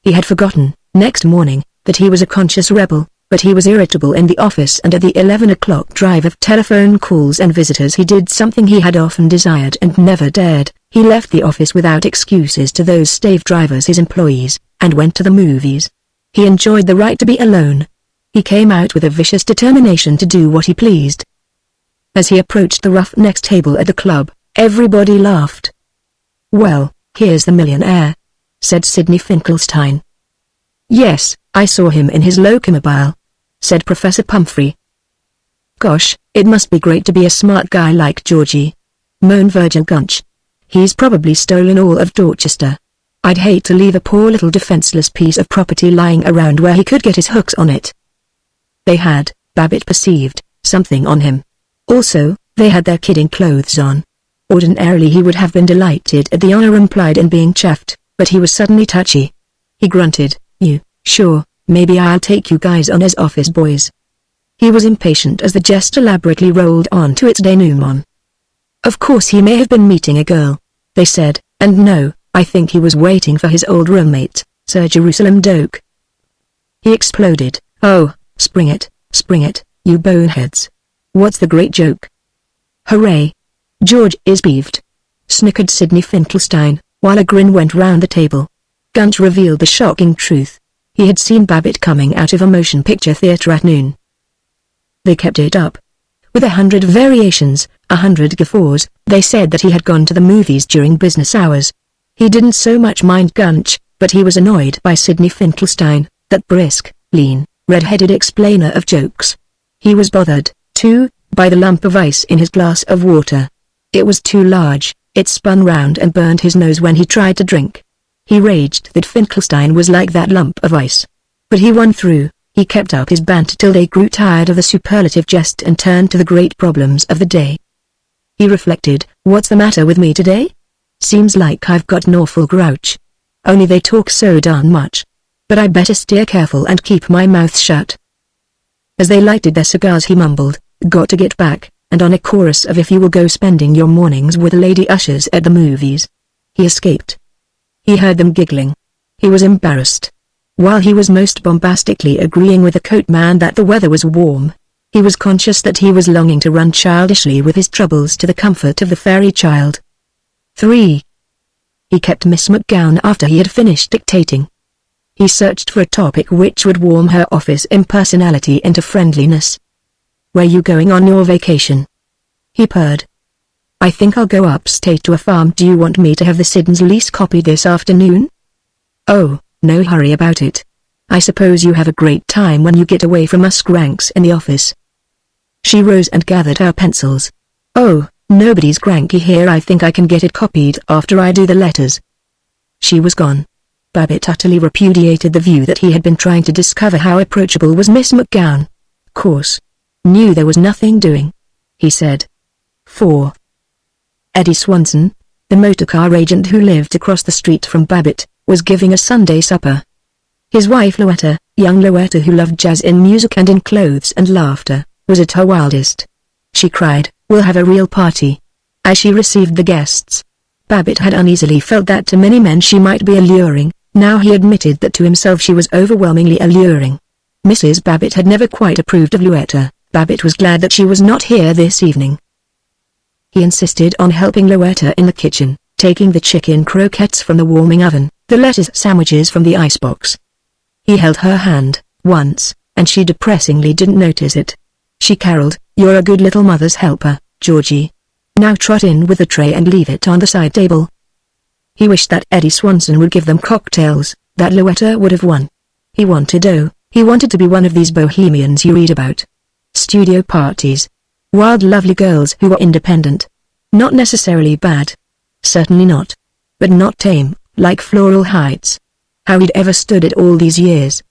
He had forgotten, next morning, that he was a conscious rebel, but he was irritable in the office and at the 11 o'clock drive of telephone calls and visitors he did something he had often desired and never dared. He left the office without excuses to those stave drivers his employees, and went to the movies. He enjoyed the right to be alone. He came out with a vicious determination to do what he pleased. As he approached the Roughnecks table at the club, everybody laughed. "Well, here's the millionaire," said Sidney Finkelstein. "Yes, I saw him in his locomobile," said Professor Pumphrey. "Gosh, it must be great to be a smart guy like Georgie," moaned Virgil Gunch. "He's probably stolen all of Dorchester. I'd hate to leave a poor little defenseless piece of property lying around where he could get his hooks on it." They had, Babbitt perceived, something on him. Also, they had their kidding clothes on. Ordinarily he would have been delighted at the honor implied in being chaffed, but he was suddenly touchy. He grunted, "Sure, maybe I'll take you guys on as office boys." He was impatient as the jest elaborately rolled on to its denouement. "Of course he may have been meeting a girl," they said, "and no, I think he was waiting for his old roommate, Sir Jerusalem Doak." He exploded, "Oh, spring it, you boneheads. What's the great joke?" "Hooray. George is peeved," snickered Sidney Finkelstein, while a grin went round the table. Gunch revealed the shocking truth. He had seen Babbitt coming out of a motion picture theater at noon. They kept it up. With 100 variations, 100 guffaws, they said that he had gone to the movies during business hours. He didn't so much mind Gunch, but he was annoyed by Sidney Finkelstein, that brisk, lean, red-headed explainer of jokes. He was bothered, too, by the lump of ice in his glass of water. It was too large, it spun round and burned his nose when he tried to drink. He raged that Finkelstein was like that lump of ice. But he won through. He kept up his banter till they grew tired of the superlative jest and turned to the great problems of the day. He reflected, "What's the matter with me today? Seems like I've got an awful grouch. Only they talk so darn much. But I better steer careful and keep my mouth shut." As they lighted their cigars he mumbled, "Got to get back," and on a chorus of "If you will go spending your mornings with the lady ushers at the movies." He escaped. He heard them giggling. He was embarrassed. While he was most bombastically agreeing with the coatman that the weather was warm, he was conscious that he was longing to run childishly with his troubles to the comfort of the fairy child. 3. He kept Miss McGowan after he had finished dictating. He searched for a topic which would warm her office impersonality into friendliness. "Where you going on your vacation?" he purred. "I think I'll go upstate to a farm. Do you want me to have the Siddons lease copied this afternoon?" "Oh, no hurry about it. I suppose you have a great time when you get away from us cranks in the office." She rose and gathered her pencils. "Oh, nobody's cranky here. I think I can get it copied after I do the letters." She was gone. Babbitt utterly repudiated the view that he had been trying to discover how approachable was Miss McGowan. "Course. Knew there was nothing doing," he said. 4. Eddie Swanson, the motorcar agent who lived across the street from Babbitt, was giving a Sunday supper. His wife Louetta, young Louetta who loved jazz in music and in clothes and laughter, was at her wildest. She cried, "We'll have a real party." As she received the guests, Babbitt had uneasily felt that to many men she might be alluring. Now he admitted that to himself she was overwhelmingly alluring. Mrs. Babbitt had never quite approved of Louetta. Babbitt was glad that she was not here this evening. He insisted on helping Louetta in the kitchen, taking the chicken croquettes from the warming oven, the lettuce sandwiches from the icebox. He held her hand, once, and she depressingly didn't notice it. She caroled, "You're a good little mother's helper, Georgie. Now trot in with the tray and leave it on the side table." He wished that Eddie Swanson would give them cocktails, that Louetta would have won. He wanted to be one of these bohemians you read about. Studio parties. Wild lovely girls who were independent. Not necessarily bad. Certainly not. But not tame, like Floral Heights. How he'd ever stood it all these years.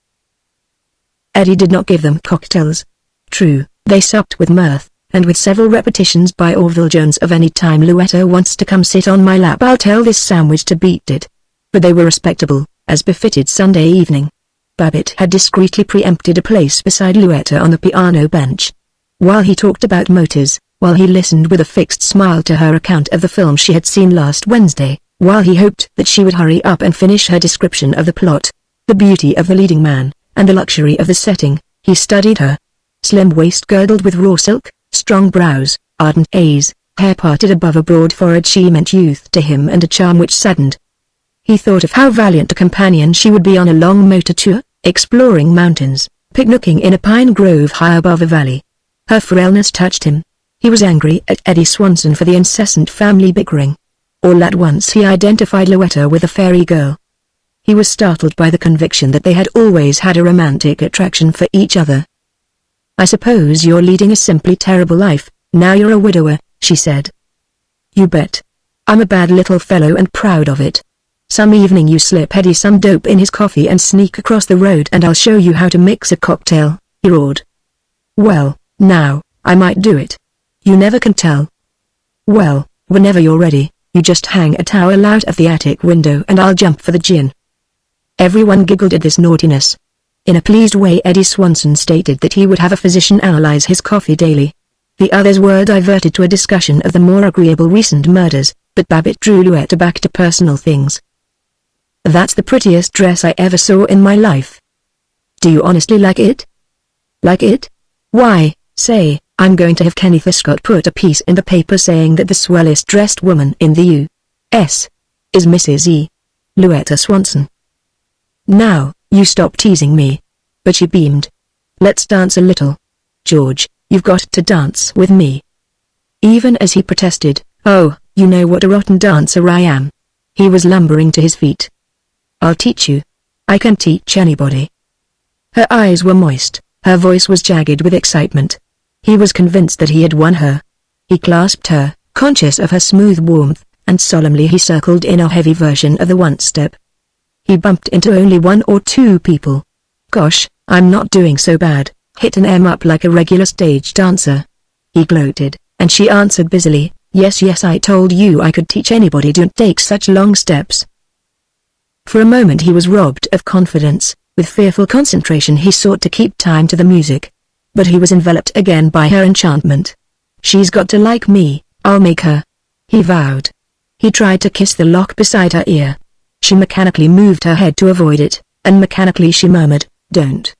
Eddie did not give them cocktails. True, they supped with mirth, and with several repetitions by Orville Jones of "Any time Louetta wants to come sit on my lap I'll tell this sandwich to beat it." But they were respectable, as befitted Sunday evening. Babbitt had discreetly preempted a place beside Louetta on the piano bench. While he talked about motors, while he listened with a fixed smile to her account of the film she had seen last Wednesday, while he hoped that she would hurry up and finish her description of the plot, the beauty of the leading man, and the luxury of the setting, he studied her. Slim waist girdled with raw silk, strong brows, ardent eyes, hair parted above a broad forehead. She meant youth to him and a charm which saddened. He thought of how valiant a companion she would be on a long motor tour, exploring mountains, picnicking in a pine grove high above a valley. Her frailness touched him. He was angry at Eddie Swanson for the incessant family bickering. All at once he identified Louetta with the fairy girl. He was startled by the conviction that they had always had a romantic attraction for each other. "I suppose you're leading a simply terrible life, now you're a widower," she said. "You bet. I'm a bad little fellow and proud of it. Some evening you slip Eddie some dope in his coffee and sneak across the road and I'll show you how to mix a cocktail," he roared. "Well, now, I might do it. You never can tell." "Well, whenever you're ready, you just hang a towel out of the attic window and I'll jump for the gin." Everyone giggled at this naughtiness. In a pleased way Eddie Swanson stated that he would have a physician analyze his coffee daily. The others were diverted to a discussion of the more agreeable recent murders, but Babbitt drew Louetta back to personal things. "That's the prettiest dress I ever saw in my life." "Do you honestly like it?" "Like it? Why, say, I'm going to have Kenneth Scott put a piece in the paper saying that the swellest dressed woman in the U.S. is Mrs. E. Louetta Swanson." "Now, you stop teasing me." But she beamed. "Let's dance a little. George, you've got to dance with me." Even as he protested, "Oh, you know what a rotten dancer I am," he was lumbering to his feet. "I'll teach you. I can teach anybody." Her eyes were moist, her voice was jagged with excitement. He was convinced that he had won her. He clasped her, conscious of her smooth warmth, and solemnly he circled in a heavy version of the one-step. He bumped into only one or two people. "Gosh, I'm not doing so bad, hit an M up like a regular stage dancer," he gloated, and she answered busily, Yes, I told you I could teach anybody. Don't take such long steps." For a moment he was robbed of confidence. With fearful concentration he sought to keep time to the music. But he was enveloped again by her enchantment. "She's got to like me, I'll make her," he vowed. He tried to kiss the lock beside her ear. She mechanically moved her head to avoid it, and mechanically she murmured, "Don't."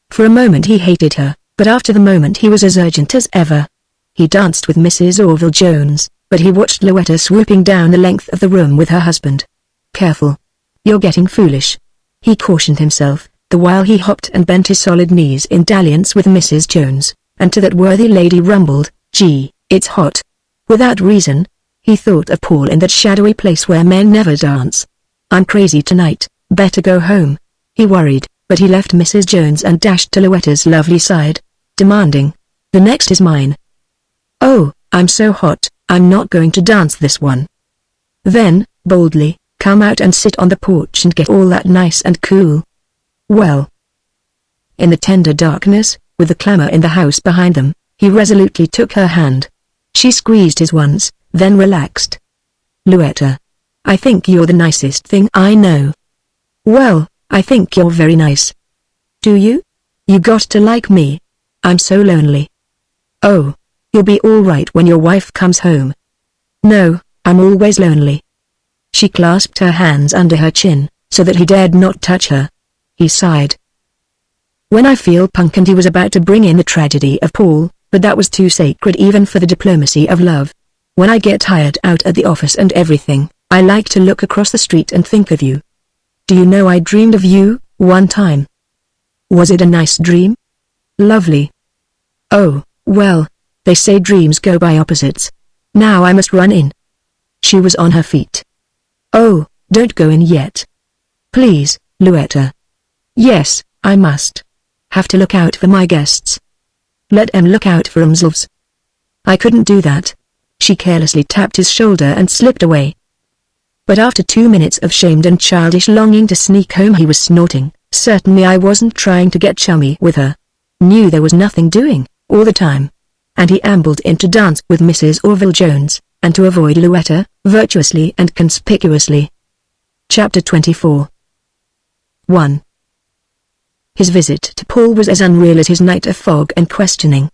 For a moment he hated her, but after the moment he was as urgent as ever. He danced with Mrs. Orville Jones, but he watched Louetta swooping down the length of the room with her husband. "Careful. You're getting foolish," he cautioned himself, the while he hopped and bent his solid knees in dalliance with Mrs. Jones, and to that worthy lady rumbled, "Gee, it's hot." Without reason, he thought of Paul in that shadowy place where men never dance. "I'm crazy tonight, better go home," he worried, but he left Mrs. Jones and dashed to Louetta's lovely side, demanding, "The next is mine." "Oh, I'm so hot, I'm not going to dance this one." Then, boldly, "Come out and sit on the porch and get all that nice and cool." Well. In the tender darkness, with the clamor in the house behind them, he resolutely took her hand. She squeezed his once, then relaxed. "Louetta, I think you're the nicest thing I know." "Well, I think you're very nice." "Do you? You got to like me. I'm so lonely." "Oh, you'll be all right when your wife comes home." "No, I'm always lonely." She clasped her hands under her chin, so that he dared not touch her. He sighed. "When I feel punk," and he was about to bring in the tragedy of Paul, but that was too sacred even for the diplomacy of love. "When I get tired out at the office and everything, I like to look across the street and think of you. Do you know I dreamed of you, one time?" "Was it a nice dream?" "Lovely." "Oh, well, they say dreams go by opposites. Now I must run in." She was on her feet. "Oh, don't go in yet. Please, Louetta." "Yes, I must. Have to look out for my guests." "Let them look out for themselves." "I couldn't do that." She carelessly tapped his shoulder and slipped away. But after 2 minutes of shamed and childish longing to sneak home he was snorting, "Certainly I wasn't trying to get chummy with her. Knew there was nothing doing, all the time." And he ambled in to dance with Mrs. Orville Jones, and to avoid Louetta, virtuously and conspicuously. Chapter 24. 1. His visit to Paul was as unreal as his night of fog and questioning.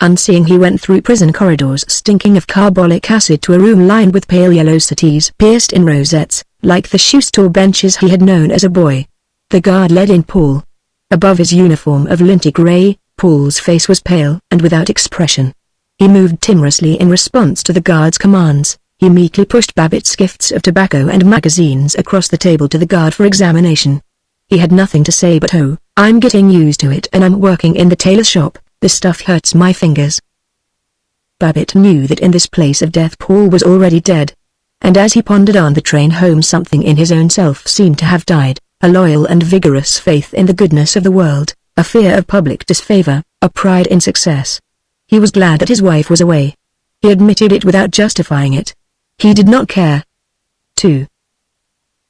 Unseeing he went through prison corridors stinking of carbolic acid to a room lined with pale yellow settees pierced in rosettes, like the shoe store benches he had known as a boy. The guard led in Paul. Above his uniform of linty gray, Paul's face was pale and without expression. He moved timorously in response to the guard's commands. He meekly pushed Babbitt's gifts of tobacco and magazines across the table to the guard for examination. He had nothing to say but, "Oh, I'm getting used to it and I'm working in the tailor shop, this stuff hurts my fingers." Babbitt knew that in this place of death Paul was already dead. And as he pondered on the train home something in his own self seemed to have died, a loyal and vigorous faith in the goodness of the world, a fear of public disfavor, a pride in success. He was glad that his wife was away. He admitted it without justifying it. He did not care. 2.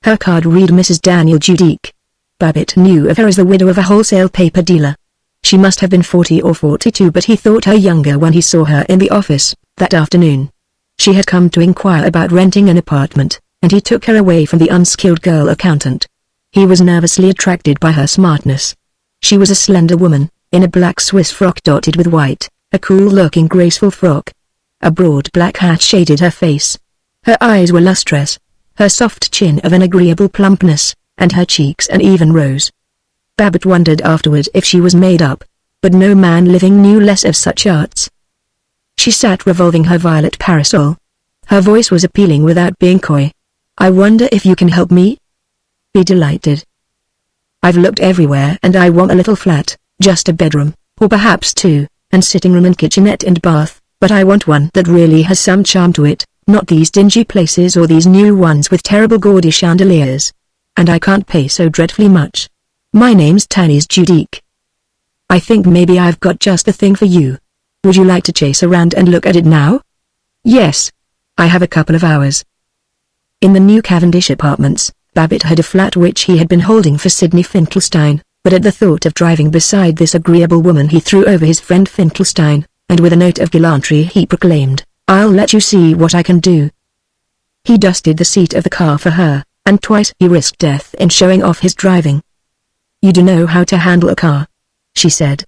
Her card read Mrs. Daniel Judique. Babbitt knew of her as the widow of a wholesale paper dealer. She must have been 40 or 42, but he thought her younger when he saw her in the office, that afternoon. She had come to inquire about renting an apartment, and he took her away from the unskilled girl accountant. He was nervously attracted by her smartness. She was a slender woman, in a black Swiss frock dotted with white, a cool-looking graceful frock. A broad black hat shaded her face. Her eyes were lustrous, her soft chin of an agreeable plumpness, and her cheeks an even rose. Babbitt wondered afterward if she was made up, but no man living knew less of such arts. She sat revolving her violet parasol. Her voice was appealing without being coy. "I wonder if you can help me?" "Be delighted. I've looked everywhere and I want a little flat, just a bedroom, or perhaps two, and sitting room and kitchenette and bath, but I want one that really has some charm to it, not these dingy places or these new ones with terrible gaudy chandeliers. And I can't pay so dreadfully much. My name's Tannis Judique. I think maybe I've got just the thing for you. Would you like to chase around and look at it now?" "Yes. I have a couple of hours." In the new Cavendish apartments, Babbitt had a flat which he had been holding for Sidney Finkelstein, but at the thought of driving beside this agreeable woman he threw over his friend Finkelstein, and with a note of gallantry he proclaimed, "I'll let you see what I can do." He dusted the seat of the car for her, and twice he risked death in showing off his driving. "You do know how to handle a car," she said.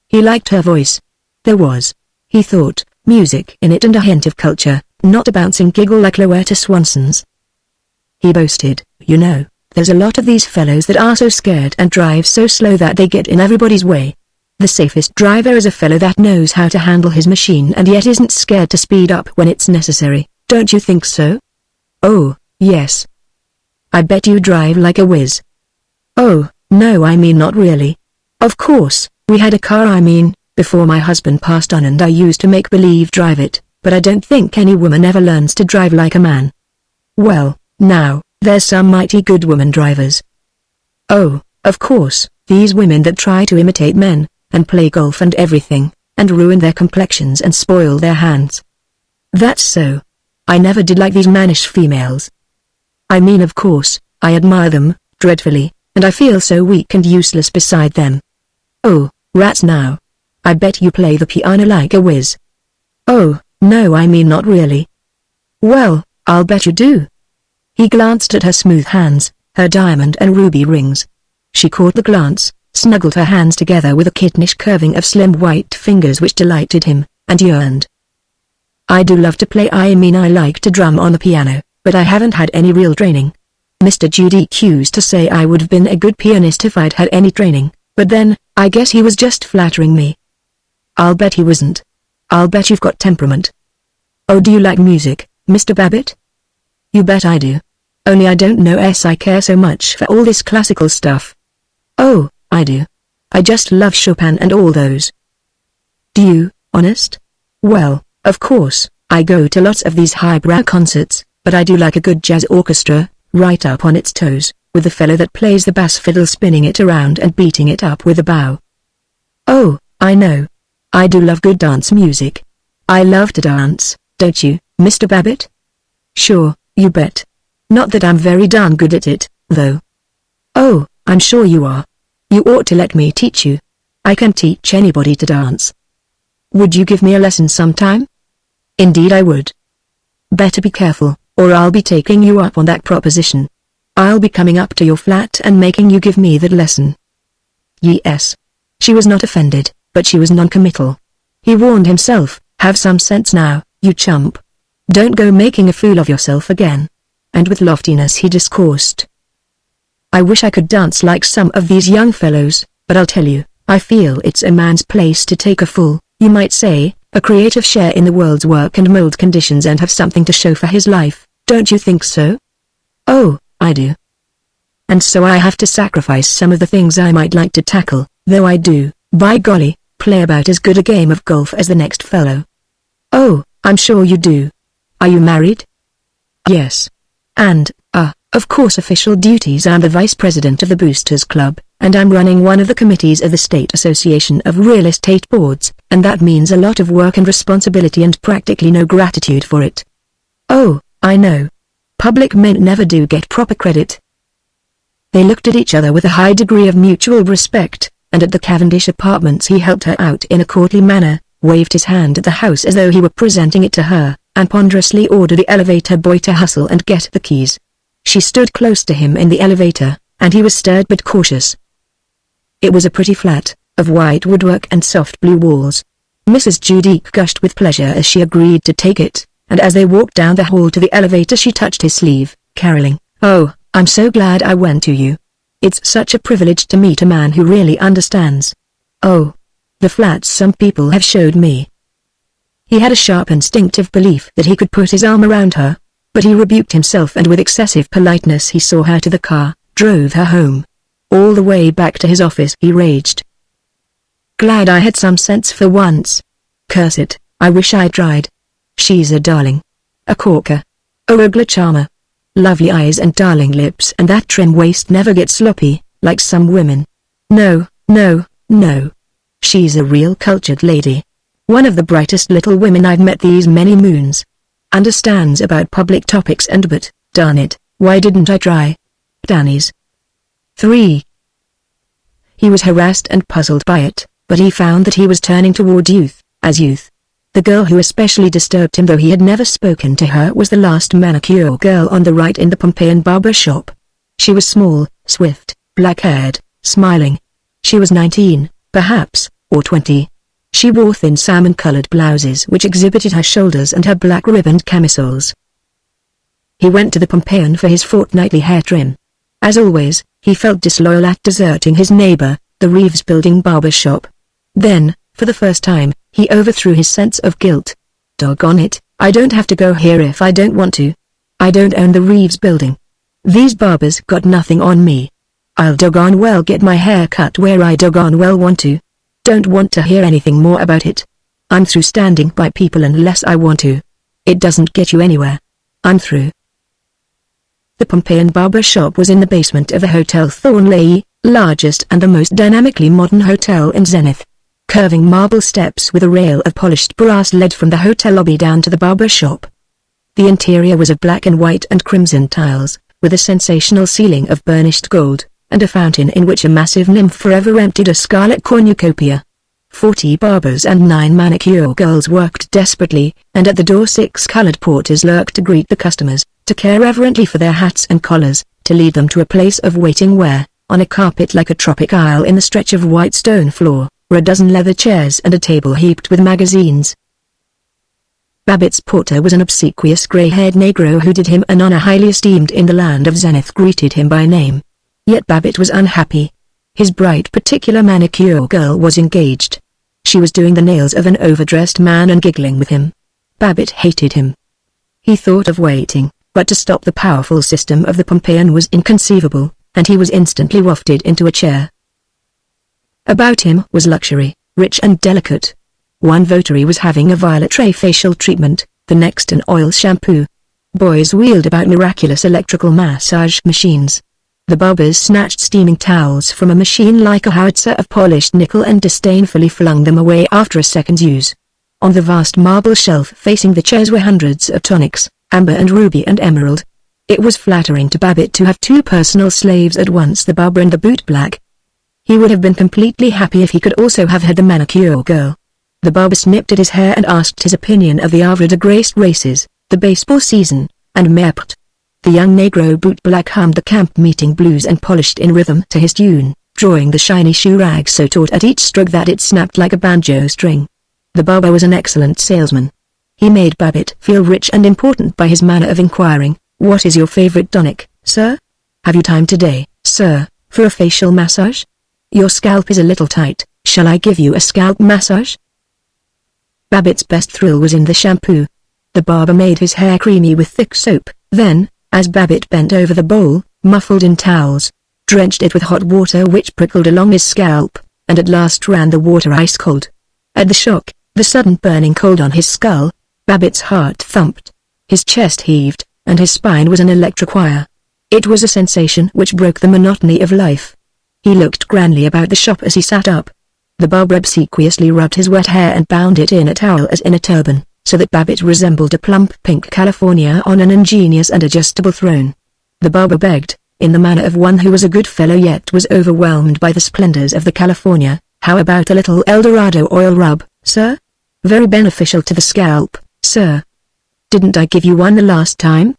He liked her voice. There was, he thought, music in it and a hint of culture, not a bouncing giggle like Louetta Swanson's. He boasted, "You know, There's a lot of these fellows that are so scared and drive so slow that they get in everybody's way. The safest driver is a fellow that knows how to handle his machine and yet isn't scared to speed up when it's necessary, don't you think so? Oh, yes. I bet you drive like a whiz. Oh, no, I mean not really. Of course, we had a car, before my husband passed on, and I used to make believe drive it, but I don't think any woman ever learns to drive like a man. Well, now, there's some mighty good woman drivers. Oh, of course, these women that try to imitate men, and play golf and everything, and ruin their complexions and spoil their hands. That's so. I never did like these mannish females. Of course, I admire them, dreadfully, and I feel so weak and useless beside them. Oh, rats now. I bet you play the piano like a whiz. Oh, no, not really. Well, I'll bet you do. He glanced at her smooth hands, her diamond and ruby rings. She caught the glance, snuggled her hands together with a kittenish curving of slim white fingers which delighted him, and yearned. I do love to play, I like to drum on the piano, but I haven't had any real training. Mr. Judy used to say I would have been a good pianist if I'd had any training, but then, I guess he was just flattering me. I'll bet he wasn't. I'll bet you've got temperament. Oh, do you like music, Mr. Babbitt? You bet I do. Only I don't know I care so much for all this classical stuff. Oh, I do. I just love Chopin and all those. Do you, honest? Well, of course, I go to lots of these highbrow concerts, but I do like a good jazz orchestra, right up on its toes, with the fellow that plays the bass fiddle spinning it around and beating it up with a bow. Oh, I know. I do love good dance music. I love to dance, don't you, Mr. Babbitt? Sure, you bet. Not that I'm very darn good at it, though. Oh, I'm sure you are. You ought to let me teach you. I can teach anybody to dance. Would you give me a lesson sometime? Indeed I would. Better be careful, or I'll be taking you up on that proposition. I'll be coming up to your flat and making you give me that lesson. Yes. She was not offended, but she was non-committal. He warned himself, have some sense now, you chump. Don't go making a fool of yourself again. And with loftiness he discoursed. I wish I could dance like some of these young fellows, but I'll tell you, I feel it's a man's place to take a full, you might say, a creative share in the world's work and mold conditions and have something to show for his life, don't you think so? Oh, I do. And so I have to sacrifice some of the things I might like to tackle, though I do, by golly, play about as good a game of golf as the next fellow. Oh, I'm sure you do. Are you married? Yes. And, of course official duties, I'm the vice president of the Boosters Club, and I'm running one of the committees of the State Association of Real Estate Boards, and that means a lot of work and responsibility and practically no gratitude for it. Oh, I know. Public men never do get proper credit. They looked at each other with a high degree of mutual respect, and at the Cavendish Apartments he helped her out in a courtly manner, waved his hand at the house as though he were presenting it to her, and ponderously ordered the elevator boy to hustle and get the keys. She stood close to him in the elevator, and he was stirred but cautious. It was a pretty flat, of white woodwork and soft blue walls. Mrs. Judy gushed with pleasure as she agreed to take it, and as they walked down the hall to the elevator she touched his sleeve, caroling, "Oh, I'm so glad I went to you. It's such a privilege to meet a man who really understands. Oh, the flats some people have showed me." He had a sharp instinctive belief that he could put his arm around her, but he rebuked himself and with excessive politeness he saw her to the car, drove her home. All the way back to his office he raged. "Glad I had some sense for once. Curse it, I wish I'd tried. She's a darling. A corker. A regular charmer. Lovely eyes and darling lips, and that trim waist never gets sloppy, like some women. No, no, no. She's a real cultured lady. One of the brightest little women I've met these many moons. Understands about public topics and but, darn it, why didn't I try? Danny's. 3. He was harassed and puzzled by it, but he found that he was turning toward youth, as youth. The girl who especially disturbed him, though he had never spoken to her, was the last manicure girl on the right in the Pompeian barber shop. She was small, swift, black-haired, smiling. She was 19, perhaps, or 20. She wore thin salmon-colored blouses which exhibited her shoulders and her black ribboned camisoles. He went to the Pompeian for his fortnightly hair trim. As always, he felt disloyal at deserting his neighbor, the Reeves Building barber shop. Then, for the first time, he overthrew his sense of guilt. Doggone it, I don't have to go here if I don't want to. I don't own the Reeves Building. These barbers got nothing on me. I'll doggone well get my hair cut where I doggone well want to. Don't want to hear anything more about it. I'm through standing by people unless I want to. It doesn't get you anywhere. I'm through. The Pompeian barber shop was in the basement of a Hotel Thornleigh, largest and the most dynamically modern hotel in Zenith. Curving marble steps with a rail of polished brass led from the hotel lobby down to the barber shop. The interior was of black and white and crimson tiles, with a sensational ceiling of burnished gold, and a fountain in which a massive nymph forever emptied a scarlet cornucopia. 40 barbers and 9 manicure girls worked desperately, and at the door 6 colored porters lurked to greet the customers, to care reverently for their hats and collars, to lead them to a place of waiting where, on a carpet like a tropic isle in the stretch of white stone floor, were a dozen leather chairs and a table heaped with magazines. Babbitt's porter was an obsequious gray-haired negro who did him an honor highly esteemed in the land of Zenith greeted him by name. Yet Babbitt was unhappy. His bright particular manicure girl was engaged. She was doing the nails of an overdressed man and giggling with him. Babbitt hated him. He thought of waiting, but to stop the powerful system of the Pompeian was inconceivable, and he was instantly wafted into a chair. About him was luxury, rich and delicate. One votary was having a violet ray facial treatment, the next an oil shampoo. Boys wheeled about miraculous electrical massage machines. The barbers snatched steaming towels from a machine like a howitzer of polished nickel and disdainfully flung them away after a second's use. On the vast marble shelf facing the chairs were hundreds of tonics, amber and ruby and emerald. It was flattering to Babbitt to have 2 personal slaves at once, the barber and the bootblack. He would have been completely happy if he could also have had the manicure girl. The barber snipped at his hair and asked his opinion of the Havre de Grace races, the baseball season, and Meppt. The young negro bootblack hummed the camp meeting blues and polished in rhythm to his tune, drawing the shiny shoe rag so taut at each stroke that it snapped like a banjo string. The barber was an excellent salesman. He made Babbitt feel rich and important by his manner of inquiring, "What is your favorite tonic, sir? Have you time today, sir, for a facial massage? Your scalp is a little tight, shall I give you a scalp massage?" Babbitt's best thrill was in the shampoo. The barber made his hair creamy with thick soap, then, as Babbitt bent over the bowl, muffled in towels, drenched it with hot water which prickled along his scalp, and at last ran the water ice cold. At the shock, the sudden burning cold on his skull, Babbitt's heart thumped, his chest heaved, and his spine was an electric wire. It was a sensation which broke the monotony of life. He looked grandly about the shop as he sat up. The barber obsequiously rubbed his wet hair and bound it in a towel as in a turban, so that Babbitt resembled a plump pink California on an ingenious and adjustable throne. The barber begged, in the manner of one who was a good fellow yet was overwhelmed by the splendors of the California, "How about a little El Dorado oil rub, sir? Very beneficial to the scalp, sir. Didn't I give you one the last time?"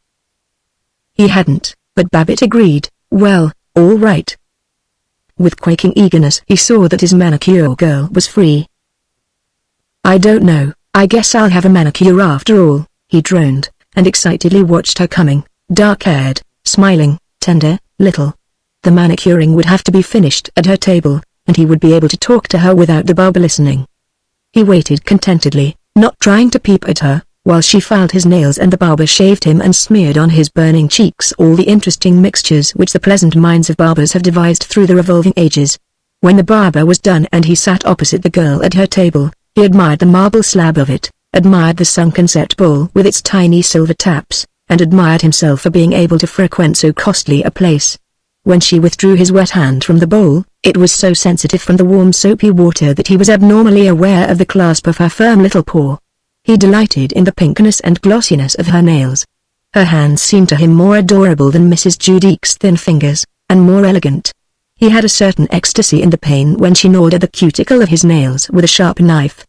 He hadn't, but Babbitt agreed, "Well, all right." With quaking eagerness he saw that his manicure girl was free. "I don't know, I guess I'll have a manicure after all," he droned, and excitedly watched her coming, dark-haired, smiling, tender, little. The manicuring would have to be finished at her table, and he would be able to talk to her without the barber listening. He waited contentedly, not trying to peep at her, while she filed his nails and the barber shaved him and smeared on his burning cheeks all the interesting mixtures which the pleasant minds of barbers have devised through the revolving ages. When the barber was done and he sat opposite the girl at her table, he admired the marble slab of it, admired the sunken set bowl with its tiny silver taps, and admired himself for being able to frequent so costly a place. When she withdrew his wet hand from the bowl, it was so sensitive from the warm soapy water that he was abnormally aware of the clasp of her firm little paw. He delighted in the pinkness and glossiness of her nails. Her hands seemed to him more adorable than Mrs. Judique's thin fingers, and more elegant. He had a certain ecstasy in the pain when she gnawed at the cuticle of his nails with a sharp knife.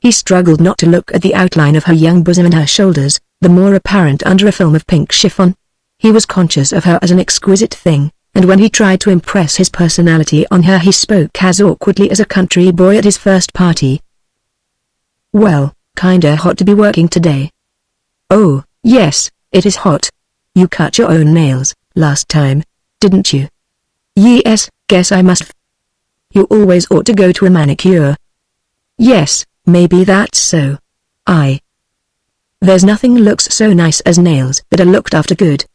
He struggled not to look at the outline of her young bosom and her shoulders, the more apparent under a film of pink chiffon. He was conscious of her as an exquisite thing, and when he tried to impress his personality on her he spoke as awkwardly as a country boy at his first party. "Well, kinda hot to be working today." "Oh, yes, it is hot. You cut your own nails, last time." didn't you? Yes, guess I must. You always ought to go to a manicure. Yes, maybe that's so. There's nothing looks so nice as nails that are looked after good.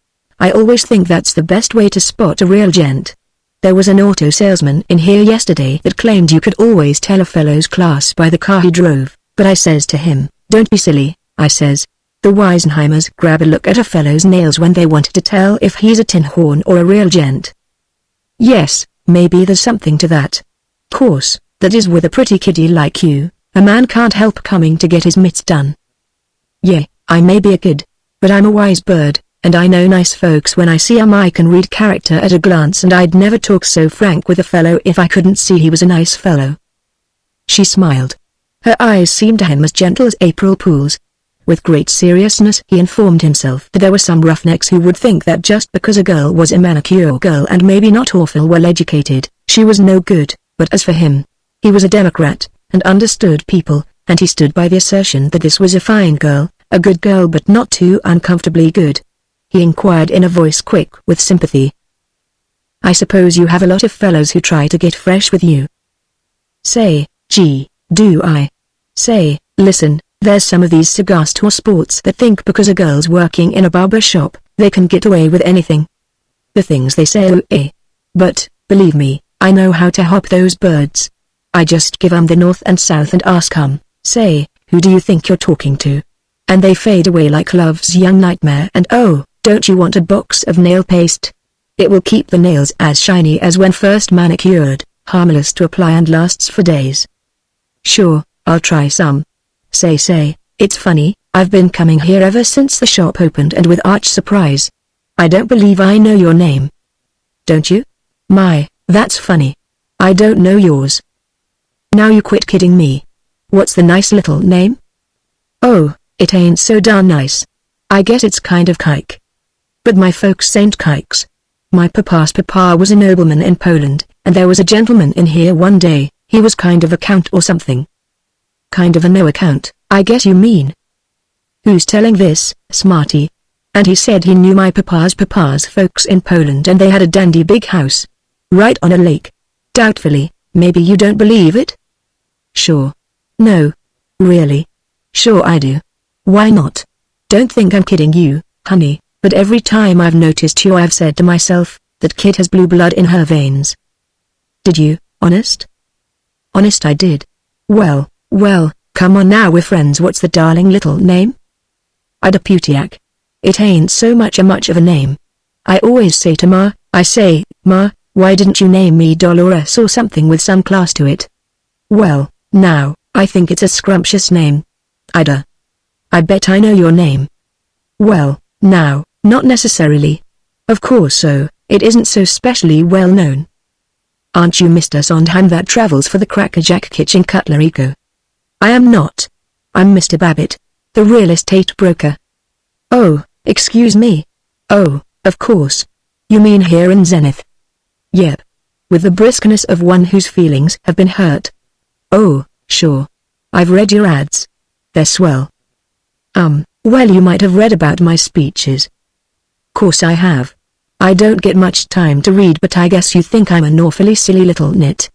I always think that's the best way to spot a real gent. There was an auto salesman in here yesterday that claimed you could always tell a fellow's class by the car he drove, but I says to him, don't be silly, I says. The Weisenheimers grab a look at a fellow's nails when they want to tell if he's a tin horn or a real gent. Yes, maybe there's something to that. Course, that is with a pretty kiddie like you, a man can't help coming to get his mitts done. Yeah, I may be a kid, but I'm a wise bird, and I know nice folks when I see 'em. I can read character at a glance, and I'd never talk so frank with a fellow if I couldn't see he was a nice fellow. She smiled. Her eyes seemed to him as gentle as April pools. With great seriousness he informed himself that there were some roughnecks who would think that just because a girl was a manicure girl and maybe not awful well educated, she was no good, but as for him, he was a Democrat, and understood people, and he stood by the assertion that this was a fine girl, a good girl but not too uncomfortably good. He inquired in a voice quick with sympathy. I suppose you have a lot of fellows who try to get fresh with you. Say, gee, do I? Say, listen, there's some of these cigar store sports that think because a girl's working in a barber shop, they can get away with anything. The things they say, oh eh. But, believe me, I know how to hop those birds. I just give 'em the north and south and ask 'em, say, who do you think you're talking to? And they fade away like love's young nightmare. And oh, don't you want a box of nail paste? It will keep the nails as shiny as when first manicured, harmless to apply and lasts for days. Sure, I'll try some. Say, it's funny, I've been coming here ever since the shop opened and with arch surprise. I don't believe I know your name. Don't you? My, that's funny. I don't know yours. Now you quit kidding me. What's the nice little name? Oh, it ain't so darn nice. I guess it's kind of kike. But my folks ain't kikes. My papa's papa was a nobleman in Poland, and there was a gentleman in here one day, he was kind of a count or something. Kind of a no account, I guess you mean. Who's telling this, smarty? And he said he knew my papa's folks in Poland and they had a dandy big house. Right on a lake. Doubtfully, maybe you don't believe it? Sure. No. Really? Sure I do. Why not? Don't think I'm kidding you, honey, but every time I've noticed you I've said to myself, that kid has blue blood in her veins. Did you, honest? Honest I did. Well, come on now we're friends. What's the darling little name? Ida Putiak. It ain't so much of a name. I always say to Ma, I say, Ma, why didn't you name me Dolores or something with some class to it? Well, now, I think it's a scrumptious name. Ida. I bet I know your name. Well, now, not necessarily. Of course so, it isn't so specially well known. Aren't you Mr. Sondheim that travels for the Cracker Jack Kitchen Cutlery Co.? I am not. I'm Mr. Babbitt, the real estate broker. Oh, excuse me. Oh, of course. You mean here in Zenith? Yep. With the briskness of one whose feelings have been hurt. Oh, sure. I've read your ads. They're swell. Well you might have read about my speeches. Course I have. I don't get much time to read but I guess you think I'm an awfully silly little nit.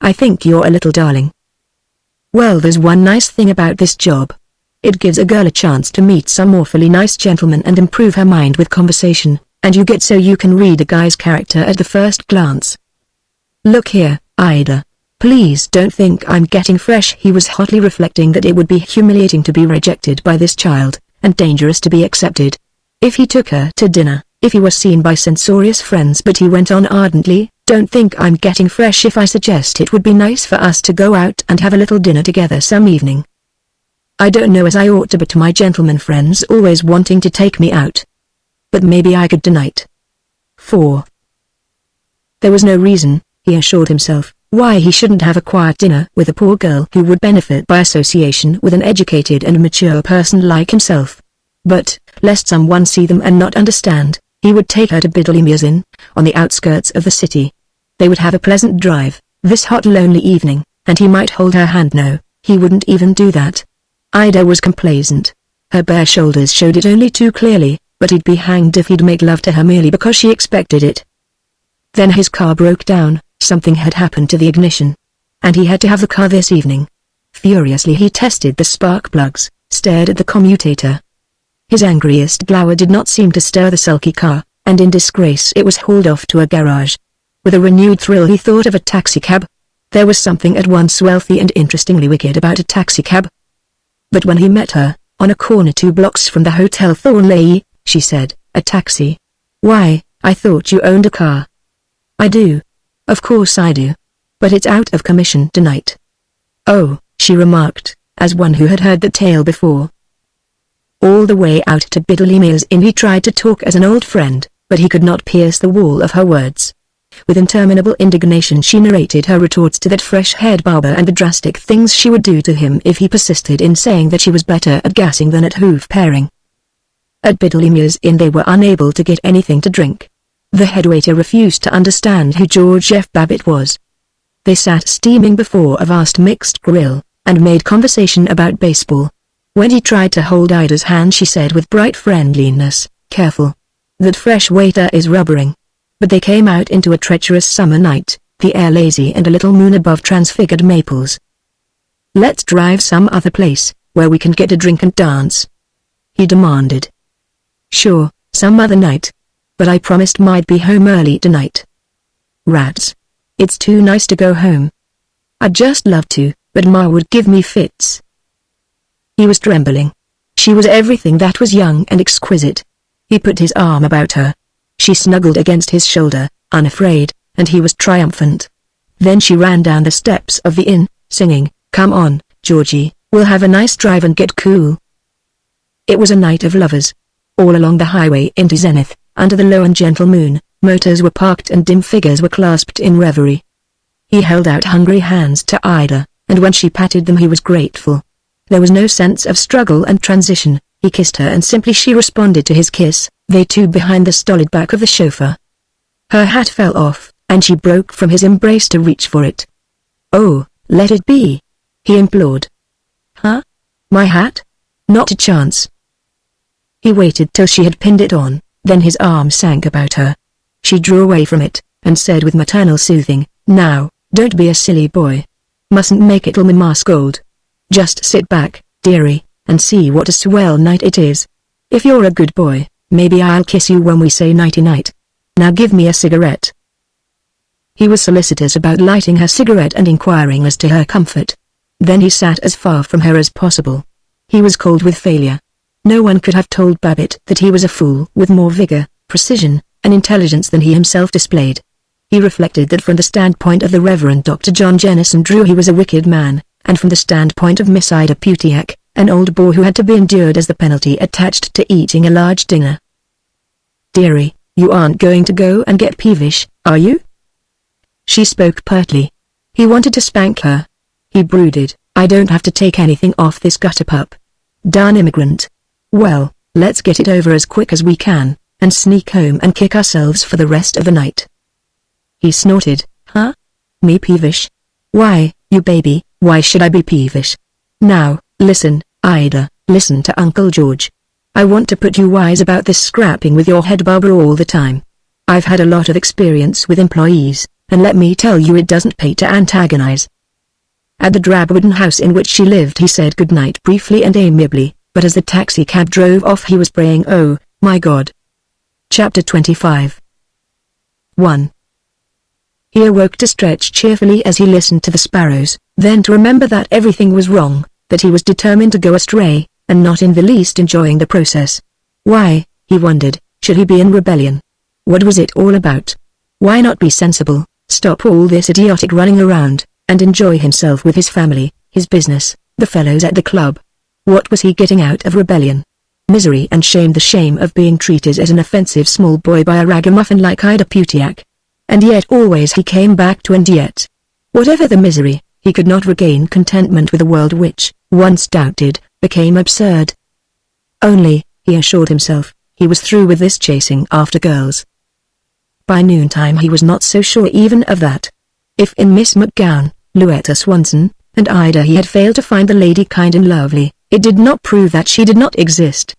I think you're a little darling. Well there's one nice thing about this job. It gives a girl a chance to meet some awfully nice gentleman and improve her mind with conversation, and you get so you can read a guy's character at the first glance. Look here, Ida. Please don't think I'm getting fresh. He was hotly reflecting that it would be humiliating to be rejected by this child, and dangerous to be accepted. If he took her to dinner, if he was seen by censorious friends. But he went on ardently, don't think I'm getting fresh if I suggest it would be nice for us to go out and have a little dinner together some evening. I don't know as I ought to but my gentleman friends always wanting to take me out. But maybe I could tonight. 4. There was no reason, he assured himself, why he shouldn't have a quiet dinner with a poor girl who would benefit by association with an educated and mature person like himself. But, lest someone see them and not understand, he would take her to Biddleymere Inn, on the outskirts of the city. They would have a pleasant drive, this hot lonely evening, and he might hold her hand. No, he wouldn't even do that. Ida was complacent. Her bare shoulders showed it only too clearly, but he'd be hanged if he'd make love to her merely because she expected it. Then his car broke down, something had happened to the ignition. And he had to have the car this evening. Furiously he tested the spark plugs, stared at the commutator. His angriest glower did not seem to stir the sulky car, and in disgrace it was hauled off to a garage. With a renewed thrill he thought of a taxicab. There was something at once wealthy and interestingly wicked about a taxicab. But when he met her, on a corner 2 blocks from the Hotel Thornleigh, she said, "A taxi? Why, I thought you owned a car." "I do. Of course I do. But it's out of commission tonight." "Oh," she remarked, as one who had heard the tale before. All the way out to Biddlemere's Inn he tried to talk as an old friend, but he could not pierce the wall of her words. With interminable indignation she narrated her retorts to that fresh-haired barber and the drastic things she would do to him if he persisted in saying that she was better at gassing than at hoof-paring. At Biddlemere's Inn they were unable to get anything to drink. The headwaiter refused to understand who George F. Babbitt was. They sat steaming before a vast mixed grill, and made conversation about baseball. When he tried to hold Ida's hand she said with bright friendliness, "Careful. That fresh waiter is rubbering." But they came out into a treacherous summer night, the air lazy and a little moon above transfigured maples. "Let's drive some other place, where we can get a drink and dance," he demanded. "Sure, some other night. But I promised I'd be home early tonight." "Rats. It's too nice to go home. I'd just love to, but Ma would give me fits." He was trembling. She was everything that was young and exquisite. He put his arm about her. She snuggled against his shoulder, unafraid, and he was triumphant. Then she ran down the steps of the inn, singing, "Come on, Georgie, we'll have a nice drive and get cool." It was a night of lovers. All along the highway into Zenith, under the low and gentle moon, motors were parked and dim figures were clasped in reverie. He held out hungry hands to Ida, and when she patted them he was grateful. There was no sense of struggle and transition. He kissed her and simply she responded to his kiss, they two behind the stolid back of the chauffeur. Her hat fell off, and she broke from his embrace to reach for it. "Oh, let it be," he implored. "Huh? My hat? Not a chance." He waited till she had pinned it on, then his arm sank about her. She drew away from it, and said with maternal soothing, "Now, don't be a silly boy. Mustn't make it all Mama scold. Just sit back, dearie, and see what a swell night it is. If you're a good boy, maybe I'll kiss you when we say nighty-night. Now give me a cigarette." He was solicitous about lighting her cigarette and inquiring as to her comfort. Then he sat as far from her as possible. He was cold with failure. No one could have told Babbitt that he was a fool with more vigor, precision, and intelligence than he himself displayed. He reflected that from the standpoint of the Reverend Dr. John Jennison Drew he was a wicked man, and from the standpoint of Miss Ida Putiak, an old bore who had to be endured as the penalty attached to eating a large dinner. "Dearie, you aren't going to go and get peevish, are you?" She spoke pertly. He wanted to spank her. He brooded, "I don't have to take anything off this gutter pup. Darn immigrant. Well, let's get it over as quick as we can, and sneak home and kick ourselves for the rest of the night." He snorted, "Huh? Me peevish? Why, you baby, why should I be peevish? Now, listen, Ida, listen to Uncle George. I want to put you wise about this scrapping with your head barber all the time. I've had a lot of experience with employees, and let me tell you it doesn't pay to antagonize." At the drab wooden house in which she lived he said goodnight briefly and amiably, but as the taxicab drove off he was praying, "Oh, my God." Chapter 25 1. He awoke to stretch cheerfully as he listened to the sparrows, then to remember that everything was wrong, that he was determined to go astray, and not in the least enjoying the process. Why, he wondered, should he be in rebellion? What was it all about? Why not be sensible, stop all this idiotic running around, and enjoy himself with his family, his business, the fellows at the club? What was he getting out of rebellion? Misery and shame, the shame of being treated as an offensive small boy by a ragamuffin like Ida Putiak. And yet always he came back to and yet. Whatever the misery, he could not regain contentment with a world which, once doubted, became absurd. Only, he assured himself, he was through with this chasing after girls. By noontime he was not so sure even of that. If in Miss McGowan, Louetta Swanson, and Ida he had failed to find the lady kind and lovely, it did not prove that she did not exist.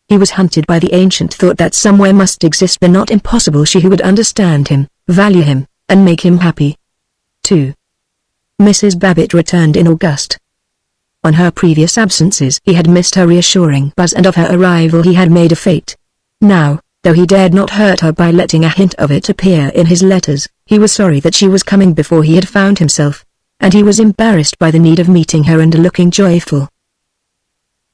He was hunted by the ancient thought that somewhere must exist the not impossible she who would understand him, value him, and make him happy. 2. Mrs. Babbitt returned in August. On her previous absences he had missed her reassuring buzz, and of her arrival he had made a feint. Now, though he dared not hurt her by letting a hint of it appear in his letters, he was sorry that she was coming before he had found himself, and he was embarrassed by the need of meeting her and looking joyful.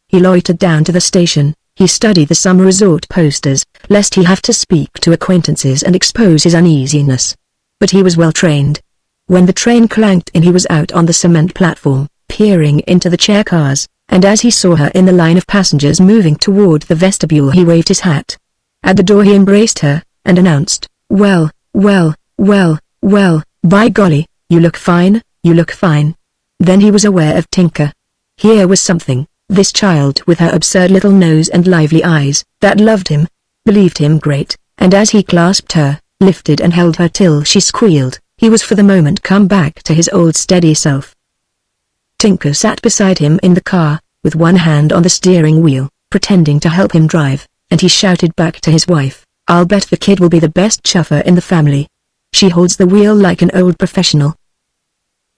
He loitered down to the station. He studied the summer resort posters, lest he have to speak to acquaintances and expose his uneasiness. But he was well trained. When the train clanked in he was out on the cement platform, peering into the chair cars, and as he saw her in the line of passengers moving toward the vestibule he waved his hat. At the door he embraced her, and announced, "Well, well, well, well, by golly, you look fine, you look fine." Then he was aware of Tinker. Here was something, this child with her absurd little nose and lively eyes, that loved him, believed him great, and as he clasped her, lifted and held her till she squealed, he was for the moment come back to his old steady self. Tinker sat beside him in the car, with one hand on the steering wheel, pretending to help him drive, and he shouted back to his wife, "I'll bet the kid will be the best chuffer in the family. She holds the wheel like an old professional."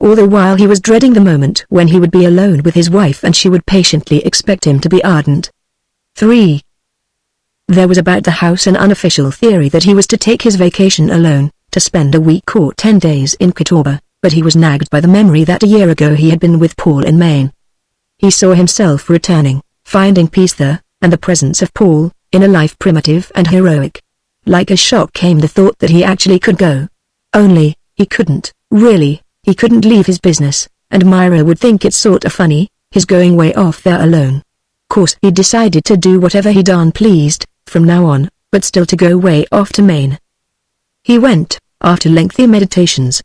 All the while he was dreading the moment when he would be alone with his wife and she would patiently expect him to be ardent. 3. There was about the house an unofficial theory that he was to take his vacation alone, to spend a week or 10 days in Catawba, but he was nagged by the memory that a year ago he had been with Paul in Maine. He saw himself returning, finding peace there, and the presence of Paul, in a life primitive and heroic. Like a shock came the thought that he actually could go. Only, he couldn't, really. He couldn't leave his business, and Myra would think it sorta funny, his going way off there alone. Course he decided to do whatever he darn pleased, from now on, but still to go way off to Maine. He went, after lengthy meditations,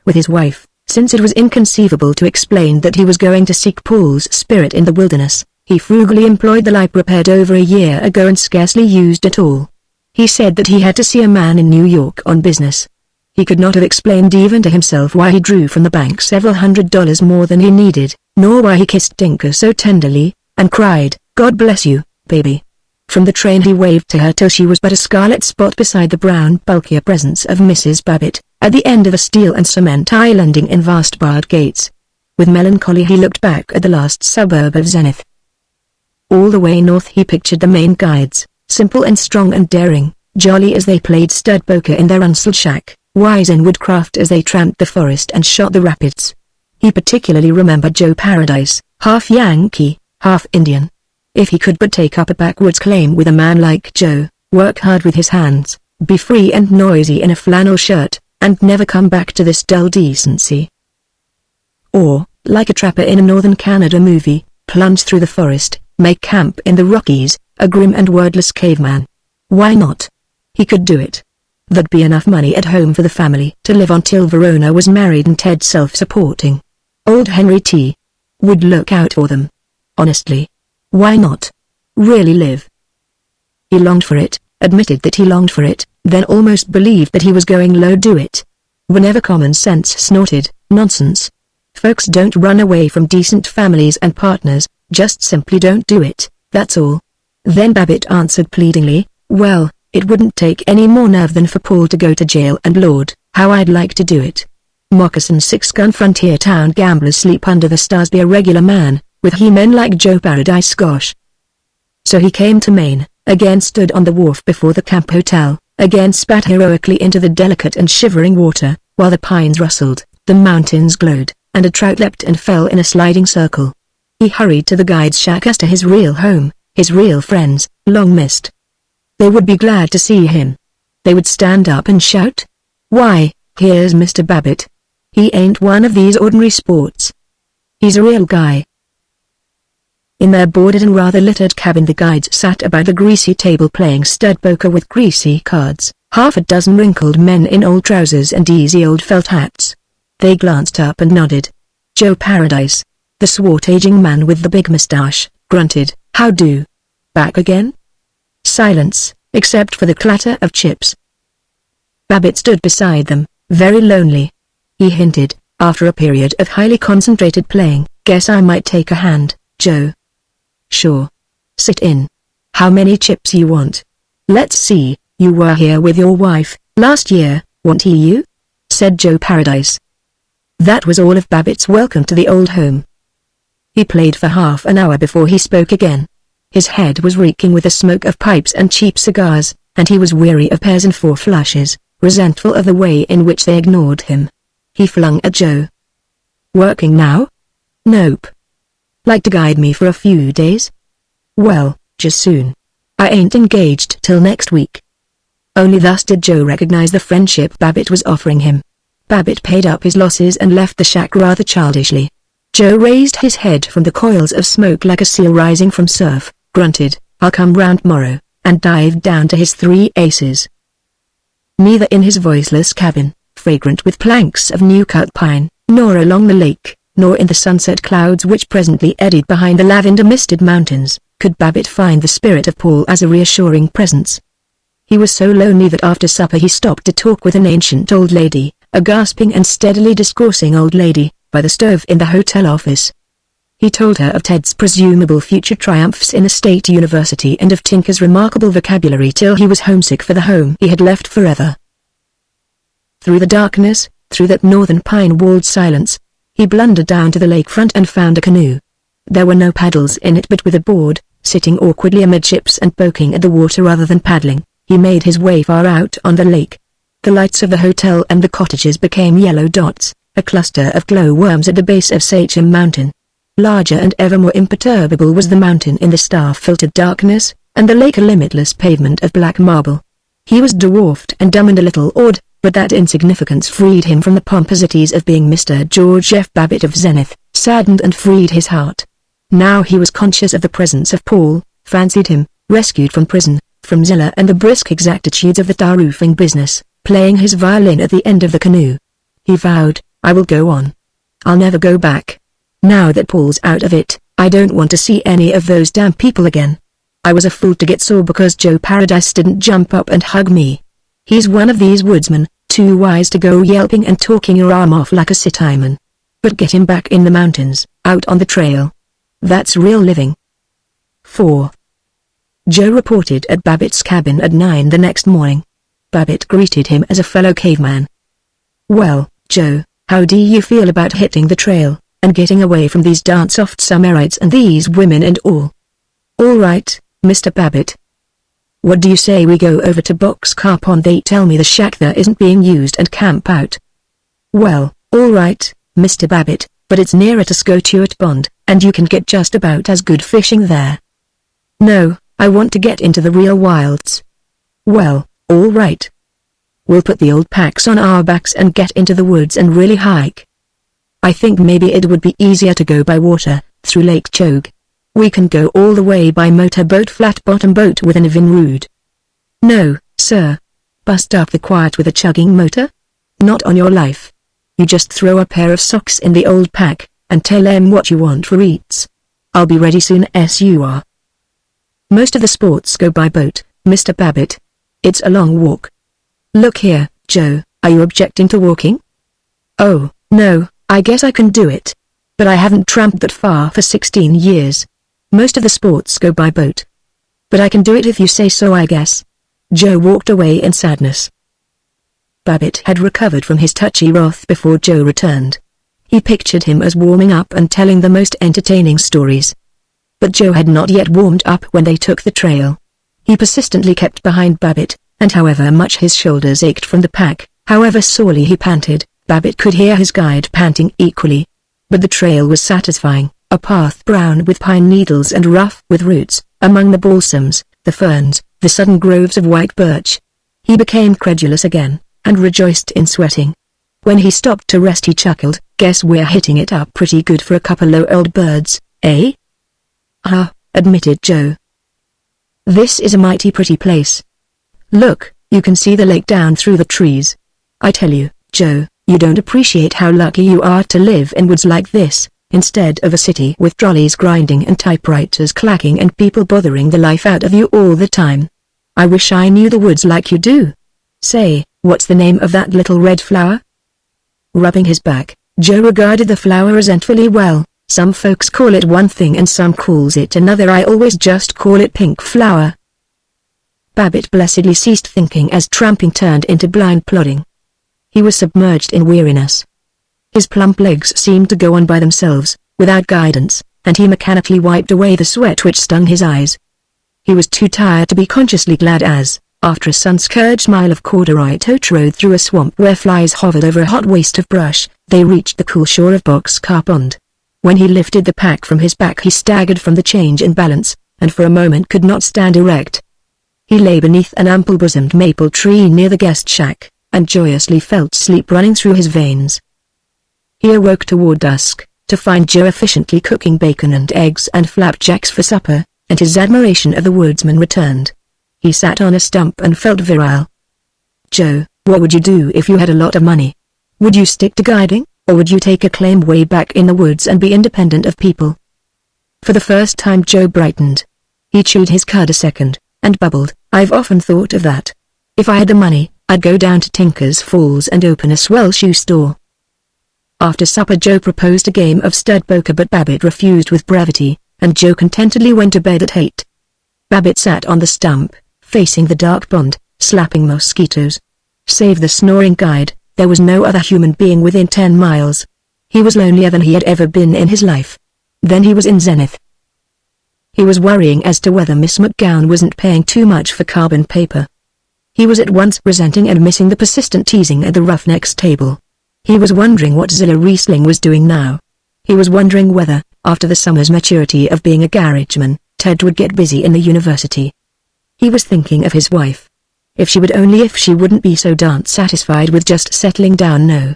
with his wife, since it was inconceivable to explain that he was going to seek Paul's spirit in the wilderness. He frugally employed the light prepared over a year ago and scarcely used at all. He said that he had to see a man in New York on business. He could not have explained even to himself why he drew from the bank several $100s more than he needed, nor why he kissed Tinker so tenderly, and cried, "God bless you, baby." From the train he waved to her till she was but a scarlet spot beside the brown bulkier presence of Mrs. Babbitt, at the end of a steel and cement islanding in vast barred gates. With melancholy he looked back at the last suburb of Zenith. All the way north he pictured the Maine guides, simple and strong and daring, jolly as they played stud poker in their unsold shack, wise in woodcraft as they tramped the forest and shot the rapids. He particularly remembered Joe Paradise, half Yankee, half Indian. If he could but take up a backwoods claim with a man like Joe, work hard with his hands, be free and noisy in a flannel shirt, and never come back to this dull decency. Or, like a trapper in a northern Canada movie, plunge through the forest, make camp in the Rockies, a grim and wordless caveman. Why not? He could do it. There'd be enough money at home for the family to live on till Verona was married and Ted self-supporting. Old Henry T. would look out for them. Honestly. Why not? Really live. He longed for it, admitted that he longed for it, then almost believed that he was going low do it. Whenever common sense snorted, "Nonsense. Folks don't run away from decent families and partners, just simply don't do it, that's all." Then Babbitt answered pleadingly, "Well, it wouldn't take any more nerve than for Paul to go to jail, and Lord, how I'd like to do it. Moccasin six-gun frontier town gamblers sleep under the stars, be a regular man, with he-men like Joe Paradise, gosh." So he came to Maine, again stood on the wharf before the camp hotel, again spat heroically into the delicate and shivering water, while the pines rustled, the mountains glowed, and a trout leapt and fell in a sliding circle. He hurried to the guide's shack as to his real home, his real friends, long missed. They would be glad to see him. They would stand up and shout, "Why, here's Mr. Babbitt. He ain't one of these ordinary sports. He's a real guy." In their boarded and rather littered cabin the guides sat about the greasy table playing stud poker with greasy cards, half a dozen wrinkled men in old trousers and easy old felt hats. They glanced up and nodded. Joe Paradise, the swart-aging man with the big mustache, grunted, "How do? Back again?" Silence, except for the clatter of chips. Babbitt stood beside them, very lonely. He hinted, after a period of highly concentrated playing, "Guess I might take a hand, Joe." "Sure. Sit in. How many chips you want? Let's see, you were here with your wife, "Last year, wasn't he you?" said Joe Paradise. That was all of Babbitt's welcome to the old home. He played for half an hour before he spoke again. His head was reeking with the smoke of pipes and cheap cigars, and he was weary of pairs and four flushes, resentful of the way in which they ignored him. He flung at Joe. "Working now?" "Nope." "Like to guide me for a few days?" "Well, just soon. I ain't engaged till next week." Only thus did Joe recognize the friendship Babbitt was offering him. Babbitt paid up his losses and left the shack rather childishly. Joe raised his head from the coils of smoke like a seal rising from surf, grunted, "I'll come round tomorrow," and dived down to his 3 aces. Neither in his voiceless cabin, fragrant with planks of new-cut pine, nor along the lake, nor in the sunset clouds which presently eddied behind the lavender-misted mountains, could Babbitt find the spirit of Paul as a reassuring presence. He was so lonely that after supper he stopped to talk with an ancient old lady, a gasping and steadily discoursing old lady, by the stove in the hotel office. He told her of Ted's presumable future triumphs in the state university and of Tinker's remarkable vocabulary till he was homesick for the home he had left forever. Through the darkness, through that northern pine-walled silence, he blundered down to the lakefront and found a canoe. There were no paddles in it, but with a board, sitting awkwardly amidships and poking at the water rather than paddling, he made his way far out on the lake. The lights of the hotel and the cottages became yellow dots, a cluster of glowworms at the base of Sachem Mountain. Larger and ever more imperturbable was the mountain in the star-filtered darkness, and the lake a limitless pavement of black marble. He was dwarfed and dumb and a little awed, but that insignificance freed him from the pomposities of being Mr. George F. Babbitt of Zenith, saddened and freed his heart. Now he was conscious of the presence of Paul, fancied him, rescued from prison, from Zilla and the brisk exactitudes of the tar roofing business, playing his violin at the end of the canoe. He vowed, "I will go on. I'll never go back. Now that Paul's out of it, I don't want to see any of those damn people again. I was a fool to get sore because Joe Paradise didn't jump up and hug me. He's one of these woodsmen, too wise to go yelping and talking your arm off like a citizen. But get him back in the mountains, out on the trail. That's real living." 4. Joe reported at Babbitt's cabin at 9 the next morning. Babbitt greeted him as a fellow caveman. "Well, Joe, how do you feel about hitting the trail, and getting away from these darn soft summerites and these women and all?" "All right, Mr. Babbitt. What do you say we go over to Boxcar Pond? They tell me the shack there isn't being used and camp out." "Well, all right, Mr. Babbitt, but it's nearer to Scotchewart Pond, and you can get just about as good fishing there." "No, I want to get into the real wilds." "Well, all right. We'll put the old packs on our backs and get into the woods and really hike. I think maybe it would be easier to go by water, through Lake Chogue. We can go all the way by motorboat, flat-bottom boat with an Evinrude." "No, sir. Bust up the quiet with a chugging motor? Not on your life. You just throw a pair of socks in the old pack, and tell them what you want for eats. I'll be ready soon as you are." "Most of the sports go by boat, Mr. Babbitt. It's a long walk." "Look here, Joe, are you objecting to walking?" "Oh, no, I guess I can do it. But I haven't tramped that far for 16 years. Most of the sports go by boat. But I can do it if you say so, I guess." Joe walked away in sadness. Babbitt had recovered from his touchy wrath before Joe returned. He pictured him as warming up and telling the most entertaining stories. But Joe had not yet warmed up when they took the trail. He persistently kept behind Babbitt, and however much his shoulders ached from the pack, however sorely he panted, Babbitt could hear his guide panting equally. But the trail was satisfying, a path brown with pine needles and rough with roots, among the balsams, the ferns, the sudden groves of white birch. He became credulous again, and rejoiced in sweating. When he stopped to rest he chuckled, "Guess we're hitting it up pretty good for a couple of old birds, eh?" "Ah," admitted Joe. "This is a mighty pretty place. Look, you can see the lake down through the trees. I tell you, Joe, you don't appreciate how lucky you are to live in woods like this, instead of a city with trolleys grinding and typewriters clacking and people bothering the life out of you all the time. I wish I knew the woods like you do. Say, what's the name of that little red flower?" Rubbing his back, Joe regarded the flower resentfully. "Well, some folks call it one thing and some calls it another. I always just call it pink flower." Babbitt blessedly ceased thinking as tramping turned into blind plodding. He was submerged in weariness. His plump legs seemed to go on by themselves, without guidance, and he mechanically wiped away the sweat which stung his eyes. He was too tired to be consciously glad as, after a sun-scourged mile of corduroy tote road through a swamp where flies hovered over a hot waste of brush, they reached the cool shore of Boxcar Pond. When he lifted the pack from his back he staggered from the change in balance, and for a moment could not stand erect. He lay beneath an ample-bosomed maple tree near the guest shack, and joyously felt sleep running through his veins. He awoke toward dusk, to find Joe efficiently cooking bacon and eggs and flapjacks for supper, and his admiration of the woodsman returned. He sat on a stump and felt virile. "Joe, what would you do if you had a lot of money? Would you stick to guiding, or would you take a claim way back in the woods and be independent of people?" For the first time Joe brightened. He chewed his cud a second, and bubbled, "I've often thought of that. If I had the money, I'd go down to Tinker's Falls and open a swell shoe store." After supper Joe proposed a game of stud poker but Babbitt refused with brevity, and Joe contentedly went to bed at 8. Babbitt sat on the stump, facing the dark pond, slapping mosquitoes. Save the snoring guide, there was no other human being within 10 miles. He was lonelier than he had ever been in his life. Then he was in Zenith. He was worrying as to whether Miss McGowan wasn't paying too much for carbon paper. He was at once resenting and missing the persistent teasing at the Roughnecks table. He was wondering what Zilla Riesling was doing now. He was wondering whether, after the summer's maturity of being a garageman, Ted would get busy in the university. He was thinking of his wife. If she wouldn't be so darn satisfied with just settling down. "No.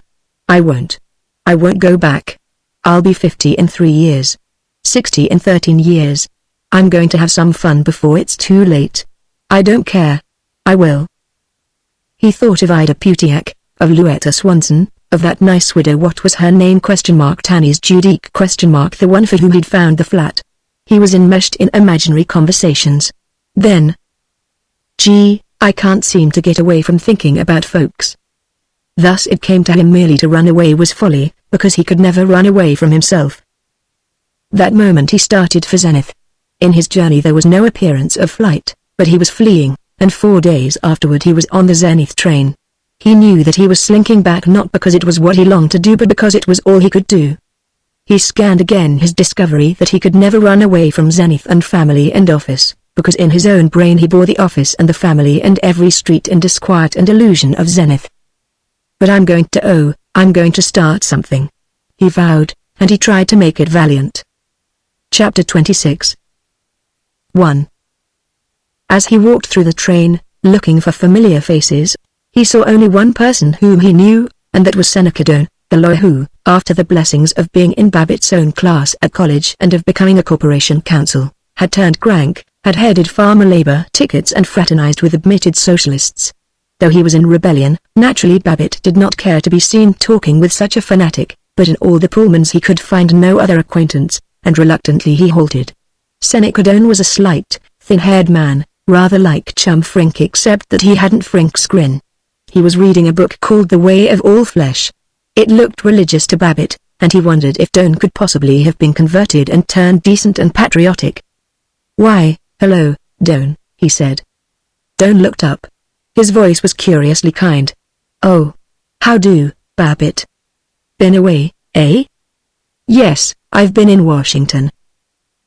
I won't go back. I'll be 50 in 3 years. 60 in 13 years. I'm going to have some fun before it's too late. I don't care. I will." He thought of Ida Putiak, of Luetta Swanson, of that nice widow what was her name Tanny's Judique the one for whom he'd found the flat. He was enmeshed in imaginary conversations. Then, "Gee, I can't seem to get away from thinking about folks." Thus it came to him merely to run away was folly, because he could never run away from himself. That moment he started for Zenith. In his journey there was no appearance of flight, but he was fleeing, and 4 days afterward he was on the Zenith train. He knew that he was slinking back not because it was what he longed to do but because it was all he could do. He scanned again his discovery that he could never run away from Zenith and family and office, because in his own brain he bore the office and the family and every street and disquiet and illusion of Zenith. "But I'm going to start something," he vowed, and he tried to make it valiant. Chapter 26 1. As he walked through the train, looking for familiar faces, he saw only one person whom he knew, and that was Seneca Doane, the lawyer who, after the blessings of being in Babbitt's own class at college and of becoming a corporation counsel, had turned crank, had headed farmer labor tickets and fraternized with admitted socialists. Though he was in rebellion, naturally Babbitt did not care to be seen talking with such a fanatic, but in all the Pullmans he could find no other acquaintance, and reluctantly he halted. Seneca Doane was a slight, thin-haired man, rather like Chum Frink except that he hadn't Frink's grin. He was reading a book called The Way of All Flesh. It looked religious to Babbitt, and he wondered if Doane could possibly have been converted and turned decent and patriotic. "Why, hello, Doane," he said. Doane looked up. His voice was curiously kind. "Oh. How do, Babbitt? Been away, eh?" "Yes, I've been in Washington."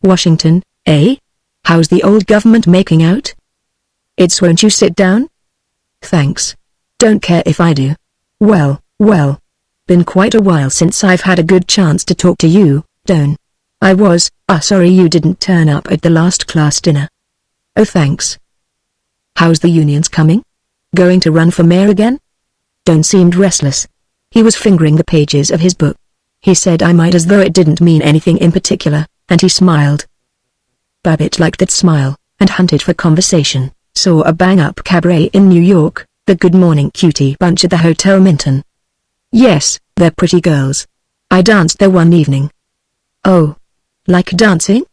"Washington, eh? How's the old government making out?" "It's won't you sit down?" "Thanks. Don't care if I do." Well. Been quite a while since I've had a good chance to talk to you, Doane. I was, sorry you didn't turn up at the last class dinner." "Oh thanks. How's the unions coming? Going to run for mayor again?" Doane seemed restless. He was fingering the pages of his book. He said I might as though it didn't mean anything in particular, and he smiled. Babbitt liked that smile, and hunted for conversation, saw a bang-up cabaret in New York, the Good Morning Cutie bunch at the Hotel Minton. "Yes, they're pretty girls. I danced there one evening." "Oh. Like dancing?"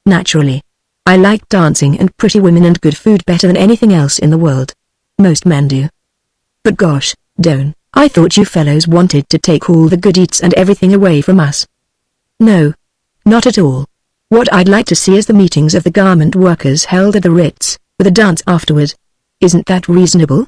"Naturally. I like dancing and pretty women and good food better than anything else in the world. Most men do." "But gosh, Doane, I thought you fellows wanted to take all the good eats and everything away from us." "No. Not at all. What I'd like to see is the meetings of the garment workers held at the Ritz, with a dance afterward. Isn't that reasonable?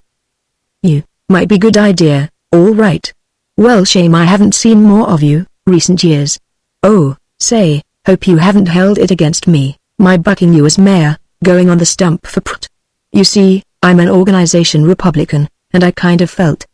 You, might be good idea, all right. Well, shame I haven't seen more of you, recent years. Oh, say, hope you haven't held it against me, my bucking you as mayor, going on the stump for Prt. You see, I'm an organization Republican, and I kind of felt.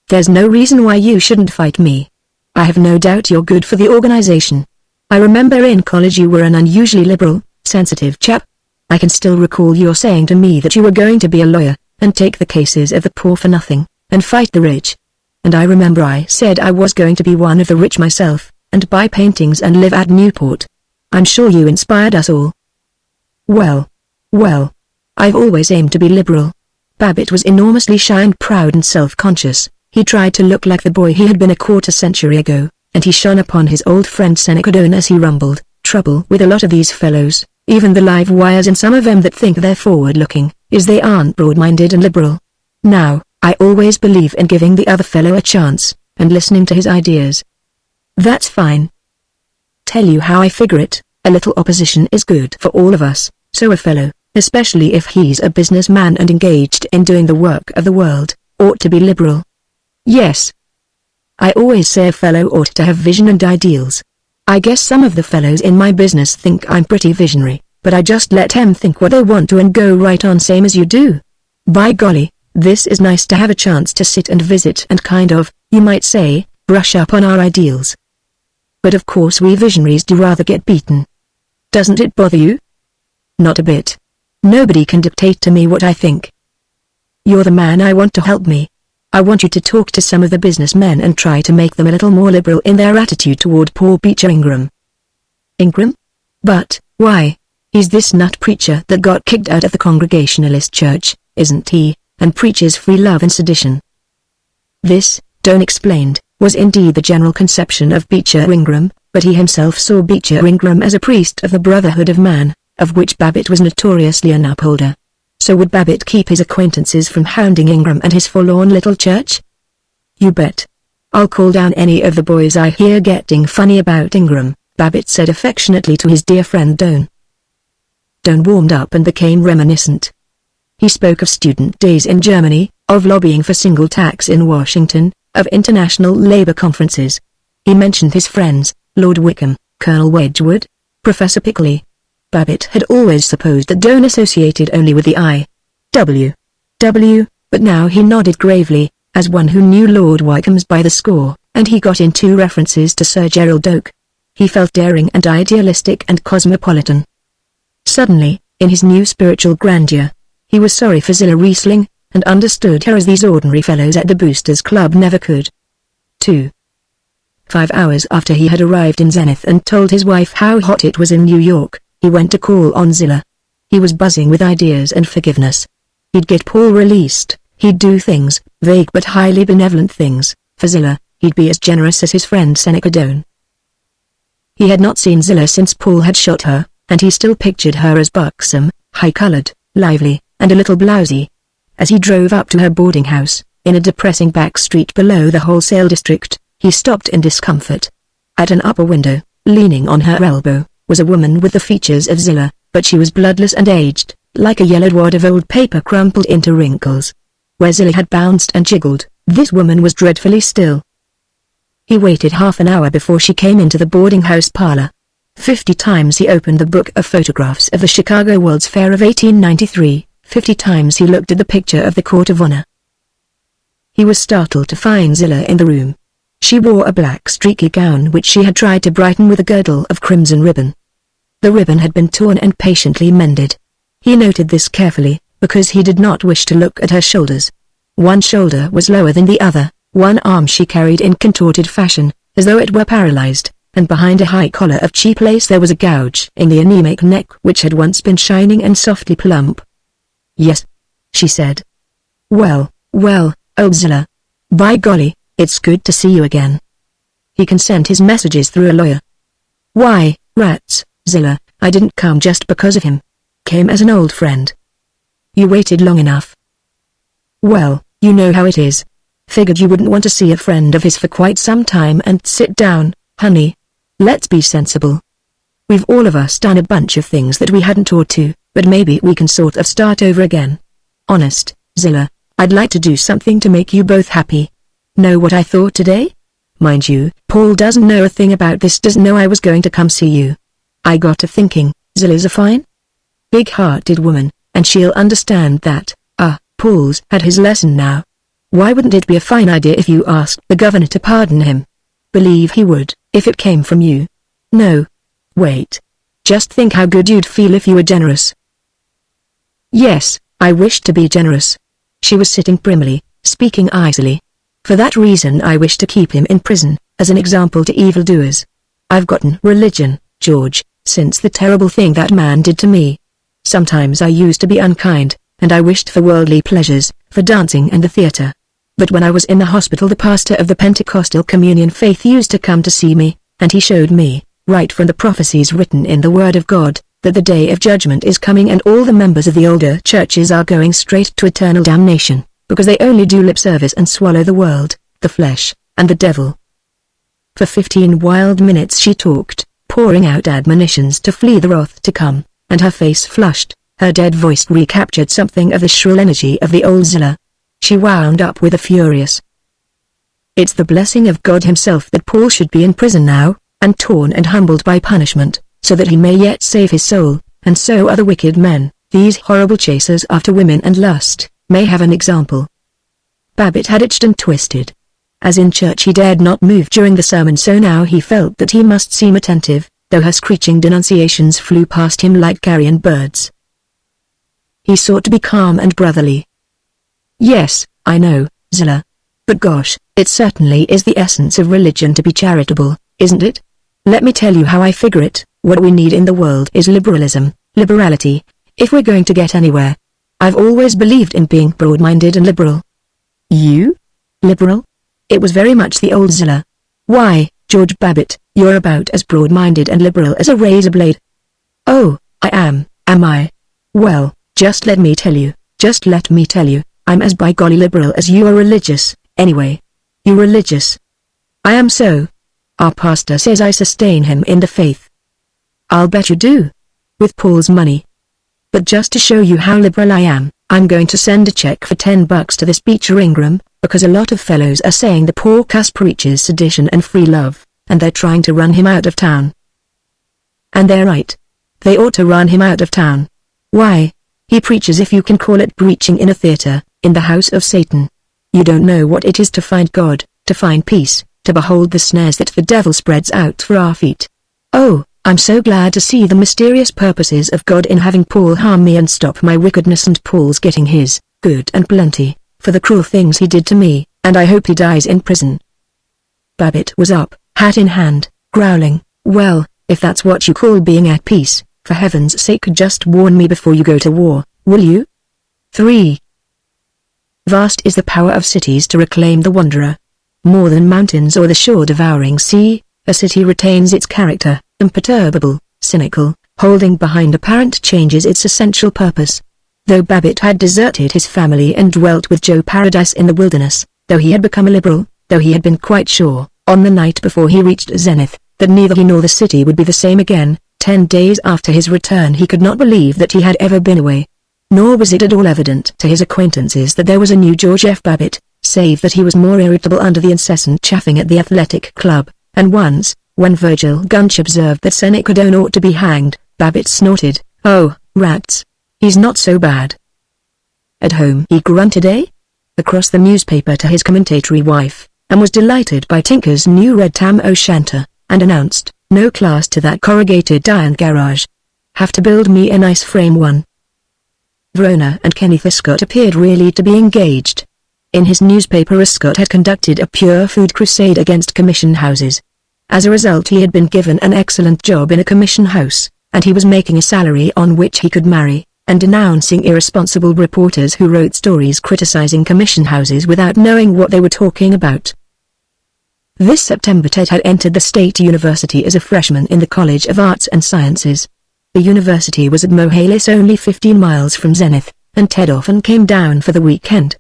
There's no reason why you shouldn't fight me. I have no doubt you're good for the organization. I remember in college you were an unusually liberal, sensitive chap. I can still recall your saying to me that you were going to be a lawyer, and take the cases of the poor for nothing, and fight the rich. And I remember I said I was going to be one of the rich myself, and buy paintings and live at Newport. I'm sure you inspired us all. Well, I've always aimed to be liberal. Babbitt was enormously shy and proud and self-conscious. He tried to look like the boy he had been a quarter century ago, and he shone upon his old friend Seneca Doane as he rumbled, "Trouble with a lot of these fellows, even the live wires and some of them that think they're forward-looking, is they aren't broad-minded and liberal. Now, I always believe in giving the other fellow a chance, and listening to his ideas. That's fine. Tell you how I figure it, a little opposition is good for all of us, so a fellow, especially if he's a businessman and engaged in doing the work of the world, ought to be liberal. Yes. I always say a fellow ought to have vision and ideals. I guess some of the fellows in my business think I'm pretty visionary, but I just let them think what they want to and go right on same as you do. By golly, this is nice to have a chance to sit and visit and kind of, you might say, brush up on our ideals. But of course we visionaries do rather get beaten. Doesn't it bother you? Not a bit. Nobody can dictate to me what I think. You're the man I want to help me. I want you to talk to some of the businessmen and try to make them a little more liberal in their attitude toward poor Beecher Ingram. Ingram? But, why? He's this nut preacher that got kicked out of the Congregationalist church, isn't he, and preaches free love and sedition. This, Doane explained, was indeed the general conception of Beecher Ingram, but he himself saw Beecher Ingram as a priest of the Brotherhood of Man, of which Babbitt was notoriously an upholder. So would Babbitt keep his acquaintances from hounding Ingram and his forlorn little church? You bet. I'll call down any of the boys I hear getting funny about Ingram, Babbitt said affectionately to his dear friend Doane. Doane warmed up and became reminiscent. He spoke of student days in Germany, of lobbying for single tax in Washington, of international labor conferences. He mentioned his friends, Lord Wickham, Colonel Wedgwood, Professor Pickley. Babbitt had always supposed that Doane associated only with the I.W., but now he nodded gravely, as one who knew Lord Wykeham's by the score, and he got in 2 references to Sir Gerald Doak. He felt daring and idealistic and cosmopolitan. Suddenly, in his new spiritual grandeur, he was sorry for Zillah Riesling, and understood her as these ordinary fellows at the Boosters Club never could. 2. 5 hours after he had arrived in Zenith and told his wife how hot it was in New York, he went to call on Zillah. He was buzzing with ideas and forgiveness. He'd get Paul released, he'd do things, vague but highly benevolent things, for Zillah. He'd be as generous as his friend Seneca Doane. He had not seen Zillah since Paul had shot her, and he still pictured her as buxom, high-colored, lively, and a little blousy. As he drove up to her boarding house, in a depressing back street below the wholesale district, he stopped in discomfort. At an upper window, leaning on her elbow, was a woman with the features of Zillah, but she was bloodless and aged, like a yellowed wad of old paper crumpled into wrinkles. Where Zillah had bounced and jiggled, this woman was dreadfully still. He waited half an hour before she came into the boarding house parlor. 50 times he opened the book of photographs of the Chicago World's Fair of 1893, 50 times he looked at the picture of the Court of Honor. He was startled to find Zillah in the room. She wore a black streaky gown which she had tried to brighten with a girdle of crimson ribbon. The ribbon had been torn and patiently mended. He noted this carefully, because he did not wish to look at her shoulders. One shoulder was lower than the other, one arm she carried in contorted fashion, as though it were paralyzed, and behind a high collar of cheap lace there was a gouge in the anemic neck which had once been shining and softly plump. "Yes," she said. Well, old Zillah. By golly, it's good to see you again." He can send his messages through a lawyer. "Why, rats, Zillah, I didn't come just because of him. Came as an old friend." "You waited long enough." "Well, you know how it is. Figured you wouldn't want to see a friend of his for quite some time and sit down, honey. Let's be sensible. We've all of us done a bunch of things that we hadn't ought to, but maybe we can sort of start over again. Honest, Zilla, I'd like to do something to make you both happy. Know what I thought today? Mind you, Paul doesn't know a thing about this, doesn't know I was going to come see you. I got to thinking, Zilla's a fine, big-hearted woman, and she'll understand that. Paul's had his lesson now. Why wouldn't it be a fine idea if you asked the governor to pardon him? Believe he would, if it came from you. No. Wait. Just think how good you'd feel if you were generous. Yes, I wish to be generous. She was sitting primly, speaking icily. For that reason I wish to keep him in prison, as an example to evildoers. I've gotten religion, George, since the terrible thing that man did to me. Sometimes I used to be unkind, and I wished for worldly pleasures, for dancing and the theater. But when I was in the hospital, the pastor of the Pentecostal communion faith used to come to see me, and he showed me, right from the prophecies written in the Word of God, that the day of judgment is coming and all the members of the older churches are going straight to eternal damnation, because they only do lip service and swallow the world, the flesh, and the devil. For 15 wild minutes she talked, pouring out admonitions to flee the wrath to come, and her face flushed, her dead voice recaptured something of the shrill energy of the old Zilla. She wound up with a furious, "It's the blessing of God himself that Paul should be in prison now, and torn and humbled by punishment, so that he may yet save his soul, and so other wicked men, these horrible chasers after women and lust, may have an example." Babbitt had itched and twisted. As in church he dared not move during the sermon, so now he felt that he must seem attentive, though her screeching denunciations flew past him like carrion birds. He sought to be calm and brotherly. "Yes, I know, Zilla. But gosh, it certainly is the essence of religion to be charitable, isn't it? Let me tell you how I figure it. What we need in the world is liberalism, liberality, if we're going to get anywhere. I've always believed in being broad-minded and liberal." "You? Liberal?" It was very much the old Zilla. "Why, George Babbitt, you're about as broad-minded and liberal as a razor blade." "Oh, I am I? Well, just let me tell you, I'm as by golly liberal as you are religious, anyway." "You religious?" "I am so. Our pastor says I sustain him in the faith." "I'll bet you do. With Paul's money. But just to show you how liberal I am, I'm going to send a check for $10 to this Beecher Ingram, because a lot of fellows are saying the poor cuss preaches sedition and free love, and they're trying to run him out of town." "And they're right. They ought to run him out of town. Why? He preaches, if you can call it preaching, in a theater, in the house of Satan. You don't know what it is to find God, to find peace, to behold the snares that the devil spreads out for our feet. Oh, I'm so glad to see the mysterious purposes of God in having Paul harm me and stop my wickedness, and Paul's getting his, good and plenty, for the cruel things he did to me, and I hope he dies in prison." Babbitt was up, hat in hand, growling, "Well, if that's what you call being at peace, for heaven's sake just warn me before you go to war, will you?" 3. Vast is the power of cities to reclaim the wanderer. More than mountains or the shore-devouring sea, a city retains its character, imperturbable, cynical, holding behind apparent changes its essential purpose. Though Babbitt had deserted his family and dwelt with Joe Paradise in the wilderness, though he had become a liberal, though he had been quite sure, on the night before he reached Zenith, that neither he nor the city would be the same again, 10 days after his return he could not believe that he had ever been away. Nor was it at all evident to his acquaintances that there was a new George F. Babbitt, save that he was more irritable under the incessant chaffing at the athletic club, and once, when Virgil Gunch observed that Seneca Doane ought to be hanged, Babbitt snorted, "Oh, rats. He's not so bad." At home he grunted across the newspaper to his commentatory wife, and was delighted by Tinker's new red tam o' shanter, and announced, "No class to that corrugated iron garage. Have to build me a nice frame one." Verona and Kenneth Escott appeared really to be engaged. In his newspaper Escott had conducted a pure food crusade against commission houses. As a result he had been given an excellent job in a commission house, and he was making a salary on which he could marry, and denouncing irresponsible reporters who wrote stories criticizing commission houses without knowing what they were talking about. This September Ted had entered the State University as a freshman in the College of Arts and Sciences. The university was at Mohalis, only 15 miles from Zenith, and Ted often came down for the weekend.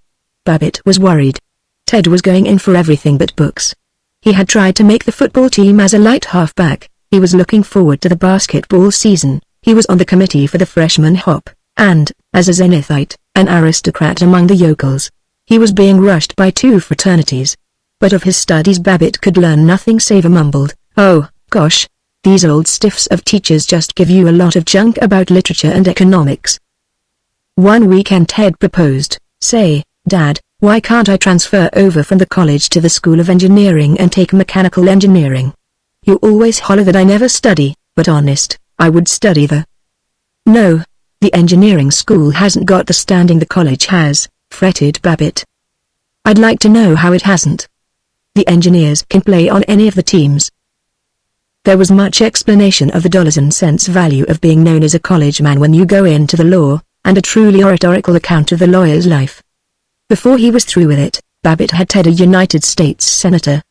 Babbitt was worried. Ted was going in for everything but books. He had tried to make the football team as a light halfback, he was looking forward to the basketball season, He was on the committee for the freshman hop, and, as a Zenithite, an aristocrat among the yokels. He was being rushed by 2 fraternities. But of his studies Babbitt could learn nothing save a mumbled, "Oh, gosh. These old stiffs of teachers just give you a lot of junk about literature and economics." One weekend Ted proposed, "Say, Dad, why can't I transfer over from the college to the School of Engineering and take mechanical engineering? You always holler that I never study, but honest, I would study the—" "No, the engineering school hasn't got the standing the college has," fretted Babbitt. "I'd like to know how it hasn't. The engineers can play on any of the teams." There was much explanation of the dollars and cents value of being known as a college man when you go into the law, and a truly oratorical account of the lawyer's life. Before he was through with it, Babbitt had Ted a United States Senator.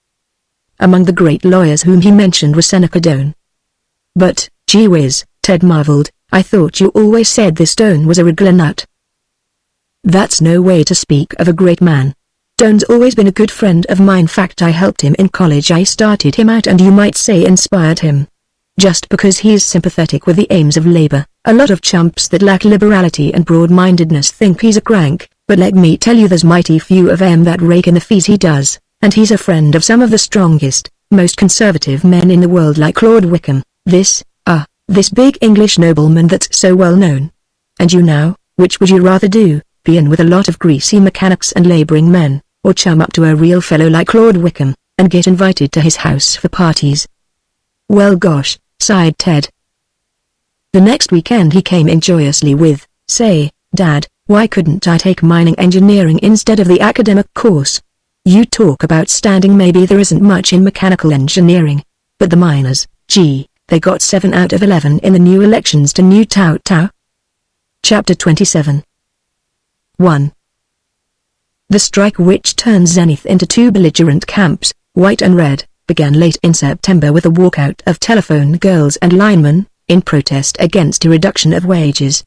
Among the great lawyers whom he mentioned was Seneca Doane. "But, gee whiz," Ted marveled, "I thought you always said this Doane was a regular nut." "That's no way to speak of a great man. Doane's always been a good friend of mine. Fact, I helped him in college. I started him out and you might say inspired him. Just because he's sympathetic with the aims of labor, a lot of chumps that lack liberality and broad-mindedness think he's a crank, but let me tell you there's mighty few of 'em that rake in the fees he does, and he's a friend of some of the strongest, most conservative men in the world like Lord Wickham, this big English nobleman that's so well known. And you now, which would you rather do, be in with a lot of greasy mechanics and laboring men, or chum up to a real fellow like Lord Wickham, and get invited to his house for parties?" "Well gosh," sighed Ted. The next weekend he came in joyously with, "Say, Dad, why couldn't I take mining engineering instead of the academic course? You talk about standing, maybe there isn't much in mechanical engineering. But the miners, gee, they got 7 out of 11 in the new elections to New Tao Tao." Chapter 27. 1. The strike, which turned Zenith into 2 belligerent camps, white and red, began late in September with a walkout of telephone girls and linemen, in protest against a reduction of wages.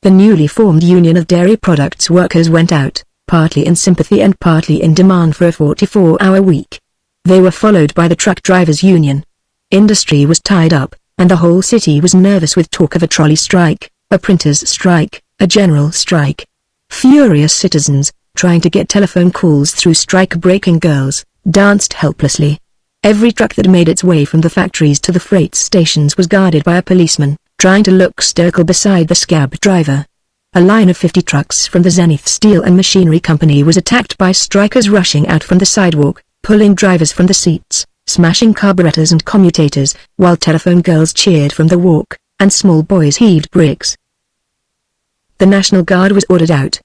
The newly formed Union of Dairy Products Workers went out, partly in sympathy and partly in demand for a 44-hour week. They were followed by the Truck Drivers Union. Industry was tied up, and the whole city was nervous with talk of a trolley strike, a printers' strike, a general strike. Furious citizens, trying to get telephone calls through strike-breaking girls, danced helplessly. Every truck that made its way from the factories to the freight stations was guarded by a policeman, trying to look stoical beside the scab driver. A line of 50 trucks from the Zenith Steel and Machinery Company was attacked by strikers rushing out from the sidewalk, pulling drivers from the seats, smashing carburetors and commutators, while telephone girls cheered from the walk, and small boys heaved bricks. The National Guard was ordered out.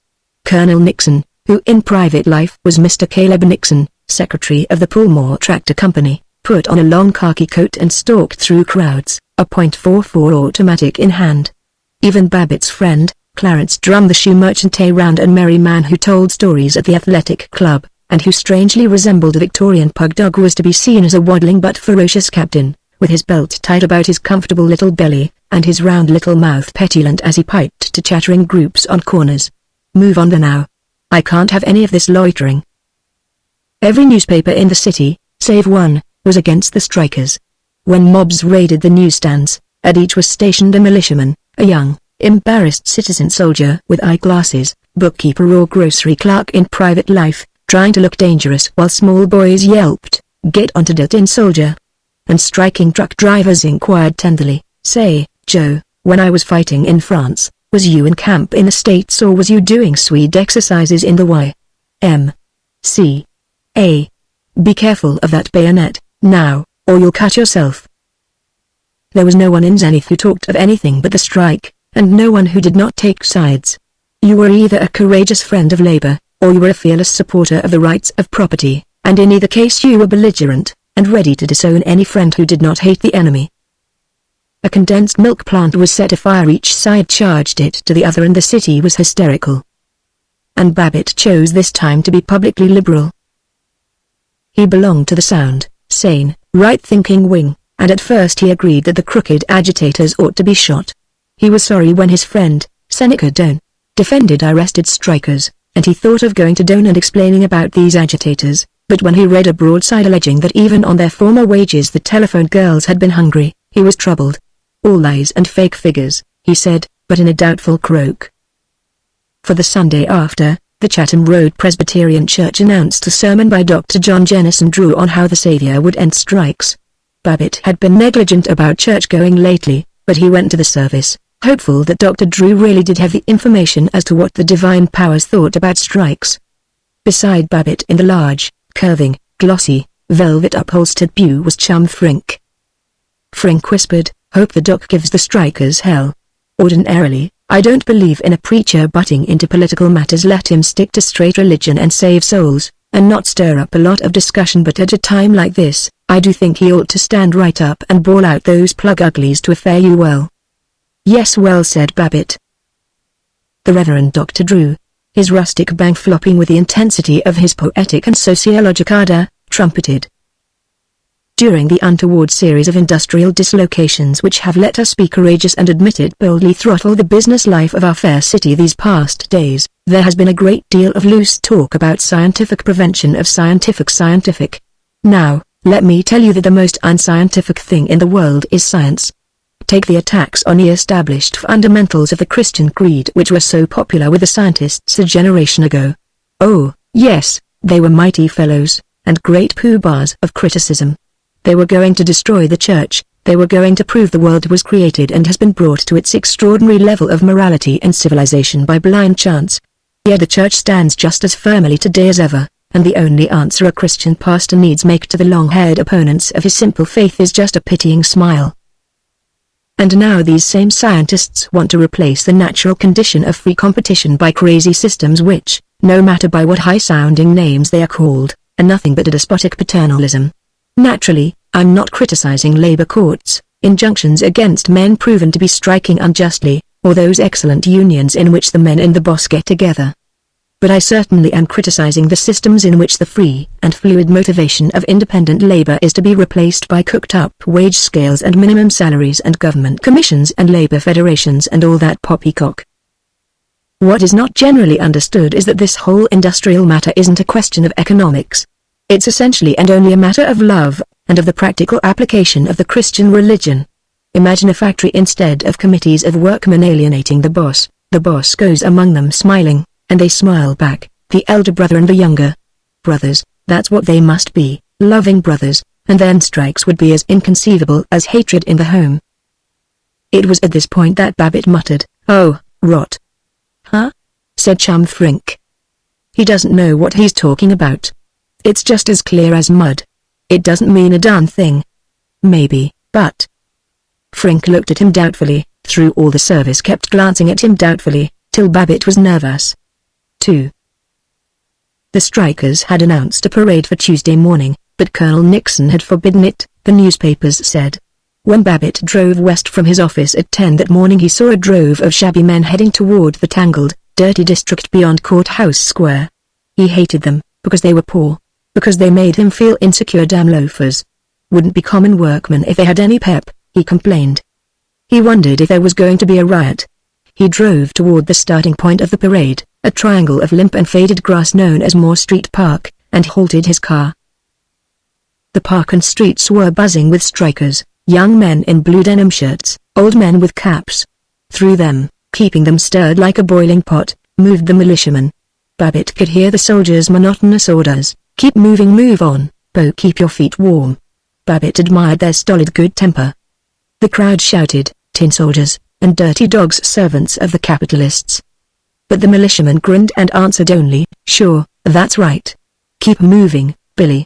Colonel Nixon, who in private life was Mr. Caleb Nixon, secretary of the Pullmore Tractor Company, put on a long khaki coat and stalked through crowds, a .44 automatic in hand. Even Babbitt's friend, Clarence Drum, the shoe merchant, a round and merry man who told stories at the athletic club, and who strangely resembled a Victorian pug dog, was to be seen as a waddling but ferocious captain, with his belt tied about his comfortable little belly, and his round little mouth petulant as he piped to chattering groups on corners. "Move on there now. I can't have any of this loitering." Every newspaper in the city, save one, was against the strikers. When mobs raided the newsstands, at each was stationed a militiaman, a young, embarrassed citizen soldier with eyeglasses, bookkeeper or grocery clerk in private life, trying to look dangerous while small boys yelped, "Get onto the tin, soldier." And striking truck drivers inquired tenderly, "Say, Joe, when I was fighting in France, was you in camp in the States, or was you doing Swede exercises in the Y.M.C.A.? Be careful of that bayonet, now, or you'll cut yourself." There was no one in Zenith who talked of anything but the strike, and no one who did not take sides. You were either a courageous friend of labor, or you were a fearless supporter of the rights of property, and in either case you were belligerent, and ready to disown any friend who did not hate the enemy. A condensed milk plant was set afire, each side charged it to the other, and the city was hysterical. And Babbitt chose this time to be publicly liberal. He belonged to the sound, sane, right-thinking wing, and at first he agreed that the crooked agitators ought to be shot. He was sorry when his friend, Seneca Doane, defended arrested strikers, and he thought of going to Doane and explaining about these agitators, but when he read a broadside alleging that even on their former wages the telephone girls had been hungry, he was troubled. All lies and fake figures, he said, but in a doubtful croak. For the Sunday after, the Chatham Road Presbyterian Church announced a sermon by Dr. John Jennison Drew on how the Saviour would end strikes. Babbitt had been negligent about church-going lately, but he went to the service, hopeful that Dr. Drew really did have the information as to what the divine powers thought about strikes. Beside Babbitt in the large, curving, glossy, velvet-upholstered pew was chum Frink. Frink whispered, "Hope the doc gives the strikers hell. Ordinarily, I don't believe in a preacher butting into political matters. Let him stick to straight religion and save souls, and not stir up a lot of discussion, but at a time like this, I do think he ought to stand right up and bawl out those plug uglies to a fare you well." "Yes, well said, Babbitt." The Reverend Dr. Drew, his rustic bang flopping with the intensity of his poetic and sociologic ardor, trumpeted. During the untoward series of industrial dislocations which have let us be courageous and admit it boldly throttle the business life of our fair city these past days, there has been a great deal of loose talk about scientific prevention of scientific. Now, let me tell you that the most unscientific thing in the world is science. Take the attacks on the established fundamentals of the Christian creed which were so popular with the scientists a generation ago. Oh, yes, they were mighty fellows, and great poobahs of criticism. They were going to destroy the church, they were going to prove the world was created and has been brought to its extraordinary level of morality and civilization by blind chance. Yet the church stands just as firmly today as ever, and the only answer a Christian pastor needs make to the long-haired opponents of his simple faith is just a pitying smile. And now these same scientists want to replace the natural condition of free competition by crazy systems which, no matter by what high-sounding names they are called, are nothing but a despotic paternalism. Naturally, I'm not criticizing labor courts, injunctions against men proven to be striking unjustly, or those excellent unions in which the men and the boss get together. But I certainly am criticizing the systems in which the free and fluid motivation of independent labor is to be replaced by cooked-up wage scales and minimum salaries and government commissions and labor federations and all that poppycock. What is not generally understood is that this whole industrial matter isn't a question of economics. It's essentially and only a matter of love, and of the practical application of the Christian religion. Imagine a factory instead of committees of workmen alienating the boss goes among them smiling, and they smile back, the elder brother and the younger. Brothers, that's what they must be, loving brothers, and then strikes would be as inconceivable as hatred in the home. It was at this point that Babbitt muttered, "Oh, rot." "Huh?" said chum Frink. "He doesn't know what he's talking about. It's just as clear as mud. It doesn't mean a darn thing." "Maybe, but..." Frink looked at him doubtfully, through all the service kept glancing at him doubtfully, till Babbitt was nervous. 2. The strikers had announced a parade for Tuesday morning, but Colonel Nixon had forbidden it, the newspapers said. When Babbitt drove west from his office at 10 that morning he saw a drove of shabby men heading toward the tangled, dirty district beyond Courthouse Square. He hated them, because they were poor. Because they made him feel insecure. Damn loafers. Wouldn't be common workmen if they had any pep, he complained. He wondered if there was going to be a riot. He drove toward the starting point of the parade, a triangle of limp and faded grass known as Moore Street Park, and halted his car. The park and streets were buzzing with strikers, young men in blue denim shirts, old men with caps. Through them, keeping them stirred like a boiling pot, moved the militiamen. Babbitt could hear the soldiers' monotonous orders. "Keep moving, move on, Bo, keep your feet warm." Babbitt admired their stolid good temper. The crowd shouted, "Tin soldiers, and dirty dogs, servants of the capitalists." But the militiaman grinned and answered only, "Sure, that's right. Keep moving, Billy."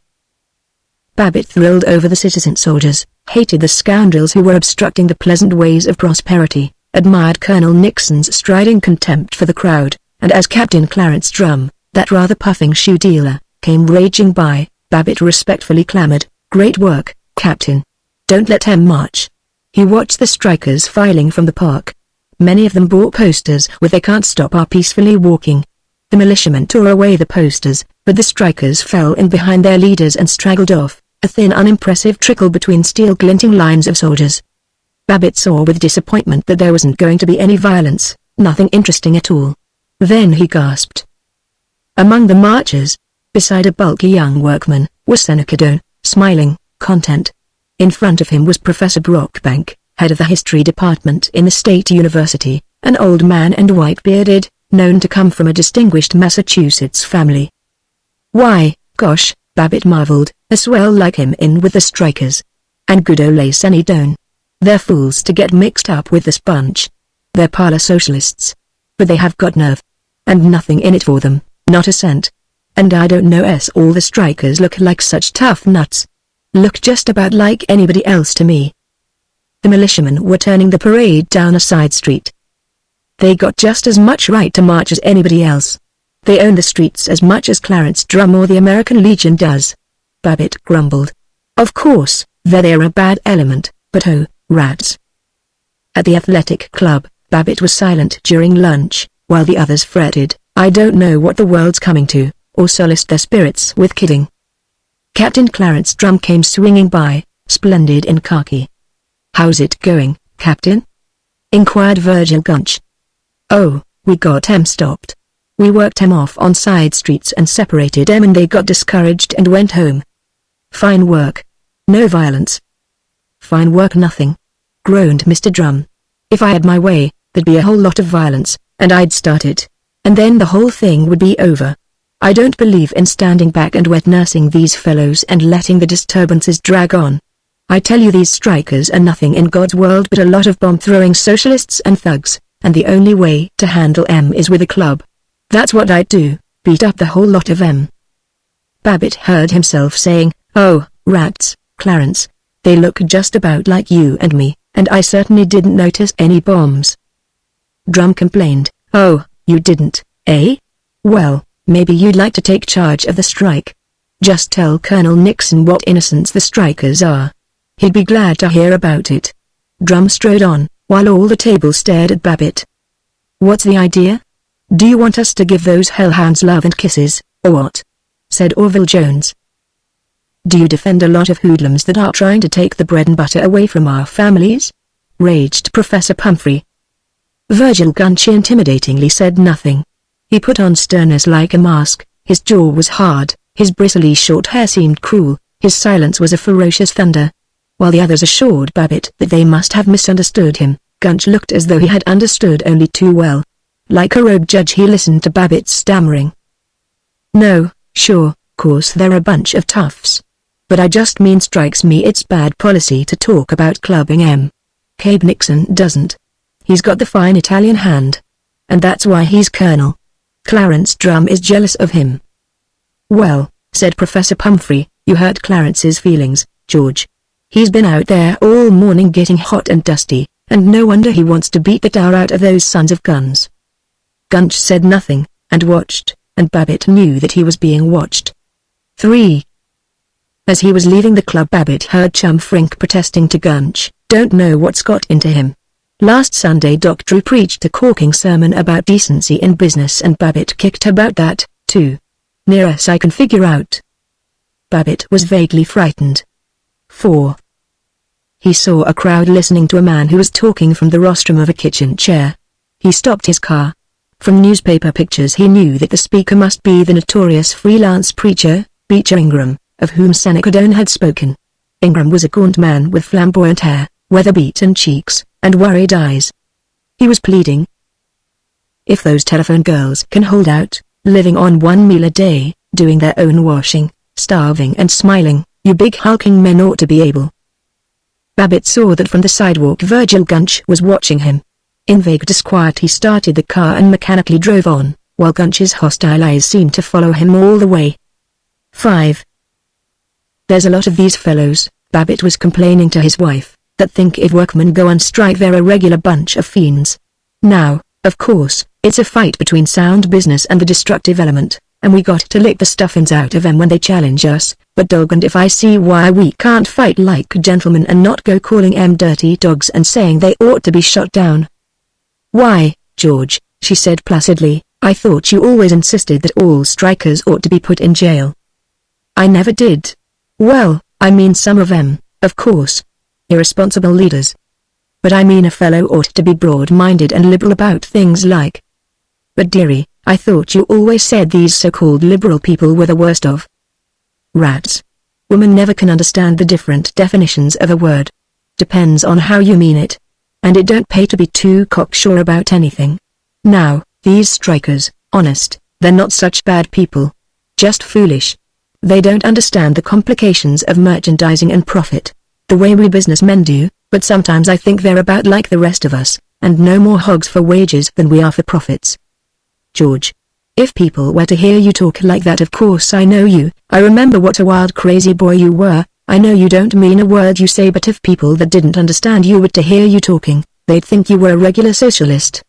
Babbitt thrilled over the citizen soldiers, hated the scoundrels who were obstructing the pleasant ways of prosperity, admired Colonel Nixon's striding contempt for the crowd, and as Captain Clarence Drum, that rather puffing shoe dealer, came raging by, Babbitt respectfully clamored, "Great work, Captain. Don't let him march." He watched the strikers filing from the park. Many of them bore posters with "They can't stop our peacefully walking." The militiamen tore away the posters, but the strikers fell in behind their leaders and straggled off, a thin unimpressive trickle between steel glinting lines of soldiers. Babbitt saw with disappointment that there wasn't going to be any violence, nothing interesting at all. Then he gasped. Among the marchers, beside a bulky young workman, was Seneca Doane, smiling, content. In front of him was Professor Brockbank, head of the history department in the state university, an old man and white-bearded, known to come from a distinguished Massachusetts family. Why, gosh, Babbitt marveled, a swell like him in with the strikers. And good ole Senny Doan. They're fools to get mixed up with this bunch. They're parlor socialists. But they have got nerve. And nothing in it for them, not a cent. And I don't know all the strikers look like such tough nuts. Look just about like anybody else to me. The militiamen were turning the parade down a side street. They got just as much right to march as anybody else. They own the streets as much as Clarence Drum or the American Legion does. Babbitt grumbled. Of course, they're a bad element, but oh, rats. At the athletic club, Babbitt was silent during lunch, while the others fretted, I don't know what the world's coming to, or solaced their spirits with kidding. Captain Clarence Drum came swinging by, splendid in khaki. How's it going, Captain? Inquired Virgil Gunch. Oh, we got em stopped. We worked em off on side streets and separated em and they got discouraged and went home. Fine work. No violence. Fine work nothing. Groaned Mr. Drum. If I had my way, there'd be a whole lot of violence, and I'd start it. And then the whole thing would be over. I don't believe in standing back and wet nursing these fellows and letting the disturbances drag on. I tell you these strikers are nothing in God's world but a lot of bomb-throwing socialists and thugs, and the only way to handle em is with a club. That's what I'd do, beat up the whole lot of em. Babbitt heard himself saying, oh, rats, Clarence. They look just about like you and me, and I certainly didn't notice any bombs. Drum complained, oh, you didn't, eh? Well, maybe you'd like to take charge of the strike. Just tell Colonel Nixon what innocents the strikers are. He'd be glad to hear about it. Drum strode on, while all the table stared at Babbitt. What's the idea? Do you want us to give those hellhounds love and kisses, or what? Said Orville Jones. Do you defend a lot of hoodlums that are trying to take the bread and butter away from our families? Raged Professor Pumphrey. Virgil Gunch intimidatingly said nothing. He put on sternness like a mask, his jaw was hard, his bristly short hair seemed cruel, his silence was a ferocious thunder. While the others assured Babbitt that they must have misunderstood him, Gunch looked as though he had understood only too well. Like a rogue judge he listened to Babbitt's stammering. No, sure, course they're a bunch of toughs. But I just mean strikes me it's bad policy to talk about clubbing em. Cabe Nixon doesn't. He's got the fine Italian hand. And that's why he's colonel. Clarence Drum is jealous of him. Well, said Professor Pumphrey, you hurt Clarence's feelings, George. He's been out there all morning getting hot and dusty, and no wonder he wants to beat the tar out of those sons of guns. Gunch said nothing, and watched, and Babbitt knew that he was being watched. 3. As he was leaving the club Babbitt heard Chum Frink protesting to Gunch, don't know what's got into him. Last Sunday Doc Drew preached a corking sermon about decency in business and Babbitt kicked about that, too. Near as I can figure out. Babbitt was vaguely frightened. 4. He saw a crowd listening to a man who was talking from the rostrum of a kitchen chair. He stopped his car. From newspaper pictures he knew that the speaker must be the notorious freelance preacher, Beecher Ingram, of whom Seneca Doan had spoken. Ingram was a gaunt man with flamboyant hair, weather-beaten cheeks, and worried eyes. He was pleading. If those telephone girls can hold out, living on one meal a day, doing their own washing, starving and smiling, you big hulking men ought to be able. Babbitt saw that from the sidewalk Virgil Gunch was watching him. In vague disquiet he started the car and mechanically drove on, while Gunch's hostile eyes seemed to follow him all the way. 5. There's a lot of these fellows, Babbitt was complaining to his wife, that think if workmen go on strike they're a regular bunch of fiends. Now, of course, it's a fight between sound business and the destructive element, and we got to lick the stuffings out of them when they challenge us, but doggone if I see why we can't fight like gentlemen and not go calling em dirty dogs and saying they ought to be shot down. Why, George, she said placidly, I thought you always insisted that all strikers ought to be put in jail. I never did. Well, I mean some of them, of course. Irresponsible leaders. But I mean a fellow ought to be broad-minded and liberal about things like. But dearie, I thought you always said these so-called liberal people were the worst of. Rats. Women never can understand the different definitions of a word. depends on how you mean it. And it don't pay to be too cocksure about anything. Now, these strikers, honest, they're not such bad people. Just foolish. They don't understand the complications of merchandising and profit, the way we businessmen do, but sometimes I think they're about like the rest of us, and no more hogs for wages than we are for profits. George. If people were to hear you talk like that, of course I know you, I remember what a wild crazy boy you were, I know you don't mean a word you say, but if people that didn't understand you were to hear you talking, they'd think you were a regular socialist.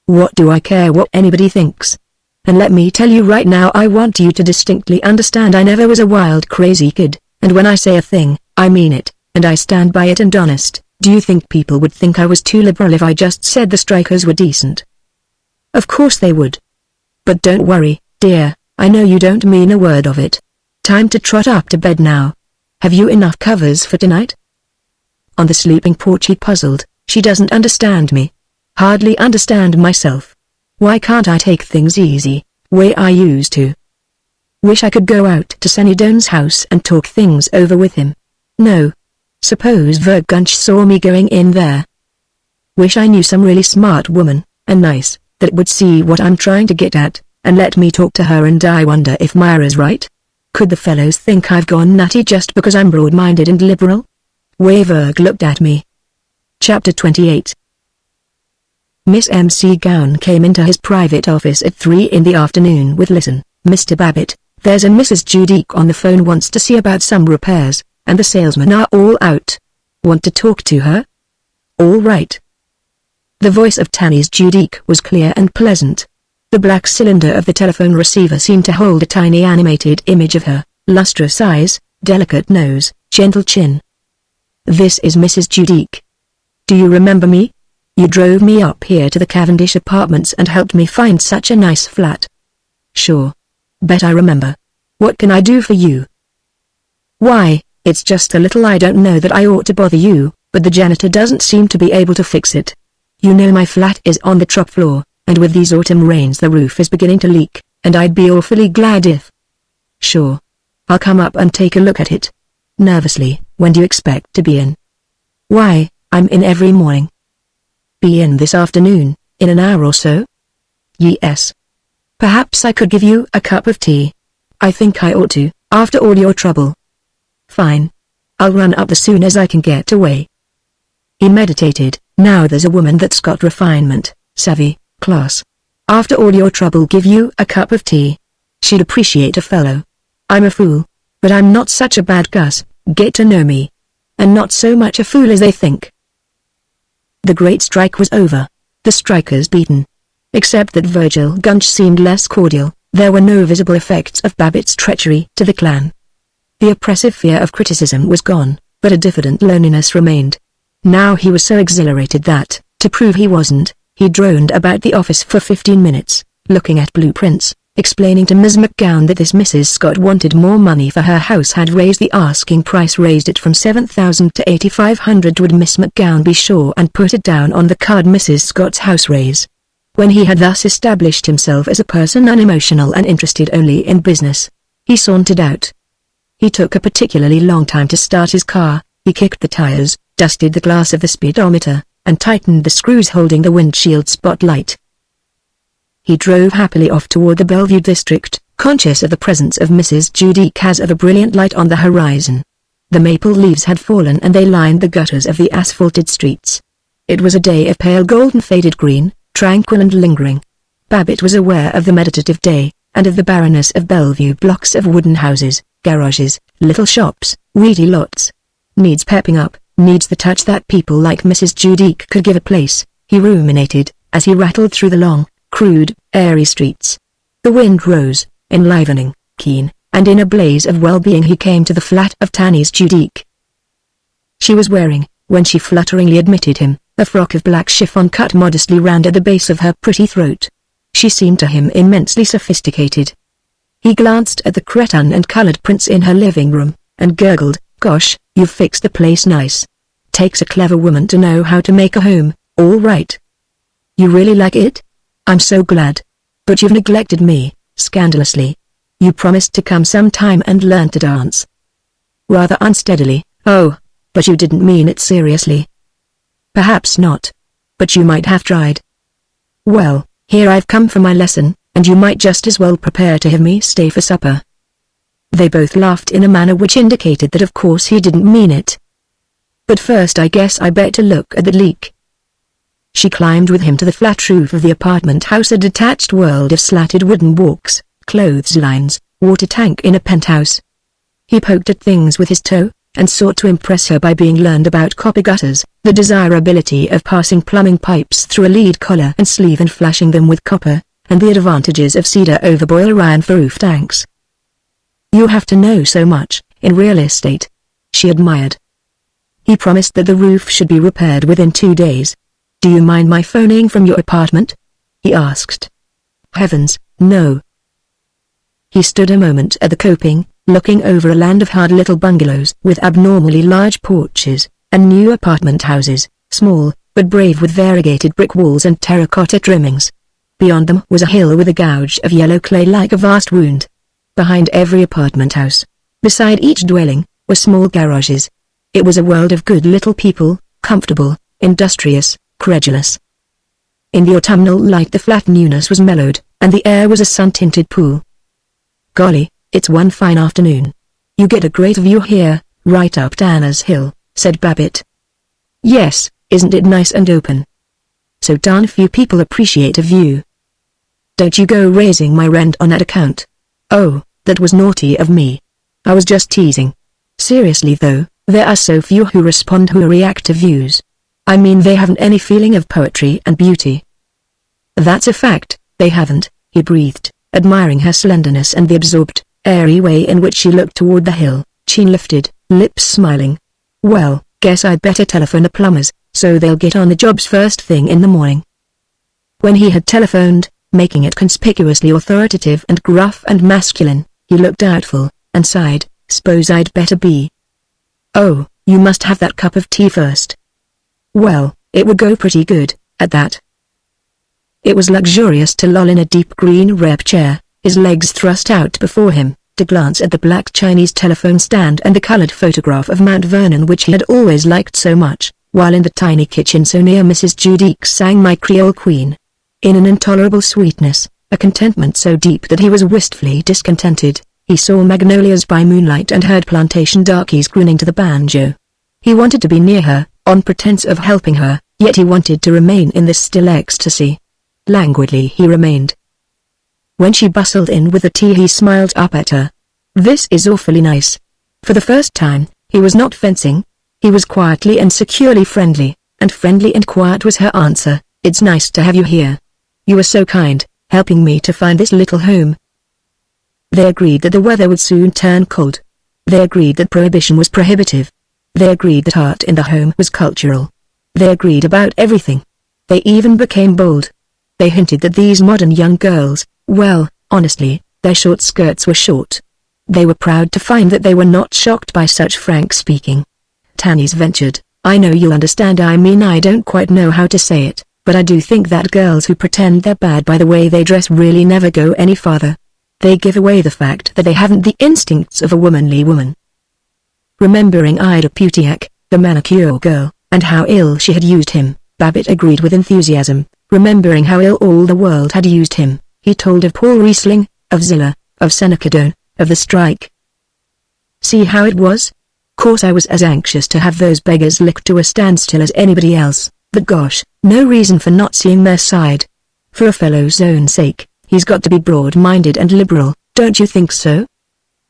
What do I care what anybody thinks? And let me tell you right now, I want you to distinctly understand I never was a wild crazy kid, and when I say a thing, I mean it, and I stand by it and honest. Do you think people would think I was too liberal if I just said the strikers were decent? Of course they would. But don't worry, dear, I know you don't mean a word of it. Time to trot up to bed now. Have you enough covers for tonight? On the sleeping porch he puzzled. She doesn't understand me. Hardly understand myself. Why can't I take things easy, way I used to? Wish I could go out to Senny Doan's house and talk things over with him. No. Suppose Vergunch saw me going in there. Wish I knew some really smart woman, and nice, that would see what I'm trying to get at, and let me talk to her, and I wonder if Myra's right? Could the fellows think I've gone nutty just because I'm broad-minded and liberal? Verg looked at me. Chapter 28. Miss M.C. Gown came into his private office at 3 in the afternoon with "Listen, Mr. Babbitt, there's a Mrs. Judique on the phone, wants to see about some repairs, and the salesmen are all out. Want to talk to her?" "All right." The voice of Tammy's Judique was clear and pleasant. The black cylinder of the telephone receiver seemed to hold a tiny animated image of her, lustrous eyes, delicate nose, gentle chin. "This is Mrs. Judique. Do you remember me? You drove me up here to the Cavendish Apartments and helped me find such a nice flat." "Sure. Bet I remember. What can I do for you?" "Why, it's just a little. I don't know that I ought to bother you, but the janitor doesn't seem to be able to fix it. You know my flat is on the top floor, and with these autumn rains the roof is beginning to leak, and I'd be awfully glad if—" "Sure. I'll come up and take a look at it." Nervously, "When do you expect to be in?" "Why, I'm in every morning." "Be in this afternoon, in an hour or so?" "Yes. Perhaps I could give you a cup of tea. I think I ought to, after all your trouble." "Fine. I'll run up as soon as I can get away." He meditated. Now there's a woman that's got refinement, savvy, class. After all your trouble, give you a cup of tea. She'd appreciate a fellow. I'm a fool, but I'm not such a bad cuss, get to know me. And not so much a fool as they think. The great strike was over. The strikers beaten. Except that Virgil Gunch seemed less cordial, there were no visible effects of Babbitt's treachery to the clan. The oppressive fear of criticism was gone, but a diffident loneliness remained. Now he was so exhilarated that, to prove he wasn't, he droned about the office for 15 minutes, looking at blueprints, explaining to Ms. McGowan that this Mrs. Scott wanted more money for her house, had raised the asking price, raised it from $7,000 to $8,500. Would Miss McGowan be sure and put it down on the card, Mrs. Scott's house raise? When he had thus established himself as a person unemotional and interested only in business, he sauntered out. He took a particularly long time to start his car. He kicked the tires, dusted the glass of the speedometer, and tightened the screws holding the windshield spotlight. He drove happily off toward the Bellevue district, conscious of the presence of Mrs. Judique as of a brilliant light on the horizon. The maple leaves had fallen and they lined the gutters of the asphalted streets. It was a day of pale golden faded green, tranquil and lingering. Babbitt was aware of the meditative day, and of the barrenness of Bellevue, blocks of wooden houses, garages, little shops, weedy lots. Needs pepping up, needs the touch that people like Mrs. Judique could give a place, he ruminated, as he rattled through the long, crude, airy streets. The wind rose, enlivening, keen, and in a blaze of well-being he came to the flat of Tanny's Judique. She was wearing, when she flutteringly admitted him, a frock of black chiffon cut modestly round at the base of her pretty throat. She seemed to him immensely sophisticated. He glanced at the cretonne and colored prints in her living room, and gurgled, "Gosh, you've fixed the place nice. Takes a clever woman to know how to make a home, all right. You really like it? I'm so glad. But you've neglected me, scandalously. You promised to come sometime and learn to dance." Rather unsteadily, "Oh, But you didn't mean it seriously. Perhaps not. But you might have tried. Well, here I've come for my lesson, and you might just as well prepare to have me stay for supper. They both laughed in a manner which indicated that of course he didn't mean it. But first I guess I better look at the leak. She climbed with him to the flat roof of the apartment house, a detached world of slatted wooden walks, clotheslines, water tank in a penthouse. He poked at things with his toe, and sought to impress her by being learned about copper gutters, the desirability of passing plumbing pipes through a lead collar and sleeve and flashing them with copper, and the advantages of cedar over boiler iron for roof tanks. You have to know so much, in real estate, she admired. He promised that the roof should be repaired within 2 days. Do you mind my phoning from your apartment? He asked. Heavens, no. He stood a moment at the coping, looking over a land of hard little bungalows with abnormally large porches, and new apartment houses, small, but brave, with variegated brick walls and terracotta trimmings. Beyond them was a hill with a gouge of yellow clay like a vast wound. Behind every apartment house, beside each dwelling, were small garages. It was a world of good little people, comfortable, industrious, credulous. In the autumnal light the flat newness was mellowed, and the air was a sun-tinted pool. Golly, it's one fine afternoon. You get a great view here, right up Tanner's Hill, said Babbitt. Yes, isn't it nice and open? So darn few people appreciate a view. Don't you go raising my rent on that account. Oh, that was naughty of me. I was just teasing. Seriously though, there are so few who respond, who react to views. I mean, they haven't any feeling of poetry and beauty. That's a fact, they haven't, he breathed, admiring her slenderness and the absorbed, airy way in which she looked toward the hill, chin lifted, lips smiling. Well, guess I'd better telephone the plumbers, so they'll get on the jobs first thing in the morning. When he had telephoned, making it conspicuously authoritative and gruff and masculine, he looked doubtful, and sighed, "Suppose I'd better be." "Oh, you must have that cup of tea first." Well, it would go pretty good, at that. It was luxurious to loll in a deep green rep chair, his legs thrust out before him, to glance at the black Chinese telephone stand and the colored photograph of Mount Vernon which he had always liked so much, while in the tiny kitchen so near Mrs. Judique sang My Creole Queen. In an intolerable sweetness, a contentment so deep that he was wistfully discontented, he saw magnolias by moonlight and heard plantation darkies grinning to the banjo. He wanted to be near her, on pretense of helping her, yet he wanted to remain in this still ecstasy. Languidly he remained. When she bustled in with the tea he smiled up at her. This is awfully nice. For the first time, he was not fencing. He was quietly and securely friendly, and friendly and quiet was her answer. It's nice to have you here. You were so kind, helping me to find this little home. They agreed that the weather would soon turn cold. They agreed that prohibition was prohibitive. They agreed that art in the home was cultural. They agreed about everything. They even became bold. They hinted that these modern young girls, well, honestly, their short skirts were short. They were proud to find that they were not shocked by such frank speaking. Tannis ventured, "I know you'll understand, I mean I don't quite know how to say it, but I do think that girls who pretend they're bad by the way they dress really never go any farther. They give away the fact that they haven't the instincts of a womanly woman." Remembering Ida Putiak, the manicure girl, and how ill she had used him, Babbitt agreed with enthusiasm. Remembering how ill all the world had used him, he told of Paul Riesling, of Zilla, of Seneca Doane, of the strike. "See how it was? Course I was as anxious to have those beggars licked to a standstill as anybody else, but gosh, no reason for not seeing their side. For a fellow's own sake, he's got to be broad-minded and liberal, don't you think so?"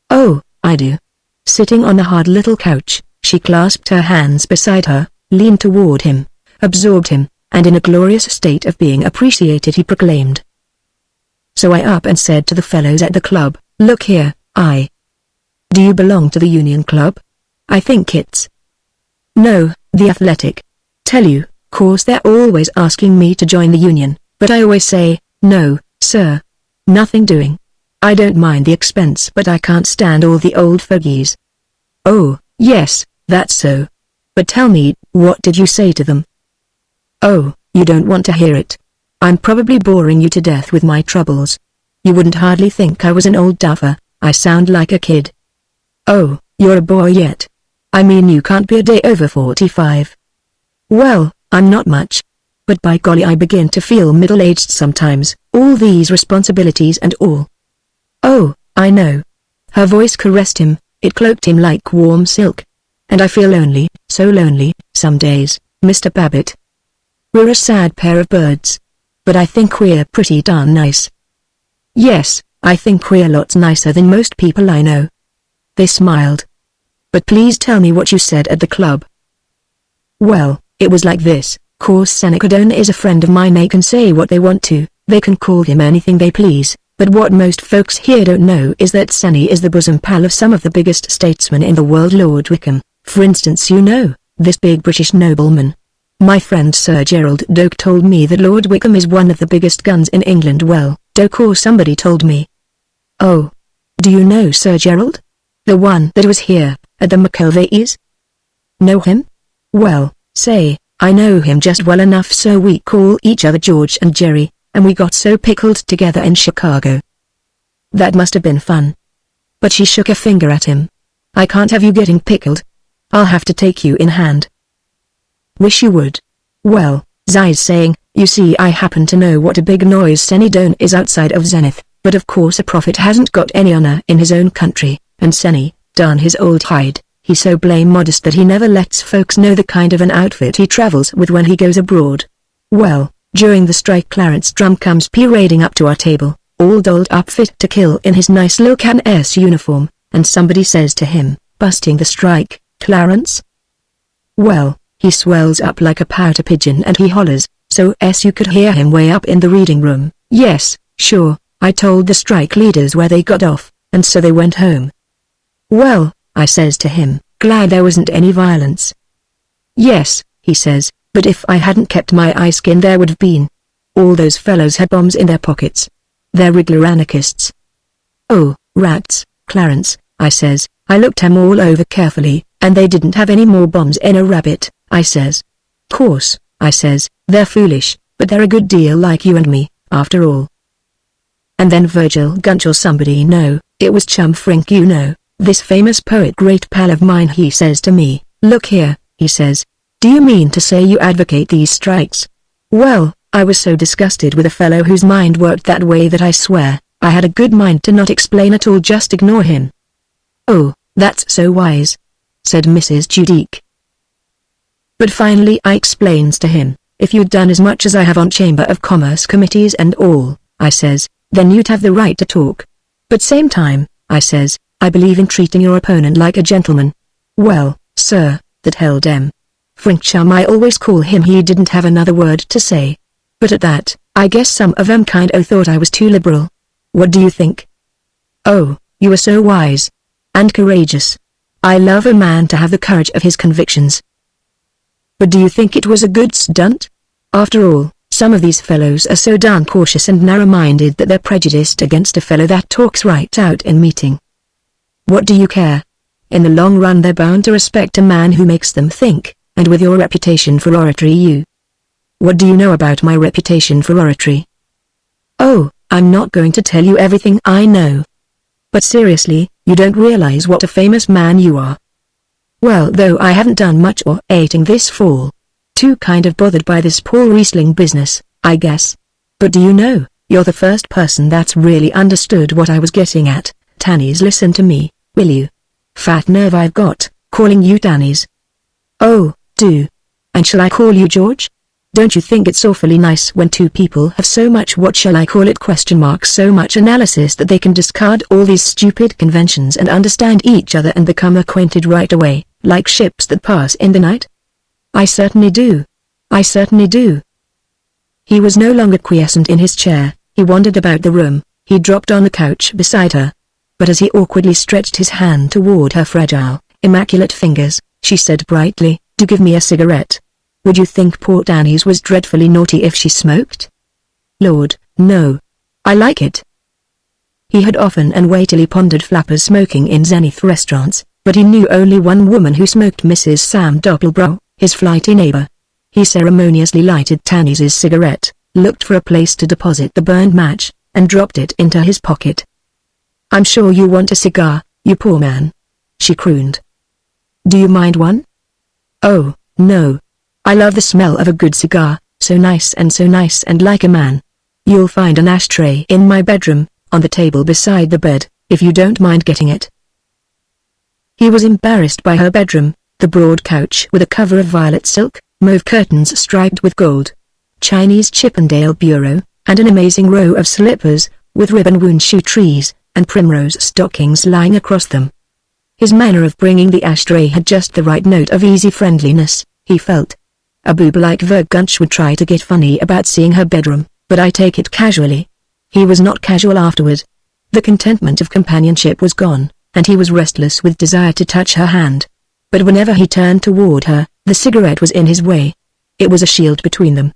"Oh, I do." Sitting on the hard little couch, she clasped her hands beside her, leaned toward him, absorbed him, and in a glorious state of being appreciated he proclaimed. "So I up and said to the fellows at the club, look here, Do you belong to the Union Club? I think it's... No, the Athletic. Tell you, course they're always asking me to join the Union, but I always say, no, sir. Nothing doing. I don't mind the expense but I can't stand all the old fogies." "Oh, yes, that's so. But tell me, what did you say to them?" "Oh, you don't want to hear it. I'm probably boring you to death with my troubles. You wouldn't hardly think I was an old duffer, I sound like a kid." "Oh, you're a boy yet. I mean you can't be a day over 45. Well, I'm not much. But by golly I begin to feel middle-aged sometimes, all these responsibilities and all. Oh, I know. Her voice caressed him, it cloaked him like warm silk. And I feel lonely, so lonely, some days, Mr. Babbitt. We're a sad pair of birds. But I think we're pretty darn nice. Yes, I think we're lots nicer than most people I know. They smiled. But please tell me what you said at the club. Well, it was like this. Course Seneca Doane is a friend of mine. They can say what they want to, they can call him anything they please, but what most folks here don't know is that Senny is the bosom pal of some of the biggest statesmen in the world. Lord Wickham, for instance, you know, this big British nobleman. My friend Sir Gerald Doak told me that Lord Wickham is one of the biggest guns in England. Well, Doak or somebody told me. Oh. Do you know Sir Gerald? The one that was here, at the McIlvays? Know him? Well, say, I know him just well enough so we call each other George and Jerry, and we got so pickled together in Chicago. That must have been fun. But she shook a finger at him. I can't have you getting pickled. I'll have to take you in hand. Wish you would. Well, Zai's saying, you see I happen to know what a big noise Senny Doane is outside of Zenith, but of course a prophet hasn't got any honor in his own country, and Senny, darn his old hide. He's so blame modest that he never lets folks know the kind of an outfit he travels with when he goes abroad. Well, during the strike Clarence Drum comes parading up to our table, all dolled up fit to kill in his nice little Can-S uniform, and somebody says to him, busting the strike, Clarence? Well, he swells up like a pouter pigeon and he hollers, so you could hear him way up in the reading room. Yes, sure, I told the strike leaders where they got off, and so they went home. Well, I says to him, glad there wasn't any violence. Yes, he says, but if I hadn't kept my eye skin there would have been. All those fellows had bombs in their pockets. They're regular anarchists. Oh, rats, Clarence, I says, I looked 'em all over carefully, and they didn't have any more bombs in a rabbit, I says. Course, I says, they're foolish, but they're a good deal like you and me, after all. And then Virgil Gunch or somebody, no, it was Chum Frink, you know. This famous poet, great pal of mine, he says to me, look here, he says, do you mean to say you advocate these strikes? Well, I was so disgusted with a fellow whose mind worked that way that I swear, I had a good mind to not explain at all, just ignore him. Oh, that's so wise, said Mrs. Judique. But finally I explains to him, if you'd done as much as I have on Chamber of Commerce committees and all, I says, then you'd have the right to talk. But same time, I says, I believe in treating your opponent like a gentleman. Well, sir, that held Frink Chum, I always call him, he didn't have another word to say. But at that, I guess some of 'em kind o' thought I was too liberal. What do you think? Oh, you are so wise. And courageous. I love a man to have the courage of his convictions. But do you think it was a good stunt? After all, some of these fellows are so darn cautious and narrow-minded that they're prejudiced against a fellow that talks right out in meeting. What do you care? In the long run they're bound to respect a man who makes them think, and with your reputation for oratory you... What do you know about my reputation for oratory? Oh, I'm not going to tell you everything I know. But seriously, you don't realize what a famous man you are. Well, though I haven't done much orating this fall. Too kind of bothered by this Paul Riesling business, I guess. But do you know, you're the first person that's really understood what I was getting at. Tannies, listen to me, will you? Fat nerve I've got, calling you Tannies. Oh, do. And shall I call you George? Don't you think it's awfully nice when two people have so much, what shall I call it, so much analysis that they can discard all these stupid conventions and understand each other and become acquainted right away, like ships that pass in the night? I certainly do. I certainly do. He was no longer quiescent in his chair, he wandered about the room, he dropped on the couch beside her. But as he awkwardly stretched his hand toward her fragile, immaculate fingers, she said brightly, do give me a cigarette. Would you think poor Annie's was dreadfully naughty if she smoked? Lord, no. I like it. He had often and weightily pondered flappers smoking in Zenith restaurants, but he knew only one woman who smoked, Mrs. Sam Doppelbrau, his flighty neighbor. He ceremoniously lighted Tanny's cigarette, looked for a place to deposit the burned match, and dropped it into his pocket. I'm sure you want a cigar, you poor man. She crooned. Do you mind one? Oh, no. I love the smell of a good cigar, so nice and like a man. You'll find an ashtray in my bedroom, on the table beside the bed, if you don't mind getting it. He was embarrassed by her bedroom, the broad couch with a cover of violet silk, mauve curtains striped with gold, Chinese Chippendale bureau, and an amazing row of slippers, with ribbon-wound shoe trees, and primrose stockings lying across them. His manner of bringing the ashtray had just the right note of easy friendliness, he felt. A boob like Vergunch would try to get funny about seeing her bedroom, but I take it casually. He was not casual afterward. The contentment of companionship was gone, and he was restless with desire to touch her hand. But whenever he turned toward her, the cigarette was in his way. It was a shield between them.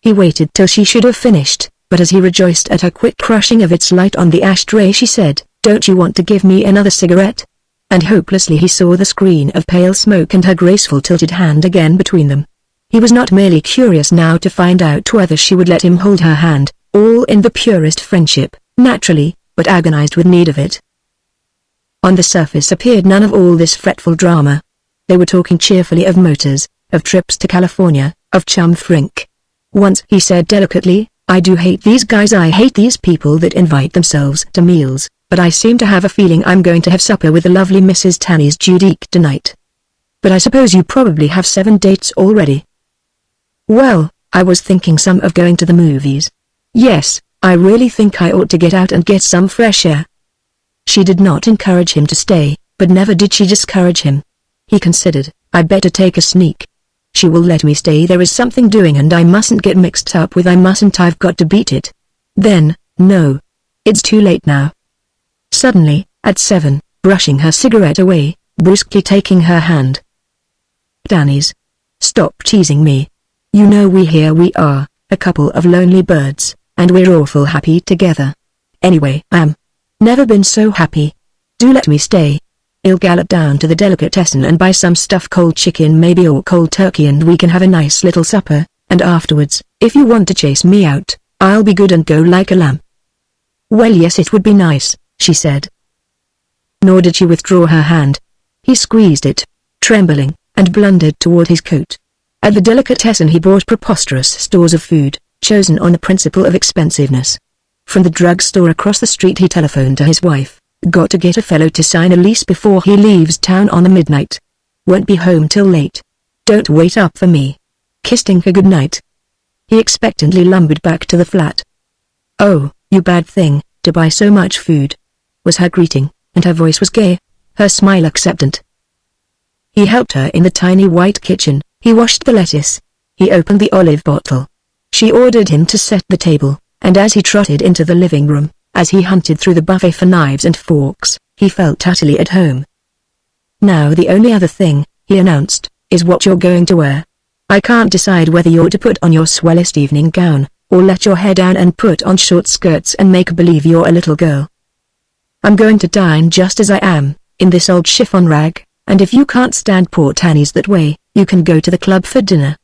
He waited till she should have finished, but as he rejoiced at her quick crushing of its light on the ashtray, she said, "Don't you want to give me another cigarette?" And hopelessly he saw the screen of pale smoke and her graceful tilted hand again between them. He was not merely curious now to find out whether she would let him hold her hand, all in the purest friendship, naturally, but agonized with need of it. On the surface appeared none of all this fretful drama. They were talking cheerfully of motors, of trips to California, of chum frink. Once he said delicately, "I do hate these guys, I hate these people that invite themselves to meals, but I seem to have a feeling I'm going to have supper with the lovely Mrs. Tanny's Judique tonight. But I suppose you probably have 7 dates already." "Well, I was thinking some of going to the movies. Yes, I really think I ought to get out and get some fresh air." She did not encourage him to stay, but never did she discourage him. He considered, "I better take a sneak. She will let me stay, there is something doing and I mustn't get mixed up with, I've got to beat it. Then, no. It's too late now." Suddenly, at 7, brushing her cigarette away, brusquely taking her hand. "Danny's. Stop teasing me. You know we are, a couple of lonely birds, and we're awful happy together. Anyway, never been so happy. Do let me stay. I'll gallop down to the delicatessen and buy some stuffed cold chicken maybe or cold turkey and we can have a nice little supper, and afterwards, if you want to chase me out, I'll be good and go like a lamb." "Well yes, it would be nice," she said. Nor did she withdraw her hand. He squeezed it, trembling, and blundered toward his coat. At the delicatessen he bought preposterous stores of food, chosen on the principle of expensiveness. From the drugstore across the street he telephoned to his wife, "Got to get a fellow to sign a lease before he leaves town on the midnight. Won't be home till late. Don't wait up for me." Kissing her good night, he expectantly lumbered back to the flat. "Oh, you bad thing, to buy so much food," was her greeting, and her voice was gay, her smile acceptant. He helped her in the tiny white kitchen. He washed the lettuce. He opened the olive bottle. She ordered him to set the table, and as he trotted into the living room, as he hunted through the buffet for knives and forks, he felt utterly at home. "Now the only other thing," he announced, "is what you're going to wear. I can't decide whether you're to put on your swellest evening gown, or let your hair down and put on short skirts and make believe you're a little girl. I'm going to dine just as I am, in this old chiffon rag, and if you can't stand poor Tanny's that way, you can go to the club for dinner."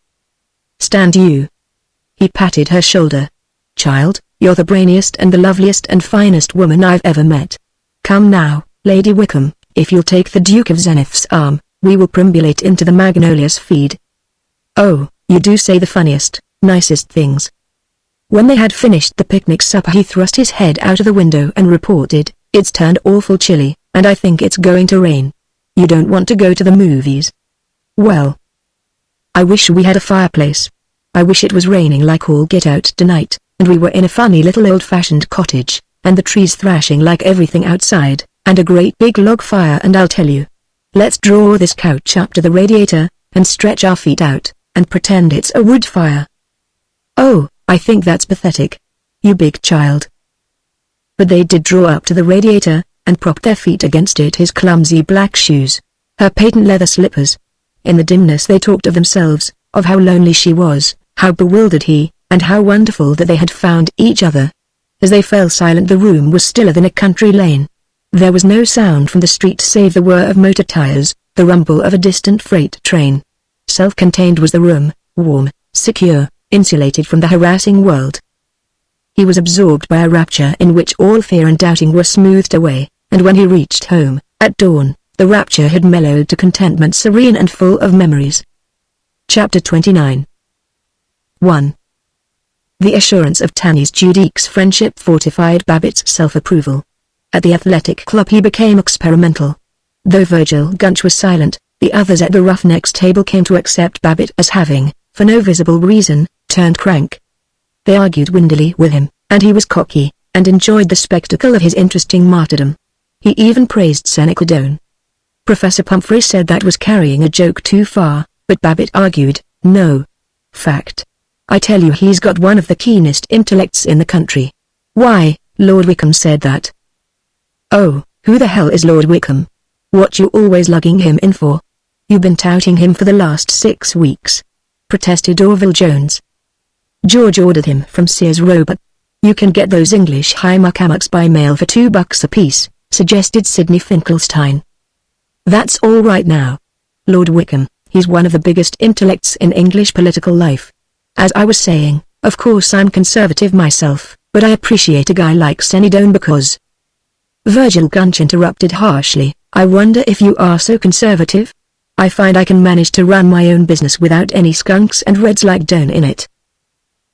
"Stand you?" He patted her shoulder. "Child, you're the brainiest and the loveliest and finest woman I've ever met. Come now, Lady Wickham, if you'll take the Duke of Zenith's arm, we will perambulate into the Magnolia's feed." "Oh, you do say the funniest, nicest things." When they had finished the picnic supper he thrust his head out of the window and reported, "It's turned awful chilly, and I think it's going to rain. You don't want to go to the movies?" "Well, I wish we had a fireplace. I wish it was raining like all get out tonight, and we were in a funny little old-fashioned cottage, and the trees thrashing like everything outside, and a great big log fire, and I'll tell you. Let's draw this couch up to the radiator, and stretch our feet out, and pretend it's a wood fire." "Oh, I think that's pathetic. You big child." But they did draw up to the radiator, and propped their feet against it, his clumsy black shoes, her patent leather slippers. In the dimness they talked of themselves, of how lonely she was, how bewildered he, and how wonderful that they had found each other. As they fell silent the room was stiller than a country lane. There was no sound from the street save the whir of motor tires, the rumble of a distant freight train. Self-contained was the room, warm, secure, insulated from the harassing world. He was absorbed by a rapture in which all fear and doubting were smoothed away, and when he reached home, at dawn, The rapture had mellowed to contentment serene and full of memories. Chapter 29. 1. The assurance of Tanny's Judique's friendship fortified Babbitt's self-approval. At the athletic club he became experimental. Though Virgil Gunch was silent, the others at the Roughnecks table came to accept Babbitt as having, for no visible reason, turned crank. They argued windily with him, and he was cocky, and enjoyed the spectacle of his interesting martyrdom. He even praised Seneca Doane. Professor Pumphrey said that was carrying a joke too far, but Babbitt argued, no. Fact. I tell you, he's got one of the keenest intellects in the country. Why, Lord Wickham said that. Oh, who the hell is Lord Wickham? What you always lugging him in for? You been touting him for the last 6 weeks, protested Orville Jones. George ordered him from Sears Roebuck. You can get those English high muckamucks by mail for $2 apiece, suggested Sidney Finkelstein. That's all right now. Lord Wickham, he's one of the biggest intellects in English political life. As I was saying, of course I'm conservative myself, but I appreciate a guy like Senny Doane because... Virgil Gunch interrupted harshly, I wonder if you are so conservative? I find I can manage to run my own business without any skunks and reds like Doane in it.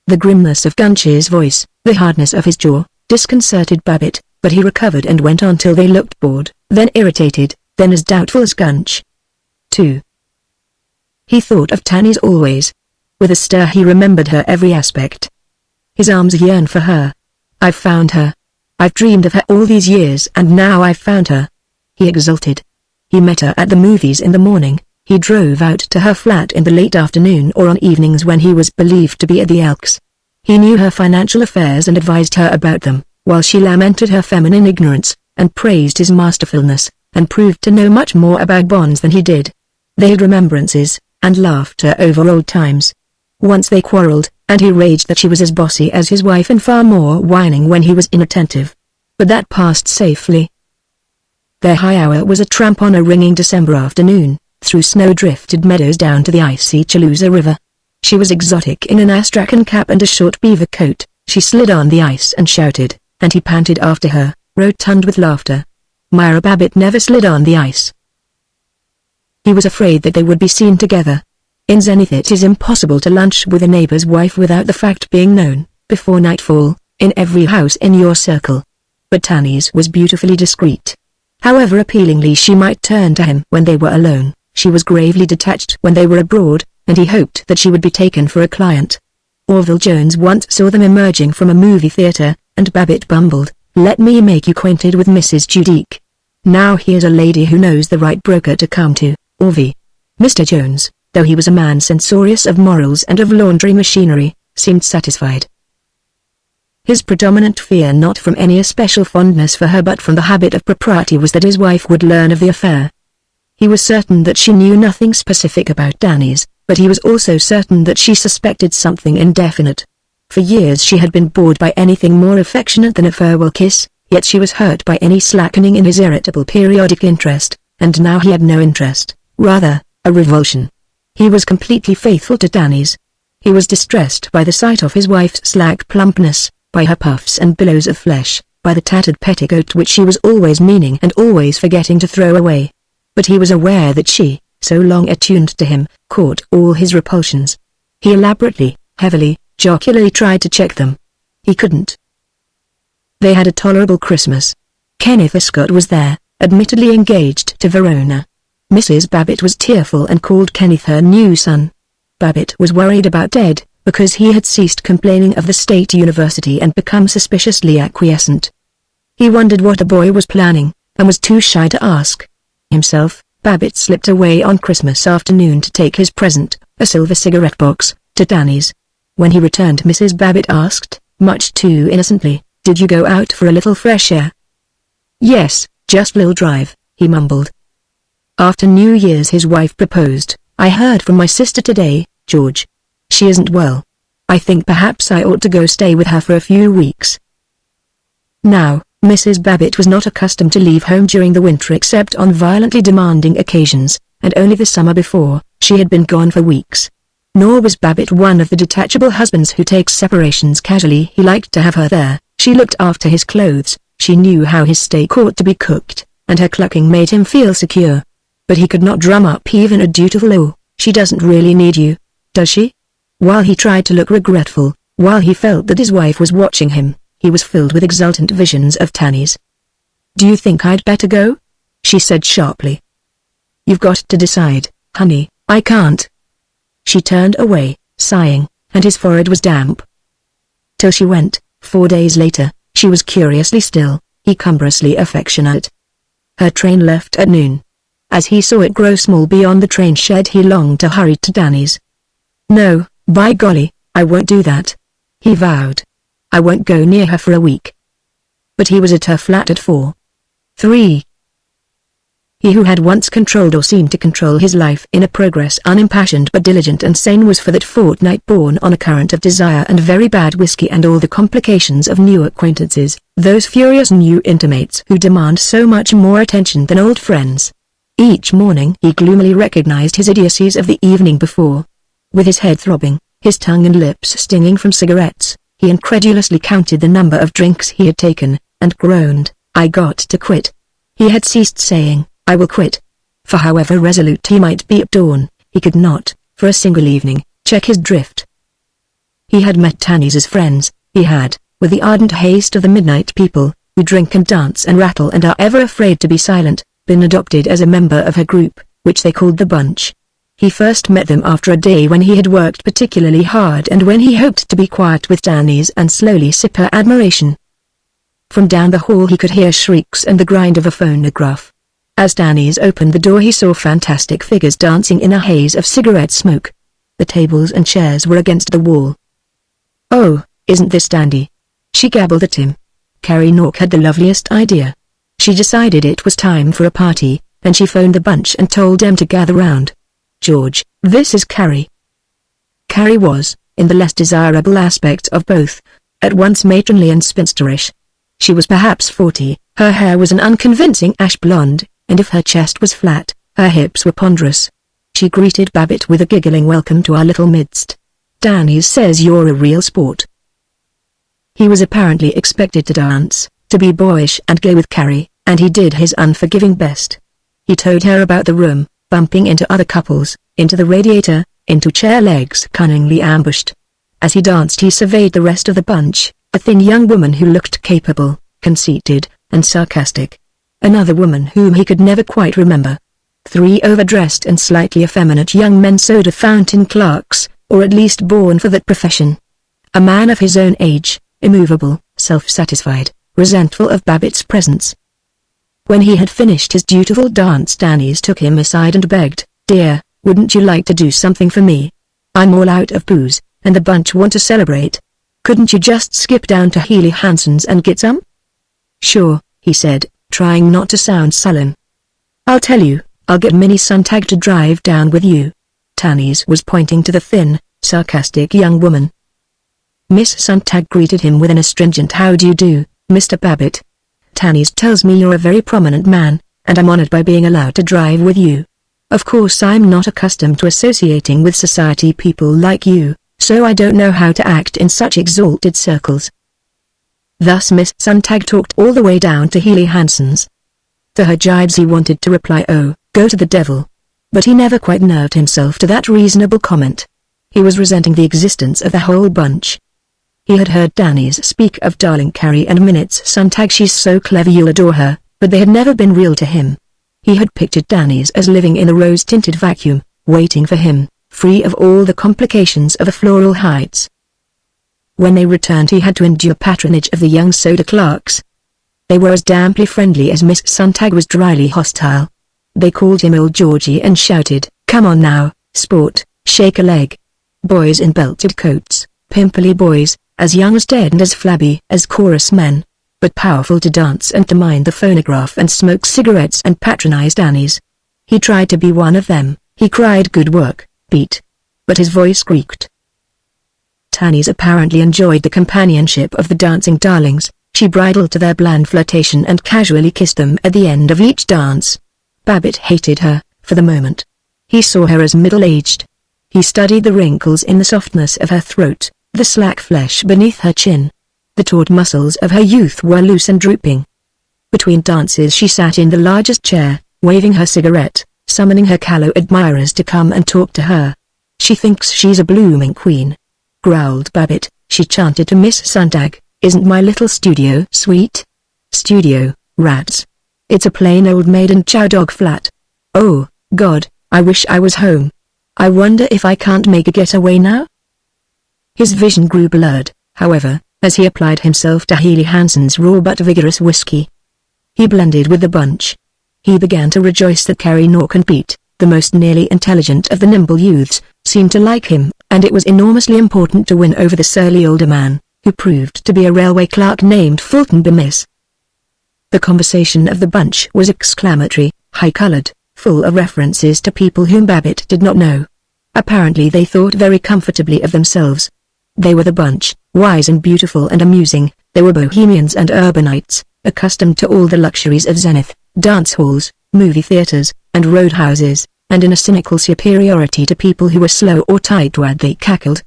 The grimness of Gunch's voice, the hardness of his jaw, disconcerted Babbitt, but he recovered and went on till they looked bored, then irritated, then as doubtful as Gunch. 2. He thought of Tanny's always. With a stir he remembered her every aspect. His arms yearned for her. I've found her. I've dreamed of her all these years and now I've found her. He exulted. He met her at the movies in the morning, he drove out to her flat in the late afternoon or on evenings when he was believed to be at the Elks. He knew her financial affairs and advised her about them, while she lamented her feminine ignorance, and praised his masterfulness, and proved to know much more about bonds than he did. They had remembrances, and laughter over old times. Once they quarreled, and he raged that she was as bossy as his wife and far more whining when he was inattentive. But that passed safely. Their high hour was a tramp on a ringing December afternoon, through snow-drifted meadows down to the icy Chaloosa River. She was exotic in an astrakhan cap and a short beaver coat. She slid on the ice and shouted, and he panted after her, rotund with laughter. Myra Babbitt never slid on the ice. He was afraid that they would be seen together. In Zenith it is impossible to lunch with a neighbor's wife without the fact being known, before nightfall, in every house in your circle. But Tanny's was beautifully discreet. However appealingly she might turn to him when they were alone, she was gravely detached when they were abroad, and he hoped that she would be taken for a client. Orville Jones once saw them emerging from a movie theater, and Babbitt bumbled, let me make you acquainted with Mrs. Judique. Now here's a lady who knows the right broker to come to, Orvie. Mr. Jones, though he was a man censorious of morals and of laundry machinery, seemed satisfied. His predominant fear, not from any especial fondness for her but from the habit of propriety, was that his wife would learn of the affair. He was certain that she knew nothing specific about Danny's, but he was also certain that she suspected something indefinite. For years she had been bored by anything more affectionate than a farewell kiss, yet she was hurt by any slackening in his irritable periodic interest, and now he had no interest, rather, a revulsion. He was completely faithful to Danny's. He was distressed by the sight of his wife's slack plumpness, by her puffs and billows of flesh, by the tattered petticoat which she was always meaning and always forgetting to throw away. But he was aware that she, so long attuned to him, caught all his repulsions. He elaborately, heavily, jocularly tried to check them. He couldn't. They had a tolerable Christmas. Kenneth Escott was there, admittedly engaged to Verona. Mrs. Babbitt was tearful and called Kenneth her new son. Babbitt was worried about Ted, because he had ceased complaining of the state university and become suspiciously acquiescent. He wondered what the boy was planning, and was too shy to ask. Himself, Babbitt slipped away on Christmas afternoon to take his present, a silver cigarette box, to Danny's. When he returned, Mrs. Babbitt asked, much too innocently, "Did you go out for a little fresh air?" "Yes, just a little drive," he mumbled. After New Year's his wife proposed, "I heard from my sister today, George. She isn't well. I think perhaps I ought to go stay with her for a few weeks." Now, Mrs. Babbitt was not accustomed to leave home during the winter except on violently demanding occasions, and only the summer before, she had been gone for weeks. Nor was Babbitt one of the detachable husbands who takes separations casually. He liked to have her there. She looked after his clothes, she knew how his steak ought to be cooked, and her clucking made him feel secure. But he could not drum up even a dutiful "Oh, she doesn't really need you, does she?" While he tried to look regretful, while he felt that his wife was watching him, he was filled with exultant visions of Tanny's. "Do you think I'd better go?" she said sharply. "You've got to decide, honey, I can't." She turned away, sighing, and his forehead was damp. Till she went, 4 days later, she was curiously still, cumbrously affectionate. Her train left at noon. As he saw it grow small beyond the train shed, he longed to hurry to Danny's. "No, by golly, I won't do that," he vowed. "I won't go near her for a week." But he was at her flat at 4:03. He who had once controlled or seemed to control his life in a progress unimpassioned but diligent and sane was for that fortnight borne on a current of desire and very bad whiskey and all the complications of new acquaintances, those furious new intimates who demand so much more attention than old friends. Each morning he gloomily recognized his idiocies of the evening before. With his head throbbing, his tongue and lips stinging from cigarettes, he incredulously counted the number of drinks he had taken, and groaned, "I got to quit." He had ceased saying, "I will quit." For however resolute he might be at dawn, he could not, for a single evening, check his drift. He had met Tanny's as friends, he had, with the ardent haste of the midnight people, who drink and dance and rattle and are ever afraid to be silent, been adopted as a member of her group, which they called the Bunch. He first met them after a day when he had worked particularly hard and when he hoped to be quiet with Tanny's and slowly sip her admiration. From down the hall he could hear shrieks and the grind of a phonograph. As Tanny's opened the door he saw fantastic figures dancing in a haze of cigarette smoke. The tables and chairs were against the wall. "Oh, isn't this dandy?" she gabbled at him. Carrie Nork had the loveliest idea. She decided it was time for a party, and she phoned the Bunch and told them to gather round. "George, this is Carrie." Carrie was, in the less desirable aspect of both, at once matronly and spinsterish. She was perhaps 40, her hair was an unconvincing ash blonde, and if her chest was flat, her hips were ponderous. She greeted Babbitt with a giggling welcome to our little midst. "Danny says you're a real sport." He was apparently expected to dance, to be boyish and gay with Carrie, and he did his unforgiving best. He towed her about the room, bumping into other couples, into the radiator, into chair legs cunningly ambushed. As he danced he surveyed the rest of the Bunch, a thin young woman who looked capable, conceited, and sarcastic. Another woman whom he could never quite remember. 3 overdressed and slightly effeminate young men soda fountain clerks, or at least born for that profession. A man of his own age, immovable, self-satisfied, resentful of Babbitt's presence. When he had finished his dutiful dance Danny's took him aside and begged, "Dear, wouldn't you like to do something for me? I'm all out of booze, and the Bunch want to celebrate. Couldn't you just skip down to Healy Hansen's and get some?" "Sure," he said, trying not to sound sullen. "I'll tell you, I'll get Minnie Sontag to drive down with you." Tanny's was pointing to the thin, sarcastic young woman. Miss Sontag greeted him with an astringent "How do you do, Mr. Babbitt? Tanny's tells me you're a very prominent man, and I'm honored by being allowed to drive with you. Of course I'm not accustomed to associating with society people like you, so I don't know how to act in such exalted circles." Thus Miss Sontag talked all the way down to Healy Hansen's. To her jibes he wanted to reply, "Oh, go to the devil." But he never quite nerved himself to that reasonable comment. He was resenting the existence of the whole Bunch. He had heard Danny's speak of darling Carrie and Minutes Sontag, "She's so clever you'll adore her," but they had never been real to him. He had pictured Danny's as living in a rose-tinted vacuum, waiting for him, free of all the complications of the floral heights. When they returned he had to endure patronage of the young soda clerks. They were as damply friendly as Miss Sontag was dryly hostile. They called him Old Georgie and shouted, "Come on now, sport, shake a leg." Boys in belted coats, pimply boys, as young as Ted and as flabby as chorus men, but powerful to dance and to mind the phonograph and smoke cigarettes and patronize Danny's. He tried to be one of them. He cried, "Good work, Pete," but his voice creaked. Tanny's apparently enjoyed the companionship of the dancing darlings. She bridled to their bland flirtation and casually kissed them at the end of each dance. Babbitt hated her, for the moment. He saw her as middle-aged. He studied the wrinkles in the softness of her throat, the slack flesh beneath her chin. The taut muscles of her youth were loose and drooping. Between dances she sat in the largest chair, waving her cigarette, summoning her callow admirers to come and talk to her. "She thinks she's a blooming queen," growled Babbitt. She chanted to Miss Sontag, "Isn't my little studio sweet?" "Studio, rats. It's a plain old maiden chow dog flat. Oh, God, I wish I was home. I wonder if I can't make a getaway now?" His vision grew blurred, however, as he applied himself to Healy Hansen's raw but vigorous whiskey. He blended with the bunch. He began to rejoice that Carrie Nork and Pete, the most nearly intelligent of the nimble youths, seemed to like him, and it was enormously important to win over the surly older man, who proved to be a railway clerk named Fulton Bemis. The conversation of the bunch was exclamatory, high-colored, full of references to people whom Babbitt did not know. Apparently they thought very comfortably of themselves. They were the bunch, wise and beautiful and amusing. They were bohemians and urbanites, accustomed to all the luxuries of Zenith, dance halls, movie theaters, and roadhouses, and in a cynical superiority to people who were slow or tightwad they cackled.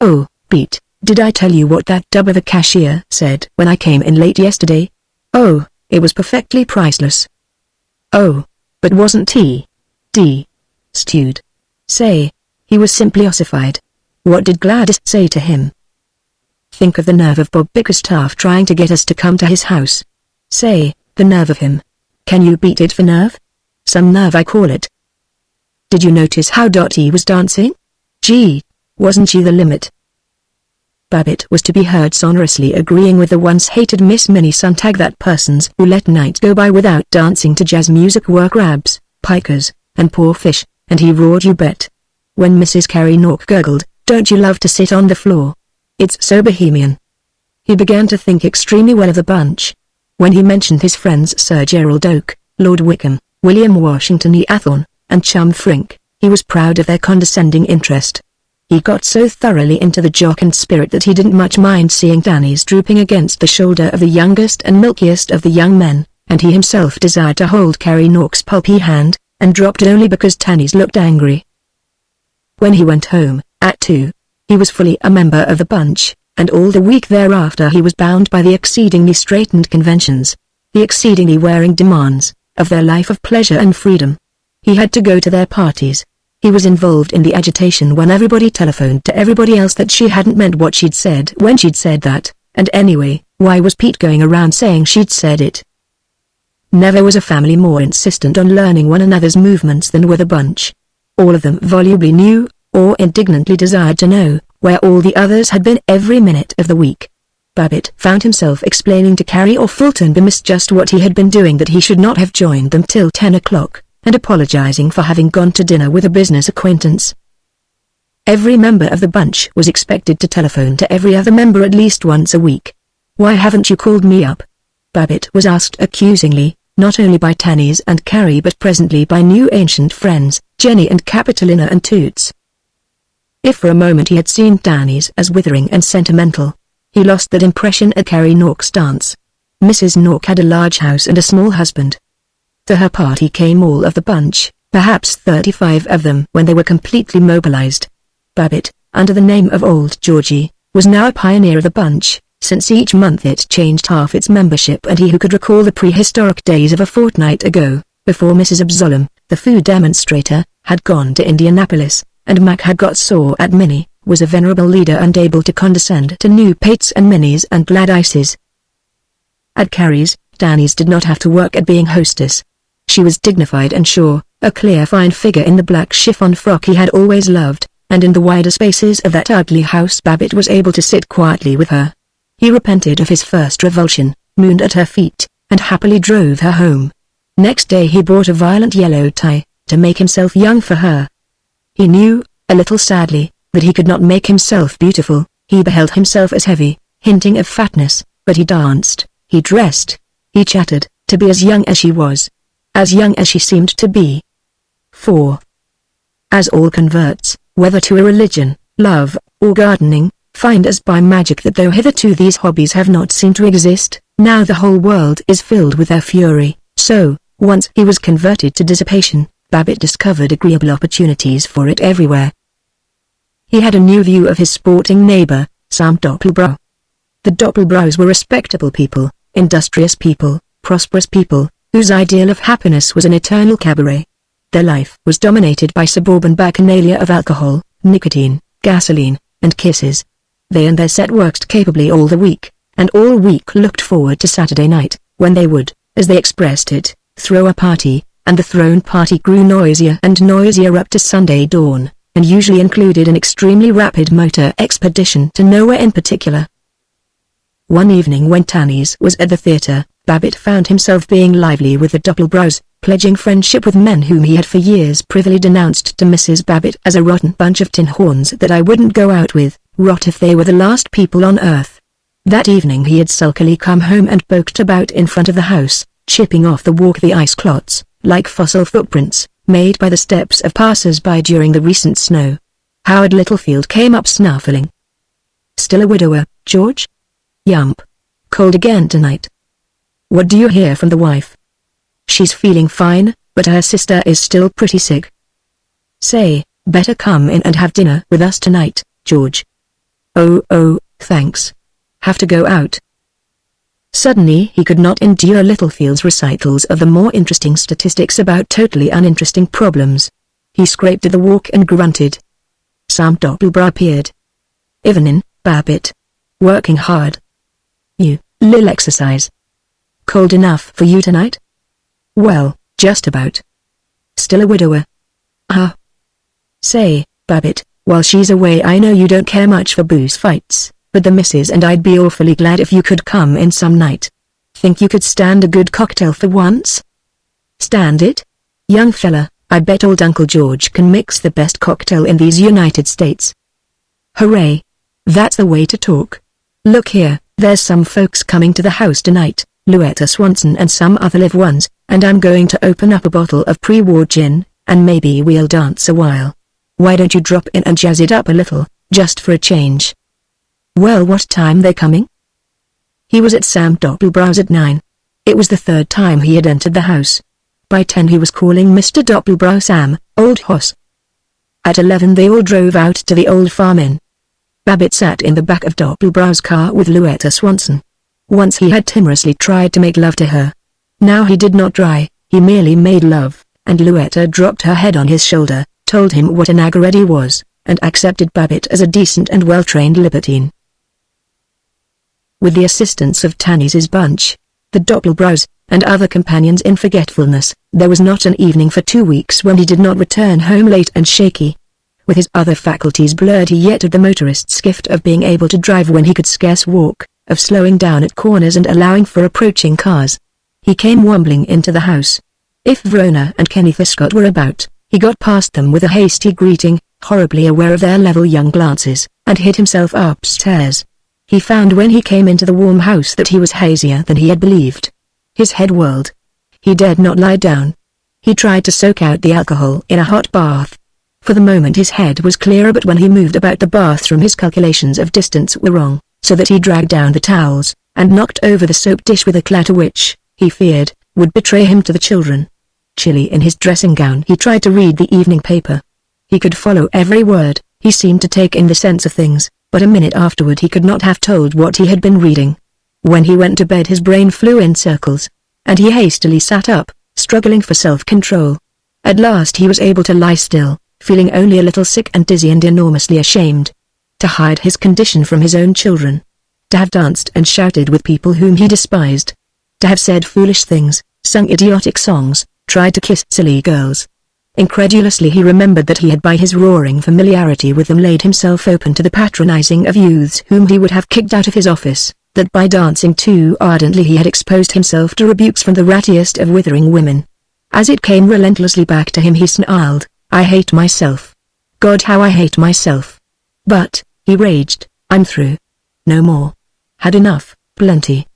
"Oh, Pete, did I tell you what that dub of a cashier said when I came in late yesterday? Oh, it was perfectly priceless. Oh, but wasn't he? Stewed. Say, he was simply ossified. What did Gladys say to him? Think of the nerve of Bob Bickerstaff trying to get us to come to his house. Say, the nerve of him. Can you beat it for nerve? Some nerve I call it. Did you notice how Dottie was dancing? Gee, wasn't she the limit?" Babbitt was to be heard sonorously agreeing with the once-hated Miss Minnie Sontag that persons who let night go by without dancing to jazz music were crabs, pikers, and poor fish, and he roared, "You bet." When Mrs. Carrie Nork gurgled, "Don't you love to sit on the floor? It's so bohemian." He began to think extremely well of the bunch. When he mentioned his friends Sir Gerald Oak, Lord Wickham, William Washington E. Athorn, and Chum Frink, he was proud of their condescending interest. He got so thoroughly into the jocund spirit that he didn't much mind seeing Danny's drooping against the shoulder of the youngest and milkiest of the young men, and he himself desired to hold Carrie Nork's pulpy hand, and dropped it only because Tanny's looked angry. When he went home, at 2, he was fully a member of the bunch, and all the week thereafter he was bound by the exceedingly straitened conventions, the exceedingly wearing demands, of their life of pleasure and freedom. He had to go to their parties. He was involved in the agitation when everybody telephoned to everybody else that she hadn't meant what she'd said when she'd said that, and anyway, why was Pete going around saying she'd said it? Never was a family more insistent on learning one another's movements than were the bunch. All of them volubly knew, or indignantly desired to know, where all the others had been every minute of the week. Babbitt found himself explaining to Carrie or Fulton Bemis just what he had been doing, that he should not have joined them till 10 o'clock, and apologizing for having gone to dinner with a business acquaintance. Every member of the bunch was expected to telephone to every other member at least once a week. "Why haven't you called me up?" Babbitt was asked accusingly, not only by Tanny's and Carrie but presently by new ancient friends, Jenny and Capitolina and Toots. If for a moment he had seen Tanny's as withering and sentimental, he lost that impression at Carrie Nork's dance. Mrs. Nork had a large house and a small husband. To her party came all of the bunch, perhaps 35 of them when they were completely mobilized. Babbitt, under the name of Old Georgie, was now a pioneer of the bunch, since each month it changed half its membership, and he who could recall the prehistoric days of a fortnight ago, before Mrs. Absolom, the food demonstrator, had gone to Indianapolis, and Mac had got sore at Minnie, was a venerable leader unable to condescend to new Pates and Minnies and Gladises. At Carrie's, Danny's did not have to work at being hostess. She was dignified and sure, a clear fine figure in the black chiffon frock he had always loved, and in the wider spaces of that ugly house Babbitt was able to sit quietly with her. He repented of his first revulsion, mooned at her feet, and happily drove her home. Next day he bought a violent yellow tie, to make himself young for her. He knew, a little sadly, that he could not make himself beautiful. He beheld himself as heavy, hinting of fatness, but he danced, he dressed, he chattered, to be as young as she was. As young as she seemed to be. 4. As all converts, whether to a religion, love, or gardening, find as by magic that though hitherto these hobbies have not seemed to exist, now the whole world is filled with their fury, so, once he was converted to dissipation, Babbitt discovered agreeable opportunities for it everywhere. He had a new view of his sporting neighbor, Sam Doppelbrau. The Doppelbraus were respectable people, industrious people, prosperous people, whose ideal of happiness was an eternal cabaret. Their life was dominated by suburban bacchanalia of alcohol, nicotine, gasoline, and kisses. They and their set worked capably all the week, and all week looked forward to Saturday night, when they would, as they expressed it, throw a party, and the thrown party grew noisier and noisier up to Sunday dawn, and usually included an extremely rapid motor expedition to nowhere in particular. One evening when Tannis was at the theatre, Babbitt found himself being lively with the Doppelbraus, pledging friendship with men whom he had for years privily denounced to Mrs. Babbitt as a rotten bunch of tin horns that I wouldn't go out with, rot if they were the last people on earth. That evening he had sulkily come home and poked about in front of the house, chipping off the walk the ice clots, like fossil footprints, made by the steps of passers-by during the recent snow. Howard Littlefield came up snuffling. "Still a widower, George?" "Yump. Cold again tonight." "What do you hear from the wife?" "She's feeling fine, but her sister is still pretty sick." "Say, better come in and have dinner with us tonight, George." Oh, thanks. Have to go out." Suddenly he could not endure Littlefield's recitals of the more interesting statistics about totally uninteresting problems. He scraped at the walk and grunted. Sam Doppelbrau appeared. "Evening, Babbitt. Working hard?" "You, lil exercise." "Cold enough for you tonight?" "Well, just about." "Still a widower?" "Ah." "Say, Babbitt, while she's away I know you don't care much for booze fights, but the missus and I'd be awfully glad if you could come in some night. Think you could stand a good cocktail for once?" "Stand it? Young fella, I bet old Uncle George can mix the best cocktail in these United States." "Hooray. That's the way to talk. Look here, there's some folks coming to the house tonight, Louetta Swanson and some other live ones, and I'm going to open up a bottle of pre-war gin, and maybe we'll dance a while. Why don't you drop in and jazz it up a little, just for a change?" "Well, what time they coming?" He was at Sam Doppelbrau's at 9. It was the third time he had entered the house. By 10 he was calling Mr. Doppelbrau Sam, old hoss. At 11 they all drove out to the old farm inn. Babbitt sat in the back of Doppelbrau's car with Louetta Swanson. Once he had timorously tried to make love to her. Now he did not try, he merely made love, and Louetta dropped her head on his shoulder, told him what an agorad he was, and accepted Babbitt as a decent and well-trained libertine. With the assistance of Tannis's bunch, the Doppelbraus, and other companions in forgetfulness, there was not an evening for 2 weeks when he did not return home late and shaky. With his other faculties blurred he yet had the motorist's gift of being able to drive when he could scarce walk, of slowing down at corners and allowing for approaching cars. He came wambling into the house. If Verona and Kenneth Scott were about, he got past them with a hasty greeting, horribly aware of their level young glances, and hid himself upstairs. He found when he came into the warm house that he was hazier than he had believed. His head whirled. He dared not lie down. He tried to soak out the alcohol in a hot bath. For the moment his head was clearer, but when he moved about the bathroom his calculations of distance were wrong, so that he dragged down the towels, and knocked over the soap dish with a clatter which, he feared, would betray him to the children. Chilly in his dressing gown he tried to read the evening paper. He could follow every word, he seemed to take in the sense of things, but a minute afterward he could not have told what he had been reading. When he went to bed his brain flew in circles, and he hastily sat up, struggling for self-control. At last he was able to lie still, feeling only a little sick and dizzy and enormously ashamed. To hide his condition from his own children. To have danced and shouted with people whom he despised. To have said foolish things, sung idiotic songs, tried to kiss silly girls. Incredulously he remembered that he had by his roaring familiarity with them laid himself open to the patronizing of youths whom he would have kicked out of his office, that by dancing too ardently he had exposed himself to rebukes from the rattiest of withering women. As it came relentlessly back to him he snarled, "I hate myself. God, how I hate myself. But," he raged, "I'm through. No more. Had enough, plenty."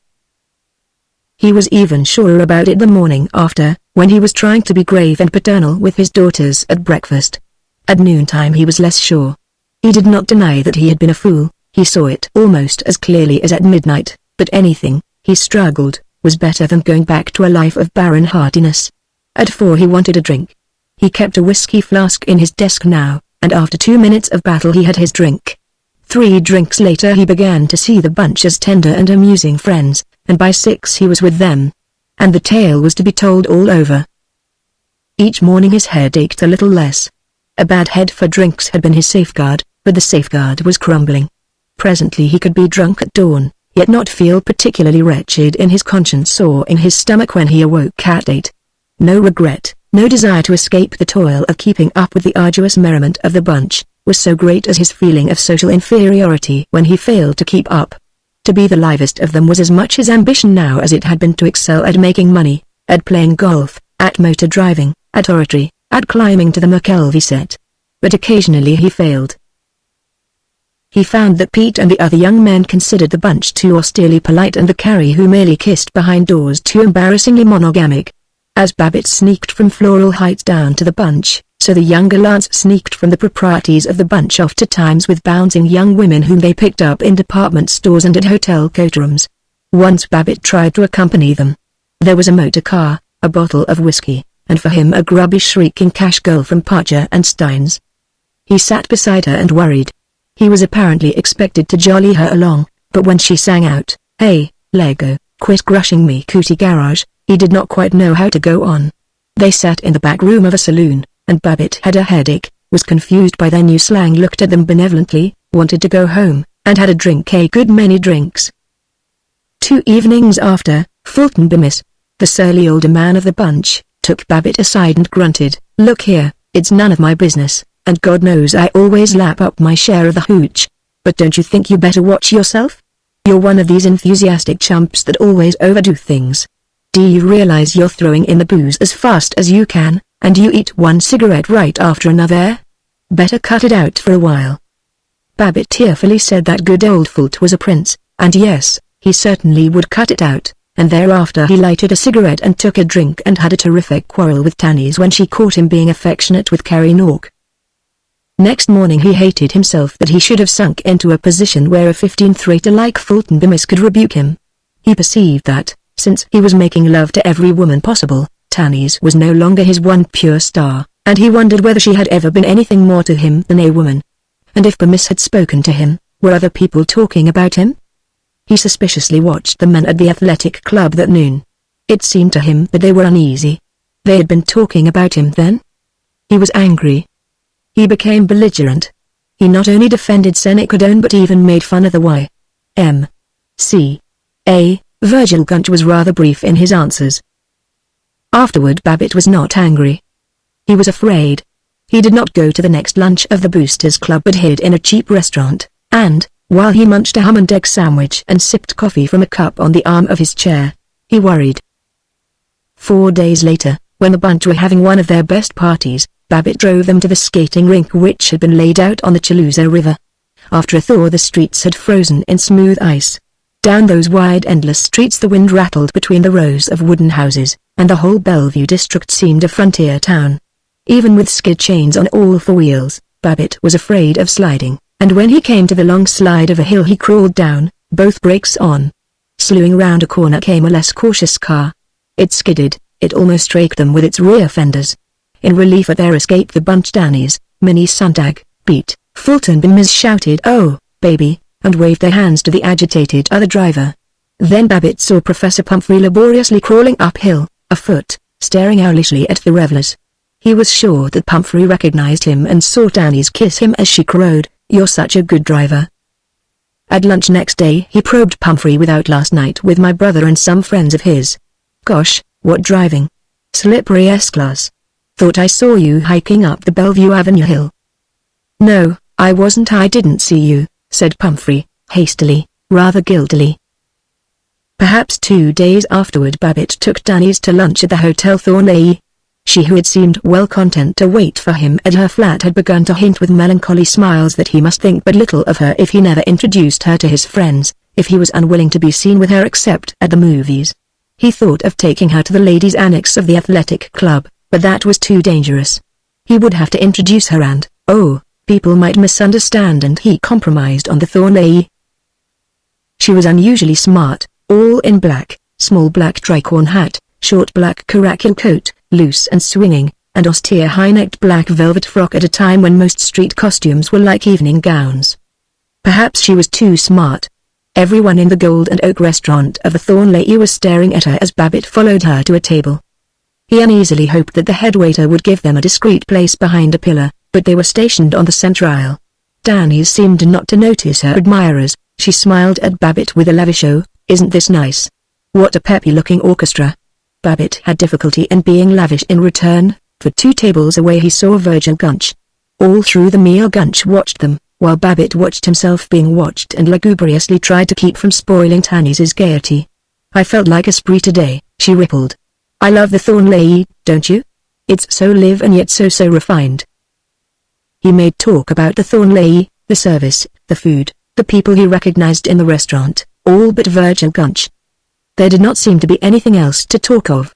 He was even surer about it the morning after, when he was trying to be grave and paternal with his daughters at breakfast. At noontime he was less sure. He did not deny that he had been a fool, he saw it almost as clearly as at midnight, but anything, he struggled, was better than going back to a life of barren heartiness. At 4 he wanted a drink. He kept a whiskey flask in his desk now, and after 2 minutes of battle he had his drink. 3 drinks later he began to see the bunch as tender and amusing friends, and by 6 he was with them. and the tale was to be told all over. Each morning his head ached a little less. A bad head for drinks had been his safeguard, but the safeguard was crumbling. Presently he could be drunk at dawn, yet not feel particularly wretched in his conscience or in his stomach when he awoke at 8. No regret, no desire to escape the toil of keeping up with the arduous merriment of the bunch, was so great as his feeling of social inferiority when he failed to keep up. To be the livest of them was as much his ambition now as it had been to excel at making money, at playing golf, at motor driving, at oratory, at climbing to the McKelvey set. But occasionally he failed. He found that Pete and the other young men considered the bunch too austerely polite and the Carrie who merely kissed behind doors too embarrassingly monogamic. As Babbitt sneaked from Floral Heights down to the bunch, so the younger Lance sneaked from the proprieties of the bunch off to times with bouncing young women whom they picked up in department stores and at hotel coatrooms. Once Babbitt tried to accompany them. There was a motor car, a bottle of whiskey, and for him a grubby shrieking cash girl from Parcher and Stein's. He sat beside her and worried. He was apparently expected to jolly her along, but when she sang out, "Hey, Lego, quit crushing me cootie garage," he did not quite know how to go on. They sat in the back room of a saloon, and Babbitt had a headache, was confused by their new slang, looked at them benevolently, wanted to go home, and had a drink, a good many drinks. 2 evenings after, Fulton Bemis, the surly older man of the bunch, took Babbitt aside and grunted, "Look here, it's none of my business, and God knows I always lap up my share of the hooch, but don't you think you better watch yourself? You're one of these enthusiastic chumps that always overdo things. Do you realize you're throwing in the booze as fast as you can, and you eat one cigarette right after another? Better cut it out for a while." Babbitt tearfully said that good old Fult was a prince, and yes, he certainly would cut it out, and thereafter he lighted a cigarette and took a drink and had a terrific quarrel with Tannies when she caught him being affectionate with Carrie Nork. Next morning he hated himself that he should have sunk into a position where a 15th-rater like Fulton Bemis could rebuke him. He perceived that, since he was making love to every woman possible, Tannies was no longer his one pure star, and he wondered whether she had ever been anything more to him than a woman. And if Bemis had spoken to him, were other people talking about him? He suspiciously watched the men at the athletic club that noon. It seemed to him that they were uneasy. They had been talking about him then? He was angry. He became belligerent. He not only defended Senecodone but even made fun of the Y.M.C.A. Virgil Gunch was rather brief in his answers. Afterward Babbitt was not angry. He was afraid. He did not go to the next lunch of the Boosters Club but hid in a cheap restaurant, and, while he munched a ham and egg sandwich and sipped coffee from a cup on the arm of his chair, he worried. 4 days later, when the bunch were having one of their best parties, Babbitt drove them to the skating rink which had been laid out on the Chalooza River. After a thaw the streets had frozen in smooth ice. Down those wide endless streets the wind rattled between the rows of wooden houses, and the whole Bellevue district seemed a frontier town. Even with skid chains on all 4 wheels, Babbitt was afraid of sliding, and when he came to the long slide of a hill he crawled down, both brakes on. Slewing round a corner came a less cautious car. It skidded, it almost raked them with its rear fenders. In relief at their escape the bunch Dannies, Minnie Sontag, Pete, Fulton Bemis shouted "Oh, baby," and waved their hands to the agitated other driver. Then Babbitt saw Professor Pumphrey laboriously crawling uphill, afoot, staring owlishly at the revelers. He was sure that Pumphrey recognized him and saw Dannies kiss him as she crowed, "You're such a good driver." At lunch next day he probed Pumphrey without last night with my brother and some friends of his. "Gosh, what driving. Slippery S-Class. Thought I saw you hiking up the Bellevue Avenue hill." "No, I wasn't. I didn't see you," said Pumphrey, hastily, rather guiltily. Perhaps 2 days afterward Babbitt took Dannies to lunch at the Hotel Thornleigh. She who had seemed well content to wait for him at her flat had begun to hint with melancholy smiles that he must think but little of her if he never introduced her to his friends, if he was unwilling to be seen with her except at the movies. He thought of taking her to the ladies' annex of the athletic club, but that was too dangerous. He would have to introduce her and, people might misunderstand, and he compromised on the Thornleigh. She was unusually smart, all in black, small black tricorn hat, short black caracul coat, loose and swinging, and austere high-necked black velvet frock at a time when most street costumes were like evening gowns. Perhaps she was too smart. Everyone in the Gold and Oak restaurant of the Thornleigh was staring at her as Babbitt followed her to a table. He uneasily hoped that the head waiter would give them a discreet place behind a pillar, but they were stationed on the center aisle. Danny seemed not to notice her admirers. She smiled at Babbitt with a lavish "Oh, isn't this nice? What a peppy-looking orchestra." Babbitt had difficulty in being lavish in return, for 2 tables away he saw Virgil Gunch. All through the meal Gunch watched them, while Babbitt watched himself being watched and lugubriously tried to keep from spoiling Tanny's gaiety. "I felt like a spree today," she rippled. "I love the Thornleigh, don't you? It's so live and yet so refined." He made talk about the Thornleigh, the service, the food, the people he recognized in the restaurant, all but Virgil Gunch. There did not seem to be anything else to talk of.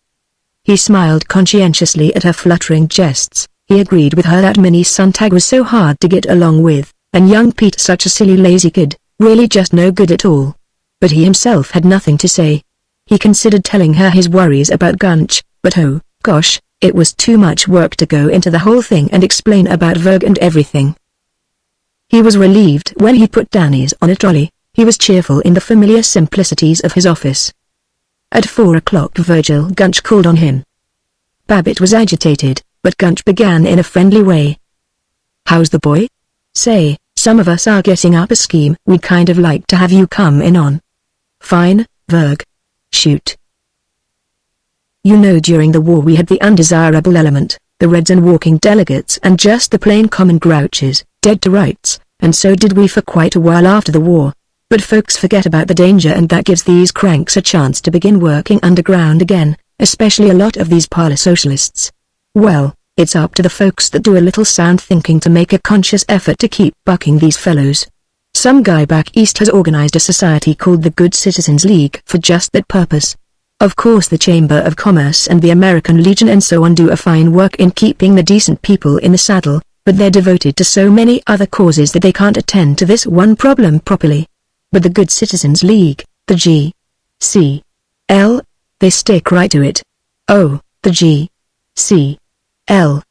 He smiled conscientiously at her fluttering jests. He agreed with her that Minnie Sontag was so hard to get along with, and young Pete such a silly lazy kid, really just no good at all. But he himself had nothing to say. He considered telling her his worries about Gunch, but oh, gosh, it was too much work to go into the whole thing and explain about Verg and everything. He was relieved when he put Danny's on a trolley. He was cheerful in the familiar simplicities of his office. At 4 o'clock Virgil Gunch called on him. Babbitt was agitated, but Gunch began in a friendly way. "How's the boy? Say, some of us are getting up a scheme we'd kind of like to have you come in on." "Fine, Verg. Shoot." "You know, during the war we had the undesirable element, the Reds and walking delegates and just the plain common grouches, dead to rights, and so did we for quite a while after the war. But folks forget about the danger, and that gives these cranks a chance to begin working underground again, especially a lot of these parlor socialists. Well, it's up to the folks that do a little sound thinking to make a conscious effort to keep bucking these fellows. Some guy back east has organized a society called the Good Citizens League for just that purpose. Of course the Chamber of Commerce and the American Legion and so on do a fine work in keeping the decent people in the saddle, but they're devoted to so many other causes that they can't attend to this one problem properly. But the Good Citizens League, the G.C.L., they stick right to it. Oh, the G.C.L.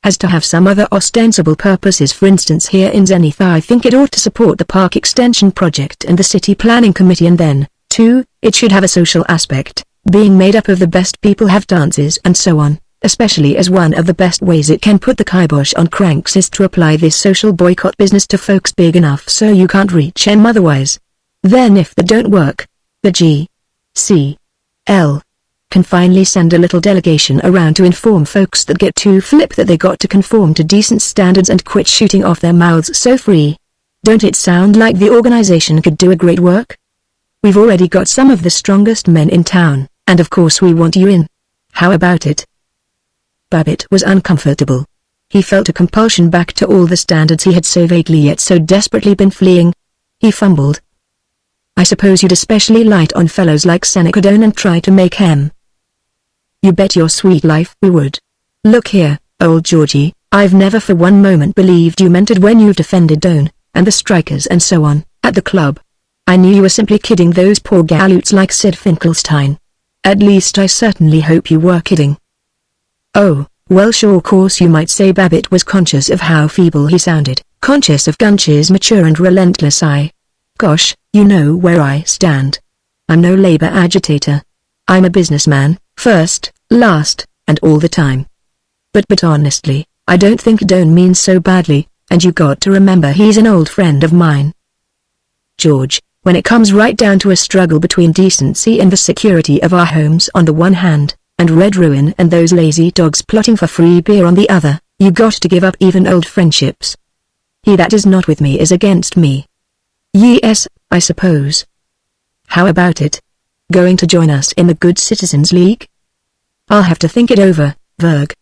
has to have some other ostensible purposes. For instance, here in Zenith I think it ought to support the park extension project and the city planning committee, and then, too, it should have a social aspect, being made up of the best people, have dances and so on, especially as one of the best ways it can put the kibosh on cranks is to apply this social boycott business to folks big enough so you can't reach them otherwise. Then if that don't work, the G.C.L. can finally send a little delegation around to inform folks that get too flip that they got to conform to decent standards and quit shooting off their mouths so free. Don't it sound like the organization could do a great work? We've already got some of the strongest men in town, and of course we want you in. How about it?" Babbitt was uncomfortable. He felt a compulsion back to all the standards he had so vaguely yet so desperately been fleeing. He fumbled. "I suppose you'd especially light on fellows like Seneca Doane and try to make hem." "You bet your sweet life we would. Look here, old Georgie, I've never for one moment believed you meant it when you defended Doane, and the strikers and so on, at the club. I knew you were simply kidding those poor galoots like Sid Finkelstein. At least I certainly hope you were kidding." "Oh, well sure, of course you might say." Babbitt was conscious of how feeble he sounded, conscious of Gunch's mature and relentless eye. "Gosh, you know where I stand. I'm no labor agitator. I'm a businessman, first, last, and all the time. But honestly, I don't think Doane means so badly, and you got to remember he's an old friend of mine. George, when it comes right down to a struggle between decency and the security of our homes on the one hand, and red ruin and those lazy dogs plotting for free beer on the other, you got to give up even old friendships. He that is not with me is against me. Yes, I suppose. How about it? Going to join us in the Good Citizens League? I'll have to think it over, Verg."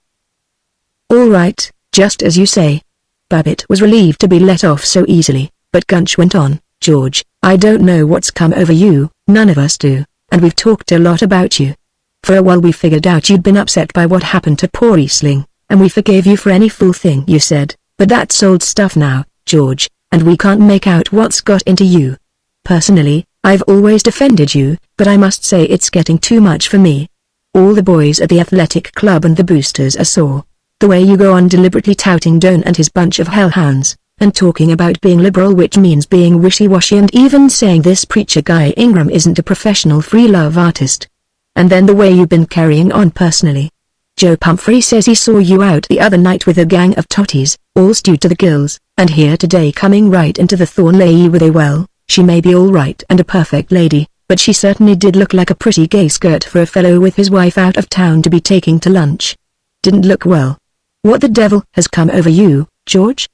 "All right, just as you say." Babbitt was relieved to be let off so easily, but Gunch went on, "George, I don't know what's come over you, none of us do, and we've talked a lot about you. For a while we figured out you'd been upset by what happened to poor Riesling, and we forgave you for any fool thing you said, but that's old stuff now, George, and we can't make out what's got into you. Personally, I've always defended you, but I must say it's getting too much for me. All the boys at the athletic club and the boosters are sore. The way you go on deliberately touting Doane and his bunch of hellhounds, and talking about being liberal, which means being wishy-washy, and even saying this preacher guy Ingram isn't a professional free love artist. And then the way you've been carrying on personally. Joe Pumphrey says he saw you out the other night with a gang of totties, all stewed to the gills, and here today coming right into the Thorn Lady with a well, she may be all right and a perfect lady, but she certainly did look like a pretty gay skirt for a fellow with his wife out of town to be taking to lunch. Didn't look well. What the devil has come over you, George?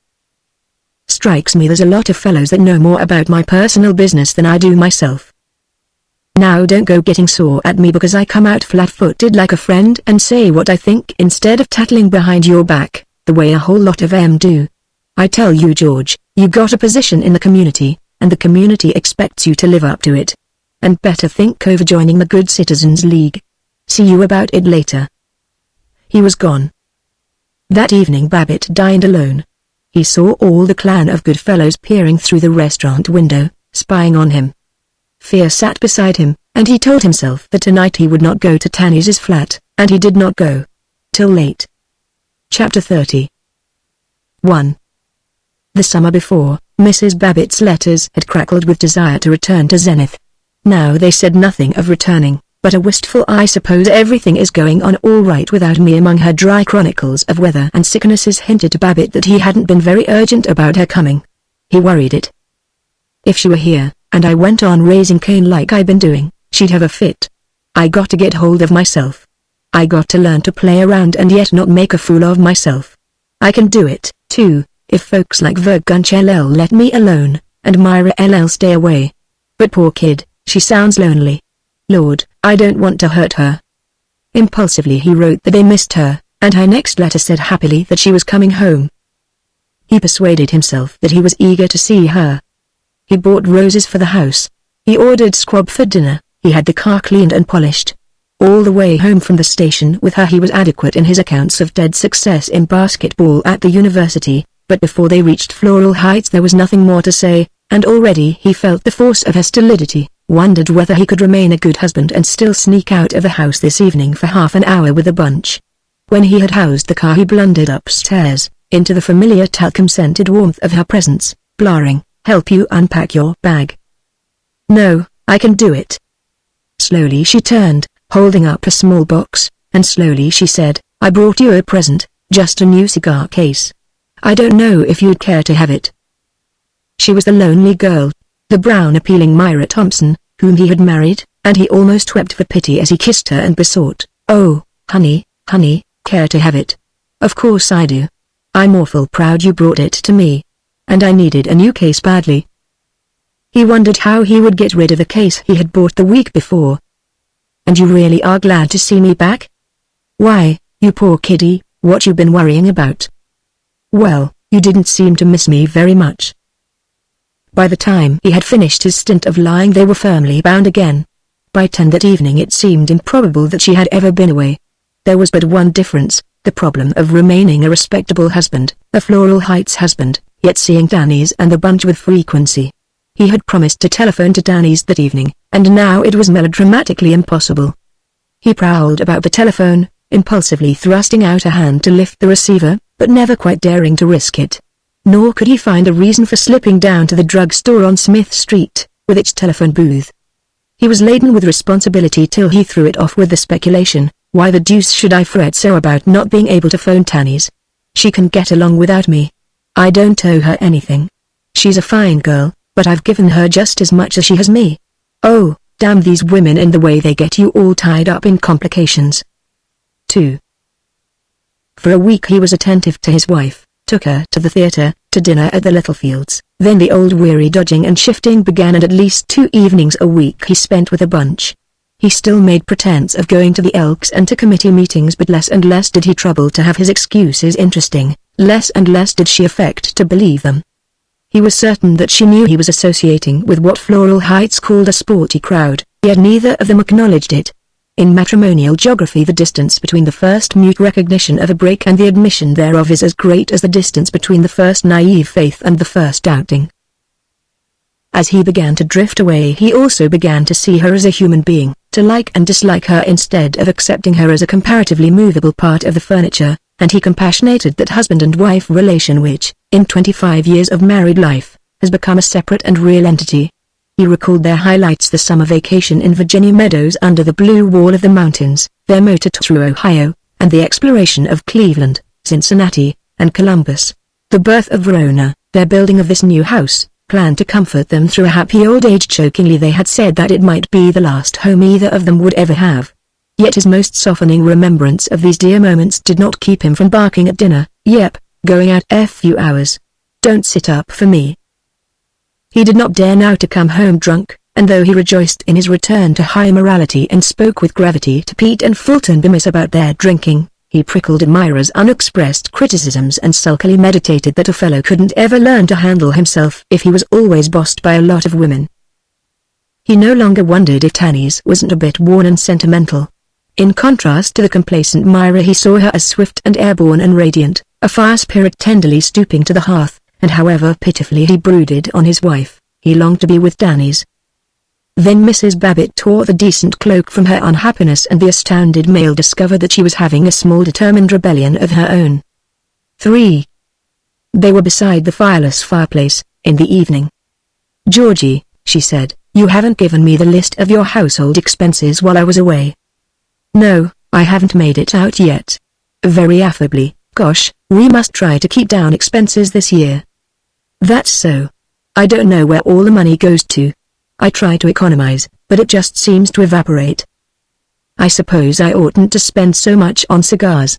Strikes me there's a lot of fellows that know more about my personal business than I do myself. Now don't go getting sore at me because I come out flat-footed like a friend and say what I think instead of tattling behind your back, the way a whole lot of 'em do. I tell you, George, you got a position in the community, and the community expects you to live up to it. And better think over joining the Good Citizens League. See you about it later. He was gone. That evening Babbitt dined alone. He saw all the clan of good fellows peering through the restaurant window, spying on him. Fear sat beside him, and he told himself that tonight he would not go to Tanny's flat, and he did not go. Till late. Chapter 30. 1. The summer before, Mrs. Babbitt's letters had crackled with desire to return to Zenith. Now they said nothing of returning, but a wistful "I suppose everything is going on all right without me" among her dry chronicles of weather and sicknesses hinted to Babbitt that he hadn't been very urgent about her coming. He worried it. If she were here, and I went on raising Cain like I've been doing, she'd have a fit. I got to get hold of myself. I got to learn to play around and yet not make a fool of myself. I can do it, too, if folks like Vergunch LL let me alone, and Myra LL stay away. But poor kid, she sounds lonely. Lord, I don't want to hurt her. Impulsively he wrote that they missed her, and her next letter said happily that she was coming home. He persuaded himself that he was eager to see her. He bought roses for the house. He ordered squab for dinner. He had the car cleaned and polished. All the way home from the station with her he was adequate in his accounts of Ted's success in basketball at the university, but before they reached Floral Heights there was nothing more to say, and already he felt the force of her stolidity, wondered whether he could remain a good husband and still sneak out of the house this evening for half an hour with a bunch. When he had housed the car he blundered upstairs, into the familiar talcum-scented warmth of her presence, blaring, "Help you unpack your bag?" "No, I can do it." Slowly she turned, holding up a small box, and slowly she said, "I brought you a present, just a new cigar case. I don't know if you'd care to have it." She was the lonely girl, the brown appealing Myra Thompson, whom he had married, and he almost wept for pity as he kissed her and besought, "Oh, honey, care to have it? Of course I do. I'm awful proud you brought it to me. And I needed a new case badly." He wondered how he would get rid of the case he had bought the week before. "And you really are glad to see me back? Why, you poor kiddie, what you been worrying about?" "Well, you didn't seem to miss me very much." By the time he had finished his stint of lying they were firmly bound again. By 10 that evening it seemed improbable that she had ever been away. There was but one difference, the problem of remaining a respectable husband, a Floral Heights husband, yet seeing Danny's and the bunch with frequency. He had promised to telephone to Danny's that evening, and now it was melodramatically impossible. He prowled about the telephone, impulsively thrusting out a hand to lift the receiver, but never quite daring to risk it. Nor could he find a reason for slipping down to the drugstore on Smith Street, with its telephone booth. He was laden with responsibility till he threw it off with the speculation, why the deuce should I fret so about not being able to phone Tanny's? She can get along without me. I don't owe her anything. She's a fine girl, but I've given her just as much as she has me. Oh, damn these women and the way they get you all tied up in complications. 2. For a week he was attentive to his wife, took her to the theater, to dinner at the Littlefields, then the old weary dodging and shifting began and at least 2 evenings a week he spent with a bunch. He still made pretense of going to the Elks and to committee meetings, but less and less did he trouble to have his excuses interesting, less and less did she affect to believe them. He was certain that she knew he was associating with what Floral Heights called a sporty crowd, yet neither of them acknowledged it. In matrimonial geography the distance between the first mute recognition of a break and the admission thereof is as great as the distance between the first naive faith and the first doubting. As he began to drift away he also began to see her as a human being, to like and dislike her instead of accepting her as a comparatively movable part of the furniture, and he compassionated that husband and wife relation which, in 25 years of married life, has become a separate and real entity. He recalled their highlights: the summer vacation in Virginia meadows under the blue wall of the mountains, their motor tour through Ohio, and the exploration of Cleveland, Cincinnati, and Columbus. The birth of Verona, their building of this new house, planned to comfort them through a happy old age. Jokingly they had said that it might be the last home either of them would ever have. Yet his most softening remembrance of these dear moments did not keep him from barking at dinner, "Yep, going out a few hours. Don't sit up for me." He did not dare now to come home drunk, and though he rejoiced in his return to high morality and spoke with gravity to Pete and Fulton Bemis about their drinking, he prickled at Myra's unexpressed criticisms and sulkily meditated that a fellow couldn't ever learn to handle himself if he was always bossed by a lot of women. He no longer wondered if Tanny's wasn't a bit worn and sentimental. In contrast to the complacent Myra, he saw her as swift and airborne and radiant, a fire spirit tenderly stooping to the hearth, and however pitifully he brooded on his wife, he longed to be with Tanny's. Then Mrs. Babbitt tore the decent cloak from her unhappiness, and the astounded male discovered that she was having a small determined rebellion of her own. 3. They were beside the fireless fireplace, in the evening. "Georgie," she said, "you haven't given me the list of your household expenses while I was away." "No, I haven't made it out yet." Very affably, "Gosh, we must try to keep down expenses this year." "That's so. I don't know where all the money goes to. I try to economize, but it just seems to evaporate. I suppose I oughtn't to spend so much on cigars.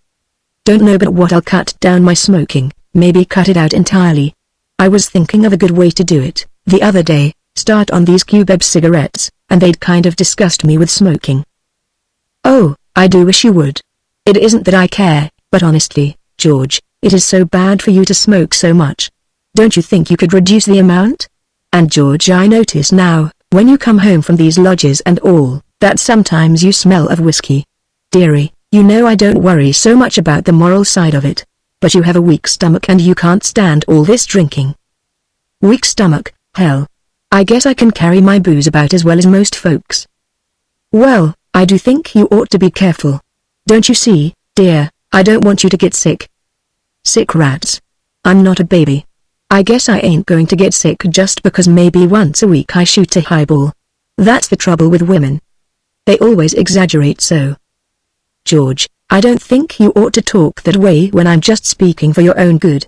Don't know but what I'll cut down my smoking, maybe cut it out entirely. I was thinking of a good way to do it, the other day, start on these Cubeb cigarettes, and they'd kind of disgust me with smoking." "Oh, I do wish you would. It isn't that I care, but honestly, George, it is so bad for you to smoke so much. Don't you think you could reduce the amount? And George, I notice now, when you come home from these lodges and all, that sometimes you smell of whiskey. Dearie, you know I don't worry so much about the moral side of it. But you have a weak stomach and you can't stand all this drinking." "Weak stomach, hell. I guess I can carry my booze about as well as most folks." "Well, I do think you ought to be careful. Don't you see, dear, I don't want you to get sick." "Sick rats. I'm not a baby. I guess I ain't going to get sick just because maybe once a week I shoot a highball. That's the trouble with women. They always exaggerate so." "George, I don't think you ought to talk that way when I'm just speaking for your own good."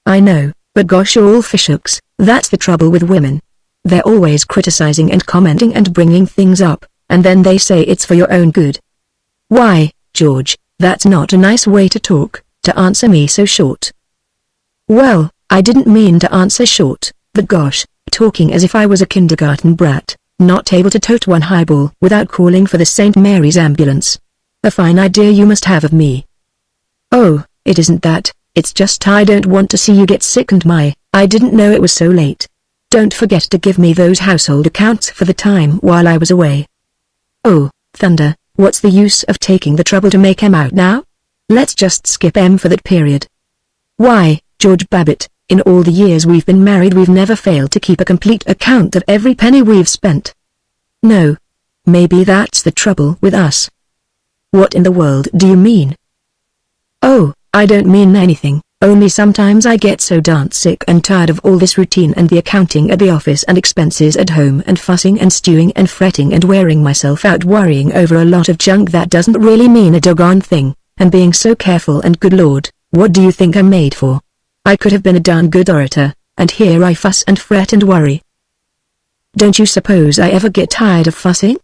"I know, but gosh, you're all fishhooks. That's the trouble with women. They're always criticizing and commenting and bringing things up, and then they say it's for your own good. Why, George, that's not a nice way to talk, to answer me so short." "Well, I didn't mean to answer short, but gosh, talking as if I was a kindergarten brat, not able to tote one highball without calling for the St. Mary's ambulance. A fine idea you must have of me." "Oh, it isn't that, it's just I don't want to see you get sick, and I didn't know it was so late. Don't forget to give me those household accounts for the time while I was away." "Oh, thunder, what's the use of taking the trouble to make 'em out now? Let's just skip 'em for that period. Why, George Babbitt, in all the years we've been married we've never failed to keep a complete account of every penny we've spent." "No. Maybe that's the trouble with us." "What in the world do you mean?" "Oh, I don't mean anything, only sometimes I get so darn sick and tired of all this routine and the accounting at the office and expenses at home and fussing and stewing and fretting and wearing myself out worrying over a lot of junk that doesn't really mean a doggone thing, and being so careful, and good Lord, what do you think I'm made for? I could have been a darn good orator, and here I fuss and fret and worry." "Don't you suppose I ever get tired of fussing?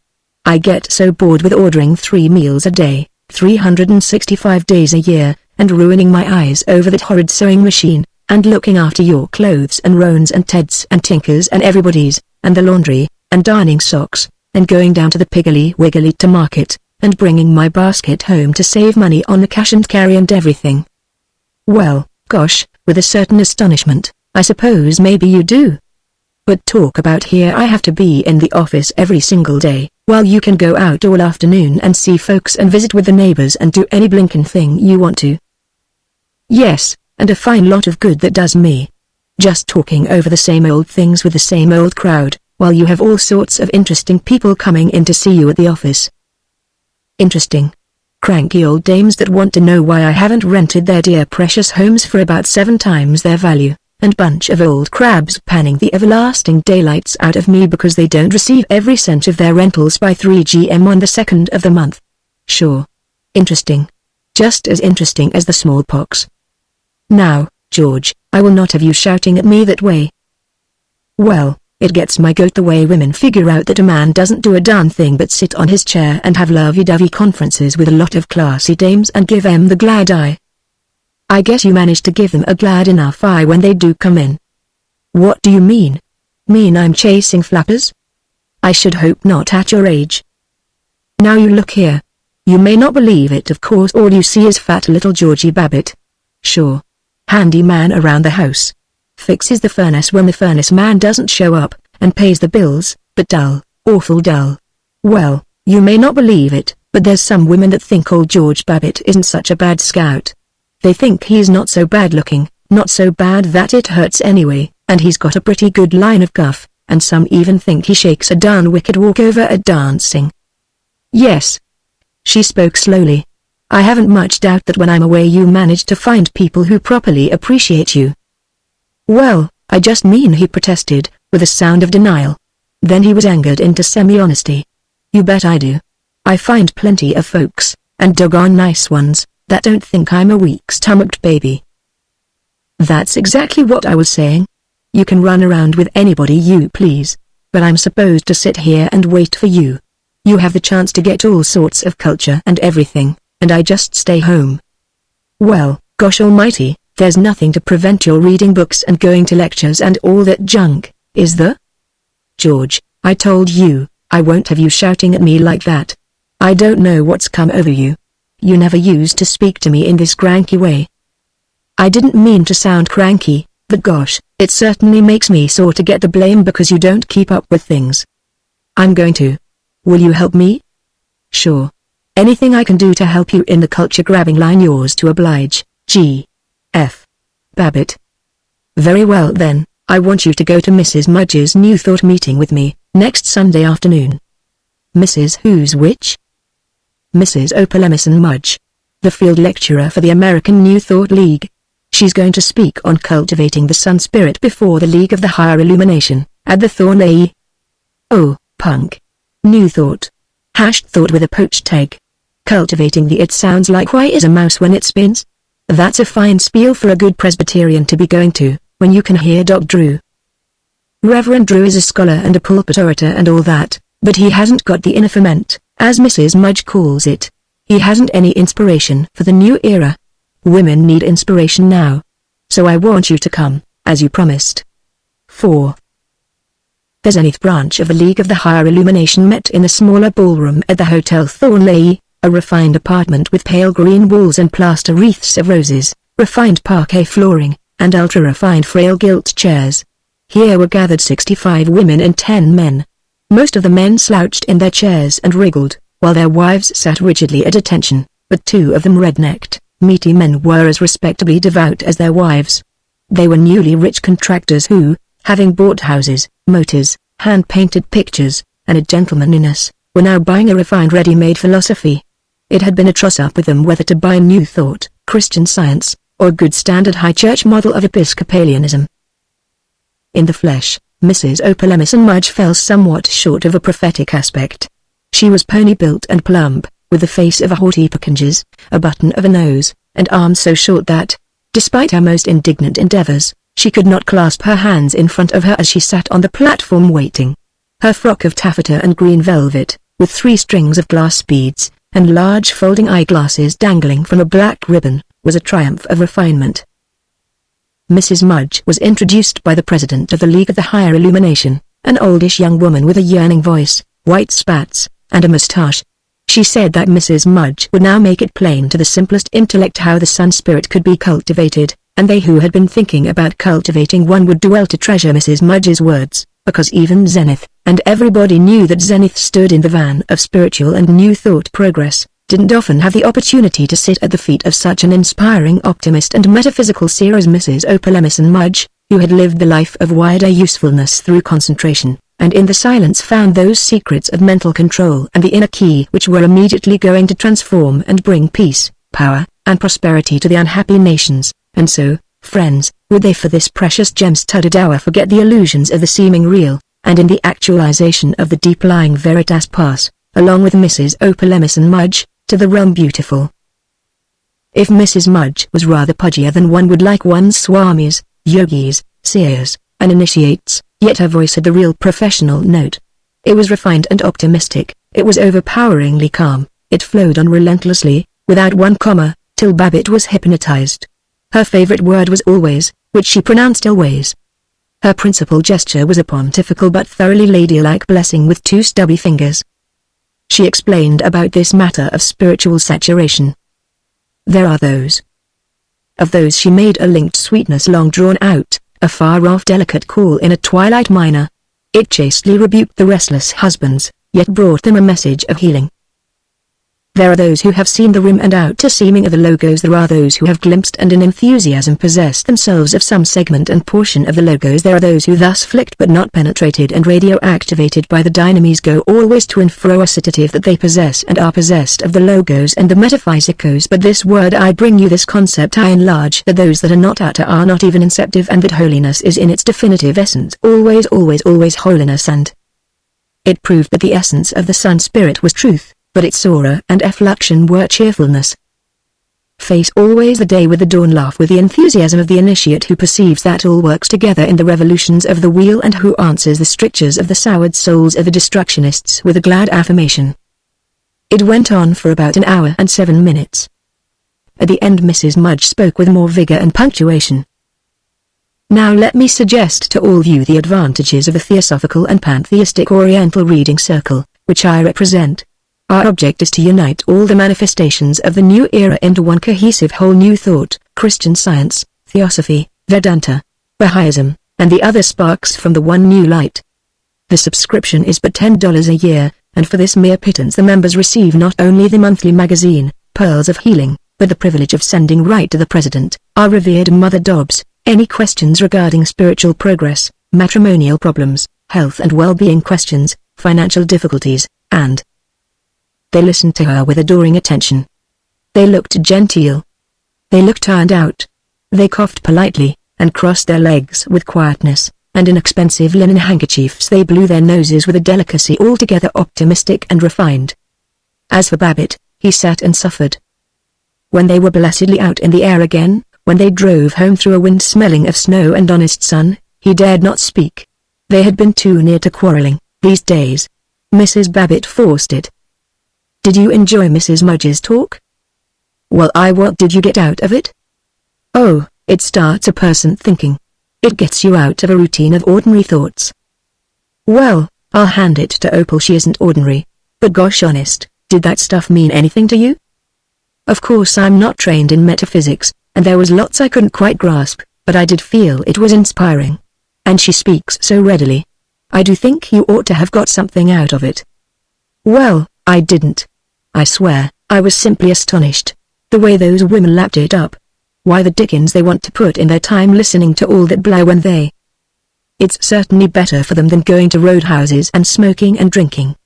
I get so bored with ordering 3 meals a day, 365 days a year, and ruining my eyes over that horrid sewing machine, and looking after your clothes and Roan's and Ted's and Tinker's and everybody's, and the laundry, and darning socks, and going down to the Piggly Wiggly to market, and bringing my basket home to save money on the cash and carry and everything." "Well, gosh," with a certain astonishment, "I suppose maybe you do. But talk about here I have to be in the office every single day, while you can go out all afternoon and see folks and visit with the neighbors and do any blinkin' thing you want to." "Yes, and a fine lot of good that does me. Just talking over the same old things with the same old crowd, while you have all sorts of interesting people coming in to see you at the office." "Interesting? Cranky old dames that want to know why I haven't rented their dear precious homes for about 7 times their value, and bunch of old crabs panning the everlasting daylights out of me because they don't receive every cent of their rentals by 3 GM on the 2nd of the month. Sure. Interesting. Just as interesting as the smallpox. Now, George, I will not have you shouting at me that way. Well, it gets my goat the way women figure out that a man doesn't do a darn thing but sit on his chair and have lovey-dovey conferences with a lot of classy dames and give them the glad eye. I guess you manage to give them a glad enough eye when they do come in. What do you mean? Mean I'm chasing flappers? I should hope not at your age. Now you look here. You may not believe it, of course. All you see is fat little Georgie Babbitt. Sure. Handy man around the house. Fixes the furnace when the furnace man doesn't show up, and pays the bills, but dull, awful dull. Well, you may not believe it, but there's some women that think old George Babbitt isn't such a bad scout. They think he's not so bad looking, not so bad that it hurts anyway, and he's got a pretty good line of guff, and some even think he shakes a darn wicked walkover at dancing. Yes. She spoke slowly. I haven't much doubt that when I'm away you manage to find people who properly appreciate you. Well, I just mean, he protested, with a sound of denial. Then he was angered into semi-honesty. You bet I do. I find plenty of folks, and doggone nice ones, that don't think I'm a weak-stomached baby. That's exactly what I was saying. You can run around with anybody you please, but I'm supposed to sit here and wait for you. You have the chance to get all sorts of culture and everything, and I just stay home. Well, gosh almighty, there's nothing to prevent your reading books and going to lectures and all that junk, is there? George, I told you, I won't have you shouting at me like that. I don't know what's come over you. You never used to speak to me in this cranky way. I didn't mean to sound cranky, but gosh, it certainly makes me sore to get the blame because you don't keep up with things. I'm going to. Will you help me? Sure. Anything I can do to help you in the culture-grabbing line, yours to oblige, G. F. Babbitt. Very well then, I want you to go to Mrs. Mudge's New Thought meeting with me, next Sunday afternoon. Mrs. Who's which? Mrs. Opal Emerson Mudge. The field lecturer for the American New Thought League. She's going to speak on cultivating the sun spirit before the League of the Higher Illumination, at the Thornley. Oh, punk. New Thought. Hashed thought with a poached egg. Cultivating the it sounds like why is a mouse when it spins? That's a fine spiel for a good Presbyterian to be going to, when you can hear Doc Drew. Reverend Drew is a scholar and a pulpit orator and all that, but he hasn't got the inner ferment, as Mrs. Mudge calls it. He hasn't any inspiration for the new era. Women need inspiration now. So I want you to come, as you promised. 4. The Zenith branch of the League of the Higher Illumination met in the smaller ballroom at the Hotel Thornley, a refined apartment with pale green walls and plaster wreaths of roses, refined parquet flooring, and ultra-refined frail gilt chairs. Here were gathered 65 women and 10 men. Most of the men slouched in their chairs and wriggled, while their wives sat rigidly at attention, but 2 of them red-necked, meaty men were as respectably devout as their wives. They were newly rich contractors who, having bought houses, motors, hand-painted pictures, and a gentlemanliness, were now buying a refined ready-made philosophy. It had been a toss-up with them whether to buy New Thought, Christian Science, or a good standard high church model of Episcopalianism. In the flesh, Mrs. Opal Emerson Mudge fell somewhat short of a prophetic aspect. She was pony-built and plump, with the face of a haughty Pekingese, a button of a nose, and arms so short that, despite her most indignant endeavors, she could not clasp her hands in front of her as she sat on the platform waiting. Her frock of taffeta and green velvet, with 3 strings of glass beads, and large folding eyeglasses dangling from a black ribbon, was a triumph of refinement. Mrs. Mudge was introduced by the president of the League of the Higher Illumination, an oldish young woman with a yearning voice, white spats, and a moustache. She said that Mrs. Mudge would now make it plain to the simplest intellect how the sun spirit could be cultivated, and they who had been thinking about cultivating one would do well to treasure Mrs. Mudge's words, because even Zenith, and everybody knew that Zenith stood in the van of spiritual and new thought progress, didn't often have the opportunity to sit at the feet of such an inspiring optimist and metaphysical seer as Mrs. Opal Emerson Mudge, who had lived the life of wider usefulness through concentration, and in the silence found those secrets of mental control and the inner key which were immediately going to transform and bring peace, power, and prosperity to the unhappy nations. And so, friends, would they for this precious gem-studded hour forget the illusions of the seeming real, and in the actualization of the deep-lying veritas pass, along with Mrs. Opal Emerson Mudge, to the realm beautiful. If Mrs. Mudge was rather pudgier than one would like one's swamis, yogis, seers, and initiates, yet her voice had the real professional note. It was refined and optimistic, it was overpoweringly calm, it flowed on relentlessly, without one comma, till Babbitt was hypnotized. Her favorite word was always, which she pronounced always. Her principal gesture was a pontifical but thoroughly ladylike blessing with two stubby fingers. She explained about this matter of spiritual saturation. There are those. Of those she made a linked sweetness long drawn out, a far-off delicate call in a twilight minor. It chastely rebuked the restless husbands, yet brought them a message of healing. There are those who have seen the rim and outer seaming of the logos. There are those who have glimpsed and in enthusiasm possessed themselves of some segment and portion of the logos. There are those who thus flicked but not penetrated and radio-activated by the dynamis go always to and fro associative that they possess and are possessed of the logos and the metaphysicos. But this word I bring you, this concept I enlarge, that those that are not outer are not even inceptive, and that holiness is in its definitive essence always holiness. And it proved that the essence of the Sun Spirit was truth, but its aura and effluxion were cheerfulness. Face always the day with the dawn, laugh with the enthusiasm of the initiate who perceives that all works together in the revolutions of the wheel, and who answers the strictures of the soured souls of the destructionists with a glad affirmation. It went on for about an hour and 7 minutes. At the end Mrs. Mudge spoke with more vigor and punctuation. Now let me suggest to all of you the advantages of the Theosophical and Pantheistic Oriental Reading Circle, which I represent. Our object is to unite all the manifestations of the new era into one cohesive whole: new thought, Christian Science, Theosophy, Vedanta, Baha'ism, and the other sparks from the one new light. The subscription is but $10 a year, and for this mere pittance the members receive not only the monthly magazine, Pearls of Healing, but the privilege of sending right to the President, our revered Mother Dobbs, any questions regarding spiritual progress, matrimonial problems, health and well-being questions, financial difficulties, and they listened to her with adoring attention. They looked genteel. They looked turned out. They coughed politely, and crossed their legs with quietness, and in expensive linen handkerchiefs they blew their noses with a delicacy altogether optimistic and refined. As for Babbitt, he sat and suffered. When they were blessedly out in the air again, when they drove home through a wind smelling of snow and honest sun, he dared not speak. They had been too near to quarreling, these days. Mrs. Babbitt forced it. Did you enjoy Mrs. Mudge's talk? Well, what did you get out of it? Oh, it starts a person thinking. It gets you out of a routine of ordinary thoughts. Well, I'll hand it to Opal, she isn't ordinary. But gosh honest, did that stuff mean anything to you? Of course I'm not trained in metaphysics, and there was lots I couldn't quite grasp, but I did feel it was inspiring. And she speaks so readily. I do think you ought to have got something out of it. Well, I didn't. I swear, I was simply astonished. The way those women lapped it up. Why the dickens they want to put in their time listening to all that blah when they... It's certainly better for them than going to roadhouses and smoking and drinking.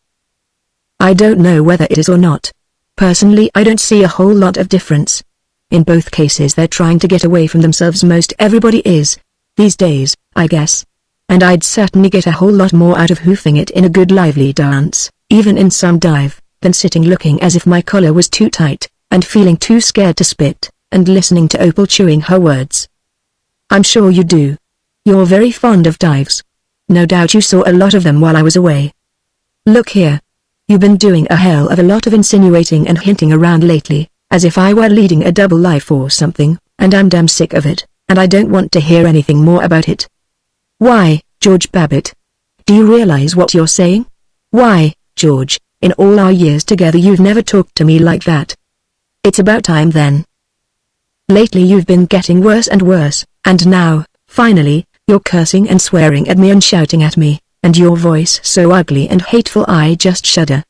I don't know whether it is or not. Personally, I don't see a whole lot of difference. In both cases they're trying to get away from themselves. Most everybody is, these days, I guess. And I'd certainly get a whole lot more out of hoofing it in a good lively dance, even in some dive, than sitting looking as if my collar was too tight, and feeling too scared to spit, and listening to Opal chewing her words. I'm sure you do. You're very fond of dives. No doubt you saw a lot of them while I was away. Look here. You've been doing a hell of a lot of insinuating and hinting around lately, as if I were leading a double life or something, and I'm damn sick of it, and I don't want to hear anything more about it. Why, George Babbitt? Do you realize what you're saying? Why, George, in all our years together you've never talked to me like that. It's about time then. Lately you've been getting worse and worse, and now, finally, you're cursing and swearing at me and shouting at me, and your voice so ugly and hateful I just shudder.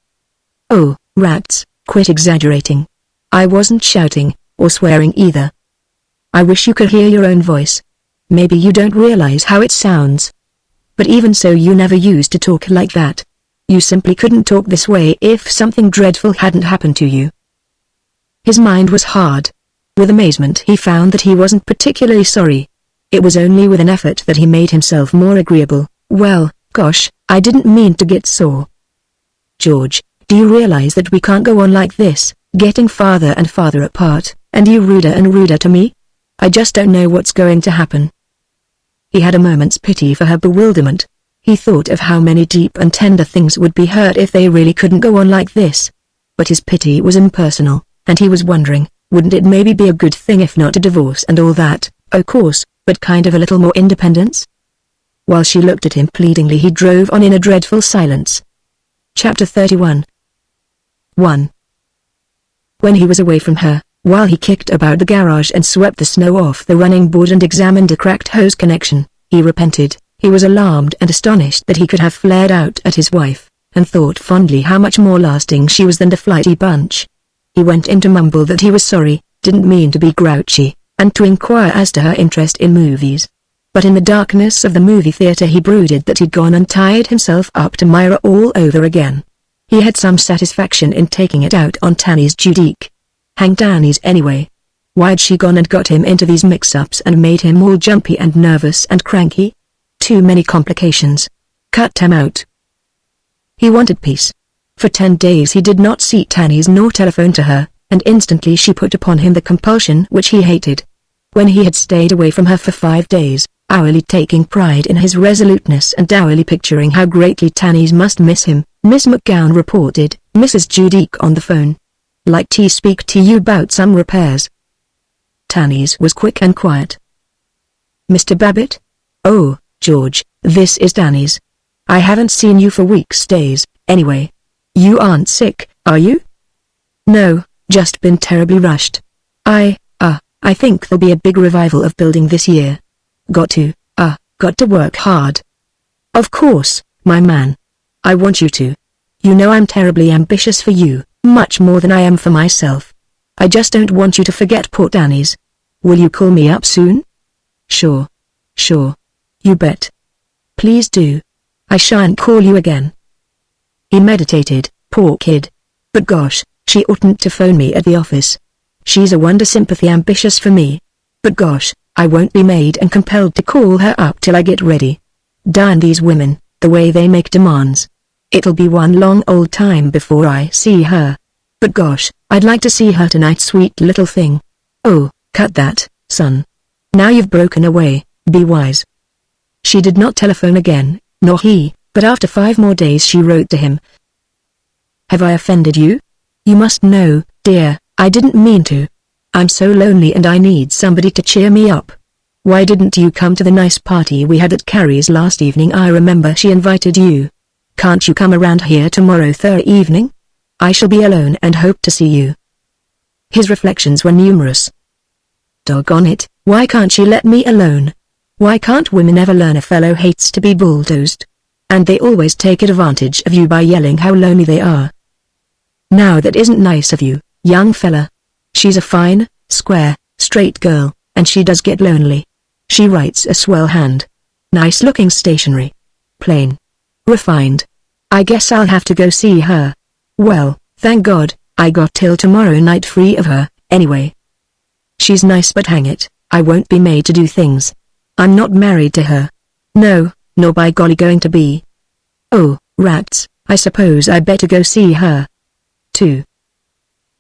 Oh, rats, quit exaggerating. I wasn't shouting, or swearing either. I wish you could hear your own voice. Maybe you don't realize how it sounds. But even so, you never used to talk like that. You simply couldn't talk this way if something dreadful hadn't happened to you." His mind was hard. With amazement he found that he wasn't particularly sorry. It was only with an effort that he made himself more agreeable. "Well, gosh, I didn't mean to get sore. George, do you realize that we can't go on like this, getting farther and farther apart, and you ruder and ruder to me? I just don't know what's going to happen." He had a moment's pity for her bewilderment. He thought of how many deep and tender things would be hurt if they really couldn't go on like this. But his pity was impersonal, and he was wondering, wouldn't it maybe be a good thing if not a divorce and all that, of course, but kind of a little more independence? While she looked at him pleadingly, he drove on in a dreadful silence. Chapter 31. 1. When he was away from her, while he kicked about the garage and swept the snow off the running board and examined a cracked hose connection, he repented. He was alarmed and astonished that he could have flared out at his wife, and thought fondly how much more lasting she was than the flighty bunch. He went in to mumble that he was sorry, didn't mean to be grouchy, and to inquire as to her interest in movies. But in the darkness of the movie theater he brooded that he'd gone and tied himself up to Myra all over again. He had some satisfaction in taking it out on Tanny's Judique. Hang Tanny's anyway. Why'd she gone and got him into these mix-ups and made him all jumpy and nervous and cranky? Too many complications. Cut him out. He wanted peace. For 10 days he did not see Tanny's nor telephone to her, and instantly she put upon him the compulsion which he hated. When he had stayed away from her for 5 days, hourly taking pride in his resoluteness and hourly picturing how greatly Tanny's must miss him, Miss McGowan reported, "Mrs. Judique on the phone. Like to speak to you about some repairs." Tanny's was quick and quiet. "Mr. Babbitt? Oh, George, this is Tanny's. I haven't seen you for weeks days, anyway. You aren't sick, are you?" "No, just been terribly rushed. I think there'll be a big revival of building this year. Got to work hard." "Of course, my man. I want you to. You know I'm terribly ambitious for you, much more than I am for myself. I just don't want you to forget poor Tanny's. Will you call me up soon?" Sure. You bet. Please do. I shan't call you again." He meditated, poor kid. But gosh, she oughtn't to phone me at the office. She's a wonder sympathy ambitious for me. But gosh, I won't be made and compelled to call her up till I get ready. Darn these women, the way they make demands. It'll be one long old time before I see her. But gosh, I'd like to see her tonight, sweet little thing. Oh, cut that, son. Now you've broken away, be wise. She did not telephone again, nor he, but after 5 more days she wrote to him. "Have I offended you? You must know, dear, I didn't mean to. I'm so lonely and I need somebody to cheer me up. Why didn't you come to the nice party we had at Carrie's last evening? I remember she invited you. Can't you come around here tomorrow Thursday evening? I shall be alone and hope to see you." His reflections were numerous. Doggone it, why can't she let me alone? Why can't women ever learn a fellow hates to be bulldozed? And they always take advantage of you by yelling how lonely they are. Now that isn't nice of you, young fella. She's a fine, square, straight girl, and she does get lonely. She writes a swell hand. Nice looking stationery. Plain. Refined. I guess I'll have to go see her. Well, thank God, I got till tomorrow night free of her, anyway. She's nice, but hang it, I won't be made to do things. I'm not married to her. No, nor by golly going to be. Oh, rats, I suppose I better go see her. 2.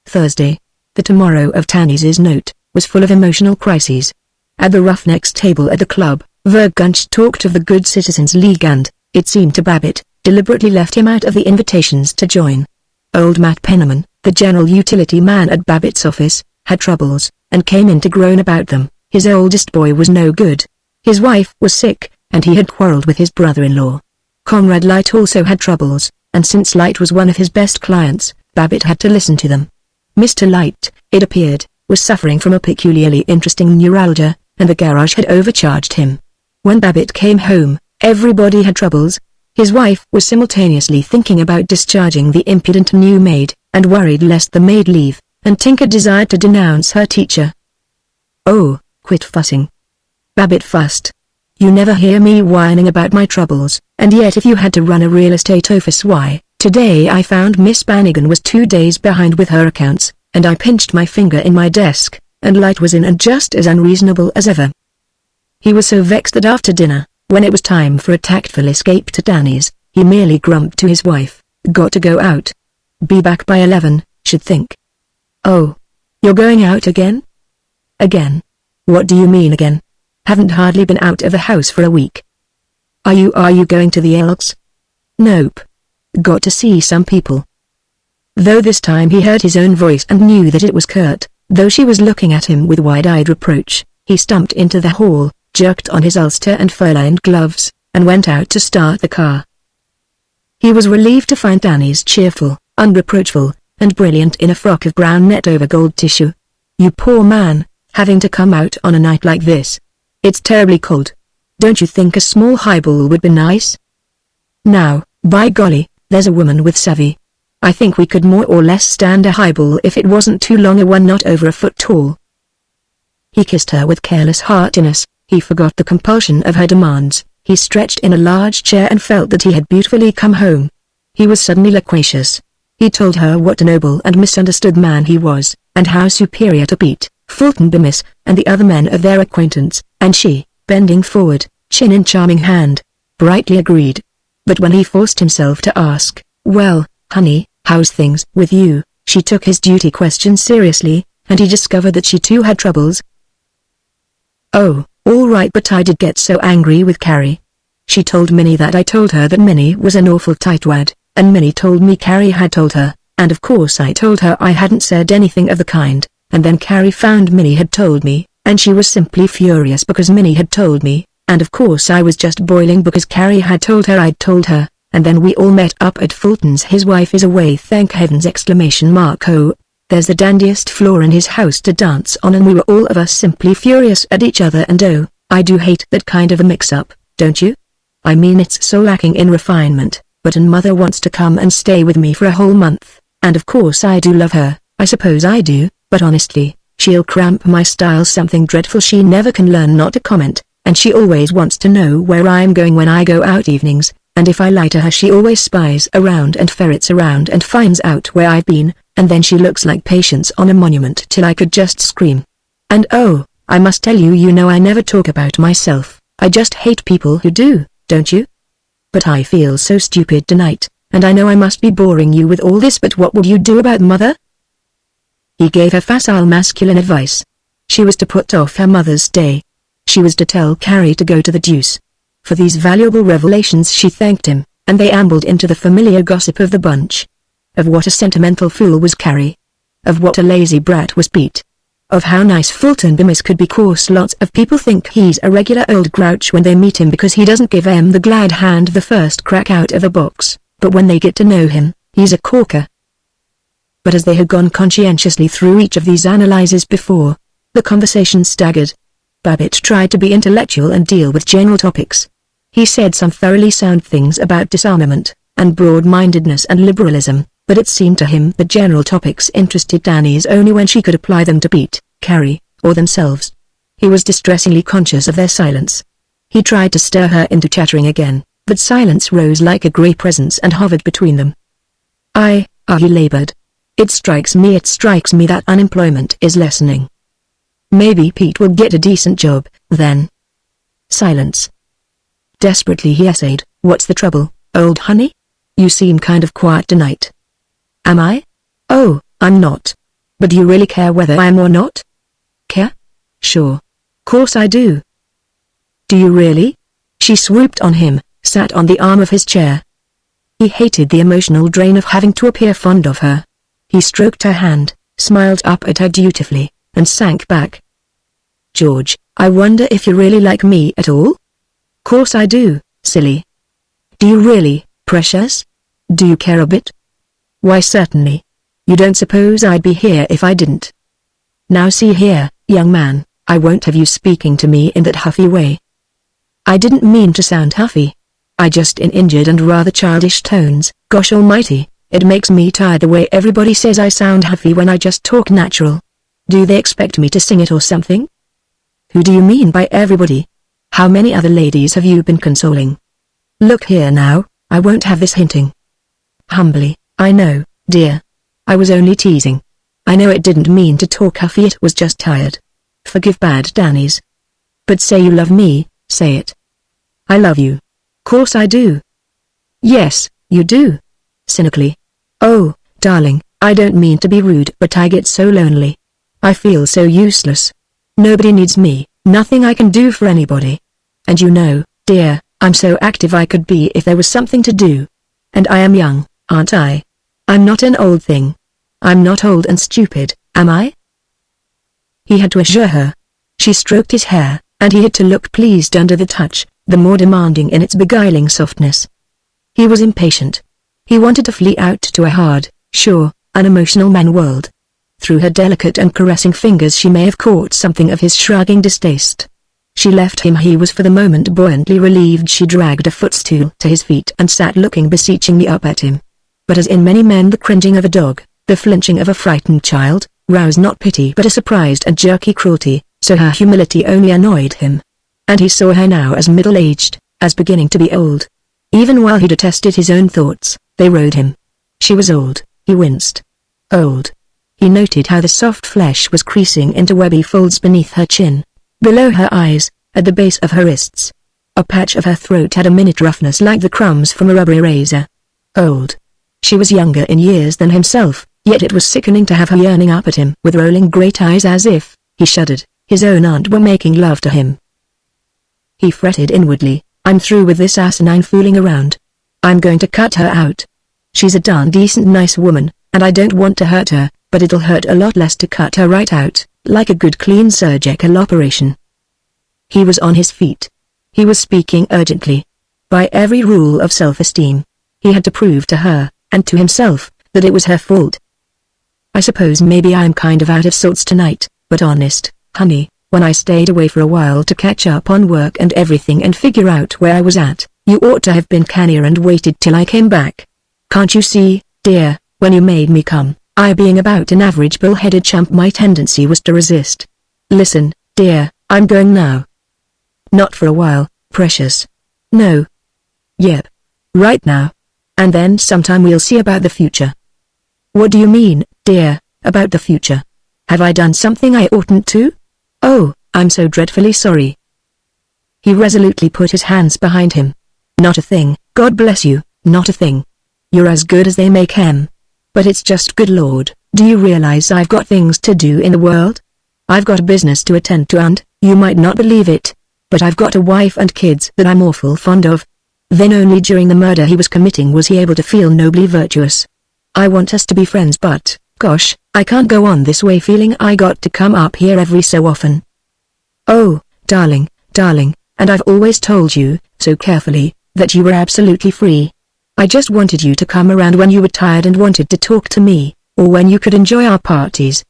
Thursday. The tomorrow of Tanny's note was full of emotional crises. At the Roughnecks table at the club, Vergunch talked of the Good Citizens League and, it seemed to Babbitt, deliberately left him out of the invitations to join. Old Matt Penniman, the general utility man at Babbitt's office, had troubles, and came in to groan about them. His oldest boy was no good. His wife was sick, and he had quarreled with his brother-in-law. Comrade Light also had troubles, and since Light was one of his best clients, Babbitt had to listen to them. Mr. Light, it appeared, was suffering from a peculiarly interesting neuralgia, and the garage had overcharged him. When Babbitt came home, everybody had troubles. His wife was simultaneously thinking about discharging the impudent new maid, and worried lest the maid leave, and Tinker desired to denounce her teacher. "Oh, quit fussing." Babbitt fussed. You never hear me whining about my troubles, and yet if you had to run a real estate office, why, today I found Miss Bannigan was 2 days behind with her accounts, and I pinched my finger in my desk, and light was in and just as unreasonable as ever. He was so vexed that after dinner, when it was time for a tactful escape to Danny's, he merely grumped to his wife, "Got to go out. Be back by 11, should think." "Oh. You're going out again?" "Again? What do you mean again? Haven't hardly been out of the house for a week." Are you going to the Elks?" "Nope. Got to see some people." Though this time he heard his own voice and knew that it was curt, though she was looking at him with wide-eyed reproach, he stumped into the hall, jerked on his ulster and fur-lined gloves, and went out to start the car. He was relieved to find Danny's cheerful, unreproachful, and brilliant in a frock of brown net over gold tissue. "You poor man, having to come out on a night like this. It's terribly cold. Don't you think a small highball would be nice? Now, by golly, there's a woman with savvy. I think we could more or less stand a highball if it wasn't too long, a one not over a foot tall." He kissed her with careless heartiness. He forgot the compulsion of her demands. He stretched in a large chair and felt that he had beautifully come home. He was suddenly loquacious. He told her what a noble and misunderstood man he was, and how superior to Pete, Fulton Bemis, and the other men of their acquaintance, and she, bending forward, chin in charming hand, brightly agreed. But when he forced himself to ask, "Well, honey, how's things with you?" she took his duty question seriously, and he discovered that she too had troubles. "Oh, all right, but I did get so angry with Carrie. She told Minnie that I told her that Minnie was an awful tightwad, and Minnie told me Carrie had told her, and of course I told her I hadn't said anything of the kind, and then Carrie found Minnie had told me, and she was simply furious because Minnie had told me, and of course I was just boiling because Carrie had told her I'd told her, and then we all met up at Fulton's. His wife is away, thank heavens! Oh, there's the dandiest floor in his house to dance on, and we were all of us simply furious at each other, and oh, I do hate that kind of a mix-up, don't you? I mean, it's so lacking in refinement, but and mother wants to come and stay with me for a whole month, and of course I do love her, I suppose I do, but honestly, she'll cramp my style something dreadful. She never can learn not to comment, and she always wants to know where I'm going when I go out evenings, and if I lie to her she always spies around and ferrets around and finds out where I've been, and then she looks like Patience on a monument till I could just scream. And oh, I must tell you, you know I never talk about myself, I just hate people who do, don't you? But I feel so stupid tonight, and I know I must be boring you with all this, but what would you do about mother?" He gave her facile masculine advice. She was to put off her Mother's Day. She was to tell Carrie to go to the deuce. For these valuable revelations she thanked him, and they ambled into the familiar gossip of the bunch. Of what a sentimental fool was Carrie. Of what a lazy brat was Pete. Of how nice Fulton Bemis could be. Course lots of people think he's a regular old grouch when they meet him because he doesn't give them the glad hand the first crack out of a box, but when they get to know him, he's a corker. But as they had gone conscientiously through each of these analyses before, the conversation staggered. Babbitt tried to be intellectual and deal with general topics. He said some thoroughly sound things about disarmament, and broad-mindedness and liberalism, but it seemed to him that general topics interested Danny's only when she could apply them to Pete, Carrie, or themselves. He was distressingly conscious of their silence. He tried to stir her into chattering again, but silence rose like a grey presence and hovered between them. He labored. It strikes me that unemployment is lessening. Maybe Pete will get a decent job, then. Silence. Desperately he essayed, "What's the trouble, old honey? You seem kind of quiet tonight." "Am I? Oh, I'm not. But do you really care whether I am or not?" "Care? Sure. Course I do." "Do you really?" She swooped on him, sat on the arm of his chair. He hated the emotional drain of having to appear fond of her. He stroked her hand, smiled up at her dutifully, and sank back. "George, I wonder if you really like me at all?" "Course I do, silly." "Do you really, precious? Do you care a bit?" "Why certainly. You don't suppose I'd be here if I didn't. Now see here, young man, I won't have you speaking to me in that huffy way." "I didn't mean to sound huffy. I just in injured and rather childish tones. Gosh almighty, it makes me tired the way everybody says I sound huffy when I just talk natural. Do they expect me to sing it or something?" "Who do you mean by everybody? How many other ladies have you been consoling? Look here now, I won't have this hinting. Humbly, I know, dear. I was only teasing. I know it didn't mean to talk huffy, it was just tired. Forgive bad Danny's. But say you love me, say it. I love you. Course I do. Yes, you do. Cynically. Oh, darling, I don't mean to be rude, but I get so lonely. I feel so useless. Nobody needs me, nothing I can do for anybody. And you know, dear, I'm so active I could be if there was something to do. And I am young, aren't I? I'm not an old thing. I'm not old and stupid, am I? He had to assure her. She stroked his hair, and he had to look pleased under the touch, the more demanding in its beguiling softness. He was impatient. He wanted to flee out to a hard, sure, unemotional man world. Through her delicate and caressing fingers she may have caught something of his shrugging distaste. She left him. He was for the moment buoyantly relieved. She dragged a footstool to his feet and sat looking beseechingly up at him. But as in many men, the cringing of a dog, the flinching of a frightened child, roused not pity but a surprised and jerky cruelty, so her humility only annoyed him. And he saw her now as middle-aged, as beginning to be old. Even while he detested his own thoughts, they rode him. She was old, he winced. Old. He noted how the soft flesh was creasing into webby folds beneath her chin, below her eyes, at the base of her wrists. A patch of her throat had a minute roughness like the crumbs from a rubber eraser. Old. She was younger in years than himself, yet it was sickening to have her yearning up at him with rolling great eyes as if, he shuddered, his own aunt were making love to him. He fretted inwardly, I'm through with this asinine fooling around. I'm going to cut her out. She's a darn decent nice woman, and I don't want to hurt her, but it'll hurt a lot less to cut her right out, like a good clean surgical operation. He was on his feet. He was speaking urgently. By every rule of self-esteem, he had to prove to her, and to himself, that it was her fault. I suppose maybe I'm kind of out of sorts tonight, but honest, honey, when I stayed away for a while to catch up on work and everything and figure out where I was at, you ought to have been cannier and waited till I came back. Can't you see, dear, when you made me come, I being about an average bull-headed chump, my tendency was to resist. Listen, dear, I'm going now. Not for a while, precious. No. Yep. Right now. And then sometime we'll see about the future. What do you mean, dear, about the future? Have I done something I oughtn't to? Oh, I'm so dreadfully sorry. He resolutely put his hands behind him. Not a thing, God bless you, not a thing. You're as good as they make 'em. But it's just, good Lord, do you realize I've got things to do in the world? I've got business to attend to, and, you might not believe it, but I've got a wife and kids that I'm awful fond of. Then only during the murder he was committing was he able to feel nobly virtuous. I want us to be friends, but, gosh, I can't go on this way feeling I got to come up here every so often. Oh, darling, darling, and I've always told you, so carefully, that you were absolutely free. I just wanted you to come around when you were tired and wanted to talk to me, or when you could enjoy our parties.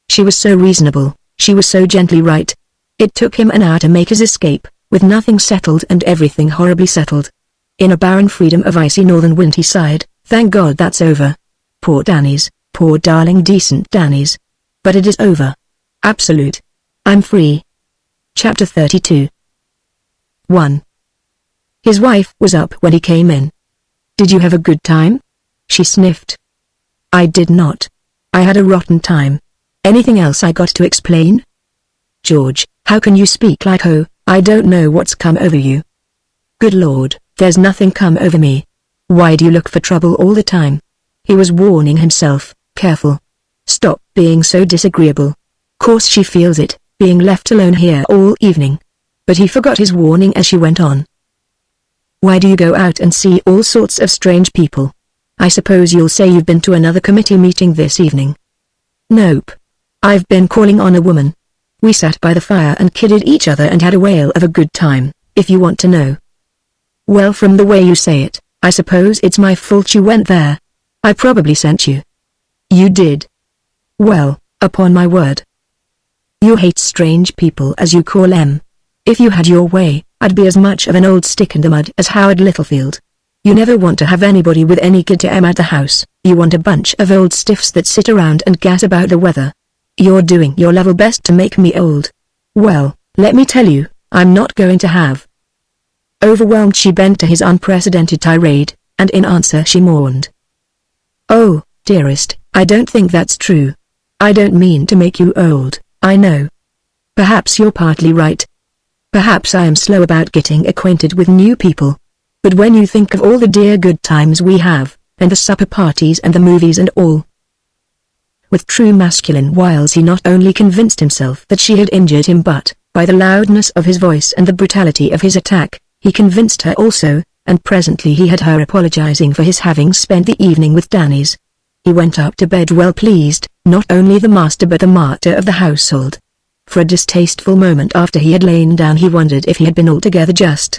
She was so reasonable, she was so gently right. It took him an hour to make his escape, with nothing settled and everything horribly settled. In a barren freedom of icy northern wind he sighed, thank God that's over. Poor Danny's, poor darling decent Danny's. But it is over. Absolute. I'm free. Chapter 32. 1. His wife was up when he came in. Did you have a good time? She sniffed. I did not. I had a rotten time. Anything else I got to explain? George, how can you speak like oh, I don't know what's come over you. Good Lord, there's nothing come over me. Why do you look for trouble all the time? He was warning himself, careful. Stop being so disagreeable. Course she feels it, being left alone here all evening. But he forgot his warning as she went on. Why do you go out and see all sorts of strange people? I suppose you'll say you've been to another committee meeting this evening. Nope. I've been calling on a woman. We sat by the fire and kidded each other and had a whale of a good time, if you want to know. Well, from the way you say it, I suppose it's my fault you went there. I probably sent you. You did. Well, upon my word. You hate strange people as you call them. If you had your way, I'd be as much of an old stick in the mud as Howard Littlefield. You never want to have anybody with any good to at the house, you want a bunch of old stiffs that sit around and gas about the weather. You're doing your level best to make me old. Well, let me tell you, I'm not going to have. Overwhelmed, she bent to his unprecedented tirade, and in answer she mourned. Oh, dearest, I don't think that's true. I don't mean to make you old, I know. Perhaps you're partly right. Perhaps I am slow about getting acquainted with new people. But when you think of all the dear good times we have, and the supper parties and the movies and all. With true masculine wiles he not only convinced himself that she had injured him but, by the loudness of his voice and the brutality of his attack, he convinced her also, and presently he had her apologizing for his having spent the evening with Danny's. He went up to bed well pleased, not only the master but the martyr of the household. For a distasteful moment after he had lain down he wondered if he had been altogether just.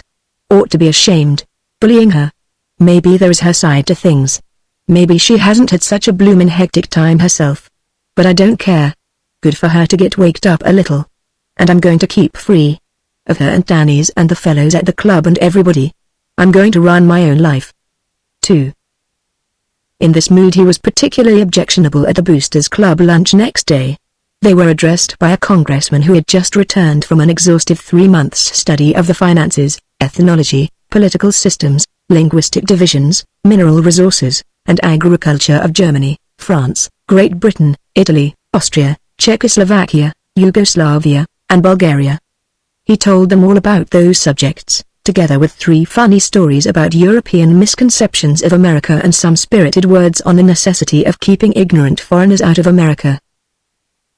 Ought to be ashamed. Bullying her. Maybe there is her side to things. Maybe she hasn't had such a bloomin' hectic time herself. But I don't care. Good for her to get waked up a little. And I'm going to keep free. Of her and Danny's and the fellows at the club and everybody. I'm going to run my own life. 2. In this mood he was particularly objectionable at the Boosters Club lunch next day. They were addressed by a congressman who had just returned from an exhaustive 3 months study of the finances, ethnology, political systems, linguistic divisions, mineral resources, and agriculture of Germany, France, Great Britain, Italy, Austria, Czechoslovakia, Yugoslavia, and Bulgaria. He told them all about those subjects, together with 3 funny stories about European misconceptions of America and some spirited words on the necessity of keeping ignorant foreigners out of America.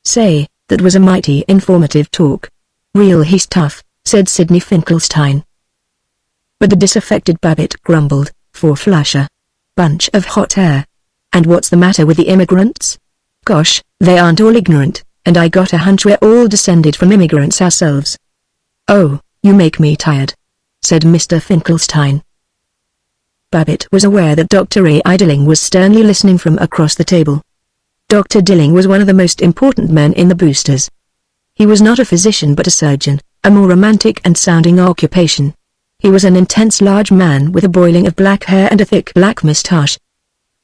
Say, that was a mighty informative talk. Real he's tough, said Sidney Finkelstein. But the disaffected Babbitt grumbled, 4-flusher. Bunch of hot air. And what's the matter with the immigrants? Gosh, they aren't all ignorant, and I got a hunch we're all descended from immigrants ourselves. Oh, you make me tired, said Mr. Finkelstein. Babbitt was aware that Dr. A. Dilling was sternly listening from across the table. Dr. Dilling was one of the most important men in the Boosters. He was not a physician but a surgeon, a more romantic and sounding occupation. He was an intense large man with a boiling of black hair and a thick black moustache.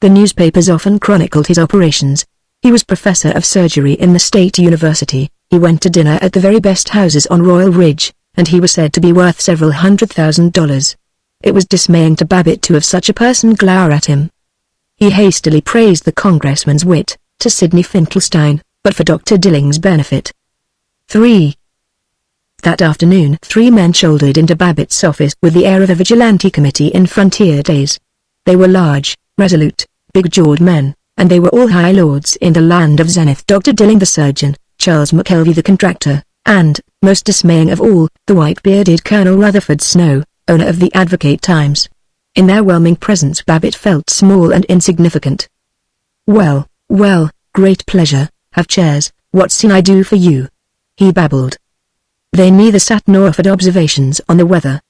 The newspapers often chronicled his operations. He was professor of surgery in the State University, he went to dinner at the very best houses on Royal Ridge, and he was said to be worth several $100,000. It was dismaying to Babbitt to have such a person glower at him. He hastily praised the congressman's wit, to Sidney Finkelstein, but for Dr. Dilling's benefit. 3. That afternoon 3 men shouldered into Babbitt's office with the air of a vigilante committee in frontier days. They were large, resolute, big-jawed men, and they were all high lords in the land of Zenith. Dr. Dilling the surgeon, Charles McKelvey the contractor, and, most dismaying of all, the white-bearded Colonel Rutherford Snow, owner of the Advocate-Times. In their whelming presence Babbitt felt small and insignificant. Well, great pleasure, have chairs, what can I do for you? He babbled. They neither sat nor offered observations on the weather.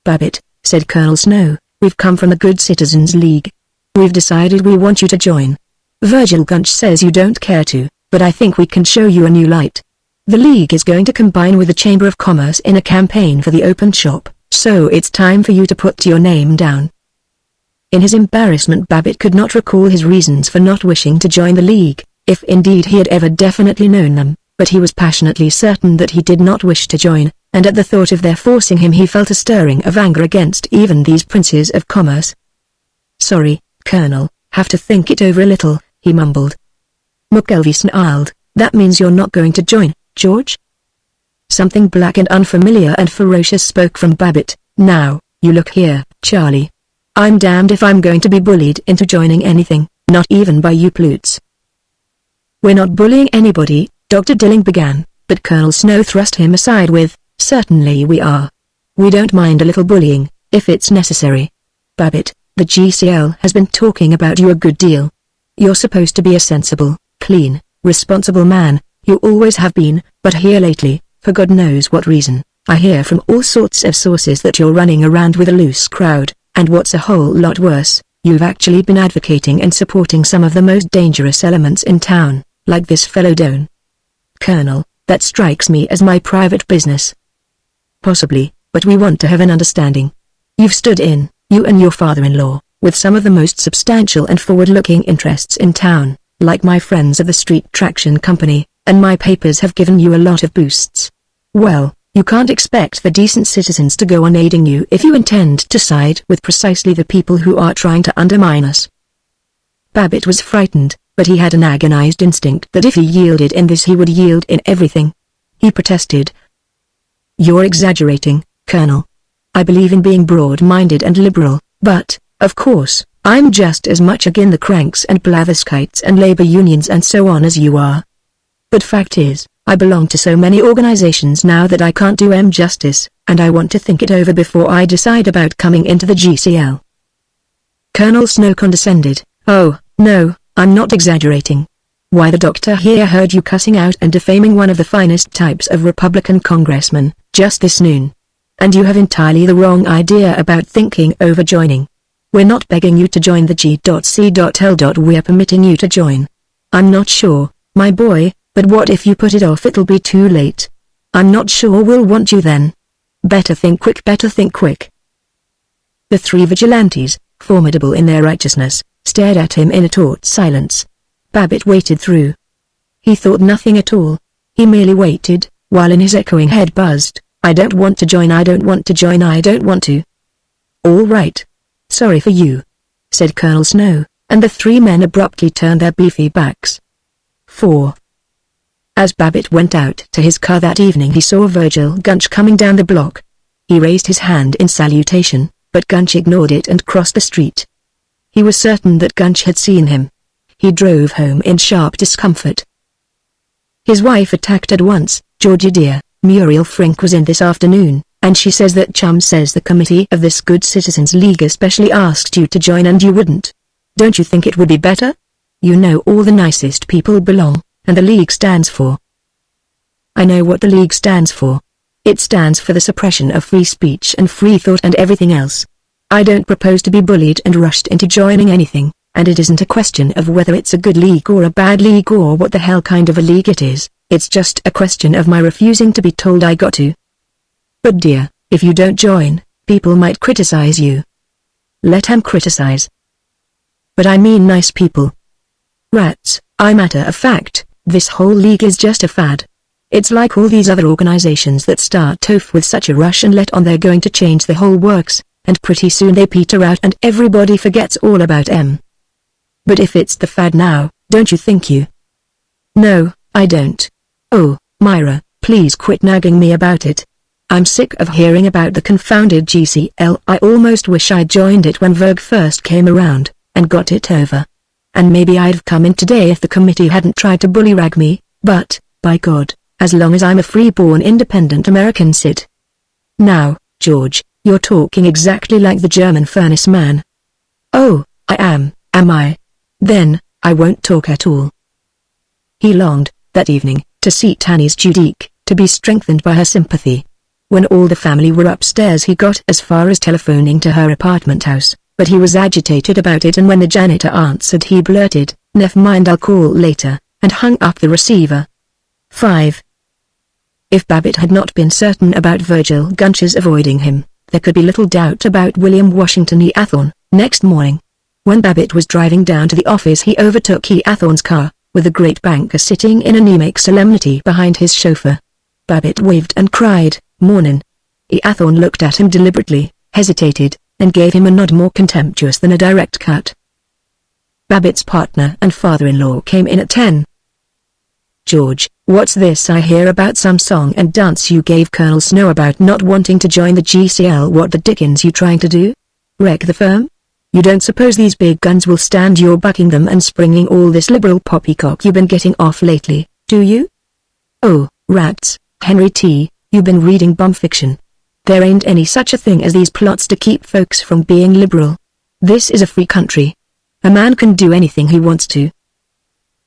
Babbitt, said Colonel Snow, we've come from the Good Citizens League. We've decided we want you to join. Virgil Gunch says you don't care to, but I think we can show you a new light. The League is going to combine with the Chamber of Commerce in a campaign for the open shop, so it's time for you to put your name down. In his embarrassment Babbitt could not recall his reasons for not wishing to join the League, if indeed he had ever definitely known them, but he was passionately certain that he did not wish to join, and at the thought of their forcing him he felt a stirring of anger against even these princes of commerce. Sorry, Colonel, have to think it over a little, he mumbled. McKelvey snarled, that means you're not going to join, George? Something black and unfamiliar and ferocious spoke from Babbitt. Now, you look here, Charlie. I'm damned if I'm going to be bullied into joining anything, not even by you plutes. We're not bullying anybody, Dr. Dilling began, but Colonel Snow thrust him aside with, certainly we are. We don't mind a little bullying, if it's necessary. Babbitt, the GCL has been talking about you a good deal. You're supposed to be a sensible, clean, responsible man, you always have been, but here lately, for God knows what reason, I hear from all sorts of sources that you're running around with a loose crowd, and what's a whole lot worse, you've actually been advocating and supporting some of the most dangerous elements in town, like this fellow Doane. Colonel, that strikes me as my private business. Possibly, but we want to have an understanding. You've stood in, you and your father-in-law, with some of the most substantial and forward-looking interests in town, like my friends of the Street Traction Company, and my papers have given you a lot of boosts. Well, You can't expect the decent citizens to go on aiding you if you intend to side with precisely the people who are trying to undermine us." Babbitt was frightened, but he had an agonized instinct that if he yielded in this he would yield in everything. He protested. "You're exaggerating, Colonel. I believe in being broad-minded and liberal, but, of course, I'm just as much against the cranks and blatherskites and labor unions and so on as you are. But fact is, I belong to so many organizations now that I can't do 'em justice, and I want to think it over before I decide about coming into the GCL." Colonel Snow condescended. "Oh, no, I'm not exaggerating. Why, the doctor here heard you cussing out and defaming one of the finest types of Republican congressman, just this noon. And you have entirely the wrong idea about thinking over joining. We're not begging you to join the G.C.L. We're permitting you to join. I'm not sure, my boy, but what if you put it off? It'll be too late. I'm not sure we'll want you then. Better think quick, better think quick." The three vigilantes, formidable in their righteousness, stared at him in a taut silence. Babbitt waited through. He thought nothing at all. He merely waited, while in his echoing head buzzed, "I don't want to join, I don't want to join, I don't want to." "All right. Sorry for you," said Colonel Snow, and the three men abruptly turned their beefy backs. 4. As Babbitt went out to his car that evening he saw Virgil Gunch coming down the block. He raised his hand in salutation, but Gunch ignored it and crossed the street. He was certain that Gunch had seen him. He drove home in sharp discomfort. His wife attacked at once. "Georgie dear, Muriel Frink was in this afternoon, and she says that Chum says the committee of this Good Citizens League especially asked you to join and you wouldn't. Don't you think it would be better? You know all the nicest people belong, and the League stands for." "I know what the League stands for. It stands for the suppression of free speech and free thought and everything else. I don't propose to be bullied and rushed into joining anything, and it isn't a question of whether it's a good league or a bad league or what the hell kind of a league it is. It's just a question of my refusing to be told I got to." "But dear, if you don't join, people might criticize you." "Let 'em criticize. But I mean nice people. Rats, matter of fact, this whole league is just a fad. It's like all these other organizations that start off with such a rush and let on they're going to change the whole works, and pretty soon they peter out and everybody forgets all about 'em. But if it's the fad now, don't you think you?" "No, I don't. Oh, Myra, please quit nagging me about it. I'm sick of hearing about the confounded GCL. I almost wish I'd joined it when Verg first came around, and got it over. And maybe I'd have come in today if the committee hadn't tried to bullyrag me, but, by God, as long as I'm a free-born independent American cit." "Now, George, you're talking exactly like the German furnace man." "Oh, I am I? Then, I won't talk at all." He longed, that evening, to see Tanny's Judique, to be strengthened by her sympathy. When all the family were upstairs he got as far as telephoning to her apartment house, but he was agitated about it and when the janitor answered he blurted, "Never mind, I'll call later," and hung up the receiver. 5. If Babbitt had not been certain about Virgil Gunch's avoiding him, there could be little doubt about William Washington Eathorne. Next morning, when Babbitt was driving down to the office he overtook Eathorne's car, with the great banker sitting in a Nemec solemnity behind his chauffeur. Babbitt waved and cried, "Mornin'." Eathorne looked at him deliberately, hesitated, and gave him a nod more contemptuous than a direct cut. Babbitt's partner and father-in-law came in at 10. "George, what's this I hear about some song and dance you gave Colonel Snow about not wanting to join the GCL? What the dickens you trying to do? Wreck the firm? You don't suppose these big guns will stand your bucking them and springing all this liberal poppycock you've been getting off lately, do you? Oh, rats, Henry T., you've been reading bum fiction. There ain't any such a thing as these plots to keep folks from being liberal. This is a free country. A man can do anything he wants to."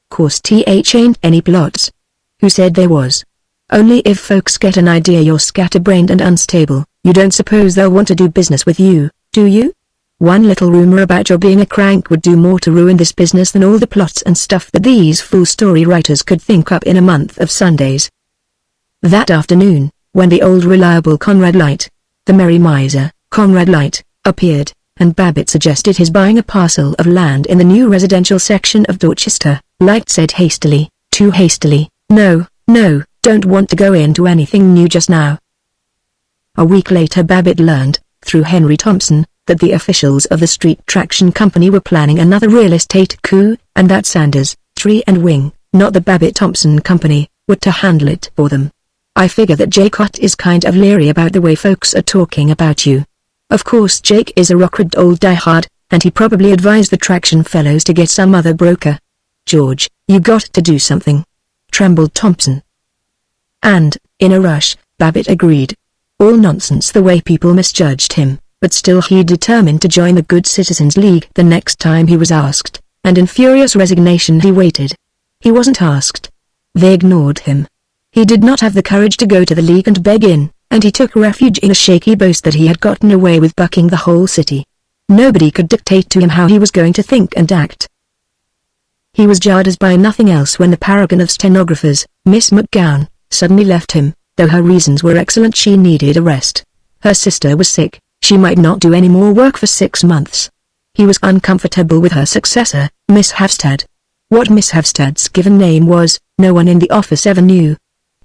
"Course ain't any plots. Who said there was? Only if folks get an idea you're scatterbrained and unstable, you don't suppose they'll want to do business with you, do you? One little rumor about your being a crank would do more to ruin this business than all the plots and stuff that these fool story writers could think up in a month of Sundays." That afternoon, when the old reliable Conrad Light, the merry miser, Conrad Light, appeared, and Babbitt suggested his buying a parcel of land in the new residential section of Dorchester, Light said hastily, too hastily, "No, don't want to go into anything new just now. A week later Babbitt learned, through Henry Thompson, that the officials of the Street Traction Company were planning another real estate coup, and that Sanders, Tree and Wing, not the Babbitt-Thompson Company, were to handle it for them. I figure that Jake is kind of leery about the way folks are talking about you. Of course Jake is a rockwood old diehard, and he probably advised the Traction fellows to get some other broker. George, you got to do something, trembled Thompson. And, in a rush, Babbitt agreed. All nonsense the way people misjudged him, but still he determined to join the Good Citizens League the next time he was asked, and in furious resignation he waited. He wasn't asked. They ignored him. He did not have the courage to go to the League and beg in, and he took refuge in a shaky boast that he had gotten away with bucking the whole city. Nobody could dictate to him how he was going to think and act. He was jarred as by nothing else when the paragon of stenographers, Miss McGowan, suddenly left him. Though her reasons were excellent, she needed a rest. Her sister was sick, she might not do any more work for 6 months. He was uncomfortable with her successor, Miss Havstad. What Miss Havstad's given name was, no one in the office ever knew.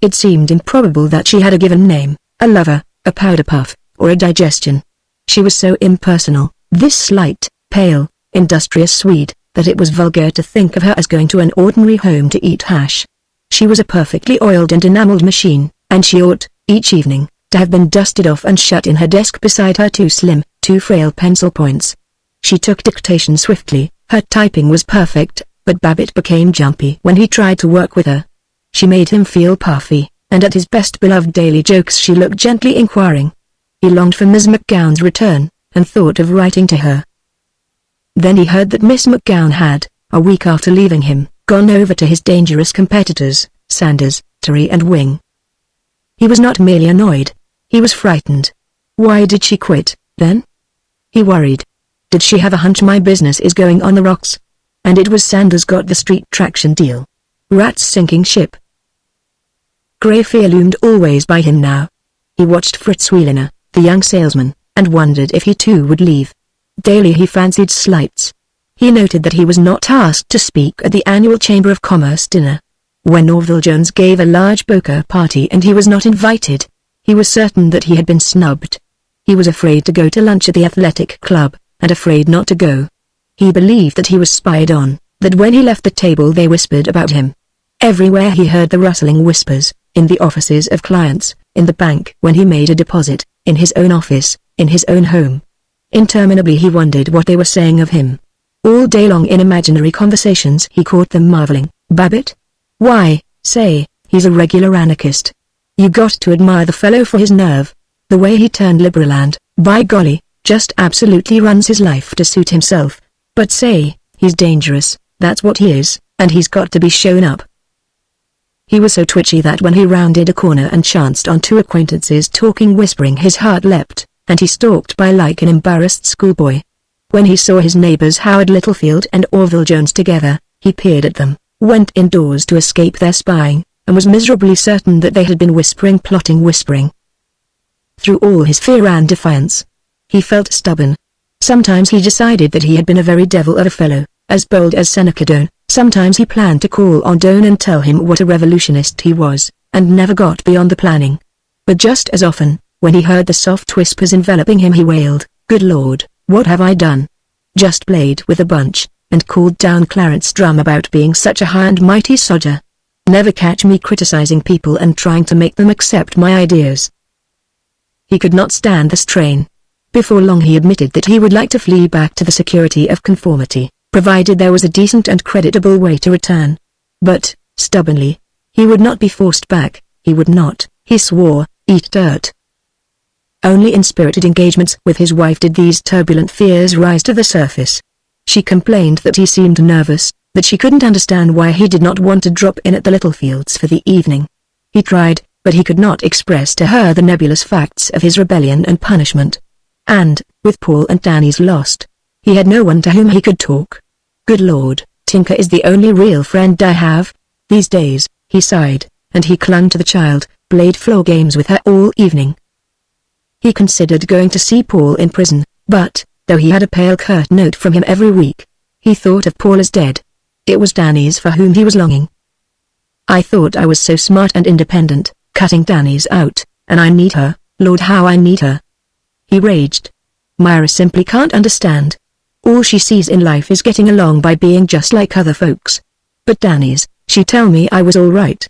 It seemed improbable that she had a given name, a lover, a powder puff, or a digestion. She was so impersonal, this slight, pale, industrious Swede, that it was vulgar to think of her as going to an ordinary home to eat hash. She was a perfectly oiled and enameled machine, and she ought, each evening, to have been dusted off and shut in her desk beside her two slim, too frail pencil points. She took dictation swiftly, her typing was perfect, but Babbitt became jumpy when he tried to work with her. She made him feel puffy, and at his best beloved daily jokes she looked gently inquiring. He longed for Miss McGowan's return, and thought of writing to her. Then he heard that Miss McGowan had, a week after leaving him, gone over to his dangerous competitors, Sanders, Tree and Wing. He was not merely annoyed, he was frightened. Why did she quit, then? He worried. Did she have a hunch my business is going on the rocks? And it was Sanders got the Street Traction deal. Rat's sinking ship. Grey fear loomed always by him now. He watched Fritz Wheeliner, the young salesman, and wondered if he too would leave. Daily he fancied slights. He noted that he was not asked to speak at the annual Chamber of Commerce dinner. When Orville Jones gave a large poker party and he was not invited, he was certain that he had been snubbed. He was afraid to go to lunch at the athletic club, and afraid not to go. He believed that he was spied on, that when he left the table they whispered about him. Everywhere he heard the rustling whispers, in the offices of clients, in the bank when he made a deposit, in his own office, in his own home. Interminably he wondered what they were saying of him. All day long in imaginary conversations he caught them marveling. Babbitt? Why, say, he's a regular anarchist. You got to admire the fellow for his nerve. The way he turned liberal and, by golly, just absolutely runs his life to suit himself. But say, he's dangerous, that's what he is, and he's got to be shown up. He was so twitchy that when he rounded a corner and chanced on two acquaintances talking whispering his heart leapt, and he stalked by like an embarrassed schoolboy. When he saw his neighbors Howard Littlefield and Orville Jones together, he peered at them, went indoors to escape their spying, and was miserably certain that they had been whispering. Through all his fear and defiance, he felt stubborn. Sometimes he decided that he had been a very devil of a fellow, as bold as Seneca Doane. Sometimes he planned to call on Doane and tell him what a revolutionist he was, and never got beyond the planning. But just as often, when he heard the soft whispers enveloping him he wailed, "Good Lord, what have I done? Just played with a bunch, and called down Clarence Drum about being such a high and mighty sodger. Never catch me criticizing people and trying to make them accept my ideas." He could not stand the strain. Before long he admitted that he would like to flee back to the security of conformity, provided there was a decent and creditable way to return. But, stubbornly, he would not be forced back, he would not, he swore, eat dirt. Only in spirited engagements with his wife did these turbulent fears rise to the surface. She complained that he seemed nervous, that she couldn't understand why he did not want to drop in at the Littlefields for the evening. He tried, but he could not express to her the nebulous facts of his rebellion and punishment. And, with Paul and Danny's lost, he had no one to whom he could talk. "Good Lord, Tinker is the only real friend I have these days," he sighed, and he clung to the child, played floor games with her all evening. He considered going to see Paul in prison, but, though he had a pale curt note from him every week, he thought of Paul as dead. It was Danny's for whom he was longing. "I thought I was so smart and independent, cutting Danny's out, and I need her," Lord, how I need her!" he raged. "Myra simply can't understand. All she sees in life is getting along by being just like other folks. But Danny's, she tell me I was all right."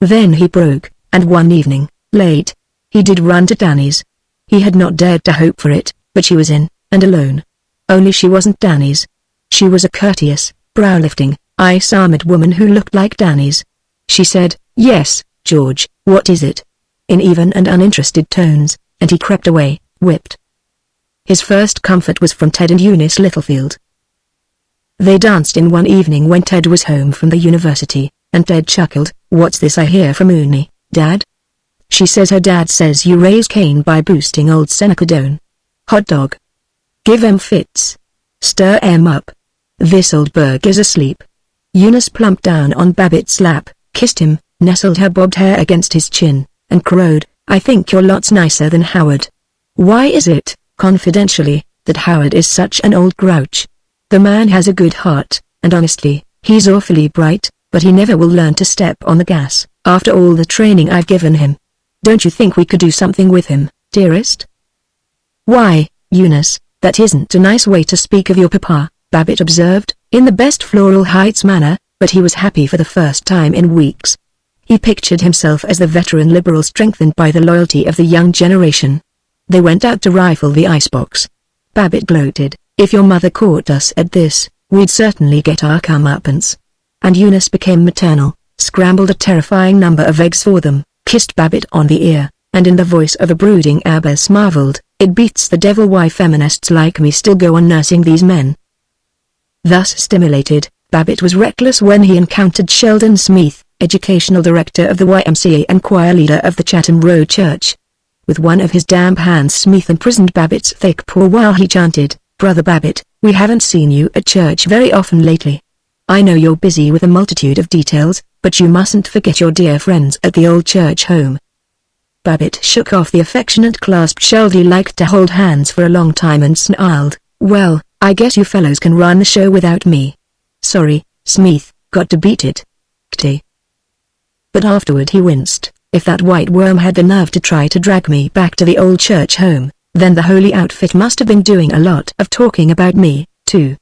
Then he broke, and one evening, late, he did run to Danny's. He had not dared to hope for it, but she was in, and alone. Only she wasn't Danny's. She was a courteous, brow-lifting, ice-armored woman who looked like Danny's. She said, "Yes, George, what is it?" in even and uninterested tones, and he crept away, whipped. His first comfort was from Ted and Eunice Littlefield. They danced in one evening when Ted was home from the university, and Ted chuckled, "What's this I hear from Uni, Dad?" "She says her dad says you raise Cain by boosting old Seneca Doan. Hot dog. Give 'em fits. Stir 'em up. This old burg is asleep." Eunice plumped down on Babbitt's lap, kissed him, nestled her bobbed hair against his chin, and crowed, "I think you're lots nicer than Howard." "Why is it, confidentially, that Howard is such an old grouch? The man has a good heart, and honestly, he's awfully bright, but he never will learn to step on the gas, after all the training I've given him. Don't you think we could do something with him, dearest?" "Why, Eunice, that isn't a nice way to speak of your papa," Babbitt observed, in the best Floral Heights manner, but he was happy for the first time in weeks. He pictured himself as the veteran liberal strengthened by the loyalty of the young generation. They went out to rifle the icebox. Babbitt gloated, "If your mother caught us at this, we'd certainly get our comeuppance." And Eunice became maternal, scrambled a terrifying number of eggs for them, kissed Babbitt on the ear, and in the voice of a brooding abbess marveled, "It beats the devil why feminists like me still go on nursing these men." Thus stimulated, Babbitt was reckless when he encountered Sheldon Smith, educational director of the YMCA and choir leader of the Chatham Road Church. With one of his damp hands Smith imprisoned Babbitt's thick paw while he chanted, "Brother Babbitt, we haven't seen you at church very often lately. I know you're busy with a multitude of details, but you mustn't forget your dear friends at the old church home." Babbitt shook off the affectionate clasp Sheldy liked to hold hands for a long time and snarled, "Well, I guess you fellows can run the show without me. Sorry, Smith, got to beat it. Kty." But afterward he winced. If that white worm had the nerve to try to drag me back to the old church home, then the holy outfit must have been doing a lot of talking about me, too.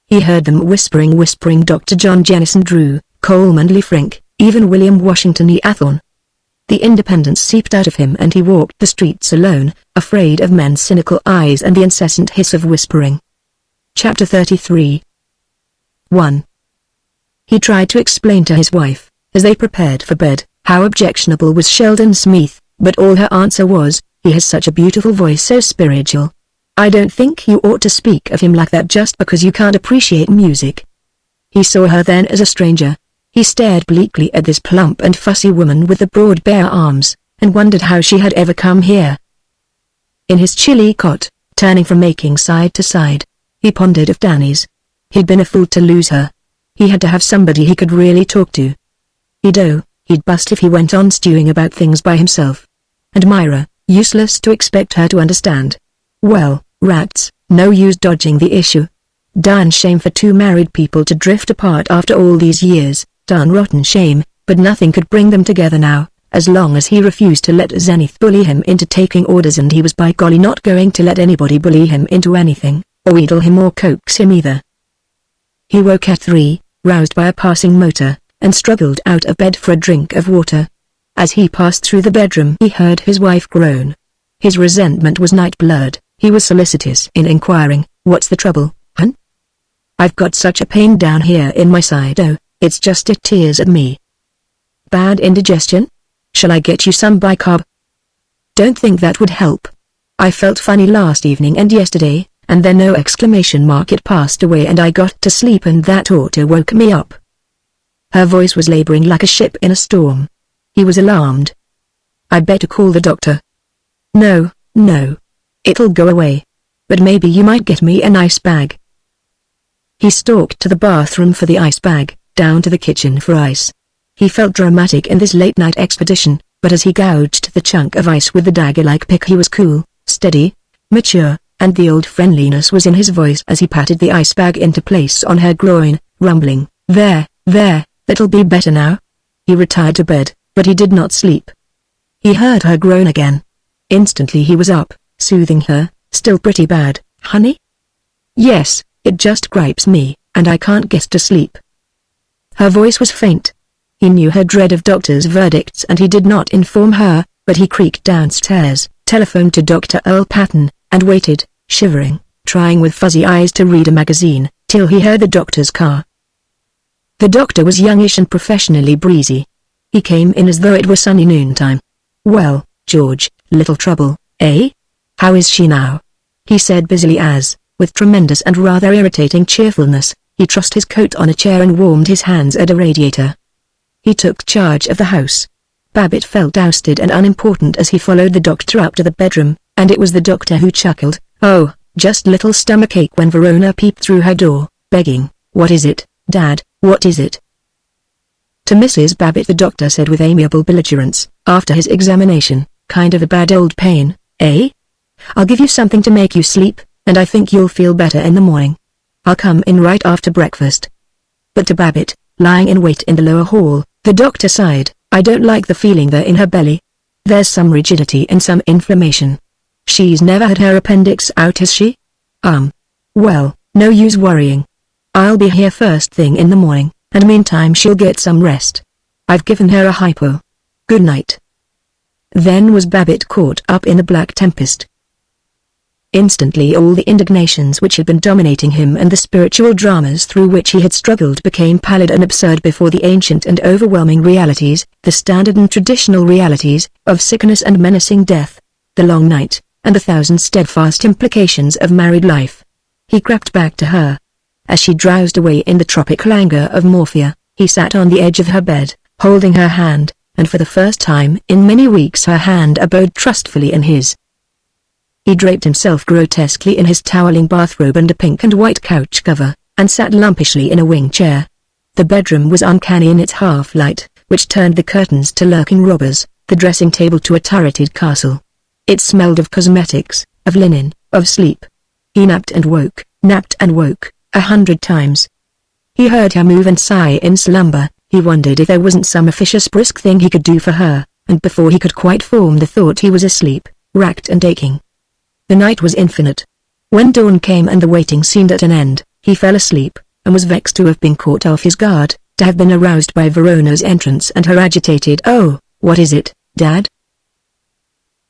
He heard them whispering Dr. John Jennison Drew, Coleman Lee Frink, even William Washington E. Athorn. The independence seeped out of him and he walked the streets alone, afraid of men's cynical eyes and the incessant hiss of whispering. Chapter 33 1. He tried to explain to his wife, as they prepared for bed, how objectionable was Sheldon Smith, but all her answer was, "He has such a beautiful voice, so spiritual. I don't think you ought to speak of him like that just because you can't appreciate music." He saw her then as a stranger. He stared bleakly at this plump and fussy woman with the broad bare arms, and wondered how she had ever come here. In his chilly cot, turning from making side to side, he pondered of Danny's. He'd been a fool to lose her. He had to have somebody he could really talk to. He'd bust if he went on stewing about things by himself. And Myra, useless to expect her to understand. Well, rats, no use dodging the issue. Darn shame for two married people to drift apart after all these years, darn rotten shame, but nothing could bring them together now, as long as he refused to let Zenith bully him into taking orders, and he was by golly not going to let anybody bully him into anything, or wheedle him or coax him either. He woke at 3, roused by a passing motor, and struggled out of bed for a drink of water. As he passed through the bedroom he heard his wife groan. His resentment was night-blood. He was solicitous in inquiring, "What's the trouble, hun? I've got such a pain down here in my side. Oh, it's just it tears at me. Bad indigestion? Shall I get you some bicarb?" "Don't think that would help. I felt funny last evening and yesterday, and then no exclamation mark it passed away and I got to sleep and that auto woke me up." Her voice was laboring like a ship in a storm. He was alarmed. "I better call the doctor." No. It'll go away. But maybe you might get me an ice bag." He stalked to the bathroom for the ice bag, down to the kitchen for ice. He felt dramatic in this late-night expedition, but as he gouged the chunk of ice with the dagger-like pick he was cool, steady, mature, and the old friendliness was in his voice as he patted the ice bag into place on her groin, rumbling, There, that'll be better now." He retired to bed, but he did not sleep. He heard her groan again. Instantly he was up, soothing her. "Still pretty bad, honey?" "Yes, it just gripes me, and I can't get to sleep." Her voice was faint. He knew her dread of doctors' verdicts and he did not inform her, but he creaked downstairs, telephoned to Dr. Earl Patton, and waited, shivering, trying with fuzzy eyes to read a magazine, till he heard the doctor's car. The doctor was youngish and professionally breezy. He came in as though it were sunny noontime. "Well, George, little trouble, eh? How is she now?" he said busily as, with tremendous and rather irritating cheerfulness, he tossed his coat on a chair and warmed his hands at a radiator. He took charge of the house. Babbitt felt ousted and unimportant as he followed the doctor up to the bedroom, and it was the doctor who chuckled, "Oh, just little stomachache," when Verona peeped through her door, begging, "What is it, Dad, what is it?" To Mrs. Babbitt the doctor said with amiable belligerence, after his examination, "Kind of a bad old pain, eh? I'll give you something to make you sleep, and I think you'll feel better in the morning. I'll come in right after breakfast." But to Babbitt, lying in wait in the lower hall, the doctor sighed, "I don't like the feeling there in her belly. There's some rigidity and some inflammation. She's never had her appendix out, has she?" Well, no use worrying. I'll be here first thing in the morning, and meantime she'll get some rest. I've given her a hypo. Good night." Then was Babbitt caught up in the black tempest. Instantly all the indignations which had been dominating him and the spiritual dramas through which he had struggled became pallid and absurd before the ancient and overwhelming realities, the standard and traditional realities, of sickness and menacing death, the long night, and the thousand steadfast implications of married life. He crept back to her. As she drowsed away in the tropic languor of morphia, he sat on the edge of her bed, holding her hand, and for the first time in many weeks her hand abode trustfully in his. He draped himself grotesquely in his toweling bathrobe and a pink and white couch cover, and sat lumpishly in a wing chair. The bedroom was uncanny in its half-light, which turned the curtains to lurking robbers, the dressing table to a turreted castle. It smelled of cosmetics, of linen, of sleep. He napped and woke, 100 times. He heard her move and sigh in slumber. He wondered if there wasn't some officious brisk thing he could do for her, and before he could quite form the thought he was asleep, racked and aching. The night was infinite. When dawn came and the waiting seemed at an end, he fell asleep, and was vexed to have been caught off his guard, to have been aroused by Verona's entrance and her agitated "Oh, what is it, Dad?"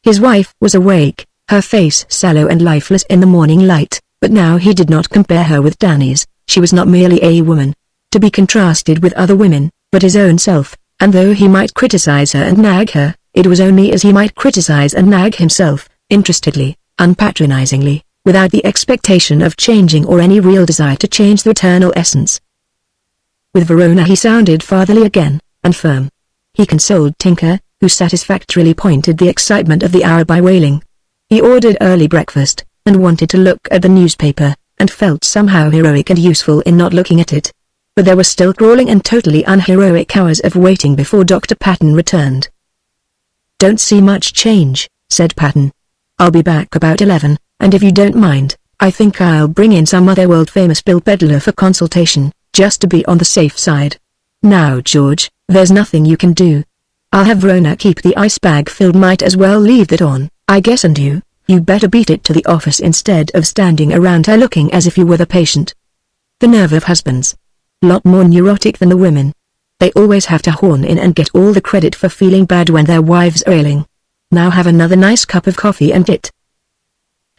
His wife was awake, her face sallow and lifeless in the morning light, but now he did not compare her with Danny's. She was not merely a woman, to be contrasted with other women, but his own self, and though he might criticize her and nag her, it was only as he might criticize and nag himself, interestedly, unpatronizingly, without the expectation of changing or any real desire to change the eternal essence. With Verona he sounded fatherly again, and firm. He consoled Tinker, who satisfactorily pointed the excitement of the hour by wailing. He ordered early breakfast, and wanted to look at the newspaper, and felt somehow heroic and useful in not looking at it. But there were still crawling and totally unheroic hours of waiting before Dr. Patton returned. "Don't see much change," said Patton. "I'll be back about 11, and if you don't mind, I think I'll bring in some other world-famous bill peddler for consultation, just to be on the safe side. Now George, there's nothing you can do. I'll have Verona keep the ice bag filled, might as well leave that on, I guess, and you better beat it to the office instead of standing around her looking as if you were the patient." The nerve of husbands. Lot more neurotic than the women. They always have to horn in and get all the credit for feeling bad when their wives are ailing. Now have another nice cup of coffee and it.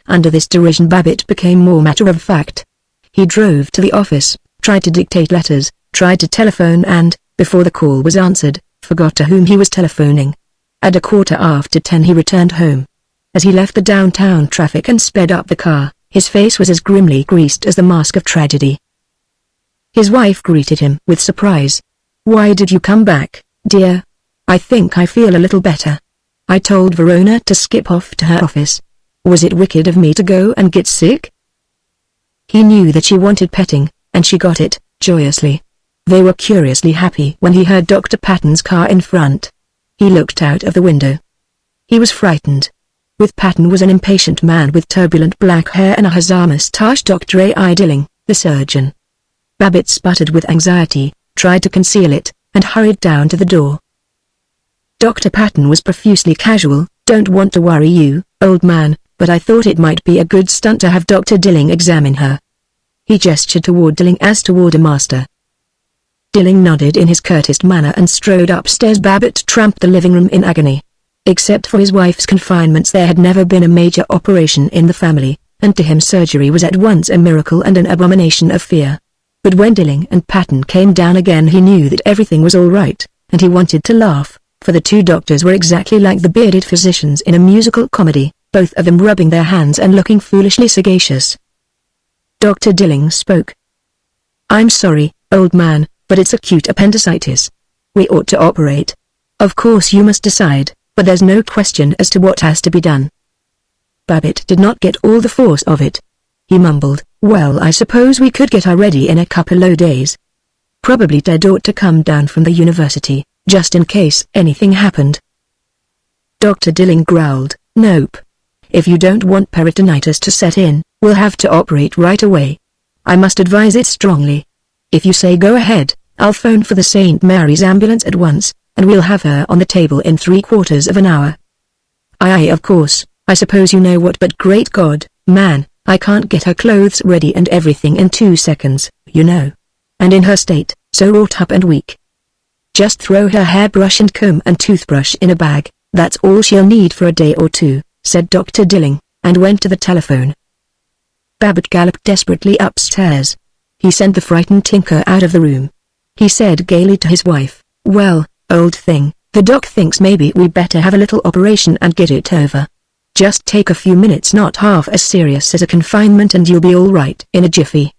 Under this derision Babbitt became more matter-of-fact. He drove to the office, tried to dictate letters, tried to telephone and, before the call was answered, forgot to whom he was telephoning. At 10:15 he returned home. As he left the downtown traffic and sped up the car, his face was as grimly greased as the mask of tragedy. His wife greeted him with surprise. "Why did you come back, dear? I think I feel a little better. I told Verona to skip off to her office. Was it wicked of me to go and get sick?" He knew that she wanted petting, and she got it, joyously. They were curiously happy when he heard Dr. Patton's car in front. He looked out of the window. He was frightened. With Patton was an impatient man with turbulent black hair and a huzzah moustache, Dr. A.I. Dilling, the surgeon. Babbitt sputtered with anxiety, tried to conceal it, and hurried down to the door. Dr. Patton was profusely casual. "Don't want to worry you, old man, but I thought it might be a good stunt to have Dr. Dilling examine her." He gestured toward Dilling as toward a master. Dilling nodded in his curtest manner and strode upstairs. Babbitt tramped the living room in agony. Except for his wife's confinements, there had never been a major operation in the family, and to him surgery was at once a miracle and an abomination of fear. But when Dilling and Patton came down again, he knew that everything was all right, and he wanted to laugh, for the two doctors were exactly like the bearded physicians in a musical comedy, both of them rubbing their hands and looking foolishly sagacious. Dr. Dilling spoke. "I'm sorry, old man, but it's acute appendicitis. We ought to operate. Of course you must decide, but there's no question as to what has to be done." Babbitt did not get all the force of it. He mumbled, "Well, I suppose we could get her ready in a couple of days. Probably Ted ought to come down from the university, just in case anything happened." Dr. Dilling growled, "Nope. If you don't want peritonitis to set in, we'll have to operate right away. I must advise it strongly. If you say go ahead, I'll phone for the St. Mary's ambulance at once, and we'll have her on the table in 3/4 of an hour." Aye, of course, I suppose you know what, but great God, man, I can't get her clothes ready and everything in 2 seconds, you know. And in her state, so wrought up and weak. Just throw her hairbrush and comb and toothbrush in a bag, that's all she'll need for a day or two, said Dr. Dilling, and went to the telephone. Babbitt galloped desperately upstairs. He sent the frightened tinker out of the room. He said gaily to his wife, "Well, old thing, the doc thinks maybe we better have a little operation and get it over. Just take a few minutes, not half as serious as a confinement, and you'll be all right in a jiffy."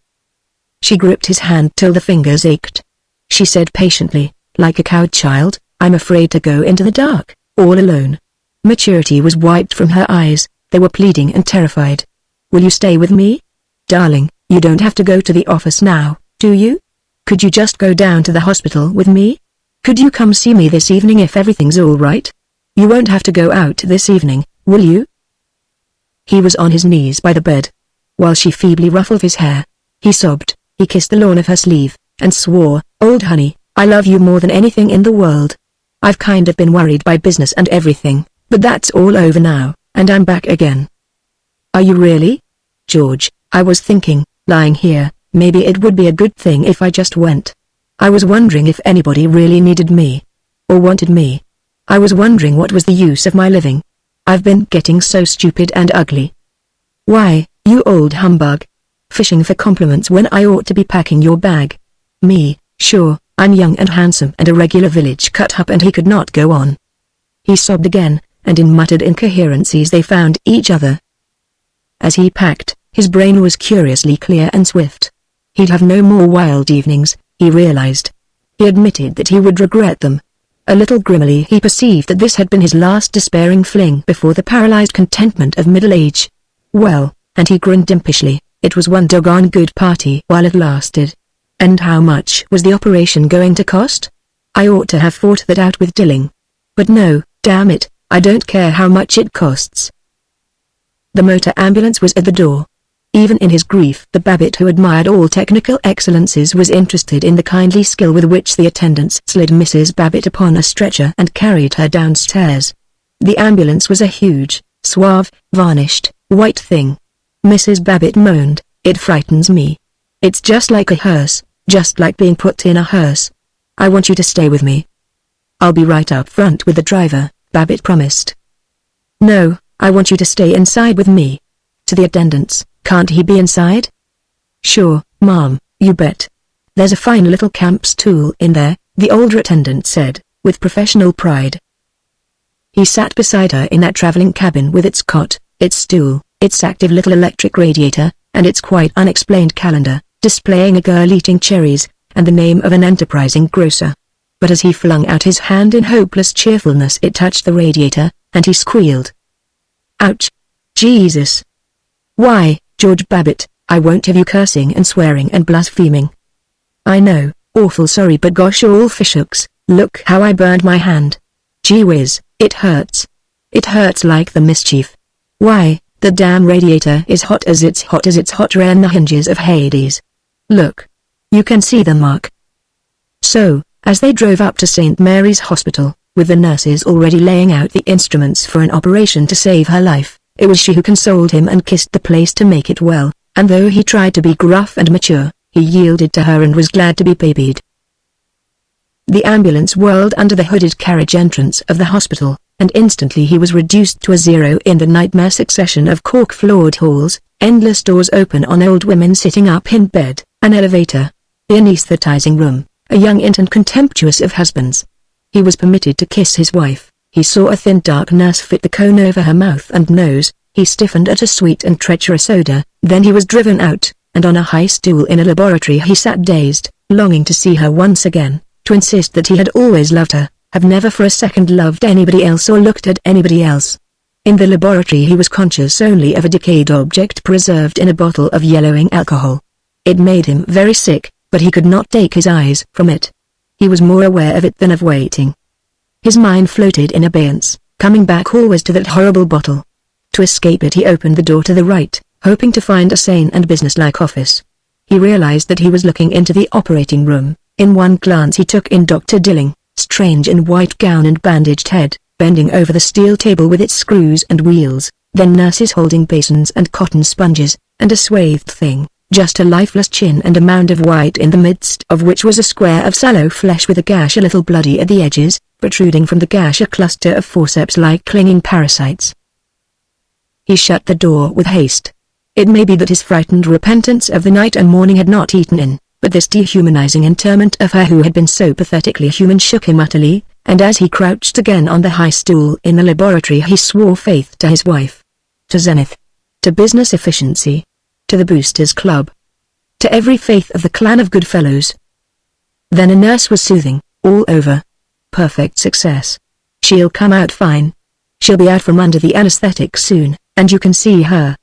She gripped his hand till the fingers ached. She said patiently, like a cowed child, "I'm afraid to go into the dark, all alone." Maturity was wiped from her eyes, they were pleading and terrified. "Will you stay with me? Darling, you don't have to go to the office now, do you? Could you just go down to the hospital with me? Could you come see me this evening if everything's all right? You won't have to go out this evening, will you?" He was on his knees by the bed. While she feebly ruffled his hair, he sobbed. He kissed the lawn of her sleeve, and swore, "Old honey, I love you more than anything in the world. I've kind of been worried by business and everything, but that's all over now, and I'm back again." "Are you really? George, I was thinking, lying here, maybe it would be a good thing if I just went. I was wondering if anybody really needed me. Or wanted me. I was wondering what was the use of my living. I've been getting so stupid and ugly." "Why, you old humbug. Fishing for compliments when I ought to be packing your bag. Me, sure, I'm young and handsome and a regular village cut-up," and he could not go on. He sobbed again, and in muttered incoherencies they found each other. As he packed, his brain was curiously clear and swift. He'd have no more wild evenings, he realized. He admitted that he would regret them. A little grimly he perceived that this had been his last despairing fling before the paralyzed contentment of middle age. Well, and he grinned impishly, it was one doggone good party while it lasted. And how much was the operation going to cost? I ought to have fought that out with Dilling. But no, damn it, I don't care how much it costs. The motor ambulance was at the door. Even in his grief, the Babbitt who admired all technical excellences was interested in the kindly skill with which the attendants slid Mrs. Babbitt upon a stretcher and carried her downstairs. The ambulance was a huge, suave, varnished, white thing. Mrs. Babbitt moaned, "It frightens me. It's just like a hearse, just like being put in a hearse. I want you to stay with me." "I'll be right up front with the driver," Babbitt promised. "No, I want you to stay inside with me." To the attendants, "Can't he be inside?" "Sure, Mom, you bet. There's a fine little camp stool in there," the older attendant said, with professional pride. He sat beside her in that traveling cabin with its cot, its stool, its active little electric radiator, and its quite unexplained calendar, displaying a girl eating cherries, and the name of an enterprising grocer. But as he flung out his hand in hopeless cheerfulness, it touched the radiator, and he squealed. "Ouch! Jesus! Why, George Babbitt, I won't have you cursing and swearing and blaspheming. I know, awful sorry, but gosh all fishhooks, look how I burned my hand. Gee whiz, it hurts. It hurts like the mischief. Why, the damn radiator is hot as it's hotter than the hinges of Hades. Look. You can see the mark." So, as they drove up to St. Mary's Hospital, with the nurses already laying out the instruments for an operation to save her life. It was she who consoled him and kissed the place to make it well, and though he tried to be gruff and mature, he yielded to her and was glad to be babied. The ambulance whirled under the hooded carriage entrance of the hospital, and instantly he was reduced to a zero in the nightmare succession of cork-floored halls, endless doors open on old women sitting up in bed, an elevator, the anesthetizing room, a young intern contemptuous of husbands. He was permitted to kiss his wife. He saw a thin dark nurse fit the cone over her mouth and nose. He stiffened at a sweet and treacherous odor. Then he was driven out, and on a high stool in a laboratory he sat dazed, longing to see her once again, to insist that he had always loved her, have never for a second loved anybody else or looked at anybody else. In the laboratory he was conscious only of a decayed object preserved in a bottle of yellowing alcohol. It made him very sick, but he could not take his eyes from it. He was more aware of it than of waiting. His mind floated in abeyance, coming back always to that horrible bottle. To escape it he opened the door to the right, hoping to find a sane and businesslike office. He realized that he was looking into the operating room. In one glance he took in Dr. Dilling, strange in white gown and bandaged head, bending over the steel table with its screws and wheels, then nurses holding basins and cotton sponges, and a swathed thing, just a lifeless chin and a mound of white in the midst of which was a square of sallow flesh with a gash a little bloody at the edges, protruding from the gash a cluster of forceps-like clinging parasites. He shut the door with haste. It may be that his frightened repentance of the night and morning had not eaten in, but this dehumanizing interment of her who had been so pathetically human shook him utterly, and as he crouched again on the high stool in the laboratory he swore faith to his wife. To Zenith. To business efficiency. To the Boosters Club. To every faith of the clan of good fellows. Then a nurse was soothing, all over. Perfect success. She'll come out fine. She'll be out from under the anesthetic soon, and you can see her.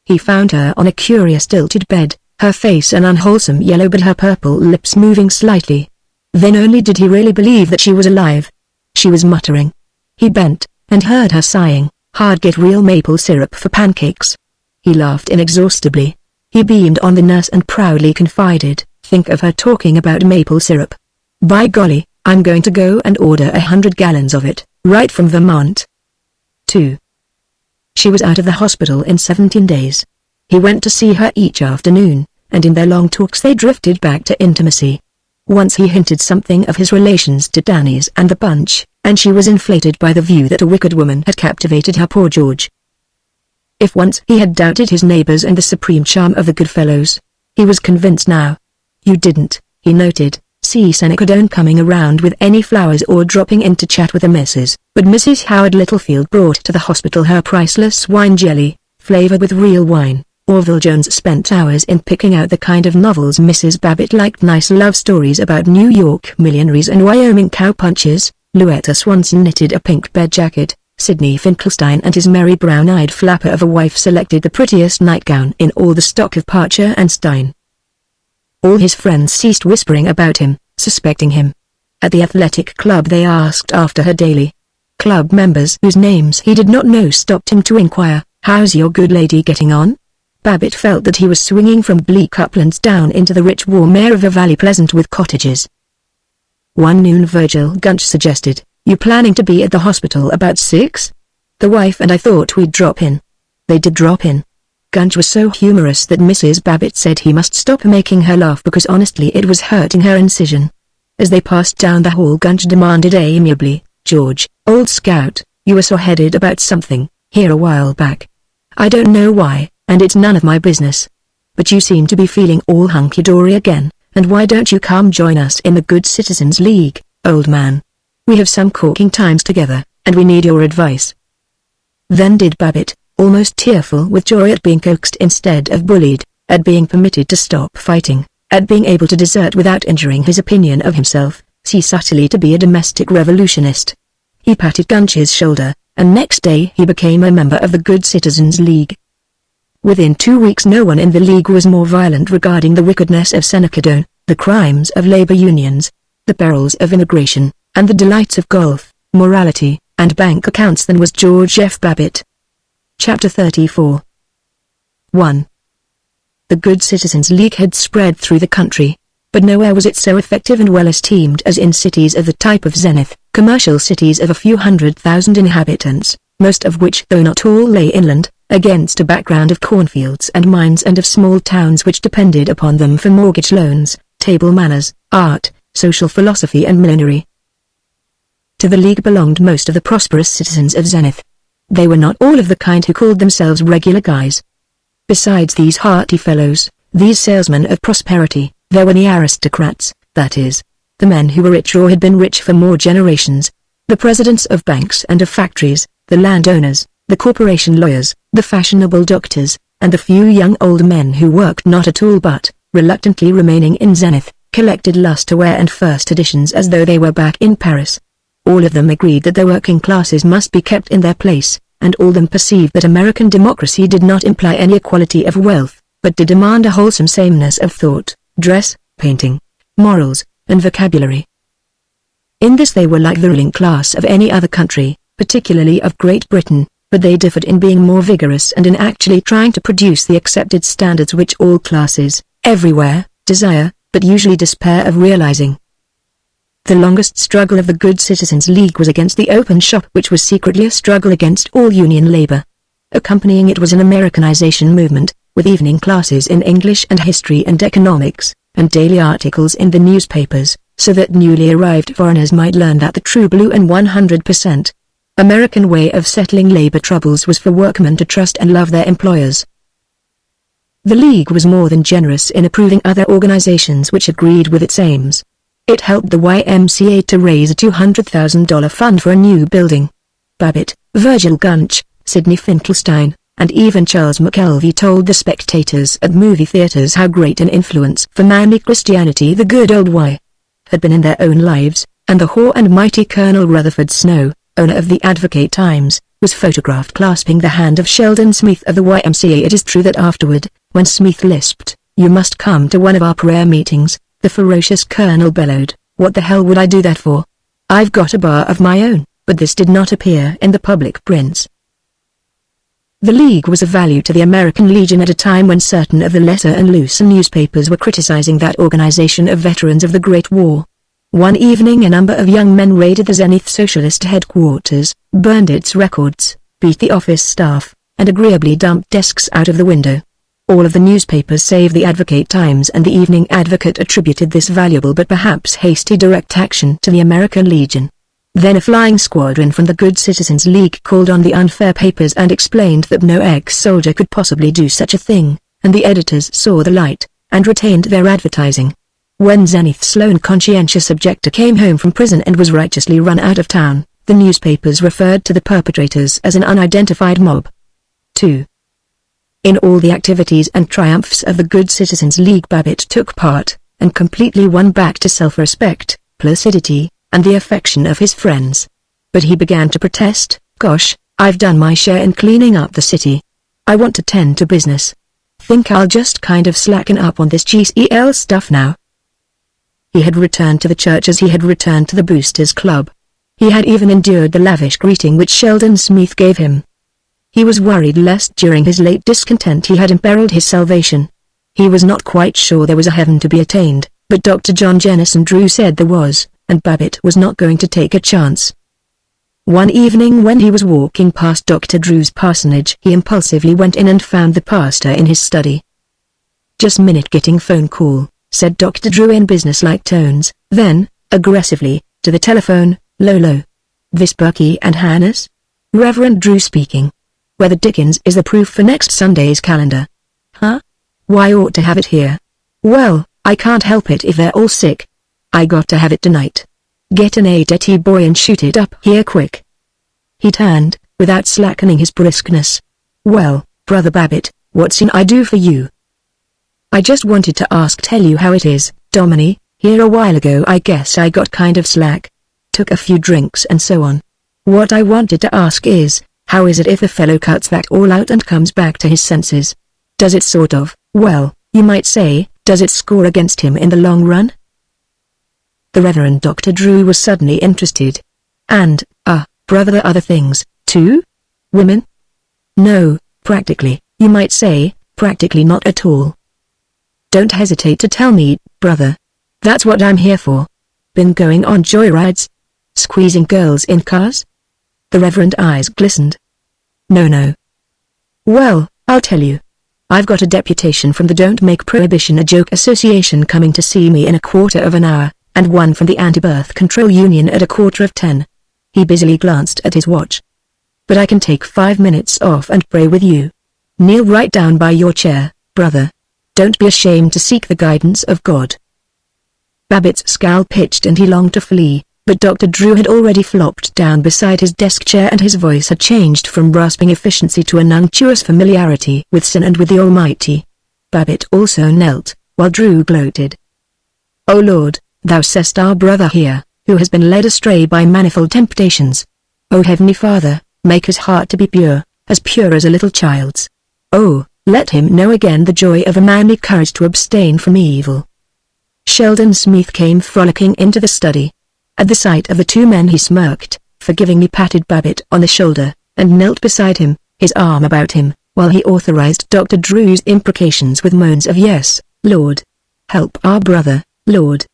He found her on a curious tilted bed, her face an unwholesome yellow but her purple lips moving slightly. Then only did he really believe that she was alive. She was muttering. He bent, and heard her sighing, "Hard get real maple syrup for pancakes." He laughed inexhaustibly. He beamed on the nurse and proudly confided, "Think of her talking about maple syrup. By golly, I'm going to go and order 100 gallons of it, right from Vermont." 2. She was out of the hospital in 17 days. He went to see her each afternoon, and in their long talks they drifted back to intimacy. Once he hinted something of his relations to Danny's and the bunch, and she was inflated by the view that a wicked woman had captivated her poor George. If once he had doubted his neighbors and the supreme charm of the Goodfellows, he was convinced now. "You didn't," he noted, "see Seneca Doan coming around with any flowers or dropping in to chat with the missus, but Mrs. Howard Littlefield brought to the hospital her priceless wine jelly, flavored with real wine." Orville Jones spent hours in picking out the kind of novels Mrs. Babbitt liked, nice love stories about New York millionaires and Wyoming cowpunchers. Louetta Swanson knitted a pink bed jacket. Sidney Finkelstein and his merry brown-eyed flapper of a wife selected the prettiest nightgown in all the stock of Parcher and Stein. All his friends ceased whispering about him, suspecting him. At the athletic club they asked after her daily. Club members whose names he did not know stopped him to inquire, "How's your good lady getting on?" Babbitt felt that he was swinging from bleak uplands down into the rich warm air of a valley pleasant with cottages. One noon Virgil Gunch suggested, "You planning to be at the hospital about 6? The wife and I thought we'd drop in." They did drop in. Gunch was so humorous that Mrs. Babbitt said he must stop making her laugh because honestly it was hurting her incision. As they passed down the hall Gunch demanded amiably, "George, old scout, you were sore-headed about something, here a while back. I don't know why, and it's none of my business. But you seem to be feeling all hunky-dory again, and why don't you come join us in the Good Citizens League, old man? We have some corking times together, and we need your advice." Then did Babbitt, almost tearful with joy at being coaxed instead of bullied, at being permitted to stop fighting, at being able to desert without injuring his opinion of himself, cease utterly to be a domestic revolutionist. He patted Gunch's shoulder, and next day he became a member of the Good Citizens League. Within 2 weeks no one in the league was more violent regarding the wickedness of Seneca Doan, the crimes of labor unions, the perils of immigration, and the delights of golf, morality, and bank accounts than was George F. Babbitt. Chapter 34. 1. The Good Citizens League had spread through the country. but nowhere was it so effective and well esteemed as in cities of the type of Zenith, commercial cities of a few 100,000 inhabitants, most of which though not all lay inland, against a background of cornfields and mines and of small towns which depended upon them for mortgage loans, table manners, art, social philosophy and millinery. To the League belonged most of the prosperous citizens of Zenith. They were not all of the kind who called themselves regular guys. Besides these hearty fellows, these salesmen of prosperity, there were the aristocrats, that is, the men who were rich or had been rich for more generations, the presidents of banks and of factories, the landowners, the corporation lawyers, the fashionable doctors, and the few young old men who worked not at all but, reluctantly remaining in Zenith, collected lusterware and first editions as though they were back in Paris. All of them agreed that the working classes must be kept in their place, and all of them perceived that American democracy did not imply any equality of wealth, but did demand a wholesome sameness of thought, dress, painting, morals, and vocabulary. In this they were like the ruling class of any other country, particularly of Great Britain, but they differed in being more vigorous and in actually trying to produce the accepted standards which all classes, everywhere, desire, but usually despair of realizing. The longest struggle of the Good Citizens League was against the open shop, which was secretly a struggle against all union labor. Accompanying it was an Americanization movement, with evening classes in English and history and economics, and daily articles in the newspapers, so that newly arrived foreigners might learn that the true blue and 100% American way of settling labor troubles was for workmen to trust and love their employers. The League was more than generous in approving other organizations which agreed with its aims. It helped the YMCA to raise a $200,000 fund for a new building. Babbitt, Virgil Gunch, Sidney Finkelstein, and even Charles McKelvey told the spectators at movie theaters how great an influence for manly Christianity the good old Y had been in their own lives, and the hoar and mighty Colonel Rutherford Snow, owner of the Advocate Times, was photographed clasping the hand of Sheldon Smith of the YMCA. It is true that afterward, when Smith lisped, "You must come to one of our prayer meetings," the ferocious Colonel bellowed, "What the hell would I do that for? I've got a bar of my own," but this did not appear in the public prints. The League was of value to the American Legion at a time when certain of the lesser and looser newspapers were criticizing that organization of veterans of the Great War. One evening a number of young men raided the Zenith Socialist headquarters, burned its records, beat the office staff, and agreeably dumped desks out of the window. All of the newspapers save the Advocate Times and the Evening Advocate attributed this valuable but perhaps hasty direct action to the American Legion. Then a flying squadron from the Good Citizens League called on the unfair papers and explained that no ex-soldier could possibly do such a thing, and the editors saw the light, and retained their advertising. When Zenith's lone conscientious objector came home from prison and was righteously run out of town, the newspapers referred to the perpetrators as an unidentified mob. 2. In all the activities and triumphs of the Good Citizens League Babbitt took part, and completely won back to self-respect, placidity, and the affection of his friends. But he began to protest, "Gosh, I've done my share in cleaning up the city. I want to tend to business. Think I'll just kind of slacken up on this GCL stuff now." He had returned to the church as he had returned to the Boosters Club. He had even endured the lavish greeting which Sheldon Smith gave him. He was worried lest during his late discontent he had imperiled his salvation. He was not quite sure there was a heaven to be attained, but Dr. John Jennison Drew said there was, and Babbitt was not going to take a chance. One evening when he was walking past Dr. Drew's parsonage he impulsively went in and found the pastor in his study. "Just minute getting phone call," said Dr. Drew in businesslike tones, then, aggressively, to the telephone, "Lolo. This Berkey and Hannes? Reverend Drew speaking. Where the dickens is the proof for next Sunday's calendar? Huh? Why ought to have it here? Well, I can't help it if they're all sick. I got to have it tonight. Get an ADT boy and shoot it up here quick." He turned, without slackening his briskness. "Well, Brother Babbitt, what can I do for you?" "I just wanted to tell you how it is, Domini. Here a while ago I guess I got kind of slack. Took a few drinks and so on. What I wanted to ask is, how is it if a fellow cuts that all out and comes back to his senses? Does it sort of, well, you might say, does it score against him in the long run?" The Reverend Dr. Drew was suddenly interested. "And, brother, other things, too? Women?" "No, practically, you might say, practically not at all." "Don't hesitate to tell me, brother. That's what I'm here for. Been going on joyrides? Squeezing girls in cars? The Reverend eyes glistened. No. Well, I'll tell you. I've got a deputation from the Don't Make Prohibition a Joke Association coming to see me in a quarter of an hour, and one from the Anti-Birth Control Union at 9:45. He busily glanced at his watch. But I can take 5 minutes off and pray with you. Kneel right down by your chair, brother. Don't be ashamed to seek the guidance of God. Babbitt's scowl pitched and he longed to flee, but Dr. Drew had already flopped down beside his desk chair and his voice had changed from rasping efficiency to an unctuous familiarity with sin and with the Almighty. Babbitt also knelt, while Drew gloated. O Lord, thou seest our brother here, who has been led astray by manifold temptations. O Heavenly Father, make his heart to be pure as a little child's. Oh, let him know again the joy of a manly courage to abstain from evil. Sheldon Smith came frolicking into the study. At the sight of the two men he smirked, forgivingly patted Babbitt on the shoulder, and knelt beside him, his arm about him, while he authorized Dr. Drew's imprecations with moans of yes, Lord. Help our brother, Lord.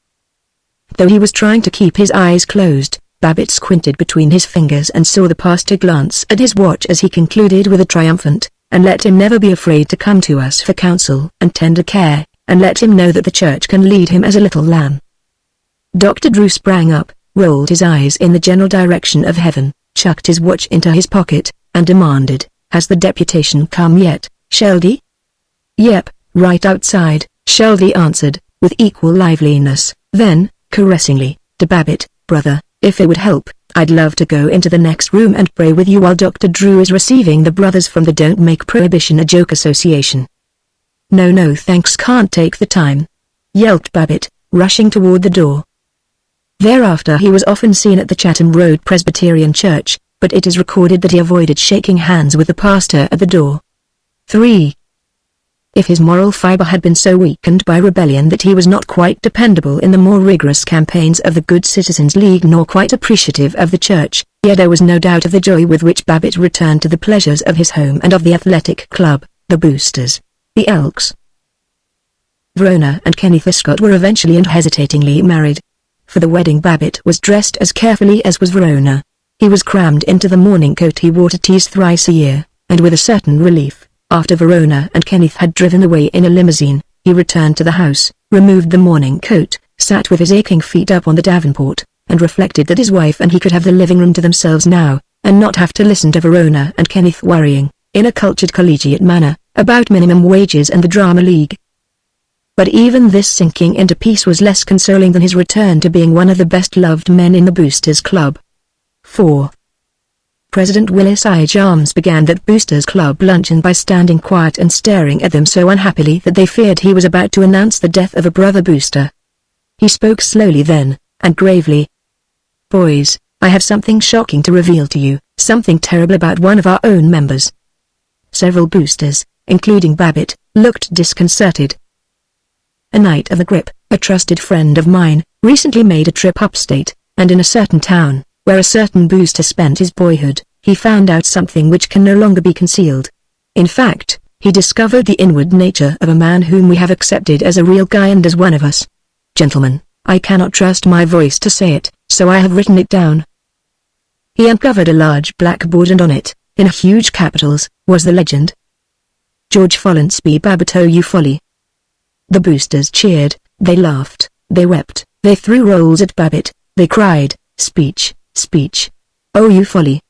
Though he was trying to keep his eyes closed, Babbitt squinted between his fingers and saw the pastor glance at his watch as he concluded with a triumphant, and let him never be afraid to come to us for counsel and tender care, and let him know that the church can lead him as a little lamb. Dr. Drew sprang up, rolled his eyes in the general direction of heaven, chucked his watch into his pocket, and demanded, has the deputation come yet, Sheldy? Yep, right outside, Sheldy answered, with equal liveliness, then, caressingly, to Babbitt, brother, if it would help, I'd love to go into the next room and pray with you while Dr. Drew is receiving the brothers from the Don't Make Prohibition a Joke Association. No thanks, can't take the time, yelped Babbitt, rushing toward the door. Thereafter he was often seen at the Chatham Road Presbyterian Church, but it is recorded that he avoided shaking hands with the pastor at the door. 3. If his moral fiber had been so weakened by rebellion that he was not quite dependable in the more rigorous campaigns of the Good Citizens League nor quite appreciative of the church, yet there was no doubt of the joy with which Babbitt returned to the pleasures of his home and of the athletic club, the Boosters, the Elks. Verona and Kenneth Scott were eventually and hesitatingly married. For the wedding Babbitt was dressed as carefully as was Verona. He was crammed into the morning coat he wore to tease thrice a year, and with a certain relief, after Verona and Kenneth had driven away in a limousine, he returned to the house, removed the morning coat, sat with his aching feet up on the davenport, and reflected that his wife and he could have the living room to themselves now, and not have to listen to Verona and Kenneth worrying, in a cultured collegiate manner, about minimum wages and the Drama League. But even this sinking into peace was less consoling than his return to being one of the best-loved men in the Boosters Club. 4. President Willis I. Jarms began that Boosters Club luncheon by standing quiet and staring at them so unhappily that they feared he was about to announce the death of a brother Booster. He spoke slowly then, and gravely. Boys, I have something shocking to reveal to you, something terrible about one of our own members. Several Boosters, including Babbitt, looked disconcerted. A knight of the grip, a trusted friend of mine, recently made a trip upstate, and in a certain town, where a certain Booster spent his boyhood, he found out something which can no longer be concealed. In fact, he discovered the inward nature of a man whom we have accepted as a real guy and as one of us. Gentlemen, I cannot trust my voice to say it, so I have written it down. He uncovered a large blackboard and on it, in huge capitals, was the legend. George Follansby Babbitt, oh you folly. The Boosters cheered, they laughed, they wept, they threw rolls at Babbitt, they cried, speech, speech. Oh you folly.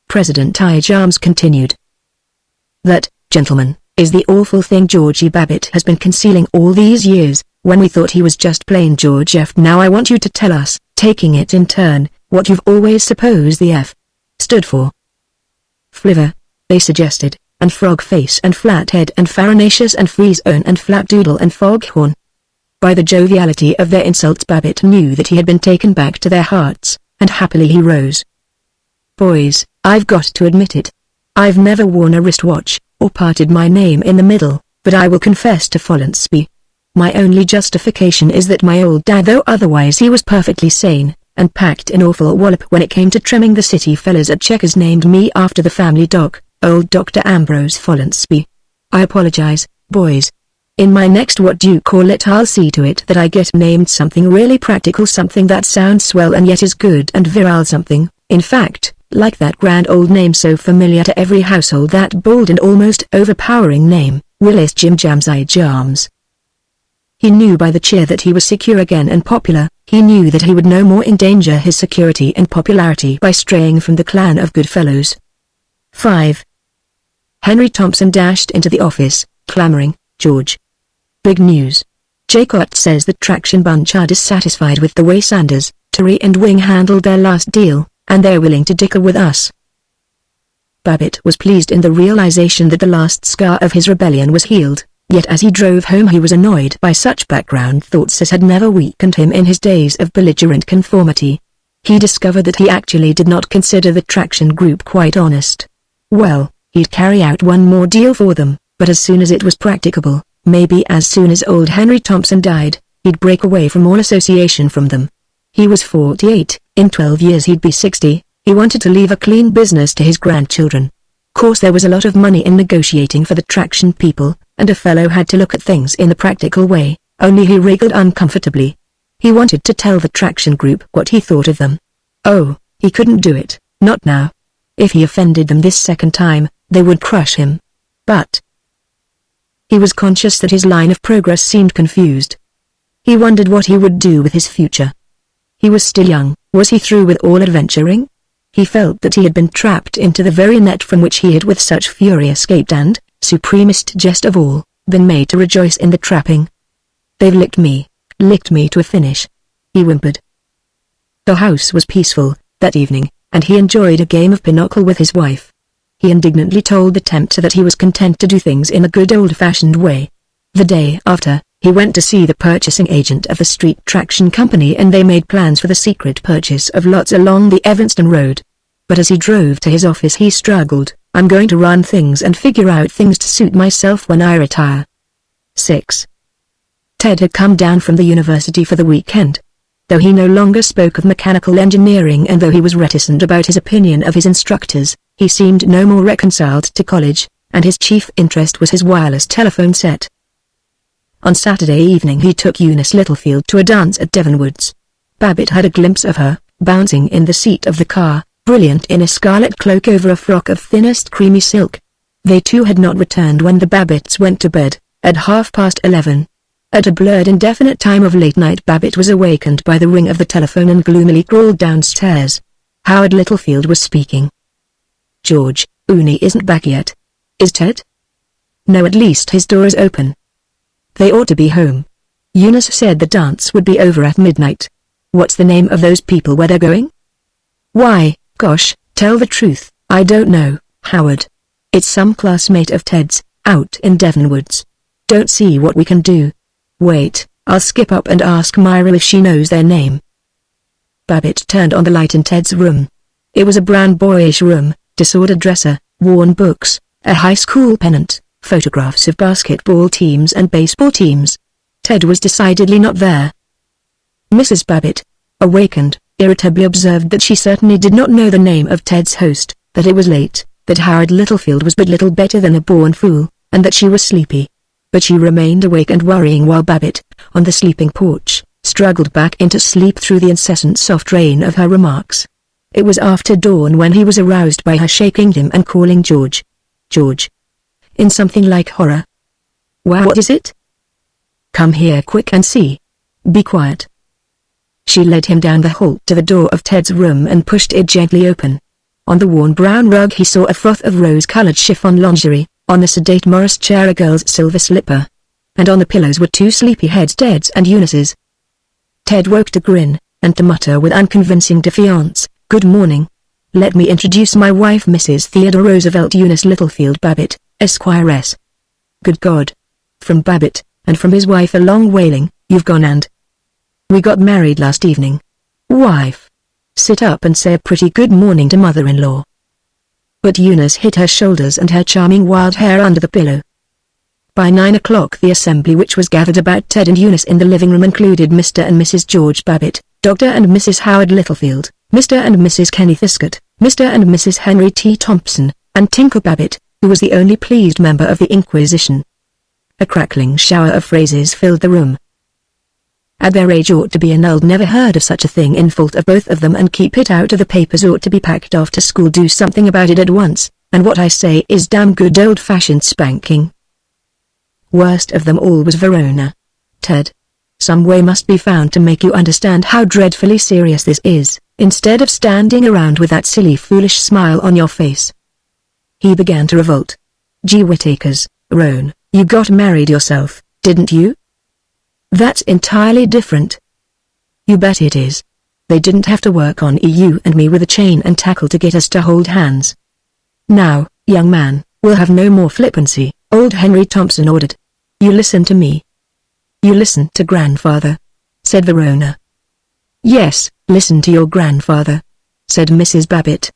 President I. Jarms continued. That, gentlemen, is the awful thing Georgie Babbitt has been concealing all these years, when we thought he was just plain George F. Now I want you to tell us, taking it in turn, what you've always supposed the F stood for. Flivver, they suggested, and Frog Face and Flathead and Farinaceous and Freezone and Flapdoodle and Foghorn. By the joviality of their insults Babbitt knew that he had been taken back to their hearts, and happily he rose. Boys, I've got to admit it. I've never worn a wristwatch, or parted my name in the middle, but I will confess to Follansby. My only justification is that my old dad, though otherwise he was perfectly sane, and packed an awful wallop when it came to trimming the city fellas at Checkers, named me after the family doc, old Dr. Ambrose Follansby. I apologize, boys. In my next what do you call it I'll see to it that I get named something really practical, something that sounds swell and yet is good and virile, something, in fact, like that grand old name so familiar to every household, that bold and almost overpowering name, Willis Jim Jams I Jams. He knew by the cheer that he was secure again and popular. He knew that he would no more endanger his security and popularity by straying from the clan of good fellows. 5. Henry Thompson dashed into the office, clamoring, "George! Big news! Jaycott says the Traction bunch are dissatisfied with the way Sanders, Terry and Wing handled their last deal, and they're willing to dicker with us." Babbitt was pleased in the realization that the last scar of his rebellion was healed, yet as he drove home he was annoyed by such background thoughts as had never weakened him in his days of belligerent conformity. He discovered that he actually did not consider the Traction group quite honest. Well, he'd carry out one more deal for them, but as soon as it was practicable, maybe as soon as old Henry Thompson died, he'd break away from all association from them. He was 48, in 12 years he'd be 60, he wanted to leave a clean business to his grandchildren. Course there was a lot of money in negotiating for the Traction people, and a fellow had to look at things in the practical way, only he wriggled uncomfortably. He wanted to tell the Traction group what he thought of them. Oh, he couldn't do it, not now. If he offended them this second time, they would crush him. But he was conscious that his line of progress seemed confused. He wondered what he would do with his future. He was still young. Was he through with all adventuring? He felt that he had been trapped into the very net from which he had with such fury escaped and, supremest jest of all, been made to rejoice in the trapping. "They've licked me to a finish," he whimpered. The house was peaceful that evening, and he enjoyed a game of pinochle with his wife. He indignantly told the tempter that he was content to do things in a good old-fashioned way. The day after, he went to see the purchasing agent of the Street Traction Company and they made plans for the secret purchase of lots along the Evanston Road. But as he drove to his office he struggled, "I'm going to run things and figure out things to suit myself when I retire." 6. Ted had come down from the university for the weekend. Though he no longer spoke of mechanical engineering and though he was reticent about his opinion of his instructors, he seemed no more reconciled to college, and his chief interest was his wireless telephone set. On Saturday evening he took Eunice Littlefield to a dance at Devonwoods. Babbitt had a glimpse of her, bouncing in the seat of the car, brilliant in a scarlet cloak over a frock of thinnest creamy silk. They too had not returned when the Babbitts went to bed, at 11:30. At a blurred indefinite time of late night Babbitt was awakened by the ring of the telephone and gloomily crawled downstairs. Howard Littlefield was speaking. "George, Uni isn't back yet. Is Ted?" "No, at least his door is open. They ought to be home. Eunice said the dance would be over at midnight. What's the name of those people where they're going?" "Why, gosh, tell the truth, I don't know, Howard. It's some classmate of Ted's, out in Devonwoods. Don't see what we can do. Wait, I'll skip up and ask Myra if she knows their name." Babbitt turned on the light in Ted's room. It was a brown boyish room, disordered dresser, worn books, a high school pennant, photographs of basketball teams and baseball teams. Ted was decidedly not there. Mrs. Babbitt, awakened, irritably observed that she certainly did not know the name of Ted's host, that it was late, that Howard Littlefield was but little better than a born fool, and that she was sleepy. But she remained awake and worrying while Babbitt, on the sleeping porch, struggled back into sleep through the incessant soft rain of her remarks. It was after dawn when he was aroused by her shaking him and calling George. "George," in something like horror. "What is it?" "Come here quick and see. Be quiet." She led him down the hall to the door of Ted's room and pushed it gently open. On the worn brown rug he saw a froth of rose-colored chiffon lingerie, on the sedate Morris chair a girl's silver slipper. And on the pillows were two sleepy heads, Ted's and Eunice's. Ted woke to grin, and to mutter with unconvincing defiance, "Good morning. Let me introduce my wife Mrs. Theodore Roosevelt Eunice Littlefield Babbitt, Esquire." "Good God!" from Babbitt, and from his wife a long wailing, "You've gone and—" "We got married last evening. Wife, sit up and say a pretty good morning to mother-in-law." But Eunice hid her shoulders and her charming wild hair under the pillow. By 9 o'clock the assembly which was gathered about Ted and Eunice in the living room included Mr. and Mrs. George Babbitt, Dr. and Mrs. Howard Littlefield, Mr. and Mrs. Kenneth Iscott, Mr. and Mrs. Henry T. Thompson, and Tinker Babbitt, who was the only pleased member of the Inquisition. A crackling shower of phrases filled the room. At their age ought to be annulled, never heard of such a thing, in fault of both of them, and keep it out of the papers, ought to be packed off to school, do something about it at once, and what I say is damn good old-fashioned spanking. Worst of them all was Verona. Ted. Some way must be found to make you understand how dreadfully serious this is, instead of standing around with that silly foolish smile on your face. He began to revolt. Gee whittakers, Roan, you got married yourself, didn't you? That's entirely different. You bet it is. They didn't have to work on you and me with a chain and tackle to get us to hold hands. Now, young man, we'll have no more flippancy, old Henry Thompson ordered. You listen to me. You listen to grandfather, said Verona. Yes, listen to your grandfather, said Mrs. Babbitt.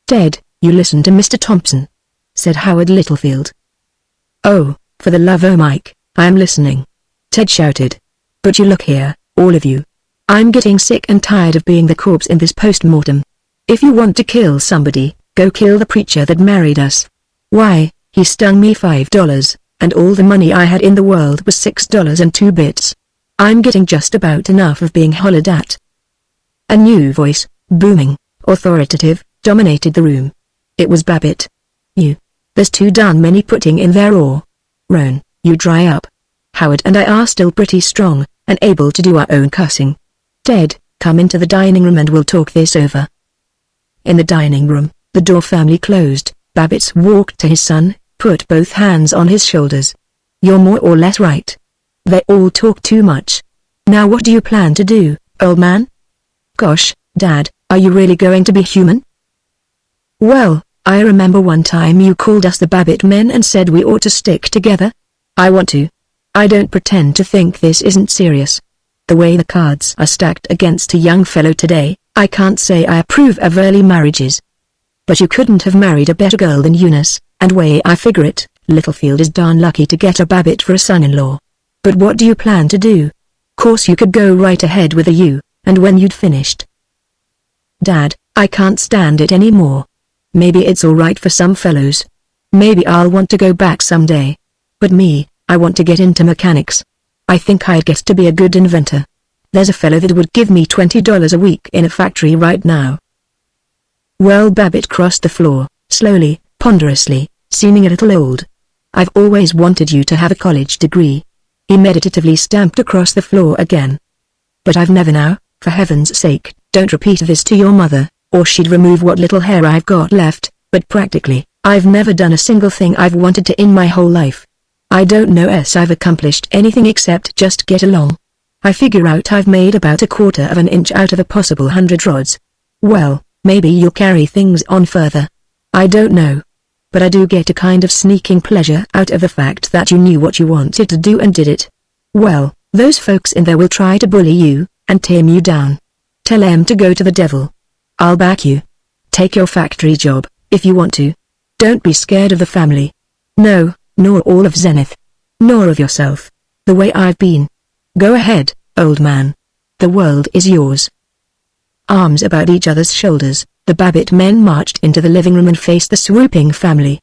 Ted, you listen to Mr. Thompson, said Howard Littlefield. Oh, for the love o' Mike, I am listening, Ted shouted. But you look here, all of you. I'm getting sick and tired of being the corpse in this post-mortem. If you want to kill somebody, go kill the preacher that married us. Why, he stung me $5, and all the money I had in the world was $6.02. I'm getting just about enough of being hollered at. A new voice, booming, authoritative, dominated the room. It was Babbitt. There's too darn many putting in their oar. Roan, you dry up. Howard and I are still pretty strong, and able to do our own cussing. Ted, come into the dining room and we'll talk this over. In the dining room, the door firmly closed, Babbitt walked to his son, put both hands on his shoulders. You're more or less right. They all talk too much. Now what do you plan to do, old man? Gosh, Dad, are you really going to be human? Well, I remember one time you called us the Babbitt men and said we ought to stick together. I want to. I don't pretend to think this isn't serious. The way the cards are stacked against a young fellow today, I can't say I approve of early marriages. But you couldn't have married a better girl than Eunice, and way I figure it, Littlefield is darn lucky to get a Babbitt for a son-in-law. But what do you plan to do? Course you could go right ahead with you, and when you'd finished. Dad, I can't stand it anymore. Maybe it's alright for some fellows. Maybe I'll want to go back someday. But me, I want to get into mechanics. I think I'd get to be a good inventor. There's a fellow that would give me $20 a week in a factory right now. Well, Babbitt crossed the floor, slowly, ponderously, seeming a little old. I've always wanted you to have a college degree. He meditatively stamped across the floor again. But I've never now, for heaven's sake, don't repeat this to your mother, or she'd remove what little hair I've got left, but practically, I've never done a single thing I've wanted to in my whole life. I don't know as I've accomplished anything except just get along. I figure out I've made about 1/4 of an inch out of a possible 100 rods. Well, maybe you'll carry things on further. I don't know. But I do get a kind of sneaking pleasure out of the fact that you knew what you wanted to do and did it. Well, those folks in there will try to bully you, and tame you down. Tell them to go to the devil. I'll back you. Take your factory job, if you want to. Don't be scared of the family. No, nor all of Zenith. Nor of yourself. The way I've been. Go ahead, old man. The world is yours. Arms about each other's shoulders, the Babbitt men marched into the living room and faced the swooping family.